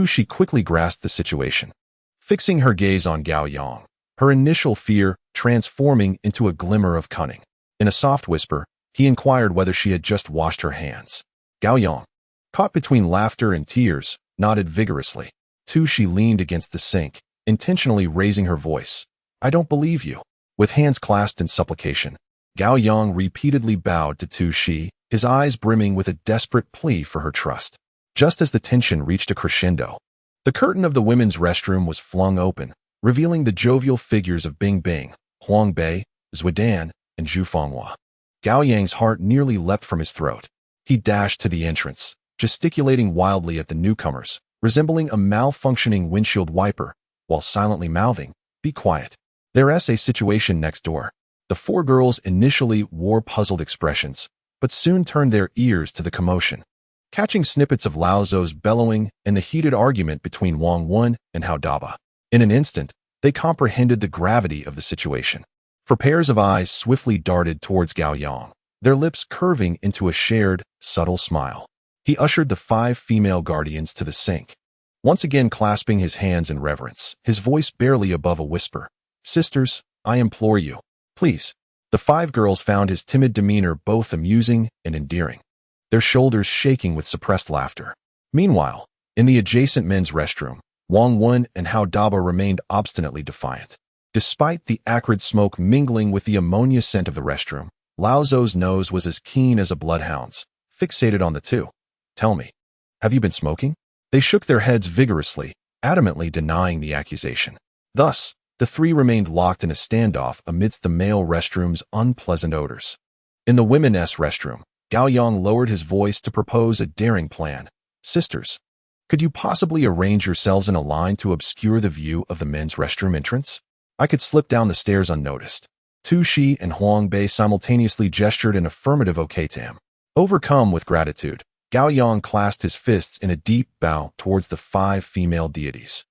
A: She quickly grasped the situation, fixing her gaze on Gao Yang, her initial fear transforming into a glimmer of cunning. In a soft whisper, he inquired whether she had just washed her hands. Gao Yang, caught between laughter and tears, nodded vigorously. She leaned against the sink, intentionally raising her voice. "I don't believe you." With hands clasped in supplication, Gao Yang repeatedly bowed to she, his eyes brimming with a desperate plea for her trust. Just as the tension reached a crescendo, the curtain of the women's restroom was flung open, revealing the jovial figures of Bing Bing, Huang Bei, Zhudan, and Zhu Fenghua. Gao Yang's heart nearly leapt from his throat. He dashed to the entrance, gesticulating wildly at the newcomers, resembling a malfunctioning windshield wiper, while silently mouthing, "Be quiet. There's a situation next door." The four girls initially wore puzzled expressions, but soon turned their ears to the commotion. Catching snippets of Lao Zou's bellowing and the heated argument between Wang Wen and Hao Daba. In an instant, they comprehended the gravity of the situation. For pairs of eyes swiftly darted towards Gao Yang, their lips curving into a shared, subtle smile. He ushered the 5 female guardians to the sink. Once again clasping his hands in reverence, his voice barely above a whisper, "Sisters, I implore you, please." The 5 girls found his timid demeanor both amusing and endearing, their shoulders shaking with suppressed laughter. Meanwhile, in the adjacent men's restroom, Wang Wen and Hao Daba remained obstinately defiant. Despite the acrid smoke mingling with the ammonia scent of the restroom, Lao Zou's nose was as keen as a bloodhound's, fixated on the two. "Tell me, have you been smoking?" They shook their heads vigorously, adamantly denying the accusation. Thus, the 3 remained locked in a standoff amidst the male restroom's unpleasant odors. In the women's restroom, Gao Yang lowered his voice to propose a daring plan. "Sisters, could you possibly arrange yourselves in a line to obscure the view of the men's restroom entrance? I could slip down the stairs unnoticed." Tushi and Huang Bei simultaneously gestured an affirmative okay to him. Overcome with gratitude, Gao Yang clasped his fists in a deep bow towards the 5 female deities.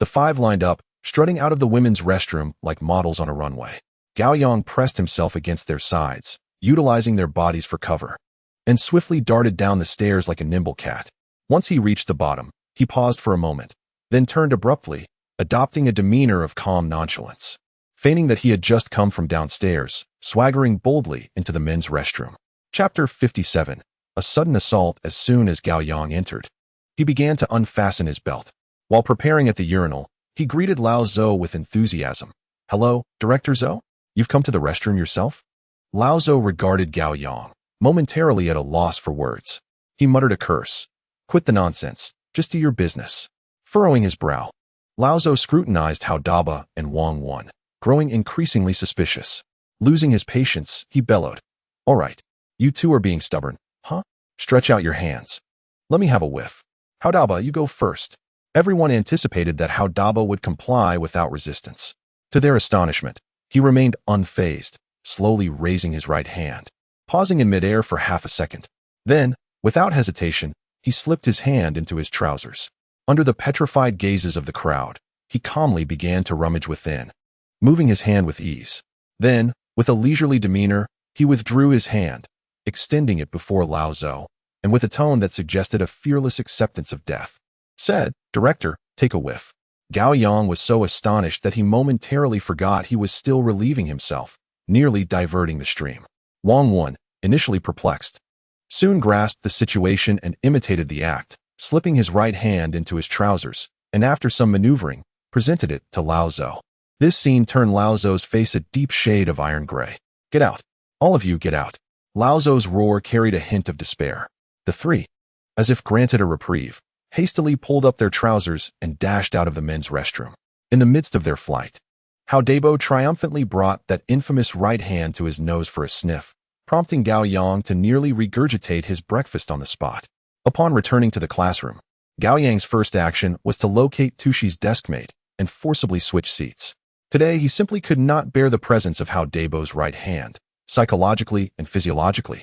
A: The 5 lined up, strutting out of the women's restroom like models on a runway. Gao Yang pressed himself against their sides, utilizing their bodies for cover, and swiftly darted down the stairs like a nimble cat. Once he reached the bottom, he paused for a moment, then turned abruptly, adopting a demeanor of calm nonchalance, feigning that he had just come from downstairs, swaggering boldly into the men's restroom. Chapter 57. A sudden assault. As soon as Gao Yang entered, he began to unfasten his belt. While preparing at the urinal, he greeted Lao Zou with enthusiasm. "Hello, Director Zou? You've come to the restroom yourself?" Lao Zou regarded Gao Yang, momentarily at a loss for words. He muttered a curse. "Quit the nonsense. Just do your business." Furrowing his brow, Lao Zou scrutinized Hao Daba and Wang Wen, growing increasingly suspicious. Losing his patience, he bellowed, "All right, you two are being stubborn, huh? Stretch out your hands. Let me have a whiff. Hao Daba, you go first." Everyone anticipated that Hao Daba would comply without resistance. To their astonishment, he remained unfazed, slowly raising his right hand, pausing in midair for half a second. Then, without hesitation, he slipped his hand into his trousers. Under the petrified gazes of the crowd, he calmly began to rummage within, moving his hand with ease. Then, with a leisurely demeanor, he withdrew his hand, extending it before Lao Zou, and with a tone that suggested a fearless acceptance of death, said, "Director, take a whiff." Gao Yang was so astonished that he momentarily forgot he was still relieving himself, nearly diverting the stream. Wang Wen, initially perplexed, soon grasped the situation and imitated the act, slipping his right hand into his trousers, and after some maneuvering, presented it to Lao Zou. This scene turned Lao Zou's face a deep shade of iron gray. "Get out. All of you get out." Lao Zou's roar carried a hint of despair. The 3, as if granted a reprieve, hastily pulled up their trousers and dashed out of the men's restroom. In the midst of their flight, Hao Daba triumphantly brought that infamous right hand to his nose for a sniff, prompting Gao Yang to nearly regurgitate his breakfast on the spot. Upon returning to the classroom, Gao Yang's first action was to locate Tushi's deskmate and forcibly switch seats. Today, he simply could not bear the presence of Hao Daba's right hand, psychologically and physiologically.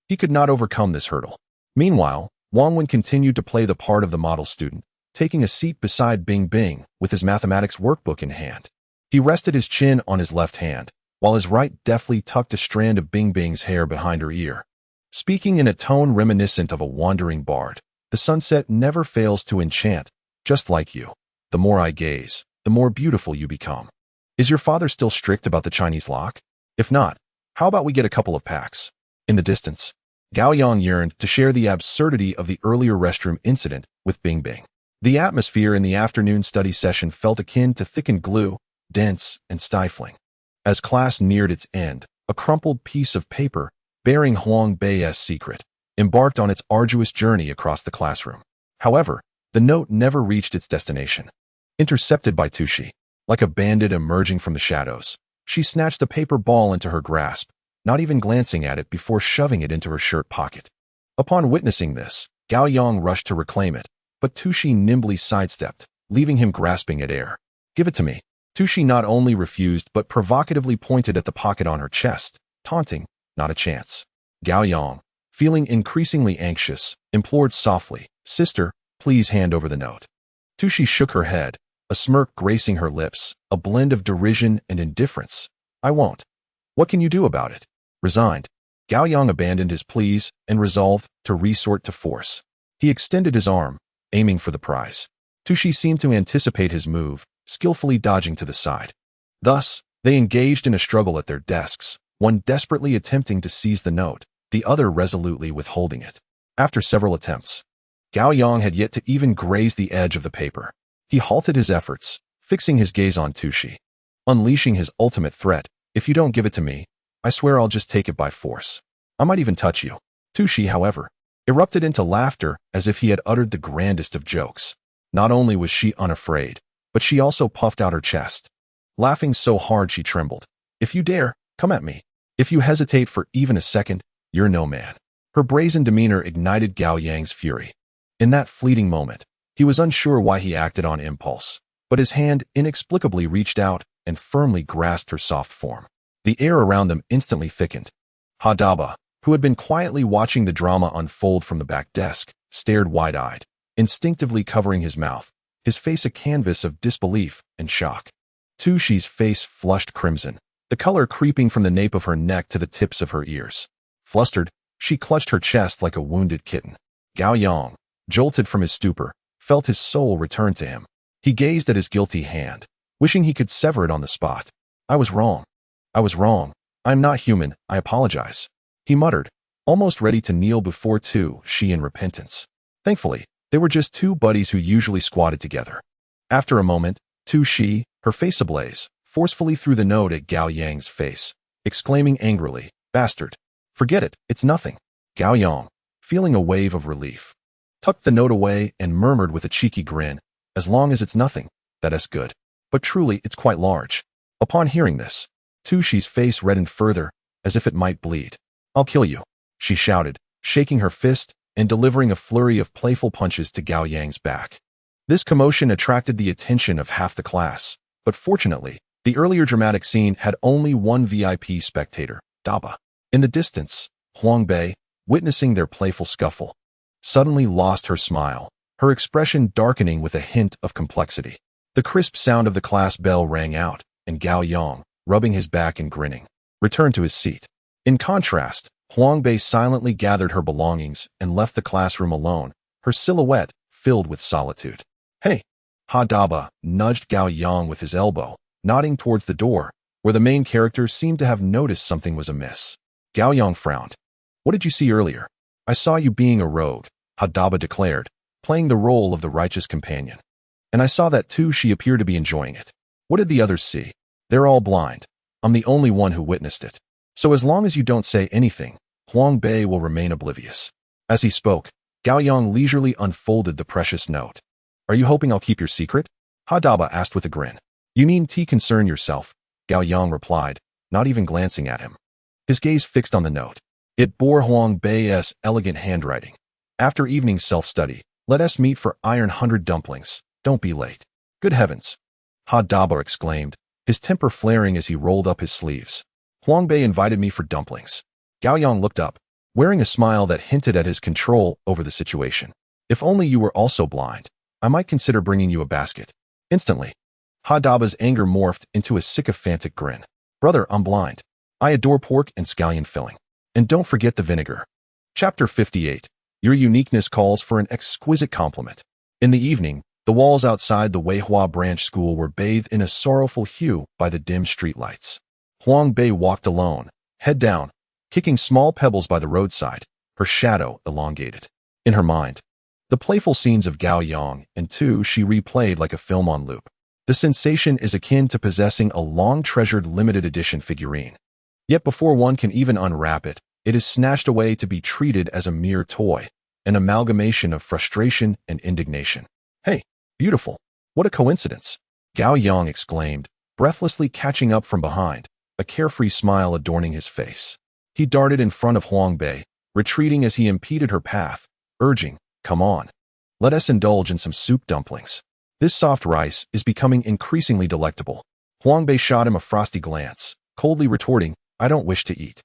A: He could not overcome this hurdle. Meanwhile, Wang Wen continued to play the part of the model student, taking a seat beside Bing Bing with his mathematics workbook in hand. He rested his chin on his left hand, while his right deftly tucked a strand of Bing Bing's hair behind her ear. Speaking in a tone reminiscent of a wandering bard, "The sunset never fails to enchant, just like you. The more I gaze, the more beautiful you become. Is your father still strict about the Chinese lock? If not, how about we get a couple of packs?" In the distance, Gao Yang yearned to share the absurdity of the earlier restroom incident with Bing Bing. The atmosphere in the afternoon study session felt akin to thickened glue, dense and stifling. As class neared its end, a crumpled piece of paper bearing Huang Bei's secret embarked on its arduous journey across the classroom. However, the note never reached its destination. Intercepted by Tushi, like a bandit emerging from the shadows, she snatched the paper ball into her grasp, not even glancing at it before shoving it into her shirt pocket. Upon witnessing this, Gao Yang rushed to reclaim it, but Tushi nimbly sidestepped, leaving him grasping at air. "Give it to me." Tushi not only refused but provocatively pointed at the pocket on her chest, taunting, "Not a chance." Gao Yang, feeling increasingly anxious, implored softly, "Sister, please hand over the note." Tushi shook her head, a smirk gracing her lips, a blend of derision and indifference. "I won't." "What can you do about it?" Resigned, Gao Yang abandoned his pleas and resolved to resort to force. He extended his arm, aiming for the prize. Tushi seemed to anticipate his move, skillfully dodging to the side. Thus, they engaged in a struggle at their desks, one desperately attempting to seize the note, the other resolutely withholding it. After several attempts, Gao Yang had yet to even graze the edge of the paper. He halted his efforts, fixing his gaze on Tushi, unleashing his ultimate threat. "If you don't give it to me, I swear I'll just take it by force. I might even touch you." Tushi, however, erupted into laughter as if he had uttered the grandest of jokes. Not only was she unafraid, but she also puffed out her chest, laughing so hard she trembled. "If you dare, come at me. If you hesitate for even a second, you're no man." Her brazen demeanor ignited Gao Yang's fury. In that fleeting moment, he was unsure why he acted on impulse, but his hand inexplicably reached out and firmly grasped her soft form. The air around them instantly thickened. Hadaba, who had been quietly watching the drama unfold from the back desk, stared wide-eyed, instinctively covering his mouth, his face a canvas of disbelief and shock. Tushi's face flushed crimson, the color creeping from the nape of her neck to the tips of her ears. Flustered, she clutched her chest like a wounded kitten. Gao Yang, jolted from his stupor, felt his soul return to him. He gazed at his guilty hand, wishing he could sever it on the spot. "I was wrong. I was wrong. I'm not human, I apologize," he muttered, almost ready to kneel before Tushi in repentance. Thankfully, they were just two buddies who usually squatted together. After a moment, Tushi, her face ablaze, forcefully threw the note at Gao Yang's face, exclaiming angrily, "Bastard. Forget it, it's nothing." Gao Yang, feeling a wave of relief, tucked the note away and murmured with a cheeky grin, "As long as it's nothing, that's good. But truly, it's quite large." Upon hearing this, Tushi's face reddened further, as if it might bleed. "I'll kill you," she shouted, shaking her fist and delivering a flurry of playful punches to Gao Yang's back. This commotion attracted the attention of half the class, but fortunately, the earlier dramatic scene had only one VIP spectator, Daba. In the distance, Huang Bei, witnessing their playful scuffle, suddenly lost her smile, her expression darkening with a hint of complexity. The crisp sound of the class bell rang out, and Gao Yang, rubbing his back and grinning, returned to his seat. In contrast, Huang Bei silently gathered her belongings and left the classroom alone, her silhouette filled with solitude. "Hey!" Hadaba nudged Gao Yang with his elbow, nodding towards the door, where the main character seemed to have noticed something was amiss. Gao Yang frowned. "What did you see earlier?" "I saw you being a rogue," Hadaba declared, playing the role of the righteous companion. "And I saw that too. She appeared to be enjoying it." "What did the others see?" "They're all blind. I'm the only one who witnessed it. So as long as you don't say anything, Huang Bei will remain oblivious." As he spoke, Gao Yang leisurely unfolded the precious note. "Are you hoping I'll keep your secret?" Hadaba asked with a grin. "You needn't concern yourself," Gao Yang replied, not even glancing at him. His gaze fixed on the note. It bore Huang Bei's elegant handwriting. "After evening self-study, let us meet for Iron 100 dumplings. Don't be late." "Good heavens!" Hadaba exclaimed, his temper flaring as he rolled up his sleeves. "Huang Bei invited me for dumplings." Gao Yang looked up, wearing a smile that hinted at his control over the situation. "If only you were also blind, I might consider bringing you a basket." Instantly, Hadaba's anger morphed into a sycophantic grin. "Brother, I'm blind. I adore pork and scallion filling. And don't forget the vinegar." Chapter 58. Your uniqueness calls for an exquisite compliment. In the evening, the walls outside the Weihua branch school were bathed in a sorrowful hue by the dim streetlights. Huang Bei walked alone, head down, kicking small pebbles by the roadside, her shadow elongated. In her mind, the playful scenes of Gao Yang and she replayed like a film on loop. The sensation is akin to possessing a long-treasured limited edition figurine. Yet before one can even unwrap it, it is snatched away to be treated as a mere toy, an amalgamation of frustration and indignation. "Hey, beautiful. What a coincidence!" Gao Yang exclaimed, breathlessly catching up from behind, a carefree smile adorning his face. He darted in front of Huang Bei, retreating as he impeded her path, urging, "Come on. Let us indulge in some soup dumplings. This soft rice is becoming increasingly delectable." Huang Bei shot him a frosty glance, coldly retorting, "I don't wish to eat."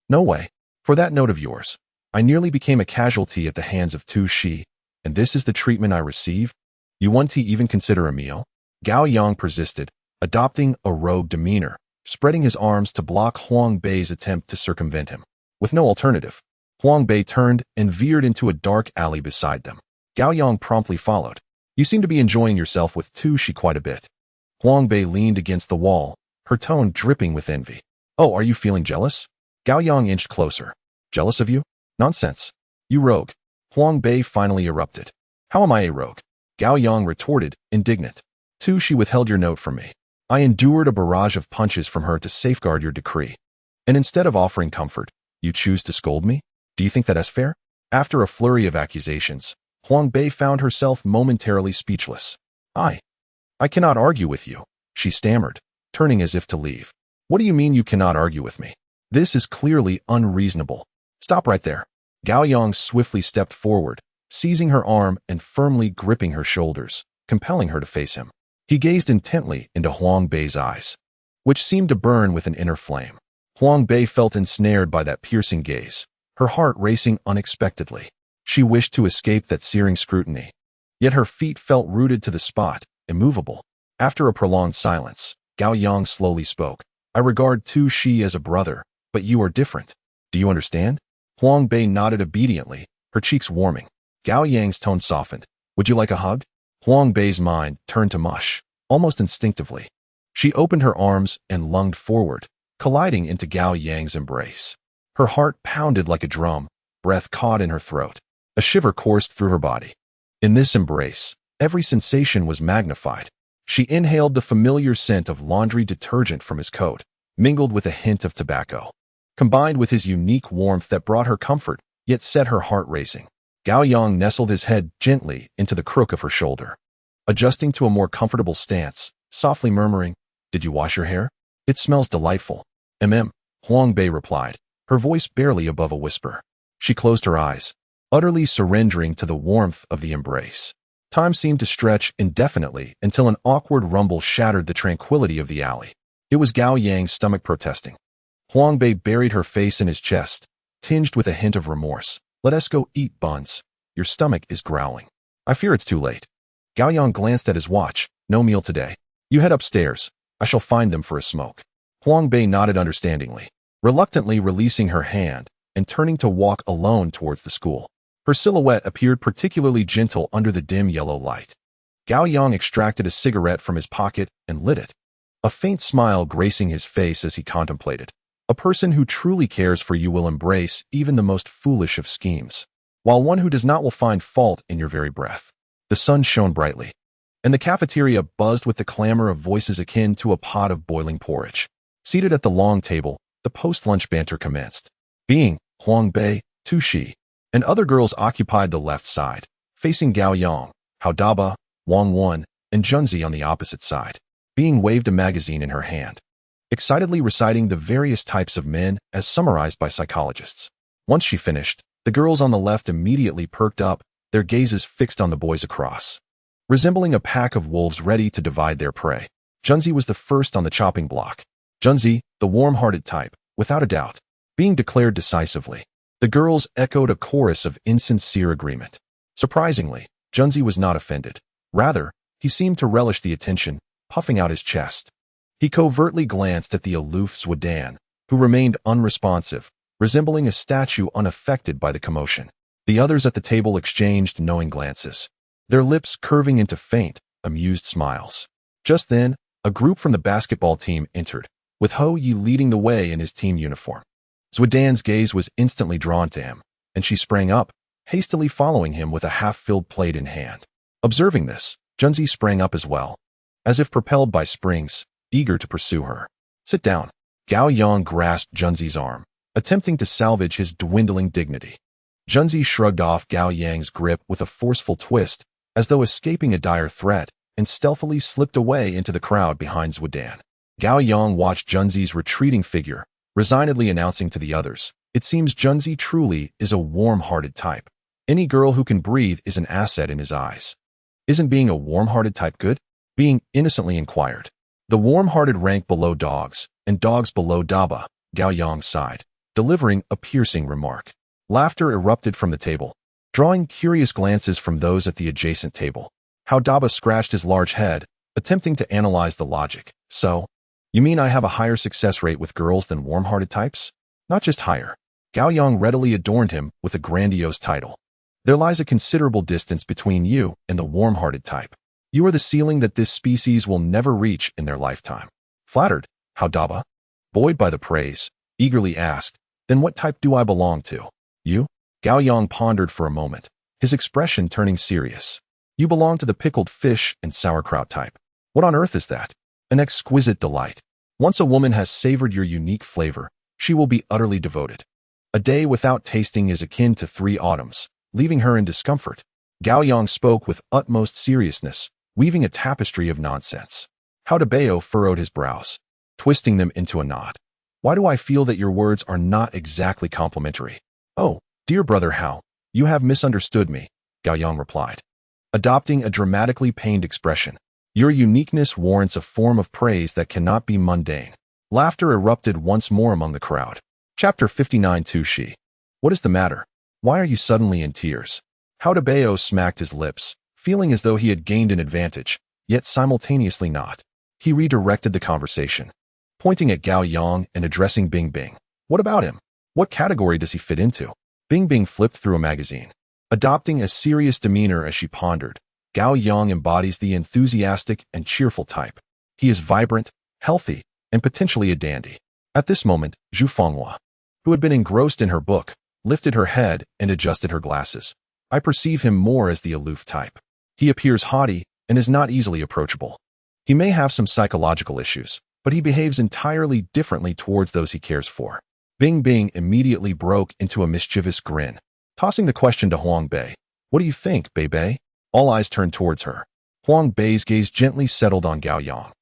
A: "No way. For that note of yours. I nearly became a casualty at the hands of Tu Shi, and this is the treatment I receive? You want to even consider a meal?" Gao Yang persisted, adopting a rogue demeanor, spreading his arms to block Huang Bei's attempt to circumvent him. With no alternative, Huang Bei turned and veered into a dark alley beside them. Gao Yang promptly followed. "You seem to be enjoying yourself with Tu Shi quite a bit." Huang Bei leaned against the wall, her tone dripping with envy. "Oh, are you feeling jealous?" Gao Yang inched closer. "Jealous of you? Nonsense. You rogue." Huang Bei finally erupted. "How am I a rogue?" Gao Yang retorted, indignant. "Tu Shi withheld your note from me. I endured a barrage of punches from her to safeguard your decree. And instead of offering comfort, you choose to scold me? Do you think that is fair?" After a flurry of accusations, Huang Bei found herself momentarily speechless. I cannot argue with you," she stammered, turning as if to leave. "What do you mean you cannot argue with me? This is clearly unreasonable. Stop right there." Gao Yang swiftly stepped forward, seizing her arm and firmly gripping her shoulders, compelling her to face him. He gazed intently into Huang Bei's eyes, which seemed to burn with an inner flame. Huang Bei felt ensnared by that piercing gaze, her heart racing unexpectedly. She wished to escape that searing scrutiny, yet her feet felt rooted to the spot, immovable. After a prolonged silence, Gao Yang slowly spoke. "I regard Tu Shi as a brother, but you are different. Do you understand?" Huang Bei nodded obediently, her cheeks warming. Gao Yang's tone softened. "Would you like a hug?" Huang Bei's mind turned to mush, almost instinctively. She opened her arms and lunged forward, colliding into Gao Yang's embrace. Her heart pounded like a drum, breath caught in her throat. A shiver coursed through her body. In this embrace, every sensation was magnified. She inhaled the familiar scent of laundry detergent from his coat, mingled with a hint of tobacco, combined with his unique warmth that brought her comfort, yet set her heart racing. Gao Yang nestled his head gently into the crook of her shoulder, adjusting to a more comfortable stance, softly murmuring, "Did you wash your hair? It smells delightful." Huang Bei replied, her voice barely above a whisper. She closed her eyes, utterly surrendering to the warmth of the embrace. Time seemed to stretch indefinitely until an awkward rumble shattered the tranquility of the alley. It was Gao Yang's stomach protesting. Huang Bei buried her face in his chest, tinged with a hint of remorse. "Let us go eat buns. Your stomach is growling." "I fear it's too late." Gao Yang glanced at his watch. "No meal today. You head upstairs. I shall find them for a smoke." Huang Bei nodded understandingly, reluctantly releasing her hand and turning to walk alone towards the school. Her silhouette appeared particularly gentle under the dim yellow light. Gao Yang extracted a cigarette from his pocket and lit it, a faint smile gracing his face as he contemplated. "A person who truly cares for you will embrace even the most foolish of schemes, while one who does not will find fault in your very breath." The sun shone brightly, and the cafeteria buzzed with the clamor of voices akin to a pot of boiling porridge. Seated at the long table, the post-lunch banter commenced. Huang Bei, Tu Shi, and other girls occupied the left side, facing Gao Yang, Haodaba, Wang Wen, and Junzi on the opposite side. Waved a magazine in her hand, excitedly reciting the various types of men as summarized by psychologists. Once she finished, the girls on the left immediately perked up, their gazes fixed on the boys across, resembling a pack of wolves ready to divide their prey. Junzi was the first on the chopping block. Junzi, the warm-hearted type, without a doubt, declared decisively. The girls echoed a chorus of insincere agreement. Surprisingly, Junzi was not offended. Rather, he seemed to relish the attention, puffing out his chest. He covertly glanced at the aloof Zhudan, who remained unresponsive, resembling a statue unaffected by the commotion. The others at the table exchanged knowing glances, their lips curving into faint, amused smiles. Just then, a group from the basketball team entered, with Ho Yi leading the way in his team uniform. Zhudan's gaze was instantly drawn to him, and she sprang up, hastily following him with a half-filled plate in hand. Observing this, Junzi sprang up as well, as if propelled by springs, eager to pursue her. "Sit down." Gao Yang grasped Junzi's arm, attempting to salvage his dwindling dignity. Junzi shrugged off Gao Yang's grip with a forceful twist, as though escaping a dire threat, and stealthily slipped away into the crowd behind Zhudan. Gao Yang watched Junzi's retreating figure, resignedly announcing to the others, "It seems Junzi truly is a warm-hearted type. Any girl who can breathe is an asset in his eyes." "Isn't being a warm-hearted type good?" Being innocently inquired. "The warm-hearted rank below dogs, and dogs below daba," Gao Yang sighed, delivering a piercing remark. Laughter erupted from the table, drawing curious glances from those at the adjacent table. How Daba scratched his large head, attempting to analyze the logic. "So, you mean I have a higher success rate with girls than warm-hearted types?" "Not just higher." Gao Yang readily adorned him with a grandiose title. "There lies a considerable distance between you and the warm-hearted type. You are the ceiling that this species will never reach in their lifetime." Flattered, How Daba, buoyed by the praise, eagerly asked, "Then what type do I belong to?" "You?" Gao Yang pondered for a moment, his expression turning serious. "You belong to the pickled fish and sauerkraut type." "What on earth is that?" "An exquisite delight. Once a woman has savored your unique flavor, she will be utterly devoted. A day without tasting is akin to 3 autumns, leaving her in discomfort." Gao Yang spoke with utmost seriousness, weaving a tapestry of nonsense. How Bao furrowed his brows, twisting them into a knot. "Why do I feel that your words are not exactly complimentary?" "Oh, dear brother Hao, you have misunderstood me," Gao Yang replied, adopting a dramatically pained expression. "Your uniqueness warrants a form of praise that cannot be mundane." Laughter erupted once more among the crowd. Chapter 59 Tushi. "What is the matter? Why are you suddenly in tears?" How Bao smacked his lips, feeling as though he had gained an advantage, yet simultaneously not. He redirected the conversation, pointing at Gao Yang and addressing Bing Bing. "What about him? What category does he fit into?" Bing Bing flipped through a magazine, adopting a serious demeanor as she pondered. Gao Yang embodies the enthusiastic and cheerful type. He is vibrant, healthy, and potentially a dandy. At this moment, Zhu Fenghua, who had been engrossed in her book, lifted her head and adjusted her glasses. "I perceive him more as the aloof type. He appears haughty and is not easily approachable. He may have some psychological issues, but he behaves entirely differently towards those he cares for." Bing Bing immediately broke into a mischievous grin, tossing the question to Huang Bei. "What do you think, Bei Bei?" All eyes turned towards her. Huang Bei's gaze gently settled on Gao Yang,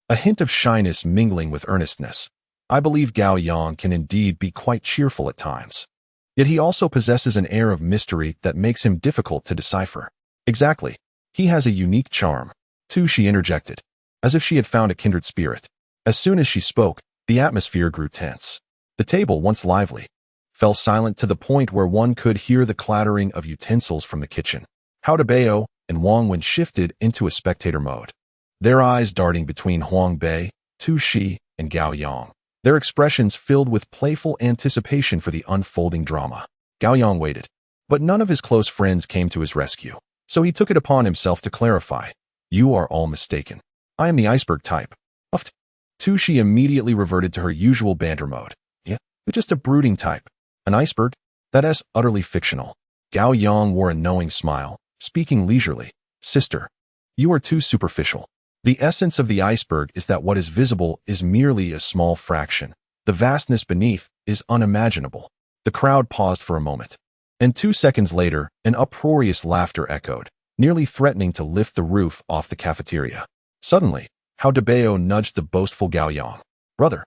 A: a hint of shyness mingling with earnestness. "I believe Gao Yang can indeed be quite cheerful at times. Yet he also possesses an air of mystery that makes him difficult to decipher." "Exactly. He has a unique charm, too," she interjected, as if she had found a kindred spirit. As soon as she spoke, the atmosphere grew tense. The table, once lively, fell silent to the point where one could hear the clattering of utensils from the kitchen. How Bao and Wang Wen shifted into a spectator mode, their eyes darting between Huang Bei, Tu Shi, and Gao Yang, their expressions filled with playful anticipation for the unfolding drama. Gao Yang waited, but none of his close friends came to his rescue, so he took it upon himself to clarify. "You are all mistaken. I am the iceberg type." Uffed. Tu Shi immediately reverted to her usual banter mode. "Yeah, you're just a brooding type. An iceberg? That is utterly fictional." Gao Yang wore a knowing smile, speaking leisurely. "Sister, you are too superficial. The essence of the iceberg is that what is visible is merely a small fraction. The vastness beneath is unimaginable." The crowd paused for a moment, and 2 seconds later, an uproarious laughter echoed, nearly threatening to lift the roof off the cafeteria. Suddenly, How Bao nudged the boastful Gao Yang. "Brother,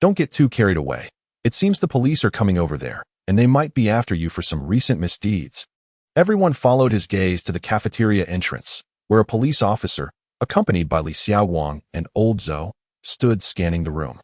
A: don't get too carried away. It seems the police are coming over there, and they might be after you for some recent misdeeds." Everyone followed his gaze to the cafeteria entrance, where a police officer, accompanied by Li Xiaowang and Old Zhou, stood scanning the room.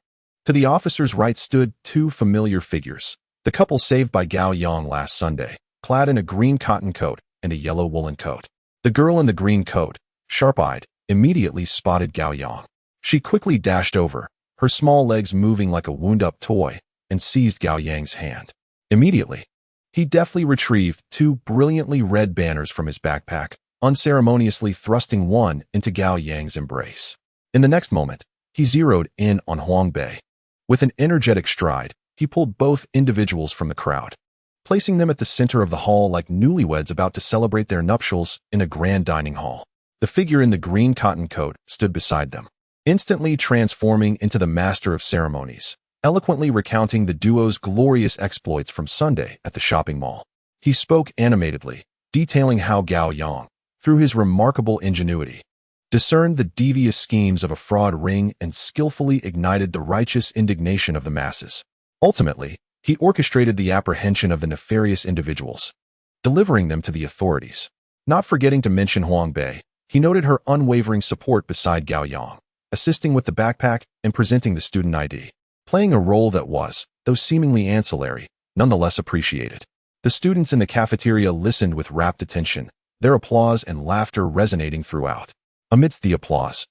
A: To the officer's right stood 2 familiar figures, the couple saved by Gao Yang last Sunday, clad in a green cotton coat and a yellow woolen coat. The girl in the green coat, sharp-eyed, immediately spotted Gao Yang. She quickly dashed over, her small legs moving like a wound-up toy, and seized Gao Yang's hand. Immediately, he deftly retrieved 2 brilliantly red banners from his backpack, unceremoniously thrusting one into Gao Yang's embrace. In the next moment, he zeroed in on Huang Bei. With an energetic stride, he pulled both individuals from the crowd, placing them at the center of the hall like newlyweds about to celebrate their nuptials in a grand dining hall. The figure in the green cotton coat stood beside them, instantly transforming into the master of ceremonies, eloquently recounting the duo's glorious exploits from Sunday at the shopping mall. He spoke animatedly, detailing how Gao Yang, through his remarkable ingenuity, discerned the devious schemes of a fraud ring and skillfully ignited the righteous indignation of the masses, Ultimately, he orchestrated the apprehension of the nefarious individuals, delivering them to the authorities. Not forgetting to mention Huang Bei, he noted her unwavering support beside Gao Yang, assisting with the backpack and presenting the student ID, playing a role that was, though seemingly ancillary, nonetheless appreciated. The students in the cafeteria listened with rapt attention, their applause and laughter resonating throughout. Amidst the applause,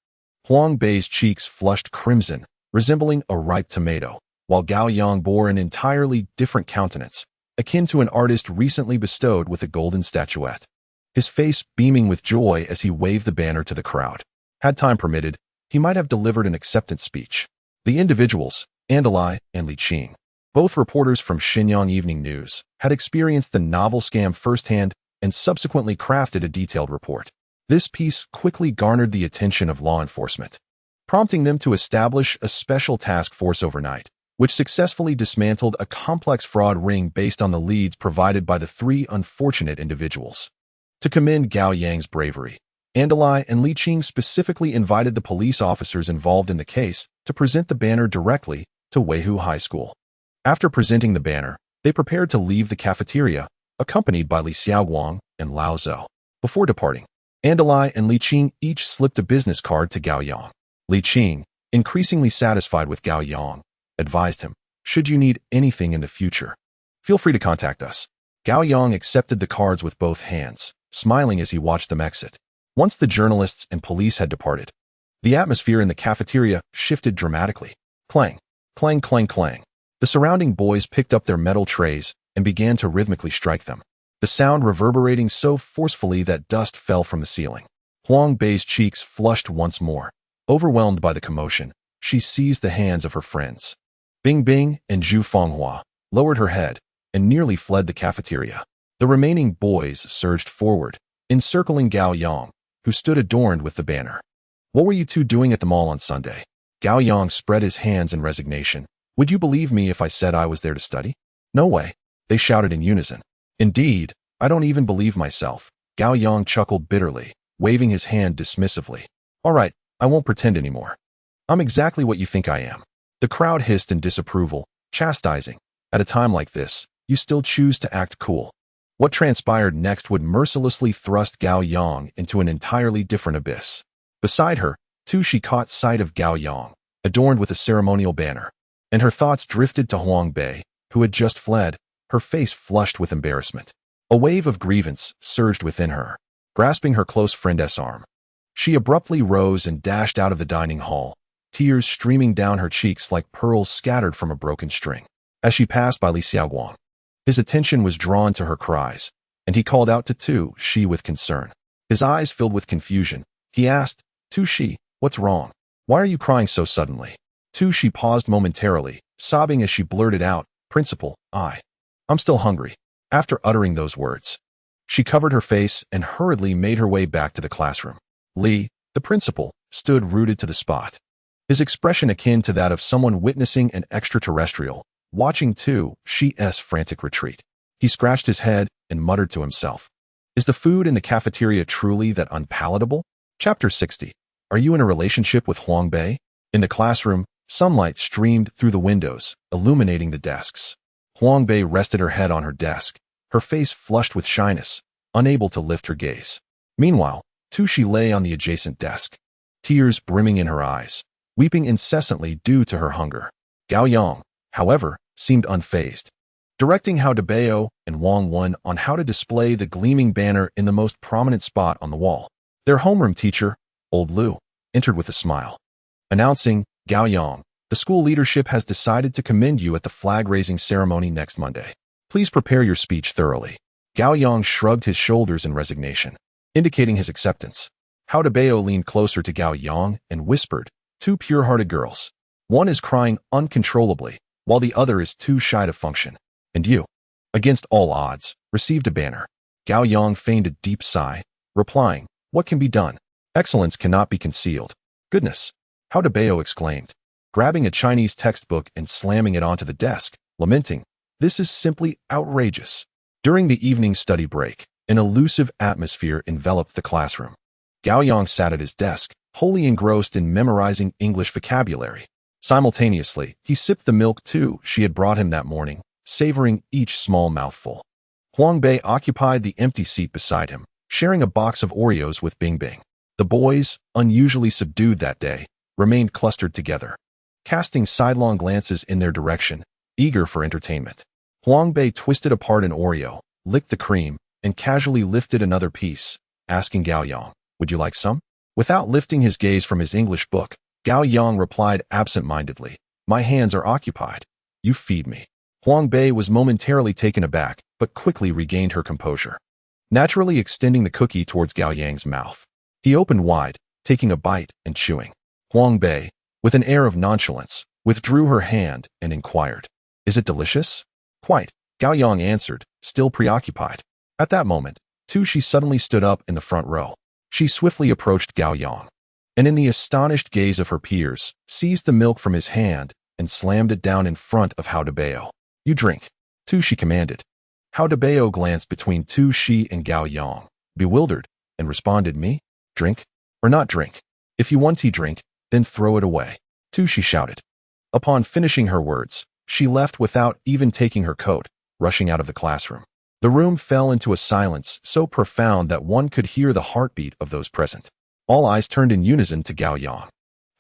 A: Huang Bei's cheeks flushed crimson, resembling a ripe tomato, while Gao Yang bore an entirely different countenance, akin to an artist recently bestowed with a golden statuette. His face beaming with joy as he waved the banner to the crowd. Had time permitted, he might have delivered an acceptance speech. The individuals, Andalai and Li Qing, both reporters from Shenyang Evening News, had experienced the novel scam firsthand and subsequently crafted a detailed report. This piece quickly garnered the attention of law enforcement, prompting them to establish a special task force overnight, which successfully dismantled a complex fraud ring based on the leads provided by the three unfortunate individuals. To commend Gao Yang's bravery, Andalai and Li Qing specifically invited the police officers involved in the case to present the banner directly to Weihu High School. After presenting the banner, they prepared to leave the cafeteria, accompanied by Li Xiaoguang and Lao Zhou. Before departing, Andalai and Li Qing each slipped a business card to Gao Yang. Li Qing, increasingly satisfied with Gao Yang, advised him, "Should you need anything in the future, feel free to contact us." Gao Yang accepted the cards with both hands, smiling as he watched them exit. Once the journalists and police had departed, the atmosphere in the cafeteria shifted dramatically. Clang, clang, clang, clang. The surrounding boys picked up their metal trays and began to rhythmically strike them, the sound reverberating so forcefully that dust fell from the ceiling. Huang Bei's cheeks flushed once more. Overwhelmed by the commotion, she seized the hands of her friends. Bing Bing and Zhu Fenghua lowered her head and nearly fled the cafeteria. The remaining boys surged forward, encircling Gao Yang, who stood adorned with the banner. "What were you two doing at the mall on Sunday?" Gao Yang spread his hands in resignation. "Would you believe me if I said I was there to study?" "No way," they shouted in unison. "Indeed, I don't even believe myself." Gao Yang chuckled bitterly, waving his hand dismissively. "All right, I won't pretend anymore. I'm exactly what you think I am." The crowd hissed in disapproval, chastising. At a time like this, you still choose to act cool. What transpired next would mercilessly thrust Gao Yang into an entirely different abyss. Beside her, too, she caught sight of Gao Yang, adorned with a ceremonial banner, and her thoughts drifted to Huang Bei, who had just fled, her face flushed with embarrassment. A wave of grievance surged within her, grasping her close friend's arm. She abruptly rose and dashed out of the dining hall, tears streaming down her cheeks like pearls scattered from a broken string. As she passed by Li Xiaoguang, his attention was drawn to her cries, and he called out to Tu Shi with concern. His eyes filled with confusion. He asked, "Tu Shi, what's wrong? Why are you crying so suddenly?" Tu Shi paused momentarily, sobbing as she blurted out, "Principal, I'm still hungry." After uttering those words, she covered her face and hurriedly made her way back to the classroom. Li, the principal, stood rooted to the spot, his expression akin to that of someone witnessing an extraterrestrial, watching Tu Shi's frantic retreat. He scratched his head and muttered to himself, "Is the food in the cafeteria truly that unpalatable?" Chapter 60. Are you in a relationship with Huang Bei? In the classroom, sunlight streamed through the windows, illuminating the desks. Huang Bei rested her head on her desk, her face flushed with shyness, unable to lift her gaze. Meanwhile, Tu Shi lay on the adjacent desk, tears brimming in her eyes, weeping incessantly due to her hunger. Gao Yang, however, seemed unfazed, directing Hao Debao and Wang Wen on how to display the gleaming banner in the most prominent spot on the wall. Their homeroom teacher, Old Lu, entered with a smile, announcing, "Gao Yang, the school leadership has decided to commend you at the flag-raising ceremony next Monday. Please prepare your speech thoroughly." Gao Yang shrugged his shoulders in resignation, indicating his acceptance. Hao Debao leaned closer to Gao Yang and whispered, "Two pure-hearted girls. One is crying uncontrollably, while the other is too shy to function. And you, against all odds, received a banner." Gao Yang feigned a deep sigh, replying, "What can be done? Excellence cannot be concealed." "Goodness!" Hao Debao exclaimed, grabbing a Chinese textbook and slamming it onto the desk, lamenting, "This is simply outrageous." During the evening study break, an elusive atmosphere enveloped the classroom. Gao Yang sat at his desk, wholly engrossed in memorizing English vocabulary. Simultaneously, he sipped the milk too she had brought him that morning, savoring each small mouthful. Huang Bei occupied the empty seat beside him, sharing a box of Oreos with Bing Bing. The boys, unusually subdued that day, remained clustered together, casting sidelong glances in their direction, eager for entertainment. Huang Bei twisted apart an Oreo, licked the cream, and casually lifted another piece, asking Gao Yang, "Would you like some?" Without lifting his gaze from his English book, Gao Yang replied absent-mindedly, "My hands are occupied. You feed me." Huang Bei was momentarily taken aback, but quickly regained her composure, naturally extending the cookie towards Gao Yang's mouth. He opened wide, taking a bite and chewing. Huang Bei, with an air of nonchalance, withdrew her hand and inquired, "Is it delicious?" "Quite," Gao Yang answered, still preoccupied. At that moment, too, she suddenly stood up in the front row. She swiftly approached Gao Yang, and in the astonished gaze of her peers, seized the milk from his hand and slammed it down in front of Huang Bei. "You drink." "Too," she commanded. Huang Bei glanced between Tu Shi and Gao Yang, bewildered, and responded, "Me? Drink? Or not drink? If you want tea, drink, then throw it away." Tu Shi shouted. Upon finishing her words, she left without even taking her coat, rushing out of the classroom. The room fell into a silence so profound that one could hear the heartbeat of those present. All eyes turned in unison to Gao Yang.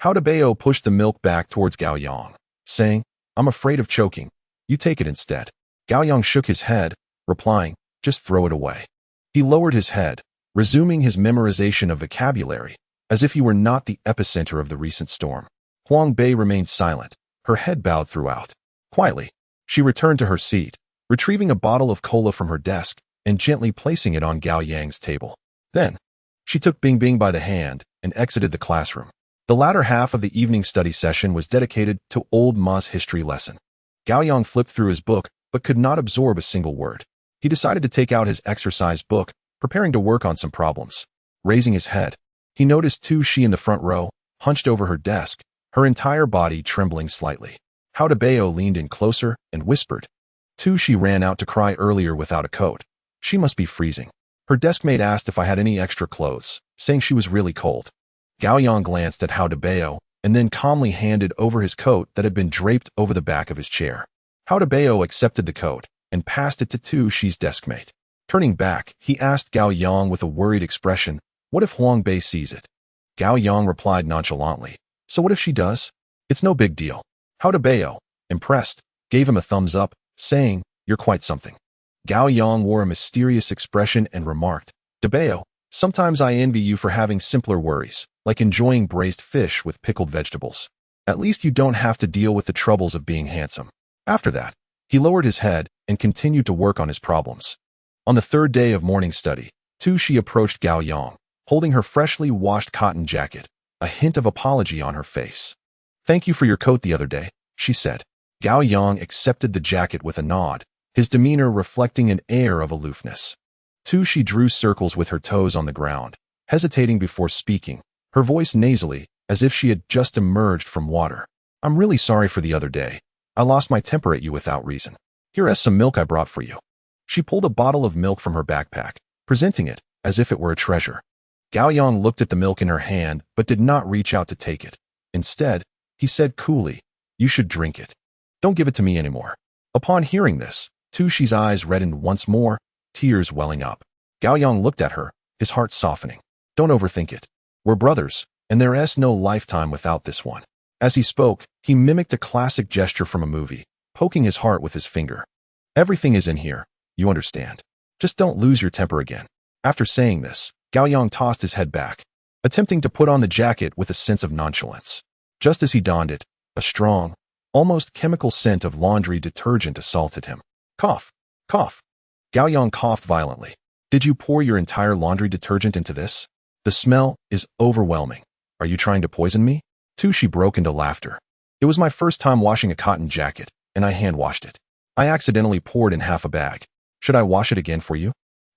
A: Huang Bei pushed the milk back towards Gao Yang, saying, "I'm afraid of choking. You take it instead." Gao Yang shook his head, replying, "Just throw it away." He lowered his head, resuming his memorization of vocabulary, as if he were not the epicenter of the recent storm. Huang Bei remained silent, her head bowed throughout. Quietly, she returned to her seat, retrieving a bottle of cola from her desk and gently placing it on Gao Yang's table. Then, she took Bing Bing by the hand and exited the classroom. The latter half of the evening study session was dedicated to Old Ma's history lesson. Gao Yang flipped through his book but could not absorb a single word. He decided to take out his exercise book, preparing to work on some problems. Raising his head, he noticed Tu Shi in the front row, hunched over her desk, her entire body trembling slightly. Huang Bei leaned in closer and whispered. Tu Shi ran out to cry earlier without a coat. She must be freezing. Her deskmate asked if I had any extra clothes, saying she was really cold. Gao Yang glanced at Huang Bei and then calmly handed over his coat that had been draped over the back of his chair. Huang Bei accepted the coat and passed it to Tu Shi's deskmate. Turning back, he asked Gao Yang with a worried expression, "What if Huang Bei sees it?" Gao Yang replied nonchalantly, "So what if she does? It's no big deal." Huang Bei, impressed, gave him a thumbs up, saying, "You're quite something." Gao Yang wore a mysterious expression and remarked, "Bei, sometimes I envy you for having simpler worries, like enjoying braised fish with pickled vegetables. At least you don't have to deal with the troubles of being handsome." After that, he lowered his head and continued to work on his problems. On the third day of morning study, Tu Shi approached Gao Yang, holding her freshly washed cotton jacket, a hint of apology on her face. "Thank you for your coat the other day," she said. Gao Yang accepted the jacket with a nod, his demeanor reflecting an air of aloofness. Tu Shi drew circles with her toes on the ground, hesitating before speaking, her voice nasally, as if she had just emerged from water. "I'm really sorry for the other day. I lost my temper at you without reason. Here is some milk I brought for you." She pulled a bottle of milk from her backpack, presenting it as if it were a treasure. Gao Yang looked at the milk in her hand but did not reach out to take it. Instead, he said coolly, "You should drink it. Don't give it to me anymore." Upon hearing this, Tu Shi's eyes reddened once more, tears welling up. Gao Yang looked at her, his heart softening. "Don't overthink it. We're brothers, and there is no lifetime without this one." As he spoke, he mimicked a classic gesture from a movie, poking his heart with his finger. "Everything is in here, you understand. Just don't lose your temper again." After saying this, Gao Yang tossed his head back, attempting to put on the jacket with a sense of nonchalance. Just as he donned it, a strong, almost chemical scent of laundry detergent assaulted him. Cough, cough. Gao Yang coughed violently. "Did you pour your entire laundry detergent into this? The smell is overwhelming. Are you trying to poison me?" Tu Shi broke into laughter. "It was my first time washing a cotton jacket, and I hand-washed it. I accidentally poured in half a bag. Should I wash it again for you?"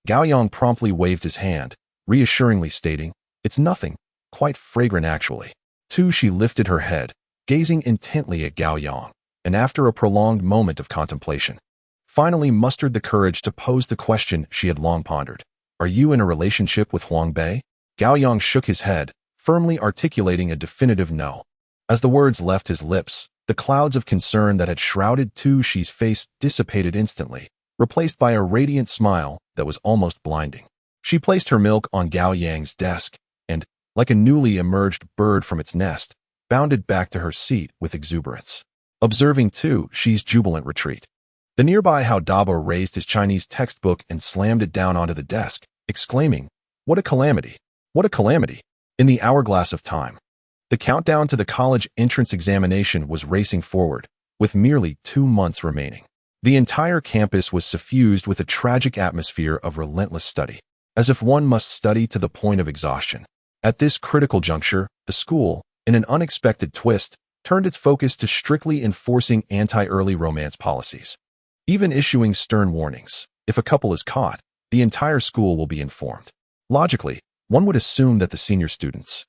A: Gao Yang promptly waved his hand, reassuringly stating, "It's nothing, quite fragrant actually." Tu Shi lifted her head, gazing intently at Gao Yang, and after a prolonged moment of contemplation, finally mustered the courage to pose the question she had long pondered. "Are you in a relationship with Huang Bei?" Gao Yang shook his head, firmly articulating a definitive no. As the words left his lips, the clouds of concern that had shrouded Tu Shi's face dissipated instantly, replaced by a radiant smile that was almost blinding. She placed her milk on Gao Yang's desk and, like a newly emerged bird from its nest, bounded back to her seat with exuberance, observing Tu Shi's jubilant retreat. The nearby Hao Daba raised his Chinese textbook and slammed it down onto the desk, exclaiming, "What a calamity! What a calamity!" In the hourglass of time, the countdown to the college entrance examination was racing forward, with merely 2 months remaining. The entire campus was suffused with a tragic atmosphere of relentless study, as if one must study to the point of exhaustion. At this critical juncture, the school, in an unexpected twist, turned its focus to strictly enforcing anti-early romance policies, even issuing stern warnings. If a couple is caught, the entire school will be informed. Logically, one would assume that the senior students,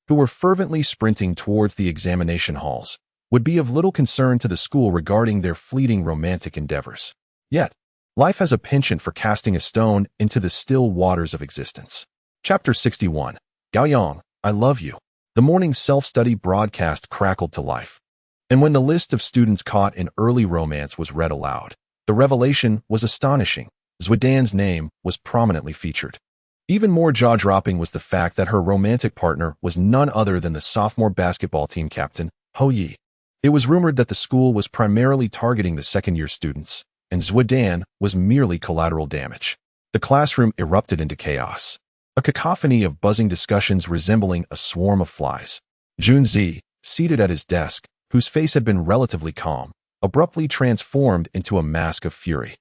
A: who were fervently sprinting towards the examination halls, would be of little concern to the school regarding their fleeting romantic endeavors. Yet, life has a penchant for casting a stone into the still waters of existence. Chapter 61. Gao Yang, I love you. The morning self-study broadcast crackled to life, and when the list of students caught in early romance was read aloud, the revelation was astonishing. Zhudan's name was prominently featured. Even more jaw-dropping was the fact that her romantic partner was none other than the sophomore basketball team captain, Ho Yi. It was rumored that the school was primarily targeting the second-year students, and Zhudan was merely collateral damage. The classroom erupted into chaos, a cacophony of buzzing discussions resembling a swarm of flies. Junzi, seated at his desk, whose face had been relatively calm, abruptly transformed into a mask of fury.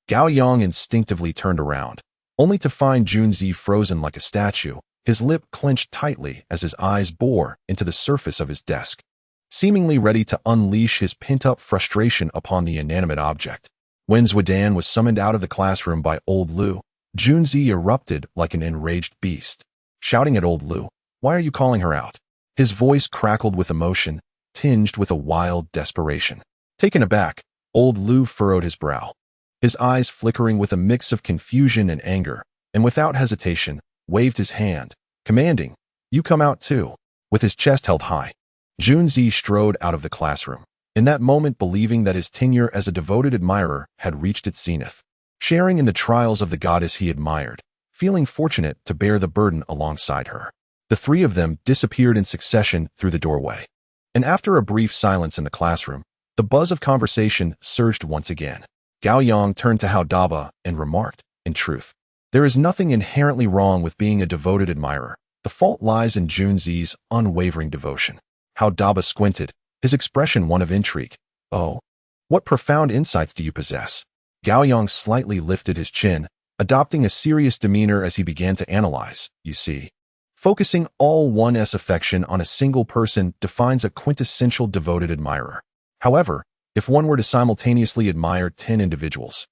A: Gao Yang instinctively turned around, only to find Junzi frozen like a statue, his lip clenched tightly as his eyes bore into the surface of his desk, seemingly ready to unleash his pent-up frustration upon the inanimate object. When Zhudan was summoned out of the classroom by old Lu, Junzi erupted like an enraged beast, shouting at old Lu, "Why are you calling her out?" His voice crackled with emotion, tinged with a wild desperation. Taken aback, old Lu furrowed his brow, his eyes flickering with a mix of confusion and anger, and without hesitation, waved his hand, commanding, "You come out too." With his chest held high, Junzi strode out of the classroom, in that moment believing that his tenure as a devoted admirer had reached its zenith, sharing in the trials of the goddess he admired, feeling fortunate to bear the burden alongside her. The three of them disappeared in succession through the doorway, and after a brief silence in the classroom, the buzz of conversation surged once again. Gao Yang turned to Hao Daba and remarked, "In truth, there is nothing inherently wrong with being a devoted admirer. The fault lies in Junzi's unwavering devotion." Hao Daba squinted, his expression one of intrigue. "Oh, what profound insights do you possess?" Gao Yang slightly lifted his chin, adopting a serious demeanor as he began to analyze. "You see, focusing all one's affection on a single person defines a quintessential devoted admirer. However, if one were to simultaneously admire 10 individuals,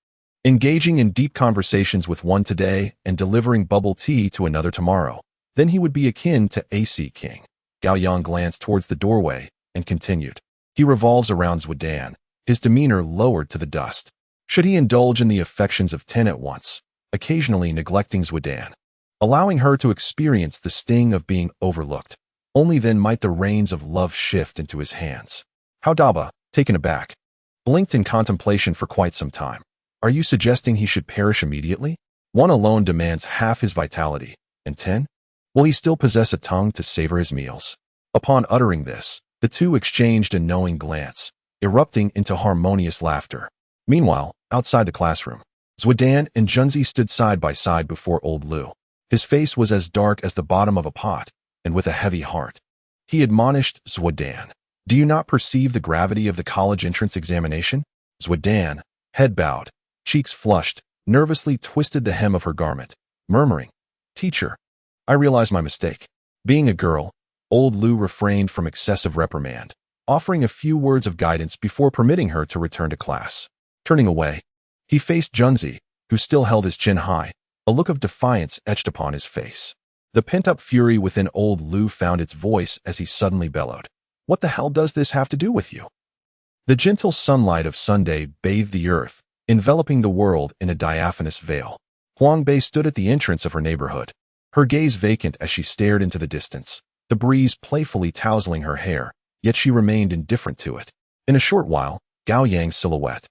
A: engaging in deep conversations with one today and delivering bubble tea to another tomorrow, then he would be akin to AC King." Gao Yang glanced towards the doorway and continued. "He revolves around Zhudan, his demeanor lowered to the dust. Should he indulge in the affections of 10 at once, occasionally neglecting Zhudan, allowing her to experience the sting of being overlooked, only then might the reins of love shift into his hands." Hao Daba, taken aback, blinked in contemplation for quite some time. "Are you suggesting he should perish immediately? One alone demands half his vitality, and 10? Will he still possess a tongue to savor his meals?" Upon uttering this, the two exchanged a knowing glance, erupting into harmonious laughter. Meanwhile, outside the classroom, Zhudan and Junzi stood side by side before old Lu. His face was as dark as the bottom of a pot, and with a heavy heart, he admonished Zhudan, "Do you not perceive the gravity of the college entrance examination?" Zhudan, head bowed, cheeks flushed, nervously twisted the hem of her garment, murmuring, "Teacher, I realize my mistake." Being a girl, old Lu refrained from excessive reprimand, offering a few words of guidance before permitting her to return to class. Turning away, he faced Junzi, who still held his chin high, a look of defiance etched upon his face. The pent-up fury within old Lu found its voice as he suddenly bellowed, "What the hell does this have to do with you?" The gentle sunlight of Sunday bathed the earth, enveloping the world in a diaphanous veil. Huang Bei stood at the entrance of her neighborhood, her gaze vacant as she stared into the distance, the breeze playfully tousling her hair, yet she remained indifferent to it. In a short while, Gao Yang's silhouette,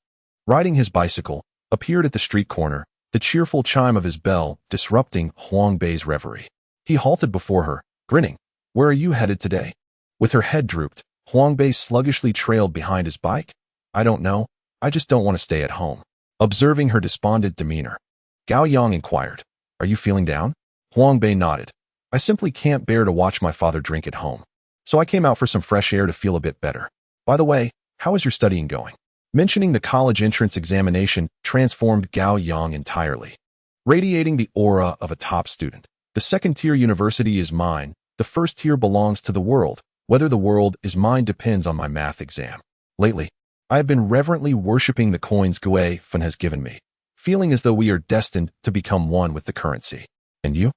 A: riding his bicycle, appeared at the street corner, the cheerful chime of his bell disrupting Huang Bei's reverie. He halted before her, grinning. "Where are you headed today?" With her head drooped, Huang Bei sluggishly trailed behind his bike. "I don't know. I just don't want to stay at home." Observing her despondent demeanor, Gao Yang inquired, "Are you feeling down?" Huang Bei nodded. "I simply can't bear to watch my father drink at home. So I came out for some fresh air to feel a bit better. By the way, how is your studying going?" Mentioning the college entrance examination transformed Gao Yang entirely. Radiating the aura of a top student. "The second-tier university is mine. The first tier belongs to the world. Whether the world is mine depends on my math exam. Lately, I have been reverently worshipping the coins Gui Fen has given me, feeling as though we are destined to become one with the currency." "And you?"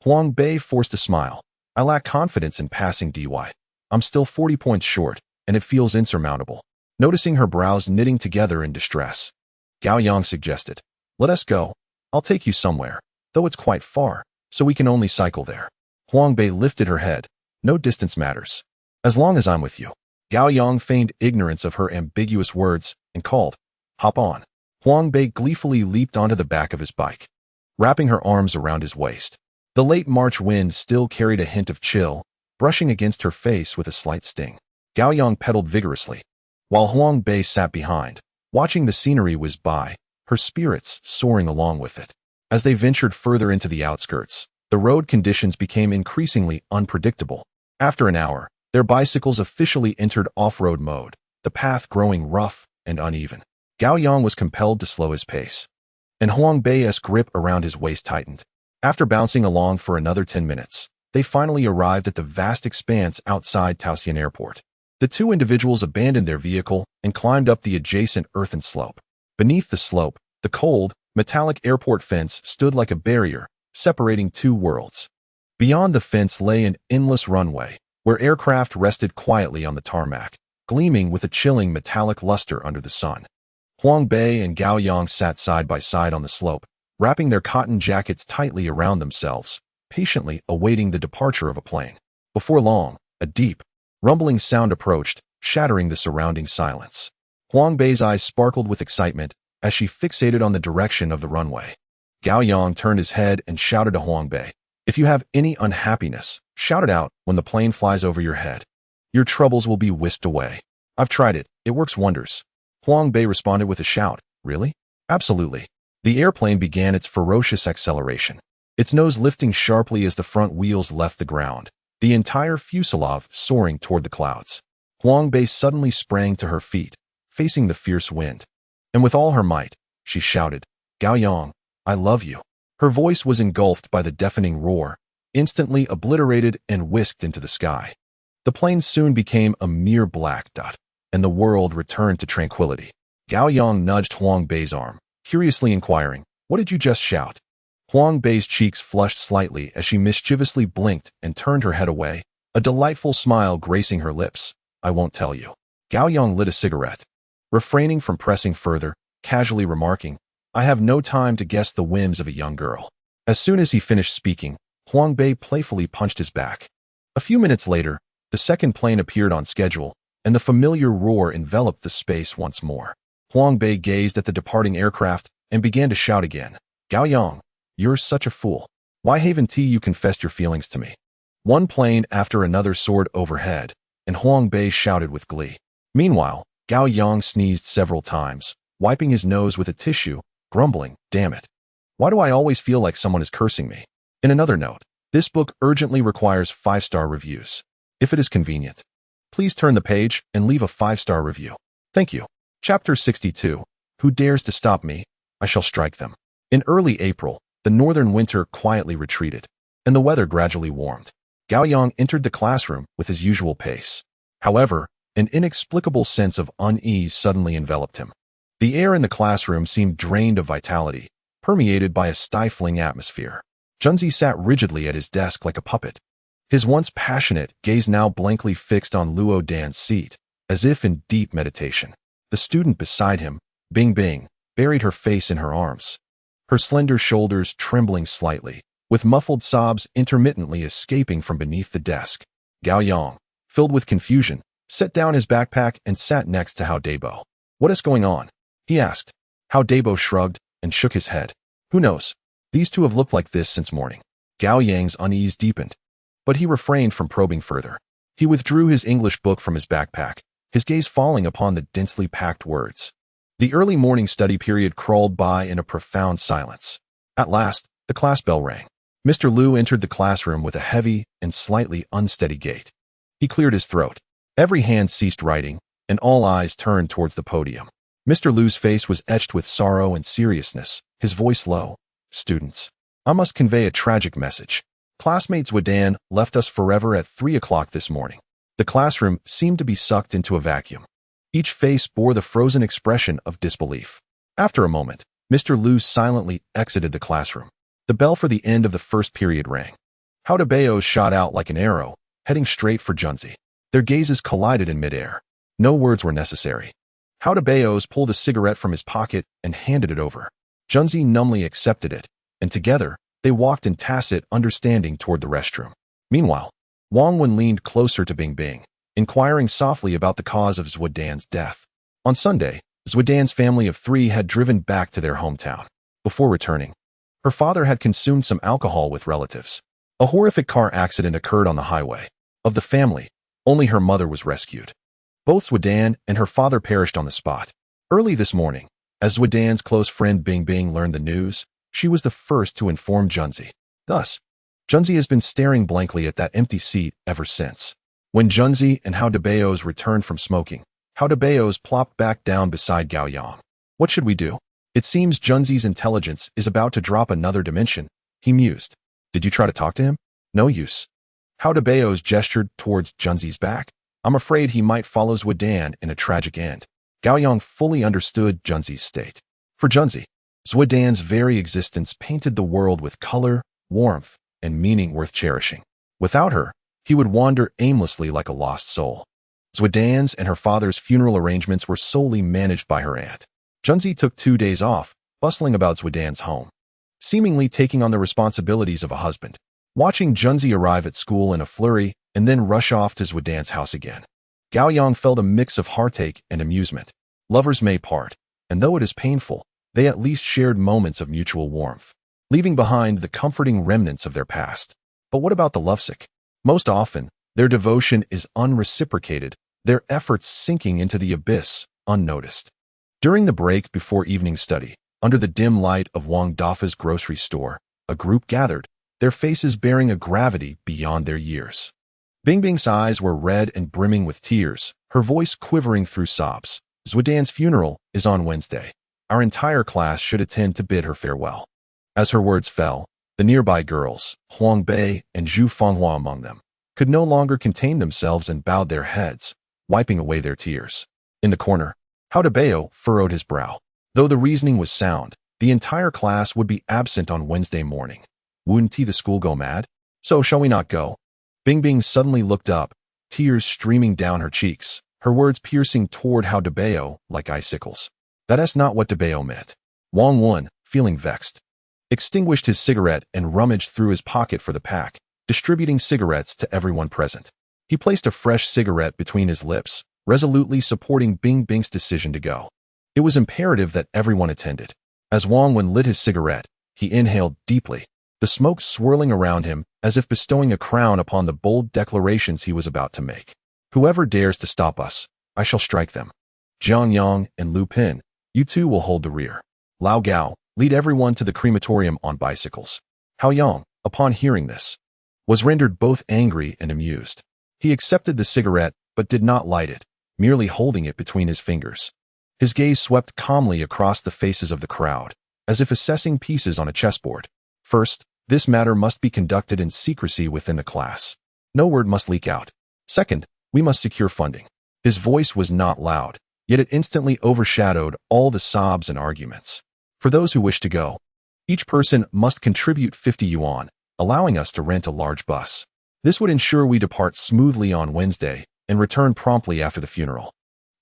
A: Huang Bei forced a smile. "I lack confidence in passing DY. I'm still 40 points short, and it feels insurmountable." Noticing her brows knitting together in distress, Gao Yang suggested, "Let us go. I'll take you somewhere, though it's quite far, so we can only cycle there." Huang Bei lifted her head. "No distance matters, as long as I'm with you." Gao Yang feigned ignorance of her ambiguous words and called, "Hop on." Huang Bei gleefully leaped onto the back of his bike, wrapping her arms around his waist. The late March wind still carried a hint of chill, brushing against her face with a slight sting. Gao Yang pedaled vigorously, while Huang Bei sat behind, watching the scenery whiz by, her spirits soaring along with it. As they ventured further into the outskirts, the road conditions became increasingly unpredictable. After an hour, their bicycles officially entered off-road mode, the path growing rough and uneven. Gao Yang was compelled to slow his pace, and Huang Bei's grip around his waist tightened. After bouncing along for another 10 minutes, they finally arrived at the vast expanse outside Taoxian Airport. The two individuals abandoned their vehicle and climbed up the adjacent earthen slope. Beneath the slope, the cold, metallic airport fence stood like a barrier, separating two worlds. Beyond the fence lay an endless runway, where aircraft rested quietly on the tarmac, gleaming with a chilling metallic luster under the sun. Huang Bei and Gao Yang sat side by side on the slope, wrapping their cotton jackets tightly around themselves, patiently awaiting the departure of a plane. Before long, a deep, rumbling sound approached, shattering the surrounding silence. Huang Bei's eyes sparkled with excitement as she fixated on the direction of the runway. Gao Yang turned his head and shouted to Huang Bei, "If you have any unhappiness, shout it out when the plane flies over your head. Your troubles will be whisked away." "I've tried it. It works wonders." Huang Bei responded with a shout. "Really?" "Absolutely." The airplane began its ferocious acceleration, its nose lifting sharply as the front wheels left the ground, the entire fuselage soaring toward the clouds. Huang Bei suddenly sprang to her feet, facing the fierce wind. And with all her might, she shouted, "Gao Yang, I love you." Her voice was engulfed by the deafening roar, instantly obliterated and whisked into the sky. The plane soon became a mere black dot, and the world returned to tranquility. Gao Yang nudged Huang Bei's arm, curiously inquiring, "What did you just shout?" Huang Bei's cheeks flushed slightly as she mischievously blinked and turned her head away, a delightful smile gracing her lips. "I won't tell you." Gao Yang lit a cigarette, refraining from pressing further, casually remarking, "I have no time to guess the whims of a young girl." As soon as he finished speaking, Huang Bei playfully punched his back. A few minutes later, the second plane appeared on schedule, and the familiar roar enveloped the space once more. Huang Bei gazed at the departing aircraft and began to shout again, "Gao Yang, you're such a fool. Why haven't you confessed your feelings to me?" One plane after another soared overhead, and Huang Bei shouted with glee. Meanwhile, Gao Yang sneezed several times, wiping his nose with a tissue, grumbling, "Damn it. Why do I always feel like someone is cursing me?" In another note, this book urgently requires 5-star reviews. If it is convenient, please turn the page and leave a 5-star review. Thank you. Chapter 62. Who dares to stop me? I shall strike them. In early April, the northern winter quietly retreated, and the weather gradually warmed. Gao Yang entered the classroom with his usual pace. However, an inexplicable sense of unease suddenly enveloped him. The air in the classroom seemed drained of vitality, permeated by a stifling atmosphere. Junzi sat rigidly at his desk like a puppet, his once passionate gaze now blankly fixed on Luo Dan's seat, as if in deep meditation. The student beside him, Bing Bing, buried her face in her arms, her slender shoulders trembling slightly, with muffled sobs intermittently escaping from beneath the desk. Gao Yang, filled with confusion, set down his backpack and sat next to Hao Dabo. What is going on? He asked. Hao Dabo shrugged and shook his head. Who knows? These two have looked like this since morning. Gao Yang's unease deepened, but he refrained from probing further. He withdrew his English book from his backpack, his gaze falling upon the densely packed words. The early morning study period crawled by in a profound silence. At last, the class bell rang. Mr. Liu entered the classroom with a heavy and slightly unsteady gait. He cleared his throat. Every hand ceased writing, and all eyes turned towards the podium. Mr. Liu's face was etched with sorrow and seriousness, his voice low. Students, I must convey a tragic message. Classmates Wadan left us forever at 3 o'clock this morning. The classroom seemed to be sucked into a vacuum. Each face bore the frozen expression of disbelief. After a moment, Mr. Liu silently exited the classroom. The bell for the end of the first period rang. Hao Dabo shot out like an arrow, heading straight for Junzi. Their gazes collided in midair. No words were necessary. Hao Dabo pulled a cigarette from his pocket and handed it over. Junzi numbly accepted it, and together, they walked in tacit understanding toward the restroom. Meanwhile, Wang Wen leaned closer to Bing Bing, inquiring softly about the cause of Zhudan's death. On Sunday, Zhudan's family of 3 had driven back to their hometown. Before returning, her father had consumed some alcohol with relatives. A horrific car accident occurred on the highway. Of the family, only her mother was rescued. Both Zhudan and her father perished on the spot. Early this morning, as Zhudan's close friend Bing Bing learned the news, she was the first to inform Junzi. Thus, Junzi has been staring blankly at that empty seat ever since. When Junzi and Hao Dabo returned from smoking, Hao Dabo plopped back down beside Gao Yang. What should we do? It seems Junzi's intelligence is about to drop another dimension, he mused. Did you try to talk to him? No use. Hao Dabo gestured towards Junzi's back. I'm afraid he might follow Zhudan in a tragic end. Gao Yang fully understood Junzi's state. For Junzi, Zhudan's very existence painted the world with color, warmth, and meaning worth cherishing. Without her, he would wander aimlessly like a lost soul. Zhudan's and her father's funeral arrangements were solely managed by her aunt. Junzi took 2 days off, bustling about Zhudan's home, seemingly taking on the responsibilities of a husband. Watching Junzi arrive at school in a flurry and then rush off to Zhudan's house again, Gao Yang felt a mix of heartache and amusement. Lovers may part, and though it is painful, they at least shared moments of mutual warmth, leaving behind the comforting remnants of their past. But what about the lovesick? Most often, their devotion is unreciprocated, their efforts sinking into the abyss, unnoticed. During the break before evening study, under the dim light of Wang Dafa's grocery store, a group gathered, their faces bearing a gravity beyond their years. Bing Bing's eyes were red and brimming with tears, her voice quivering through sobs. Zhudan's funeral is on Wednesday. Our entire class should attend to bid her farewell. As her words fell, the nearby girls, Huang Bei and Zhu Fanghua among them, could no longer contain themselves and bowed their heads, wiping away their tears. In the corner, Hao Dabo furrowed his brow. Though the reasoning was sound, the entire class would be absent on Wednesday morning. Wouldn't the school go mad? So shall we not go? Bing Bing suddenly looked up, tears streaming down her cheeks, her words piercing toward Hao Dabo like icicles. That's not what Dabo meant. Wang Wen, feeling vexed, extinguished his cigarette and rummaged through his pocket for the pack, distributing cigarettes to everyone present. He placed a fresh cigarette between his lips, resolutely supporting Bing Bing's decision to go. It was imperative that everyone attended. As Wang Wen lit his cigarette, he inhaled deeply, the smoke swirling around him as if bestowing a crown upon the bold declarations he was about to make. Whoever dares to stop us, I shall strike them. Jiang Yang and Lu Pin, you two will hold the rear. Lao Gao, lead everyone to the crematorium on bicycles. Hao Yang, upon hearing this, was rendered both angry and amused. He accepted the cigarette but did not light it, merely holding it between his fingers. His gaze swept calmly across the faces of the crowd, as if assessing pieces on a chessboard. First, this matter must be conducted in secrecy within the class. No word must leak out. Second, we must secure funding. His voice was not loud, yet it instantly overshadowed all the sobs and arguments. For those who wish to go, each person must contribute 50 yuan, allowing us to rent a large bus. This would ensure we depart smoothly on Wednesday and return promptly after the funeral,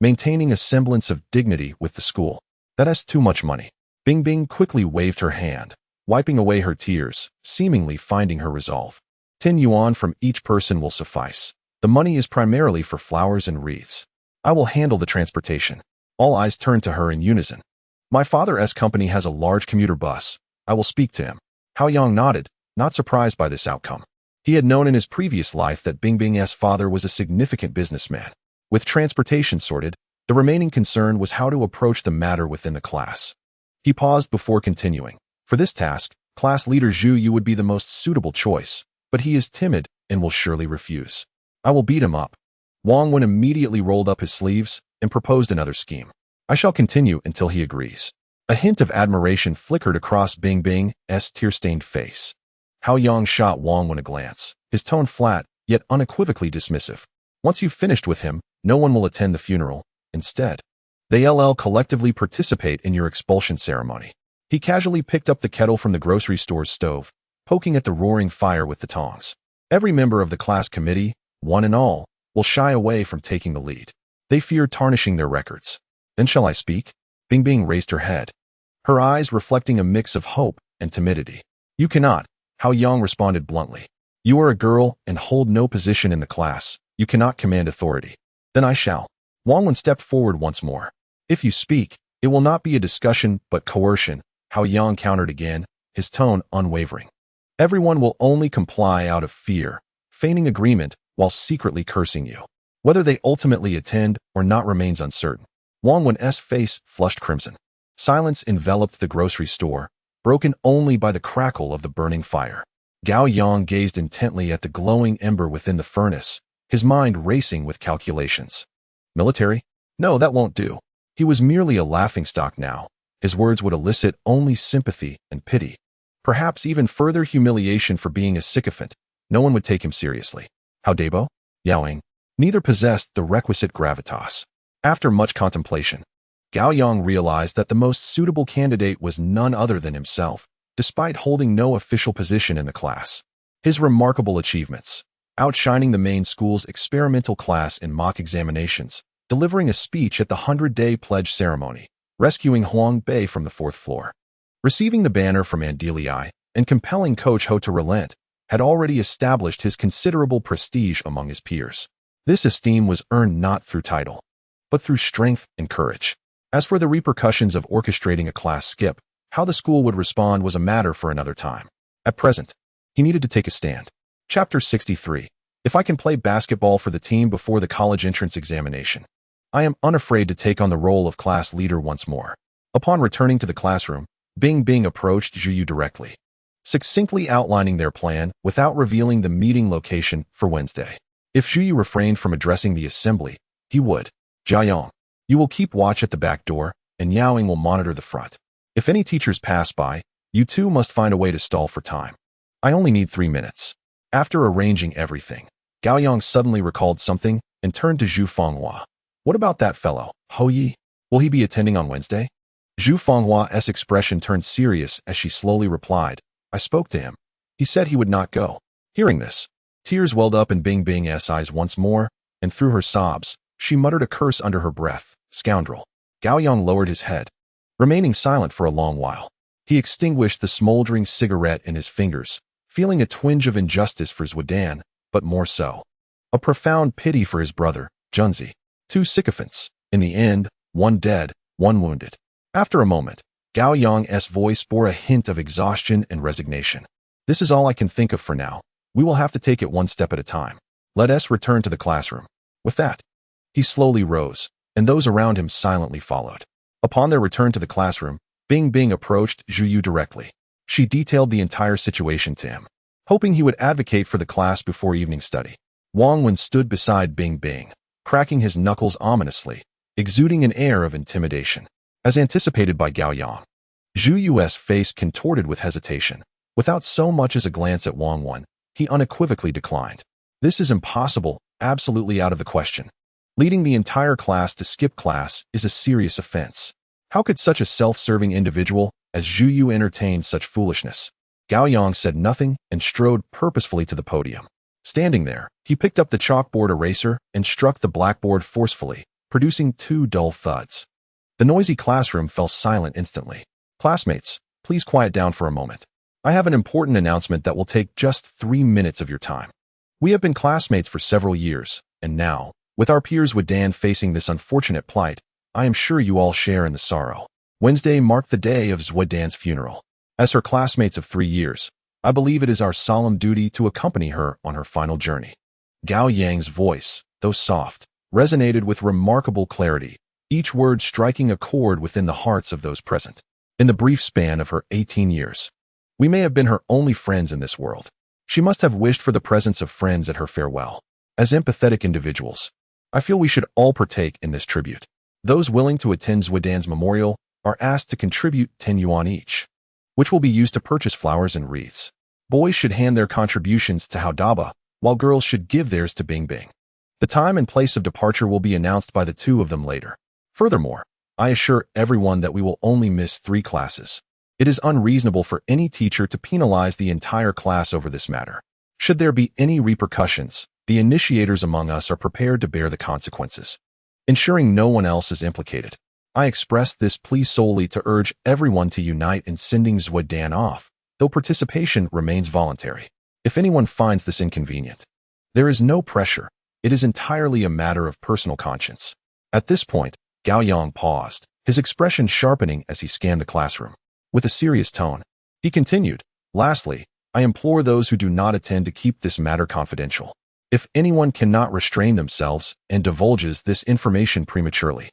A: maintaining a semblance of dignity with the school. That's too much money. Bing Bing quickly waved her hand, wiping away her tears, seemingly finding her resolve. 10 yuan from each person will suffice. The money is primarily for flowers and wreaths. I will handle the transportation. All eyes turned to her in unison. My father's company has a large commuter bus. I will speak to him. Hao Yang nodded, not surprised by this outcome. He had known in his previous life that Bingbing's father was a significant businessman. With transportation sorted, the remaining concern was how to approach the matter within the class. He paused before continuing. For this task, class leader Zhu Yu would be the most suitable choice, but he is timid and will surely refuse. I will beat him up. Wang Wen immediately rolled up his sleeves and proposed another scheme. I shall continue until he agrees. A hint of admiration flickered across Bingbing's tear-stained face. Hao Yang shot Wang Wen a glance, his tone flat, yet unequivocally dismissive. Once you've finished with him, no one will attend the funeral. Instead, they'll collectively participate in your expulsion ceremony. He casually picked up the kettle from the grocery store's stove, poking at the roaring fire with the tongs. Every member of the class committee, one and all, will shy away from taking the lead. They fear tarnishing their records. Then shall I speak? Bingbing raised her head, her eyes reflecting a mix of hope and timidity. You cannot, Hao Yang responded bluntly. You are a girl and hold no position in the class. You cannot command authority. Then I shall. Wang Wen stepped forward once more. If you speak, it will not be a discussion but coercion, Hao Yang countered again, his tone unwavering. Everyone will only comply out of fear, feigning agreement while secretly cursing you. Whether they ultimately attend or not remains uncertain. Wang Wen's face flushed crimson. Silence enveloped the grocery store, broken only by the crackle of the burning fire. Gao Yang gazed intently at the glowing ember within the furnace, his mind racing with calculations. Military? No, that won't do. He was merely a laughingstock now. His words would elicit only sympathy and pity. Perhaps even further humiliation for being a sycophant. No one would take him seriously. How Debo? Yao Yang. Neither possessed the requisite gravitas. After much contemplation, Gao Yang realized that the most suitable candidate was none other than himself, despite holding no official position in the class. His remarkable achievements, outshining the main school's experimental class in mock examinations, delivering a speech at the 100-day pledge ceremony, rescuing Huang Bei from the 4th floor, receiving the banner from Andeli, and compelling Coach Ho to relent, had already established his considerable prestige among his peers. This esteem was earned not through title, but through strength and courage. As for the repercussions of orchestrating a class skip, how the school would respond was a matter for another time. At present, he needed to take a stand. Chapter 63. If I can play basketball for the team before the college entrance examination, I am unafraid to take on the role of class leader once more. Upon returning to the classroom, Bingbing approached Zhu Yu directly, succinctly outlining their plan without revealing the meeting location for Wednesday. If Zhu Yu refrained from addressing the assembly, he would. Gao Yang, you will keep watch at the back door, and Yao Yang will monitor the front. If any teachers pass by, you two must find a way to stall for time. I only need 3 minutes. After arranging everything, Gao Yang suddenly recalled something and turned to Zhu Fenghua. What about that fellow, Hou Yi? Will he be attending on Wednesday? Zhu Fenghua's expression turned serious as she slowly replied, I spoke to him. He said he would not go. Hearing this, tears welled up in Bingbing's eyes once more, and through her sobs, she muttered a curse under her breath. Scoundrel. Gao Yang lowered his head, remaining silent for a long while. He extinguished the smoldering cigarette in his fingers, feeling a twinge of injustice for Zhudan, but more so, a profound pity for his brother, Junzi. 2 sycophants. In the end, 1 dead, 1 wounded. After a moment, Gao Yang's voice bore a hint of exhaustion and resignation. This is all I can think of for now. We will have to take it one step at a time. Let us return to the classroom. With that, he slowly rose, and those around him silently followed. Upon their return to the classroom, Bingbing approached Zhu Yu directly. She detailed the entire situation to him, hoping he would advocate for the class before evening study. Wang Wen stood beside Bingbing, cracking his knuckles ominously, exuding an air of intimidation. As anticipated by Gao Yang, Zhu Yu's face contorted with hesitation. Without so much as a glance at Wang Wen, he unequivocally declined. This is impossible, absolutely out of the question. Leading the entire class to skip class is a serious offense. How could such a self-serving individual as Zhu Yu entertain such foolishness? Gao Yang said nothing and strode purposefully to the podium. Standing there, he picked up the chalkboard eraser and struck the blackboard forcefully, producing 2 dull thuds. The noisy classroom fell silent instantly. Classmates, please quiet down for a moment. I have an important announcement that will take just 3 minutes of your time. We have been classmates for several years, and now, with our peers Dan facing this unfortunate plight, I am sure you all share in the sorrow. Wednesday marked the day of Dan's funeral. As her classmates of 3 years, I believe it is our solemn duty to accompany her on her final journey. Gao Yang's voice, though soft, resonated with remarkable clarity, each word striking a chord within the hearts of those present. In the brief span of her 18 years, we may have been her only friends in this world. She must have wished for the presence of friends at her farewell. As empathetic individuals, I feel we should all partake in this tribute. Those willing to attend Dan's memorial are asked to contribute 10 yuan each, which will be used to purchase flowers and wreaths. Boys should hand their contributions to Haodaba, while girls should give theirs to Bingbing. The time and place of departure will be announced by the two of them later. Furthermore, I assure everyone that we will only miss 3 classes. It is unreasonable for any teacher to penalize the entire class over this matter. Should there be any repercussions, the initiators among us are prepared to bear the consequences, ensuring no one else is implicated. I express this plea solely to urge everyone to unite in sending Dan off, though participation remains voluntary. If anyone finds this inconvenient, there is no pressure. It is entirely a matter of personal conscience. At this point, Gao Yang paused, his expression sharpening as he scanned the classroom. With a serious tone, he continued, "Lastly, I implore those who do not attend to keep this matter confidential. If anyone cannot restrain themselves and divulges this information prematurely,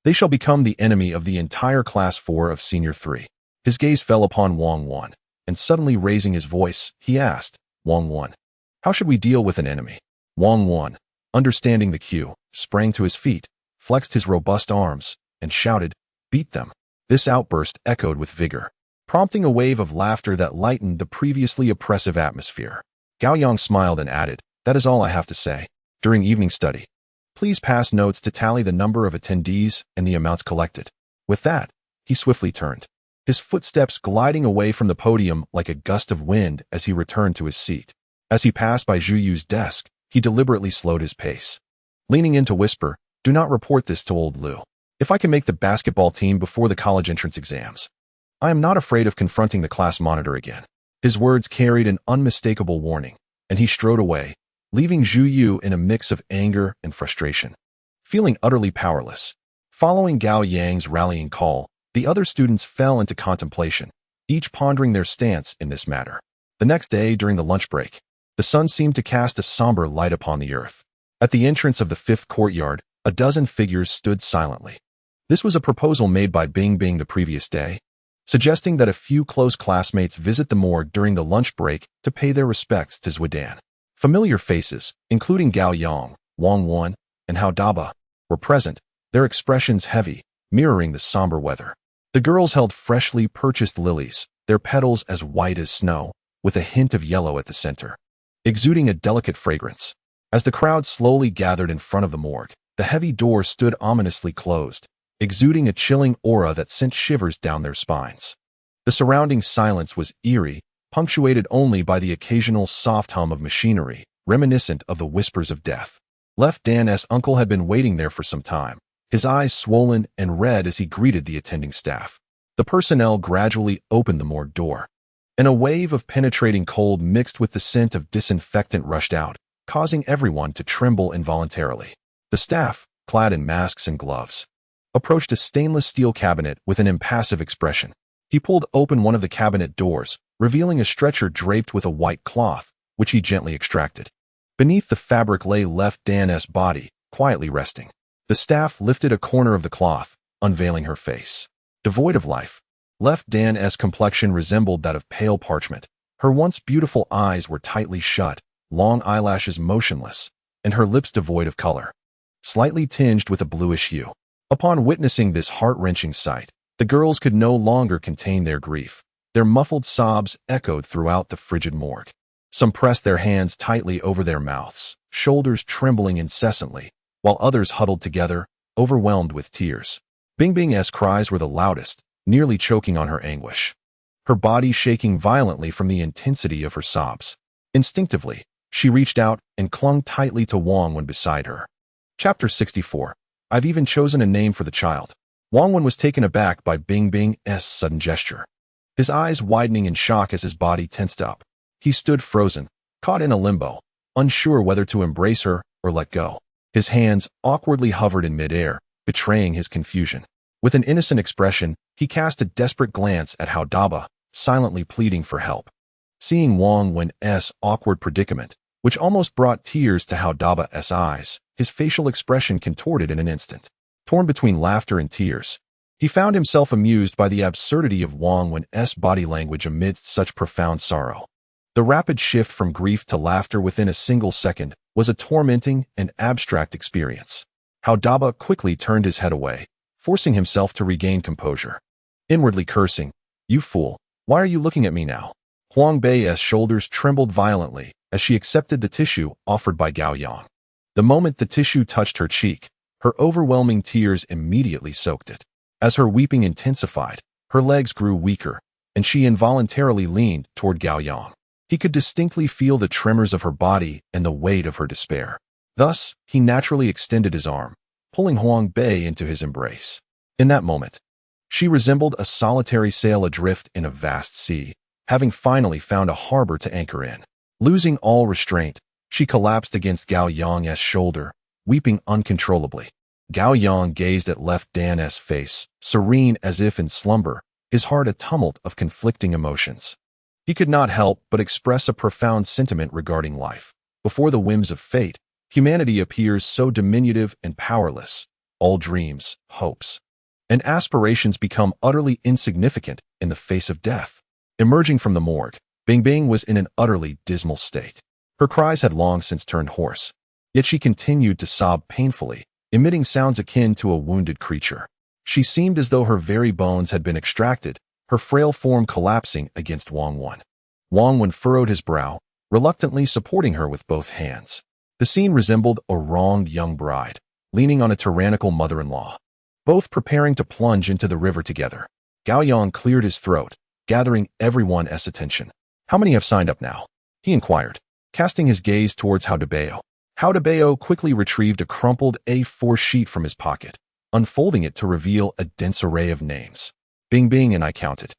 A: they shall become the enemy of the entire Class 4 of Senior 3. His gaze fell upon Wang Wan, and suddenly raising his voice, he asked, "Wang Wan, how should we deal with an enemy?" Wang Wan, understanding the cue, sprang to his feet, flexed his robust arms, and shouted, "Beat them." This outburst echoed with vigor, prompting a wave of laughter that lightened the previously oppressive atmosphere. Gao Yang smiled and added, "That is all I have to say. During evening study, please pass notes to tally the number of attendees and the amounts collected." With that, he swiftly turned, his footsteps gliding away from the podium like a gust of wind as he returned to his seat. As he passed by Zhu Yu's desk, he deliberately slowed his pace, leaning in to whisper, "Do not report this to old Liu. If I can make the basketball team before the college entrance exams, I am not afraid of confronting the class monitor again." His words carried an unmistakable warning, and he strode away, leaving Zhu Yu in a mix of anger and frustration, feeling utterly powerless. Following Gao Yang's rallying call, the other students fell into contemplation, each pondering their stance in this matter. The next day, during the lunch break, the sun seemed to cast a somber light upon the earth. At the entrance of the 5th courtyard, a dozen figures stood silently. This was a proposal made by Bingbing the previous day, suggesting that a few close classmates visit the morgue during the lunch break to pay their respects to Dan. Familiar faces, including Gao Yang, Wang Wan, and Haodaba, were present, their expressions heavy, mirroring the somber weather. The girls held freshly purchased lilies, their petals as white as snow, with a hint of yellow at the center, exuding a delicate fragrance. As the crowd slowly gathered in front of the morgue, the heavy door stood ominously closed, exuding a chilling aura that sent shivers down their spines. The surrounding silence was eerie, punctuated only by the occasional soft hum of machinery, reminiscent of the whispers of death. Dan's uncle had been waiting there for some time, his eyes swollen and red as he greeted the attending staff. The personnel gradually opened the morgue door, and a wave of penetrating cold mixed with the scent of disinfectant rushed out, causing everyone to tremble involuntarily. The staff, clad in masks and gloves, approached a stainless steel cabinet with an impassive expression. He pulled open one of the cabinet doors, revealing a stretcher draped with a white cloth, which he gently extracted. Beneath the fabric lay Dan's body, quietly resting. The staff lifted a corner of the cloth, unveiling her face. Devoid of life, Dan's complexion resembled that of pale parchment. Her once beautiful eyes were tightly shut, long eyelashes motionless, and her lips devoid of color, slightly tinged with a bluish hue. Upon witnessing this heart-wrenching sight, the girls could no longer contain their grief. Their muffled sobs echoed throughout the frigid morgue. Some pressed their hands tightly over their mouths, shoulders trembling incessantly, while others huddled together, overwhelmed with tears. Bingbing's cries were the loudest, nearly choking on her anguish, her body shaking violently from the intensity of her sobs. Instinctively, she reached out and clung tightly to Wang Wan beside her. Chapter 64. I've even chosen a name for the child. Wang Wan was taken aback by Bingbing's sudden gesture, his eyes widening in shock as his body tensed up. He stood frozen, caught in a limbo, unsure whether to embrace her or let go. His hands awkwardly hovered in midair, betraying his confusion. With an innocent expression, he cast a desperate glance at Hao Daba, silently pleading for help. Seeing Wang Wen's awkward predicament, which almost brought tears to Hao Daba's eyes, his facial expression contorted in an instant. Torn between laughter and tears, he found himself amused by the absurdity of Wang Wen's body language amidst such profound sorrow. The rapid shift from grief to laughter within a single second was a tormenting and abstract experience. Hao Daba quickly turned his head away, forcing himself to regain composure. Inwardly cursing, "You fool, why are you looking at me now?" Huang Bei's shoulders trembled violently as she accepted the tissue offered by Gao Yang. The moment the tissue touched her cheek, her overwhelming tears immediately soaked it. As her weeping intensified, her legs grew weaker, and she involuntarily leaned toward Gao Yang. He could distinctly feel the tremors of her body and the weight of her despair. Thus, he naturally extended his arm, pulling Huang Bei into his embrace. In that moment, she resembled a solitary sail adrift in a vast sea, having finally found a harbor to anchor in. Losing all restraint, she collapsed against Gao Yang's shoulder, weeping uncontrollably. Gao Yang gazed at Left Dan's face, serene as if in slumber, his heart a tumult of conflicting emotions. He could not help but express a profound sentiment regarding life. Before the whims of fate, humanity appears so diminutive and powerless. All dreams, hopes, and aspirations become utterly insignificant in the face of death. Emerging from the morgue, Bing was in an utterly dismal state. Her cries had long since turned hoarse, yet she continued to sob painfully, emitting sounds akin to a wounded creature. She seemed as though her very bones had been extracted, her frail form collapsing against Wang Wen. Wang Wen furrowed his brow, reluctantly supporting her with both hands. The scene resembled a wronged young bride, leaning on a tyrannical mother-in-law, both preparing to plunge into the river together. Gao Yang cleared his throat, gathering everyone's attention. "How many have signed up now?" he inquired, casting his gaze towards Hao Daba. Hao Daba quickly retrieved a crumpled A4 sheet from his pocket, unfolding it to reveal a dense array of names. Bing and I counted.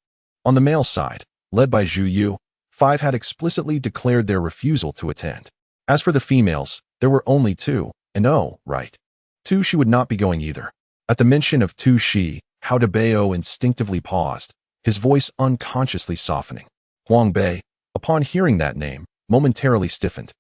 A: On the male side, led by Zhu Yu, 5 had explicitly declared their refusal to attend. As for the females, there were only 2, and oh, right. 2 she would not be going either. At the mention of 2 she, Hao Daba instinctively paused, his voice unconsciously softening. Huang Bei, upon hearing that name, momentarily stiffened,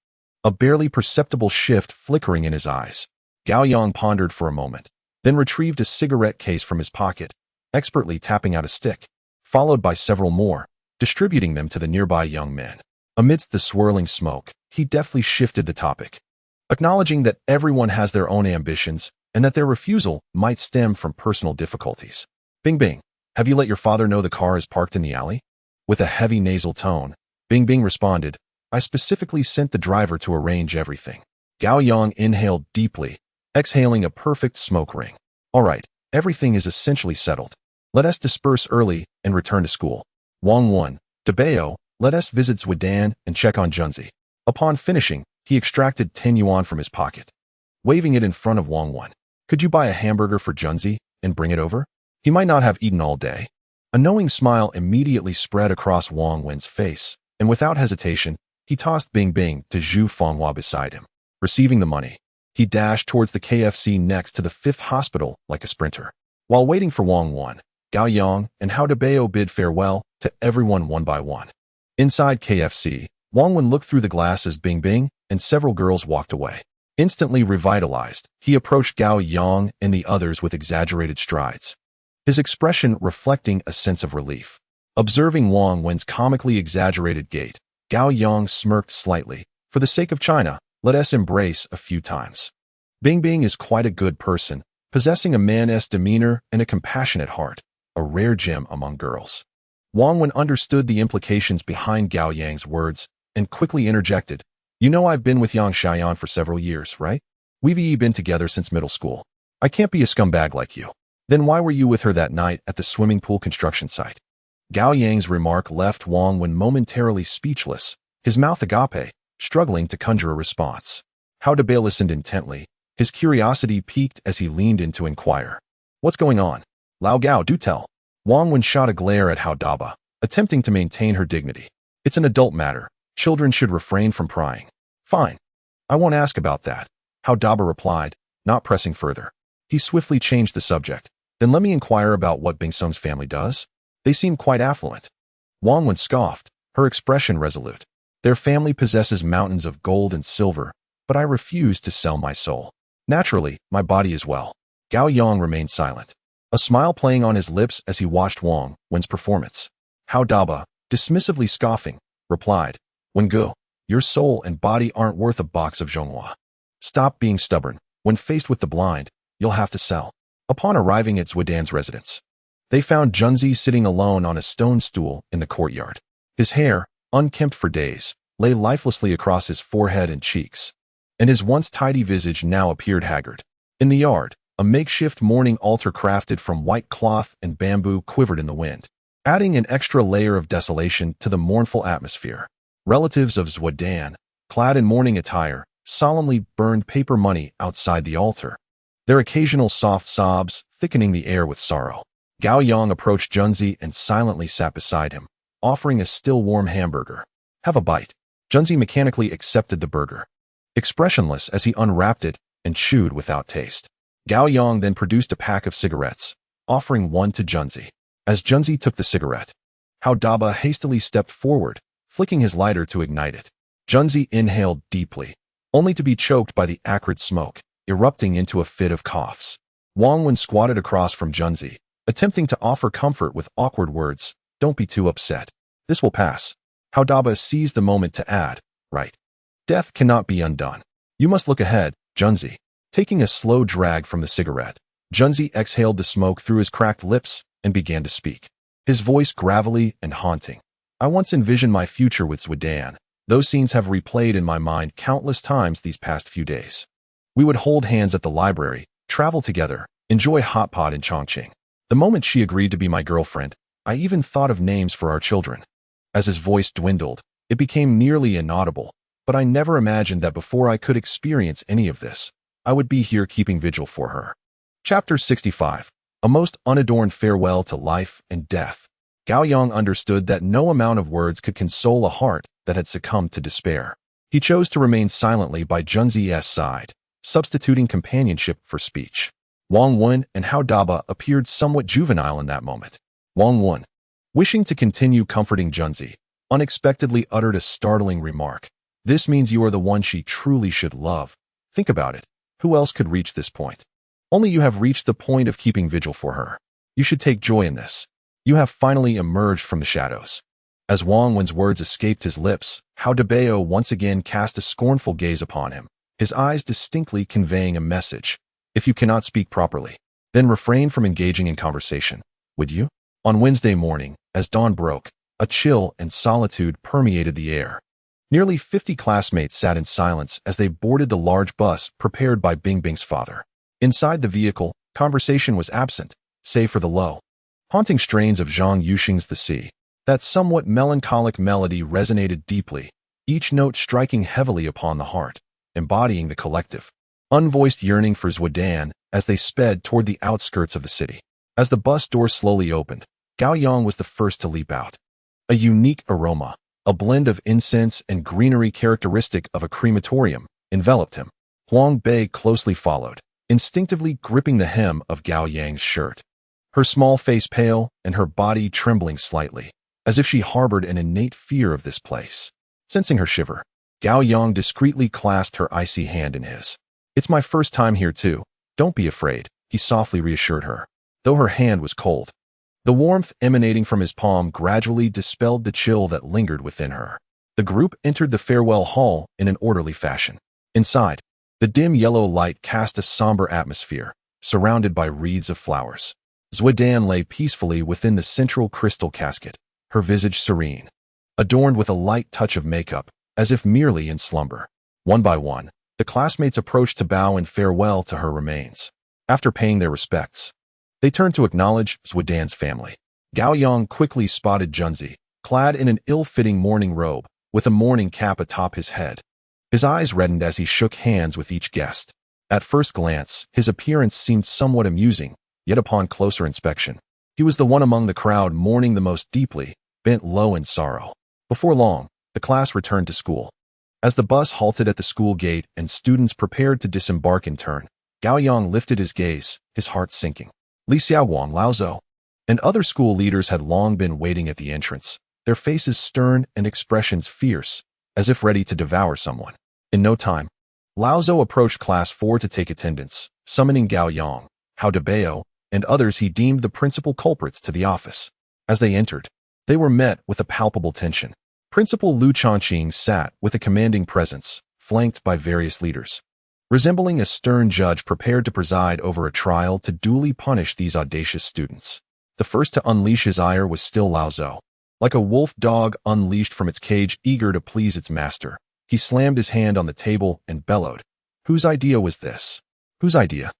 A: a barely perceptible shift flickering in his eyes. Gao Yang pondered for a moment, then retrieved a cigarette case from his pocket, expertly tapping out a stick, followed by several more, distributing them to the nearby young men. Amidst the swirling smoke, he deftly shifted the topic, acknowledging that everyone has their own ambitions and that their refusal might stem from personal difficulties. Bing, have you let your father know the car is parked in the alley? With a heavy nasal tone, Bing responded, "I specifically sent the driver to arrange everything." Gao Yang inhaled deeply, exhaling a perfect smoke ring. "All right, everything is essentially settled. Let us disperse early and return to school. Wang Wen, Daba, let us visit Zwidan and check on Junzi." Upon finishing, he extracted 10 yuan from his pocket, waving it in front of Wang Wen. "Could you buy a hamburger for Junzi and bring it over? He might not have eaten all day." A knowing smile immediately spread across Wang Wen's face, and without hesitation, he tossed Bing to Zhu Fanghua beside him. Receiving the money, he dashed towards the KFC next to the 5th hospital like a sprinter. While waiting for Wang Wen, Gao Yang and Hao Daba bid farewell to everyone one by one. Inside KFC, Wang Wen looked through the glass as Bing and several girls walked away. Instantly revitalized, he approached Gao Yang and the others with exaggerated strides, his expression reflecting a sense of relief. Observing Wang Wen's comically exaggerated gait, Gao Yang smirked slightly. "For the sake of China, let us embrace a few times." Bing is quite a good person, possessing a man's demeanor and a compassionate heart, a rare gem among girls. Wang Wen understood the implications behind Gao Yang's words and quickly interjected, "You know I've been with Yang Xiaoyan for several years, right? We've been together since middle school. I can't be a scumbag like you." "Then why were you with her that night at the swimming pool construction site?" Gao Yang's remark left Wang Wen momentarily speechless, his mouth agape, struggling to conjure a response. Hao Daba listened intently, his curiosity piqued as he leaned in to inquire. "What's going on? Lao Gao, do tell." Wang Wen shot a glare at Hao Daba, attempting to maintain her dignity. "It's an adult matter. Children should refrain from prying." "Fine. I won't ask about that, Hao Daba replied, not pressing further. He swiftly changed the subject. Then let me inquire about what Bing Sung's family does. They seem quite affluent. Wang Wen scoffed, her expression resolute. Their family possesses mountains of gold and silver, but I refuse to sell my soul. Naturally, my body as well. Gao Yang remained silent, a smile playing on his lips as he watched Wang Wen's performance. Hao Daba, dismissively scoffing, replied, Wen Gu, your soul and body aren't worth a box of Zhonghua. Stop being stubborn. When faced with the blind, you'll have to sell. Upon arriving at Zhudan's residence, they found Junzi sitting alone on a stone stool in the courtyard. His hair, unkempt for days, lay lifelessly across his forehead and cheeks, and his once tidy visage now appeared haggard. In the yard, a makeshift mourning altar crafted from white cloth and bamboo quivered in the wind, adding an extra layer of desolation to the mournful atmosphere. Relatives of Zhudan, clad in mourning attire, solemnly burned paper money outside the altar, their occasional soft sobs thickening the air with sorrow. Gao Yang approached Junzi and silently sat beside him, offering a still warm hamburger. Have a bite. Junzi mechanically accepted the burger, expressionless as he unwrapped it and chewed without taste. Gao Yang then produced a pack of cigarettes, offering one to Junzi. As Junzi took the cigarette, Hao Daba hastily stepped forward, flicking his lighter to ignite it. Junzi inhaled deeply, only to be choked by the acrid smoke, erupting into a fit of coughs. Wang Wen squatted across from Junzi, attempting to offer comfort with awkward words. Don't be too upset. This will pass. Hao Daba seized the moment to add, right. Death cannot be undone. You must look ahead, Junzi. Taking a slow drag from the cigarette, Junzi exhaled the smoke through his cracked lips and began to speak, his voice gravelly and haunting. I once envisioned my future with Zhudan. Those scenes have replayed in my mind countless times these past few days. We would hold hands at the library, travel together, enjoy hot pot in Chongqing. The moment she agreed to be my girlfriend, I even thought of names for our children. As his voice dwindled, it became nearly inaudible, but I never imagined that before I could experience any of this, I would be here keeping vigil for her. Chapter 65. A most unadorned farewell to life and death. Gao Yang understood that no amount of words could console a heart that had succumbed to despair. He chose to remain silently by Junzi's side, substituting companionship for speech. Wang Wen and Hao Daba appeared somewhat juvenile in that moment. Wang Wen, wishing to continue comforting Junzi, unexpectedly uttered a startling remark. This means you are the one she truly should love. Think about it. Who else could reach this point? Only you have reached the point of keeping vigil for her. You should take joy in this. You have finally emerged from the shadows. As Wang Wen's words escaped his lips, Hao Daba once again cast a scornful gaze upon him, his eyes distinctly conveying a message. If you cannot speak properly, then refrain from engaging in conversation, would you? On Wednesday morning, as dawn broke, a chill and solitude permeated the air. Nearly 50 classmates sat in silence as they boarded the large bus prepared by Bing's father. Inside the vehicle, conversation was absent, save for the low, haunting strains of Zhang Yuxing's The Sea. That somewhat melancholic melody resonated deeply, each note striking heavily upon the heart, embodying the collective, unvoiced yearning for Zhudan as they sped toward the outskirts of the city. As the bus door slowly opened, Gao Yang was the first to leap out. A unique aroma, a blend of incense and greenery characteristic of a crematorium, enveloped him. Huang Bei closely followed, instinctively gripping the hem of Gao Yang's shirt, her small face pale and her body trembling slightly, as if she harbored an innate fear of this place. Sensing her shiver, Gao Yang discreetly clasped her icy hand in his. It's my first time here too. Don't be afraid, he softly reassured her, though her hand was cold. The warmth emanating from his palm gradually dispelled the chill that lingered within her. The group entered the farewell hall in an orderly fashion. Inside, the dim yellow light cast a somber atmosphere, surrounded by wreaths of flowers. Zhudan lay peacefully within the central crystal casket, her visage serene, adorned with a light touch of makeup, as if merely in slumber. One by one, the classmates approached to bow in farewell to her remains. After paying their respects, they turned to acknowledge Zhudan's family. Gao Yang quickly spotted Junzi, clad in an ill-fitting mourning robe, with a mourning cap atop his head. His eyes reddened as he shook hands with each guest. At first glance, his appearance seemed somewhat amusing, yet upon closer inspection, he was the one among the crowd mourning the most deeply, bent low in sorrow. Before long, the class returned to school. As the bus halted at the school gate and students prepared to disembark in turn, Gao Yang lifted his gaze, his heart sinking. Li Xiaowang, Lao Zhou, and other school leaders had long been waiting at the entrance, their faces stern and expressions fierce, as if ready to devour someone. In no time, Lao Zhou approached Class 4 to take attendance, summoning Gao Yang, Huang Bei, and others he deemed the principal culprits to the office. As they entered, they were met with a palpable tension. Principal Lu Chongqing sat with a commanding presence, flanked by various leaders, resembling a stern judge prepared to preside over a trial to duly punish these audacious students. The first to unleash his ire was still Lao Zhou. Like a wolf dog unleashed from its cage eager to please its master, he slammed his hand on the table and bellowed, "Whose idea was this? Whose idea?"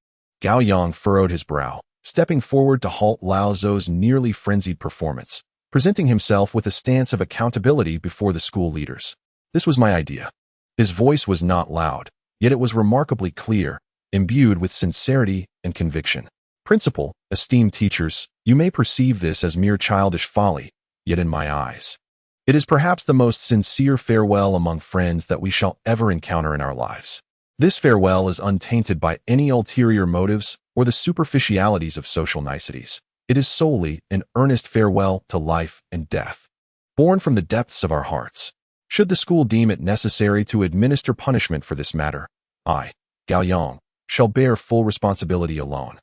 A: Gao Yang furrowed his brow, stepping forward to halt Lao Zhou's nearly frenzied performance, presenting himself with a stance of accountability before the school leaders. "This was my idea." His voice was not loud, yet it was remarkably clear, imbued with sincerity and conviction. "Principal, esteemed teachers, you may perceive this as mere childish folly, yet in my eyes, it is perhaps the most sincere farewell among friends that we shall ever encounter in our lives. This farewell is untainted by any ulterior motives or the superficialities of social niceties. It is solely an earnest farewell to life and death, born from the depths of our hearts. Should the school deem it necessary to administer punishment for this matter, I, Gao Yang, shall bear full responsibility alone,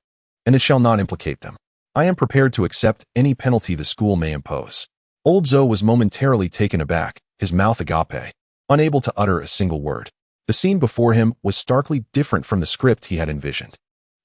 A: and it shall not implicate them. I am prepared to accept any penalty the school may impose." Old Zhou was momentarily taken aback, his mouth agape, unable to utter a single word. The scene before him was starkly different from the script he had envisioned.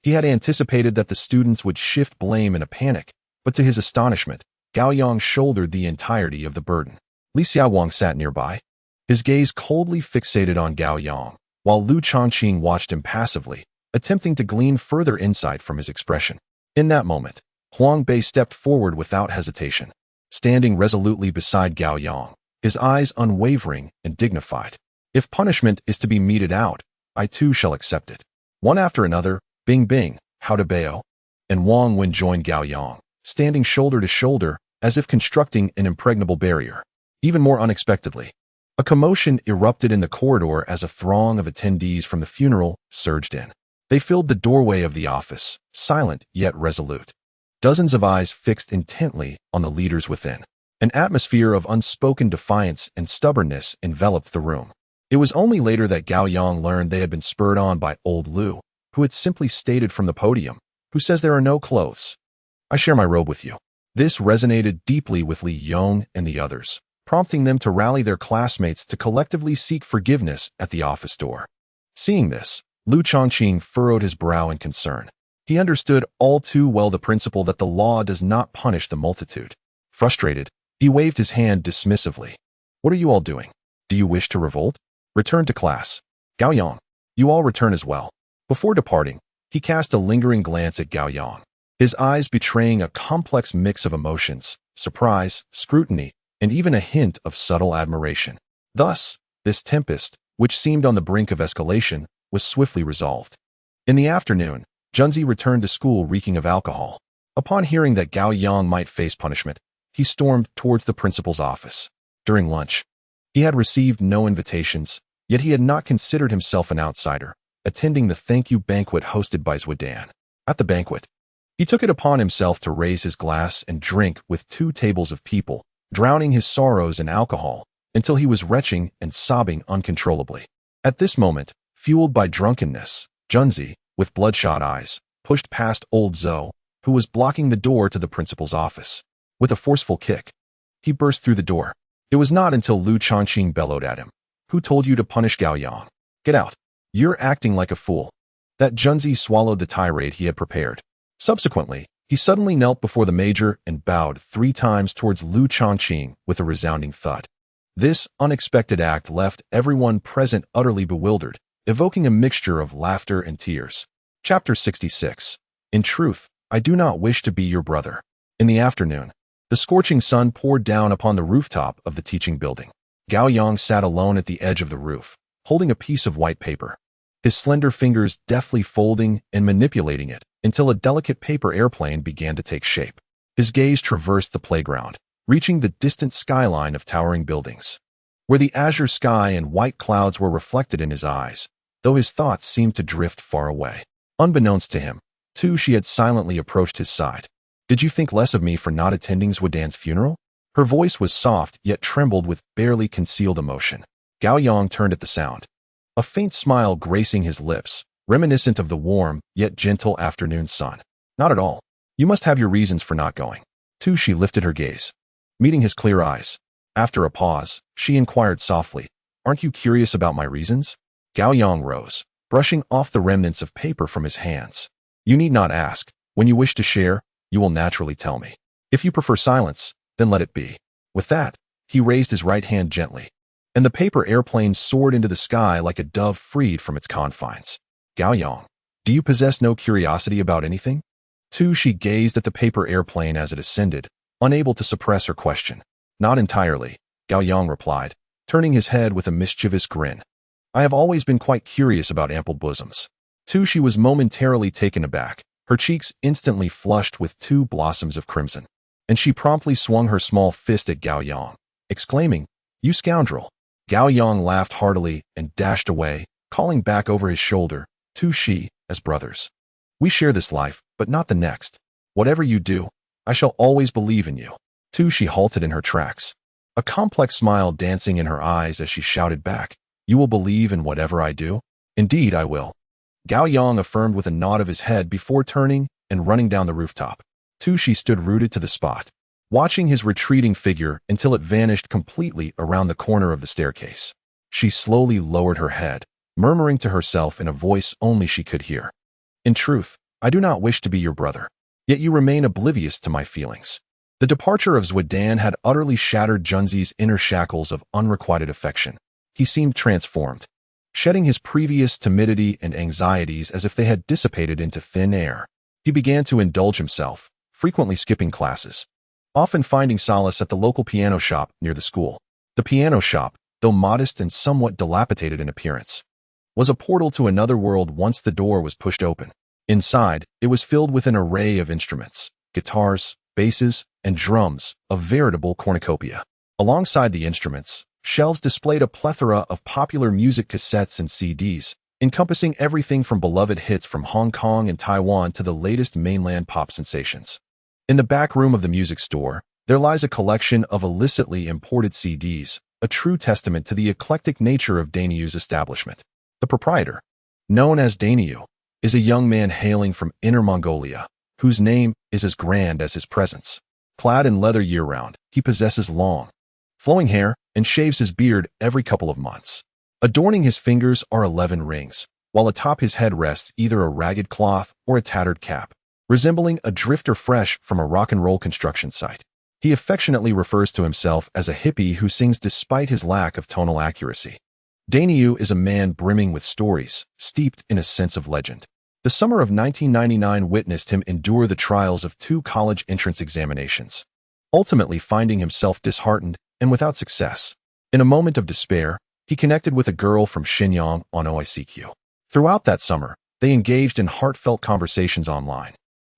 A: He had anticipated that the students would shift blame in a panic, but to his astonishment, Gao Yang shouldered the entirety of the burden. Li Xiaowang sat nearby, his gaze coldly fixated on Gao Yang, while Lu Chongqing watched impassively, attempting to glean further insight from his expression. In that moment, Huang Bei stepped forward without hesitation, standing resolutely beside Gao Yang, his eyes unwavering and dignified. "If punishment is to be meted out, I too shall accept it." One after another, Bing Bing, Huang Bei, and Wang Wen joined Gao Yang, standing shoulder to shoulder, as if constructing an impregnable barrier. Even more unexpectedly, a commotion erupted in the corridor as a throng of attendees from the funeral surged in. They filled the doorway of the office, silent yet resolute. Dozens of eyes fixed intently on the leaders within. An atmosphere of unspoken defiance and stubbornness enveloped the room. It was only later that Gao Yang learned they had been spurred on by old Lu, who had simply stated from the podium, "Who says there are no clothes? I share my robe with you." This resonated deeply with Li Yong and the others, prompting them to rally their classmates to collectively seek forgiveness at the office door. Seeing this, Lu Chongqing furrowed his brow in concern. He understood all too well the principle that the law does not punish the multitude. Frustrated, he waved his hand dismissively. "What are you all doing? Do you wish to revolt? Return to class. Gao Yang, you all return as well." Before departing, he cast a lingering glance at Gao Yang, his eyes betraying a complex mix of emotions, surprise, scrutiny, and even a hint of subtle admiration. Thus, this tempest, which seemed on the brink of escalation, was swiftly resolved. In the afternoon, Junzi returned to school reeking of alcohol. Upon hearing that Gao Yang might face punishment, he stormed towards the principal's office. During lunch, he had received no invitations, yet he had not considered himself an outsider, attending the thank-you banquet hosted by Zhudan. At the banquet, he took it upon himself to raise his glass and drink with 2 tables of people, drowning his sorrows in alcohol, until he was retching and sobbing uncontrollably. At this moment, fueled by drunkenness, Junzi, with bloodshot eyes, pushed past old Zhou, who was blocking the door to the principal's office. With a forceful kick, he burst through the door. It was not until Lu Chongqing bellowed at him, "Who told you to punish Gao Yang? Get out. You're acting like a fool," that Junzi swallowed the tirade he had prepared. Subsequently, he suddenly knelt before the major and bowed 3 times towards Lu Chongqing with a resounding thud. This unexpected act left everyone present utterly bewildered, evoking a mixture of laughter and tears. Chapter 66. In truth, I do not wish to be your brother. In the afternoon, the scorching sun poured down upon the rooftop of the teaching building. Gao Yang sat alone at the edge of the roof, holding a piece of white paper, his slender fingers deftly folding and manipulating it until a delicate paper airplane began to take shape. His gaze traversed the playground, reaching the distant skyline of towering buildings. where the azure sky and white clouds were reflected in his eyes, though his thoughts seemed to drift far away. Unbeknownst to him, too, she had silently approached his side. "Did you think less of me for not attending Zhudan's funeral?" Her voice was soft, yet trembled with barely concealed emotion. Gao Yang turned at the sound, a faint smile gracing his lips, reminiscent of the warm, yet gentle afternoon sun. "Not at all. You must have your reasons for not going." Too, she lifted her gaze, meeting his clear eyes. After a pause, she inquired softly, "Aren't you curious about my reasons?" Gao Yang rose, brushing off the remnants of paper from his hands. "You need not ask. When you wish to share, you will naturally tell me. If you prefer silence, then let it be." With that, he raised his right hand gently, and the paper airplane soared into the sky like a dove freed from its confines. "Gao Yang, do you possess no curiosity about anything?" Too, she gazed at the paper airplane as it ascended, unable to suppress her question. "Not entirely," Gao Yang replied, turning his head with a mischievous grin. "I have always been quite curious about ample bosoms." Too, she was momentarily taken aback, her cheeks instantly flushed with two blossoms of crimson, and she promptly swung her small fist at Gao Yang, exclaiming, "You scoundrel!" Gao Yang laughed heartily and dashed away, calling back over his shoulder, "To she, as brothers. We share this life, but not the next. Whatever you do, I shall always believe in you." To she halted in her tracks, a complex smile dancing in her eyes as she shouted back, "You will believe in whatever I do?" "Indeed, I will," Gao Yang affirmed with a nod of his head before turning and running down the rooftop. To she stood rooted to the spot, watching his retreating figure until it vanished completely around the corner of the staircase. She slowly lowered her head, murmuring to herself in a voice only she could hear, "In truth, I do not wish to be your brother, yet you remain oblivious to my feelings." The departure of Zhudan had utterly shattered Junzi's inner shackles of unrequited affection. He seemed transformed, shedding his previous timidity and anxieties as if they had dissipated into thin air. He began to indulge himself, frequently skipping classes, often finding solace at the local piano shop near the school. The piano shop, though modest and somewhat dilapidated in appearance, was a portal to another world once the door was pushed open. Inside, it was filled with an array of instruments, guitars, basses, and drums, a veritable cornucopia. Alongside the instruments, shelves displayed a plethora of popular music cassettes and CDs, encompassing everything from beloved hits from Hong Kong and Taiwan to the latest mainland pop sensations. In the back room of the music store, there lies a collection of illicitly imported CDs, a true testament to the eclectic nature of Dainiyu's establishment. The proprietor, known as Dainiyu, is a young man hailing from Inner Mongolia, whose name is as grand as his presence. Clad in leather year-round, he possesses long, flowing hair and shaves his beard every couple of months. Adorning his fingers are 11 rings, while atop his head rests either a ragged cloth or a tattered cap, resembling a drifter fresh from a rock and roll construction site. He affectionately refers to himself as a hippie who sings despite his lack of tonal accuracy. Dainiyu is a man brimming with stories, steeped in a sense of legend. The summer of 1999 witnessed him endure the trials of 2 college entrance examinations, ultimately finding himself disheartened and without success. In a moment of despair, he connected with a girl from Shenyang on OICQ. Throughout that summer, they engaged in heartfelt conversations online,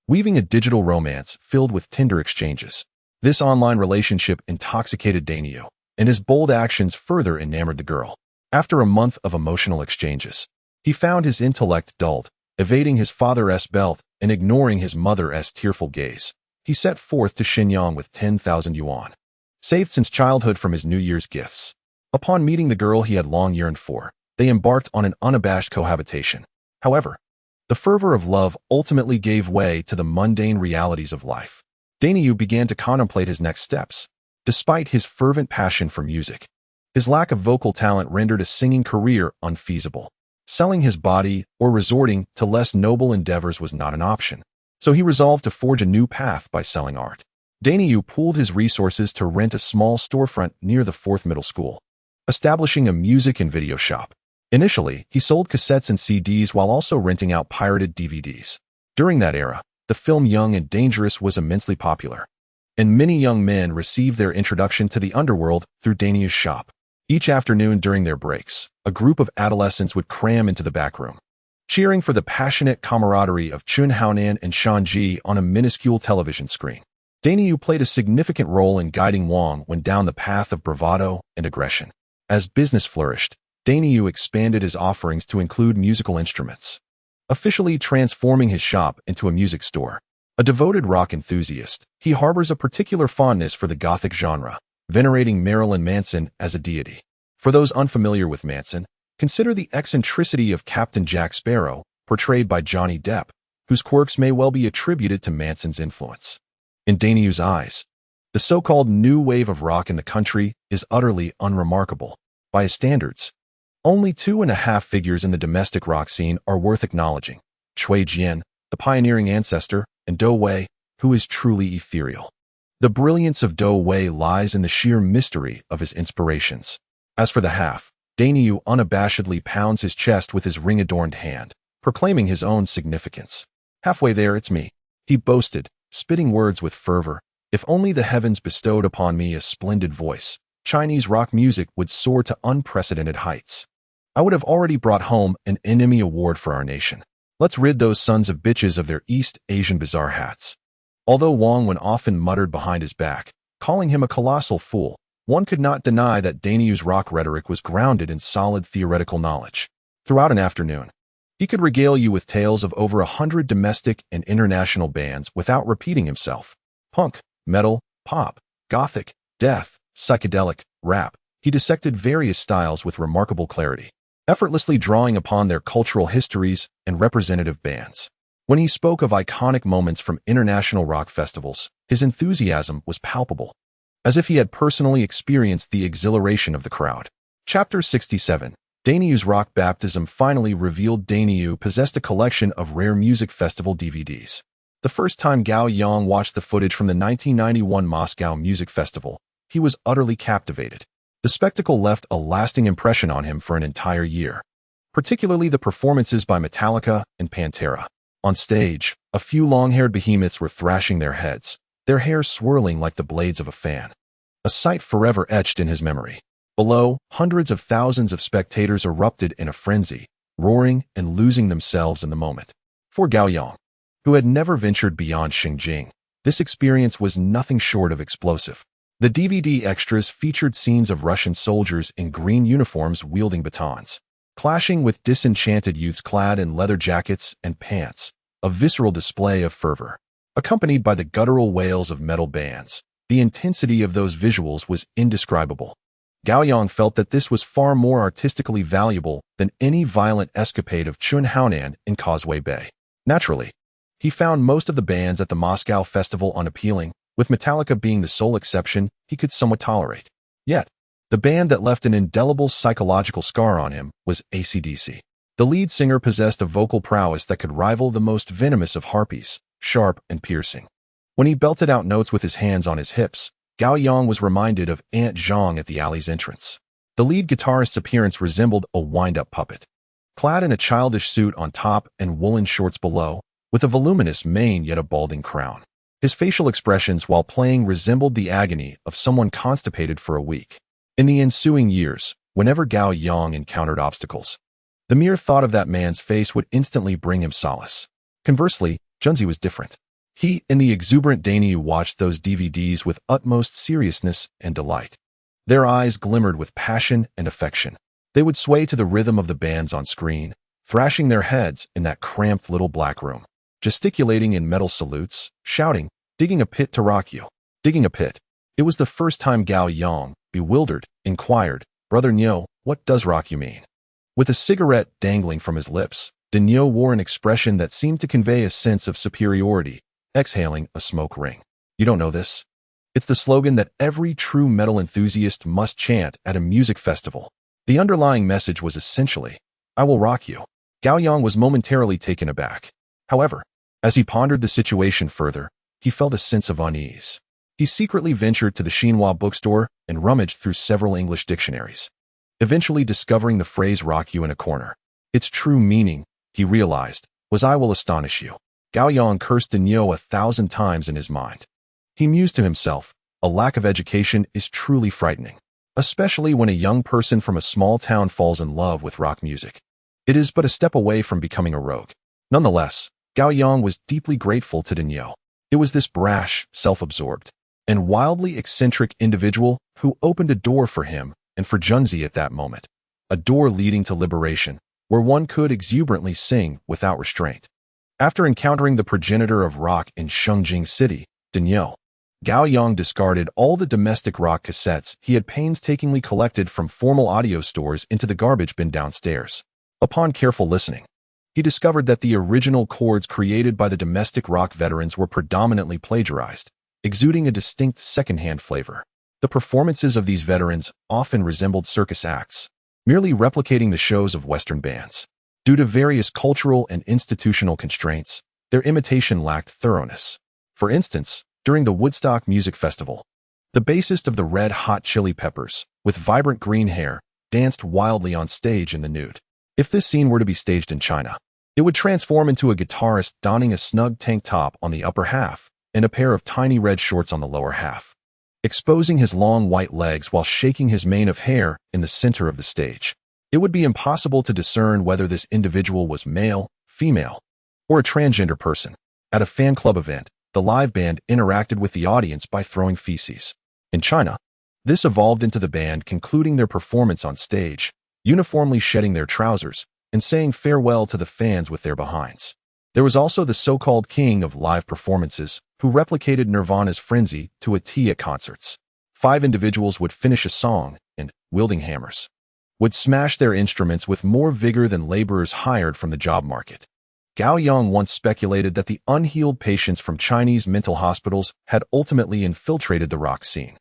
A: weaving a digital romance filled with Tinder exchanges. This online relationship intoxicated Dainiyu, and his bold actions further enamored the girl. After a month of emotional exchanges, he found his intellect dulled, evading his father's belt and ignoring his mother's tearful gaze. He set forth to Shenyang with 10,000 yuan, saved since childhood from his New Year's gifts. Upon meeting the girl he had long yearned for, they embarked on an unabashed cohabitation. However, the fervor of love ultimately gave way to the mundane realities of life. Dainiyu began to contemplate his next steps. Despite his fervent passion for music, his lack of vocal talent rendered a singing career unfeasible. Selling his body or resorting to less noble endeavors was not an option, so he resolved to forge a new path by selling art. Dainiyu pooled his resources to rent a small storefront near the 4th middle school, establishing a music and video shop. Initially, he sold cassettes and CDs while also renting out pirated DVDs. During that era, the film Young and Dangerous was immensely popular, and many young men received their introduction to the underworld through Dainiyu's shop. Each afternoon during their breaks, a group of adolescents would cram into the back room, cheering for the passionate camaraderie of Chun Haonan and Shanji on a minuscule television screen. Dainiyu played a significant role in guiding Wang went down the path of bravado and aggression. As business flourished, Daniu expanded his offerings to include musical instruments, officially transforming his shop into a music store. A devoted rock enthusiast, he harbors a particular fondness for the Gothic genre, venerating Marilyn Manson as a deity. For those unfamiliar with Manson, consider the eccentricity of Captain Jack Sparrow, portrayed by Johnny Depp, whose quirks may well be attributed to Manson's influence. In Daniu's eyes, the so-called new wave of rock in the country is utterly unremarkable. By his standards, only 2.5 figures in the domestic rock scene are worth acknowledging: Cui Jian, the pioneering ancestor, and Do Wei, who is truly ethereal. The brilliance of Do Wei lies in the sheer mystery of his inspirations. As for the half, Daniu unabashedly pounds his chest with his ring-adorned hand, proclaiming his own significance. "Halfway there, it's me," he boasted, spitting words with fervor. "If only the heavens bestowed upon me a splendid voice, Chinese rock music would soar to unprecedented heights. I would have already brought home an Emmy Award for our nation. Let's rid those sons of bitches of their East Asian bizarre hats." Although Wang Wen often muttered behind his back, calling him a colossal fool, one could not deny that Daniu's rock rhetoric was grounded in solid theoretical knowledge. Throughout an afternoon, he could regale you with tales of over 100 domestic and international bands without repeating himself. Punk, metal, pop, gothic, death, psychedelic, rap. He dissected various styles with remarkable clarity, effortlessly drawing upon their cultural histories and representative bands. When he spoke of iconic moments from international rock festivals, his enthusiasm was palpable, as if he had personally experienced the exhilaration of the crowd. Chapter 67. Daniu's rock baptism finally revealed Daniu possessed a collection of rare music festival DVDs. The first time Gao Yang watched the footage from the 1991 Moscow Music Festival, he was utterly captivated. The spectacle left a lasting impression on him for an entire year, particularly the performances by Metallica and Pantera. On stage, a few long-haired behemoths were thrashing their heads, their hair swirling like the blades of a fan, a sight forever etched in his memory. Below, hundreds of thousands of spectators erupted in a frenzy, roaring and losing themselves in the moment. For Gao Yang, who had never ventured beyond Xinjiang, this experience was nothing short of explosive. The DVD extras featured scenes of Russian soldiers in green uniforms wielding batons, clashing with disenchanted youths clad in leather jackets and pants, a visceral display of fervor. Accompanied by the guttural wails of metal bands, the intensity of those visuals was indescribable. Gao Yang felt that this was far more artistically valuable than any violent escapade of Chun Haonan in Causeway Bay. Naturally, he found most of the bands at the Moscow festival unappealing, with Metallica being the sole exception he could somewhat tolerate. Yet, the band that left an indelible psychological scar on him was AC/DC. The lead singer possessed a vocal prowess that could rival the most venomous of harpies, sharp and piercing. When he belted out notes with his hands on his hips, Gao Yang was reminded of Aunt Zhang at the alley's entrance. The lead guitarist's appearance resembled a wind-up puppet, clad in a childish suit on top and woolen shorts below, with a voluminous mane yet a balding crown. His facial expressions while playing resembled the agony of someone constipated for a week. In the ensuing years, whenever Gao Yang encountered obstacles, the mere thought of that man's face would instantly bring him solace. Conversely, Junzi was different. He and the exuberant Daniu watched those DVDs with utmost seriousness and delight. Their eyes glimmered with passion and affection. They would sway to the rhythm of the bands on screen, thrashing their heads in that cramped little black room, gesticulating in metal salutes, shouting, "Digging a pit to rock you." Digging a pit. It was the first time Gao Yang, bewildered, inquired, "Brother Nyo, what does rock you mean?" With a cigarette dangling from his lips, Nyo wore an expression that seemed to convey a sense of superiority, exhaling a smoke ring. "You don't know this? It's the slogan that every true metal enthusiast must chant at a music festival." The underlying message was essentially, "I will rock you." Gao Yang was momentarily taken aback. However, as he pondered the situation further, he felt a sense of unease. He secretly ventured to the Xinhua bookstore and rummaged through several English dictionaries, eventually discovering the phrase "rock you" in a corner. Its true meaning, he realized, was "I will astonish you." Gao Yang cursed Nyo 1,000 times in his mind. He mused to himself, a lack of education is truly frightening, especially when a young person from a small town falls in love with rock music. It is but a step away from becoming a rogue. Nonetheless, Gao Yang was deeply grateful to Nyo. It was this brash, self-absorbed, and wildly eccentric individual who opened a door for him and for Junzi at that moment, a door leading to liberation, where one could exuberantly sing without restraint. After encountering the progenitor of rock in Shengjing City, Daniel, Gao Yang discarded all the domestic rock cassettes he had painstakingly collected from formal audio stores into the garbage bin downstairs. Upon careful listening, he discovered that the original chords created by the domestic rock veterans were predominantly plagiarized, exuding a distinct secondhand flavor. The performances of these veterans often resembled circus acts, merely replicating the shows of Western bands. Due to various cultural and institutional constraints, their imitation lacked thoroughness. For instance, during the Woodstock Music Festival, the bassist of the Red Hot Chili Peppers, with vibrant green hair, danced wildly on stage in the nude. If this scene were to be staged in China, it would transform into a guitarist donning a snug tank top on the upper half and a pair of tiny red shorts on the lower half, exposing his long white legs while shaking his mane of hair in the center of the stage. It would be impossible to discern whether this individual was male, female, or a transgender person. At a fan club event, the live band interacted with the audience by throwing feces. In China, this evolved into the band concluding their performance on stage, uniformly shedding their trousers, and saying farewell to the fans with their behinds. There was also the so-called king of live performances, who replicated Nirvana's frenzy to a T at concerts. 5 individuals would finish a song and, wielding hammers, would smash their instruments with more vigor than laborers hired from the job market. Gao Yang once speculated that the unhealed patients from Chinese mental hospitals had ultimately infiltrated the rock scene.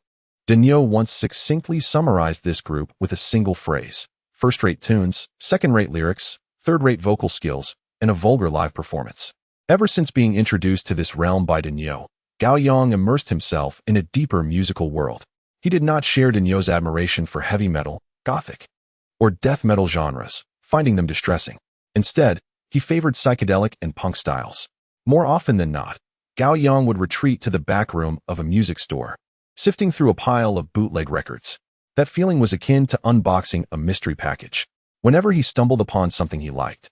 A: Daniel once succinctly summarized this group with a single phrase: first-rate tunes, second-rate lyrics, third-rate vocal skills, and a vulgar live performance. Ever since being introduced to this realm by Daniel, Gao Yang immersed himself in a deeper musical world. He did not share Daniel's admiration for heavy metal, gothic, or death metal genres, finding them distressing. Instead, he favored psychedelic and punk styles. More often than not, Gao Yang would retreat to the back room of a music store, sifting through a pile of bootleg records. That feeling was akin to unboxing a mystery package. Whenever he stumbled upon something he liked,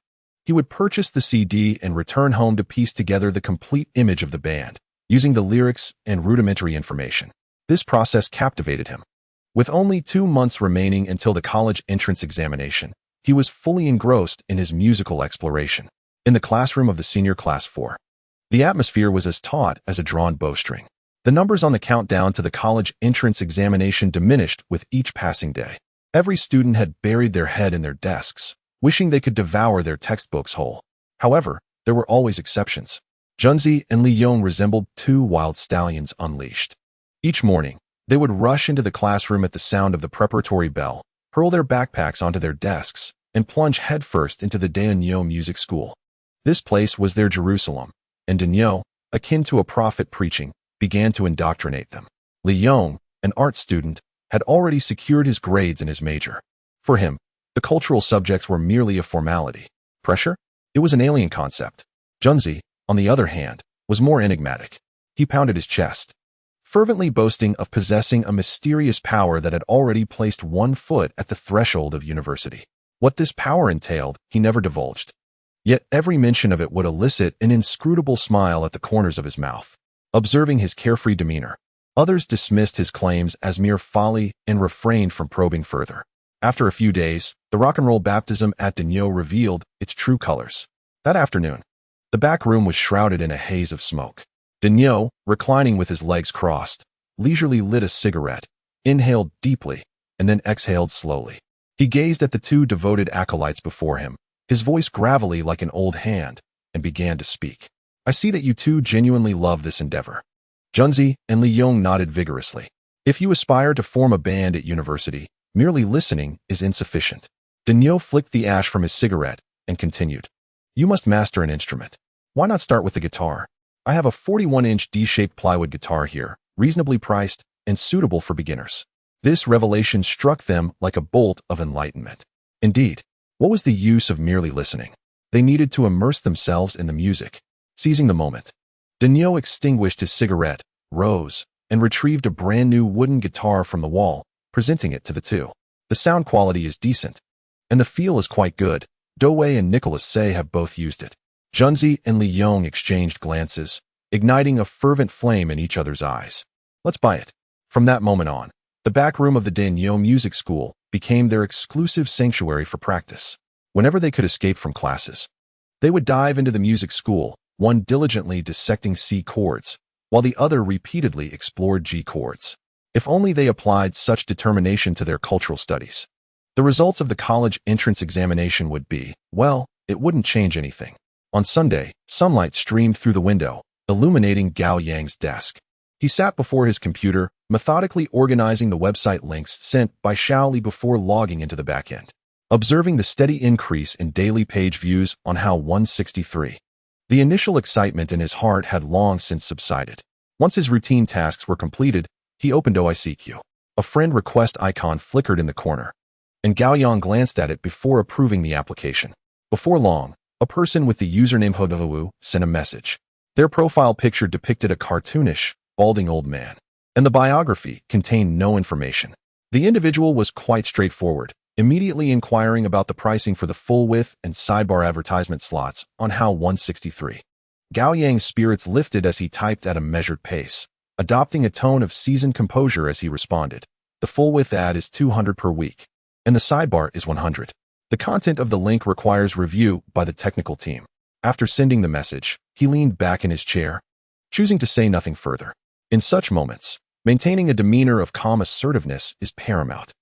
A: he would purchase the CD and return home to piece together the complete image of the band, using the lyrics and rudimentary information. This process captivated him. With only 2 months remaining until the college entrance examination, he was fully engrossed in his musical exploration. In the classroom of the senior class 4, the atmosphere was as taut as a drawn bowstring. The numbers on the countdown to the college entrance examination diminished with each passing day. Every student had buried their head in their desks, wishing they could devour their textbooks whole. However, there were always exceptions. Junzi and Li Yong resembled 2 wild stallions unleashed. Each morning, they would rush into the classroom at the sound of the preparatory bell, hurl their backpacks onto their desks, and plunge headfirst into the Daeunyo Music School. This place was their Jerusalem, and Daeunyo, akin to a prophet preaching, began to indoctrinate them. Li Yong, an art student, had already secured his grades in his major. For him, the cultural subjects were merely a formality. Pressure? It was an alien concept. Junzi, on the other hand, was more enigmatic. He pounded his chest, fervently boasting of possessing a mysterious power that had already placed one foot at the threshold of university. What this power entailed, he never divulged. Yet every mention of it would elicit an inscrutable smile at the corners of his mouth. Observing his carefree demeanor, others dismissed his claims as mere folly and refrained from probing further. After a few days, the rock and roll baptism at Daeunyo revealed its true colors. That afternoon, the back room was shrouded in a haze of smoke. Daeunyo, reclining with his legs crossed, leisurely lit a cigarette, inhaled deeply, and then exhaled slowly. He gazed at the 2 devoted acolytes before him, his voice gravelly like an old hand, and began to speak. I see that you 2 genuinely love this endeavor. Junzi and Li Yong nodded vigorously. If you aspire to form a band at university, merely listening is insufficient. Daeunyo flicked the ash from his cigarette and continued. You must master an instrument. Why not start with the guitar? I have a 41-inch D-shaped plywood guitar here, reasonably priced and suitable for beginners. This revelation struck them like a bolt of enlightenment. Indeed, what was the use of merely listening? They needed to immerse themselves in the music. Seizing the moment, Daeunyo extinguished his cigarette, rose, and retrieved a brand new wooden guitar from the wall, presenting it to the 2. The sound quality is decent, and the feel is quite good. Dowei and Nicholas Say have both used it. Junzi and Li Yong exchanged glances, igniting a fervent flame in each other's eyes. Let's buy it. From that moment on, the back room of the Daeunyo Music School became their exclusive sanctuary for practice. Whenever they could escape from classes, they would dive into the music school, one diligently dissecting C chords, while the other repeatedly explored G chords. If only they applied such determination to their cultural studies. The results of the college entrance examination would be, well, it wouldn't change anything. On Sunday, sunlight streamed through the window, illuminating Gao Yang's desk. He sat before his computer, methodically organizing the website links sent by Shaoli before logging into the backend, observing the steady increase in daily page views on How 163. The initial excitement in his heart had long since subsided. Once his routine tasks were completed, he opened OICQ. A friend request icon flickered in the corner, and Gao Yang glanced at it before approving the application. Before long, a person with the username Hodawu sent a message. Their profile picture depicted a cartoonish, balding old man, and the biography contained no information. The individual was quite straightforward, immediately inquiring about the pricing for the full-width and sidebar advertisement slots on How 163. Gao Yang's spirits lifted as he typed at a measured pace, adopting a tone of seasoned composure as he responded. The full-width ad is 200 per week, and the sidebar is 100. The content of the link requires review by the technical team. After sending the message, he leaned back in his chair, choosing to say nothing further. In such moments, maintaining a demeanor of calm assertiveness is paramount.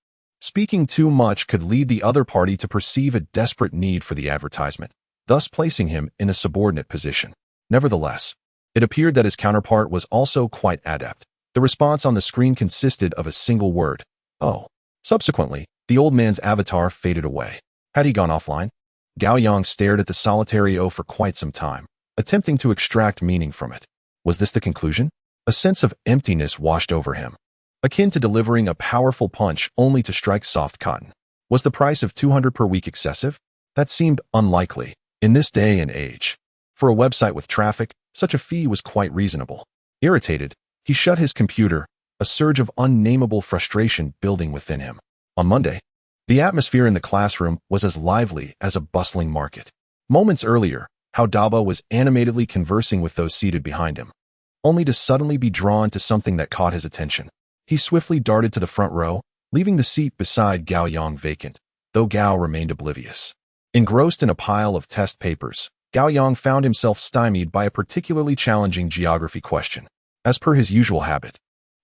A: Speaking too much could lead the other party to perceive a desperate need for the advertisement, thus placing him in a subordinate position. Nevertheless, it appeared that his counterpart was also quite adept. The response on the screen consisted of a single word, "Oh." Subsequently, the old man's avatar faded away. Had he gone offline? Gao Yang stared at the solitary O for quite some time, attempting to extract meaning from it. Was this the conclusion? A sense of emptiness washed over him, akin to delivering a powerful punch only to strike soft cotton. Was the price of 200 per week excessive? That seemed unlikely. In this day and age, for a website with traffic, such a fee was quite reasonable. Irritated, he shut his computer, a surge of unnameable frustration building within him. On Monday, the atmosphere in the classroom was as lively as a bustling market. Moments earlier, Hao Daba was animatedly conversing with those seated behind him, only to suddenly be drawn to something that caught his attention. He swiftly darted to the front row, leaving the seat beside Gao Yang vacant, though Gao remained oblivious. Engrossed in a pile of test papers, Gao Yang found himself stymied by a particularly challenging geography question. As per his usual habit,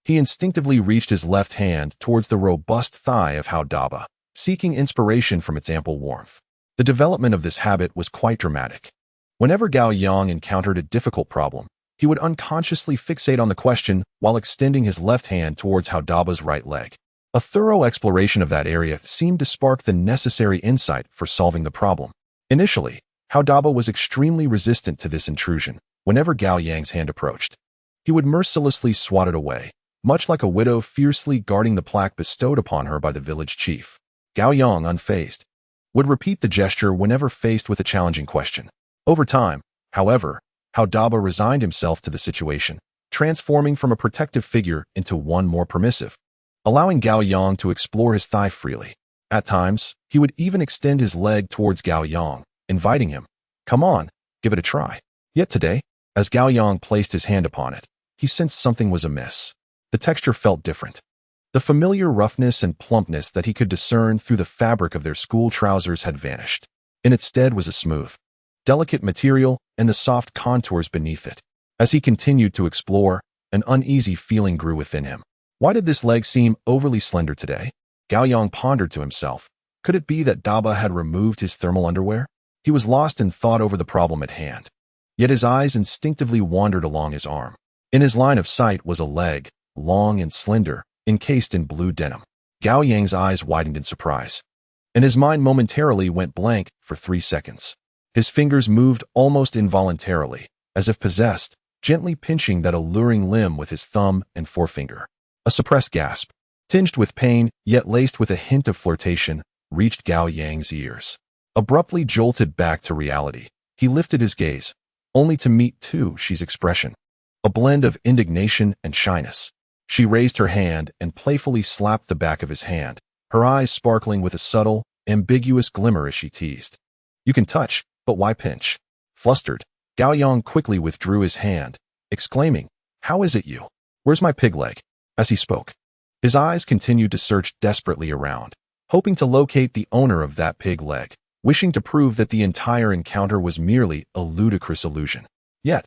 A: he instinctively reached his left hand towards the robust thigh of Hao Daba, seeking inspiration from its ample warmth. The development of this habit was quite dramatic. Whenever Gao Yang encountered a difficult problem, he would unconsciously fixate on the question while extending his left hand towards Hao Daba's right leg. A thorough exploration of that area seemed to spark the necessary insight for solving the problem. Initially, Hao Daba was extremely resistant to this intrusion. Whenever Gao Yang's hand approached, he would mercilessly swat it away, much like a widow fiercely guarding the plaque bestowed upon her by the village chief. Gao Yang, unfazed, would repeat the gesture whenever faced with a challenging question. Over time, however, Hao Daba resigned himself to the situation, transforming from a protective figure into one more permissive, allowing Gao Yang to explore his thigh freely. At times, he would even extend his leg towards Gao Yang, inviting him, "Come on, give it a try." Yet today, as Gao Yang placed his hand upon it, he sensed something was amiss. The texture felt different. The familiar roughness and plumpness that he could discern through the fabric of their school trousers had vanished. In its stead was a smooth, delicate material and the soft contours beneath it. As he continued to explore, an uneasy feeling grew within him. Why did this leg seem overly slender today? Gao Yang pondered to himself. Could it be that Daba had removed his thermal underwear? He was lost in thought over the problem at hand. Yet his eyes instinctively wandered along his arm. In his line of sight was a leg, long and slender, encased in blue denim. Gao Yang's eyes widened in surprise, and his mind momentarily went blank for 3 seconds. His fingers moved almost involuntarily, as if possessed, gently pinching that alluring limb with his thumb and forefinger. A suppressed gasp, tinged with pain yet laced with a hint of flirtation, reached Gao Yang's ears. Abruptly jolted back to reality, he lifted his gaze, only to meet She's expression, a blend of indignation and shyness. She raised her hand and playfully slapped the back of his hand, her eyes sparkling with a subtle, ambiguous glimmer as she teased. "You can touch, but why pinch?" Flustered, Gao Yang quickly withdrew his hand, exclaiming, "How is it you? Where's my pig leg?" As he spoke, his eyes continued to search desperately around, hoping to locate the owner of that pig leg, wishing to prove that the entire encounter was merely a ludicrous illusion. Yet,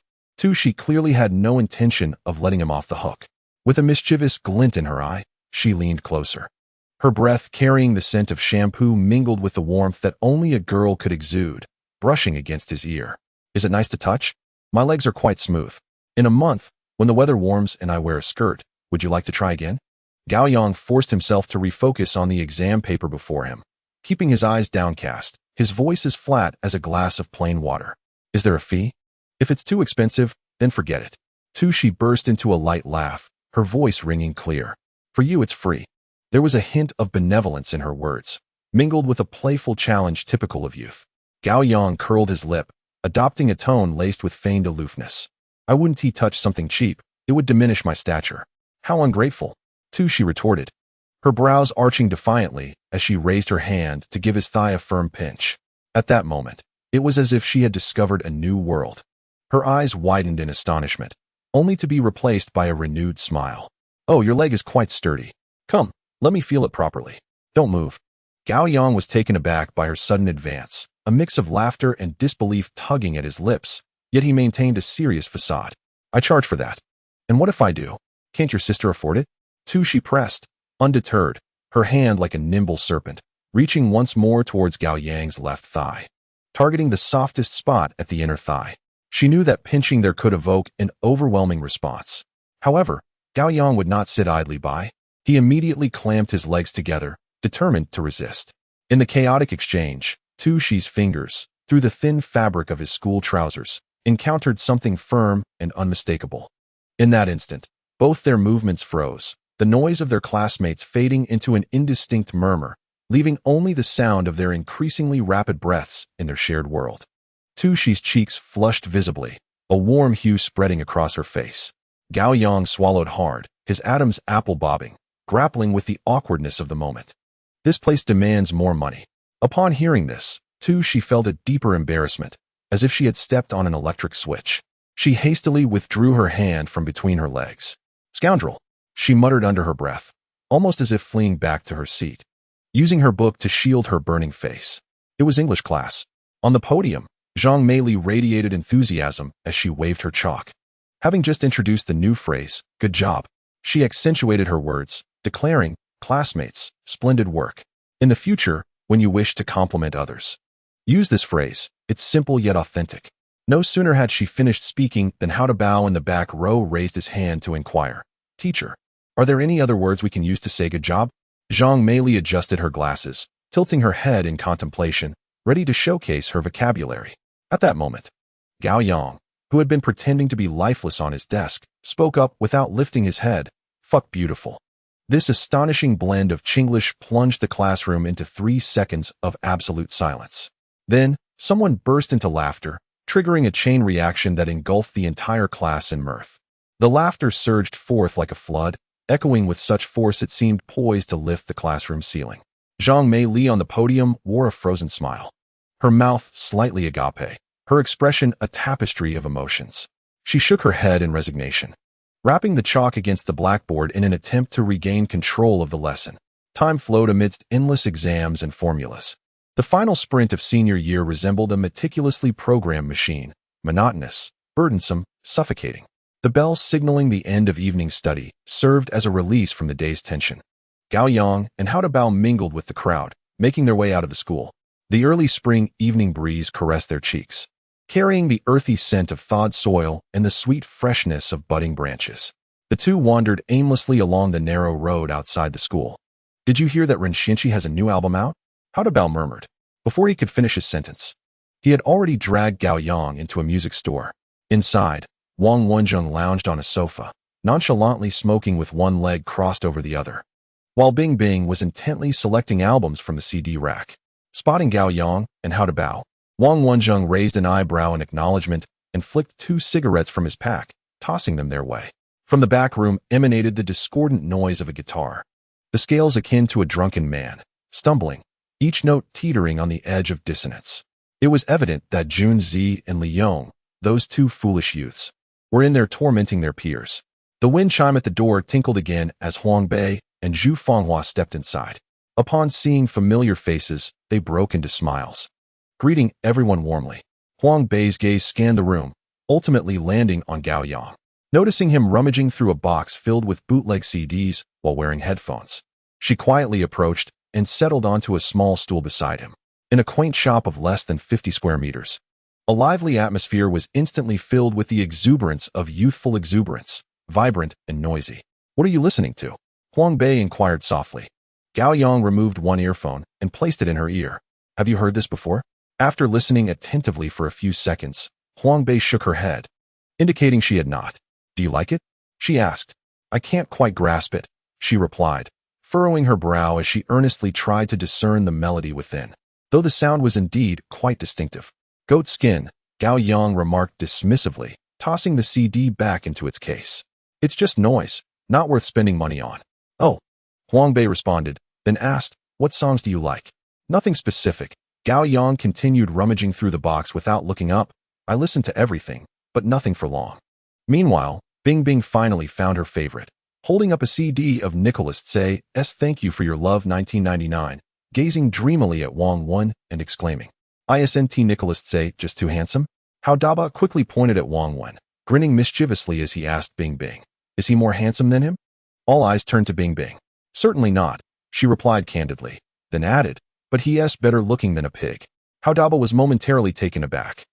A: she clearly had no intention of letting him off the hook. With a mischievous glint in her eye, she leaned closer. Her breath carrying the scent of shampoo mingled with the warmth that only a girl could exude, brushing against his ear. Is it nice to touch? My legs are quite smooth. In a month, when the weather warms and I wear a skirt, would you like to try again? Gao Yang forced himself to refocus on the exam paper before him, keeping his eyes downcast, his voice as flat as a glass of plain water. Is there a fee? If it's too expensive, then forget it. She burst into a light laugh, her voice ringing clear. For you it's free. There was a hint of benevolence in her words, mingled with a playful challenge typical of youth. Gao Yang curled his lip, adopting a tone laced with feigned aloofness. I wouldn't touch something cheap, it would diminish my stature. How ungrateful, she retorted, her brows arching defiantly as she raised her hand to give his thigh a firm pinch. At that moment, it was as if she had discovered a new world. Her eyes widened in astonishment, only to be replaced by a renewed smile. Oh, your leg is quite sturdy. Come, let me feel it properly. Don't move. Gao Yang was taken aback by her sudden advance, a mix of laughter and disbelief tugging at his lips, yet he maintained a serious facade. I charge for that. And what if I do? Can't your sister afford it? She pressed, undeterred, her hand like a nimble serpent, reaching once more towards Gao Yang's left thigh, targeting the softest spot at the inner thigh. She knew that pinching there could evoke an overwhelming response. However, Gao Yang would not sit idly by. He immediately clamped his legs together, determined to resist. In the chaotic exchange, Shi's fingers, through the thin fabric of his school trousers, encountered something firm and unmistakable. In that instant, both their movements froze, the noise of their classmates fading into an indistinct murmur, leaving only the sound of their increasingly rapid breaths in their shared world. Shi's cheeks flushed visibly, a warm hue spreading across her face. Gao Yang swallowed hard, his atoms apple bobbing, grappling with the awkwardness of the moment. This place demands more money. Upon hearing this, she felt a deeper embarrassment, as if she had stepped on an electric switch. She hastily withdrew her hand from between her legs. Scoundrel, she muttered under her breath, almost as if fleeing back to her seat, using her book to shield her burning face. It was English class. On the podium, Zhang Meili radiated enthusiasm as she waved her chalk. Having just introduced the new phrase, good job, she accentuated her words, declaring, classmates, splendid work. In the future, when you wish to compliment others, use this phrase. It's simple yet authentic. No sooner had she finished speaking than How to Bow in the back row raised his hand to inquire, Teacher, are there any other words we can use to say good job? Zhang Meili adjusted her glasses, tilting her head in contemplation, ready to showcase her vocabulary. At that moment, Gao Yang, who had been pretending to be lifeless on his desk, spoke up without lifting his head. Fuck beautiful. This astonishing blend of Chinglish plunged the classroom into 3 seconds of absolute silence. Then, someone burst into laughter, triggering a chain reaction that engulfed the entire class in mirth. The laughter surged forth like a flood, echoing with such force it seemed poised to lift the classroom ceiling. Zhang Meili on the podium wore a frozen smile, her mouth slightly agape, her expression a tapestry of emotions. She shook her head in resignation, rapping the chalk against the blackboard in an attempt to regain control of the lesson. Time flowed amidst endless exams and formulas. The final sprint of senior year resembled a meticulously programmed machine, monotonous, burdensome, suffocating. The bell signaling the end of evening study served as a release from the day's tension. Gao Yang and How to Bow mingled with the crowd, making their way out of the school. The early spring evening breeze caressed their cheeks, carrying the earthy scent of thawed soil and the sweet freshness of budding branches. The two wandered aimlessly along the narrow road outside the school. Did you hear that Ren Xinchi has a new album out? How to Bow murmured, before he could finish his sentence. He had already dragged Gao Yang into a music store. Inside, Wang Wenjing lounged on a sofa, nonchalantly smoking with one leg crossed over the other, while Bing Bing was intently selecting albums from the CD rack. Spotting Gao Yang and How to Bow, Wang Wenjing raised an eyebrow in acknowledgement and flicked 2 cigarettes from his pack, tossing them their way. From the back room emanated the discordant noise of a guitar, the scales akin to a drunken man, stumbling, each note teetering on the edge of dissonance. It was evident that Jun Zi and Li Yong, those 2 foolish youths, were in there tormenting their peers. The wind chime at the door tinkled again as Huang Bei and Zhu Fanghua stepped inside. Upon seeing familiar faces, they broke into smiles, greeting everyone warmly. Huang Bei's gaze scanned the room, ultimately landing on Gao Yang. Noticing him rummaging through a box filled with bootleg CDs while wearing headphones, she quietly approached and settled onto a small stool beside him. In a quaint shop of less than 50 square meters, a lively atmosphere was instantly filled with the exuberance of youthful exuberance, vibrant and noisy. "What are you listening to?" Huang Bei inquired softly. Gao Yang removed one earphone and placed it in her ear. "Have you heard this before?" After listening attentively for a few seconds, Huang Bei shook her head, indicating she had not. "Do you like it?" she asked. "I can't quite grasp it," she replied, furrowing her brow as she earnestly tried to discern the melody within, though the sound was indeed quite distinctive. "Goat skin," Gao Yang remarked dismissively, tossing the CD back into its case. "It's just noise, not worth spending money on." "Oh," Huang Bei responded, then asked, "What songs do you like?" "Nothing specific." Gao Yang continued rummaging through the box without looking up. "I listen to everything, but nothing for long." Meanwhile, Bing Bing finally found her favorite, holding up a CD of Nicholas Tsay's "Thank You for Your Love 1999, gazing dreamily at Wang Wen and exclaiming, "Isn't Nicholas Tsay just too handsome?" How Daba quickly pointed at Wang Wen, grinning mischievously as he asked Bing Bing, "Is he more handsome than him?" All eyes turned to Bing Bing. "Certainly not," she replied candidly, then added, "But he's better looking than a pig." How Daba was momentarily taken aback.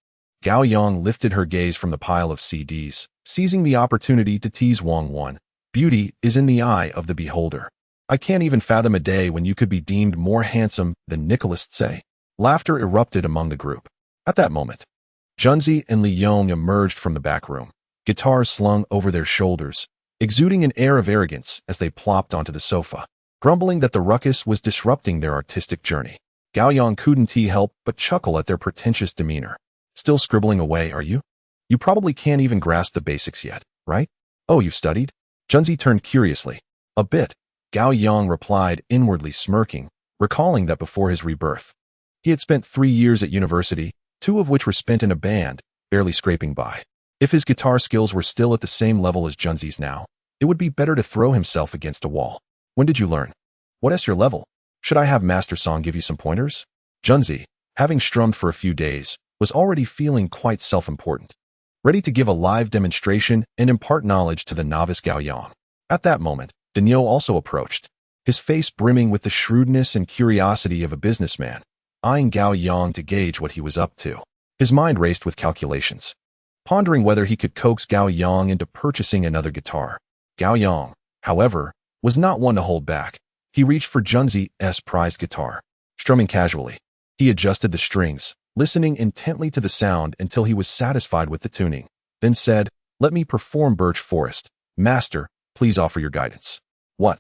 A: Gao Yang lifted her gaze from the pile of CDs, seizing the opportunity to tease Wang Wen. "Beauty is in the eye of the beholder. I can't even fathom a day when you could be deemed more handsome than Nicholas Tsay." Laughter erupted among the group. At that moment, Junzi and Li Yong emerged from the back room, guitars slung over their shoulders, exuding an air of arrogance as they plopped onto the sofa, grumbling that the ruckus was disrupting their artistic journey. Gao Yang couldn't help but chuckle at their pretentious demeanor. "Still scribbling away, are you? You probably can't even grasp the basics yet, right?" "Oh, you've studied?" Junzi turned curiously. "A bit," Gao Yang replied, inwardly smirking, recalling that before his rebirth, he had spent 3 years at university, 2 of which were spent in a band, barely scraping by. If his guitar skills were still at the same level as Junzi's now, it would be better to throw himself against a wall. "When did you learn? What's your level? Should I have Master Song give you some pointers?" Junzi, having strummed for a few days, was already feeling quite self-important, ready to give a live demonstration and impart knowledge to the novice Gao Yang. At that moment, Daniel also approached, his face brimming with the shrewdness and curiosity of a businessman, eyeing Gao Yang to gauge what he was up to. His mind raced with calculations, pondering whether he could coax Gao Yang into purchasing another guitar. Gao Yang, however, was not one to hold back. He reached for Junzi's prized guitar. Strumming casually, he adjusted the strings, listening intently to the sound until he was satisfied with the tuning, then said, "Let me perform Birch Forest. Master, please offer your guidance." "What?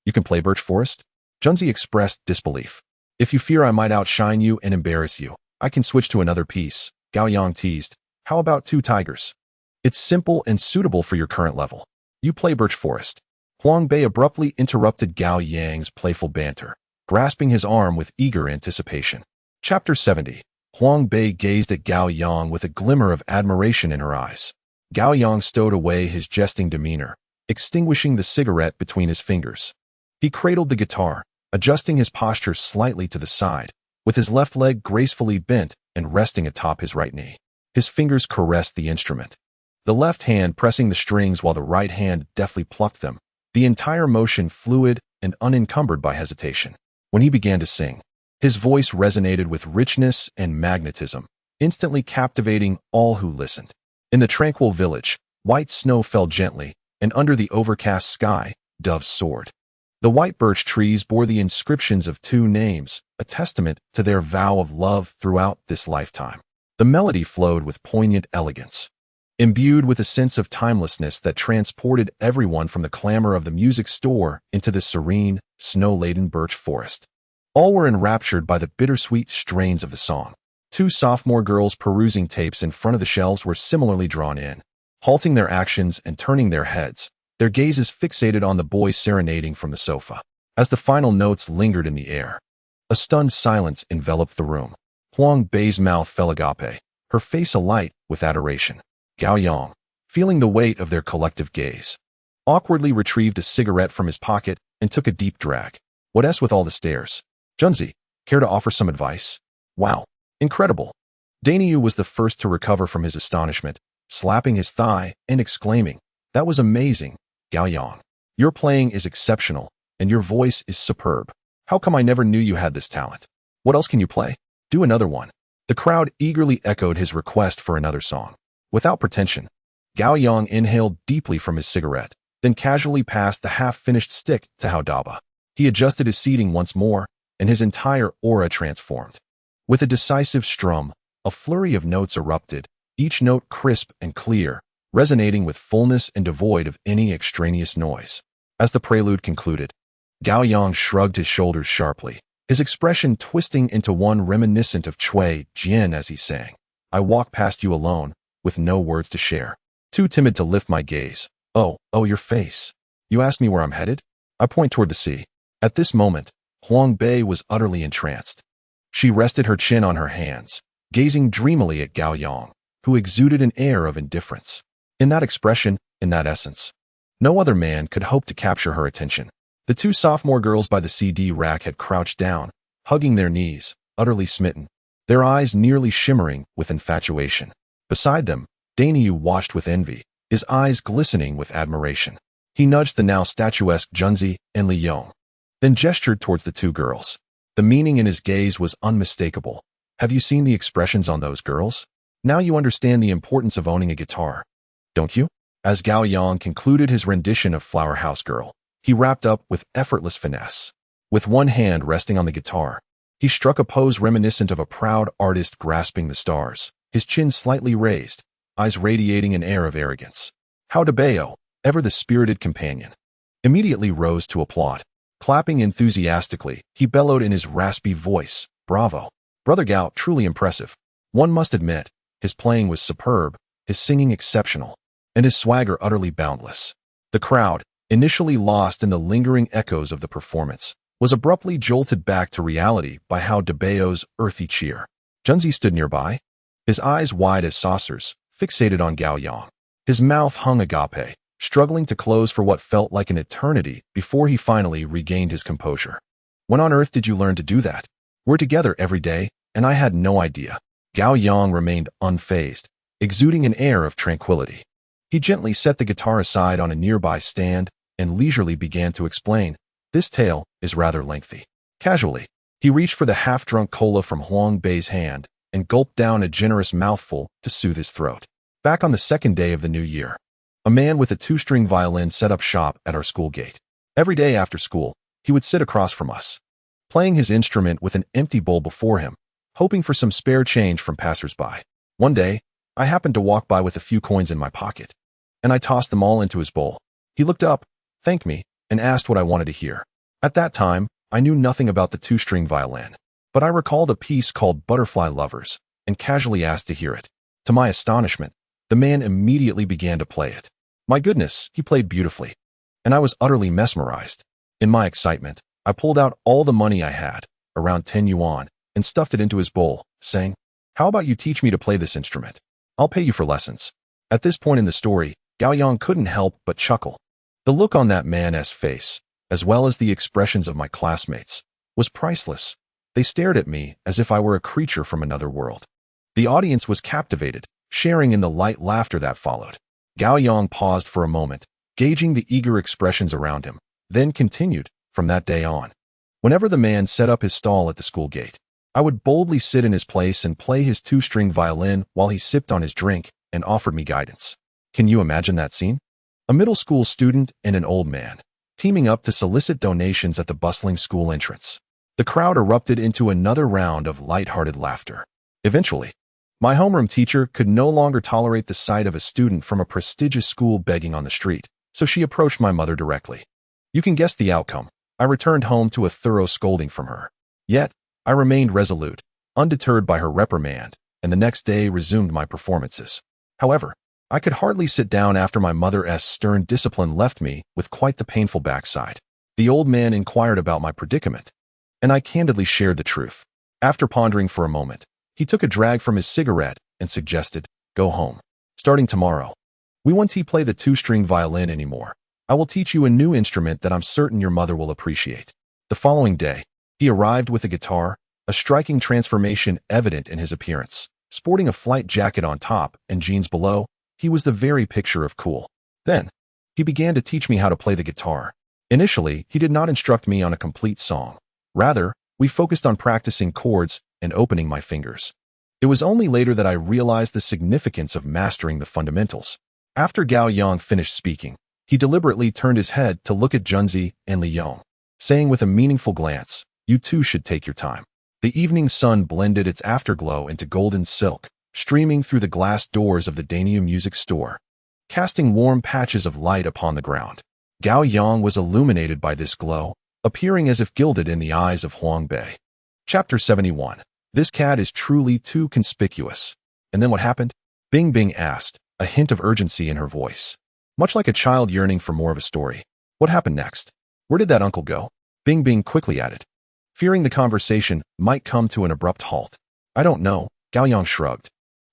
A: You can play Birch Forest?" Junzi expressed disbelief. "If you fear I might outshine you and embarrass you, I can switch to another piece," Gao Yang teased. "How about Two Tigers? It's simple and suitable for your current level. You play Birch Forest." Huang Bei abruptly interrupted Gao Yang's playful banter, grasping his arm with eager anticipation. Chapter 70. Huang Bei gazed at Gao Yang with a glimmer of admiration in her eyes. Gao Yang stowed away his jesting demeanor, extinguishing the cigarette between his fingers. He cradled the guitar, adjusting his posture slightly to the side, with his left leg gracefully bent and resting atop his right knee. His fingers caressed the instrument, the left hand pressing the strings while the right hand deftly plucked them, the entire motion fluid and unencumbered by hesitation. When he began to sing, his voice resonated with richness and magnetism, instantly captivating all who listened. In the tranquil village, white snow fell gently, and under the overcast sky, doves soared. The white birch trees bore the inscriptions of 2 names, a testament to their vow of love throughout this lifetime. The melody flowed with poignant elegance, imbued with a sense of timelessness that transported everyone from the clamor of the music store into the serene, snow-laden birch forest. All were enraptured by the bittersweet strains of the song. 2 sophomore girls perusing tapes in front of the shelves were similarly drawn in, halting their actions and turning their heads, their gazes fixated on the boy serenading from the sofa. As the final notes lingered in the air, a stunned silence enveloped the room. Huang Bei's mouth fell agape, her face alight with adoration. Gao Yang, feeling the weight of their collective gaze, awkwardly retrieved a cigarette from his pocket and took a deep drag. What with all the stares? Junzi, care to offer some advice? Wow. Incredible. Dainyu was the first to recover from his astonishment, slapping his thigh and exclaiming, "That was amazing, Gao Yang. Your playing is exceptional, and your voice is superb. How come I never knew you had this talent? What else can you play? Do another one." The crowd eagerly echoed his request for another song. Without pretension, Gao Yang inhaled deeply from his cigarette, then casually passed the half-finished stick to Hao Daba. He adjusted his seating once more, and his entire aura transformed. With a decisive strum, a flurry of notes erupted, each note crisp and clear, resonating with fullness and devoid of any extraneous noise. As the prelude concluded, Gao Yang shrugged his shoulders sharply, his expression twisting into one reminiscent of Cui Jian as he sang, "I walk past you alone, with no words to share. Too timid to lift my gaze. Oh, your face. You ask me where I'm headed? I point toward the sea." At this moment, Huang Bei was utterly entranced. She rested her chin on her hands, gazing dreamily at Gao Yang, who exuded an air of indifference. In that expression, in that essence, no other man could hope to capture her attention. The two sophomore girls by the CD rack had crouched down, hugging their knees, utterly smitten, their eyes nearly shimmering with infatuation. Beside them, Dainyu watched with envy, his eyes glistening with admiration. He nudged the now statuesque Junzi and Li Yong, then gestured towards the two girls. The meaning in his gaze was unmistakable. Have you seen the expressions on those girls? Now you understand the importance of owning a guitar, don't you? As Gao Yang concluded his rendition of Flower House Girl, he wrapped up with effortless finesse. With one hand resting on the guitar, he struck a pose reminiscent of a proud artist grasping the stars, his chin slightly raised, eyes radiating an air of arrogance. Hao Daba, ever the spirited companion, immediately rose to applaud. Clapping enthusiastically, he bellowed in his raspy voice, "Bravo! Brother Gao, truly impressive. One must admit, his playing was superb, his singing exceptional, and his swagger utterly boundless." The crowd, initially lost in the lingering echoes of the performance, was abruptly jolted back to reality by Hao Dabao's earthy cheer. Junzi stood nearby, his eyes wide as saucers, fixated on Gao Yang. His mouth hung agape, struggling to close for what felt like an eternity before he finally regained his composure. "When on earth did you learn to do that? We're together every day, and I had no idea." Gao Yang remained unfazed, exuding an air of tranquility. He gently set the guitar aside on a nearby stand and leisurely began to explain, "This tale is rather lengthy." Casually, he reached for the half-drunk cola from Huang Bei's hand and gulped down a generous mouthful to soothe his throat. Back on the second day of the new year, a man with a two-string violin set up shop at our school gate. Every day after school, he would sit across from us, playing his instrument with an empty bowl before him, hoping for some spare change from passers-by. One day, I happened to walk by with a few coins in my pocket, and I tossed them all into his bowl. He looked up, thanked me, and asked what I wanted to hear. At that time, I knew nothing about the two-string violin, but I recalled a piece called Butterfly Lovers and casually asked to hear it. To my astonishment, the man immediately began to play it. My goodness, he played beautifully, and I was utterly mesmerized. In my excitement, I pulled out all the money I had, around 10 yuan, and stuffed it into his bowl, saying, "How about you teach me to play this instrument? I'll pay you for lessons." At this point in the story, Gao Yang couldn't help but chuckle. The look on that man's face, as well as the expressions of my classmates, was priceless. They stared at me as if I were a creature from another world. The audience was captivated, sharing in the light laughter that followed. Gao Yang paused for a moment, gauging the eager expressions around him, then continued, "From that day on, whenever the man set up his stall at the school gate, I would boldly sit in his place and play his two-string violin while he sipped on his drink and offered me guidance." Can you imagine that scene? A middle school student and an old man, teaming up to solicit donations at the bustling school entrance. The crowd erupted into another round of light-hearted laughter. Eventually, my homeroom teacher could no longer tolerate the sight of a student from a prestigious school begging on the street, so she approached my mother directly. You can guess the outcome. I returned home to a thorough scolding from her. Yet, I remained resolute, undeterred by her reprimand, and the next day resumed my performances. However, I could hardly sit down after my mother's stern discipline left me with quite the painful backside. The old man inquired about my predicament, and I candidly shared the truth. After pondering for a moment, he took a drag from his cigarette and suggested, "Go home. Starting tomorrow, we won't play the two-string violin anymore. I will teach you a new instrument that I'm certain your mother will appreciate." The following day, he arrived with a guitar, a striking transformation evident in his appearance. Sporting a flight jacket on top and jeans below, he was the very picture of cool. Then, he began to teach me how to play the guitar. Initially, he did not instruct me on a complete song. Rather, we focused on practicing chords and opening my fingers. It was only later that I realized the significance of mastering the fundamentals. After Gao Yang finished speaking, he deliberately turned his head to look at Junzi and Li Yong, saying with a meaningful glance, "You too should take your time." The evening sun blended its afterglow into golden silk, streaming through the glass doors of the Danium music store, casting warm patches of light upon the ground. Gao Yang was illuminated by this glow, appearing as if gilded in the eyes of Huang Bei. Chapter 71. This cat is truly too conspicuous. And then what happened? Bing Bing asked, a hint of urgency in her voice. Much like a child yearning for more of a story. What happened next? Where did that uncle go? Bing Bing quickly added, fearing the conversation might come to an abrupt halt. I don't know, Gao Yang shrugged.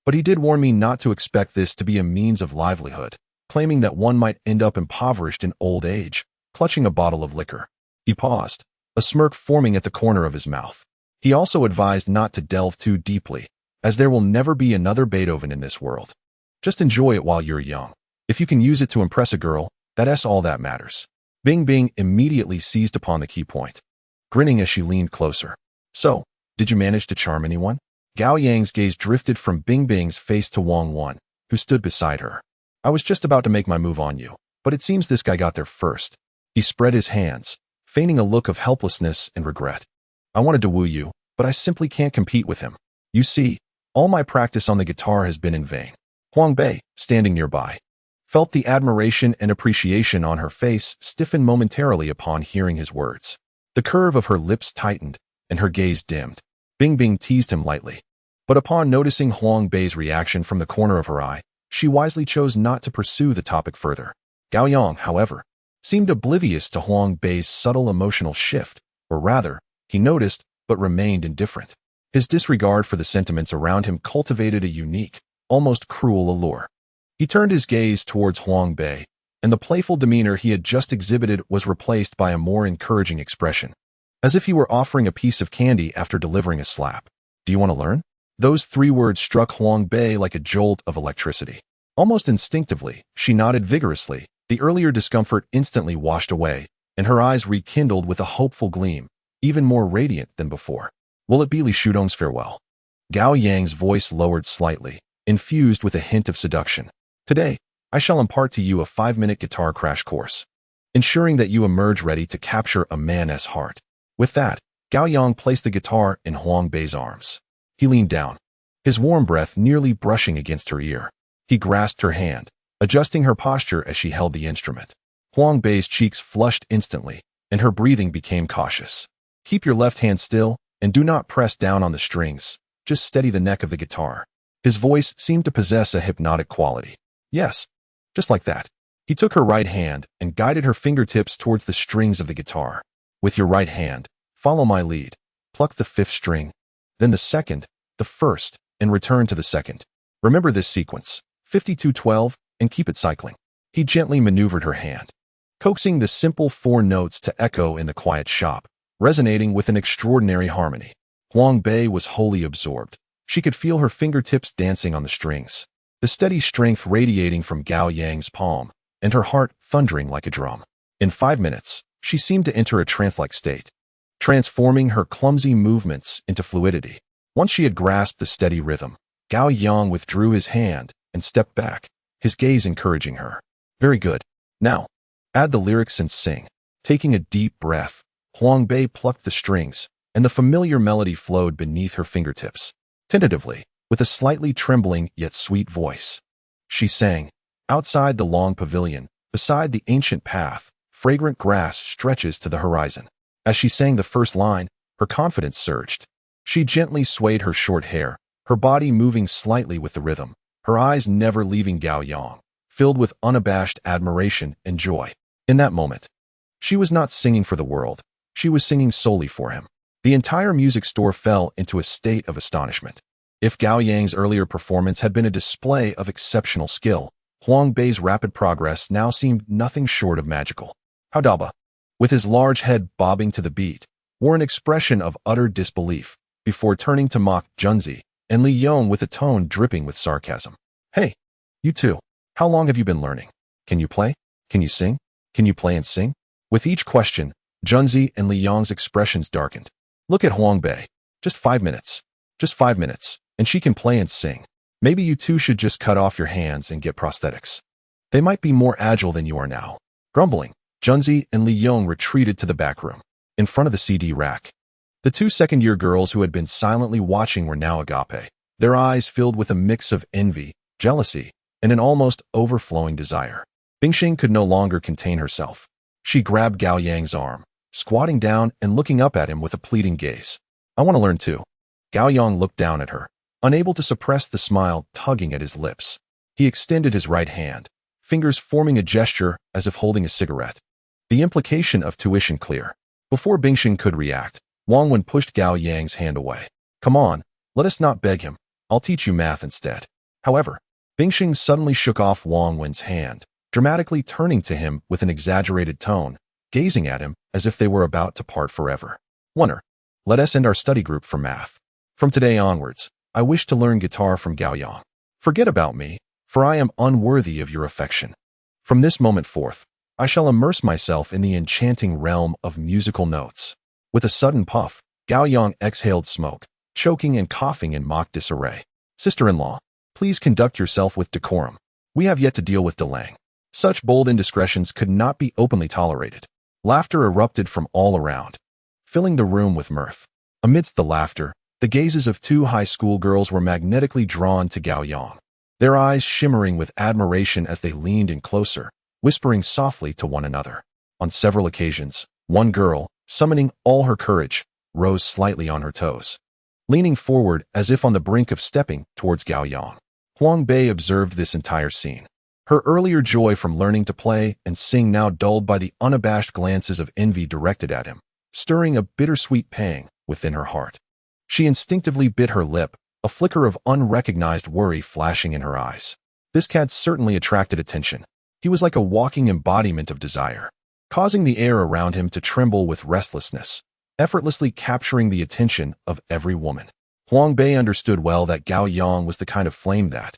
A: But he did warn me not to expect this to be a means of livelihood, claiming that one might end up impoverished in old age, clutching a bottle of liquor. He paused, a smirk forming at the corner of his mouth. He also advised not to delve too deeply, as there will never be another Beethoven in this world. Just enjoy it while you're young. If you can use it to impress a girl, that's all that matters. Bing Bing immediately seized upon the key point, grinning as she leaned closer. So, did you manage to charm anyone? Gao Yang's gaze drifted from Bing Bing's face to Wang Wan, who stood beside her. I was just about to make my move on you, but it seems this guy got there first. He spread his hands, feigning a look of helplessness and regret. I wanted to woo you, but I simply can't compete with him. You see, all my practice on the guitar has been in vain. Huang Bei, standing nearby, felt the admiration and appreciation on her face stiffen momentarily upon hearing his words. The curve of her lips tightened, and her gaze dimmed. Bing Bing teased him lightly. But upon noticing Huang Bei's reaction from the corner of her eye, she wisely chose not to pursue the topic further. Gao Yang, however, seemed oblivious to Huang Bei's subtle emotional shift, or rather, he noticed but remained indifferent. His disregard for the sentiments around him cultivated a unique, almost cruel allure. He turned his gaze towards Huang Bei, and the playful demeanor he had just exhibited was replaced by a more encouraging expression, as if he were offering a piece of candy after delivering a slap. Do you want to learn? Those 3 words struck Huang Bei like a jolt of electricity. Almost instinctively, she nodded vigorously. The earlier discomfort instantly washed away, and her eyes rekindled with a hopeful gleam, even more radiant than before. Will it be Li Shudong's farewell? Gao Yang's voice lowered slightly, infused with a hint of seduction. Today, I shall impart to you a 5-minute guitar crash course, ensuring that you emerge ready to capture a man's heart. With that, Gao Yang placed the guitar in Huang Bei's arms. He leaned down, his warm breath nearly brushing against her ear. He grasped her hand, adjusting her posture as she held the instrument. Huang Bei's cheeks flushed instantly, and her breathing became cautious. Keep your left hand still, and do not press down on the strings. Just steady the neck of the guitar. His voice seemed to possess a hypnotic quality. Yes, just like that. He took her right hand and guided her fingertips towards the strings of the guitar. With your right hand, follow my lead. Pluck the 5th string, then the 2nd, the 1st, and return to the 2nd. Remember this sequence, 52-12, and keep it cycling. He gently maneuvered her hand, coaxing the simple 4 notes to echo in the quiet shop, resonating with an extraordinary harmony. Huang Bei was wholly absorbed. She could feel her fingertips dancing on the strings, the steady strength radiating from Gao Yang's palm, and her heart thundering like a drum. In 5 minutes, she seemed to enter a trance-like state, transforming her clumsy movements into fluidity. Once she had grasped the steady rhythm, Gao Yang withdrew his hand and stepped back, his gaze encouraging her. Very good. Now, add the lyrics and sing. Taking a deep breath, Huang Bei plucked the strings, and the familiar melody flowed beneath her fingertips. Tentatively, with a slightly trembling yet sweet voice, she sang, outside the long pavilion, beside the ancient path, fragrant grass stretches to the horizon. As she sang the first line, her confidence surged. She gently swayed her short hair, her body moving slightly with the rhythm, her eyes never leaving Gao Yang, filled with unabashed admiration and joy. In that moment, she was not singing for the world, she was singing solely for him. The entire music store fell into a state of astonishment. If Gao Yang's earlier performance had been a display of exceptional skill, Huang Bei's rapid progress now seemed nothing short of magical. How Daba? with his large head bobbing to the beat, wore an expression of utter disbelief before turning to mock Junzi and Li Yong with a tone dripping with sarcasm. Hey, you two, how long have you been learning? Can you play? Can you sing? Can you play and sing? With each question, Junzi and Li Yong's expressions darkened. Look at Huang Bei. Just 5 minutes. Just 5 minutes, and she can play and sing. Maybe you two should just cut off your hands and get prosthetics. They might be more agile than you are now. Grumbling, Junzi and Li Yong retreated to the back room, in front of the CD rack. The two second-year girls who had been silently watching were now agape, their eyes filled with a mix of envy, jealousy, and an almost overflowing desire. Bingxing could no longer contain herself. She grabbed Gao Yang's arm, squatting down and looking up at him with a pleading gaze. I want to learn too. Gao Yang looked down at her, unable to suppress the smile tugging at his lips. He extended his right hand, fingers forming a gesture as if holding a cigarette. The implication of tuition clear. Before Bingxing could react, Wang Wen pushed Gao Yang's hand away. Come on, let us not beg him. I'll teach you math instead. However, Bingxing suddenly shook off Wang Wen's hand, dramatically turning to him with an exaggerated tone, gazing at him as if they were about to part forever. Wonder, let us end our study group for math. From today onwards, I wish to learn guitar from Gao Yang. Forget about me, for I am unworthy of your affection. From this moment forth, I shall immerse myself in the enchanting realm of musical notes. With a sudden puff, Gao Yang exhaled smoke, choking and coughing in mock disarray. Sister-in-law, please conduct yourself with decorum. We have yet to deal with Delang. Such bold indiscretions could not be openly tolerated. Laughter erupted from all around, filling the room with mirth. Amidst the laughter, the gazes of two high school girls were magnetically drawn to Gao Yang, their eyes shimmering with admiration as they leaned in closer, whispering softly to one another. On several occasions, one girl, summoning all her courage, rose slightly on her toes, leaning forward as if on the brink of stepping towards Gao Yang. Huang Bei observed this entire scene. Her earlier joy from learning to play and sing now dulled by the unabashed glances of envy directed at him, stirring a bittersweet pang within her heart. She instinctively bit her lip, a flicker of unrecognized worry flashing in her eyes. This cat certainly attracted attention. He was like a walking embodiment of desire, causing the air around him to tremble with restlessness, effortlessly capturing the attention of every woman. Huang Bei understood well that Gao Yang was the kind of flame that,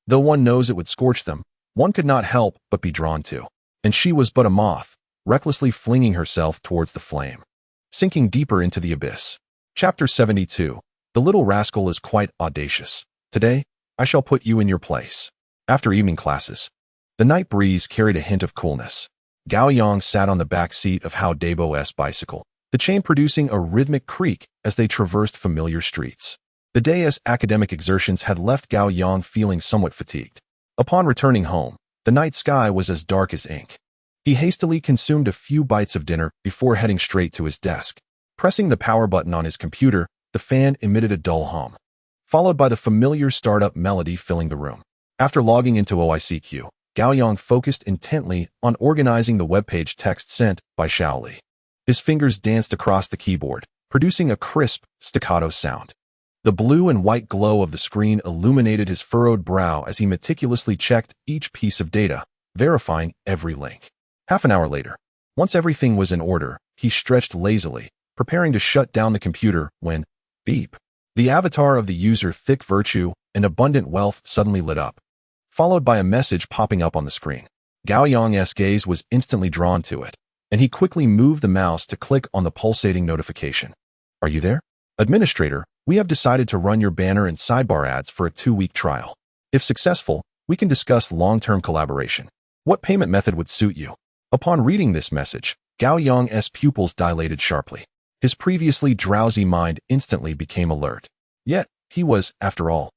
A: though one knows it would scorch them, one could not help but be drawn to. And she was but a moth, recklessly flinging herself towards the flame, sinking deeper into the abyss. Chapter 72. The little rascal is quite audacious. Today, I shall put you in your place. After evening classes, the night breeze carried a hint of coolness. Gao Yang sat on the back seat of Hao Debo's bicycle, the chain producing a rhythmic creak as they traversed familiar streets. The day's academic exertions had left Gao Yang feeling somewhat fatigued. Upon returning home, the night sky was as dark as ink. He hastily consumed a few bites of dinner before heading straight to his desk. Pressing the power button on his computer, the fan emitted a dull hum, followed by the familiar startup melody filling the room. After logging into OICQ, Gao Yang focused intently on organizing the webpage text sent by Shaoli. His fingers danced across the keyboard, producing a crisp, staccato sound. The blue and white glow of the screen illuminated his furrowed brow as he meticulously checked each piece of data, verifying every link. Half an hour later, once everything was in order, he stretched lazily, preparing to shut down the computer when, beep, the avatar of the user Thick Virtue and Abundant Wealth suddenly lit up, followed by a message popping up on the screen. Gao Yang's gaze was instantly drawn to it, and he quickly moved the mouse to click on the pulsating notification. Are you there? Administrator, we have decided to run your banner and sidebar ads for a 2-week trial. If successful, we can discuss long-term collaboration. What payment method would suit you? Upon reading this message, Gao Yang's pupils dilated sharply. His previously drowsy mind instantly became alert. Yet, he was, after all,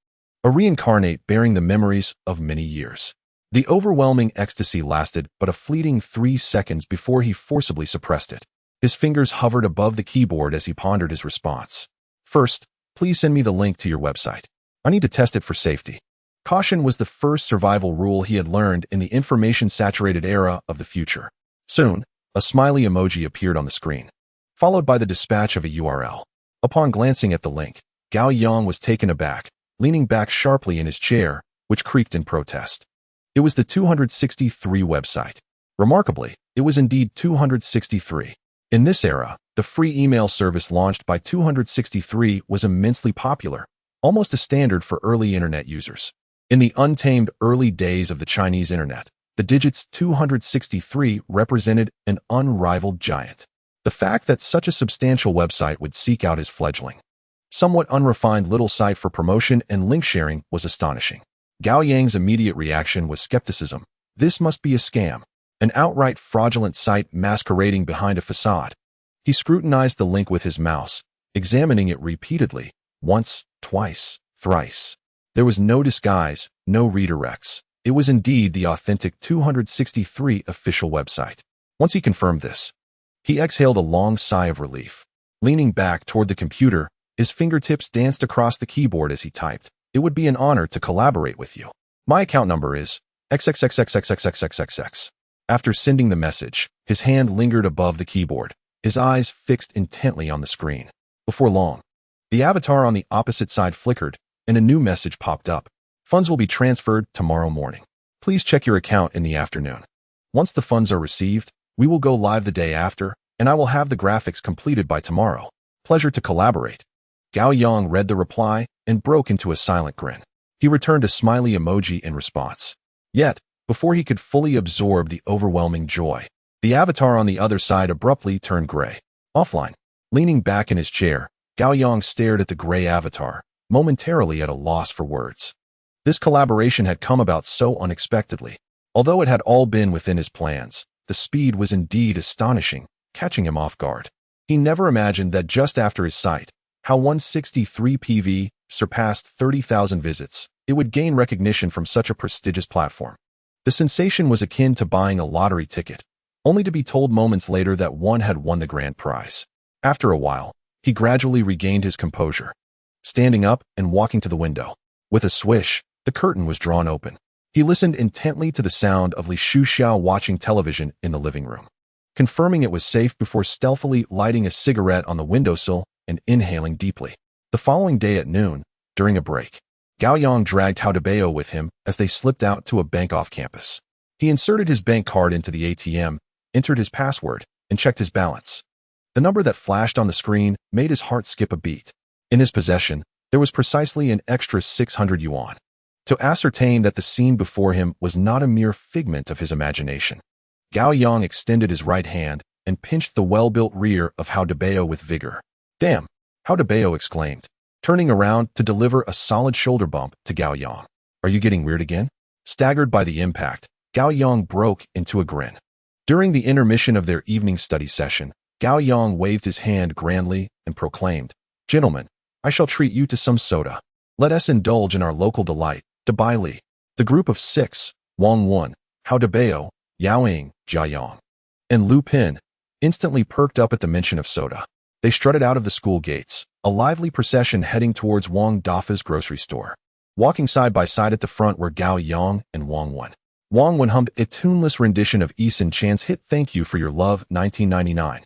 A: a reincarnate bearing the memories of many years. The overwhelming ecstasy lasted but a fleeting 3 seconds before he forcibly suppressed it. His fingers hovered above the keyboard as he pondered his response. First, please send me the link to your website. I need to test it for safety. Caution was the first survival rule he had learned in the information-saturated era of the future. Soon, a smiley emoji appeared on the screen, followed by the dispatch of a URL. Upon glancing at the link, Gao Yang was taken aback, leaning back sharply in his chair, which creaked in protest. It was the 263 website. Remarkably, It was indeed 263. In this era, the free email service launched by 263 was immensely popular, almost a standard for early internet users. In the untamed early days of the Chinese internet, the digits 263 represented an unrivaled giant. The fact that such a substantial website would seek out his fledgling, somewhat unrefined little site for promotion and link sharing was astonishing. Gao Yang's immediate reaction was skepticism. This must be a scam, an outright fraudulent site masquerading behind a facade. He scrutinized the link with his mouse, examining it repeatedly, once, twice, thrice. There was no disguise, no redirects. It was indeed the authentic 263 official website. Once he confirmed this, he exhaled a long sigh of relief. Leaning back toward the computer, his fingertips danced across the keyboard as he typed. It would be an honor to collaborate with you. My account number is XXXXXXXXXX. After sending the message, his hand lingered above the keyboard, his eyes fixed intently on the screen. Before long, the avatar on the opposite side flickered, and a new message popped up. Funds will be transferred tomorrow morning. Please check your account in the afternoon. Once the funds are received, we will go live the day after, and I will have the graphics completed by tomorrow. Pleasure to collaborate. Gao Yang read the reply and broke into a silent grin. He returned a smiley emoji in response. Yet, before he could fully absorb the overwhelming joy, the avatar on the other side abruptly turned gray. Offline, leaning back in his chair, Gao Yang stared at the gray avatar, momentarily at a loss for words. This collaboration had come about so unexpectedly. Although it had all been within his plans, the speed was indeed astonishing, catching him off guard. He never imagined that just after his site, How 163 PV, surpassed 30,000 visits, it would gain recognition from such a prestigious platform. The sensation was akin to buying a lottery ticket, only to be told moments later that one had won the grand prize. After a while, he gradually regained his composure, standing up and walking to the window. With a swish, the curtain was drawn open. He listened intently to the sound of Li Shuxiao watching television in the living room, confirming it was safe before stealthily lighting a cigarette on the windowsill and inhaling deeply. The following day at noon, during a break, Gao Yang dragged Huang Bei with him as they slipped out to a bank off campus. He inserted his bank card into the ATM, entered his password, and checked his balance. The number that flashed on the screen made his heart skip a beat. In his possession, there was precisely an extra 600 yuan. To ascertain that the scene before him was not a mere figment of his imagination, Gao Yang extended his right hand and pinched the well-built rear of Huang Bei with vigor. Damn! Huang Bei exclaimed, turning around to deliver a solid shoulder bump to Gao Yang. Are you getting weird again? Staggered by the impact, Gao Yang broke into a grin. During the intermission of their evening study session, Gao Yang waved his hand grandly and proclaimed, Gentlemen, I shall treat you to some soda. Let us indulge in our local delight, Dubai Li. The group of six, Wang Wen, Huang Bei, Yao Ying, Jia Yang, and Lu Pin, instantly perked up at the mention of soda. They strutted out of the school gates, a lively procession heading towards Wang Dafa's grocery store. Walking side by side at the front were Gao Yang and Wang Wen. Wang Wen hummed a tuneless rendition of Eason Chan's hit Thank You for Your Love 1999,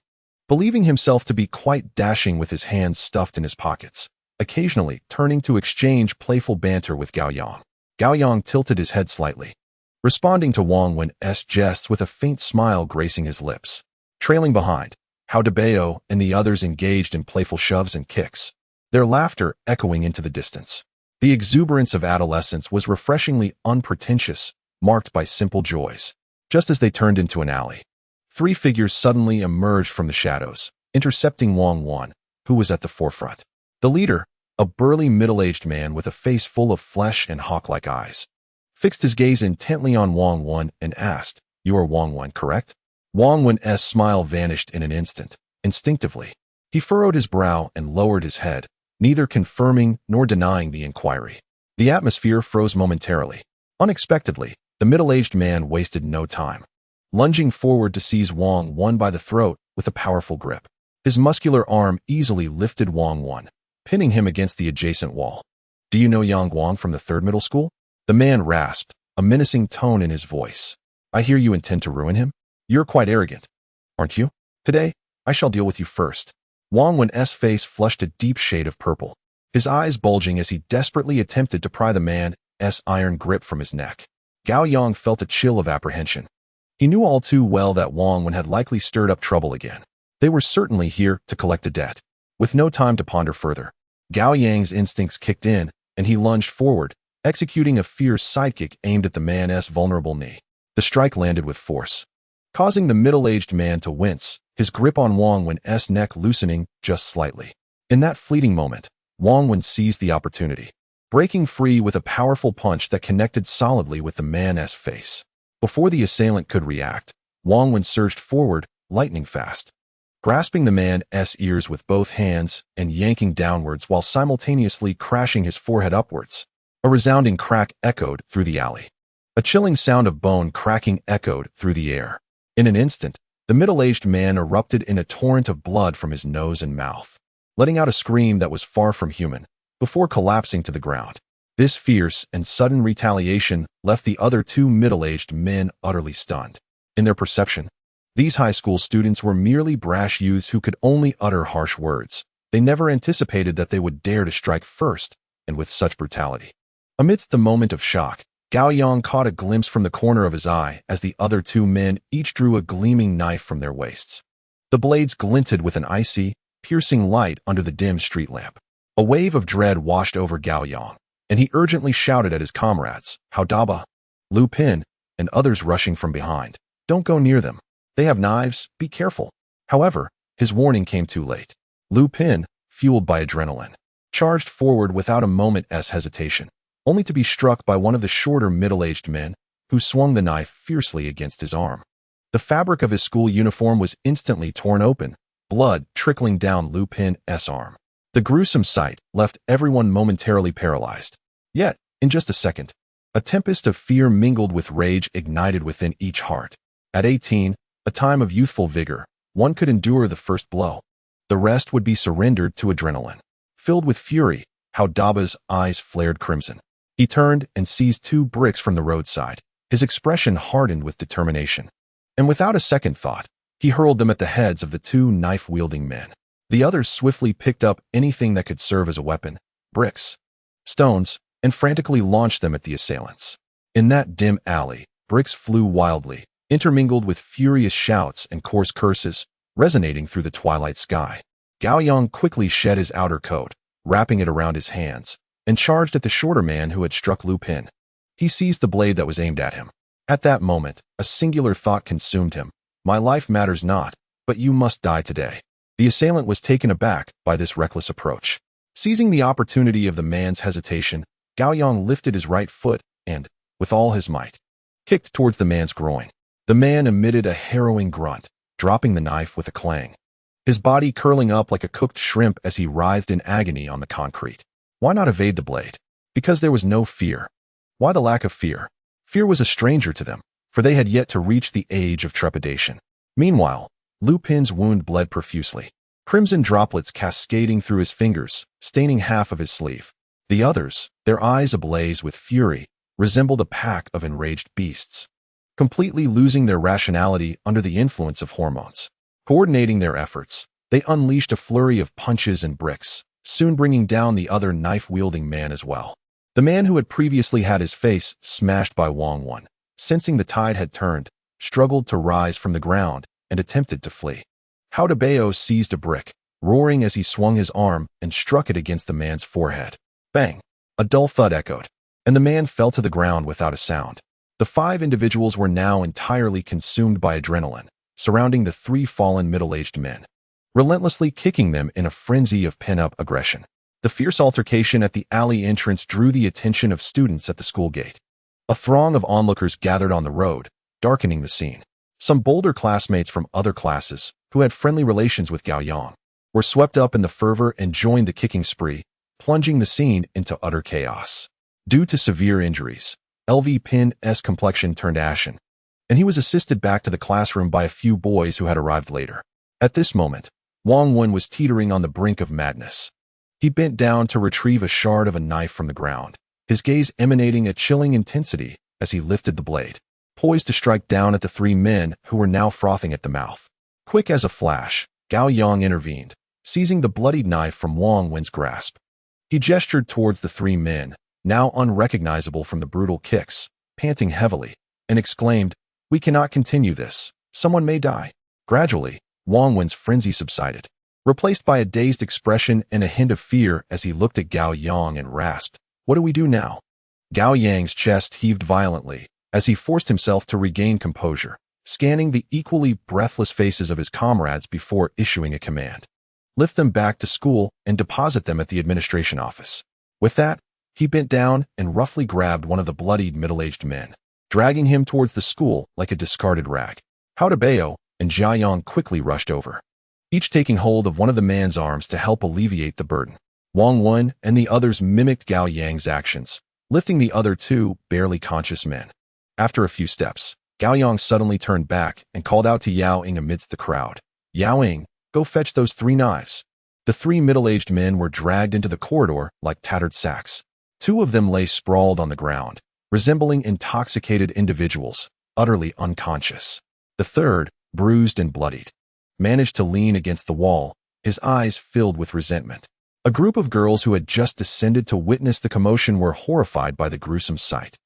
A: believing himself to be quite dashing with his hands stuffed in his pockets, occasionally turning to exchange playful banter with Gao Yang. Gao Yang tilted his head slightly, responding to Wang Wen's jests with a faint smile gracing his lips. Trailing behind, Huang Bei and the others engaged in playful shoves and kicks, their laughter echoing into the distance. The exuberance of adolescence was refreshingly unpretentious, marked by simple joys. Just as they turned into an alley, three figures suddenly emerged from the shadows, intercepting Wang Wen, who was at the forefront. The leader, a burly middle-aged man with a face full of flesh and hawk-like eyes, fixed his gaze intently on Wang Wen and asked, You are Wang Wen, correct? Wang Wen's smile vanished in an instant. Instinctively, he furrowed his brow and lowered his head, neither confirming nor denying the inquiry. The atmosphere froze momentarily. Unexpectedly, the middle-aged man wasted no time, lunging forward to seize Wang Wen by the throat with a powerful grip. His muscular arm easily lifted Wang Wen, pinning him against the adjacent wall. Do you know Yang Guang from the 3rd middle school? The man rasped, a menacing tone in his voice. I hear you intend to ruin him? You're quite arrogant, aren't you? Today, I shall deal with you first. Wang Wen's face flushed a deep shade of purple, his eyes bulging as he desperately attempted to pry the man's iron grip from his neck. Gao Yang felt a chill of apprehension. He knew all too well that Wang Wen had likely stirred up trouble again. They were certainly here to collect a debt. With no time to ponder further, Gao Yang's instincts kicked in, and he lunged forward, executing a fierce sidekick aimed at the man's vulnerable knee. The strike landed with force, causing the middle-aged man to wince, his grip on Wang Wen's neck loosening just slightly. In that fleeting moment, Wang Wen seized the opportunity, breaking free with a powerful punch that connected solidly with the man's face. Before the assailant could react, Wang Wen surged forward, lightning fast, grasping the man's ears with both hands and yanking downwards while simultaneously crashing his forehead upwards. A resounding crack echoed through the alley. A chilling sound of bone cracking echoed through the air. In an instant, the middle-aged man erupted in a torrent of blood from his nose and mouth, letting out a scream that was far from human, before collapsing to the ground. This fierce and sudden retaliation left the other two middle-aged men utterly stunned. In their perception, these high school students were merely brash youths who could only utter harsh words. They never anticipated that they would dare to strike first, and with such brutality. Amidst the moment of shock, Gao Yang caught a glimpse from the corner of his eye as the other two men each drew a gleaming knife from their waists. The blades glinted with an icy, piercing light under the dim street lamp. A wave of dread washed over Gao Yang, and he urgently shouted at his comrades, Hao Daba, Lu Pin, and others rushing from behind. Don't go near them. They have knives, be careful. However, his warning came too late. Lu Pin, fueled by adrenaline, charged forward without a moment's hesitation, only to be struck by one of the shorter middle-aged men, who swung the knife fiercely against his arm. The fabric of his school uniform was instantly torn open, blood trickling down Lu Pin's arm. The gruesome sight left everyone momentarily paralyzed. Yet, in just a second, a tempest of fear mingled with rage ignited within each heart. At 18, a time of youthful vigor, one could endure the first blow. The rest would be surrendered to adrenaline. Filled with fury, Hao Daba's eyes flared crimson. He turned and seized 2 bricks from the roadside, his expression hardened with determination. And without a second thought, he hurled them at the heads of the 2 knife-wielding men. The others swiftly picked up anything that could serve as a weapon, bricks, stones, and frantically launched them at the assailants. In that dim alley, bricks flew wildly, intermingled with furious shouts and coarse curses, resonating through the twilight sky. Gao Yang quickly shed his outer coat, wrapping it around his hands, and charged at the shorter man who had struck Lu Pin. He seized the blade that was aimed at him. At that moment, a singular thought consumed him. My life matters not, but you must die today. The assailant was taken aback by this reckless approach. Seizing the opportunity of the man's hesitation, Gao Yang lifted his right foot and, with all his might, kicked towards the man's groin. The man emitted a harrowing grunt, dropping the knife with a clang, his body curling up like a cooked shrimp as he writhed in agony on the concrete. Why not evade the blade? Because there was no fear. Why the lack of fear? Fear was a stranger to them, for they had yet to reach the age of trepidation. Meanwhile, Lu Pin's wound bled profusely, crimson droplets cascading through his fingers, staining half of his sleeve. The others, their eyes ablaze with fury, resembled a pack of enraged beasts, completely losing their rationality under the influence of hormones. Coordinating their efforts, they unleashed a flurry of punches and bricks, soon bringing down the other knife-wielding man as well. The man who had previously had his face smashed by Wang Wen, sensing the tide had turned, struggled to rise from the ground and attempted to flee. Hao Bei seized a brick, roaring as he swung his arm and struck it against the man's forehead. Bang! A dull thud echoed, and the man fell to the ground without a sound. The 5 individuals were now entirely consumed by adrenaline, surrounding the 3 fallen middle-aged men, relentlessly kicking them in a frenzy of pent-up aggression. The fierce altercation at the alley entrance drew the attention of students at the school gate. A throng of onlookers gathered on the road, darkening the scene. Some bolder classmates from other classes, who had friendly relations with Gao Yang, were swept up in the fervor and joined the kicking spree, plunging the scene into utter chaos. Due to severe injuries, LV Pin's complexion turned ashen, and he was assisted back to the classroom by a few boys who had arrived later. At this moment, Wang Wen was teetering on the brink of madness. He bent down to retrieve a shard of a knife from the ground, his gaze emanating a chilling intensity as he lifted the blade, poised to strike down at the 3 men who were now frothing at the mouth. Quick as a flash, Gao Yang intervened, seizing the bloodied knife from Wang Wen's grasp. He gestured towards the 3 men, now unrecognizable from the brutal kicks, panting heavily, and exclaimed, We cannot continue this. Someone may die. Gradually, Wang Wen's frenzy subsided, replaced by a dazed expression and a hint of fear as he looked at Gao Yang and rasped, "What do we do now?" Gao Yang's chest heaved violently as he forced himself to regain composure, scanning the equally breathless faces of his comrades before issuing a command. "Lift them back to school and deposit them at the administration office." With that, he bent down and roughly grabbed one of the bloodied middle-aged men, dragging him towards the school like a discarded rag. Huang Bei and Gao Yang quickly rushed over, each taking hold of one of the man's arms to help alleviate the burden. Wang Wen and the others mimicked Gao Yang's actions, lifting the other two barely conscious men. After a few steps, Gao Yang suddenly turned back and called out to Yao Ying amidst the crowd, "Yao Ying, go fetch those 3 knives." The 3 middle-aged men were dragged into the corridor like tattered sacks. 2 of them lay sprawled on the ground, resembling intoxicated individuals, utterly unconscious. The third, bruised and bloodied, managed to lean against the wall, his eyes filled with resentment. A group of girls who had just descended to witness the commotion were horrified by the gruesome sight,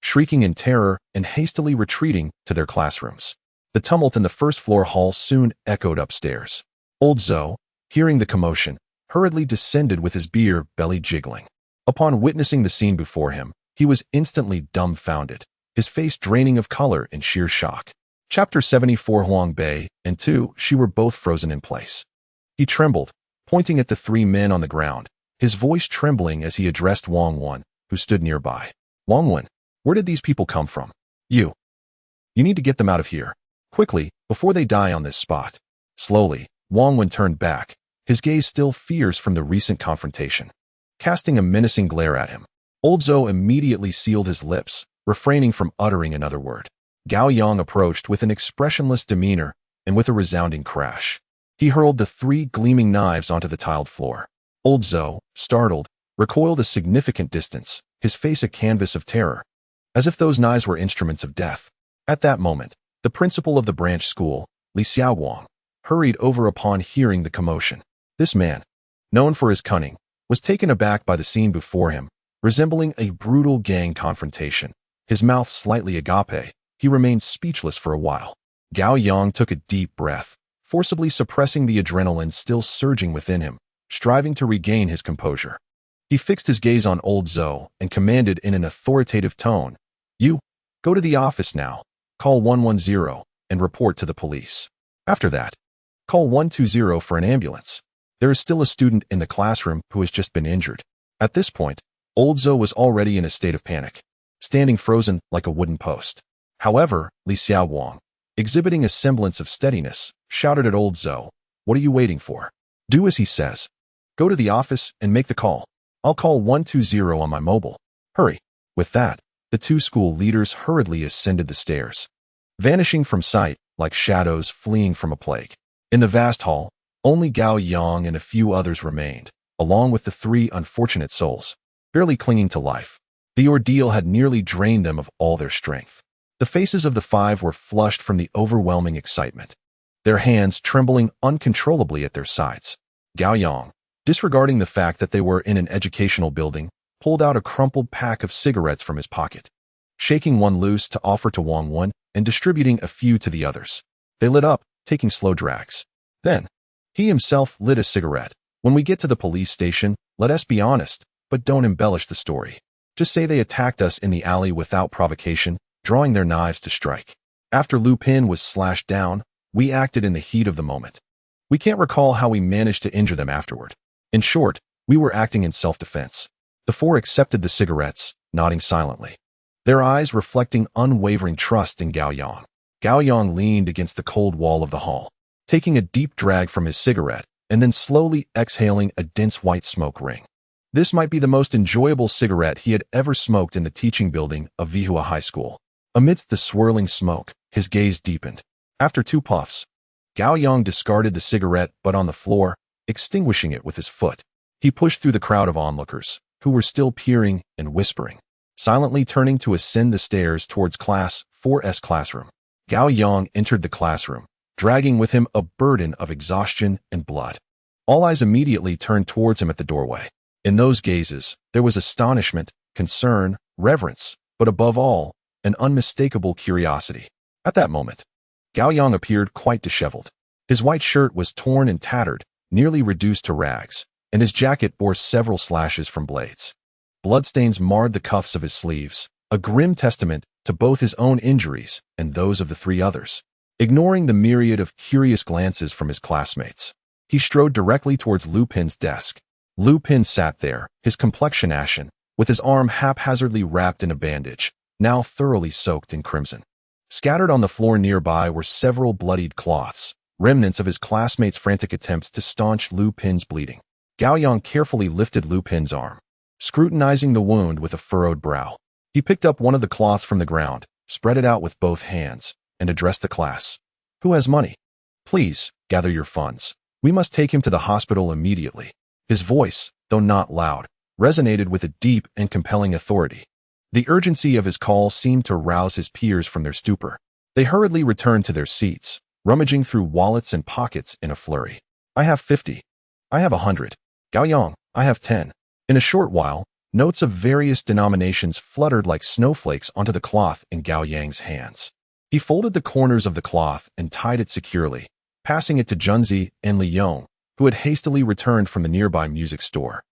A: shrieking in terror and hastily retreating to their classrooms. The tumult in the first-floor hall soon echoed upstairs. Old Zhou, hearing the commotion, hurriedly descended with his beer belly jiggling. Upon witnessing the scene before him, he was instantly dumbfounded, his face draining of color in sheer shock. Chapter 74. Huang Bei and she were both frozen in place. He trembled, pointing at the 3 men on the ground, his voice trembling as he addressed Wang Wen, who stood nearby. "Wang Wen, where did these people come from? You need to get them out of here, quickly, before they die on this spot." Slowly, Wang Wen turned back, his gaze still fierce from the recent confrontation, casting a menacing glare at him. Old Zhou immediately sealed his lips, refraining from uttering another word. Gao Yang approached with an expressionless demeanor and with a resounding crash. He hurled the 3 gleaming knives onto the tiled floor. Old Zhou, startled, recoiled a significant distance, his face a canvas of terror, as if those knives were instruments of death. At that moment, the principal of the branch school, Li Xiaowang, hurried over upon hearing the commotion. This man, known for his cunning, was taken aback by the scene before him, resembling a brutal gang confrontation. His mouth slightly agape, he remained speechless for a while. Gao Yang took a deep breath, forcibly suppressing the adrenaline still surging within him, striving to regain his composure. He fixed his gaze on Old Zhou and commanded in an authoritative tone, "You, go to the office now, call 110 and report to the police. After that, call 120 for an ambulance. There is still a student in the classroom who has just been injured." At this point, Old Zhou was already in a state of panic, standing frozen like a wooden post. However, Li Xiaowang, exhibiting a semblance of steadiness, shouted at Old Zhou, "What are you waiting for? Do as he says. Go to the office and make the call. I'll call 120 on my mobile. Hurry." With that, the 2 school leaders hurriedly ascended the stairs, vanishing from sight like shadows fleeing from a plague. In the vast hall, only Gao Yang and a few others remained, along with the 3 unfortunate souls, barely clinging to life. The ordeal had nearly drained them of all their strength. The faces of the 5 were flushed from the overwhelming excitement, their hands trembling uncontrollably at their sides. Gao Yang, disregarding the fact that they were in an educational building, pulled out a crumpled pack of cigarettes from his pocket, shaking one loose to offer to Wang Wen and distributing a few to the others. They lit up, taking slow drags. Then, he himself lit a cigarette. "When we get to the police station, let us be honest, but don't embellish the story. Just say they attacked us in the alley without provocation, drawing their knives to strike. After Lupin was slashed down, we acted in the heat of the moment. We can't recall how we managed to injure them afterward. In short, we were acting in self-defense." The 4 accepted the cigarettes, nodding silently, their eyes reflecting unwavering trust in Gao Yang. Gao Yang leaned against the cold wall of the hall, taking a deep drag from his cigarette and then slowly exhaling a dense white smoke ring. This might be the most enjoyable cigarette he had ever smoked in the teaching building of Vihua High School. Amidst the swirling smoke, his gaze deepened. After 2 puffs, Gao Yang discarded the cigarette but on the floor, extinguishing it with his foot. He pushed through the crowd of onlookers, who were still peering and whispering, silently turning to ascend the stairs towards Class 4's classroom. Gao Yang entered the classroom, dragging with him a burden of exhaustion and blood. All eyes immediately turned towards him at the doorway. In those gazes, there was astonishment, concern, reverence, but above all, an unmistakable curiosity. At that moment, Gao Yang appeared quite disheveled. His white shirt was torn and tattered, nearly reduced to rags, and his jacket bore several slashes from blades. Bloodstains marred the cuffs of his sleeves, a grim testament to both his own injuries and those of the three others. Ignoring the myriad of curious glances from his classmates, he strode directly towards Lu Pin's desk. Lu Pin sat there, his complexion ashen, with his arm haphazardly wrapped in a bandage, now thoroughly soaked in crimson. Scattered on the floor nearby were several bloodied cloths, remnants of his classmates' frantic attempts to staunch Lu Pin's bleeding. Gao Yang carefully lifted Lu Pin's arm, scrutinizing the wound with a furrowed brow. He picked up one of the cloths from the ground, spread it out with both hands, and addressed the class. "Who has money? Please, gather your funds. We must take him to the hospital immediately." His voice, though not loud, resonated with a deep and compelling authority. The urgency of his call seemed to rouse his peers from their stupor. They hurriedly returned to their seats, rummaging through wallets and pockets in a flurry. "I have 50. I have 100. Gao Yang, I have 10. In a short while, notes of various denominations fluttered like snowflakes onto the cloth in Gao Yang's hands. He folded the corners of the cloth and tied it securely, passing it to Junzi and Li Yong, who had hastily returned from the nearby music store.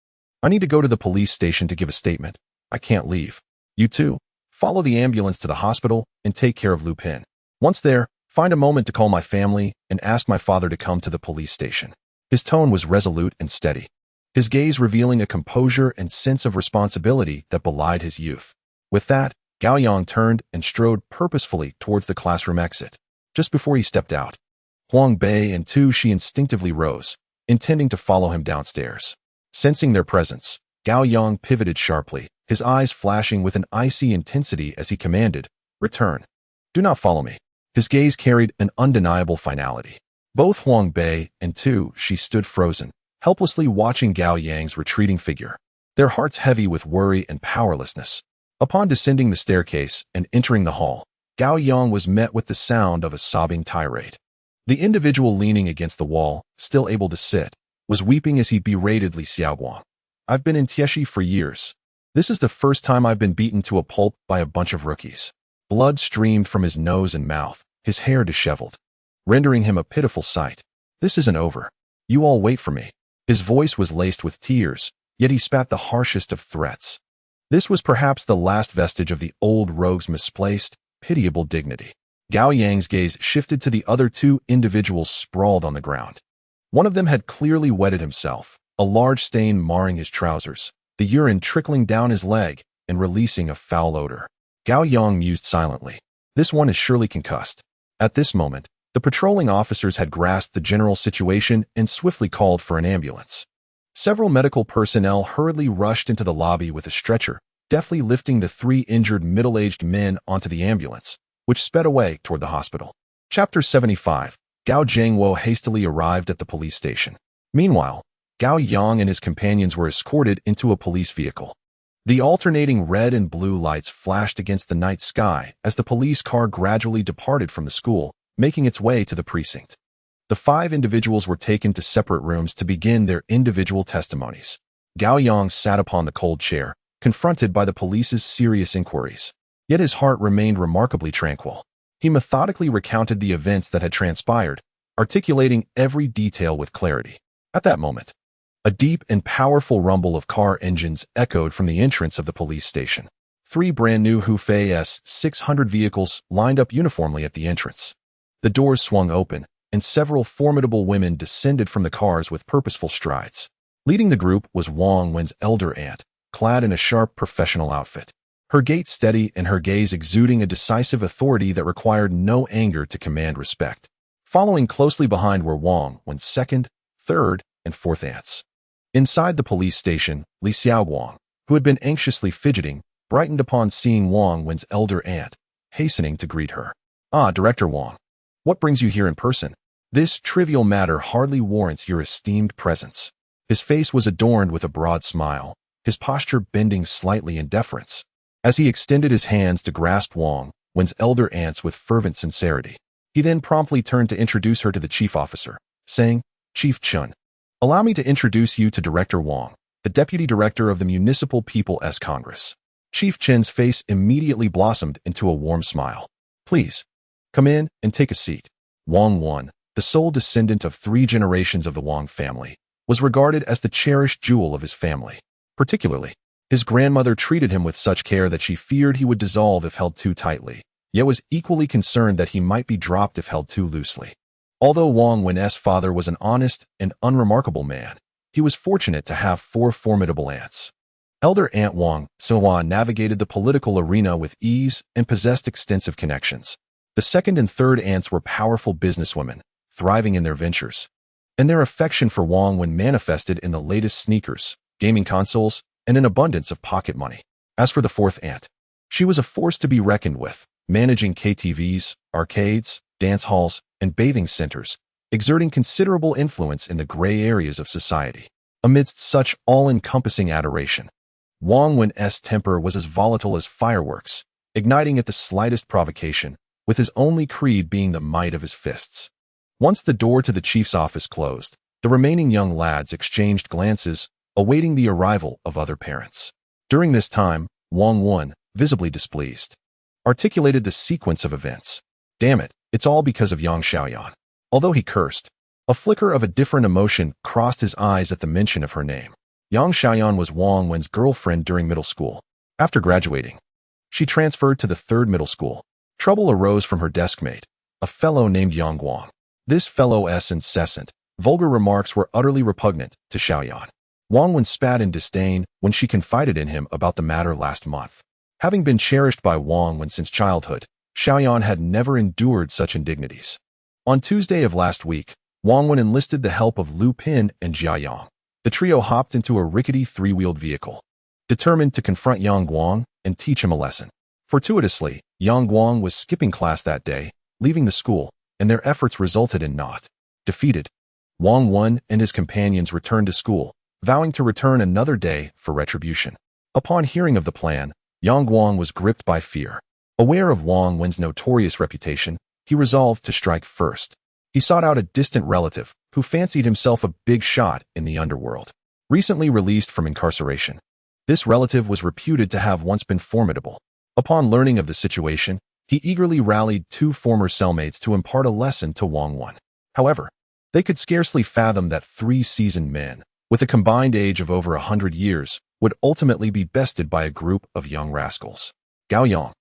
A: "I need to go to the police station to give a statement. I can't leave. You two, follow the ambulance to the hospital and take care of Lu Pin. Once there, find a moment to call my family and ask my father to come to the police station." His tone was resolute and steady, his gaze revealing a composure and sense of responsibility that belied his youth. With that, Gao Yang turned and strode purposefully towards the classroom exit. Just before he stepped out, Huang Bei and she instinctively rose, intending to follow him downstairs. Sensing their presence, Gao Yang pivoted sharply, his eyes flashing with an icy intensity as he commanded, "Return. Do not follow me." His gaze carried an undeniable finality. Both Huang Bei and she stood frozen, helplessly watching Gao Yang's retreating figure, their hearts heavy with worry and powerlessness. Upon descending the staircase and entering the hall, Gao Yang was met with the sound of a sobbing tirade. The individual leaning against the wall, still able to sit, was weeping as he berated Li Xiaoguang. "I've been in Tieshi for years. This is the first time I've been beaten to a pulp by a bunch of rookies." Blood streamed from his nose and mouth, his hair disheveled, rendering him a pitiful sight. "This isn't over. You all wait for me." His voice was laced with tears, yet he spat the harshest of threats. This was perhaps the last vestige of the old rogue's misplaced, pitiable dignity. Gao Yang's gaze shifted to the other two individuals sprawled on the ground. One of them had clearly wetted himself, a large stain marring his trousers, the urine trickling down his leg and releasing a foul odor. Gao Yang mused silently. "This one is surely concussed." At this moment, the patrolling officers had grasped the general situation and swiftly called for an ambulance. Several medical personnel hurriedly rushed into the lobby with a stretcher, deftly lifting the three injured middle-aged men onto the ambulance, which sped away toward the hospital. Chapter 75. Gao Zhengwo hastily arrived at the police station. Meanwhile, Gao Yang and his companions were escorted into a police vehicle. The alternating red and blue lights flashed against the night sky as the police car gradually departed from the school, making its way to the precinct. The 5 individuals were taken to separate rooms to begin their individual testimonies. Gao Yang sat upon the cold chair, confronted by the police's serious inquiries. Yet his heart remained remarkably tranquil. He methodically recounted the events that had transpired, articulating every detail with clarity. At that moment, a deep and powerful rumble of car engines echoed from the entrance of the police station. 3 brand-new Hufei S600 vehicles lined up uniformly at the entrance. The doors swung open, and several formidable women descended from the cars with purposeful strides. Leading the group was Wang Wen's elder aunt, clad in a sharp professional outfit. Her gait steady and her gaze exuding a decisive authority that required no anger to command respect. Following closely behind were Wang Wen's second, third, and fourth aunts. Inside the police station, Li Xiaoguang, who had been anxiously fidgeting, brightened upon seeing Wang Wen's elder aunt, hastening to greet her. "Ah, Director Wang. What brings you here in person? This trivial matter hardly warrants your esteemed presence." His face was adorned with a broad smile, his posture bending slightly in deference, as he extended his hands to grasp Wang Wen's elder aunts with fervent sincerity. He then promptly turned to introduce her to the chief officer, saying, "Chief Chun, allow me to introduce you to Director Wang, the Deputy Director of the Municipal People's Congress." Chief Chen's face immediately blossomed into a warm smile. "Please, Come in and take a seat. Wang Wen, the sole descendant of 3 generations of the Wang family, was regarded as the cherished jewel of his family. Particularly, his grandmother treated him with such care that she feared he would dissolve if held too tightly, yet was equally concerned that he might be dropped if held too loosely. Although Wang Wen's father was an honest and unremarkable man, he was fortunate to have 4 formidable aunts. Elder Aunt Wang Siwan navigated the political arena with ease and possessed extensive connections. The second and third aunts were powerful businesswomen, thriving in their ventures, and their affection for Wang Wen manifested in the latest sneakers, gaming consoles, and an abundance of pocket money. As for the fourth aunt, she was a force to be reckoned with, managing KTVs, arcades, dance halls, and bathing centers, exerting considerable influence in the gray areas of society. Amidst such all-encompassing adoration, Wang Wen's temper was as volatile as fireworks, igniting at the slightest provocation, with his only creed being the might of his fists. Once the door to the chief's office closed, the remaining young lads exchanged glances, awaiting the arrival of other parents. During this time, Wang Wen, visibly displeased, articulated the sequence of events. Damn it, it's all because of Yang Xiaoyan. Although he cursed, a flicker of a different emotion crossed his eyes at the mention of her name. Yang Xiaoyan was Wang Wen's girlfriend during middle school. After graduating, she transferred to the 3rd middle school. Trouble arose from her deskmate, a fellow named Yang Guang. This fellow's incessant, vulgar remarks were utterly repugnant to Xiaoyan. Wang Wen spat in disdain when she confided in him about the matter last month. Having been cherished by Wang Wen since childhood, Xiaoyan had never endured such indignities. On Tuesday of last week, Wang Wen enlisted the help of Lu Pin and Jia Yang. The trio hopped into a rickety 3-wheeled vehicle, determined to confront Yang Guang and teach him a lesson. Fortuitously, Yang Guang was skipping class that day, leaving the school, and their efforts resulted in naught. Defeated, Wang Wen and his companions returned to school, vowing to return another day for retribution. Upon hearing of the plan, Yang Guang was gripped by fear. Aware of Wang Wen's notorious reputation, he resolved to strike first. He sought out a distant relative who fancied himself a big shot in the underworld. Recently released from incarceration, this relative was reputed to have once been formidable. Upon learning of the situation, he eagerly rallied 2 former cellmates to impart a lesson to Wang Wen. However, they could scarcely fathom that 3 seasoned men, with a combined age of over 100 years, would ultimately be bested by a group of young rascals. Gao Yang,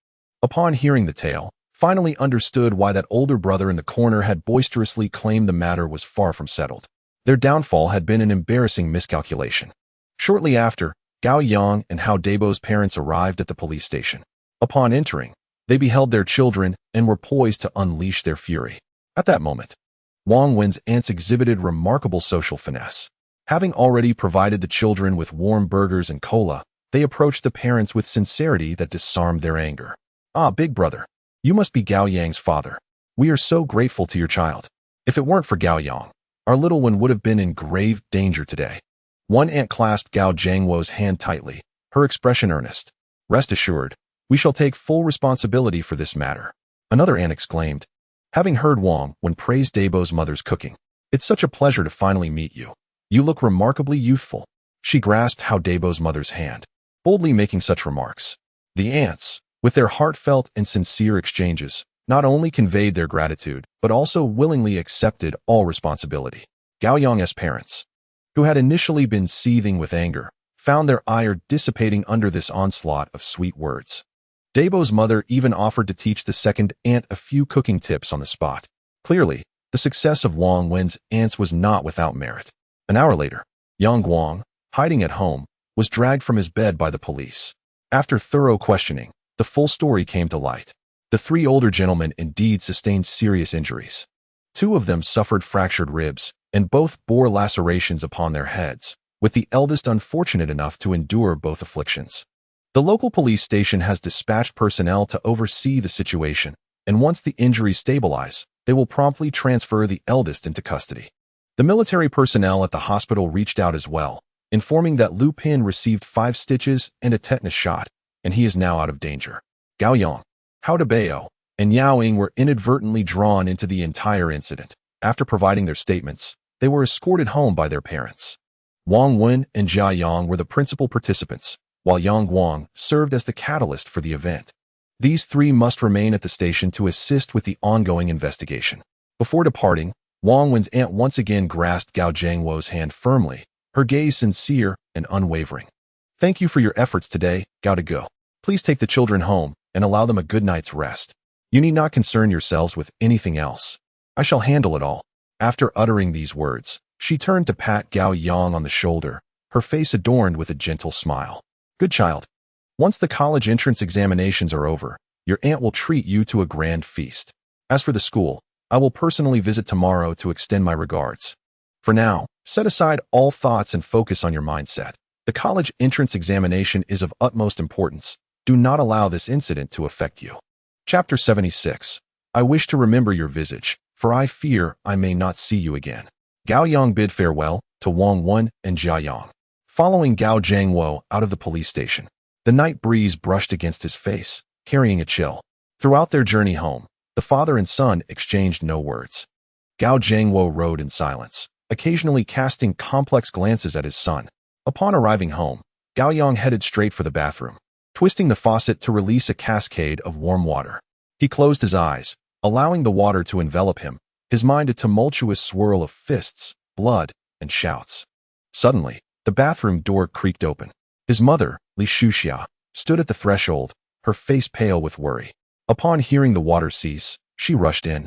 A: upon hearing the tale, finally understood why that older brother in the corner had boisterously claimed the matter was far from settled. Their downfall had been an embarrassing miscalculation. Shortly after, Gao Yang and Hao Debo's parents arrived at the police station. Upon entering, they beheld their children and were poised to unleash their fury. At that moment, Wang Wen's aunts exhibited remarkable social finesse. Having already provided the children with warm burgers and cola, they approached the parents with sincerity that disarmed their anger. "Ah, big brother, you must be Gao Yang's father. We are so grateful to your child. If it weren't for Gao Yang, our little one would have been in grave danger today." One aunt clasped Gao Jiangwo's hand tightly, her expression earnest. "Rest assured, we shall take full responsibility for this matter." Another aunt exclaimed, having heard Wang Wen praise Debo's mother's cooking. "It's such a pleasure to finally meet you. You look remarkably youthful." She grasped Hao Debo's mother's hand, boldly making such remarks. The aunts, with their heartfelt and sincere exchanges, not only conveyed their gratitude, but also willingly accepted all responsibility. Gao Yang's parents, who had initially been seething with anger, found their ire dissipating under this onslaught of sweet words. Debo's mother even offered to teach the second aunt a few cooking tips on the spot. Clearly, the success of Wang Wen's aunts was not without merit. An hour later, Yang Guang, hiding at home, was dragged from his bed by the police. After thorough questioning, the full story came to light. The 3 older gentlemen indeed sustained serious injuries. 2 of them suffered fractured ribs, and both bore lacerations upon their heads, with the eldest unfortunate enough to endure both afflictions. The local police station has dispatched personnel to oversee the situation, and once the injuries stabilize, they will promptly transfer the eldest into custody. The military personnel at the hospital reached out as well, informing that Lu Pin received 5 stitches and a tetanus shot, and he is now out of danger. Gao Yang, Hao Debao, and Yao Ying were inadvertently drawn into the entire incident. After providing their statements, they were escorted home by their parents. Wang Wen and Jia Yang were the principal participants, while Yang Guang served as the catalyst for the event. These three must remain at the station to assist with the ongoing investigation. Before departing, Wang Wen's aunt once again grasped Gao Yang's hand firmly, her gaze sincere and unwavering. "Thank you for your efforts today, Gao to go. Please take the children home and allow them a good night's rest. You need not concern yourselves with anything else. I shall handle it all." After uttering these words, she turned to pat Gao Yang on the shoulder, her face adorned with a gentle smile. "Good child. Once the college entrance examinations are over, your aunt will treat you to a grand feast. As for the school, I will personally visit tomorrow to extend my regards. For now, set aside all thoughts and focus on your mindset. The college entrance examination is of utmost importance. Do not allow this incident to affect you." Chapter 76. I wish to remember your visage, for I fear I may not see you again. Gao Yang bid farewell to Wang Wen and Jia Yang. Following Gao Yang out of the police station, the night breeze brushed against his face, carrying a chill. Throughout their journey home, the father and son exchanged no words. Gao Yang rode in silence, occasionally casting complex glances at his son. Upon arriving home, Gao Yang headed straight for the bathroom, twisting the faucet to release a cascade of warm water. He closed his eyes, allowing the water to envelop him, his mind a tumultuous swirl of fists, blood, and shouts. Suddenly, the bathroom door creaked open. His mother, Li Shuxia, stood at the threshold, her face pale with worry. Upon hearing the water cease, she rushed in,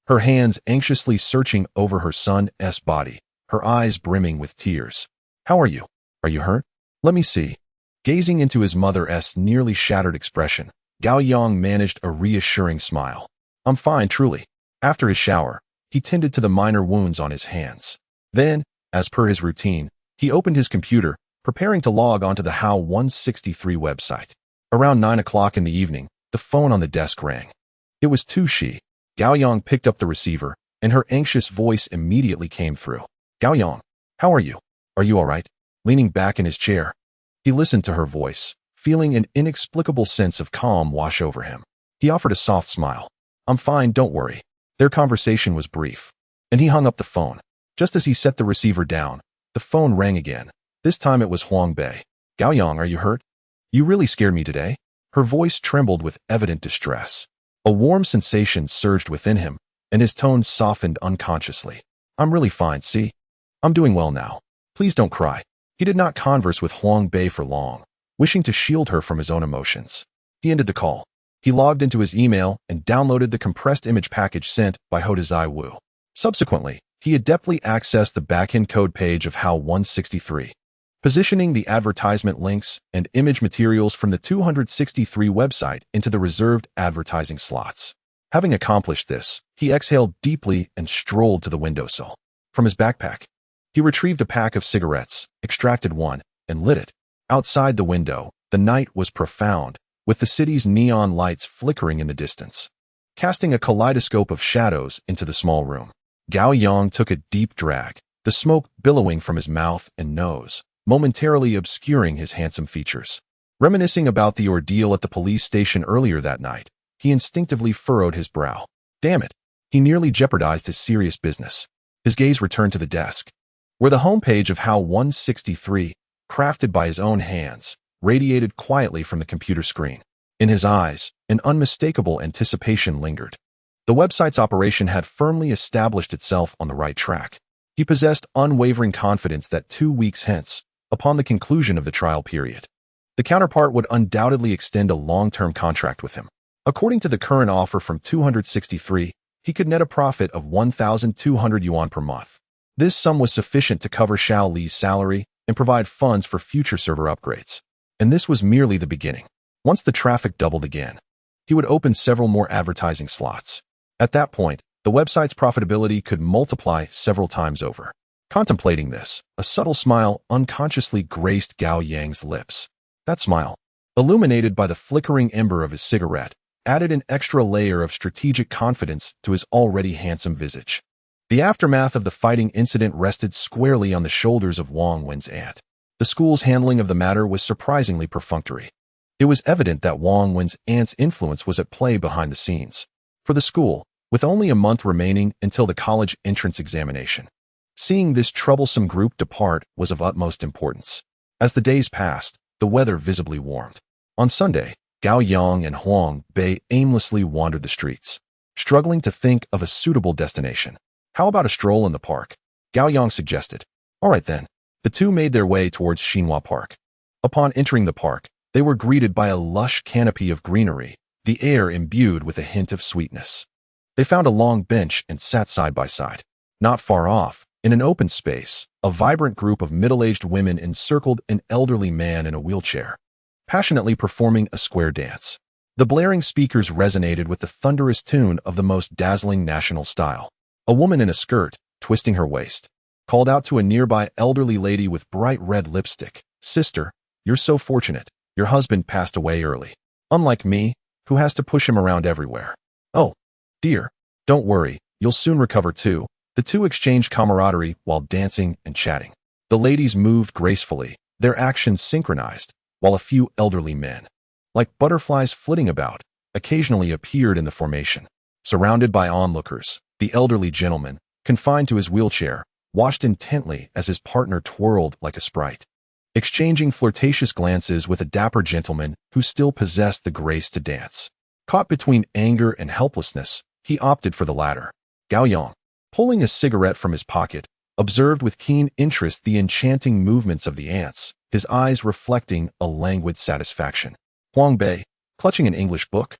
A: her hands anxiously searching over her son's body, her eyes brimming with tears. "How are you? Are you hurt? Let me see." Gazing into his mother's nearly shattered expression, Gao Yang managed a reassuring smile. "I'm fine, truly." After his shower, he tended to the minor wounds on his hands. Then, as per his routine, he opened his computer, preparing to log onto the HOW 163 website. Around 9 o'clock in the evening, the phone on the desk rang. It was Tu Shi. Gao Yang picked up the receiver, and her anxious voice immediately came through. "Gao Yang, how are you? Are you all right?" Leaning back in his chair, he listened to her voice, feeling an inexplicable sense of calm wash over him. He offered a soft smile. "I'm fine, don't worry." Their conversation was brief, and he hung up the phone. Just as he set the receiver down, the phone rang again. This time it was Huang Bei. "Gao Yang, are you hurt? You really scared me today." Her voice trembled with evident distress. A warm sensation surged within him, and his tone softened unconsciously. "I'm really fine, see? I'm doing well now. Please don't cry." He did not converse with Huang Bei for long, wishing to shield her from his own emotions. He ended the call. He logged into his email and downloaded the compressed image package sent by Hodazai Wu. Subsequently, he adeptly accessed the backend code page of HOW 163, positioning the advertisement links and image materials from the 263 website into the reserved advertising slots. Having accomplished this, he exhaled deeply and strolled to the windowsill. From his backpack, he retrieved a pack of cigarettes, extracted one, and lit it. Outside the window, the night was profound, with the city's neon lights flickering in the distance, casting a kaleidoscope of shadows into the small room. Gao Yang took a deep drag, the smoke billowing from his mouth and nose, momentarily obscuring his handsome features. Reminiscing about the ordeal at the police station earlier that night, he instinctively furrowed his brow. Damn it, he nearly jeopardized his serious business. His gaze returned to the desk, where the homepage of HOW 163, crafted by his own hands, radiated quietly from the computer screen. In his eyes, an unmistakable anticipation lingered. The website's operation had firmly established itself on the right track. He possessed unwavering confidence that 2 weeks hence, upon the conclusion of the trial period, the counterpart would undoubtedly extend a long-term contract with him. According to the current offer from 263, he could net a profit of 1,200 yuan per month. This sum was sufficient to cover Xiao Li's salary and provide funds for future server upgrades. And this was merely the beginning. Once the traffic doubled again, he would open several more advertising slots. At that point, the website's profitability could multiply several times over. Contemplating this, a subtle smile unconsciously graced Gao Yang's lips. That smile, illuminated by the flickering ember of his cigarette, added an extra layer of strategic confidence to his already handsome visage. The aftermath of the fighting incident rested squarely on the shoulders of Wang Wen's aunt. The school's handling of the matter was surprisingly perfunctory. It was evident that Wang Wen's aunt's influence was at play behind the scenes. For the school, with only a month remaining until the college entrance examination, seeing this troublesome group depart was of utmost importance. As the days passed, the weather visibly warmed. On Sunday, Gao Yang and Huang Bei aimlessly wandered the streets, struggling to think of a suitable destination. How about a stroll in the park? Gao Yang suggested. All right then. The two made their way towards Xinhua Park. Upon entering the park, they were greeted by a lush canopy of greenery, the air imbued with a hint of sweetness. They found a long bench and sat side by side. Not far off, in an open space, a vibrant group of middle-aged women encircled an elderly man in a wheelchair, passionately performing a square dance. The blaring speakers resonated with the thunderous tune of the most dazzling national style. A woman in a skirt, twisting her waist, called out to a nearby elderly lady with bright red lipstick, "Sister, you're so fortunate. Your husband passed away early. Unlike me, who has to push him around everywhere." "Oh, dear. Don't worry, you'll soon recover too." The two exchanged camaraderie while dancing and chatting. The ladies moved gracefully, their actions synchronized, while a few elderly men, like butterflies flitting about, occasionally appeared in the formation. Surrounded by onlookers, the elderly gentleman, confined to his wheelchair, watched intently as his partner twirled like a sprite, exchanging flirtatious glances with a dapper gentleman who still possessed the grace to dance. Caught between anger and helplessness, he opted for the latter. Gao Yang, pulling a cigarette from his pocket, observed with keen interest the enchanting movements of the ants, his eyes reflecting a languid satisfaction. Huang Bei, clutching an English book,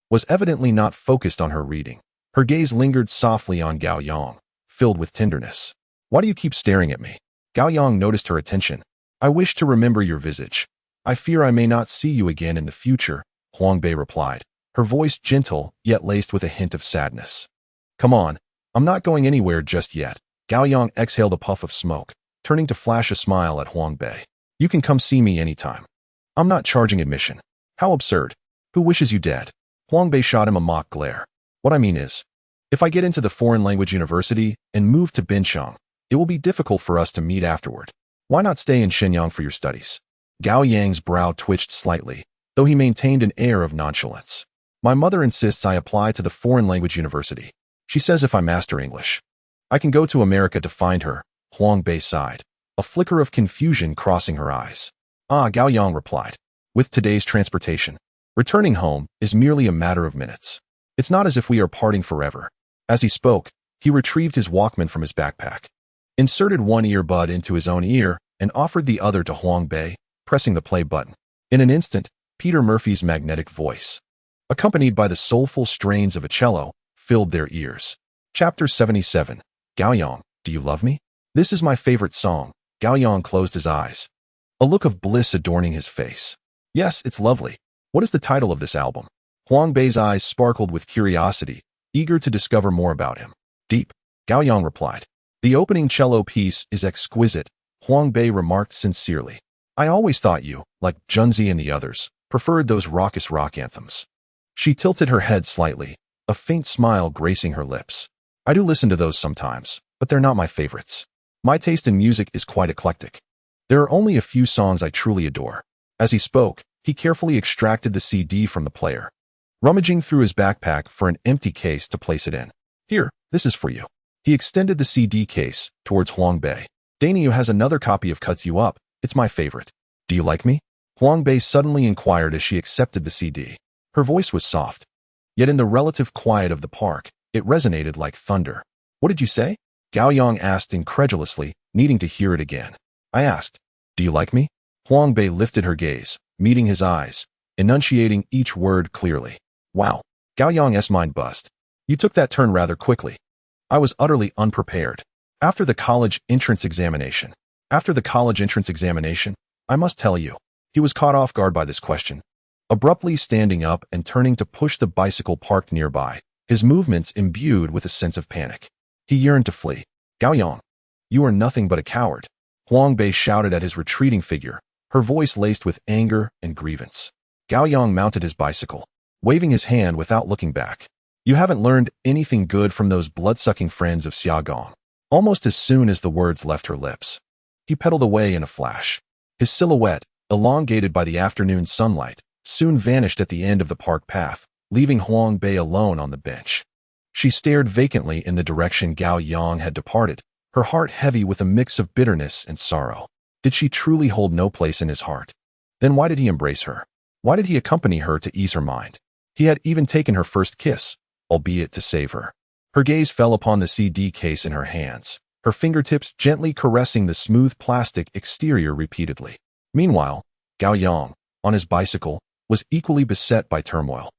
A: was evidently not focused on her reading. Her gaze lingered softly on Gao Yang, filled with tenderness. "Why do you keep staring at me?" Gao Yang noticed her attention. "I wish to remember your visage. I fear I may not see you again in the future," Huang Bei replied, her voice gentle yet laced with a hint of sadness. "Come on, I'm not going anywhere just yet." Gao Yang exhaled a puff of smoke, turning to flash a smile at Huang Bei. "You can come see me anytime. I'm not charging admission." "How absurd. Who wishes you dead?" Huang Bei shot him a mock glare. "What I mean is, if I get into the foreign language university and move to Binchang, it will be difficult for us to meet afterward. Why not stay in Shenyang for your studies?" Gao Yang's brow twitched slightly, though he maintained an air of nonchalance. "My mother insists I apply to the foreign language university. She says if I master English, I can go to America to find her." Huang Bei sighed, a flicker of confusion crossing her eyes. "Ah," Gao Yang replied, "with today's transportation, returning home is merely a matter of minutes. It's not as if we are parting forever." As he spoke, he retrieved his Walkman from his backpack, inserted one earbud into his own ear, and offered the other to Huang Bei, pressing the play button. In an instant, Peter Murphy's magnetic voice, accompanied by the soulful strains of a cello, filled their ears. Chapter 77. Gao Yang, do you love me? This is my favorite song. Gao Yang closed his eyes, a look of bliss adorning his face. Yes, it's lovely. What is the title of this album? Huang Bei's eyes sparkled with curiosity, eager to discover more about him. Deep, Gao Yang replied. The opening cello piece is exquisite, Huang Bei remarked sincerely. I always thought you, like Junzi and the others, preferred those raucous rock anthems. She tilted her head slightly, a faint smile gracing her lips. I do listen to those sometimes, but they're not my favorites. My taste in music is quite eclectic. There are only a few songs I truly adore. As he spoke, he carefully extracted the CD from the player, rummaging through his backpack for an empty case to place it in. Here, this is for you. He extended the CD case towards Huang Bei. Daniel has another copy of Cuts You Up. It's my favorite. Do you like me? Huang Bei suddenly inquired as she accepted the CD. Her voice was soft, yet in the relative quiet of the park, it resonated like thunder. What did you say? Gao Yang asked incredulously, needing to hear it again. I asked, do you like me? Huang Bei lifted her gaze, meeting his eyes, enunciating each word clearly. Wow. Gao Yang's mind buzzed. You took that turn rather quickly. I was utterly unprepared. After the college entrance examination, I must tell you, he was caught off guard by this question. Abruptly standing up and turning to push the bicycle parked nearby, his movements imbued with a sense of panic. He yearned to flee. Gao Yang, you are nothing but a coward. Huang Bei shouted at his retreating figure, her voice laced with anger and grievance. Gao Yang mounted his bicycle, waving his hand without looking back. You haven't learned anything good from those blood-sucking friends of Xia Gong. Almost as soon as the words left her lips, he pedaled away in a flash. His silhouette, elongated by the afternoon sunlight, soon vanished at the end of the park path, leaving Huang Bei alone on the bench. She stared vacantly in the direction Gao Yang had departed, her heart heavy with a mix of bitterness and sorrow. Did she truly hold no place in his heart? Then why did he embrace her? Why did he accompany her to ease her mind? He had even taken her first kiss, albeit to save her. Her gaze fell upon the CD case in her hands, her fingertips gently caressing the smooth plastic exterior repeatedly. Meanwhile, Gao Yang, on his bicycle, was equally beset by turmoil.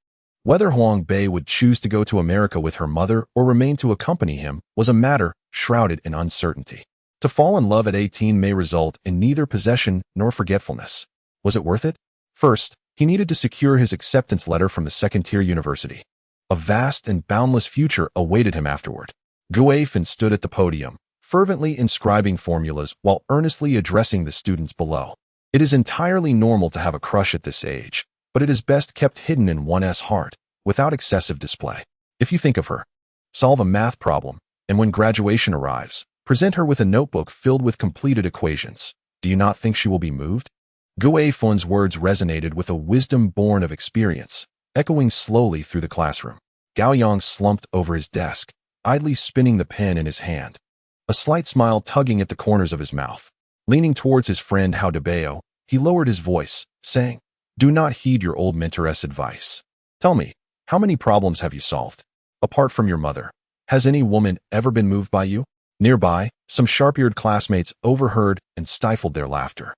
A: Whether Huang Bei would choose to go to America with her mother or remain to accompany him was a matter shrouded in uncertainty. To fall in love at 18 may result in neither possession nor forgetfulness. Was it worth it? First, he needed to secure his acceptance letter from the second-tier university. A vast and boundless future awaited him afterward. Gao Yang stood at the podium, fervently inscribing formulas while earnestly addressing the students below. It is entirely normal to have a crush at this age, but it is best kept hidden in one's heart, without excessive display. If you think of her, solve a math problem, and when graduation arrives, present her with a notebook filled with completed equations. Do you not think she will be moved? Gao Yang's words resonated with a wisdom born of experience, echoing slowly through the classroom. Gao Yang slumped over his desk, idly spinning the pen in his hand, a slight smile tugging at the corners of his mouth. Leaning towards his friend Huang Bei, he lowered his voice, saying, "Do not heed your old mentor's advice. Tell me, how many problems have you solved? Apart from your mother, has any woman ever been moved by you?" Nearby, some sharp-eared classmates overheard and stifled their laughter,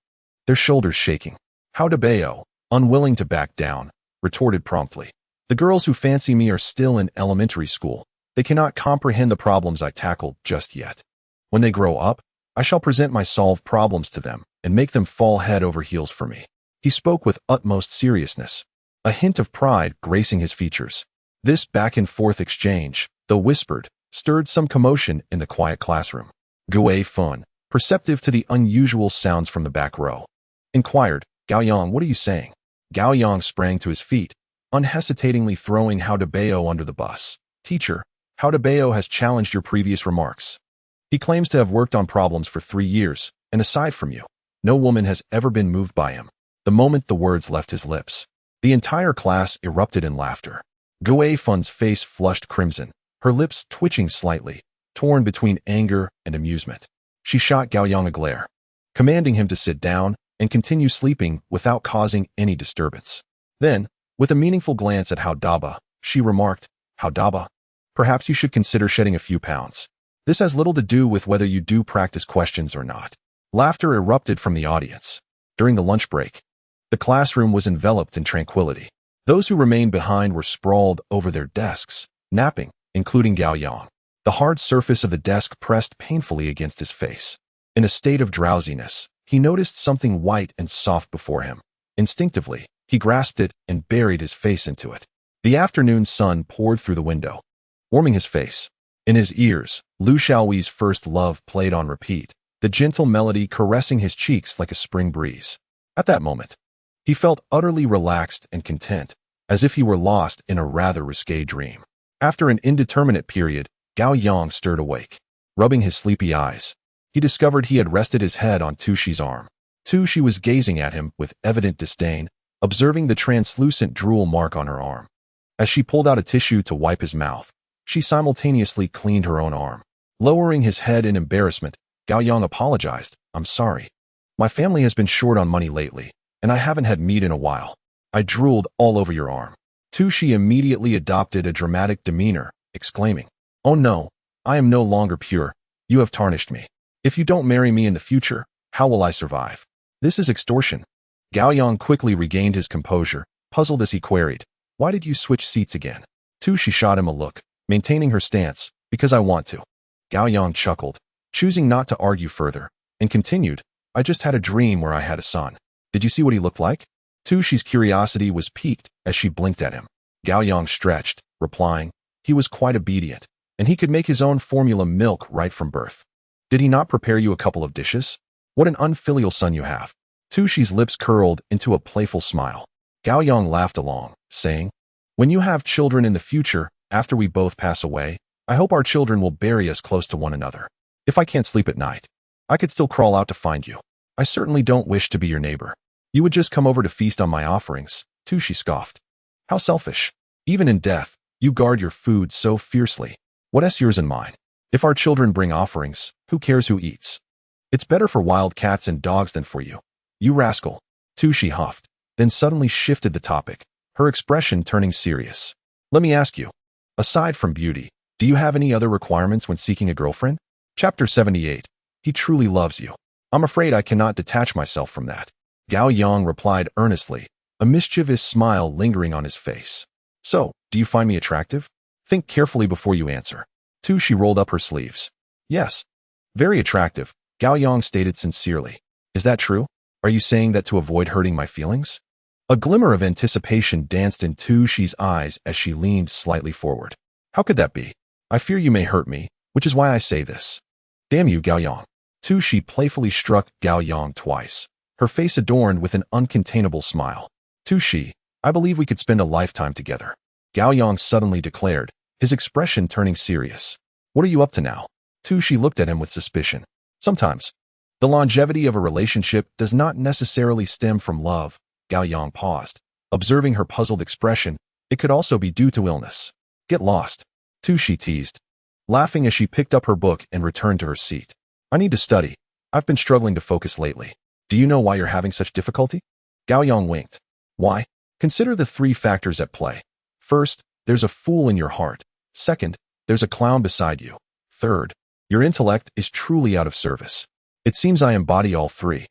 A: their shoulders shaking. Huang Bei, unwilling to back down, retorted promptly, "The girls who fancy me are still in elementary school. They cannot comprehend the problems I tackled just yet. When they grow up, I shall present my solved problems to them and make them fall head over heels for me." He spoke with utmost seriousness, a hint of pride gracing his features. This back-and-forth exchange, though whispered, stirred some commotion in the quiet classroom. Gao Yang, perceptive to the unusual sounds from the back row, inquired, "Gao Yang, what are you saying?" Gao Yang sprang to his feet, unhesitatingly throwing Huang Bei under the bus. "Teacher, Huang Bei has challenged your previous remarks. He claims to have worked on problems for 3 years, and aside from you, no woman has ever been moved by him." The moment the words left his lips, the entire class erupted in laughter. Gao Yang's face flushed crimson, her lips twitching slightly, torn between anger and amusement. She shot Gao Yang a glare, commanding him to sit down and continue sleeping without causing any disturbance. Then, with a meaningful glance at Huang Bei, she remarked, "Huang Bei, perhaps you should consider shedding a few pounds. This has little to do with whether you do practice questions or not." Laughter erupted from the audience. During the lunch break, the classroom was enveloped in tranquility. Those who remained behind were sprawled over their desks, napping, including Gao Yang. The hard surface of the desk pressed painfully against his face. In a state of drowsiness, he noticed something white and soft before him. Instinctively, he grasped it and buried his face into it. The afternoon sun poured through the window, warming his face. In his ears, Lu Xiaoyi's First Love played on repeat, the gentle melody caressing his cheeks like a spring breeze. At that moment, he felt utterly relaxed and content, as if he were lost in a rather risque dream. After an indeterminate period, Gao Yang stirred awake. Rubbing his sleepy eyes, he discovered he had rested his head on Tushi's arm. Tushi was gazing at him with evident disdain, observing the translucent drool mark on her arm. As she pulled out a tissue to wipe his mouth, she simultaneously cleaned her own arm. Lowering his head in embarrassment, Gao Yang apologized, "I'm sorry. My family has been short on money lately, and I haven't had meat in a while. I drooled all over your arm." Tushi immediately adopted a dramatic demeanor, exclaiming, "Oh no, I am no longer pure. You have tarnished me. If you don't marry me in the future, how will I survive? This is extortion." Gao Yang quickly regained his composure, puzzled as he queried, "Why did you switch seats again?" Tushi shot him a look, maintaining her stance, "Because I want to." Gao Yang chuckled, choosing not to argue further, and continued, "I just had a dream where I had a son. Did you see what he looked like?" Tushi's curiosity was piqued as she blinked at him. Gao Yang stretched, replying, "He was quite obedient, and he could make his own formula milk right from birth. Did he not prepare you a couple of dishes? What an unfilial son you have." Tushi's lips curled into a playful smile. Gao Yang laughed along, saying, "When you have children in the future, after we both pass away, I hope our children will bury us close to one another. If I can't sleep at night, I could still crawl out to find you. I certainly don't wish to be your neighbor. You would just come over to feast on my offerings." Tushi scoffed. "How selfish. Even in death, you guard your food so fiercely. What's yours and mine? If our children bring offerings, who cares who eats? It's better for wild cats and dogs than for you. You rascal." Tushi huffed, then suddenly shifted the topic, her expression turning serious. Let me ask you, aside from beauty, do you have any other requirements when seeking a girlfriend? Chapter 78. He truly loves you. I'm afraid I cannot detach myself from that. Gao Yang replied earnestly, a mischievous smile lingering on his face. So, do you find me attractive? Think carefully before you answer. She rolled up her sleeves. Yes. Very attractive, Gao Yang stated sincerely. Is that true? Are you saying that to avoid hurting my feelings? A glimmer of anticipation danced in She's eyes as she leaned slightly forward. How could that be? I fear you may hurt me, which is why I say this. Damn you, Gao Yang. She playfully struck Gao Yang twice, her face adorned with an uncontainable smile. I believe we could spend a lifetime together. Gao Yang suddenly declared, his expression turning serious. What are you up to now? She looked at him with suspicion. Sometimes, the longevity of a relationship does not necessarily stem from love. Gao Yang paused. Observing her puzzled expression, it could also be due to illness. Get lost. She teased, laughing as she picked up her book and returned to her seat. I need to study. I've been struggling to focus lately. Do you know why you're having such difficulty? Gao Yang winked. Why? Consider the 3 factors at play. First, there's a fool in your heart. Second, there's a clown beside you. Third, your intellect is truly out of service. It seems I embody all 3.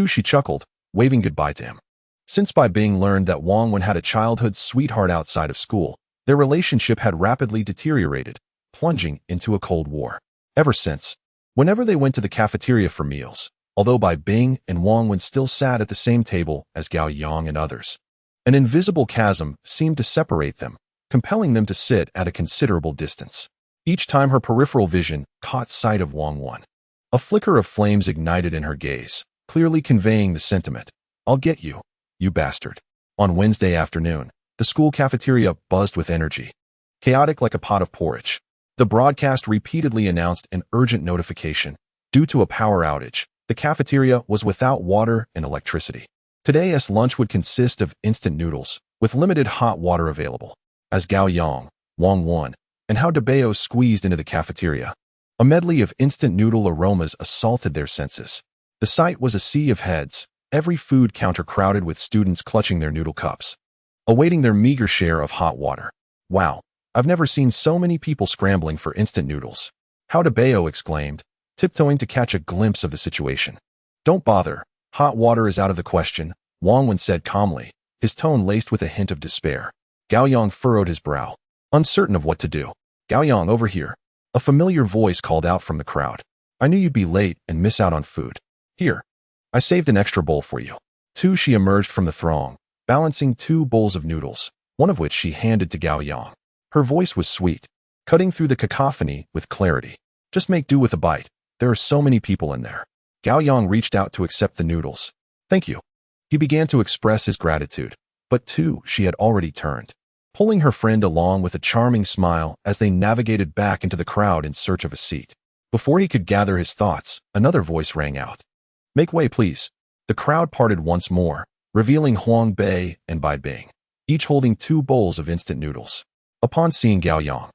A: She chuckled, waving goodbye to him. Since Bai Bing learned that Wang Wen had a childhood sweetheart outside of school, their relationship had rapidly deteriorated, plunging into a cold war. Ever since, whenever they went to the cafeteria for meals, although Bai Bing and Wang Wen still sat at the same table as Gao Yang and others, an invisible chasm seemed to separate them, compelling them to sit at a considerable distance. Each time her peripheral vision caught sight of Wang Wen, a flicker of flames ignited in her gaze, clearly conveying the sentiment, I'll get you, you bastard. On Wednesday afternoon, the school cafeteria buzzed with energy. Chaotic like a pot of porridge. The broadcast repeatedly announced an urgent notification. Due to a power outage, the cafeteria was without water and electricity. Today's lunch would consist of instant noodles, with limited hot water available. As Gao Yang, Wang Wen, and Hao Debao squeezed into the cafeteria, a medley of instant noodle aromas assaulted their senses. The sight was a sea of heads, every food counter crowded with students clutching their noodle cups, awaiting their meager share of hot water. Wow, I've never seen so many people scrambling for instant noodles. Hao Debao exclaimed, tiptoeing to catch a glimpse of the situation. Don't bother, hot water is out of the question, Wang Wen said calmly, his tone laced with a hint of despair. Gao Yang furrowed his brow, uncertain of what to do. Gao Yang, over here. A familiar voice called out from the crowd. I knew you'd be late and miss out on food. Here, I saved an extra bowl for you. She emerged from the throng, balancing 2 bowls of noodles, one of which she handed to Gao Yang. Her voice was sweet, cutting through the cacophony with clarity. Just make do with a bite. There are so many people in there. Gao Yang reached out to accept the noodles. Thank you. He began to express his gratitude, but she had already turned, pulling her friend along with a charming smile as they navigated back into the crowd in search of a seat. Before he could gather his thoughts, another voice rang out. Make way, please. The crowd parted once more, revealing Huang Bei and Bai Bing, each holding 2 bowls of instant noodles. Upon seeing Gao Yang,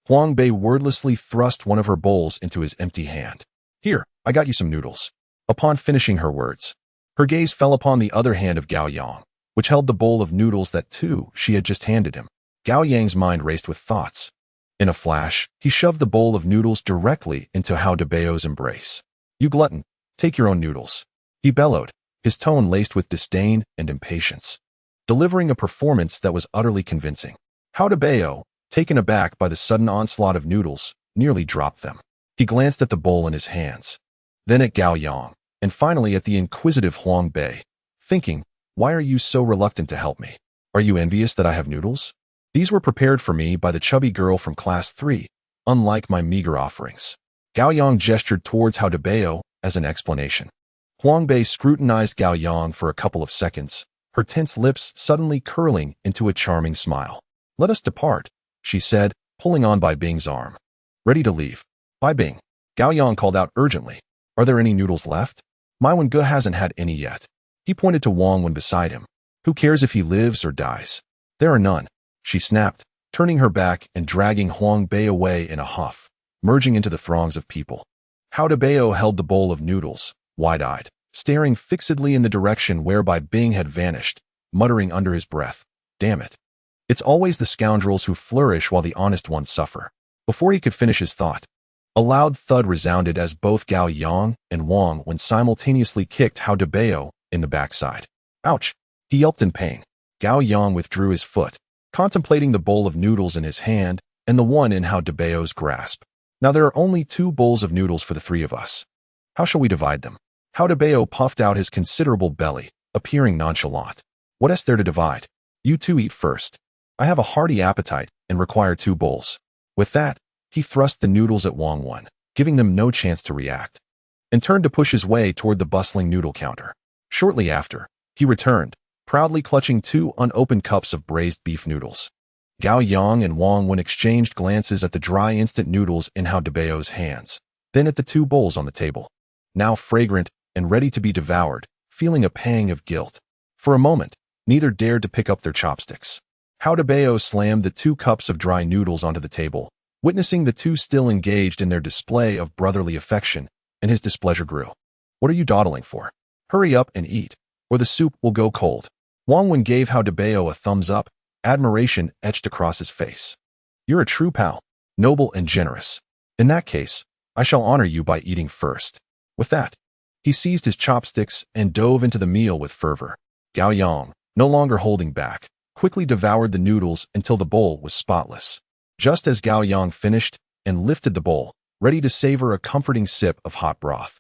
A: Huang Bei wordlessly thrust one of her bowls into his empty hand. Here, I got you some noodles. Upon finishing her words, her gaze fell upon the other hand of Gao Yang, which held the bowl of noodles that she had just handed him. Gao Yang's mind raced with thoughts. In a flash, he shoved the bowl of noodles directly into Hao Debao's embrace. You glutton, take your own noodles. He bellowed, his tone laced with disdain and impatience, delivering a performance that was utterly convincing. Hao Debao, taken aback by the sudden onslaught of noodles, nearly dropped them. He glanced at the bowl in his hands, then at Gao Yang, and finally at the inquisitive Huang Bei, thinking, why are you so reluctant to help me? Are you envious that I have noodles? These were prepared for me by the chubby girl from class 3, unlike my meager offerings. Gao Yang gestured towards Hao Debao as an explanation. Huang Bei scrutinized Gao Yang for a couple of seconds, her tense lips suddenly curling into a charming smile. Let us depart, she said, pulling on Bai Bing's arm. Ready to leave. Bai Bing. Gao Yang called out urgently. Are there any noodles left? My Wen Ge hasn't had any yet. He pointed to Wang Wen beside him. Who cares if he lives or dies? There are none, she snapped, turning her back and dragging Huang Bei away in a huff, merging into the throngs of people. Hao Debao held the bowl of noodles, wide-eyed, staring fixedly in the direction where Bai Bing had vanished, muttering under his breath, "Damn it. It's always the scoundrels who flourish while the honest ones suffer." Before he could finish his thought, a loud thud resounded as both Gao Yang and Wang Wen simultaneously kicked Huang Bei in the backside. "Ouch!" he yelped in pain. Gao Yang withdrew his foot, contemplating the bowl of noodles in his hand and the one in Huang Bei's grasp. "Now there are only 2 bowls of noodles for the 3 of us. How shall we divide them?" Huang Bei puffed out his considerable belly, appearing nonchalant. "What is there to divide? You 2 eat first. I have a hearty appetite and require 2 bowls." With that, he thrust the noodles at Wang Wen, giving them no chance to react, and turned to push his way toward the bustling noodle counter. Shortly after, he returned, proudly clutching 2 unopened cups of braised beef noodles. Gao Yang and Wang Wen exchanged glances at the dry instant noodles in Huang Bei's hands, then at the 2 bowls on the table, now fragrant and ready to be devoured, feeling a pang of guilt. For a moment, neither dared to pick up their chopsticks. Huang Bei slammed the 2 cups of dry noodles onto the table, witnessing the 2 still engaged in their display of brotherly affection, and his displeasure grew. "What are you dawdling for? Hurry up and eat, or the soup will go cold." Wang Wen gave Huang Bei a thumbs up, admiration etched across his face. "You're a true pal, noble and generous. In that case, I shall honor you by eating first." With that, he seized his chopsticks and dove into the meal with fervor. Gao Yang, no longer holding back, quickly devoured the noodles until the bowl was spotless. Just as Gao Yang finished and lifted the bowl, ready to savor a comforting sip of hot broth,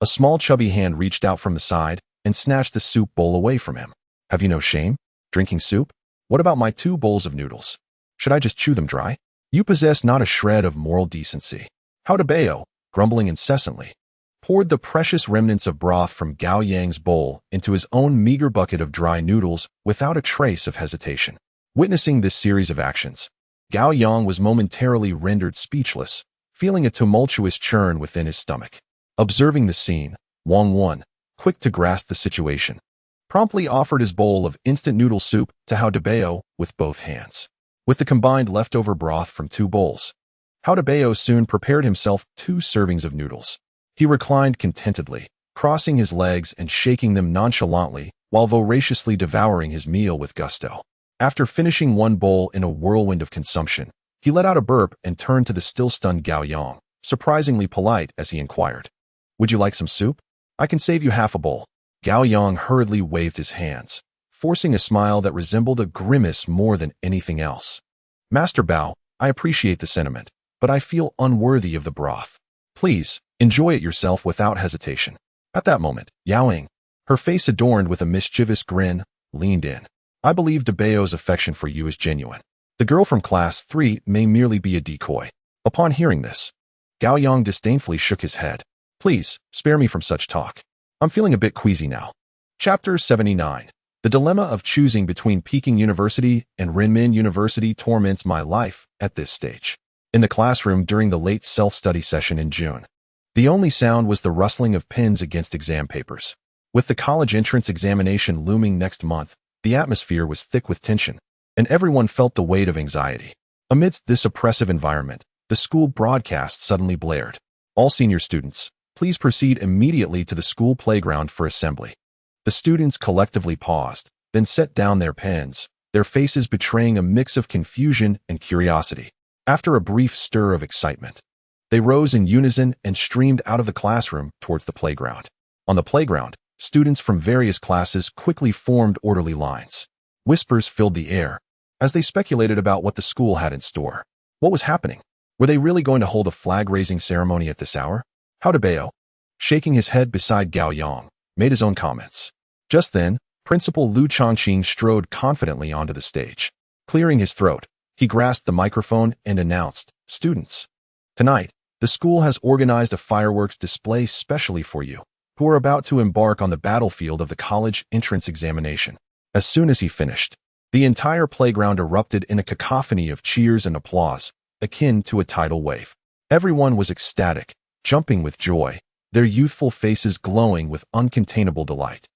A: a small chubby hand reached out from the side and snatched the soup bowl away from him. "Have you no shame? Drinking soup? What about my 2 bowls of noodles? Should I just chew them dry? You possess not a shred of moral decency." Huang Bei, grumbling incessantly, poured the precious remnants of broth from Gao Yang's bowl into his own meager bucket of dry noodles without a trace of hesitation. Witnessing this series of actions, Gao Yang was momentarily rendered speechless, feeling a tumultuous churn within his stomach. Observing the scene, Wang Wen, quick to grasp the situation, promptly offered his bowl of instant noodle soup to Huang Bei with both hands. With the combined leftover broth from 2 bowls, Huang Bei soon prepared himself 2 servings of noodles. He reclined contentedly, crossing his legs and shaking them nonchalantly while voraciously devouring his meal with gusto. After finishing 1 bowl in a whirlwind of consumption, he let out a burp and turned to the still-stunned Gao Yang, surprisingly polite as he inquired, "Would you like some soup? I can save you half a bowl." Gao Yang hurriedly waved his hands, forcing a smile that resembled a grimace more than anything else. "Master Bao, I appreciate the sentiment, but I feel unworthy of the broth. Please, enjoy it yourself without hesitation." At that moment, Yao Ying, her face adorned with a mischievous grin, leaned in. "I believe Beo's affection for you is genuine. The girl from class 3 may merely be a decoy." Upon hearing this, Gao Yang disdainfully shook his head. "Please, spare me from such talk. I'm feeling a bit queasy now." Chapter 79. The dilemma of choosing between Peking University and Renmin University torments my life at this stage. In the classroom during the late self-study session in June, the only sound was the rustling of pens against exam papers. With the college entrance examination looming next month, the atmosphere was thick with tension, and everyone felt the weight of anxiety. Amidst this oppressive environment, the school broadcast suddenly blared. "All senior students, please proceed immediately to the school playground for assembly." The students collectively paused, then set down their pens, their faces betraying a mix of confusion and curiosity. After a brief stir of excitement, they rose in unison and streamed out of the classroom towards the playground. On the playground, students from various classes quickly formed orderly lines. Whispers filled the air as they speculated about what the school had in store. What was happening? Were they really going to hold a flag-raising ceremony at this hour? Huang Bei, shaking his head beside Gao Yang, made his own comments. Just then, Principal Lu Chongqing strode confidently onto the stage. Clearing his throat, he grasped the microphone and announced, "Students, tonight, the school has organized a fireworks display specially for you, who are about to embark on the battlefield of the college entrance examination." As soon as he finished, the entire playground erupted in a cacophony of cheers and applause, akin to a tidal wave. Everyone was ecstatic, jumping with joy, their youthful faces glowing with uncontainable delight.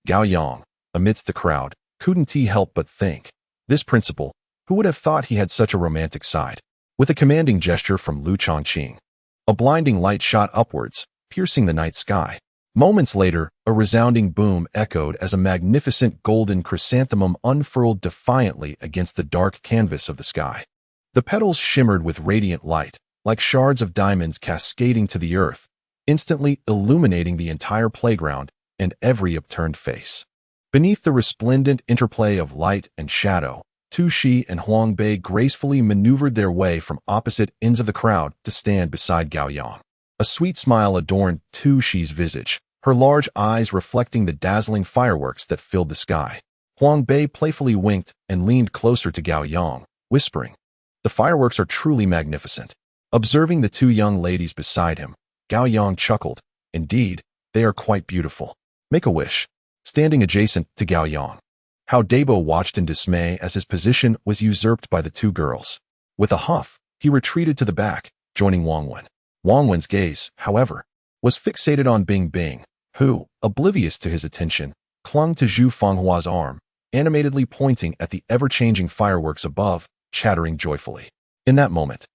A: Gao Yang, amidst the crowd, couldn't he help but think, this principal, who would have thought he had such a romantic side? With a commanding gesture from Lu Chongqing, a blinding light shot upwards, piercing the night sky. Moments later, a resounding boom echoed as a magnificent golden chrysanthemum unfurled defiantly against the dark canvas of the sky. The petals shimmered with radiant light, like shards of diamonds cascading to the earth, instantly illuminating the entire playground and every upturned face. Beneath the resplendent interplay of light and shadow, Tu Shi and Huang Bei gracefully maneuvered their way from opposite ends of the crowd to stand beside Gao Yang. A sweet smile adorned Tu Shi's visage, her large eyes reflecting the dazzling fireworks that filled the sky. Huang Bei playfully winked and leaned closer to Gao Yang, whispering, "The fireworks are truly magnificent." Observing the two young ladies beside him, Gao Yang chuckled, "Indeed, they are quite beautiful. Make a wish." Standing adjacent to Gao Yang, Hao Dabo watched in dismay as his position was usurped by the two girls. With a huff, he retreated to the back, joining Wang Wen. Wang Wen's gaze, however, was fixated on Bing Bing, who, oblivious to his attention, clung to Zhu Fenghua's arm, animatedly pointing at the ever-changing fireworks above, chattering joyfully. In that moment,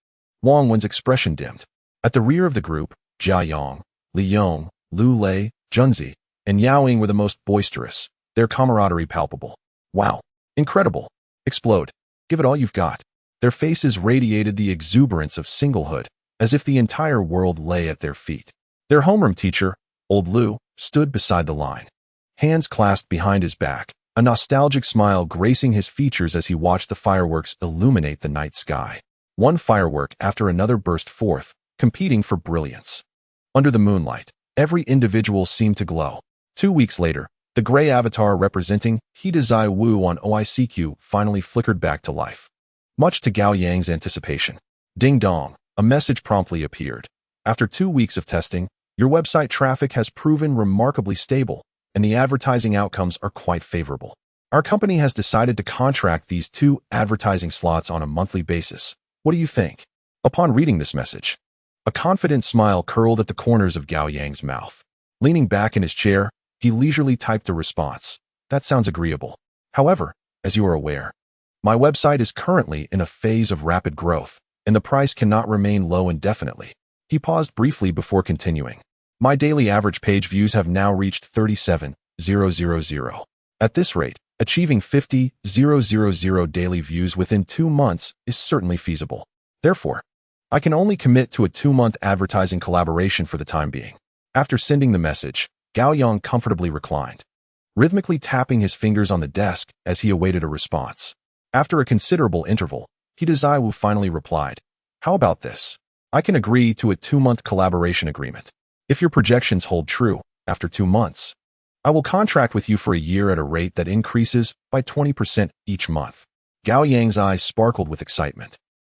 A: Wang Wen's expression dimmed. At the rear of the group, Jia Yang, Li Yong, Lu Lei, Junzi, and Yao Ying were the most boisterous, their camaraderie palpable. "Wow. Incredible. Explode. Give it all you've got." Their faces radiated the exuberance of singlehood, as if the entire world lay at their feet. Their homeroom teacher, old Lu, stood beside the line, hands clasped behind his back, a nostalgic smile gracing his features as he watched the fireworks illuminate the night sky. One firework after another burst forth, competing for brilliance. Under the moonlight, every individual seemed to glow. 2 weeks later, the gray avatar representing He Desai Wu on OICQ finally flickered back to life. Much to Gao Yang's anticipation. Ding dong, a message promptly appeared. After 2 weeks of testing, your website traffic has proven remarkably stable, and the advertising outcomes are quite favorable. Our company has decided to contract these 2 advertising slots on a monthly basis. What do you think? Upon reading this message, a confident smile curled at the corners of Gao Yang's mouth. Leaning back in his chair, he leisurely typed a response. "That sounds agreeable. However, as you are aware, my website is currently in a phase of rapid growth, and the price cannot remain low indefinitely." He paused briefly before continuing. "My daily average page views have now reached 37,000. At this rate, achieving 50,000 daily views within 2 months is certainly feasible. Therefore, I can only commit to a 2-month advertising collaboration for the time being." After sending the message, Gao Yang comfortably reclined, rhythmically tapping his fingers on the desk as he awaited a response. After a considerable interval, He Desai Wu finally replied, "How about this? I can agree to a 2-month collaboration agreement. If your projections hold true, after 2 months, I will contract with you for a year at a rate that increases by 20% each month." Gao Yang's eyes sparkled with excitement.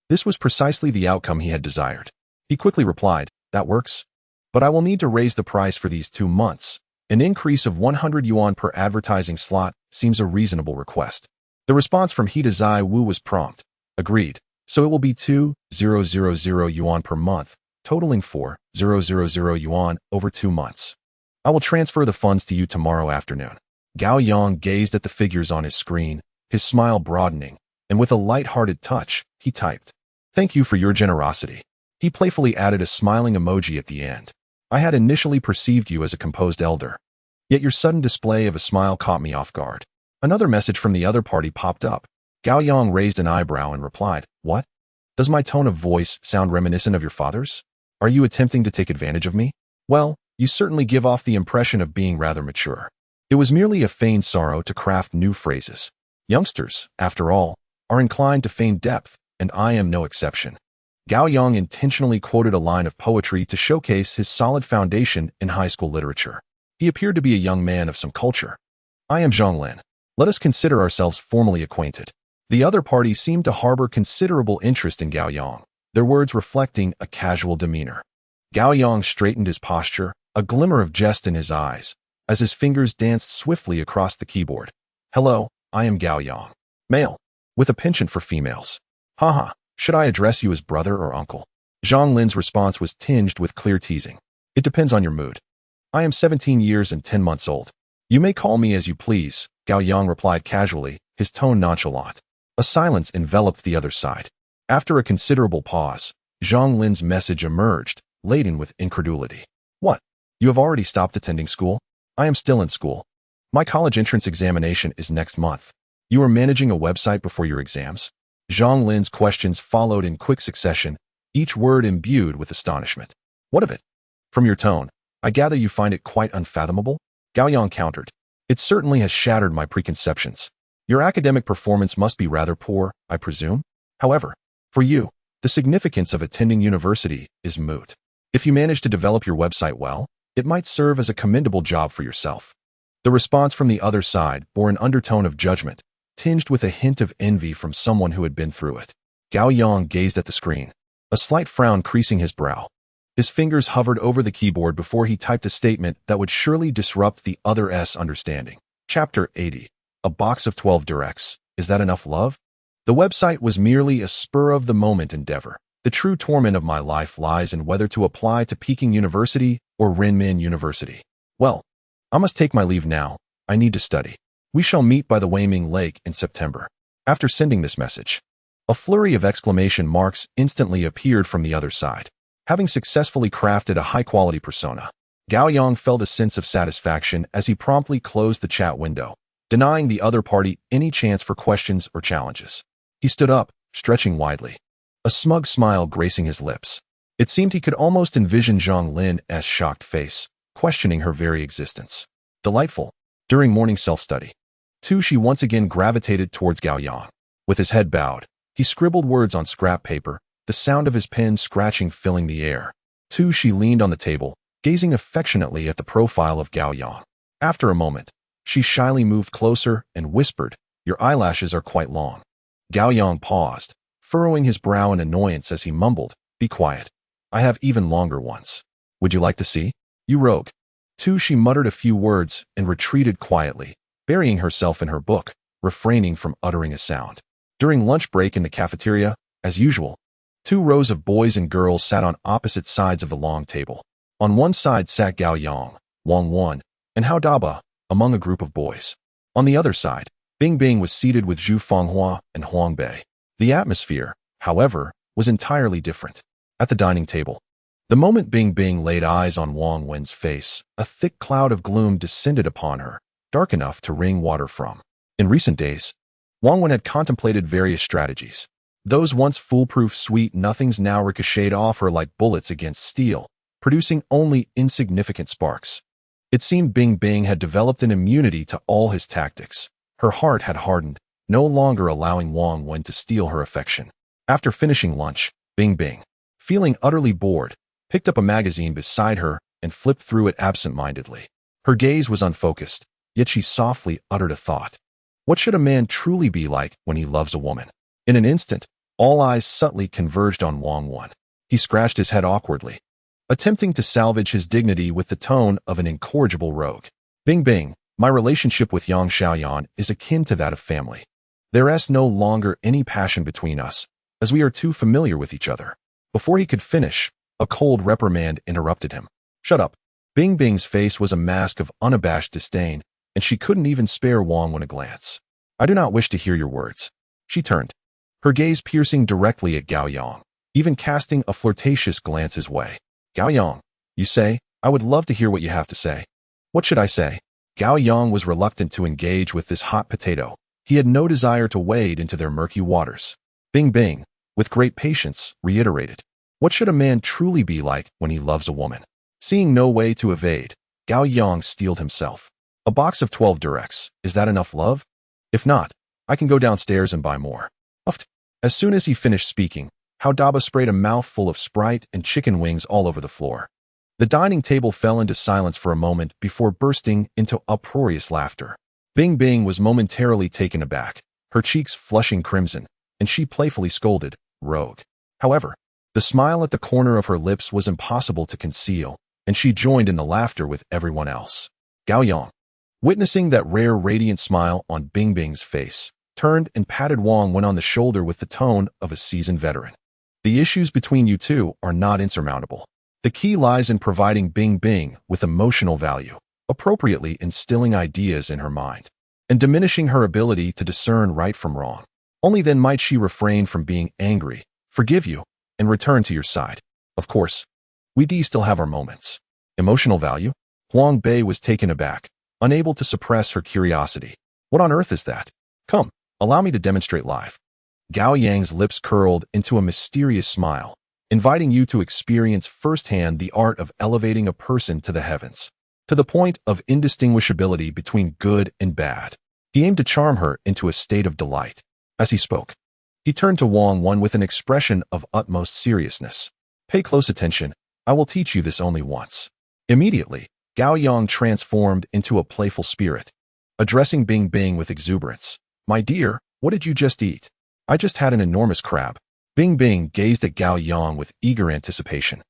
A: This was precisely the outcome he had desired. He quickly replied, "That works. But I will need to raise the price for these 2 months. An increase of 100 yuan per advertising slot seems a reasonable request." The response from He Desai Wu was prompt. "Agreed. So it will be 2,000 yuan per month, totaling 4,000 yuan over 2 months. I will transfer the funds to you tomorrow afternoon." Gao Yang gazed at the figures on his screen, his smile broadening, and with a light-hearted touch, he typed, "Thank you for your generosity." He playfully added a smiling emoji at the end. "I had initially perceived you as a composed elder, yet your sudden display of a smile caught me off guard." Another message from the other party popped up. Gao Yang raised an eyebrow and replied, "What? Does my tone of voice sound reminiscent of your father's? Are you attempting to take advantage of me?" "Well, you certainly give off the impression of being rather mature." It was merely a feigned sorrow to craft new phrases. Youngsters, after all, are inclined to feign depth, and I am no exception. Gao Yang intentionally quoted a line of poetry to showcase his solid foundation in high school literature. He appeared to be a young man of some culture. "I am Zhang Lin. Let us consider ourselves formally acquainted." The other party seemed to harbor considerable interest in Gao Yang, their words reflecting a casual demeanor. Gao Yang straightened his posture, a glimmer of jest in his eyes, as his fingers danced swiftly across the keyboard. "Hello, I am Gao Yang. Male. With a penchant for females. Haha. Should I address you as brother or uncle?" Zhang Lin's response was tinged with clear teasing. "It depends on your mood. I am 17 years and 10 months old. You may call me as you please," Gao Yang replied casually, his tone nonchalant. A silence enveloped the other side. After a considerable pause, Zhang Lin's message emerged, laden with incredulity. "What? You have already stopped attending school? I am still in school. My college entrance examination is next month. You are managing a website before your exams? Zhang Lin's questions followed in quick succession, each word imbued with astonishment. What of it? From your tone, I gather you find it quite unfathomable? Gao Yang countered. It certainly has shattered my preconceptions. Your academic performance must be rather poor, I presume? However, for you, the significance of attending university is moot. If you manage to develop your website well, it might serve as a commendable job for yourself. The response from the other side bore an undertone of judgment, tinged with a hint of envy from someone who had been through it. Gao Yang gazed at the screen, a slight frown creasing his brow. His fingers hovered over the keyboard before he typed a statement that would surely disrupt the other's understanding. Chapter 80. A box of 12 directs. Is that enough love? The website was merely a spur-of-the-moment endeavor. The true torment of my life lies in whether to apply to Peking University or Renmin University. Well, I must take my leave now. I need to study. We shall meet by the Weiming Lake in September. After sending this message, a flurry of exclamation marks instantly appeared from the other side. Having successfully crafted a high-quality persona, Gao Yang felt a sense of satisfaction as he promptly closed the chat window, denying the other party any chance for questions or challenges. He stood up, stretching widely, a smug smile gracing his lips. It seemed he could almost envision Zhang Lin's shocked face, questioning her very existence. Delightful. During morning self-study, she once again gravitated towards Gao Yang. With his head bowed, he scribbled words on scrap paper, the sound of his pen scratching filling the air. She leaned on the table, gazing affectionately at the profile of Gao Yang. After a moment, she shyly moved closer and whispered, "Your eyelashes are quite long." Gao Yang paused, furrowing his brow in annoyance as he mumbled, "Be quiet. I have even longer ones. Would you like to see? You rogue." She muttered a few words and retreated quietly, burying herself in her book, refraining from uttering a sound. During lunch break in the cafeteria, as usual, 2 rows of boys and girls sat on opposite sides of the long table. On one side sat Gao Yang, Wang Wan, and Hao Daba, among a group of boys. On the other side, Bing Bing was seated with Zhu Fanghua and Huang Bei. The atmosphere, however, was entirely different. At the dining table, the moment Bing Bing laid eyes on Wang Wen's face, a thick cloud of gloom descended upon her, dark enough to wring water from. In recent days, Wang Wen had contemplated various strategies. Those once foolproof sweet nothings now ricocheted off her like bullets against steel, producing only insignificant sparks. It seemed Bing Bing had developed an immunity to all his tactics. Her heart had hardened, no longer allowing Wang Wen to steal her affection. After finishing lunch, Bing Bing, feeling utterly bored, picked up a magazine beside her and flipped through it absent-mindedly. Her gaze was unfocused, yet she softly uttered a thought. What should a man truly be like when he loves a woman? In an instant, all eyes subtly converged on Wang Wen. He scratched his head awkwardly, attempting to salvage his dignity with the tone of an incorrigible rogue. Bing Bing, my relationship with Yang Xiaoyan is akin to that of family. There is no longer any passion between us, as we are too familiar with each other. Before he could finish, a cold reprimand interrupted him. Shut up. Bing Bing's face was a mask of unabashed disdain, and she couldn't even spare Wang Wen a glance. I do not wish to hear your words. She turned, her gaze piercing directly at Gao Yang, even casting a flirtatious glance his way. Gao Yang, you say, I would love to hear what you have to say. What should I say? Gao Yang was reluctant to engage with this hot potato. He had no desire to wade into their murky waters. Bing Bing, with great patience, reiterated. What should a man truly be like when he loves a woman? Seeing no way to evade, Gao Yang steeled himself. A box of 12 directs, is that enough love? If not, I can go downstairs and buy more. Uft. As soon as he finished speaking, Hao Daba sprayed a mouthful of Sprite and chicken wings all over the floor. The dining table fell into silence for a moment before bursting into uproarious laughter. Bing Bing was momentarily taken aback, her cheeks flushing crimson, and she playfully scolded, rogue. However, the smile at the corner of her lips was impossible to conceal, and she joined in the laughter with everyone else. Gao Yang, witnessing that rare radiant smile on Bing Bing's face, turned and patted Wang Wen on the shoulder with the tone of a seasoned veteran. The issues between you two are not insurmountable. The key lies in providing Bing Bing with emotional value, appropriately instilling ideas in her mind, and diminishing her ability to discern right from wrong. Only then might she refrain from being angry, forgive you, and return to your side. Of course, we still have our moments. Emotional value? Huang Bei was taken aback, unable to suppress her curiosity. What on earth is that? Come, allow me to demonstrate live. Gao Yang's lips curled into a mysterious smile, inviting you to experience firsthand the art of elevating a person to the heavens, to the point of indistinguishability between good and bad. He aimed to charm her into a state of delight. As he spoke, he turned to Wang Wen with an expression of utmost seriousness. Pay close attention. I will teach you this only once. Immediately, Gao Yang transformed into a playful spirit, addressing Bing Bing with exuberance. My dear, what did you just eat? I just had an enormous crab. Bing Bing gazed at Gao Yang with eager anticipation,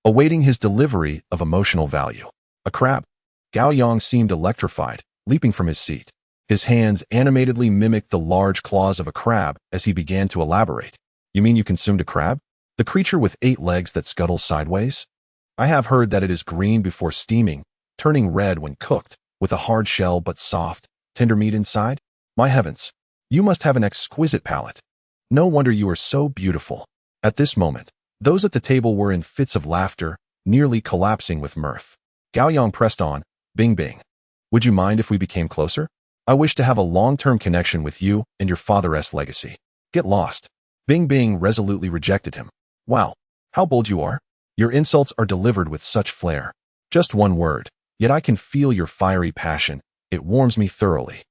A: awaiting his delivery of emotional value. A crab? Gao Yang seemed electrified, leaping from his seat. His hands animatedly mimicked the large claws of a crab as he began to elaborate. You mean you consumed a crab? The creature with 8 legs that scuttles sideways? I have heard that it is green before steaming, turning red when cooked, with a hard shell but soft, tender meat inside? My heavens, you must have an exquisite palate. No wonder you are so beautiful. At this moment, those at the table were in fits of laughter, nearly collapsing with mirth. Gao Yang pressed on, Bing Bing. Would you mind if we became closer? I wish to have a long-term connection with you and your father's legacy. Get lost. Bing Bing resolutely rejected him. Wow, how bold you are. Your insults are delivered with such flair. Just one word, yet I can feel your fiery passion. It warms me thoroughly.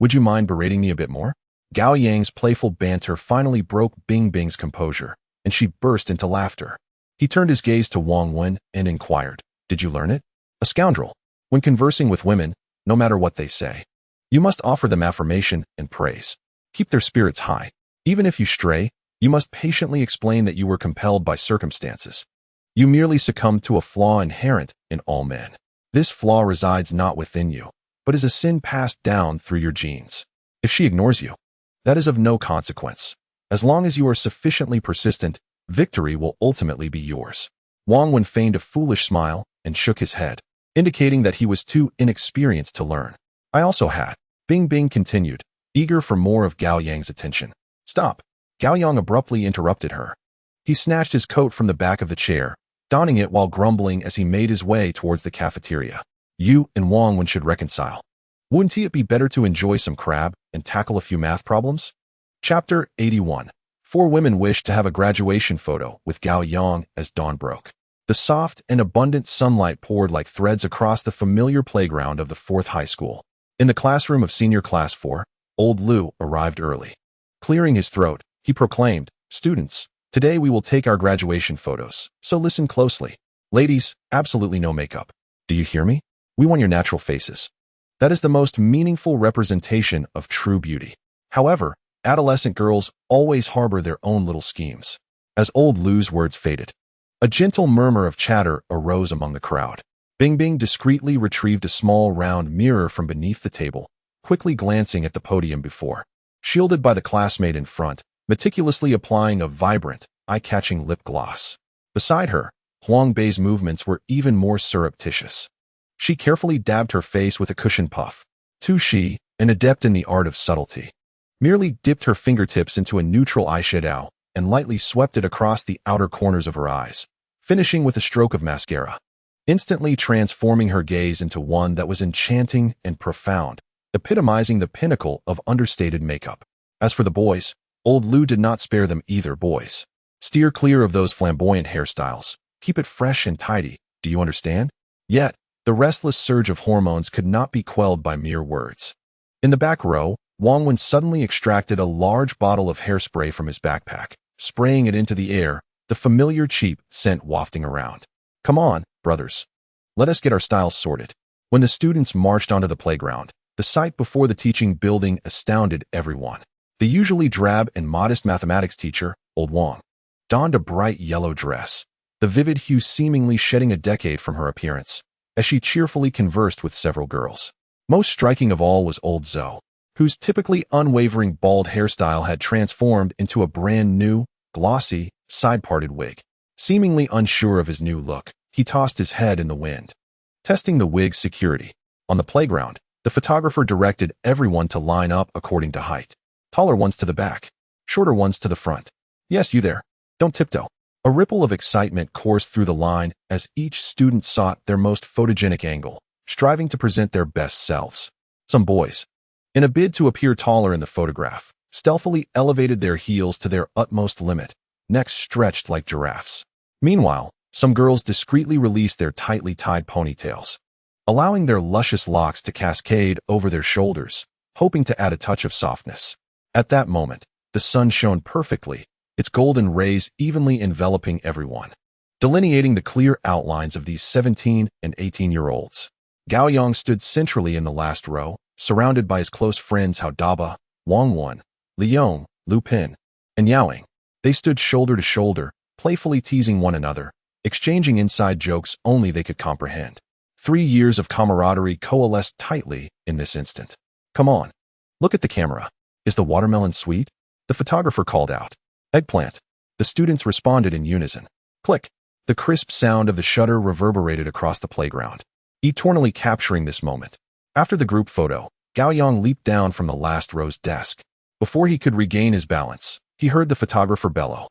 A: Would you mind berating me a bit more? Gao Yang's playful banter finally broke Bing Bing's composure, and she burst into laughter. He turned his gaze to Wang Wen and inquired, Did you learn it? A scoundrel. When conversing with women, no matter what they say, you must offer them affirmation and praise. Keep their spirits high. Even if you stray, you must patiently explain that you were compelled by circumstances. You merely succumbed to a flaw inherent in all men. This flaw resides not within you, but is a sin passed down through your genes. If she ignores you, that is of no consequence. As long as you are sufficiently persistent, victory will ultimately be yours. Wang Wen feigned a foolish smile and shook his head, indicating that he was too inexperienced to learn. I also had. Bing Bing continued, eager for more of Gao Yang's attention. Stop. Gao Yang abruptly interrupted her. He snatched his coat from the back of the chair, donning it while grumbling as he made his way towards the cafeteria. You and Wang Wen should reconcile. Wouldn't it be better to enjoy some crab and tackle a few math problems? Chapter 81. 4 women wished to have a graduation photo with Gao Yang as dawn broke. The soft and abundant sunlight poured like threads across the familiar playground of the 4th high school. In the classroom of senior class 4, old Lu arrived early. Clearing his throat, he proclaimed, Students, today we will take our graduation photos, so listen closely. Ladies, absolutely no makeup. Do you hear me? We want your natural faces. That is the most meaningful representation of true beauty. However, adolescent girls always harbor their own little schemes. As old Lu's words faded, a gentle murmur of chatter arose among the crowd. Bing Bing discreetly retrieved a small round mirror from beneath the table, quickly glancing at the podium before. Shielded by the classmate in front, meticulously applying a vibrant, eye-catching lip gloss. Beside her, Huang Bei's movements were even more surreptitious. She carefully dabbed her face with a cushion puff. She, an adept in the art of subtlety, merely dipped her fingertips into a neutral eyeshadow and lightly swept it across the outer corners of her eyes, finishing with a stroke of mascara, instantly transforming her gaze into one that was enchanting and profound, epitomizing the pinnacle of understated makeup. As for the boys, old Lu did not spare them either. Boys, steer clear of those flamboyant hairstyles. Keep it fresh and tidy, do you understand? Yet, the restless surge of hormones could not be quelled by mere words. In the back row, Wang Wen suddenly extracted a large bottle of hairspray from his backpack, spraying it into the air, the familiar cheap scent wafting around. Come on, brothers. Let us get our styles sorted. When the students marched onto the playground, the sight before the teaching building astounded everyone. The usually drab and modest mathematics teacher, old Wang, donned a bright yellow dress, the vivid hue seemingly shedding a decade from her appearance, as she cheerfully conversed with several girls. Most striking of all was old Zhou, whose typically unwavering bald hairstyle had transformed into a brand new, glossy, side-parted wig. Seemingly unsure of his new look, he tossed his head in the wind, testing the wig's security. On the playground, the photographer directed everyone to line up according to height. Taller ones to the back, shorter ones to the front. Yes, you there. Don't tiptoe. A ripple of excitement coursed through the line as each student sought their most photogenic angle, striving to present their best selves. Some boys, in a bid to appear taller in the photograph, stealthily elevated their heels to their utmost limit, necks stretched like giraffes. Meanwhile, some girls discreetly released their tightly tied ponytails, allowing their luscious locks to cascade over their shoulders, hoping to add a touch of softness. At that moment, the sun shone perfectly, its golden rays evenly enveloping everyone, delineating the clear outlines of these 17 and 18-year-olds. Gao Yang stood centrally in the last row, surrounded by his close friends Huang Bei, Wang Liang, Lu Pin, and Yao Yang. They stood shoulder to shoulder, playfully teasing one another, exchanging inside jokes only they could comprehend. 3 years of camaraderie coalesced tightly in this instant. "Come on, look at the camera. Is the watermelon sweet?" the photographer called out. "Eggplant." The students responded in unison. Click. The crisp sound of the shutter reverberated across the playground, eternally capturing this moment. After the group photo, Gao Yang leaped down from the last row's desk. Before he could regain his balance, he heard the photographer bellow,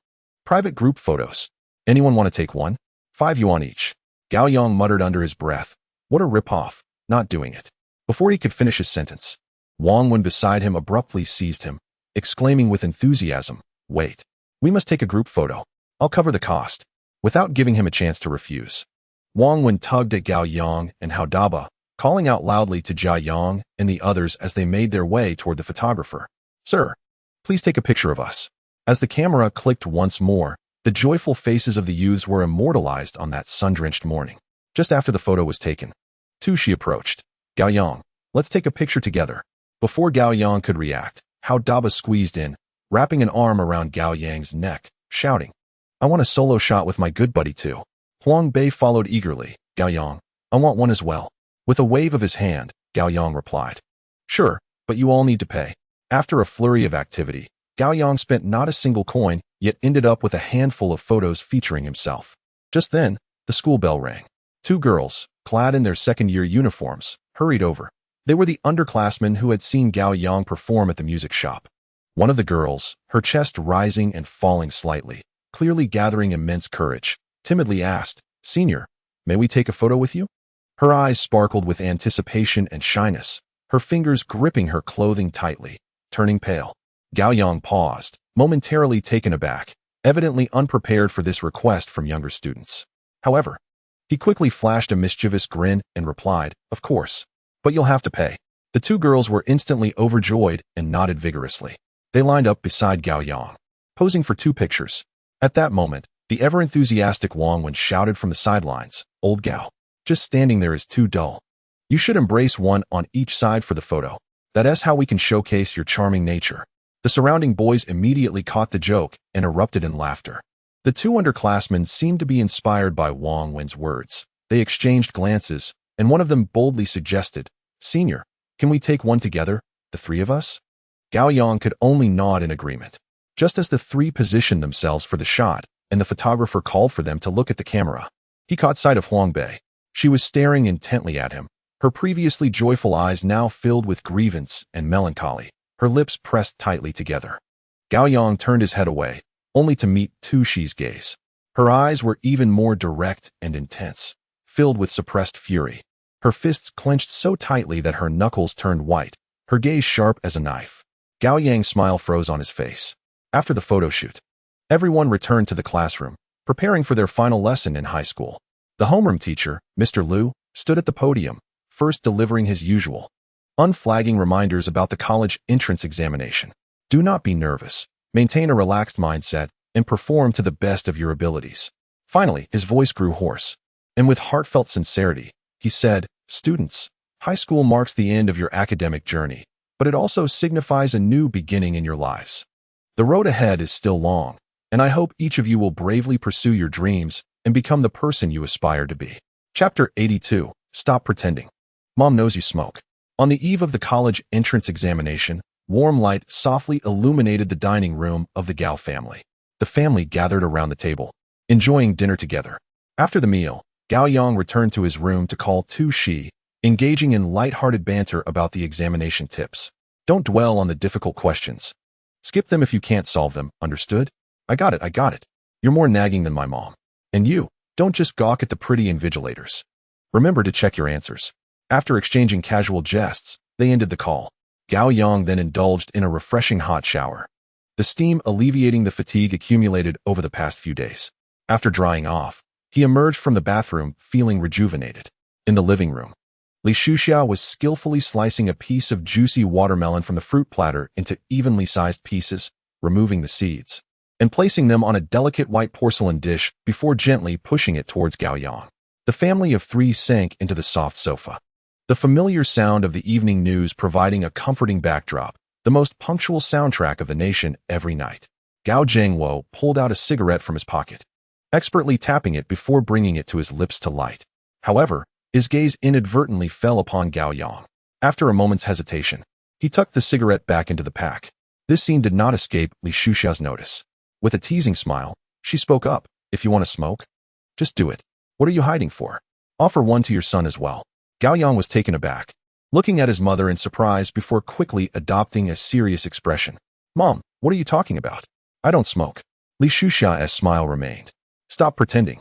A: "Private group photos. Anyone want to take one? 5 yuan each." Gao Yang muttered under his breath, "What a rip-off, not doing it." Before he could finish his sentence, Wang Wen beside him abruptly seized him, exclaiming with enthusiasm, "Wait, we must take a group photo. I'll cover the cost." Without giving him a chance to refuse, Wang Wen tugged at Gao Yang and Huang Bei, calling out loudly to Jia Yang and the others as they made their way toward the photographer. "Sir, please take a picture of us." As the camera clicked once more, the joyful faces of the youths were immortalized on that sun-drenched morning. Just after the photo was taken, Tushi approached. "Gao Yang, let's take a picture together." Before Gao Yang could react, Huang Bei squeezed in, wrapping an arm around Gao Yang's neck, shouting, "I want a solo shot with my good buddy too." Huang Bei followed eagerly. "Gao Yang, I want one as well." With a wave of his hand, Gao Yang replied, "Sure, but you all need to pay." After a flurry of activity, Gao Yang spent not a single coin, yet ended up with a handful of photos featuring himself. Just then, the school bell rang. 2 girls, clad in their second-year uniforms, hurried over. They were the underclassmen who had seen Gao Yang perform at the music shop. One of the girls, her chest rising and falling slightly, clearly gathering immense courage, timidly asked, "Senior, may we take a photo with you?" Her eyes sparkled with anticipation and shyness, her fingers gripping her clothing tightly, turning pale. Gao Yang paused, momentarily taken aback, evidently unprepared for this request from younger students. However, he quickly flashed a mischievous grin and replied, "Of course, but you'll have to pay." The 2 girls were instantly overjoyed and nodded vigorously. They lined up beside Gao Yang, posing for 2 pictures. At that moment, the ever-enthusiastic Wang Wen shouted from the sidelines, "Old Gao, just standing there is too dull. You should embrace one on each side for the photo. That's how we can showcase your charming nature." The surrounding boys immediately caught the joke and erupted in laughter. The 2 underclassmen seemed to be inspired by Wang Wen's words. They exchanged glances, and one of them boldly suggested, "Senior, can we take one together, the 3 of us?" Gao Yang could only nod in agreement. Just as the 3 positioned themselves for the shot, and the photographer called for them to look at the camera, he caught sight of Huang Bei. She was staring intently at him, her previously joyful eyes now filled with grievance and melancholy, her lips pressed tightly together. Gao Yang turned his head away, only to meet Tushi's gaze. Her eyes were even more direct and intense, filled with suppressed fury. Her fists clenched so tightly that her knuckles turned white, her gaze sharp as a knife. Gao Yang's smile froze on his face. After the photo shoot, everyone returned to the classroom, preparing for their final lesson in high school. The homeroom teacher, Mr. Liu, stood at the podium, first delivering his usual, unflagging reminders about the college entrance examination. Do not be nervous, maintain a relaxed mindset, and perform to the best of your abilities. Finally, his voice grew hoarse, and with heartfelt sincerity, he said, "Students, high school marks the end of your academic journey, but it also signifies a new beginning in your lives. The road ahead is still long, and I hope each of you will bravely pursue your dreams and become the person you aspire to be." Chapter 82. Stop Pretending. Mom knows you smoke. On the eve of the college entrance examination, warm light softly illuminated the dining room of the Gao family. The family gathered around the table, enjoying dinner together. After the meal, Gao Yang returned to his room to call Tu Shi, engaging in light-hearted banter about the examination tips. "Don't dwell on the difficult questions. Skip them if you can't solve them, understood?" I got it. You're more nagging than my mom. And you, don't just gawk at the pretty invigilators. Remember to check your answers. After exchanging casual jests, they ended the call. Gao Yang then indulged in a refreshing hot shower, the steam alleviating the fatigue accumulated over the past few days. After drying off, he emerged from the bathroom feeling rejuvenated. In the living room, Li Shuxia was skillfully slicing a piece of juicy watermelon from the fruit platter into evenly sized pieces, removing the seeds, and placing them on a delicate white porcelain dish before gently pushing it towards Gao Yang. The family of three sank into the soft sofa, the familiar sound of the evening news providing a comforting backdrop, the most punctual soundtrack of the nation every night. Gao Zhengwo pulled out a cigarette from his pocket, expertly tapping it before bringing it to his lips to light. However, his gaze inadvertently fell upon Gao Yang. After a moment's hesitation, he tucked the cigarette back into the pack. This scene did not escape Li Shuxia's notice. With a teasing smile, she spoke up. If you want to smoke, just do it. What are you hiding for? Offer one to your son as well. Gao Yang was taken aback, looking at his mother in surprise before quickly adopting a serious expression. Mom, what are you talking about? I don't smoke. Li Shuxia's smile remained. Stop pretending.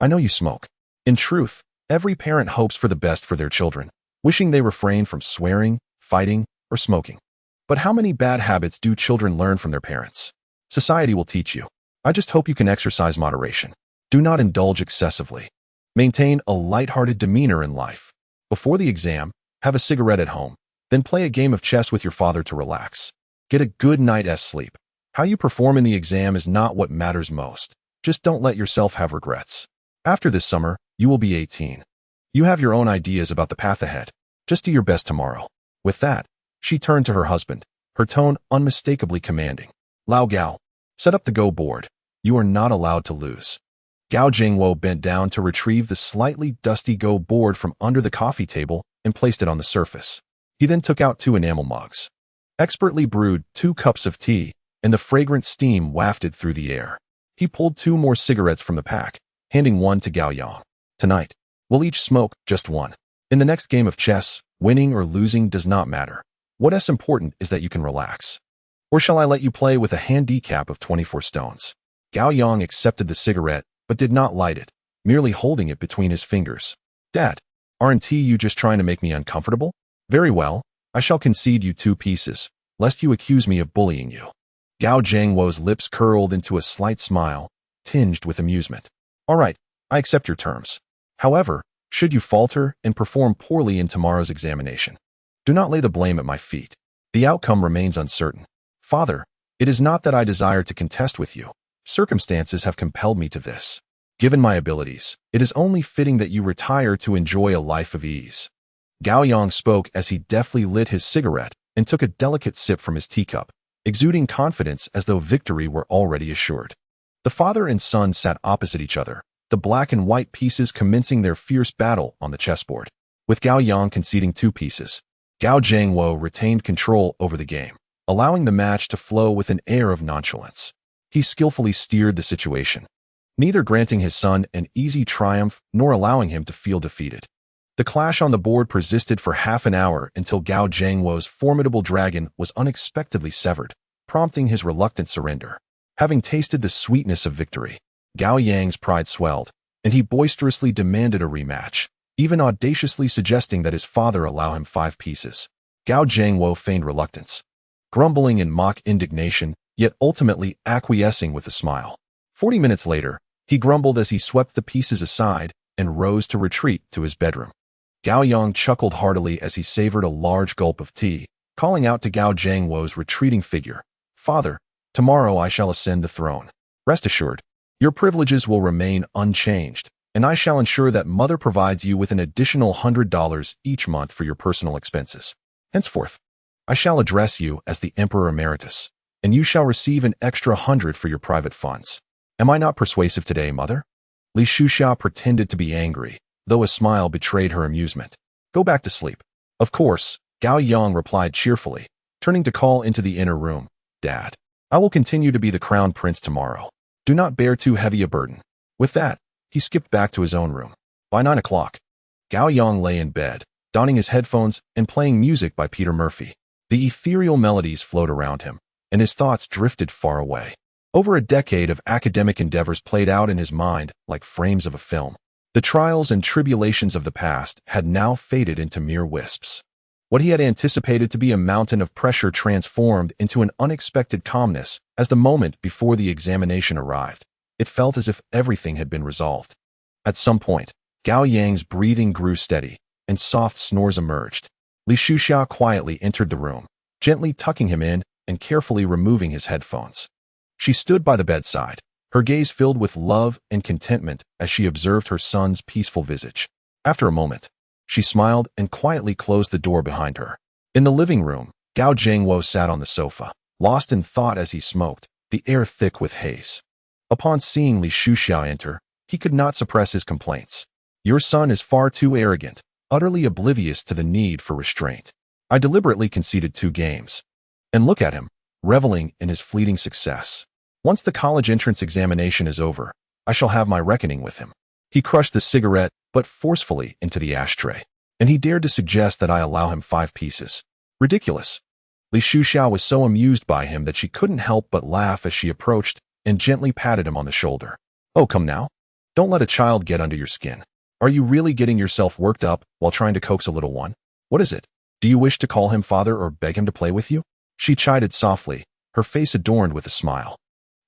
A: I know you smoke. In truth, every parent hopes for the best for their children, wishing they refrain from swearing, fighting, or smoking. But how many bad habits do children learn from their parents? Society will teach you. I just hope you can exercise moderation. Do not indulge excessively. Maintain a light-hearted demeanor in life. Before the exam, have a cigarette at home, then play a game of chess with your father to relax. Get a good night's sleep. How you perform in the exam is not what matters most. Just don't let yourself have regrets. After this summer, you will be 18. You have your own ideas about the path ahead. Just do your best tomorrow. With that, she turned to her husband, her tone unmistakably commanding. Lao Gao, set up the Go board. You are not allowed to lose. Gao Jingwo bent down to retrieve the slightly dusty Go board from under the coffee table and placed it on the surface. He then took out 2 enamel mugs, expertly brewed 2 cups of tea, and the fragrant steam wafted through the air. He pulled 2 more cigarettes from the pack, handing one to Gao Yang. Tonight, we'll each smoke just one. In the next game of chess, winning or losing does not matter. What is important is that you can relax. Or shall I let you play with a handicap of 24 stones? Gao Yang accepted the cigarette, but did not light it, merely holding it between his fingers. Dad, aren't you just trying to make me uncomfortable? Very well, I shall concede you 2 pieces, lest you accuse me of bullying you. Gao Zhengwo's lips curled into a slight smile, tinged with amusement. All right, I accept your terms. However, should you falter and perform poorly in tomorrow's examination, do not lay the blame at my feet. The outcome remains uncertain. Father, it is not that I desire to contest with you. Circumstances have compelled me to this. Given my abilities, it is only fitting that you retire to enjoy a life of ease. Gao Yang spoke as he deftly lit his cigarette and took a delicate sip from his teacup, exuding confidence as though victory were already assured. The father and son sat opposite each other, the black and white pieces commencing their fierce battle on the chessboard. With Gao Yang conceding 2 pieces, Gao Zhengwo retained control over the game, allowing the match to flow with an air of nonchalance. He skillfully steered the situation, neither granting his son an easy triumph nor allowing him to feel defeated. The clash on the board persisted for half an hour until Gao Zhengwo's formidable dragon was unexpectedly severed, prompting his reluctant surrender. Having tasted the sweetness of victory, Gao Yang's pride swelled, and he boisterously demanded a rematch, even audaciously suggesting that his father allow him 5 pieces. Gao Zhengwo feigned reluctance, grumbling in mock indignation, yet ultimately acquiescing with a smile. 40 minutes later, he grumbled as he swept the pieces aside and rose to retreat to his bedroom. Gao Yang chuckled heartily as he savored a large gulp of tea, calling out to Gao Zhengwo's retreating figure, Father, tomorrow I shall ascend the throne. Rest assured, your privileges will remain unchanged, and I shall ensure that Mother provides you with an additional $100 each month for your personal expenses. Henceforth, I shall address you as the Emperor Emeritus, and you shall receive an extra 100 for your private funds. Am I not persuasive today, Mother? Li Shuxia pretended to be angry, though a smile betrayed her amusement. Go back to sleep. Of course, Gao Yang replied cheerfully, turning to call into the inner room. Dad, I will continue to be the crown prince tomorrow. Do not bear too heavy a burden. With that, he skipped back to his own room. By 9 o'clock, Gao Yang lay in bed, donning his headphones and playing music by Peter Murphy. The ethereal melodies flowed around him, and his thoughts drifted far away. Over a decade of academic endeavors played out in his mind like frames of a film. The trials and tribulations of the past had now faded into mere wisps. What he had anticipated to be a mountain of pressure transformed into an unexpected calmness as the moment before the examination arrived. It felt as if everything had been resolved. At some point, Gao Yang's breathing grew steady, and soft snores emerged. Li Shuxia quietly entered the room, gently tucking him in and carefully removing his headphones. She stood by the bedside, her gaze filled with love and contentment as she observed her son's peaceful visage. After a moment, she smiled and quietly closed the door behind her. In the living room, Gao Zhengwo sat on the sofa, lost in thought as he smoked, the air thick with haze. Upon seeing Li Shuxia enter, he could not suppress his complaints. Your son is far too arrogant, utterly oblivious to the need for restraint. I deliberately conceded 2 games. And look at him, reveling in his fleeting success. Once the college entrance examination is over, I shall have my reckoning with him. He crushed the cigarette, but forcefully, into the ashtray, and he dared to suggest that I allow him 5 pieces. Ridiculous. Li Shuxia was so amused by him that she couldn't help but laugh as she approached and gently patted him on the shoulder. Oh, come now. Don't let a child get under your skin. Are you really getting yourself worked up while trying to coax a little one? What is it? Do you wish to call him father or beg him to play with you? She chided softly, her face adorned with a smile.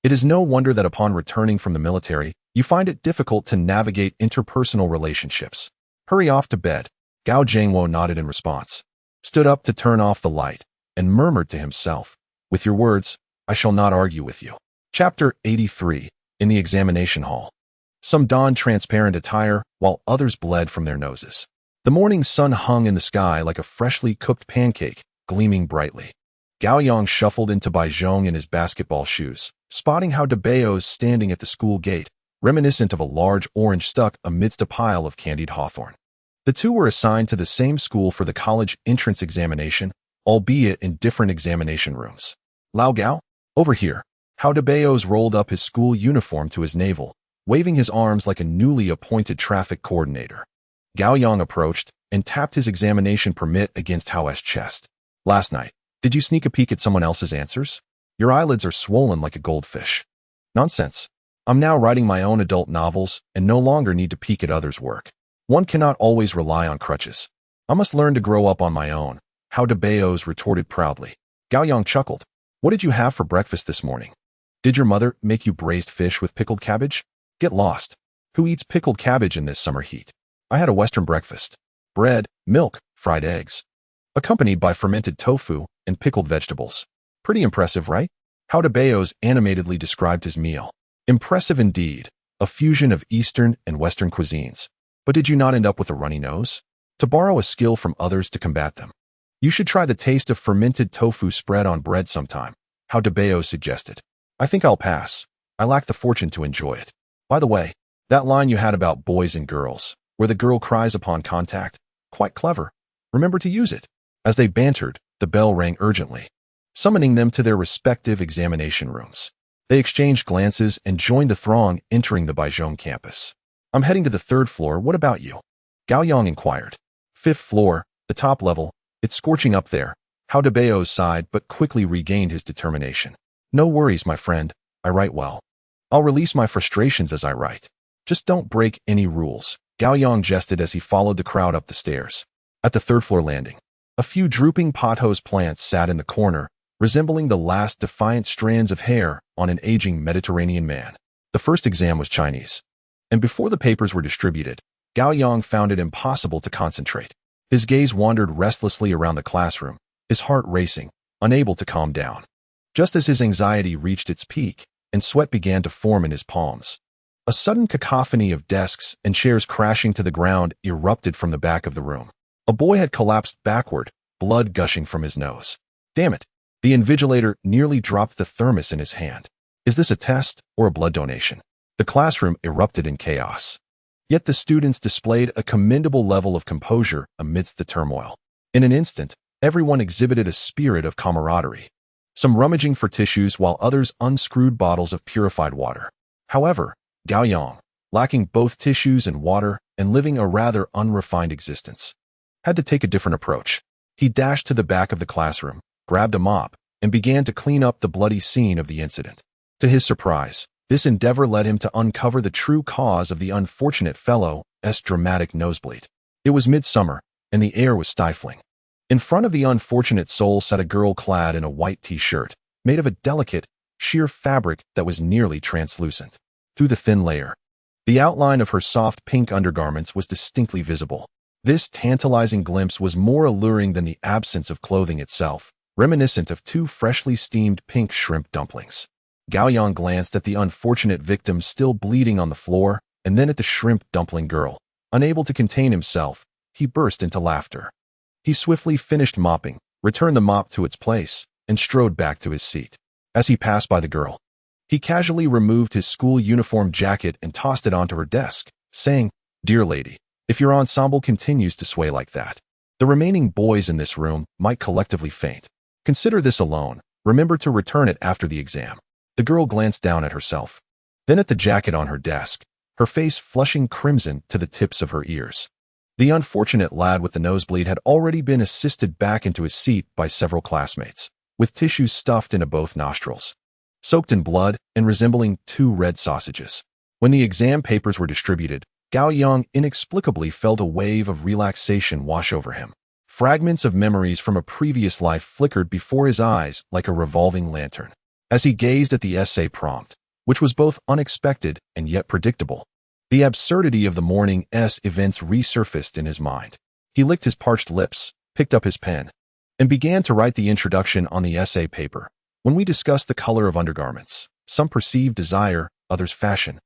A: It is no wonder that upon returning from the military, you find it difficult to navigate interpersonal relationships. Hurry off to bed. Gao Zhengwo nodded in response, stood up to turn off the light, and murmured to himself, with your words, I shall not argue with you. Chapter 83. In the examination hall. Some donned transparent attire, while others bled from their noses. The morning sun hung in the sky like a freshly cooked pancake, gleaming brightly. Gao Yang shuffled into Baizhong in his basketball shoes, spotting how de Bao's standing at the school gate, reminiscent of a large orange stuck amidst a pile of candied hawthorn. The two were assigned to the same school for the college entrance examination, albeit in different examination rooms. Lao Gao? Over here. How de Bao's rolled up his school uniform to his navel, waving his arms like a newly appointed traffic coordinator. Gao Yang approached and tapped his examination permit against Hao's chest. Last night, did you sneak a peek at someone else's answers? Your eyelids are swollen like a goldfish. Nonsense. I'm now writing my own adult novels and no longer need to peek at others' work. One cannot always rely on crutches. I must learn to grow up on my own, How de Bao's retorted proudly. Gao Yang chuckled. What did you have for breakfast this morning? Did your mother make you braised fish with pickled cabbage? Get lost. Who eats pickled cabbage in this summer heat? I had a Western breakfast. Bread, milk, fried eggs, accompanied by fermented tofu and pickled vegetables. Pretty impressive, right? How de Bao's animatedly described his meal. Impressive indeed, a fusion of Eastern and Western cuisines. But did you not end up with a runny nose? To borrow a skill from others to combat them. You should try the taste of fermented tofu spread on bread sometime, How de Bao suggested. I think I'll pass. I lack the fortune to enjoy it. By the way, that line you had about boys and girls, where the girl cries upon contact, quite clever. Remember to use it. As they bantered, the bell rang urgently, summoning them to their respective examination rooms. They exchanged glances and joined the throng entering the Baizhong campus. I'm heading to the 3rd floor. What about you? Gao Yang inquired. 5th floor, the top level. It's scorching up there. How de Bao sighed but quickly regained his determination. No worries, my friend. I write well. I'll release my frustrations as I write. Just don't break any rules. Gao Yang jested as he followed the crowd up the stairs. At the 3rd floor landing, a few drooping pothose plants sat in the corner, resembling the last defiant strands of hair on an aging Mediterranean man. The first exam was Chinese, and before the papers were distributed, Gao Yang found it impossible to concentrate. His gaze wandered restlessly around the classroom, his heart racing, unable to calm down. Just as his anxiety reached its peak, and sweat began to form in his palms, a sudden cacophony of desks and chairs crashing to the ground erupted from the back of the room. A boy had collapsed backward, blood gushing from his nose. Damn it! The invigilator nearly dropped the thermos in his hand. Is this a test or a blood donation? The classroom erupted in chaos. Yet the students displayed a commendable level of composure amidst the turmoil. In an instant, everyone exhibited a spirit of camaraderie. Some rummaging for tissues while others unscrewed bottles of purified water. However, Gao Yang, lacking both tissues and water and living a rather unrefined existence, had to take a different approach. He dashed to the back of the classroom, grabbed a mop, and began to clean up the bloody scene of the incident. To his surprise, this endeavor led him to uncover the true cause of the unfortunate fellow's dramatic nosebleed. It was midsummer, and the air was stifling. In front of the unfortunate soul sat a girl clad in a white t-shirt, made of a delicate, sheer fabric that was nearly translucent. Through the thin layer, the outline of her soft pink undergarments was distinctly visible. This tantalizing glimpse was more alluring than the absence of clothing itself, reminiscent of two freshly steamed pink shrimp dumplings. Gao Yang glanced at the unfortunate victim still bleeding on the floor, and then at the shrimp dumpling girl. Unable to contain himself, he burst into laughter. He swiftly finished mopping, returned the mop to its place, and strode back to his seat. As he passed by the girl, he casually removed his school uniform jacket and tossed it onto her desk, saying, "Dear lady, if your ensemble continues to sway like that, the remaining boys in this room might collectively faint. Consider this alone. Remember to return it after the exam." The girl glanced down at herself, then at the jacket on her desk, her face flushing crimson to the tips of her ears. The unfortunate lad with the nosebleed had already been assisted back into his seat by several classmates, with tissues stuffed into both nostrils, soaked in blood and resembling two red sausages. When the exam papers were distributed, Gao Yang inexplicably felt a wave of relaxation wash over him. Fragments of memories from a previous life flickered before his eyes like a revolving lantern. As he gazed at the essay prompt, which was both unexpected and yet predictable, the absurdity of the morning's events resurfaced in his mind. He licked his parched lips, picked up his pen, and began to write the introduction on the essay paper. When we discussed the color of undergarments, some perceive desire, others fashion.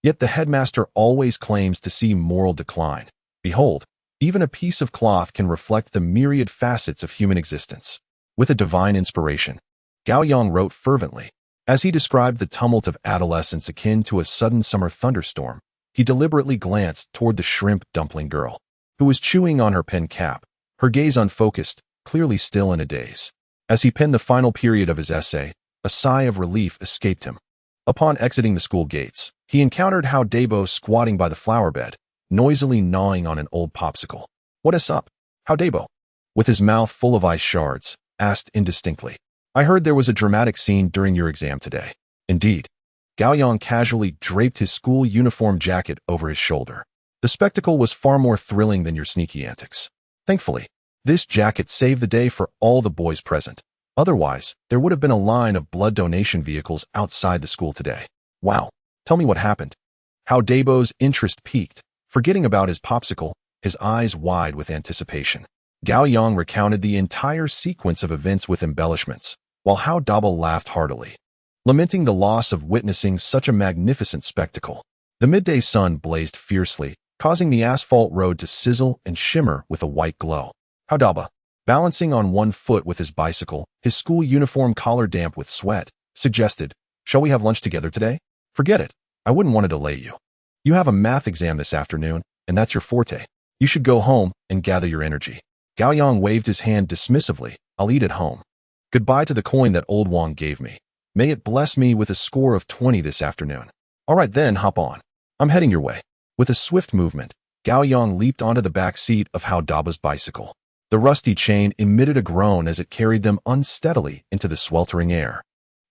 A: Yet the headmaster always claims to see moral decline. Behold, even a piece of cloth can reflect the myriad facets of human existence. With a divine inspiration, Gao Yang wrote fervently. As he described the tumult of adolescence akin to a sudden summer thunderstorm, he deliberately glanced toward the shrimp dumpling girl, who was chewing on her pen cap, her gaze unfocused, clearly still in a daze. As he penned the final period of his essay, a sigh of relief escaped him. Upon exiting the school gates, he encountered Huang Bei squatting by the flower bed, noisily gnawing on an old popsicle. "What is up, Huang Bei?" With his mouth full of ice shards, asked indistinctly. "I heard there was a dramatic scene during your exam today." "Indeed." Gao Yang casually draped his school uniform jacket over his shoulder. "The spectacle was far more thrilling than your sneaky antics. Thankfully, this jacket saved the day for all the boys present. Otherwise, there would have been a line of blood donation vehicles outside the school today." "Wow. Tell me what happened." Huang Bei's interest peaked. Forgetting about his popsicle, his eyes wide with anticipation, Gao Yang recounted the entire sequence of events with embellishments, while Huang Bei laughed heartily, lamenting the loss of witnessing such a magnificent spectacle. The midday sun blazed fiercely, causing the asphalt road to sizzle and shimmer with a white glow. Huang Bei, balancing on one foot with his bicycle, his school uniform collar damp with sweat, suggested, "Shall we have lunch together today?" "Forget it. I wouldn't want to delay you. You have a math exam this afternoon, and that's your forte. You should go home and gather your energy." Gao Yang waved his hand dismissively. "I'll eat at home. Goodbye to the coin that old Wang gave me. May it bless me with a score of 20 this afternoon." "All right then, hop on. I'm heading your way." With a swift movement, Gao Yang leaped onto the back seat of Huang Bei's bicycle. The rusty chain emitted a groan as it carried them unsteadily into the sweltering air.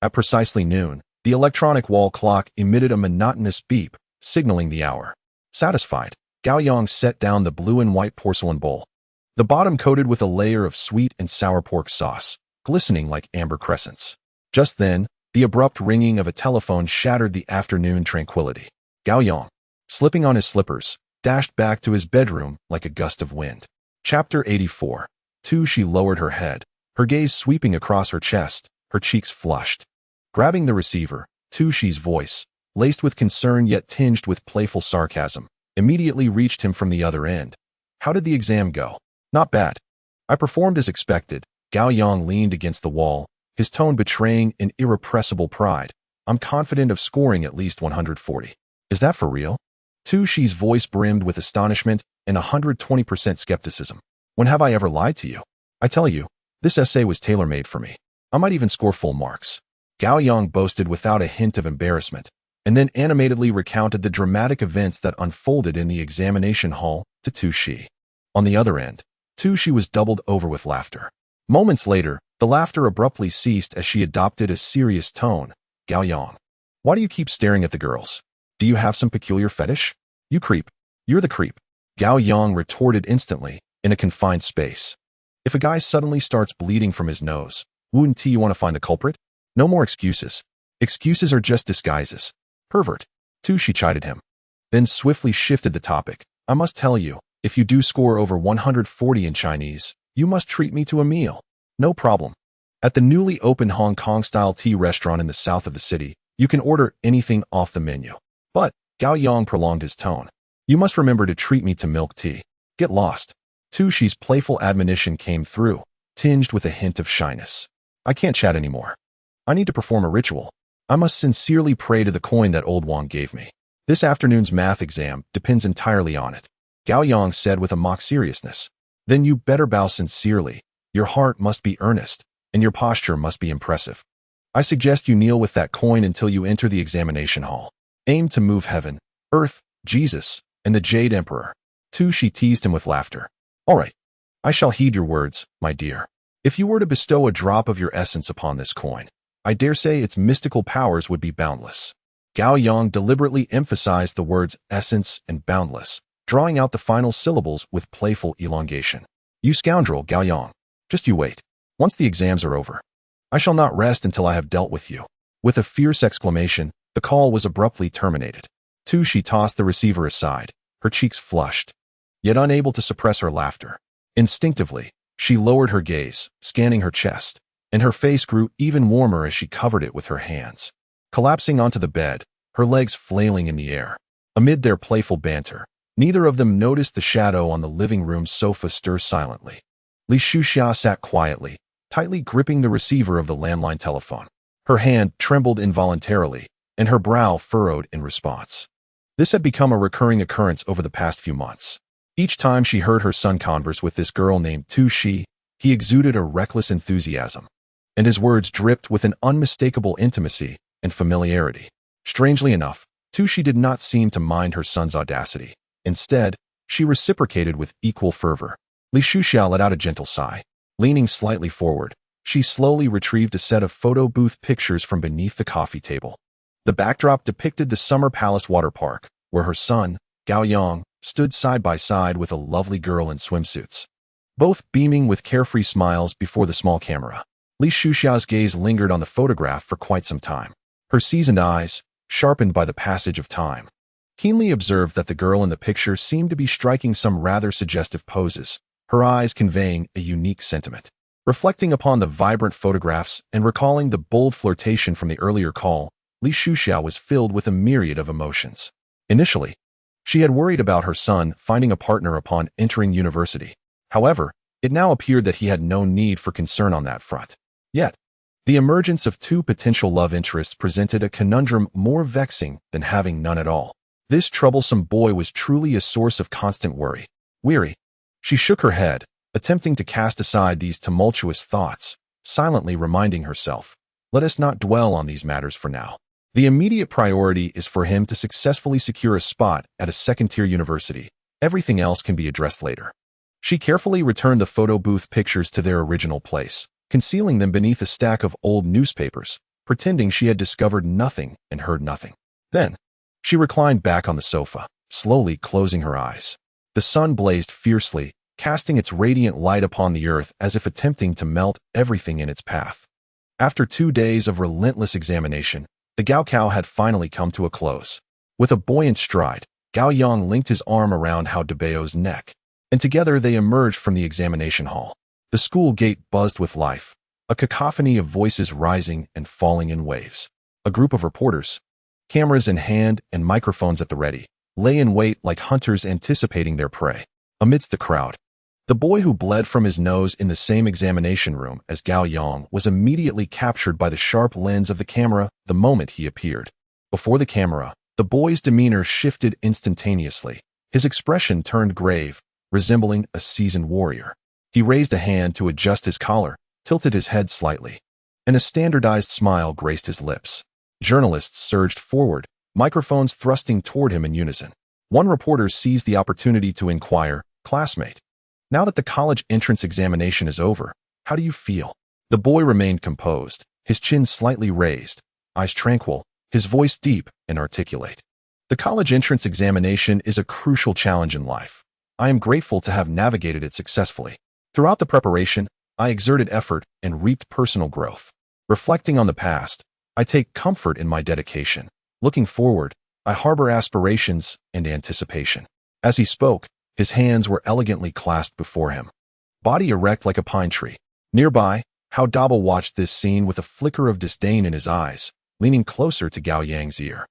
A: At precisely noon, the electronic wall clock emitted a monotonous beep, signaling the hour. Satisfied, Gao Yang set down the blue and white porcelain bowl, the bottom coated with a layer of sweet and sour pork sauce, glistening like amber crescents. Just then, the abrupt ringing of a telephone shattered the afternoon tranquility. Gao Yang, slipping on his slippers, dashed back to his bedroom like a gust of wind. Chapter 84. She lowered her head, her gaze sweeping across her chest, her cheeks flushed. Grabbing the receiver, She's voice, laced with concern yet tinged with playful sarcasm, immediately reached him from the other end. "How did the exam go?" "Not bad. I performed as expected." Gao Yang leaned against the wall, his tone betraying an irrepressible pride. "I'm confident of scoring at least 140. "Is that for real?" She's voice brimmed with astonishment and 120% skepticism. "When have I ever lied to you? I tell you, this essay was tailor-made for me. I might even score full marks." Gao Yang boasted without a hint of embarrassment, and then animatedly recounted the dramatic events that unfolded in the examination hall to She. On the other end, She was doubled over with laughter. Moments later, the laughter abruptly ceased as she adopted a serious tone. "Gao Yang, Why do you keep staring at the girls? Do you have some peculiar fetish? You creep. You're the creep. Gao Yang retorted instantly, in a confined space. If a guy suddenly starts bleeding from his nose, wouldn't you want to find the culprit? No more excuses. Excuses are just disguises. Pervert. Too, she chided him. Then swiftly shifted the topic. I must tell you, if you do score over 140 in Chinese, you must treat me to a meal. No problem. At the newly opened Hong Kong-style tea restaurant in the south of the city, you can order anything off the menu. But, Gao Yang prolonged his tone. You must remember to treat me to milk tea. Get lost. Tu Shi's playful admonition came through, tinged with a hint of shyness. I can't chat anymore. I need to perform a ritual. I must sincerely pray to the coin that old Wang gave me. This afternoon's math exam depends entirely on it. Gao Yang said with a mock seriousness. Then you better bow sincerely. Your heart must be earnest, and your posture must be impressive. I suggest you kneel with that coin until you enter the examination hall. Aim to move heaven, earth, Jesus, and the Jade Emperor. Tu Shi teased him with laughter. All right. I shall heed your words, my dear. If you were to bestow a drop of your essence upon this coin, I dare say its mystical powers would be boundless. Gao Yang deliberately emphasized the words essence and boundless, drawing out the final syllables with playful elongation. You scoundrel, Gao Yang. Just you wait. Once the exams are over, I shall not rest until I have dealt with you. With a fierce exclamation, the call was abruptly terminated. Tu Shi tossed the receiver aside, her cheeks flushed, yet unable to suppress her laughter. Instinctively, she lowered her gaze, scanning her chest, and her face grew even warmer as she covered it with her hands. Collapsing onto the bed, her legs flailing in the air. Amid their playful banter, neither of them noticed the shadow on the living room sofa stir silently. Li Shuxia sat quietly, tightly gripping the receiver of the landline telephone. Her hand trembled involuntarily, and her brow furrowed in response. This had become a recurring occurrence over the past few months. Each time she heard her son converse with this girl named Tu Shi, he exuded a reckless enthusiasm, and his words dripped with an unmistakable intimacy and familiarity. Strangely enough, Tu Shi did not seem to mind her son's audacity. Instead, she reciprocated with equal fervor. Li Shuxia let out a gentle sigh. Leaning slightly forward, she slowly retrieved a set of photo booth pictures from beneath the coffee table. The backdrop depicted the Summer Palace water park, where her son, Gao Yang, stood side by side with a lovely girl in swimsuits, both beaming with carefree smiles before the small camera. Li Shuxia's gaze lingered on the photograph for quite some time. Her seasoned eyes, sharpened by the passage of time, keenly observed that the girl in the picture seemed to be striking some rather suggestive poses, her eyes conveying a unique sentiment. Reflecting upon the vibrant photographs and recalling the bold flirtation from the earlier call, Li Shuxia was filled with a myriad of emotions. Initially, she had worried about her son finding a partner upon entering university. However, it now appeared that he had no need for concern on that front. Yet, the emergence of two potential love interests presented a conundrum more vexing than having none at all. This troublesome boy was truly a source of constant worry. Weary, she shook her head, attempting to cast aside these tumultuous thoughts, silently reminding herself, let us not dwell on these matters for now. The immediate priority is for him to successfully secure a spot at a second-tier university. Everything else can be addressed later. She carefully returned the photo booth pictures to their original place, concealing them beneath a stack of old newspapers, pretending she had discovered nothing and heard nothing. Then, she reclined back on the sofa, slowly closing her eyes. The sun blazed fiercely, casting its radiant light upon the earth as if attempting to melt everything in its path. After 2 days of relentless examination, the Gaokao had finally come to a close. With a buoyant stride, Gao Yang linked his arm around Hao Debao's neck, and together they emerged from the examination hall. The school gate buzzed with life, a cacophony of voices rising and falling in waves. A group of reporters, cameras in hand and microphones at the ready, lay in wait like hunters anticipating their prey. Amidst the crowd, the boy who bled from his nose in the same examination room as Gao Yang was immediately captured by the sharp lens of the camera the moment he appeared. Before the camera, the boy's demeanor shifted instantaneously. His expression turned grave, resembling a seasoned warrior. He raised a hand to adjust his collar, tilted his head slightly, and a standardized smile graced his lips. Journalists surged forward, microphones thrusting toward him in unison. One reporter seized the opportunity to inquire, "Classmate, now that the college entrance examination is over, how do you feel?" The boy remained composed, his chin slightly raised, eyes tranquil, his voice deep and articulate. The college entrance examination is a crucial challenge in life. I am grateful to have navigated it successfully. Throughout the preparation, I exerted effort and reaped personal growth. Reflecting on the past, I take comfort in my dedication. Looking forward, I harbor aspirations and anticipation. As he spoke, his hands were elegantly clasped before him, body erect like a pine tree. Nearby, Hao Daba watched this scene with a flicker of disdain in his eyes, leaning closer to Gao Yang's ear.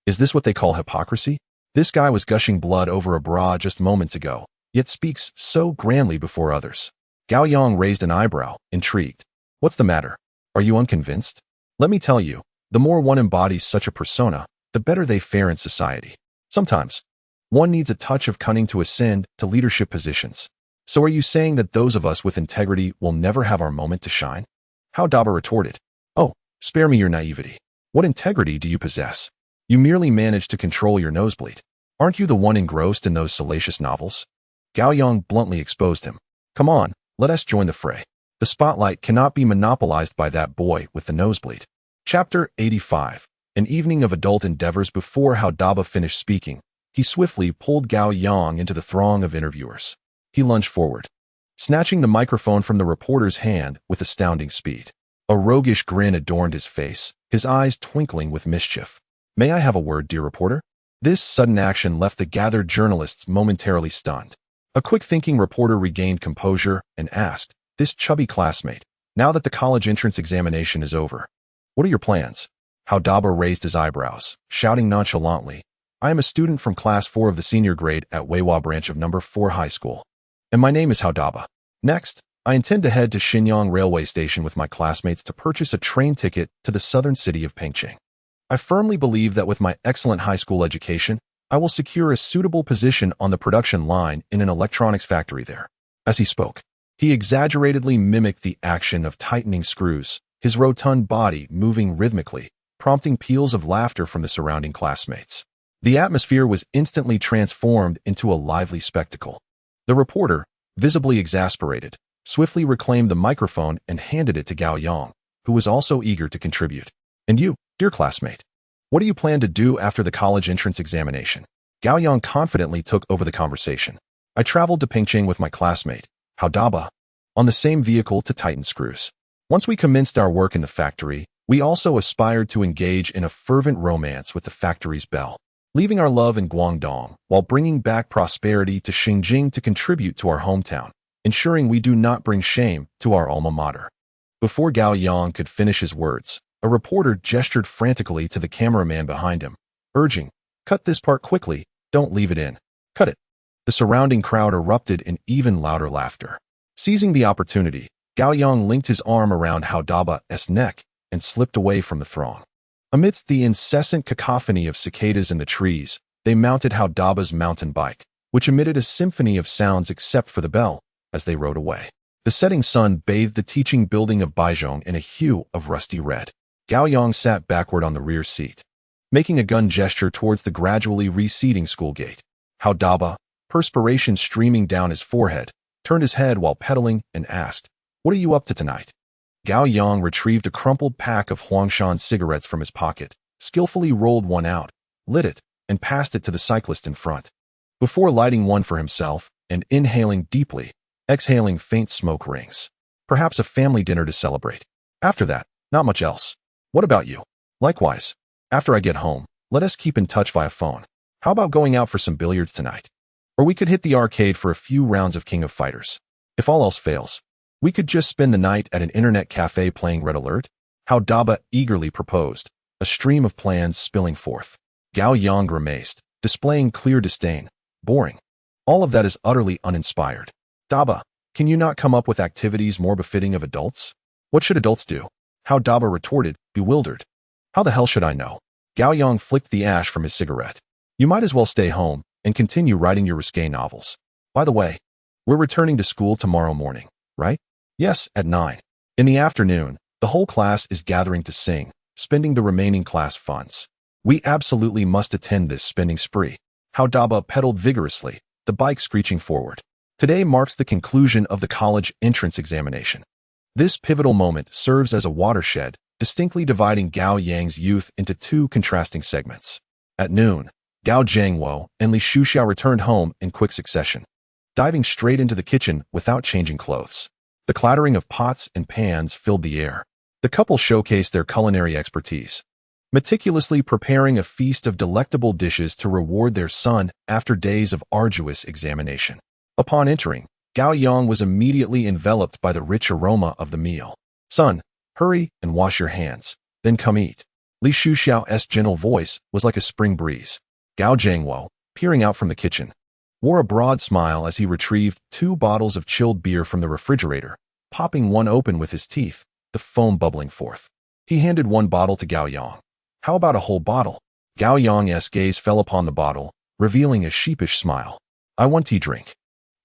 A: Is this what they call hypocrisy? This guy was gushing blood over a bra just moments ago, yet speaks so grandly before others. Gao Yang raised an eyebrow, intrigued. What's the matter? Are you unconvinced? Let me tell you, the more one embodies such a persona, the better they fare in society. Sometimes, one needs a touch of cunning to ascend to leadership positions. So are you saying that those of us with integrity will never have our moment to shine? Hao Daba retorted. Oh, spare me your naivety. What integrity do you possess? You merely manage to control your nosebleed. Aren't you the one engrossed in those salacious novels? Gao Yang bluntly exposed him. Come on, let us join the fray. The spotlight cannot be monopolized by that boy with the nosebleed. Chapter 85. An evening of adult endeavors. Before Hao Daba finished speaking, he swiftly pulled Gao Yang into the throng of interviewers. He lunged forward, snatching the microphone from the reporter's hand with astounding speed. A roguish grin adorned his face, his eyes twinkling with mischief. May I have a word, dear reporter? This sudden action left the gathered journalists momentarily stunned. A quick-thinking reporter regained composure and asked, this chubby classmate, now that the college entrance examination is over, what are your plans? Hao Daba raised his eyebrows, shouting nonchalantly, I am a student from Class 4 of the senior grade at Weiwa branch of No. 4 High School. And my name is Hao Daba. Next, I intend to head to Xinyang Railway Station with my classmates to purchase a train ticket to the southern city of Pengcheng. I firmly believe that with my excellent high school education, I will secure a suitable position on the production line in an electronics factory there. As he spoke, he exaggeratedly mimicked the action of tightening screws, his rotund body moving rhythmically, prompting peals of laughter from the surrounding classmates. The atmosphere was instantly transformed into a lively spectacle. The reporter, visibly exasperated, swiftly reclaimed the microphone and handed it to Gao Yang, who was also eager to contribute. And you, dear classmate, what do you plan to do after the college entrance examination? Gao Yang confidently took over the conversation. I traveled to Pengcheng with my classmate, Hao Daba, on the same vehicle to tighten screws. Once we commenced our work in the factory, we also aspired to engage in a fervent romance with the factory's belle, leaving our love in Guangdong while bringing back prosperity to Xinjiang to contribute to our hometown, ensuring we do not bring shame to our alma mater. Before Gao Yang could finish his words, a reporter gestured frantically to the cameraman behind him, urging, cut this part quickly, don't leave it in. Cut it. The surrounding crowd erupted in even louder laughter. Seizing the opportunity, Gao Yang linked his arm around Hao Daba's neck and slipped away from the throng. Amidst the incessant cacophony of cicadas in the trees, they mounted Hao Daba's mountain bike, which emitted a symphony of sounds except for the bell, as they rode away. The setting sun bathed the teaching building of Baizhong in a hue of rusty red. Gao Yang sat backward on the rear seat, making a gun gesture towards the gradually receding school gate. Hao Daba, perspiration streaming down his forehead, turned his head while pedaling and asked, what are you up to tonight? Gao Yang retrieved a crumpled pack of Huangshan cigarettes from his pocket, skillfully rolled one out, lit it, and passed it to the cyclist in front. Before lighting one for himself and inhaling deeply, exhaling faint smoke rings. Perhaps a family dinner to celebrate. After that, not much else. What about you? Likewise, after I get home, let us keep in touch via phone. How about going out for some billiards tonight? Or we could hit the arcade for a few rounds of King of Fighters. If all else fails, we could just spend the night at an internet cafe playing Red Alert. Hao Daba eagerly proposed, a stream of plans spilling forth. Gao Yang grimaced, displaying clear disdain. Boring. All of that is utterly uninspired. Daba, can you not come up with activities more befitting of adults? What should adults do? Hao Daba retorted, bewildered. How the hell should I know? Gao Yang flicked the ash from his cigarette. You might as well stay home and continue writing your risque novels. By the way, we're returning to school tomorrow morning, right? Yes, at 9. In the afternoon, the whole class is gathering to sing, spending the remaining class funds. We absolutely must attend this spending spree. Hao Daba pedaled vigorously, the bike screeching forward. Today marks the conclusion of the college entrance examination. This pivotal moment serves as a watershed, distinctly dividing Gao Yang's youth into two contrasting segments. At noon, Gao Jiangwo and Li Shuxiao returned home in quick succession, diving straight into the kitchen without changing clothes. The clattering of pots and pans filled the air. The couple showcased their culinary expertise, meticulously preparing a feast of delectable dishes to reward their son after days of arduous examination. Upon entering, Gao Yang was immediately enveloped by the rich aroma of the meal. "Son, hurry and wash your hands, then come eat." Li Shuxiao's gentle voice was like a spring breeze. Gao Jiangwo, peering out from the kitchen, wore a broad smile as he retrieved 2 bottles of chilled beer from the refrigerator, popping one open with his teeth, the foam bubbling forth. He handed 1 bottle to Gao Yang. "How about a whole bottle?" Gao Yang's gaze fell upon the bottle, revealing a sheepish smile. "I want tea drink.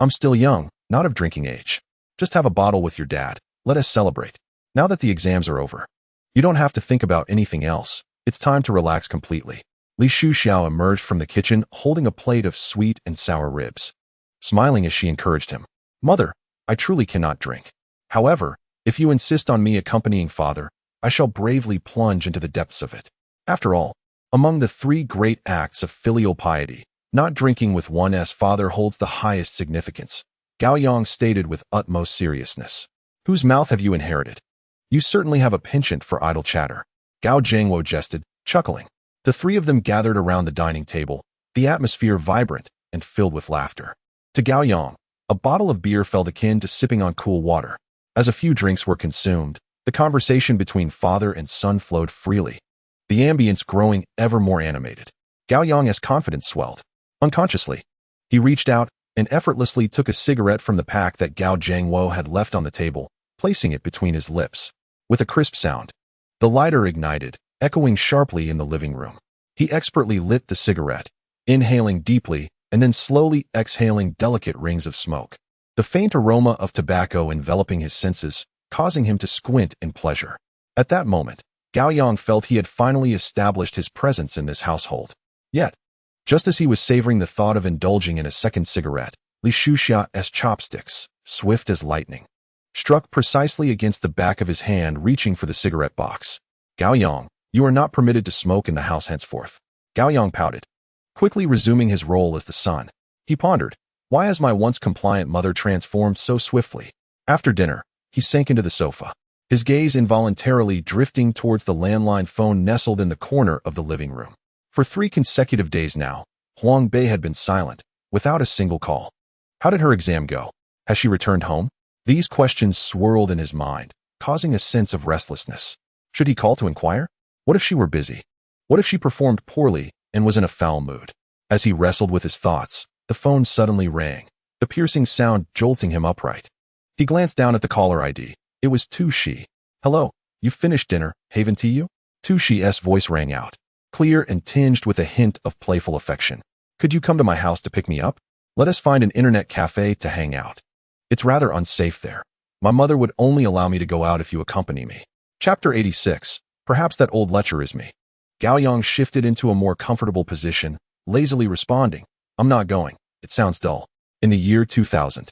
A: I'm still young, not of drinking age. Just have a bottle with your dad. Let us celebrate. Now that the exams are over, you don't have to think about anything else. It's time to relax completely." Li Shuxiao emerged from the kitchen holding a plate of sweet and sour ribs, smiling as she encouraged him. "Mother, I truly cannot drink. However, if you insist on me accompanying father, I shall bravely plunge into the depths of it. After all, among the 3 great acts of filial piety, not drinking with one's father holds the highest significance," Gao Yang stated with utmost seriousness. "Whose mouth have you inherited? You certainly have a penchant for idle chatter." Gao Jiangwo jested, chuckling. The 3 of them gathered around the dining table, the atmosphere vibrant and filled with laughter. To Gao Yang, a bottle of beer felt akin to sipping on cool water. As a few drinks were consumed, the conversation between father and son flowed freely, the ambience growing ever more animated. Gao Yang's confidence swelled. Unconsciously, he reached out and effortlessly took a cigarette from the pack that Gao Jiangwo had left on the table, placing it between his lips. With a crisp sound, the lighter ignited, echoing sharply in the living room. He expertly lit the cigarette, inhaling deeply and then slowly exhaling delicate rings of smoke, the faint aroma of tobacco enveloping his senses, causing him to squint in pleasure. At that moment, Gao Yang felt he had finally established his presence in this household. Yet, just as he was savoring the thought of indulging in a second cigarette, Li Shuxiao's chopsticks, swift as lightning, struck precisely against the back of his hand, reaching for the cigarette box. "Gao Yang, you are not permitted to smoke in the house henceforth." Gao Yang pouted, quickly resuming his role as the son. He pondered, why has my once compliant mother transformed so swiftly? After dinner, he sank into the sofa, his gaze involuntarily drifting towards the landline phone nestled in the corner of the living room. For 3 consecutive days now, Huang Bei had been silent, without a single call. How did her exam go? Has she returned home? These questions swirled in his mind, causing a sense of restlessness. Should he call to inquire? What if she were busy? What if she performed poorly and was in a foul mood? As he wrestled with his thoughts, the phone suddenly rang, the piercing sound jolting him upright. He glanced down at the caller ID. It was Tu Shi. "Hello, you've finished dinner, haven't you?" Tu Shi's voice rang out, clear and tinged with a hint of playful affection. "Could you come to my house to pick me up? Let us find an internet cafe to hang out. It's rather unsafe there. My mother would only allow me to go out if you accompany me." Chapter 86. Perhaps that old lecher is me. Gao Yang shifted into a more comfortable position, lazily responding, "I'm not going. It sounds dull." In the year 2000,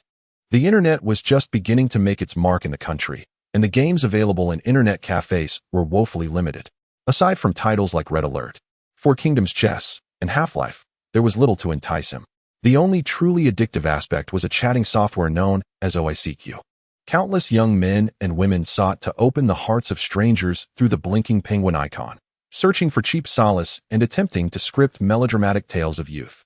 A: the internet was just beginning to make its mark in the country, and the games available in internet cafes were woefully limited. Aside from titles like Red Alert, Four Kingdoms Chess, and Half-Life, there was little to entice him. The only truly addictive aspect was a chatting software known as OICQ. Countless young men and women sought to open the hearts of strangers through the blinking penguin icon, searching for cheap solace and attempting to script melodramatic tales of youth.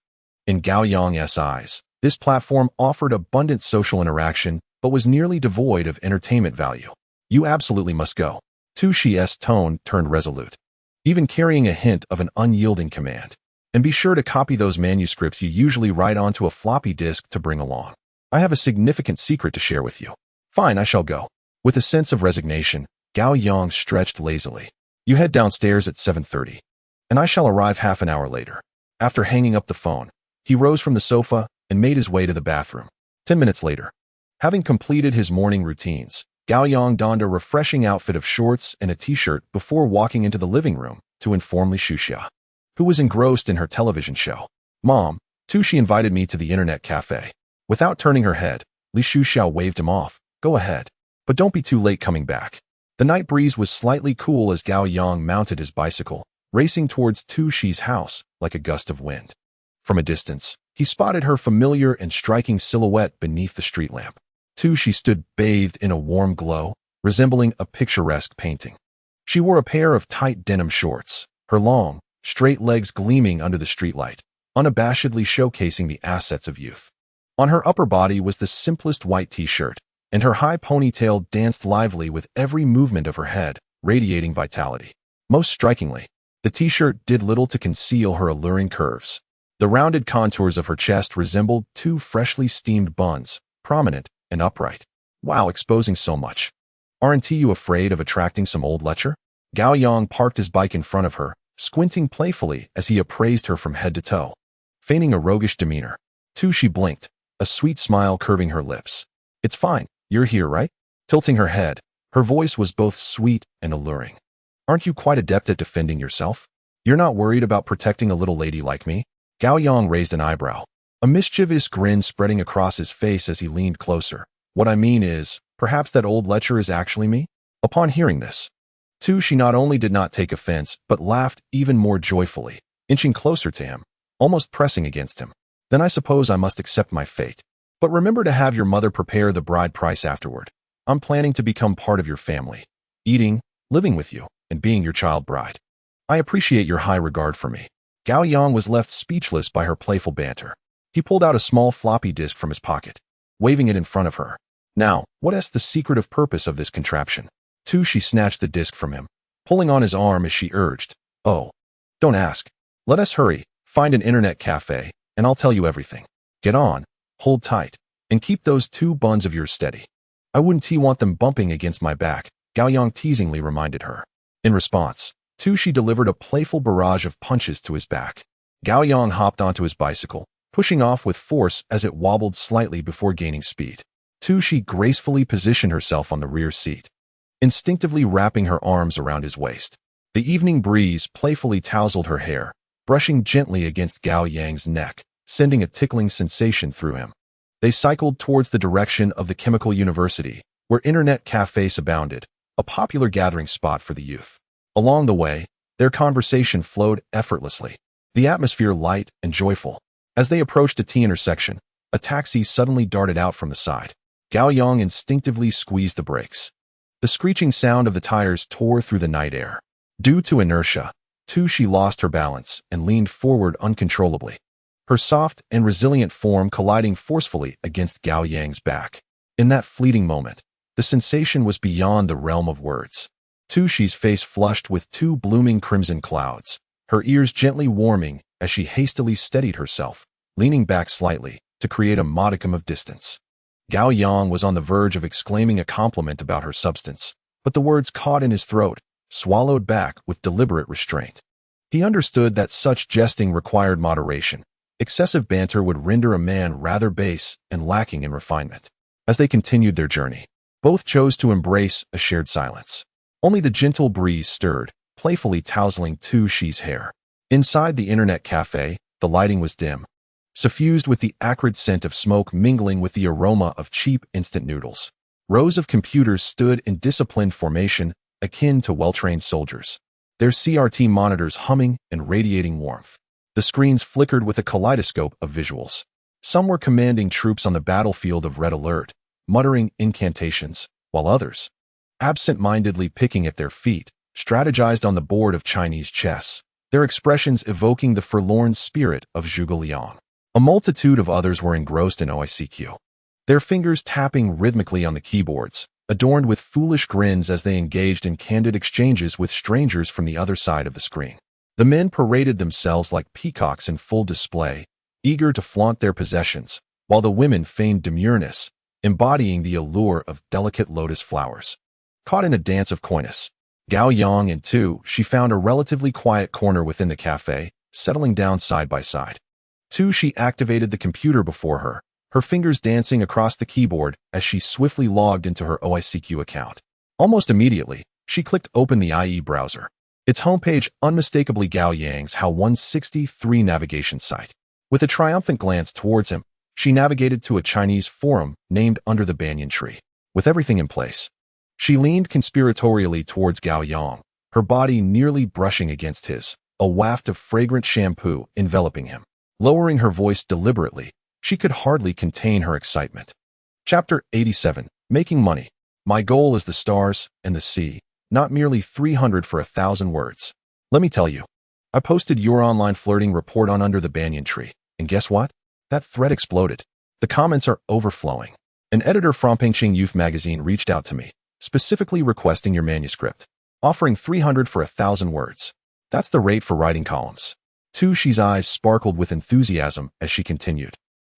A: In Gao Yang's eyes, this platform offered abundant social interaction but was nearly devoid of entertainment value. "You absolutely must go." Tu Shi's tone turned resolute, even carrying a hint of an unyielding command. "And be sure to copy those manuscripts you usually write onto a floppy disk to bring along. I have a significant secret to share with you." "Fine, I shall go." With a sense of resignation, Gao Yang stretched lazily. "You head downstairs at 7:30, and I shall arrive half an hour later." After hanging up the phone, he rose from the sofa and made his way to the bathroom. 10 minutes later, having completed his morning routines, Gao Yang donned a refreshing outfit of shorts and a t-shirt before walking into the living room to inform Li Shuxia, who was engrossed in her television show. "Mom, Tu Shi invited me to the internet cafe." Without turning her head, Li Shuxia waved him off. "Go ahead, but don't be too late coming back." The night breeze was slightly cool as Gao Yang mounted his bicycle, racing towards Tu Shi's house like a gust of wind. From a distance, he spotted her familiar and striking silhouette beneath the street lamp. Tu Shi stood bathed in a warm glow, resembling a picturesque painting. She wore a pair of tight denim shorts, her long, straight legs gleaming under the streetlight, unabashedly showcasing the assets of youth. On her upper body was the simplest white t-shirt, and her high ponytail danced lively with every movement of her head, radiating vitality. Most strikingly, the t-shirt did little to conceal her alluring curves. The rounded contours of her chest resembled two freshly steamed buns, prominent and upright. Wow, exposing so much. Aren't you afraid of attracting some old lecher? Gao Yang parked his bike in front of her, squinting playfully as he appraised her from head to toe. Feigning a roguish demeanor, Tu Shi blinked, a sweet smile curving her lips. It's fine, you're here, right? Tilting her head, her voice was both sweet and alluring. Aren't you quite adept at defending yourself? You're not worried about protecting a little lady like me? Gao Yang raised an eyebrow, a mischievous grin spreading across his face as he leaned closer. What I mean is, perhaps that old lecher is actually me? Upon hearing this, Tu Shi not only did not take offense, but laughed even more joyfully, inching closer to him, almost pressing against him. Then I suppose I must accept my fate. But remember to have your mother prepare the bride price afterward. I'm planning to become part of your family, eating, living with you, and being your child bride. I appreciate your high regard for me. Gao Yang was left speechless by her playful banter. He pulled out a small floppy disk from his pocket, waving it in front of her. Now, what is the secretive purpose of this contraption? Tu Shi snatched the disk from him, pulling on his arm as she urged. Oh, don't ask. Let us hurry, find an internet cafe, and I'll tell you everything. Get on, hold tight, and keep those two buns of yours steady. I wouldn't want them bumping against my back, Gao Yang teasingly reminded her. In response, Tu Shi delivered a playful barrage of punches to his back. Gao Yang hopped onto his bicycle, pushing off with force as it wobbled slightly before gaining speed. Tu Shi gracefully positioned herself on the rear seat, instinctively wrapping her arms around his waist. The evening breeze playfully tousled her hair, brushing gently against Gao Yang's neck, sending a tickling sensation through him. They cycled towards the direction of the Chemical University, where internet cafes abounded, a popular gathering spot for the youth. Along the way, their conversation flowed effortlessly, the atmosphere light and joyful. As they approached a T-intersection, a taxi suddenly darted out from the side. Gao Yang instinctively squeezed the brakes. The screeching sound of the tires tore through the night air. Due to inertia, Tu Shi lost her balance and leaned forward uncontrollably, her soft and resilient form colliding forcefully against Gao Yang's back. In that fleeting moment, the sensation was beyond the realm of words. Tu Shi's face flushed with two blooming crimson clouds, her ears gently warming as she hastily steadied herself, leaning back slightly to create a modicum of distance. Gao Yang was on the verge of exclaiming a compliment about her substance, but the words caught in his throat, swallowed back with deliberate restraint. He understood that such jesting required moderation. Excessive banter would render a man rather base and lacking in refinement. As they continued their journey, both chose to embrace a shared silence. Only the gentle breeze stirred, playfully tousling Tu Shi's hair. Inside the internet cafe, the lighting was dim, suffused with the acrid scent of smoke mingling with the aroma of cheap instant noodles. Rows of computers stood in disciplined formation, akin to well-trained soldiers, their CRT monitors humming and radiating warmth. The screens flickered with a kaleidoscope of visuals. Some were commanding troops on the battlefield of red alert, muttering incantations, while others, absent-mindedly picking at their feet, strategized on the board of Chinese chess, their expressions evoking the forlorn spirit of Zhuge Liang. A multitude of others were engrossed in OICQ, their fingers tapping rhythmically on the keyboards, adorned with foolish grins as they engaged in candid exchanges with strangers from the other side of the screen. The men paraded themselves like peacocks in full display, eager to flaunt their possessions, while the women feigned demureness, embodying the allure of delicate lotus flowers. Caught in a dance of coyness, Gao Yang and Tu Shi found a relatively quiet corner within the cafe, settling down side by side. Tu Shi activated the computer before her, her fingers dancing across the keyboard as she swiftly logged into her OICQ account. Almost immediately, she clicked open the IE browser, its homepage unmistakably Gao Yang's HOW 163 navigation site. With a triumphant glance towards him, she navigated to a Chinese forum named Under the Banyan Tree. With everything in place, She leaned conspiratorially towards Gao Yang, her body nearly brushing against his, a waft of fragrant shampoo enveloping him. Lowering her voice deliberately, she could hardly contain her excitement. Chapter 87. Making Money. My goal is the stars and the sea, not merely 300 for 1,000 words. Let me tell you. I posted your online flirting report on Under the Banyan Tree, and guess what? That thread exploded. The comments are overflowing. An editor from Pingqing Youth magazine reached out to me, specifically requesting your manuscript, offering 300 for 1,000 words. That's the rate for writing columns. Tushi's eyes sparkled with enthusiasm as she continued.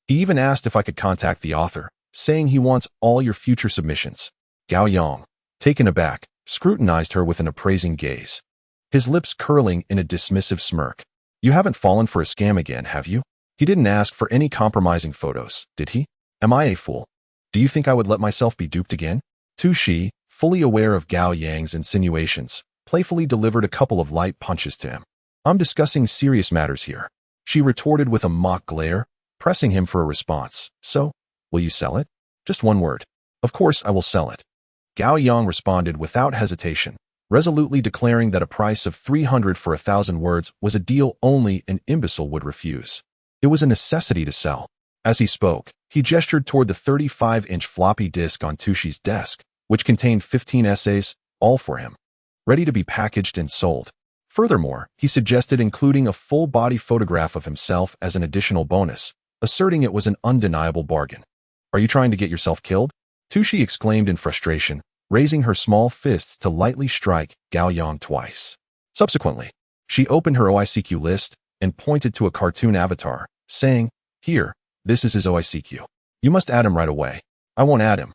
A: He even asked if I could contact the author, saying he wants all your future submissions. Gao Yang, taken aback, scrutinized her with an appraising gaze, his lips curling in a dismissive smirk. You haven't fallen for a scam again, have you? He didn't ask for any compromising photos, did he? Am I a fool? Do you think I would let myself be duped again? Tushi, fully aware of Gao Yang's insinuations, playfully delivered a couple of light punches to him. I'm discussing serious matters here, she retorted with a mock glare, pressing him for a response. So, will you sell it? Just one word. Of course I will sell it. Gao Yang responded without hesitation, resolutely declaring that a price of 300 for 1,000 words was a deal only an imbecile would refuse. It was a necessity to sell. As he spoke, he gestured toward the 35-inch floppy disk on Tushi's desk, which contained 15 essays, all for him, ready to be packaged and sold. Furthermore, he suggested including a full-body photograph of himself as an additional bonus, asserting it was an undeniable bargain. Are you trying to get yourself killed? Tushi exclaimed in frustration, raising her small fists to lightly strike Gao Yang twice. Subsequently, she opened her OICQ list and pointed to a cartoon avatar, saying, Here, this is his OICQ. You must add him right away. I won't add him.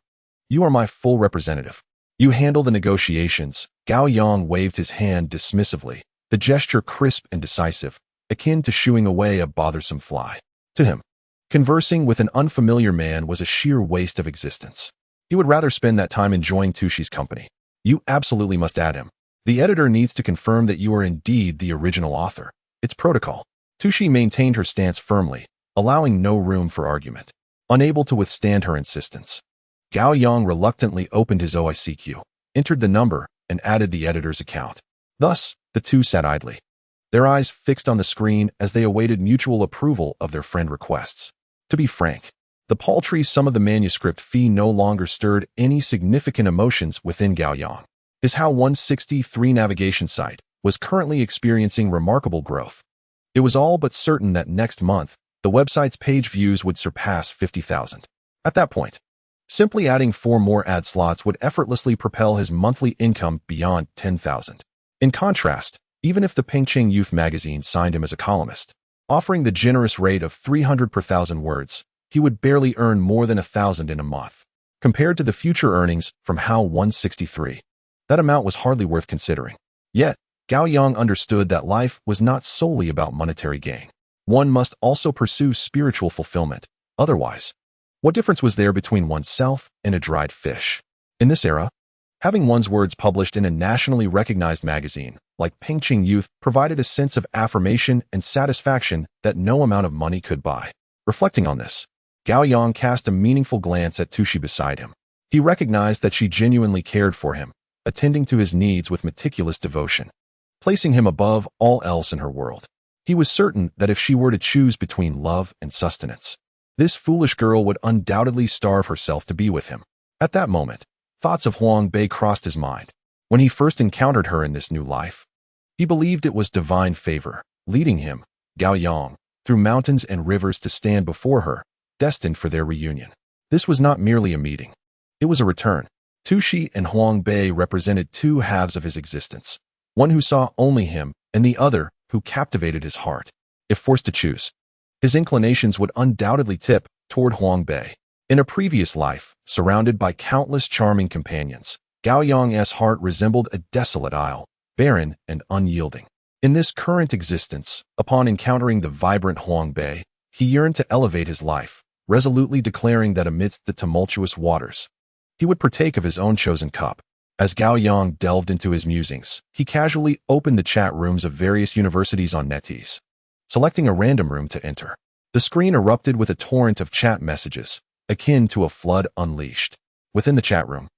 A: You are my full representative. You handle the negotiations. Gao Yang waved his hand dismissively, the gesture crisp and decisive, akin to shooing away a bothersome fly. To him, conversing with an unfamiliar man was a sheer waste of existence. He would rather spend that time enjoying Tushi's company. You absolutely must add him. The editor needs to confirm that you are indeed the original author. It's protocol. Tushi maintained her stance firmly, allowing no room for argument. Unable to withstand her insistence, Gao Yang reluctantly opened his OICQ, entered the number, and added the editor's account. Thus, the two sat idly, their eyes fixed on the screen as they awaited mutual approval of their friend requests. To be frank, the paltry sum of the manuscript fee no longer stirred any significant emotions within Gao Yang. His HOW 163 navigation site was currently experiencing remarkable growth. It was all but certain that next month, the website's page views would surpass 50,000. At that point, simply adding 4 more ad slots would effortlessly propel his monthly income beyond 10,000. In contrast, even if the Pingqing Youth magazine signed him as a columnist, offering the generous rate of 300 per 1,000 words, he would barely earn more than 1,000 in a month. Compared to the future earnings from HOW 163, that amount was hardly worth considering. Yet, Gao Yang understood that life was not solely about monetary gain. One must also pursue spiritual fulfillment. Otherwise, what difference was there between oneself and a dried fish? In this era, having one's words published in a nationally recognized magazine like Pingqing Youth provided a sense of affirmation and satisfaction that no amount of money could buy. Reflecting on this, Gao Yang cast a meaningful glance at Tushi beside him. He recognized that she genuinely cared for him, attending to his needs with meticulous devotion, placing him above all else in her world. He was certain that if she were to choose between love and sustenance, this foolish girl would undoubtedly starve herself to be with him. At that moment, thoughts of Huang Bei crossed his mind. When he first encountered her in this new life, he believed it was divine favor, leading him, Gao Yang, through mountains and rivers to stand before her, destined for their reunion. This was not merely a meeting. It was a return. Tushi and Huang Bei represented two halves of his existence, one who saw only him and the other who captivated his heart. If forced to choose, his inclinations would undoubtedly tip toward Huang Bei. In a previous life, surrounded by countless charming companions, Gao Yang's heart resembled a desolate isle, barren and unyielding. In this current existence, upon encountering the vibrant Huang Bei, he yearned to elevate his life, resolutely declaring that amidst the tumultuous waters, he would partake of his own chosen cup. As Gao Yang delved into his musings, he casually opened the chat rooms of various universities on NetEase, selecting a random room to enter. The screen erupted with a torrent of chat messages, akin to a flood unleashed. Within the chat room,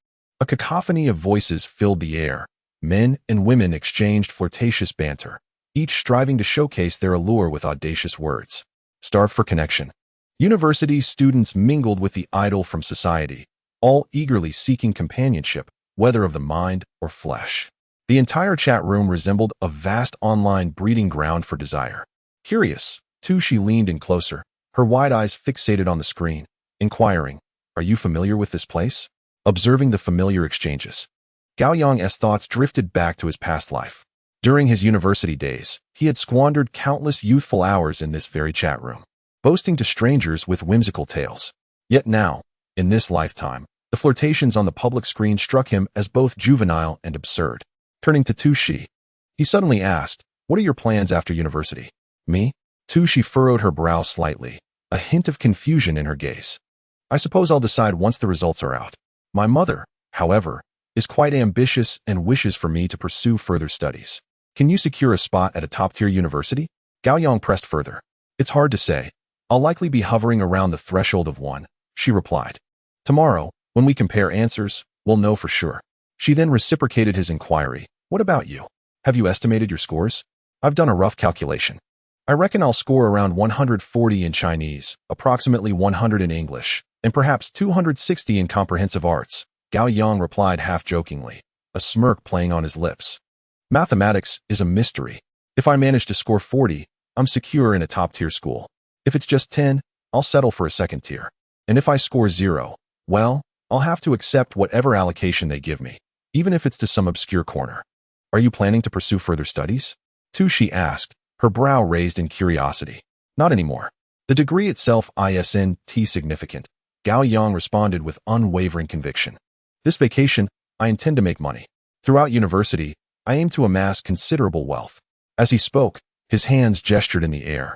A: A cacophony of voices filled the air. Men and women exchanged flirtatious banter, each striving to showcase their allure with audacious words. Starved for connection. University students mingled with the idle from society, all eagerly seeking companionship, whether of the mind or flesh. The entire chat room resembled a vast online breeding ground for desire. Curious, too, she leaned in closer, her wide eyes fixated on the screen, inquiring, "Are you familiar with this place?" Observing the familiar exchanges, Gao Yang's thoughts drifted back to his past life. During his university days, he had squandered countless youthful hours in this very chat room, boasting to strangers with whimsical tales. Yet now, in this lifetime, the flirtations on the public screen struck him as both juvenile and absurd. Turning to Tushi, he suddenly asked, "What are your plans after university?" "Me?" Tushi furrowed her brow slightly, a hint of confusion in her gaze. "I suppose I'll decide once the results are out. My mother, however, is quite ambitious and wishes for me to pursue further studies. Can you secure a spot at a top-tier university?" Gao Yang pressed further. "It's hard to say. I'll likely be hovering around the threshold of one," she replied. "Tomorrow, when we compare answers, we'll know for sure." She then reciprocated his inquiry. "What about you? Have you estimated your scores?" "I've done a rough calculation. I reckon I'll score around 140 in Chinese, approximately 100 in English, and perhaps 260 in comprehensive arts," Gao Yang replied half-jokingly, a smirk playing on his lips. "Mathematics is a mystery. If I manage to score 40, I'm secure in a top-tier school. If it's just 10, I'll settle for a second tier. And if I score 0, well, I'll have to accept whatever allocation they give me, even if it's to some obscure corner." "Are you planning to pursue further studies?" Tushi asked, her brow raised in curiosity. "Not anymore. The degree itself isn't significant," Gao Yang responded with unwavering conviction. "This vacation, I intend to make money. Throughout university, I aim to amass considerable wealth." As he spoke, his hands gestured in the air,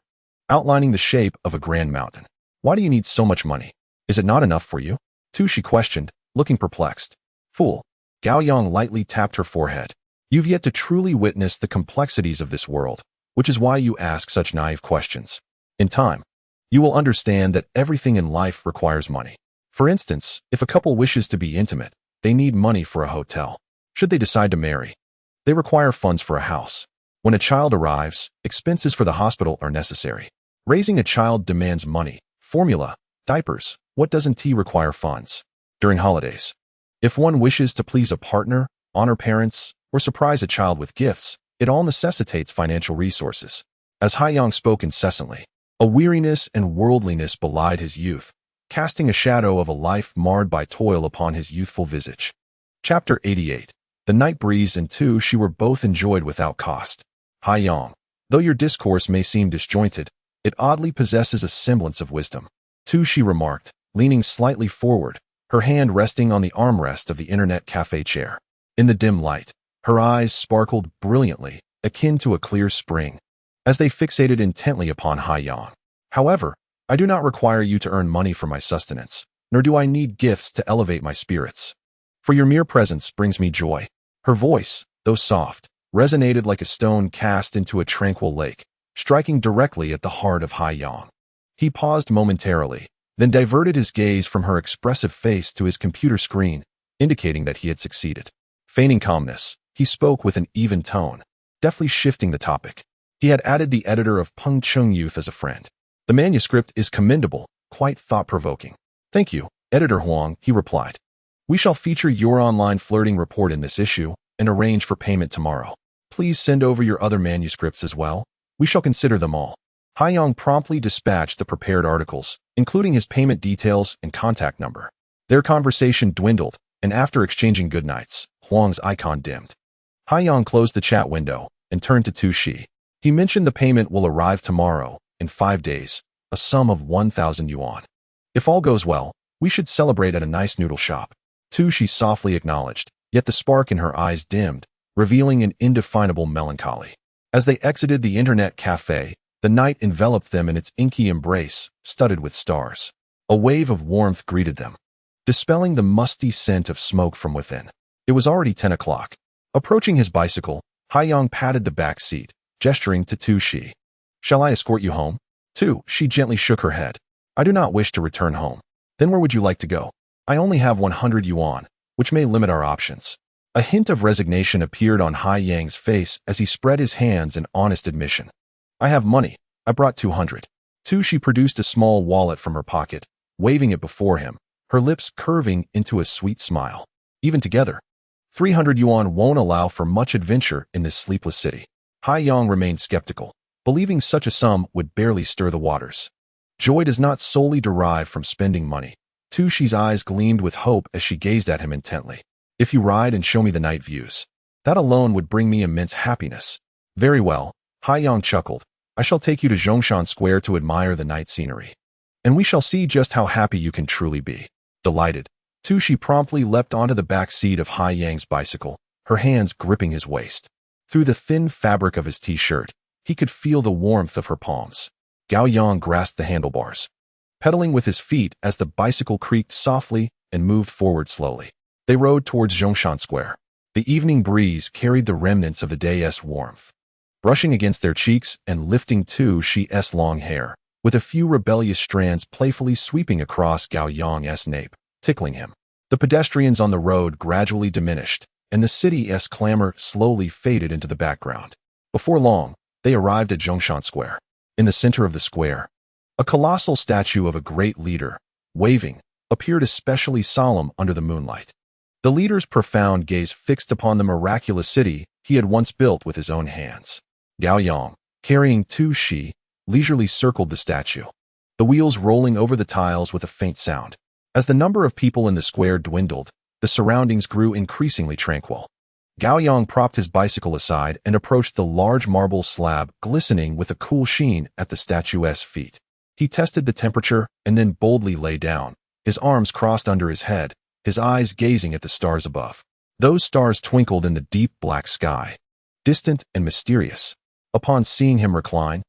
A: outlining the shape of a grand mountain. "Why do you need so much money? Is it not enough for you?" Tushi questioned, looking perplexed. "Fool." Gao Yang lightly tapped her forehead. "You've yet to truly witness the complexities of this world, which is why you ask such naive questions. In time, you will understand that everything in life requires money. For instance, if a couple wishes to be intimate, they need money for a hotel. Should they decide to marry, they require funds for a house. When a child arrives, expenses for the hospital are necessary. Raising a child demands money. Formula, diapers, what doesn't require funds? During holidays, if one wishes to please a partner, honor parents, or surprise a child with gifts, it all necessitates financial resources." As Haiyang spoke incessantly, a weariness and worldliness belied his youth, casting a shadow of a life marred by toil upon his youthful visage. Chapter 88. The night breeze and Tushi were both enjoyed without cost. "Haiyang, though your discourse may seem disjointed, it oddly possesses a semblance of wisdom," Tushi remarked, leaning slightly forward, her hand resting on the armrest of the internet cafe chair. In the dim light, her eyes sparkled brilliantly, akin to a clear spring, as they fixated intently upon Haiyang. "However, I do not require you to earn money for my sustenance, nor do I need gifts to elevate my spirits. For your mere presence brings me joy." Her voice, though soft, resonated like a stone cast into a tranquil lake, striking directly at the heart of Haiyang. He paused momentarily, then diverted his gaze from her expressive face to his computer screen, indicating that he had succeeded. Feigning calmness, he spoke with an even tone, deftly shifting the topic. He had added the editor of Peng Chung Youth as a friend. "The manuscript is commendable, quite thought-provoking." "Thank you, Editor Huang," he replied. "We shall feature your online flirting report in this issue and arrange for payment tomorrow. Please send over your other manuscripts as well. We shall consider them all." Haiyang promptly dispatched the prepared articles, including his payment details and contact number. Their conversation dwindled, and after exchanging goodnights, Huang's icon dimmed. Haiyang closed the chat window and turned to Tushi. He mentioned the payment will arrive tomorrow, in 5 days, a sum of 1,000 yuan. "If all goes well, we should celebrate at a nice noodle shop." Tushi softly acknowledged, yet the spark in her eyes dimmed, revealing an indefinable melancholy. As they exited the internet cafe, the night enveloped them in its inky embrace, studded with stars. A wave of warmth greeted them, dispelling the musty scent of smoke from within. It was already 10 o'clock. Approaching his bicycle, Haiyang patted the back seat, gesturing to Tushi. "Shall I escort you home?" She gently shook her head. "I do not wish to return home." "Then where would you like to go?" "I only have 100 yuan. which may limit our options. A hint of resignation appeared on Hai Yang's face as he spread his hands in honest admission. I have money. I brought 200. She produced a small wallet from her pocket, waving it before him, her lips curving into a sweet smile. Even together, 300 yuan won't allow for much adventure in this sleepless city. Hai Yang remained skeptical, believing such a sum would barely stir the waters. Joy does not solely derive from spending money. She's eyes gleamed with hope as she gazed at him intently. If you ride and show me the night views, that alone would bring me immense happiness. Very well, Hai Yang chuckled. I shall take you to Zhongshan Square to admire the night scenery. And we shall see just how happy you can truly be. Delighted, she promptly leapt onto the back seat of Hai Yang's bicycle, her hands gripping his waist. Through the thin fabric of his t-shirt, he could feel the warmth of her palms. Gao Yang grasped the handlebars, pedaling with his feet as the bicycle creaked softly and moved forward slowly. They rode towards Zhongshan Square. The evening breeze carried the remnants of the day's warmth, brushing against their cheeks and lifting she's long hair, with a few rebellious strands playfully sweeping across Gao Yang's nape, tickling him. The pedestrians on the road gradually diminished, and the city's clamor slowly faded into the background. Before long, they arrived at Zhongshan Square. In the center of the square, a colossal statue of a great leader, waving, appeared especially solemn under the moonlight. The leader's profound gaze fixed upon the miraculous city he had once built with his own hands. Gao Yang, carrying she, leisurely circled the statue, the wheels rolling over the tiles with a faint sound. As the number of people in the square dwindled, the surroundings grew increasingly tranquil. Gao Yang propped his bicycle aside and approached the large marble slab glistening with a cool sheen at the statue's feet. He tested the temperature and then boldly lay down, his arms crossed under his head, his eyes gazing at the stars above. Those stars twinkled in the deep black sky, distant and mysterious. Upon seeing him recline,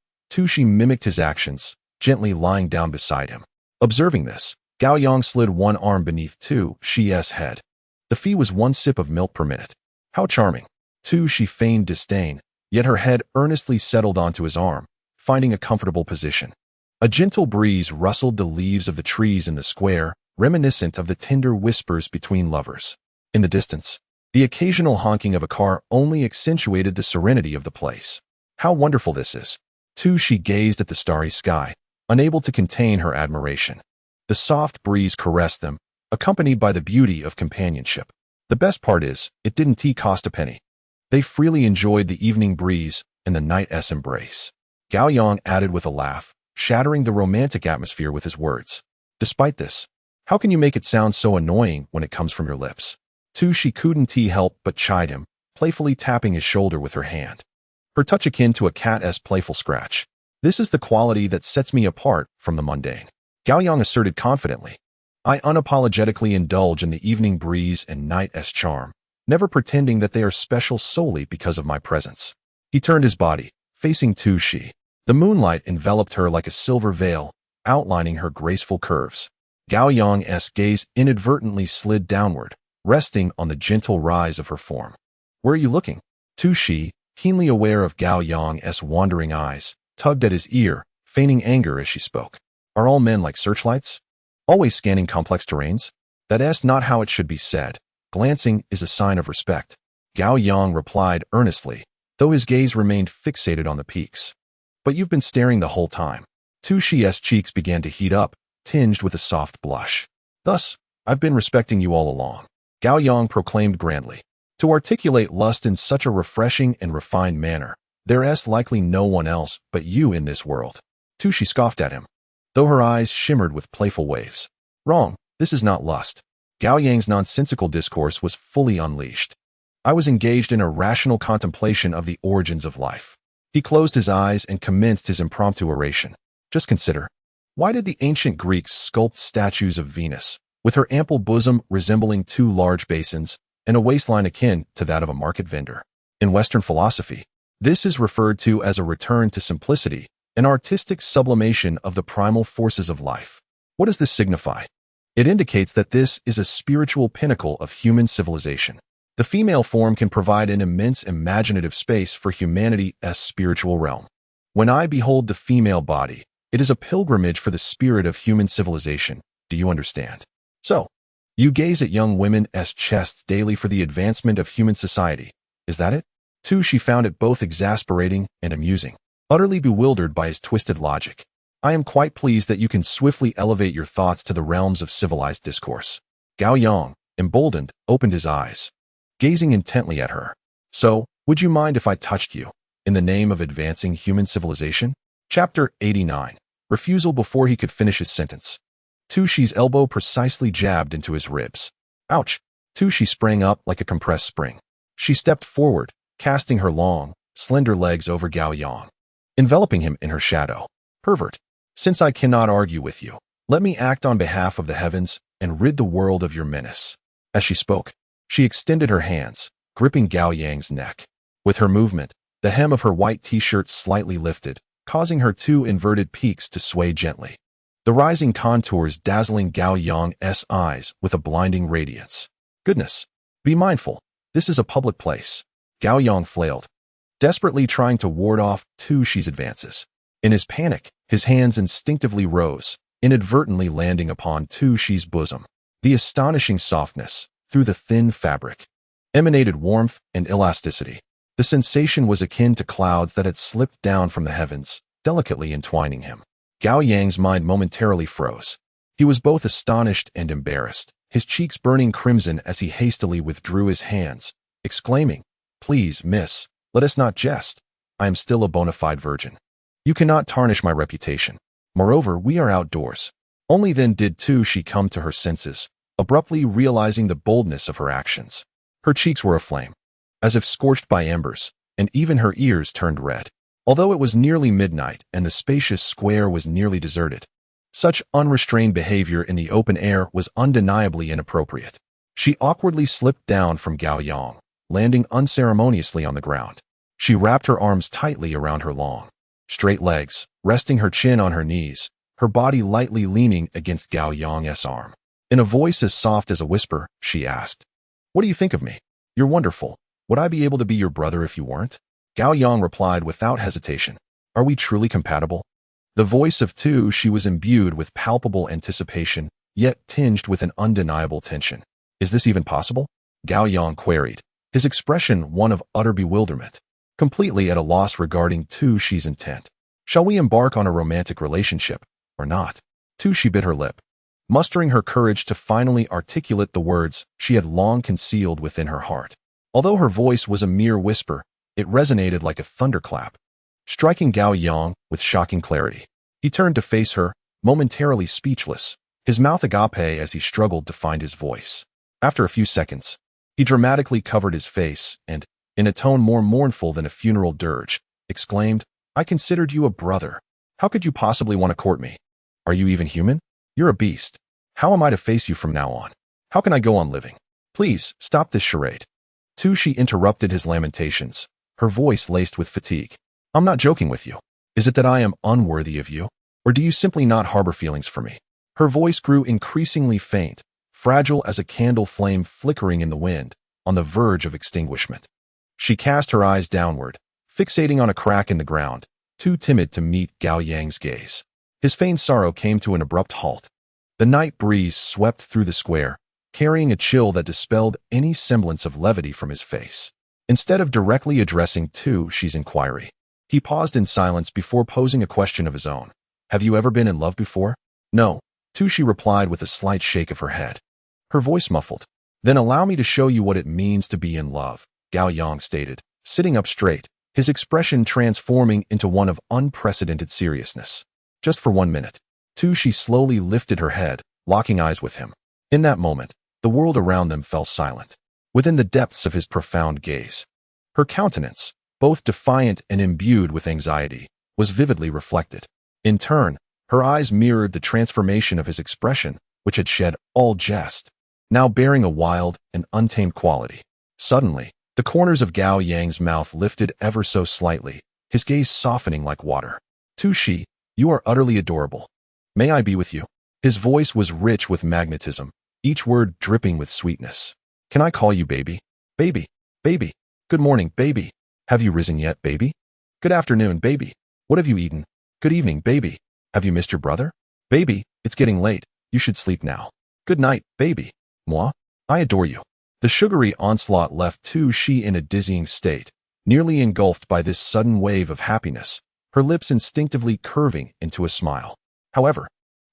A: she mimicked his actions, gently lying down beside him. Observing this, Gao Yang slid one arm beneath she's head. The fee was 1 sip of milk per minute. How charming. She feigned disdain, yet her head earnestly settled onto his arm, finding a comfortable position. A gentle breeze rustled the leaves of the trees in the square, reminiscent of the tender whispers between lovers. In the distance, the occasional honking of a car only accentuated the serenity of the place. How wonderful this is. She gazed at the starry sky, unable to contain her admiration. The soft breeze caressed them, accompanied by the beauty of companionship. The best part is, it didn't cost a penny. They freely enjoyed the evening breeze and the night's embrace. Gao Yang added with a laugh, shattering the romantic atmosphere with his words. Despite this, how can you make it sound so annoying when it comes from your lips? She couldn't help but chide him, playfully tapping his shoulder with her hand. Her touch akin to a cat's playful scratch. This is the quality that sets me apart from the mundane. Gao Yang asserted confidently. I unapologetically indulge in the evening breeze and night's charm, never pretending that they are special solely because of my presence. He turned his body, facing she. The moonlight enveloped her like a silver veil, outlining her graceful curves. Gao Yang's gaze inadvertently slid downward, resting on the gentle rise of her form. Where are you looking? She, keenly aware of Gao Yang's wandering eyes, tugged at his ear, feigning anger as she spoke. Are all men like searchlights? Always scanning complex terrains? That's not how it should be said. Glancing is a sign of respect. Gao Yang replied earnestly, though his gaze remained fixated on the peaks. But you've been staring the whole time. She's cheeks began to heat up, tinged with a soft blush. Thus, I've been respecting you all along. Gao Yang proclaimed grandly. To articulate lust in such a refreshing and refined manner, there's likely no one else but you in this world. She scoffed at him, though her eyes shimmered with playful waves. Wrong, this is not lust. Gao Yang's nonsensical discourse was fully unleashed. I was engaged in a rational contemplation of the origins of life. He closed his eyes and commenced his impromptu oration. Just consider, why did the ancient Greeks sculpt statues of Venus, with her ample bosom resembling 2 large basins, and a waistline akin to that of a market vendor? In Western philosophy, this is referred to as a return to simplicity, an artistic sublimation of the primal forces of life. What does this signify? It indicates that this is a spiritual pinnacle of human civilization. The female form can provide an immense imaginative space for humanity's spiritual realm. When I behold the female body, it is a pilgrimage for the spirit of human civilization. Do you understand? So, You gaze at young women's chests daily for the advancement of human society. Is that it? Too, she found it both exasperating and amusing, utterly bewildered by his twisted logic. I am quite pleased that you can swiftly elevate your thoughts to the realms of civilized discourse. Gao Yang, emboldened, opened his eyes, gazing intently at her. So, would you mind if I touched you, in the name of advancing human civilization? Chapter 89. Refusal. Before he could finish his sentence, Tushi's elbow precisely jabbed into his ribs. Ouch! Tushi sprang up like a compressed spring. She stepped forward, casting her long, slender legs over Gao Yang, enveloping him in her shadow. Pervert! Since I cannot argue with you, let me act on behalf of the heavens and rid the world of your menace. As she spoke, she extended her hands, gripping Gao Yang's neck. With her movement, the hem of her white t-shirt slightly lifted, causing her two inverted peaks to sway gently. The rising contours dazzling Gao Yang's eyes with a blinding radiance. Goodness! Be mindful. This is a public place. Gao Yang flailed, desperately trying to ward off Tushi's advances. In his panic, his hands instinctively rose, inadvertently landing upon Tushi's bosom. The astonishing softness, through the thin fabric, emanated warmth and elasticity. The sensation was akin to clouds that had slipped down from the heavens, delicately entwining him. Gao Yang's mind momentarily froze. He was both astonished and embarrassed, his cheeks burning crimson as he hastily withdrew his hands, exclaiming, "Please, miss, let us not jest. I am still a bona fide virgin. You cannot tarnish my reputation. Moreover, we are outdoors." Only then did Tushi come to her senses, abruptly realizing the boldness of her actions. Her cheeks were aflame, as if scorched by embers, and even her ears turned red. Although it was nearly midnight and the spacious square was nearly deserted, such unrestrained behavior in the open air was undeniably inappropriate. She awkwardly slipped down from Gao Yang, landing unceremoniously on the ground. She wrapped her arms tightly around her long, straight legs, resting her chin on her knees, her body lightly leaning against Gao Yang's arm. In a voice as soft as a whisper, she asked, "What do you think of me? You're wonderful. Would I be able to be your brother if you weren't?" Gao Yang replied without hesitation, "Are we truly compatible?" The voice of Tushi was imbued with palpable anticipation, yet tinged with an undeniable tension. "Is this even possible?" Gao Yang queried, his expression one of utter bewilderment, completely at a loss regarding Tushi's intent. "Shall we embark on a romantic relationship, or not?" Tushi bit her lip, mustering her courage to finally articulate the words she had long concealed within her heart. Although her voice was a mere whisper, it resonated like a thunderclap, striking Gao Yang with shocking clarity. He turned to face her, momentarily speechless, his mouth agape as he struggled to find his voice. After a few seconds, he dramatically covered his face and, in a tone more mournful than a funeral dirge, exclaimed, "I considered you a brother. How could you possibly want to court me? Are you even human? You're a beast. How am I to face you from now on? How can I go on living? Please, stop this charade." Tushi interrupted his lamentations, her voice laced with fatigue. "I'm not joking with you. Is it that I am unworthy of you, or do you simply not harbor feelings for me?" Her voice grew increasingly faint, fragile as a candle flame flickering in the wind, on the verge of extinguishment. She cast her eyes downward, fixating on a crack in the ground, too timid to meet Gao Yang's gaze. His feigned sorrow came to an abrupt halt. The night breeze swept through the square, carrying a chill that dispelled any semblance of levity from his face. Instead of directly addressing Tushi's inquiry, he paused in silence before posing a question of his own. "Have you ever been in love before?" "No," Tushi replied with a slight shake of her head, her voice muffled. "Then allow me to show you what it means to be in love," Gao Yang stated, sitting up straight, his expression transforming into one of unprecedented seriousness. "Just for 1 minute." Tushi slowly lifted her head, locking eyes with him. In that moment, the world around them fell silent, within the depths of his profound gaze. Her countenance, both defiant and imbued with anxiety, was vividly reflected. In turn, her eyes mirrored the transformation of his expression, which had shed all jest, now bearing a wild and untamed quality. Suddenly, the corners of Gao Yang's mouth lifted ever so slightly, his gaze softening like water. "Tushi, you are utterly adorable. May I be with you?" His voice was rich with magnetism, each word dripping with sweetness. "Can I call you baby? Baby, baby. Good morning, baby. Have you risen yet, baby? Good afternoon, baby. What have you eaten? Good evening, baby. Have you missed your brother? Baby, it's getting late. You should sleep now. Good night, baby. Moi? I adore you. The sugary onslaught left Tu Shi in a dizzying state, nearly engulfed by this sudden wave of happiness, her lips instinctively curving into a smile. However,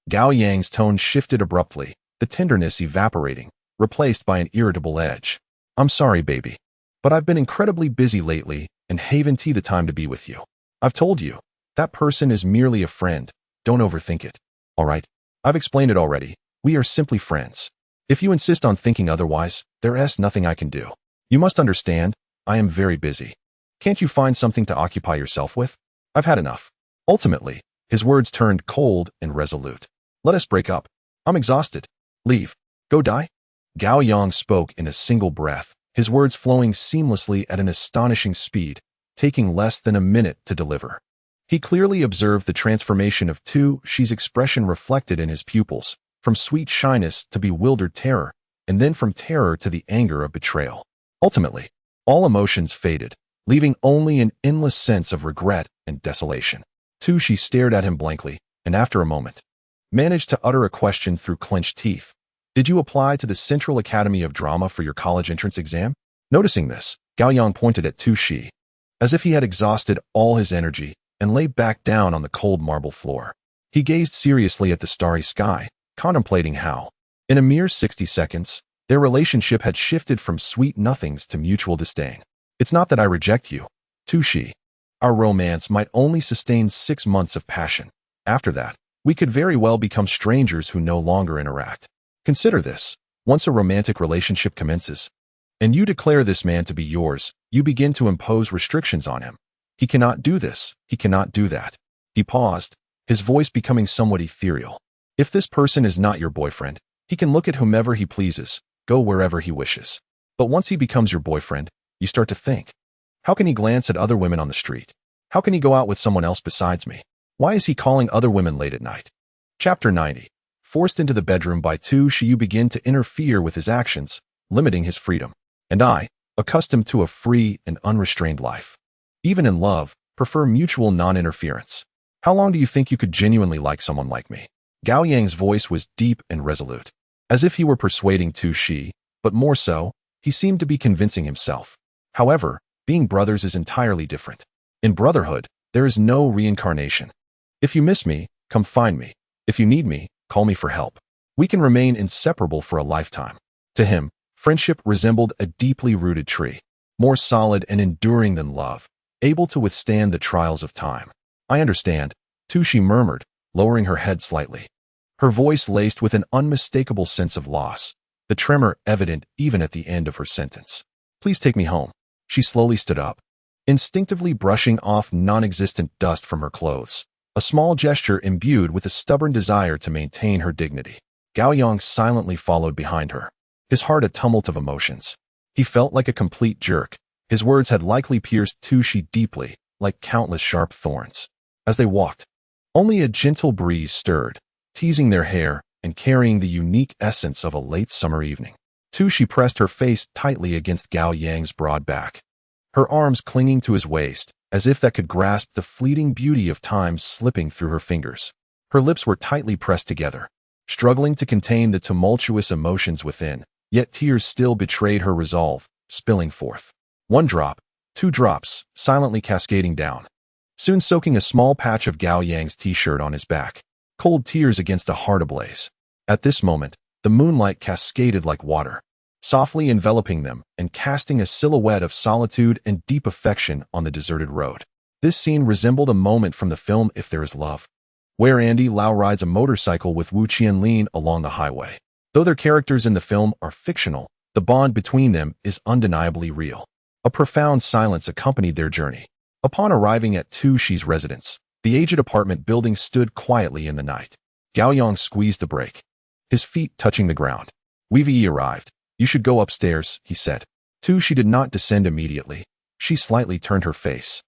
A: Gao Yang's tone shifted abruptly, the tenderness evaporating, replaced by an irritable edge. I'm sorry, baby, but I've been incredibly busy lately and haven't the time to be with you. I've told you, that person is merely a friend. Don't overthink it. All right? I've explained it already. We are simply friends. If you insist on thinking otherwise, there's nothing I can do. You must understand, I am very busy. Can't you find something to occupy yourself with? I've had enough. Ultimately, his words turned cold and resolute. Let us break up. I'm exhausted. Leave. Go die. Gao Yang spoke in a single breath, his words flowing seamlessly at an astonishing speed, taking less than a minute to deliver. He clearly observed the transformation of Tu Shi's expression reflected in his pupils, from sweet shyness to bewildered terror, and then from terror to the anger of betrayal. Ultimately, all emotions faded, leaving only an endless sense of regret and desolation. Tu Shi stared at him blankly, and after a moment, managed to utter a question through clenched teeth. Did you apply to the Central Academy of Drama for your college entrance exam? Noticing this, Gao Yang pointed at Tu Shi, as if he had exhausted all his energy, and lay back down on the cold marble floor. He gazed seriously at the starry sky, contemplating how, in a mere 60 seconds, their relationship had shifted from sweet nothings to mutual disdain. It's not that I reject you, Tu Shi. Our romance might only sustain 6 months of passion. After that, we could very well become strangers who no longer interact. Consider this. Once a romantic relationship commences, and you declare this man to be yours, you begin to impose restrictions on him. He cannot do this. He cannot do that. He paused, his voice becoming somewhat ethereal. If this person is not your boyfriend, he can look at whomever he pleases, go wherever he wishes. But once he becomes your boyfriend, you start to think, how can he glance at other women on the street? How can he go out with someone else besides me? Why is he calling other women late at night? Chapter 90. Forced into the bedroom by Tu Shi, you begin to interfere with his actions, limiting his freedom. And I, accustomed to a free and unrestrained life, even in love, prefer mutual non-interference. How long do you think you could genuinely like someone like me? Gao Yang's voice was deep and resolute, as if he were persuading Tu Shi, but more so, he seemed to be convincing himself. However, being brothers is entirely different. In brotherhood, there is no reincarnation. If you miss me, come find me. If you need me, call me for help. We can remain inseparable for a lifetime. To him, friendship resembled a deeply rooted tree, more solid and enduring than love, able to withstand the trials of time. I understand, Tu Shi murmured, lowering her head slightly. Her voice laced with an unmistakable sense of loss, the tremor evident even at the end of her sentence. Please take me home. She slowly stood up, instinctively brushing off non-existent dust from her clothes, a small gesture imbued with a stubborn desire to maintain her dignity. Gao Yang silently followed behind her, his heart a tumult of emotions. He felt like a complete jerk. His words had likely pierced Tu Shi deeply, like countless sharp thorns. As they walked, only a gentle breeze stirred, teasing their hair and carrying the unique essence of a late summer evening. Tu Shi pressed her face tightly against Gao Yang's broad back, her arms clinging to his waist, as if that could grasp the fleeting beauty of time slipping through her fingers. Her lips were tightly pressed together, struggling to contain the tumultuous emotions within, yet tears still betrayed her resolve, spilling forth. 1 drop, 2 drops, silently cascading down, soon soaking a small patch of Gao Yang's t-shirt on his back. Cold tears against a heart ablaze. At this moment, the moonlight cascaded like water, softly enveloping them and casting a silhouette of solitude and deep affection on the deserted road. This scene resembled a moment from the film If There Is Love, where Andy Lau rides a motorcycle with Wu Qianlin along the highway. Though their characters in the film are fictional, the bond between them is undeniably real. A profound silence accompanied their journey. Upon arriving at Tu Shi's residence, the aged apartment building stood quietly in the night. Gao Yang squeezed the brake, his feet touching the ground. We've arrived. You should go upstairs, he said. Tu Shi did not descend immediately. She slightly turned her face,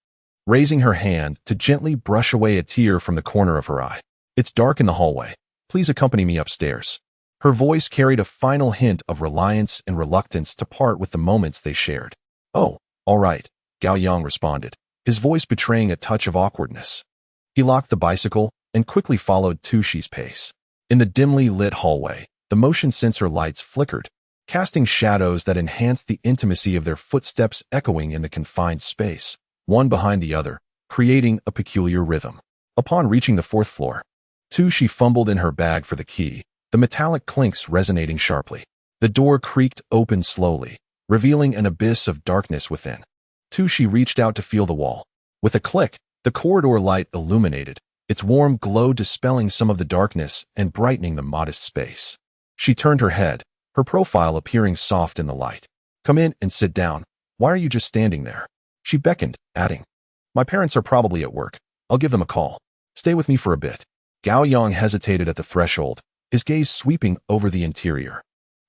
A: raising her hand to gently brush away a tear from the corner of her eye. It's dark in the hallway. Please accompany me upstairs. Her voice carried a final hint of reliance and reluctance to part with the moments they shared. Oh, all right, Gao Yang responded, his voice betraying a touch of awkwardness. He locked the bicycle and quickly followed Tu Shi's pace. In the dimly lit hallway, the motion sensor lights flickered, casting shadows that enhanced the intimacy of their footsteps echoing in the confined space, one behind the other, creating a peculiar rhythm. Upon reaching the fourth floor, she fumbled in her bag for the key, the metallic clinks resonating sharply. The door creaked open slowly, revealing an abyss of darkness within. She reached out to feel the wall. With a click, the corridor light illuminated, its warm glow dispelling some of the darkness and brightening the modest space. She turned her head, her profile appearing soft in the light. "Come in and sit down. Why are you just standing there?" She beckoned, adding, "My parents are probably at work. I'll give them a call. Stay with me for a bit." Gao Yang hesitated at the threshold, his gaze sweeping over the interior.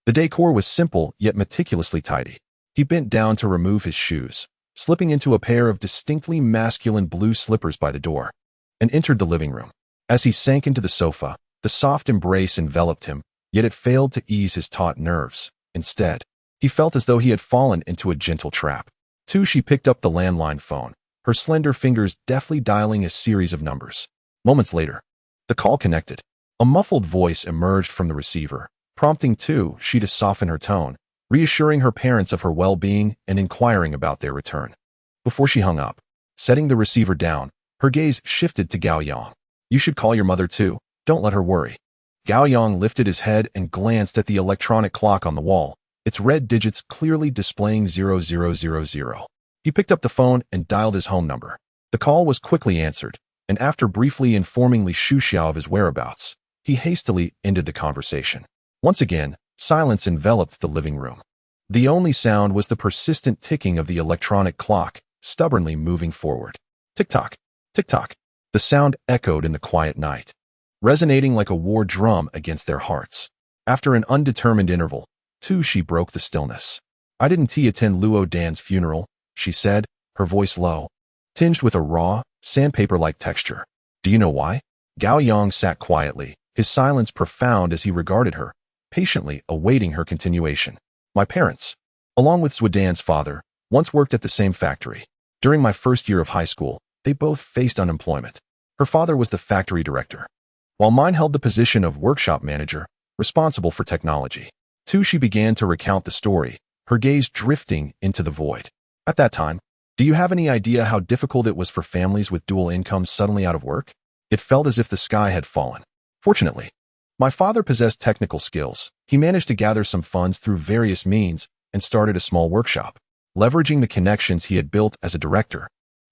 A: The decor was simple yet meticulously tidy. He bent down to remove his shoes, slipping into a pair of distinctly masculine blue slippers by the door, and entered the living room. As he sank into the sofa, the soft embrace enveloped him, yet it failed to ease his taut nerves. Instead, he felt as though he had fallen into a gentle trap. She picked up the landline phone, her slender fingers deftly dialing a series of numbers. Moments later, the call connected. A muffled voice emerged from the receiver, prompting she to soften her tone, reassuring her parents of her well-being and inquiring about their return. Before she hung up, setting the receiver down, her gaze shifted to Gao Yang. "You should call your mother too. Don't let her worry." Gao Yang lifted his head and glanced at the electronic clock on the wall, its red digits clearly displaying 0000. He picked up the phone and dialed his home number. The call was quickly answered, and after briefly informing Li Shuxiao of his whereabouts, he hastily ended the conversation. Once again, silence enveloped the living room. The only sound was the persistent ticking of the electronic clock, stubbornly moving forward. Tick-tock, tick-tock. The sound echoed in the quiet night, resonating like a war drum against their hearts. After an undetermined interval, she broke the stillness. "I didn't attend Luo Dan's funeral," she said, her voice low, tinged with a raw, sandpaper-like texture. "Do you know why?" Gao Yang sat quietly, his silence profound as he regarded her, patiently awaiting her continuation. "My parents, along with Zhudan's father, once worked at the same factory. During my first year of high school, they both faced unemployment. Her father was the factory director, while mine held the position of workshop manager, responsible for technology." She began to recount the story, her gaze drifting into the void. "At that time, do you have any idea how difficult it was for families with dual incomes suddenly out of work? It felt as if the sky had fallen. Fortunately, my father possessed technical skills. He managed to gather some funds through various means and started a small workshop. Leveraging the connections he had built as a director,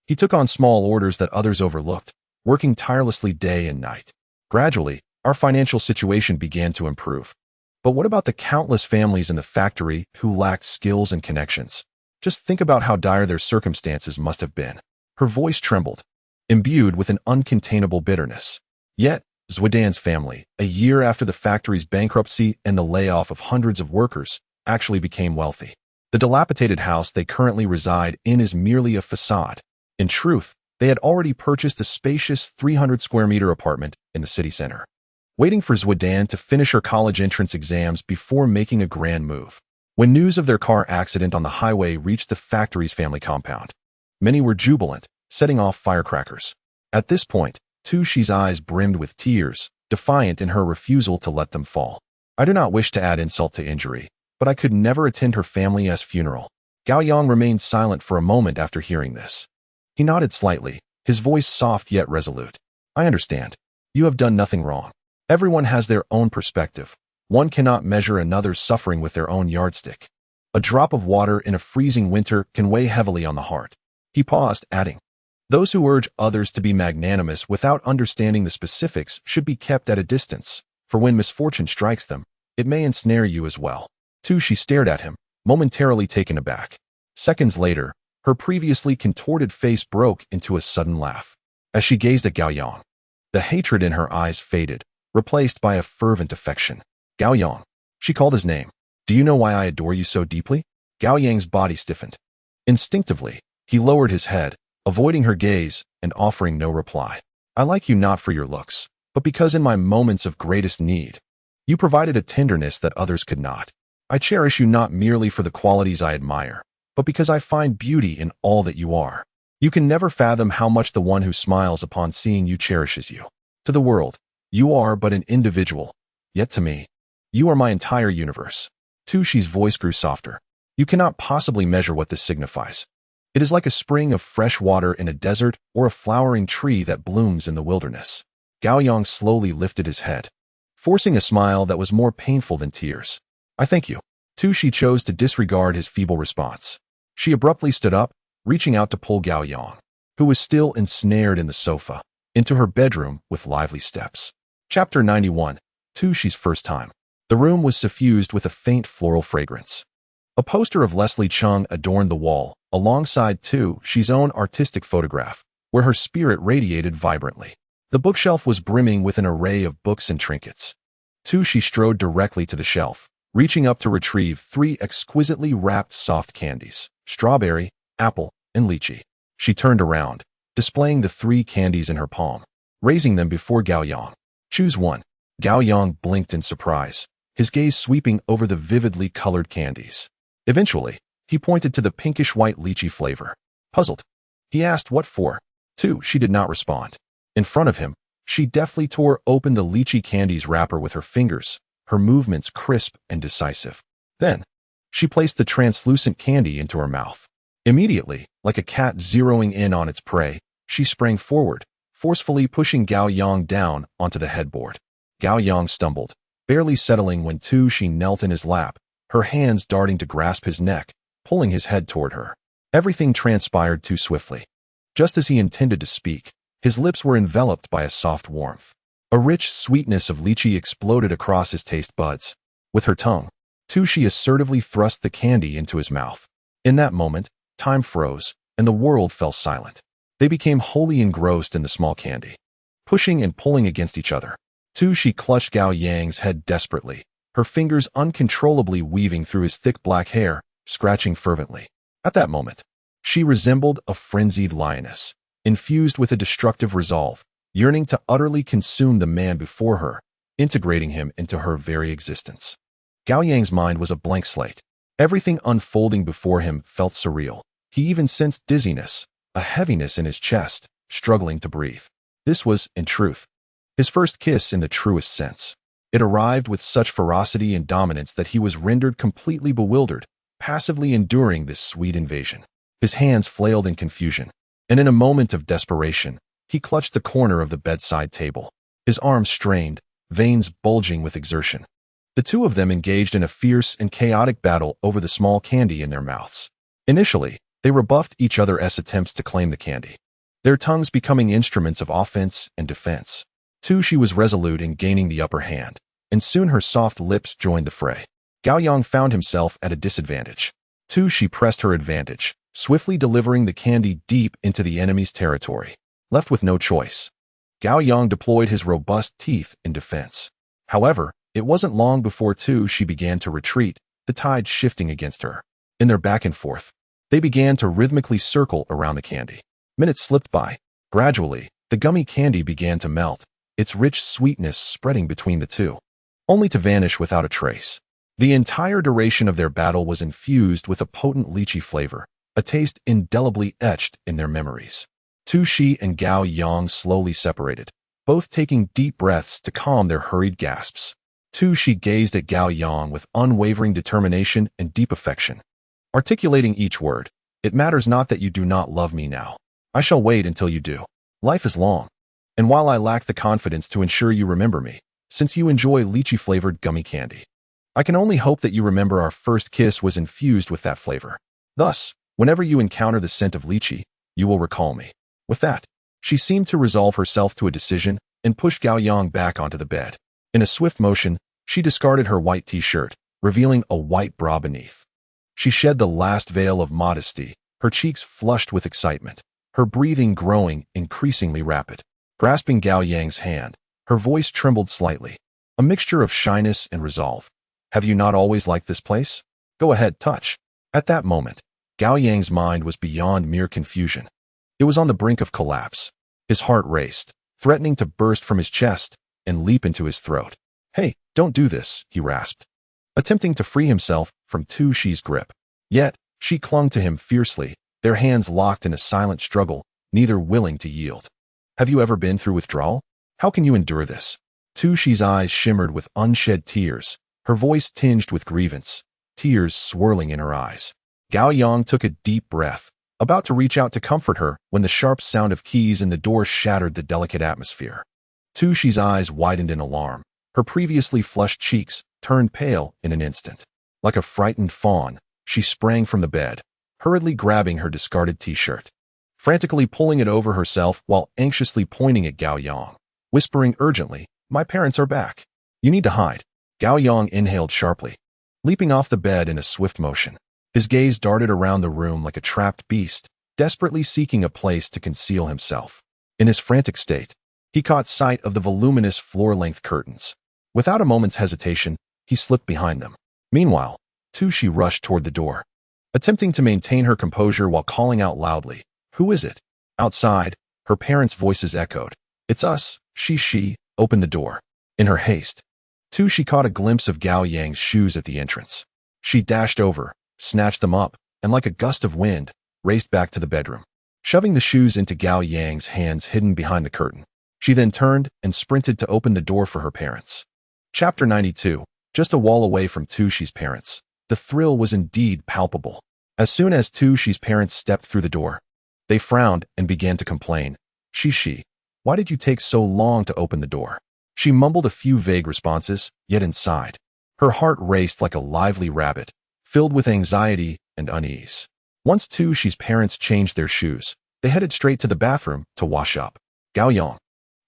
A: he took on small orders that others overlooked, working tirelessly day and night. Gradually, our financial situation began to improve. But what about the countless families in the factory who lacked skills and connections? Just think about how dire their circumstances must have been." Her voice trembled, imbued with an uncontainable bitterness. Yet, Zhudan's family, a year after the factory's bankruptcy and the layoff of hundreds of workers, actually became wealthy. The dilapidated house they currently reside in is merely a facade. In truth, they had already purchased a spacious 300-square-meter apartment in the city center, waiting for Zhudan to finish her college entrance exams before making a grand move. When news of their car accident on the highway reached the factory's family compound, many were jubilant, setting off firecrackers. At this point, She's eyes brimmed with tears, defiant in her refusal to let them fall. "I do not wish to add insult to injury, but I could never attend her family's funeral." Gao Yang remained silent for a moment after hearing this. He nodded slightly, his voice soft yet resolute. "I understand. You have done nothing wrong. Everyone has their own perspective. One cannot measure another's suffering with their own yardstick. A drop of water in a freezing winter can weigh heavily on the heart." He paused, adding, "Those who urge others to be magnanimous without understanding the specifics should be kept at a distance, for when misfortune strikes them, it may ensnare you as well." She stared at him, momentarily taken aback. Seconds later, her previously contorted face broke into a sudden laugh. As she gazed at Gao Yang, the hatred in her eyes faded, replaced by a fervent affection. "Gao Yang," she called his name. "Do you know why I adore you so deeply?" Gao Yang's body stiffened. Instinctively, he lowered his head, avoiding her gaze and offering no reply. "I like you not for your looks, but because in my moments of greatest need, you provided a tenderness that others could not. I cherish you not merely for the qualities I admire, but because I find beauty in all that you are. You can never fathom how much the one who smiles upon seeing you cherishes you. To the world, you are but an individual, yet to me, you are my entire universe." Tu Shi's voice grew softer. You cannot possibly measure what this signifies. It is like a spring of fresh water in a desert or a flowering tree that blooms in the wilderness. Gao Yang slowly lifted his head, forcing a smile that was more painful than tears. I thank you. Tu Shi chose to disregard his feeble response. She abruptly stood up, reaching out to pull Gao Yang, who was still ensnared in the sofa, into her bedroom with lively steps. Chapter 91. Tu Shi's first time. The room was suffused with a faint floral fragrance. A poster of Leslie Chung adorned the wall, alongside Tu Shi's own artistic photograph, where her spirit radiated vibrantly. The bookshelf was brimming with an array of books and trinkets. Tu Shi strode directly to the shelf, reaching up to retrieve 3 exquisitely wrapped soft candies: strawberry, apple, and lychee. She turned around, displaying the 3 candies in her palm, raising them before Gao Yang. Choose one. Gao Yang blinked in surprise, his gaze sweeping over the vividly colored candies. Eventually, he pointed to the pinkish-white lychee flavor. Puzzled, he asked what for. Tu Shi did not respond. In front of him, she deftly tore open the lychee candy's wrapper with her fingers, her movements crisp and decisive. Then, she placed the translucent candy into her mouth. Immediately, like a cat zeroing in on its prey, she sprang forward, forcefully pushing Gao Yang down onto the headboard. Gao Yang stumbled, barely settling when Tu Shi knelt in his lap, her hands darting to grasp his neck, pulling his head toward her. Everything transpired too swiftly. Just as he intended to speak, his lips were enveloped by a soft warmth. A rich sweetness of lychee exploded across his taste buds. With her tongue, Tu Shi assertively thrust the candy into his mouth. In that moment, time froze, and the world fell silent. They became wholly engrossed in the small candy, pushing and pulling against each other. Tu Shi clutched Gao Yang's head desperately, her fingers uncontrollably weaving through his thick black hair, scratching fervently. At that moment, she resembled a frenzied lioness, infused with a destructive resolve, yearning to utterly consume the man before her, integrating him into her very existence. Gao Yang's mind was a blank slate. Everything unfolding before him felt surreal. He even sensed dizziness, a heaviness in his chest, struggling to breathe. This was, in truth, his first kiss in the truest sense. It arrived with such ferocity and dominance that he was rendered completely bewildered, passively enduring this sweet invasion. His hands flailed in confusion, and in a moment of desperation, he clutched the corner of the bedside table. His arms strained, veins bulging with exertion. The two of them engaged in a fierce and chaotic battle over the small candy in their mouths. Initially, they rebuffed each other's attempts to claim the candy, their tongues becoming instruments of offense and defense. Tu Shi was resolute in gaining the upper hand, and soon her soft lips joined the fray. Gao Yang found himself at a disadvantage. Tu Shi pressed her advantage, swiftly delivering the candy deep into the enemy's territory. Left with no choice, Gao Yang deployed his robust teeth in defense. However, it wasn't long before Tu Shi began to retreat, the tide shifting against her. In their back and forth, they began to rhythmically circle around the candy. Minutes slipped by. Gradually, the gummy candy began to melt, its rich sweetness spreading between the two, only to vanish without a trace. The entire duration of their battle was infused with a potent lychee flavor, a taste indelibly etched in their memories. Tu Shi and Gao Yang slowly separated, both taking deep breaths to calm their hurried gasps. Tu Shi gazed at Gao Yang with unwavering determination and deep affection, articulating each word. It matters not that you do not love me now. I shall wait until you do. Life is long. And while I lack the confidence to ensure you remember me, since you enjoy lychee-flavored gummy candy, I can only hope that you remember our first kiss was infused with that flavor. Thus, whenever you encounter the scent of lychee, you will recall me. With that, she seemed to resolve herself to a decision and pushed Gao Yang back onto the bed. In a swift motion, she discarded her white t-shirt, revealing a white bra beneath. She shed the last veil of modesty, her cheeks flushed with excitement, her breathing growing increasingly rapid. Grasping Gao Yang's hand, her voice trembled slightly, a mixture of shyness and resolve. Have you not always liked this place? Go ahead, touch. At that moment, Gao Yang's mind was beyond mere confusion. It was on the brink of collapse. His heart raced, threatening to burst from his chest and leap into his throat. Hey, don't do this, he rasped, attempting to free himself from Tu Shi's grip. Yet, she clung to him fiercely, their hands locked in a silent struggle, neither willing to yield. Have you ever been through withdrawal? How can you endure this? Tu Shi's eyes shimmered with unshed tears, her voice tinged with grievance. tears swirling in her eyes. Gao Yang took a deep breath, about to reach out to comfort her when the sharp sound of keys in the door shattered the delicate atmosphere. Tu Shi's eyes widened in alarm. Her previously flushed cheeks turned pale in an instant. Like a frightened fawn, she sprang from the bed, hurriedly grabbing her discarded t-shirt, frantically pulling it over herself while anxiously pointing at Gao Yang, whispering urgently, "My parents are back. You need to hide." Gao Yang inhaled sharply, leaping off the bed in a swift motion. His gaze darted around the room like a trapped beast, desperately seeking a place to conceal himself. In his frantic state, he caught sight of the voluminous floor-length curtains. Without a moment's hesitation, he slipped behind them. Meanwhile, Tu Shi rushed toward the door, attempting to maintain her composure while calling out loudly, "Who is it?" Outside, her parents' voices echoed. "It's us, Shi, open the door." In her haste, Tu Shi caught a glimpse of Gao Yang's shoes at the entrance. She dashed over, snatched them up, and like a gust of wind, raced back to the bedroom, shoving the shoes into Gao Yang's hands hidden behind the curtain. She then turned and sprinted to open the door for her parents. Chapter 92. Just a wall away from Tu Shi's parents. The thrill was indeed palpable. As soon as Tu Shi's parents stepped through the door, they frowned and began to complain. Shi, why did you take so long to open the door?" She mumbled a few vague responses, yet inside, her heart raced like a lively rabbit, filled with anxiety and unease. Once Tu Shi's parents changed their shoes, they headed straight to the bathroom to wash up. Gao Yang,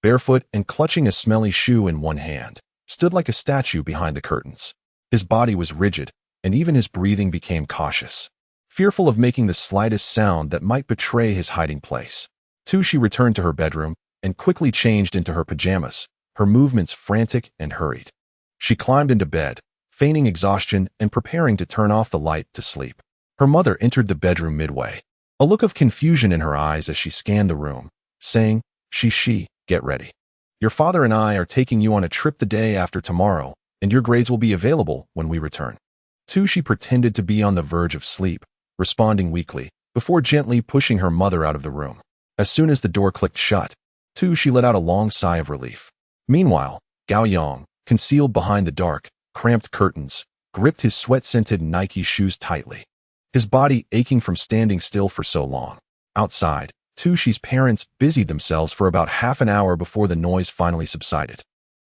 A: barefoot and clutching a smelly shoe in one hand, stood like a statue behind the curtains. His body was rigid, and even his breathing became cautious, fearful of making the slightest sound that might betray his hiding place. Tu Shi returned to her bedroom and quickly changed into her pajamas, her movements frantic and hurried. She climbed into bed, feigning exhaustion and preparing to turn off the light to sleep. Her mother entered the bedroom midway, a look of confusion in her eyes as she scanned the room, saying, Shi, get ready. Your father and I are taking you on a trip the day after tomorrow, and your grades will be available when we return." Tu Shi pretended to be on the verge of sleep, responding weakly, before gently pushing her mother out of the room. As soon as the door clicked shut, Tu Shi let out a long sigh of relief. Meanwhile, Gao Yang, concealed behind the dark, cramped curtains, gripped his sweat-scented Nike shoes tightly, his body aching from standing still for so long. Outside, Tu Shi's parents busied themselves for about half an hour before the noise finally subsided.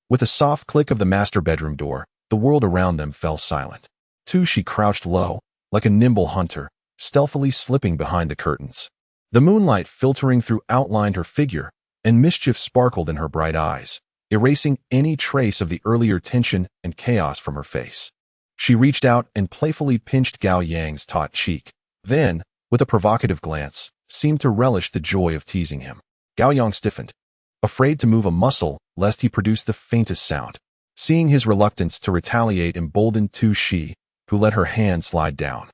A: With a soft click of the master bedroom door, the world around them fell silent. Tu Shi crouched low, like a nimble hunter, stealthily slipping behind the curtains. The moonlight filtering through outlined her figure, and mischief sparkled in her bright eyes, erasing any trace of the earlier tension and chaos from her face. She reached out and playfully pinched Gao Yang's taut cheek, then, with a provocative glance, seemed to relish the joy of teasing him. Gao Yang stiffened, afraid to move a muscle lest he produce the faintest sound. Seeing his reluctance to retaliate emboldened Tu Shi, who let her hand slide down,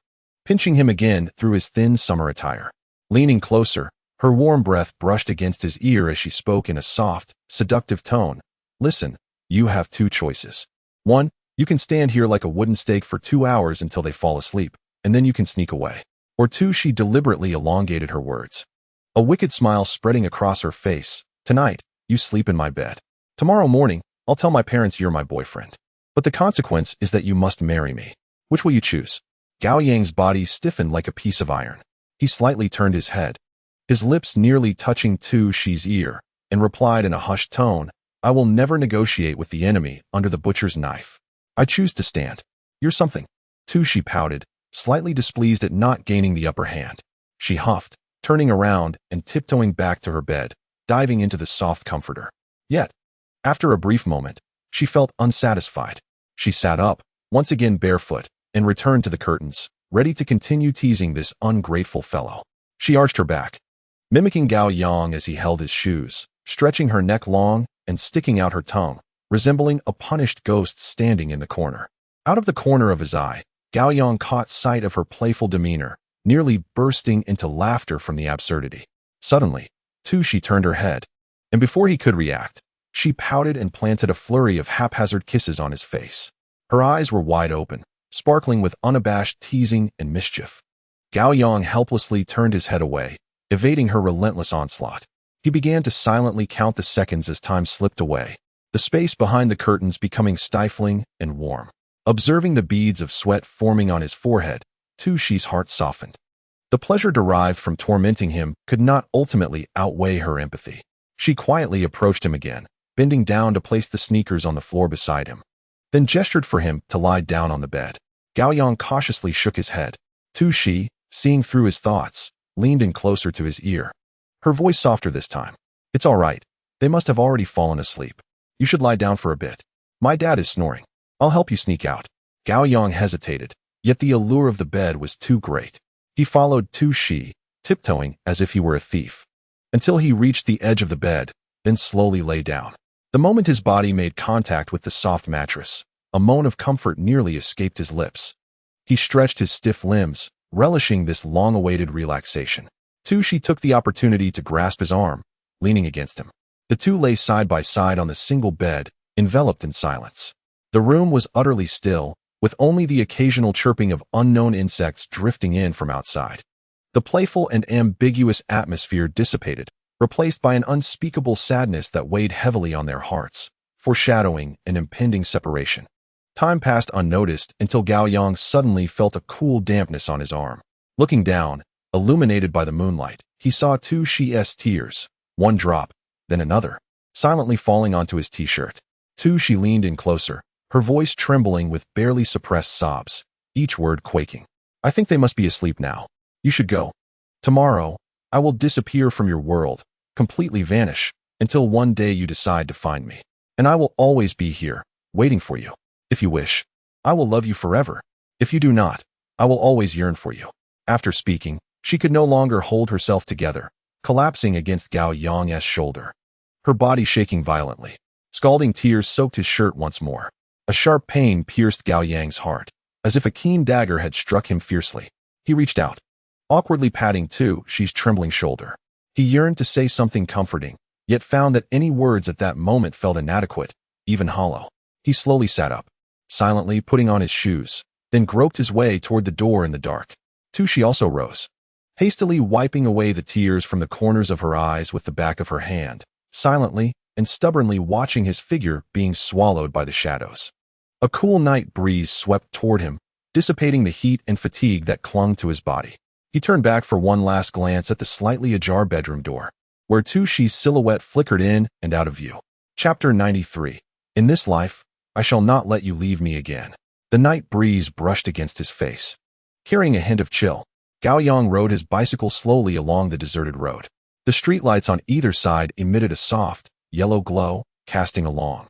A: pinching him again through his thin summer attire. Leaning closer, her warm breath brushed against his ear as she spoke in a soft, seductive tone. "Listen, you have two choices. One, you can stand here like a wooden stake for 2 hours until they fall asleep, and then you can sneak away. Or two," she deliberately elongated her words, a wicked smile spreading across her face. "Tonight, you sleep in my bed. Tomorrow morning, I'll tell my parents you're my boyfriend. But the consequence is that you must marry me. Which will you choose?" Gao Yang's body stiffened like a piece of iron. He slightly turned his head, his lips nearly touching Tu Shi's ear, and replied in a hushed tone, "I will never negotiate with the enemy under the butcher's knife. I choose to stand." "You're something." Tu Shi pouted, slightly displeased at not gaining the upper hand. She huffed, turning around and tiptoeing back to her bed, diving into the soft comforter. Yet, after a brief moment, she felt unsatisfied. She sat up, once again barefoot, and returned to the curtains, ready to continue teasing this ungrateful fellow. She arched her back, mimicking Gao Yang as he held his shoes, stretching her neck long and sticking out her tongue, resembling a punished ghost standing in the corner. Out of the corner of his eye, Gao Yang caught sight of her playful demeanor, nearly bursting into laughter from the absurdity. Suddenly, Tu Shi turned her head, and before he could react, she pouted and planted a flurry of haphazard kisses on his face. Her eyes were wide open, sparkling with unabashed teasing and mischief. Gao Yang helplessly turned his head away, evading her relentless onslaught. He began to silently count the seconds as time slipped away, the space behind the curtains becoming stifling and warm. Observing the beads of sweat forming on his forehead, Tu Shi's heart softened. The pleasure derived from tormenting him could not ultimately outweigh her empathy. She quietly approached him again, bending down to place the sneakers on the floor beside him, then gestured for him to lie down on the bed. Gao Yang cautiously shook his head. Tu Shi, seeing through his thoughts, leaned in closer to his ear. Her voice softer this time. It's all right. They must have already fallen asleep. You should lie down for a bit. My dad is snoring. I'll help you sneak out. Gao Yang hesitated, yet the allure of the bed was too great. He followed Tu Shi, tiptoeing as if he were a thief, until he reached the edge of the bed, then slowly lay down. The moment his body made contact with the soft mattress, a moan of comfort nearly escaped his lips. He stretched his stiff limbs, relishing this long-awaited relaxation. Tu Shi took the opportunity to grasp his arm, leaning against him. The two lay side by side on the single bed, enveloped in silence. The room was utterly still, with only the occasional chirping of unknown insects drifting in from outside. The playful and ambiguous atmosphere dissipated, replaced by an unspeakable sadness that weighed heavily on their hearts, foreshadowing an impending separation. Time passed unnoticed until Gao Yang suddenly felt a cool dampness on his arm. Looking down, illuminated by the moonlight, he saw Tu Shi's tears, one drop, then another, silently falling onto his t-shirt. Tu Shi leaned in closer, her voice trembling with barely suppressed sobs, each word quaking. I think they must be asleep now. You should go. Tomorrow, I will disappear from your world, completely vanish, until one day you decide to find me. And I will always be here, waiting for you. If you wish, I will love you forever. If you do not, I will always yearn for you. After speaking, she could no longer hold herself together, collapsing against Gao Yang's shoulder, her body shaking violently. Scalding tears soaked his shirt once more. A sharp pain pierced Gao Yang's heart, as if a keen dagger had struck him fiercely. He reached out, awkwardly patting Tu Shi's trembling shoulder. He yearned to say something comforting, yet found that any words at that moment felt inadequate, even hollow. He slowly sat up, silently putting on his shoes, then groped his way toward the door in the dark. Tu Shi also rose, hastily wiping away the tears from the corners of her eyes with the back of her hand, silently and stubbornly watching his figure being swallowed by the shadows. A cool night breeze swept toward him, dissipating the heat and fatigue that clung to his body. He turned back for one last glance at the slightly ajar bedroom door, where Tu Shi's silhouette flickered in and out of view. Chapter 93. In this life, I shall not let you leave me again. The night breeze brushed against his face, carrying a hint of chill. Gao Yang rode his bicycle slowly along the deserted road. The streetlights on either side emitted a soft, yellow glow, casting a long,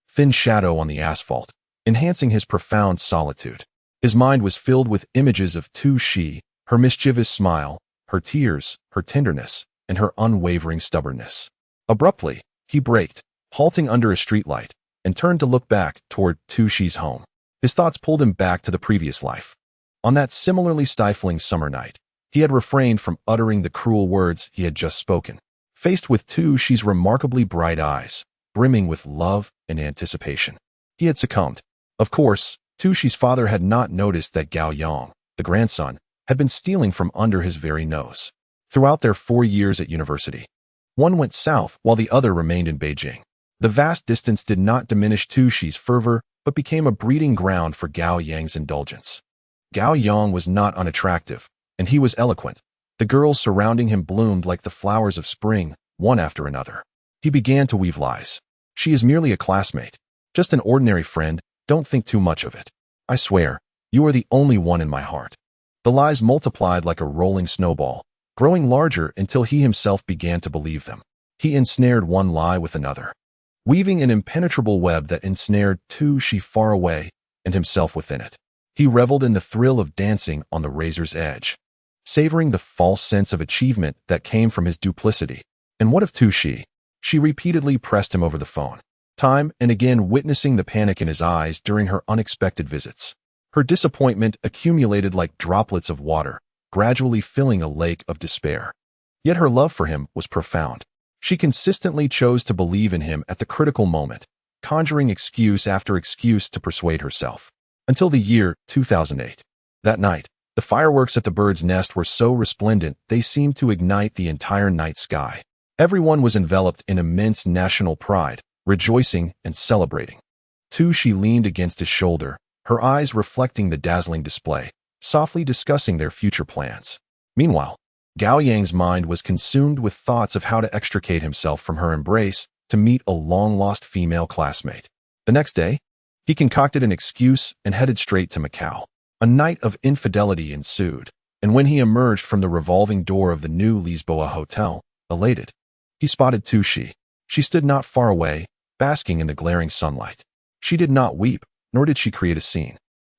A: thin shadow on the asphalt, enhancing his profound solitude. His mind was filled with images of Tu Shi, her mischievous smile, her tears, her tenderness, and her unwavering stubbornness. Abruptly, he braked, halting under a streetlight, and turned to look back toward Tu Shi's home. His thoughts pulled him back to the previous life. On that similarly stifling summer night, he had refrained from uttering the cruel words he had just spoken. Faced with Tu Shi's remarkably bright eyes, brimming with love and anticipation, he had succumbed. Of course, Tu Shi's father had not noticed that Gao Yang, the grandson, had been stealing from under his very nose. Throughout their 4 years at university, one went south while the other remained in Beijing. The vast distance did not diminish Tu Shi's fervor, but became a breeding ground for Gao Yang's indulgence. Gao Yang was not unattractive, and he was eloquent. The girls surrounding him bloomed like the flowers of spring, one after another. He began to weave lies. She is merely a classmate, just an ordinary friend, don't think too much of it. I swear, you are the only one in my heart. The lies multiplied like a rolling snowball, growing larger until he himself began to believe them. He ensnared one lie with another, weaving an impenetrable web that ensnared Tu Shi far away and himself within it. He reveled in the thrill of dancing on the razor's edge, savoring the false sense of achievement that came from his duplicity. And what of Tu Shi? She repeatedly pressed him over the phone, time and again witnessing the panic in his eyes during her unexpected visits. Her disappointment accumulated like droplets of water, gradually filling a lake of despair. Yet her love for him was profound. She consistently chose to believe in him at the critical moment, conjuring excuse after excuse to persuade herself. Until the year 2008. That night, the fireworks at the bird's nest were so resplendent they seemed to ignite the entire night sky. Everyone was enveloped in immense national pride, rejoicing and celebrating. Tu Shi leaned against his shoulder, her eyes reflecting the dazzling display, softly discussing their future plans. Meanwhile, Gao Yang's mind was consumed with thoughts of how to extricate himself from her embrace to meet a long-lost female classmate. The next day, he concocted an excuse and headed straight to Macau. A night of infidelity ensued, and when he emerged from the revolving door of the new Lisboa hotel, elated, he spotted Tushi. She stood not far away, basking in the glaring sunlight. She did not weep, nor did she create a scene.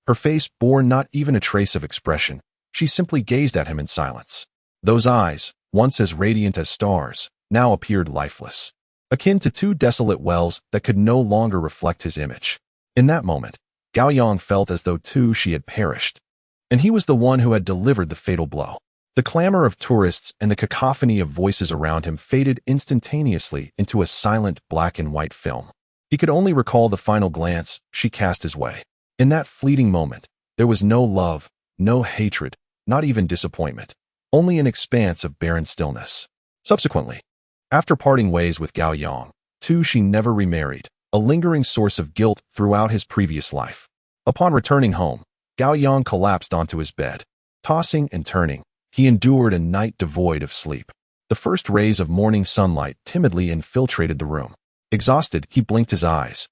A: Her face bore not even a trace of expression. She simply gazed at him in silence. Those eyes, once as radiant as stars, now appeared lifeless, akin to two desolate wells that could no longer reflect his image. In that moment, Gao Yang felt as though Tushi had perished, and he was the one who had delivered the fatal blow. The clamor of tourists and the cacophony of voices around him faded instantaneously into a silent black and white film. He could only recall the final glance she cast his way. In that fleeting moment, there was no love, no hatred, not even disappointment, only an expanse of barren stillness. Subsequently, after parting ways with Gao Yang, Tushi never remarried, a lingering source of guilt throughout his previous life. Upon returning home, Gao Yang collapsed onto his bed. Tossing and turning, he endured a night devoid of sleep. The first rays of morning sunlight timidly infiltrated the room. Exhausted, he blinked his eyes,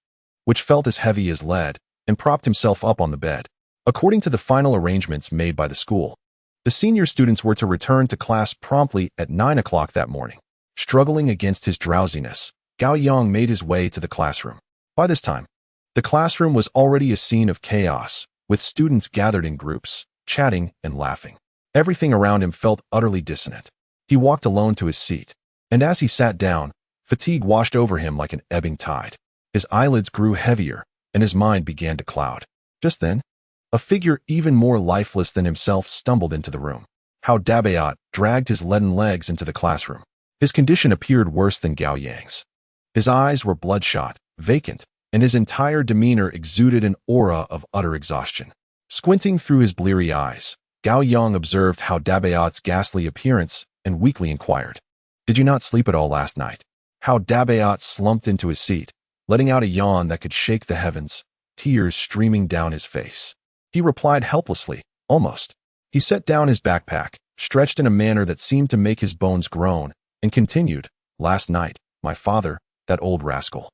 A: which felt as heavy as lead, and propped himself up on the bed. According to the final arrangements made by the school, the senior students were to return to class promptly at 9 o'clock that morning. Struggling against his drowsiness, Gao Yang made his way to the classroom. By this time, the classroom was already a scene of chaos, with students gathered in groups, chatting and laughing. Everything around him felt utterly dissonant. He walked alone to his seat, and as he sat down, fatigue washed over him like an ebbing tide. His eyelids grew heavier, and his mind began to cloud. Just then, a figure even more lifeless than himself stumbled into the room. How Dabayat dragged his leaden legs into the classroom. His condition appeared worse than Gao Yang's. His eyes were bloodshot, vacant, and his entire demeanor exuded an aura of utter exhaustion. Squinting through his bleary eyes, Gao Yang observed how Dabayat's ghastly appearance and weakly inquired, "Did you not sleep at all last night?" How Dabayat slumped into his seat, letting out a yawn that could shake the heavens, tears streaming down his face. He replied helplessly, almost. He set down his backpack, stretched in a manner that seemed to make his bones groan, and continued, "Last night, my father, that old rascal,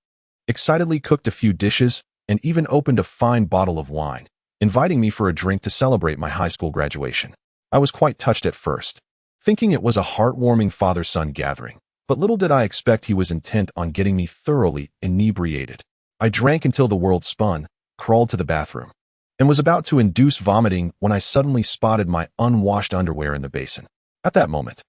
A: excitedly cooked a few dishes and even opened a fine bottle of wine, inviting me for a drink to celebrate my high school graduation. I was quite touched at first, thinking it was a heartwarming father-son gathering, but little did I expect he was intent on getting me thoroughly inebriated. I drank until the world spun, crawled to the bathroom, and was about to induce vomiting when I suddenly spotted my unwashed underwear in the basin. At that moment,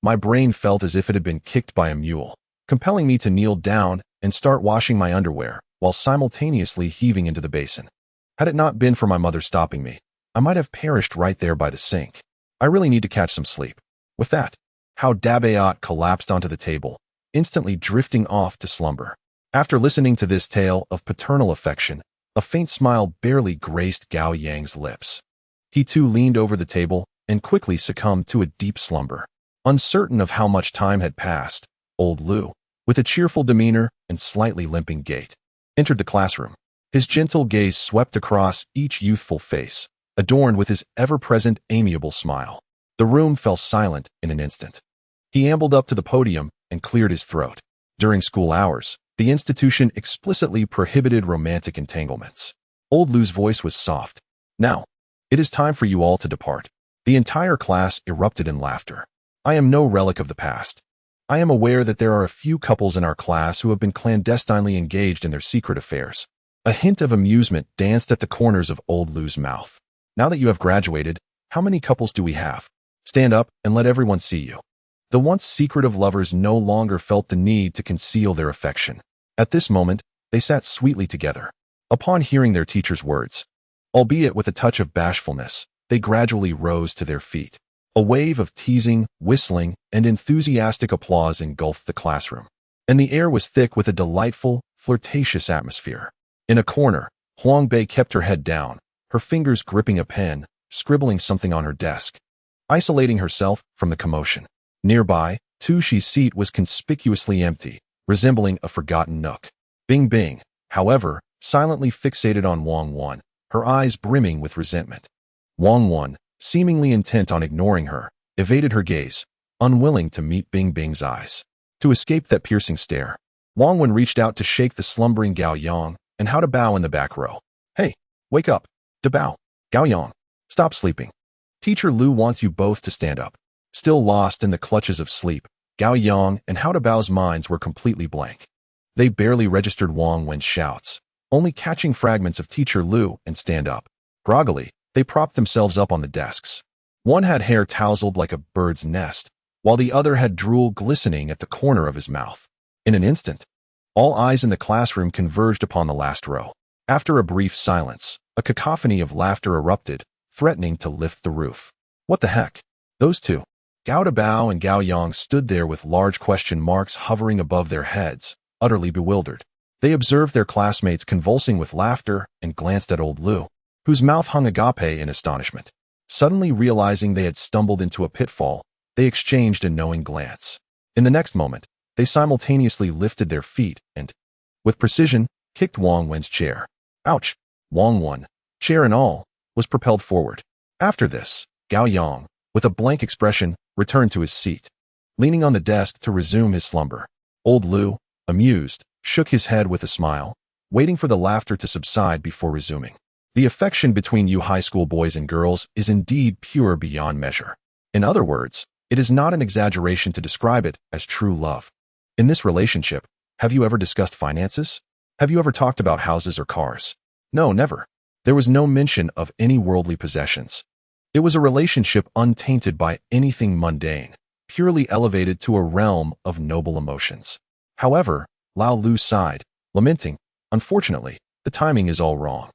A: my brain felt as if it had been kicked by a mule, compelling me to kneel down and start washing my underwear while simultaneously heaving into the basin. Had it not been for my mother stopping me, I might have perished right there by the sink. I really need to catch some sleep." With that, how Dabayat collapsed onto the table, instantly drifting off to slumber. After listening to this tale of paternal affection, a faint smile barely graced Gao Yang's lips. He too leaned over the table and quickly succumbed to a deep slumber. Uncertain of how much time had passed, old Lu, with a cheerful demeanor and slightly limping gait, entered the classroom. His gentle gaze swept across each youthful face, adorned with his ever-present amiable smile. The room fell silent in an instant. He ambled up to the podium and cleared his throat. During school hours, the institution explicitly prohibited romantic entanglements. Old Lu's voice was soft. "Now, it is time for you all to depart." The entire class erupted in laughter. I am no relic of the past. I am aware that there are a few couples in our class who have been clandestinely engaged in their secret affairs. A hint of amusement danced at the corners of old Lu's mouth. "Now that you have graduated, how many couples do we have? Stand up and let everyone see you." The once secretive lovers no longer felt the need to conceal their affection. At this moment, they sat sweetly together. Upon hearing their teacher's words, albeit with a touch of bashfulness, they gradually rose to their feet. A wave of teasing, whistling, and enthusiastic applause engulfed the classroom, and the air was thick with a delightful, flirtatious atmosphere. In a corner, Huang Bei kept her head down, her fingers gripping a pen, scribbling something on her desk, isolating herself from the commotion. Nearby, Tushi's seat was conspicuously empty, resembling a forgotten nook. Bing Bing, however, silently fixated on Wang Wan, her eyes brimming with resentment. Wang Wen, seemingly intent on ignoring her, evaded her gaze, unwilling to meet Bing Bing's eyes. To escape that piercing stare, Wang Wen reached out to shake the slumbering Gao Yang and how to bow in the back row. Hey, wake up. To bow. Gao Yang, stop sleeping. Teacher Lu wants you both to stand up. Still lost in the clutches of sleep, Gao Yang and How to Bao's minds were completely blank. They barely registered Wang Wen's shouts, only catching fragments of Teacher Lu and stand up. Groggily, they propped themselves up on the desks. One had hair tousled like a bird's nest, while the other had drool glistening at the corner of his mouth. In an instant, all eyes in the classroom converged upon the last row. After a brief silence, a cacophony of laughter erupted, threatening to lift the roof. What the heck? Those two, Gao Bao and Gao Yang, stood there with large question marks hovering above their heads, utterly bewildered. They observed their classmates convulsing with laughter and glanced at old Lu, whose mouth hung agape in astonishment. Suddenly realizing they had stumbled into a pitfall, they exchanged a knowing glance. In the next moment, they simultaneously lifted their feet and, with precision, kicked Wang Wen's chair. Ouch! Wang Wen, chair and all, was propelled forward. After this, Gao Yang, with a blank expression, returned to his seat, leaning on the desk to resume his slumber. Old Lu, amused, shook his head with a smile, waiting for the laughter to subside before resuming. The affection between you high school boys and girls is indeed pure beyond measure. In other words, it is not an exaggeration to describe it as true love. In this relationship, have you ever discussed finances? Have you ever talked about houses or cars? No, never. There was no mention of any worldly possessions. It was a relationship untainted by anything mundane, purely elevated to a realm of noble emotions. However, Lao Lu sighed, lamenting, unfortunately, the timing is all wrong.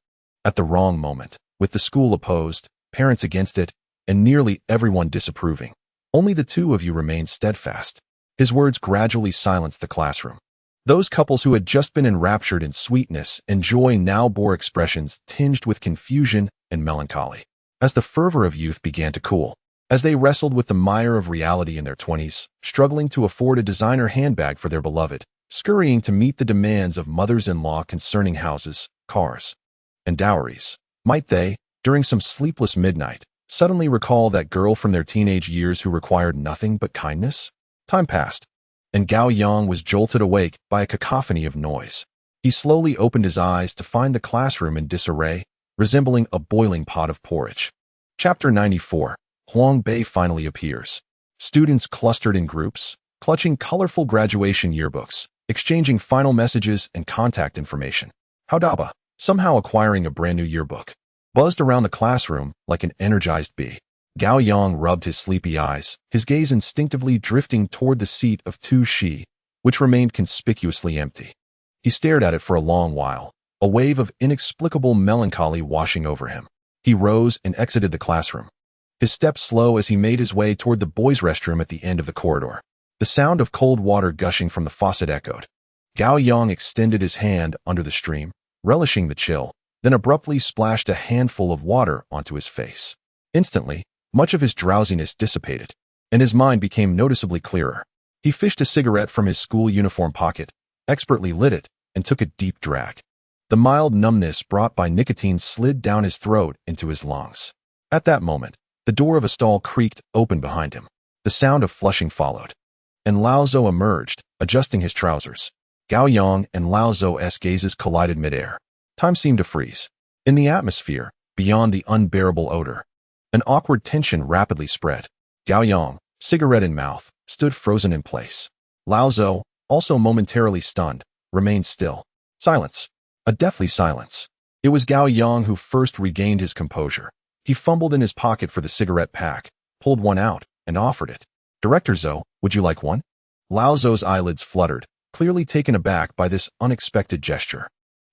A: At the wrong moment, with the school opposed, parents against it, and nearly everyone disapproving. Only the two of you remained steadfast. His words gradually silenced the classroom. Those couples who had just been enraptured in sweetness and joy now bore expressions tinged with confusion and melancholy. As the fervor of youth began to cool, as they wrestled with the mire of reality in their 20s, struggling to afford a designer handbag for their beloved, scurrying to meet the demands of mothers-in-law concerning houses, cars, and dowries, might they, during some sleepless midnight, suddenly recall that girl from their teenage years who required nothing but kindness? Time passed, and Gao Yang was jolted awake by a cacophony of noise. He slowly opened his eyes to find the classroom in disarray, resembling a boiling pot of porridge. Chapter 94. Huang Bei finally appears. Students clustered in groups, clutching colorful graduation yearbooks, exchanging final messages and contact information. Haodaba, somehow acquiring a brand new yearbook, buzzed around the classroom like an energized bee. Gao Yang rubbed his sleepy eyes, his gaze instinctively drifting toward the seat of 2She, which remained conspicuously empty. He stared at it for a long while, a wave of inexplicable melancholy washing over him. He rose and exited the classroom, his steps slow as he made his way toward the boys' restroom at the end of the corridor. The sound of cold water gushing from the faucet echoed. Gao Yang extended his hand under the stream, relishing the chill, then abruptly splashed a handful of water onto his face. Instantly, much of his drowsiness dissipated, and his mind became noticeably clearer. He fished a cigarette from his school uniform pocket, expertly lit it, and took a deep drag. The mild numbness brought by nicotine slid down his throat into his lungs. At that moment, the door of a stall creaked open behind him. The sound of flushing followed, and Lao Zhou emerged, adjusting his trousers. Gao Yang and Lao Zhou's gazes collided midair. Time seemed to freeze. In the atmosphere, beyond the unbearable odor, an awkward tension rapidly spread. Gao Yang, cigarette in mouth, stood frozen in place. Lao Zhou, also momentarily stunned, remained still. Silence. A deathly silence. It was Gao Yang who first regained his composure. He fumbled in his pocket for the cigarette pack, pulled one out, and offered it. Director Zhou, would you like one? Lao Zhou's eyelids fluttered, clearly taken aback by this unexpected gesture.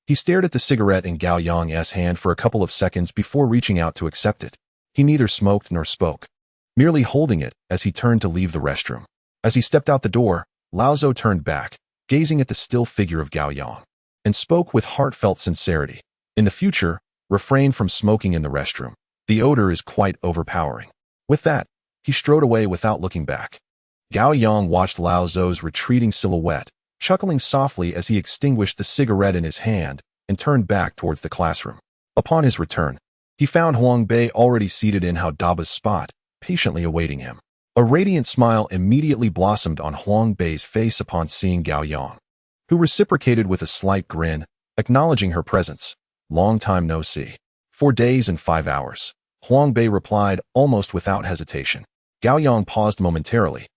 A: He stared at the cigarette in Gao Yang's hand for a couple of seconds before reaching out to accept it. He neither smoked nor spoke, merely holding it as he turned to leave the restroom. As he stepped out the door, Lao Zhou turned back, gazing at the still figure of Gao Yang, and spoke with heartfelt sincerity. In the future, refrain from smoking in the restroom. The odor is quite overpowering. With that, he strode away without looking back. Gao Yang watched Lao Zhou's retreating silhouette, chuckling softly as he extinguished the cigarette in his hand and turned back towards the classroom. Upon his return, he found Huang Bei already seated in Hao Daba's spot, patiently awaiting him. A radiant smile immediately blossomed on Huang Bei's face upon seeing Gao Yang, who reciprocated with a slight grin, acknowledging her presence. Long time no see. 4 days and 5 hours. Huang Bei replied almost without hesitation. Gao Yang paused momentarily,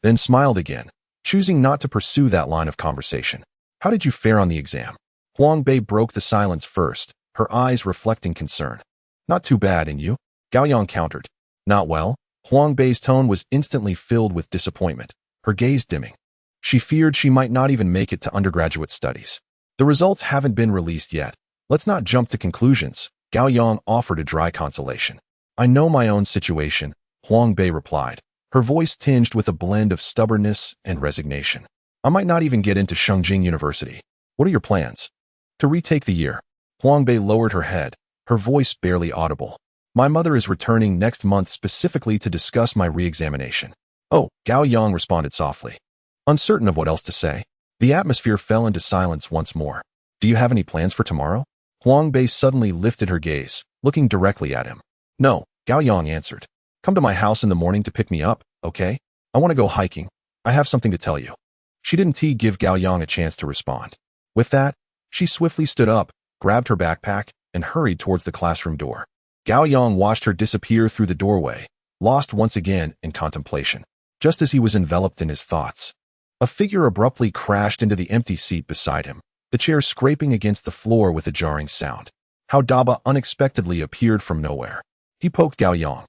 A: then smiled again, choosing not to pursue that line of conversation. How did you fare on the exam? Huang Bei broke the silence first, her eyes reflecting concern. Not too bad, and you? Gao Yang countered. Not well. Huang Bei's tone was instantly filled with disappointment, her gaze dimming. She feared she might not even make it to undergraduate studies. The results haven't been released yet. Let's not jump to conclusions. Gao Yang offered a dry consolation. I know my own situation, Huang Bei replied, her voice tinged with a blend of stubbornness and resignation. I might not even get into Shengjing University. What are your plans? To retake the year. Huang Bei lowered her head, her voice barely audible. My mother is returning next month specifically to discuss my re-examination. Oh, Gao Yang responded softly. Uncertain of what else to say, the atmosphere fell into silence once more. Do you have any plans for tomorrow? Huang Bei suddenly lifted her gaze, looking directly at him. No, Gao Yang answered. Come to my house in the morning to pick me up, okay? I want to go hiking. I have something to tell you. She didn't give Gao Yang a chance to respond. With that, she swiftly stood up, grabbed her backpack, and hurried towards the classroom door. Gao Yang watched her disappear through the doorway, lost once again in contemplation. Just as he was enveloped in his thoughts, a figure abruptly crashed into the empty seat beside him, the chair scraping against the floor with a jarring sound. Hao Daba unexpectedly appeared from nowhere. He poked Gao Yang,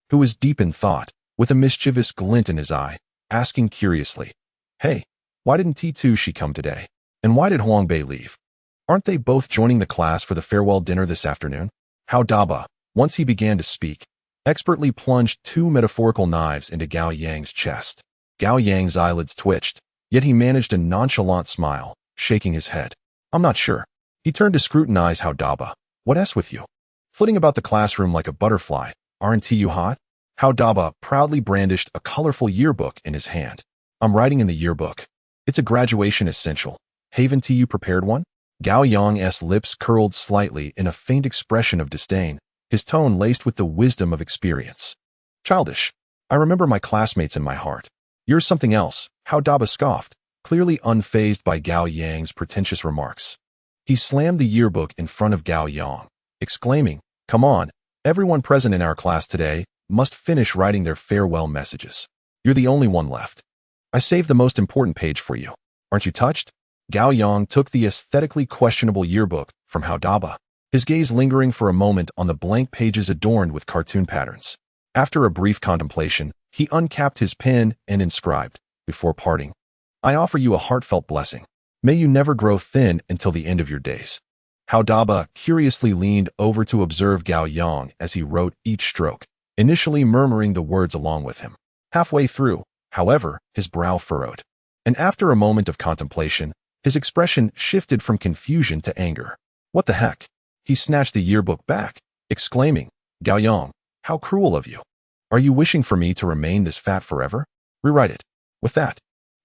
A: who was deep in thought, with a mischievous glint in his eye, asking curiously, Hey, why didn't T2 come today? And why did Huang Bei leave? Aren't they both joining the class for the farewell dinner this afternoon? Hao Daba, once he began to speak, expertly plunged 2 metaphorical knives into Gao Yang's chest. Gao Yang's eyelids twitched, yet he managed a nonchalant smile, shaking his head. I'm not sure. He turned to scrutinize Hao Daba. What s with you? Flitting about the classroom like a butterfly, aren't you hot? Hao Daba proudly brandished a colorful yearbook in his hand. I'm writing in the yearbook. It's a graduation essential. Haven't you prepared one? Gao Yang's lips curled slightly in a faint expression of disdain, his tone laced with the wisdom of experience. Childish. I remember my classmates in my heart. You're something else, Hao Daba scoffed, clearly unfazed by Gao Yang's pretentious remarks. He slammed the yearbook in front of Gao Yang, exclaiming, Come on, everyone present in our class today must finish writing their farewell messages. You're the only one left. I saved the most important page for you. Aren't you touched? Gao Yang took the aesthetically questionable yearbook from Hao Daba, his gaze lingering for a moment on the blank pages adorned with cartoon patterns. After a brief contemplation, he uncapped his pen and inscribed, before parting, I offer you a heartfelt blessing. May you never grow thin until the end of your days. Hao Daba curiously leaned over to observe Gao Yang as he wrote each stroke, initially murmuring the words along with him. Halfway through, however, his brow furrowed, and after a moment of contemplation, his expression shifted from confusion to anger. What the heck? He snatched the yearbook back, exclaiming, Gao Yang, how cruel of you. Are you wishing for me to remain this fat forever? Rewrite it. With that,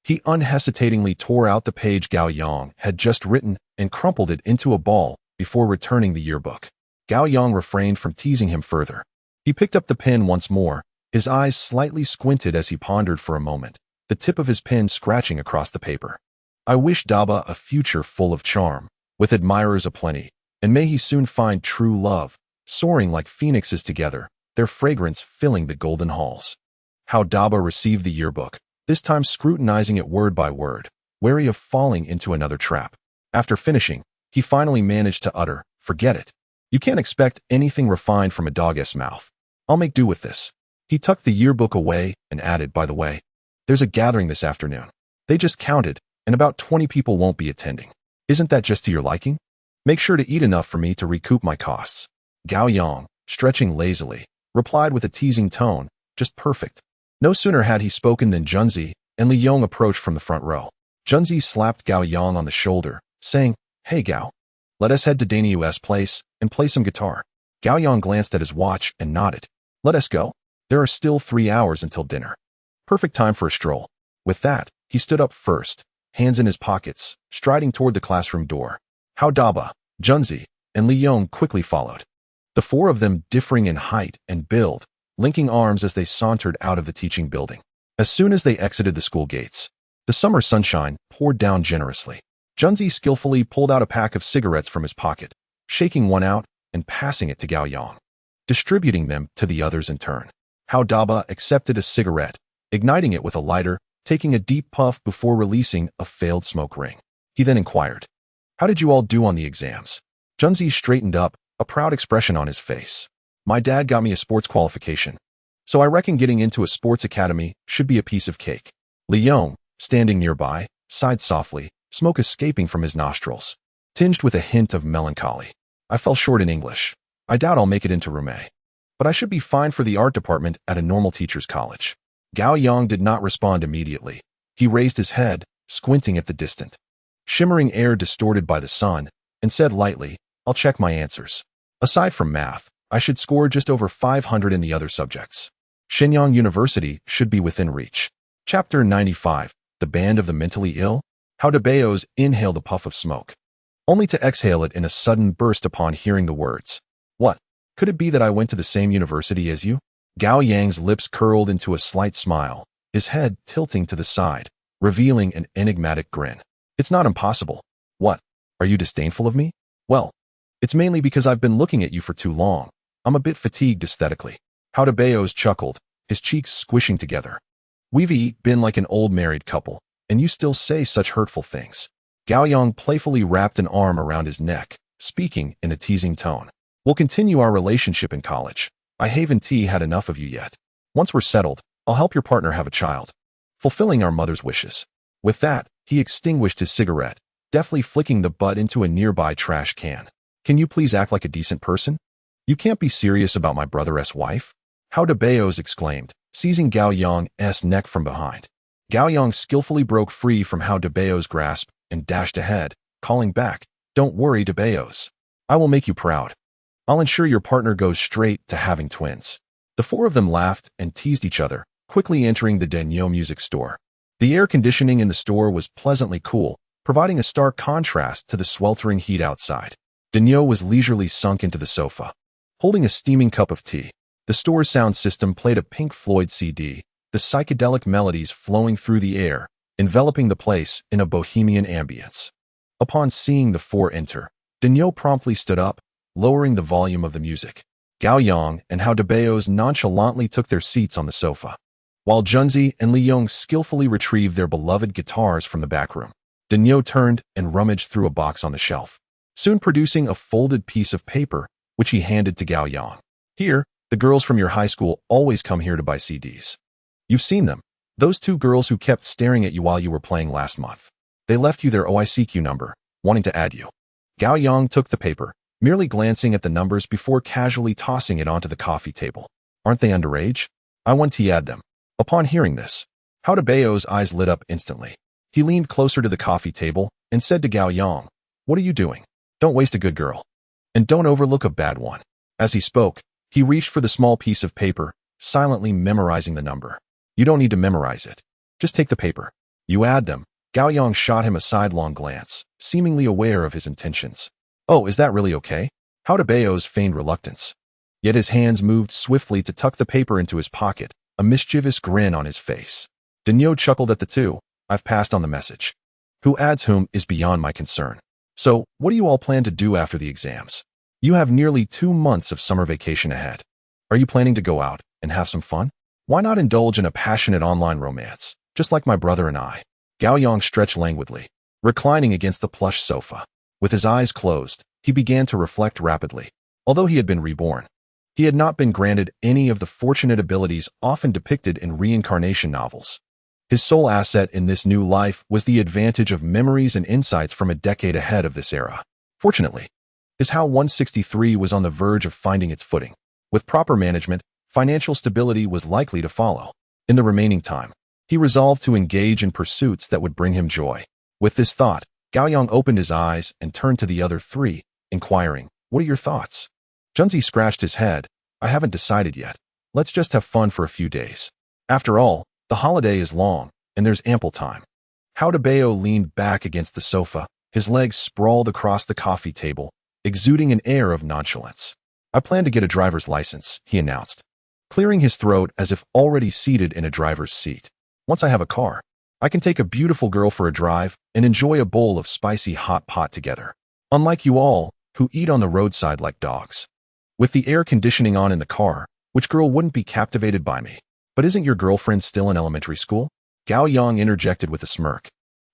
A: he unhesitatingly tore out the page Gao Yang had just written and crumpled it into a ball before returning the yearbook. Gao Yang refrained from teasing him further. He picked up the pen once more, his eyes slightly squinted as he pondered for a moment, the tip of his pen scratching across the paper. I wish Daba a future full of charm, with admirers aplenty, and may he soon find true love, soaring like phoenixes together, their fragrance filling the golden halls. Hao Daba received the yearbook, this time scrutinizing it word by word, wary of falling into another trap. After finishing, he finally managed to utter, Forget it. You can't expect anything refined from a dog's mouth. I'll make do with this. He tucked the yearbook away and added, By the way, there's a gathering this afternoon. They just counted, and about 20 people won't be attending. Isn't that just to your liking? Make sure to eat enough for me to recoup my costs. Gao Yang, stretching lazily, replied with a teasing tone, Just perfect. No sooner had he spoken than Junzi and Li Yong approached from the front row. Junzi slapped Gao Yang on the shoulder, saying, Hey Gao, let us head to Daniel's place and play some guitar. Gao Yang glanced at his watch and nodded. Let us go. There are still 3 hours until dinner. Perfect time for a stroll. With that, he stood up first, hands in his pockets, striding toward the classroom door. Hao Daba, Junzi, and Li Yong quickly followed. The four of them differing in height and build, linking arms as they sauntered out of the teaching building. As soon as they exited the school gates, the summer sunshine poured down generously. Junzi skillfully pulled out a pack of cigarettes from his pocket, shaking one out and passing it to Gao Yang, distributing them to the others in turn. Hao Daba accepted a cigarette, igniting it with a lighter, taking a deep puff before releasing a failed smoke ring. He then inquired, "How did you all do on the exams?" Junzi straightened up, a proud expression on his face. "My dad got me a sports qualification, so I reckon getting into a sports academy should be a piece of cake." Li Yong, standing nearby, sighed softly, smoke escaping from his nostrils, tinged with a hint of melancholy. "I fell short in English. I doubt I'll make it into Rumei, but I should be fine for the art department at a normal teacher's college." Gao Yang did not respond immediately. He raised his head, squinting at the distant, shimmering air distorted by the sun, and said lightly, "I'll check my answers. Aside from math, I should score just over 500 in the other subjects. Shenyang University should be within reach." Chapter 95, The Band of the Mentally Ill. How Debeos inhaled a puff of smoke, only to exhale it in a sudden burst upon hearing the words, "What? Could it be that I went to the same university as you?" Gao Yang's lips curled into a slight smile, his head tilting to the side, revealing an enigmatic grin. "It's not impossible." "What? Are you disdainful of me?" "Well, it's mainly because I've been looking at you for too long. I'm a bit fatigued aesthetically." Hao Debeos chuckled, his cheeks squishing together. "We've been like an old married couple, and you still say such hurtful things." Gao Yang playfully wrapped an arm around his neck, speaking in a teasing tone. "We'll continue our relationship in college. I haven't had enough of you yet. Once we're settled, I'll help your partner have a child, fulfilling our mother's wishes." With that, he extinguished his cigarette, deftly flicking the butt into a nearby trash can. "Can you please act like a decent person? You can't be serious about my brother's wife?" Hao Debeos exclaimed, seizing Gao Yang's neck from behind. Gao Yang skillfully broke free from Hao Debeos' grasp and dashed ahead, calling back, "Don't worry, Debeos. I will make you proud. I'll ensure your partner goes straight to having twins." The four of them laughed and teased each other, quickly entering the Denyo music store. The air conditioning in the store was pleasantly cool, providing a stark contrast to the sweltering heat outside. Denyo was leisurely sunk into the sofa, holding a steaming cup of tea. The store's sound system played a Pink Floyd CD, the psychedelic melodies flowing through the air, enveloping the place in a bohemian ambience. Upon seeing the four enter, Denyo promptly stood up, lowering the volume of the music. Gao Yang and Hao Debeos nonchalantly took their seats on the sofa, while Junzi and Li Yong skillfully retrieved their beloved guitars from the back room. Denyo turned and rummaged through a box on the shelf, soon producing a folded piece of paper, which he handed to Gao Yang. "Here, the girls from your high school always come here to buy CDs. You've seen them. Those two girls who kept staring at you while you were playing last month. They left you their OICQ number, wanting to add you." Gao Yang took the paper, merely glancing at the numbers before casually tossing it onto the coffee table. "Aren't they underage? I want to add them." Upon hearing this, Hao Debeo's eyes lit up instantly. He leaned closer to the coffee table and said to Gao Yang, "What are you doing? Don't waste a good girl. And don't overlook a bad one." As he spoke, he reached for the small piece of paper, silently memorizing the number. "You don't need to memorize it. Just take the paper. You add them." Gao Yang shot him a sidelong glance, seemingly aware of his intentions. "Oh, is that really okay?" Hao Debeos feigned reluctance. Yet his hands moved swiftly to tuck the paper into his pocket, a mischievous grin on his face. Denyo chuckled at the two. "I've passed on the message. Who adds whom is beyond my concern. So, what do you all plan to do after the exams? You have nearly 2 months of summer vacation ahead. Are you planning to go out and have some fun? Why not indulge in a passionate online romance, just like my brother and I?" Gao Yang stretched languidly, reclining against the plush sofa. With his eyes closed, he began to reflect rapidly. Although he had been reborn, he had not been granted any of the fortunate abilities often depicted in reincarnation novels. His sole asset in this new life was the advantage of memories and insights from a decade ahead of this era. Fortunately, his HAL 163 was on the verge of finding its footing. With proper management, financial stability was likely to follow. In the remaining time, he resolved to engage in pursuits that would bring him joy. With this thought, Gao Yang opened his eyes and turned to the other three, inquiring, "What are your thoughts?" Junzi scratched his head. "I haven't decided yet. Let's just have fun for a few days. After all, the holiday is long, and there's ample time." Hao Debeo leaned back against the sofa, his legs sprawled across the coffee table, exuding an air of nonchalance. I plan to get a driver's license, he announced, clearing his throat as if already seated in a driver's seat. Once I have a car, I can take a beautiful girl for a drive and enjoy a bowl of spicy hot pot together. Unlike you all, who eat on the roadside like dogs. With the air conditioning on in the car, which girl wouldn't be captivated by me? But isn't your girlfriend still in elementary school? Gao Yang interjected with a smirk,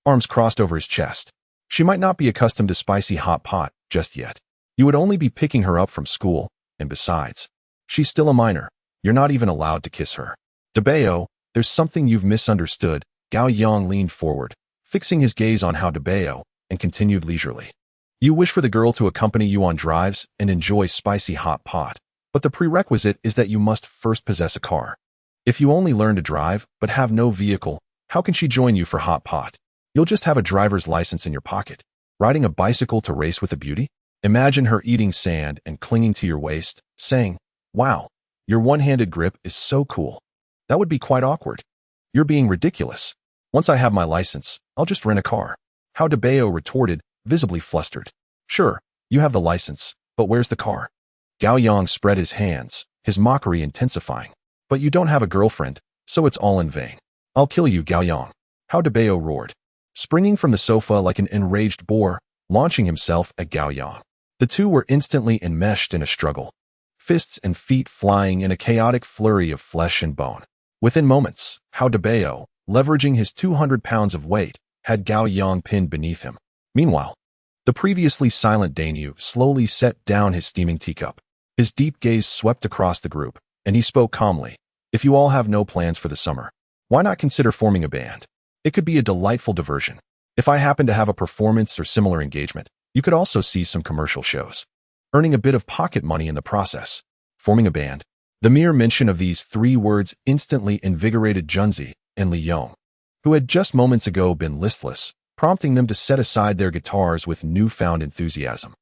A: arms crossed over his chest. She might not be accustomed to spicy hot pot just yet. You would only be picking her up from school, and besides, she's still a minor. You're not even allowed to kiss her. DeBeo, there's something you've misunderstood. Gao Yang leaned forward, fixing his gaze on How DeBeo, and continued leisurely. You wish for the girl to accompany you on drives and enjoy spicy hot pot, but the prerequisite is that you must first possess a car. If you only learn to drive but have no vehicle, how can she join you for hot pot? You'll just have a driver's license in your pocket. Riding a bicycle to race with a beauty? Imagine her eating sand and clinging to your waist, saying, "Wow, your one-handed grip is so cool." That would be quite awkward. You're being ridiculous. Once I have my license, I'll just rent a car. How DeBeo retorted, visibly flustered. Sure, you have the license, but where's the car? Gao Yang spread his hands, his mockery intensifying. But you don't have a girlfriend, so it's all in vain. I'll kill you, Gao Yang. How DeBeo roared, springing from the sofa like an enraged boar, launching himself at Gao Yang. The two were instantly enmeshed in a struggle, fists and feet flying in a chaotic flurry of flesh and bone. Within moments, How DeBeo, leveraging his 200 pounds of weight, had Gao Yang pinned beneath him. Meanwhile, the previously silent Dainu slowly set down his steaming teacup. His deep gaze swept across the group, and he spoke calmly. If you all have no plans for the summer, why not consider forming a band? It could be a delightful diversion. If I happen to have a performance or similar engagement, you could also see some commercial shows, earning a bit of pocket money in the process. Forming a band. The mere mention of these three words instantly invigorated Junzi and Li Yong, who had just moments ago been listless, prompting them to set aside their guitars with newfound enthusiasm.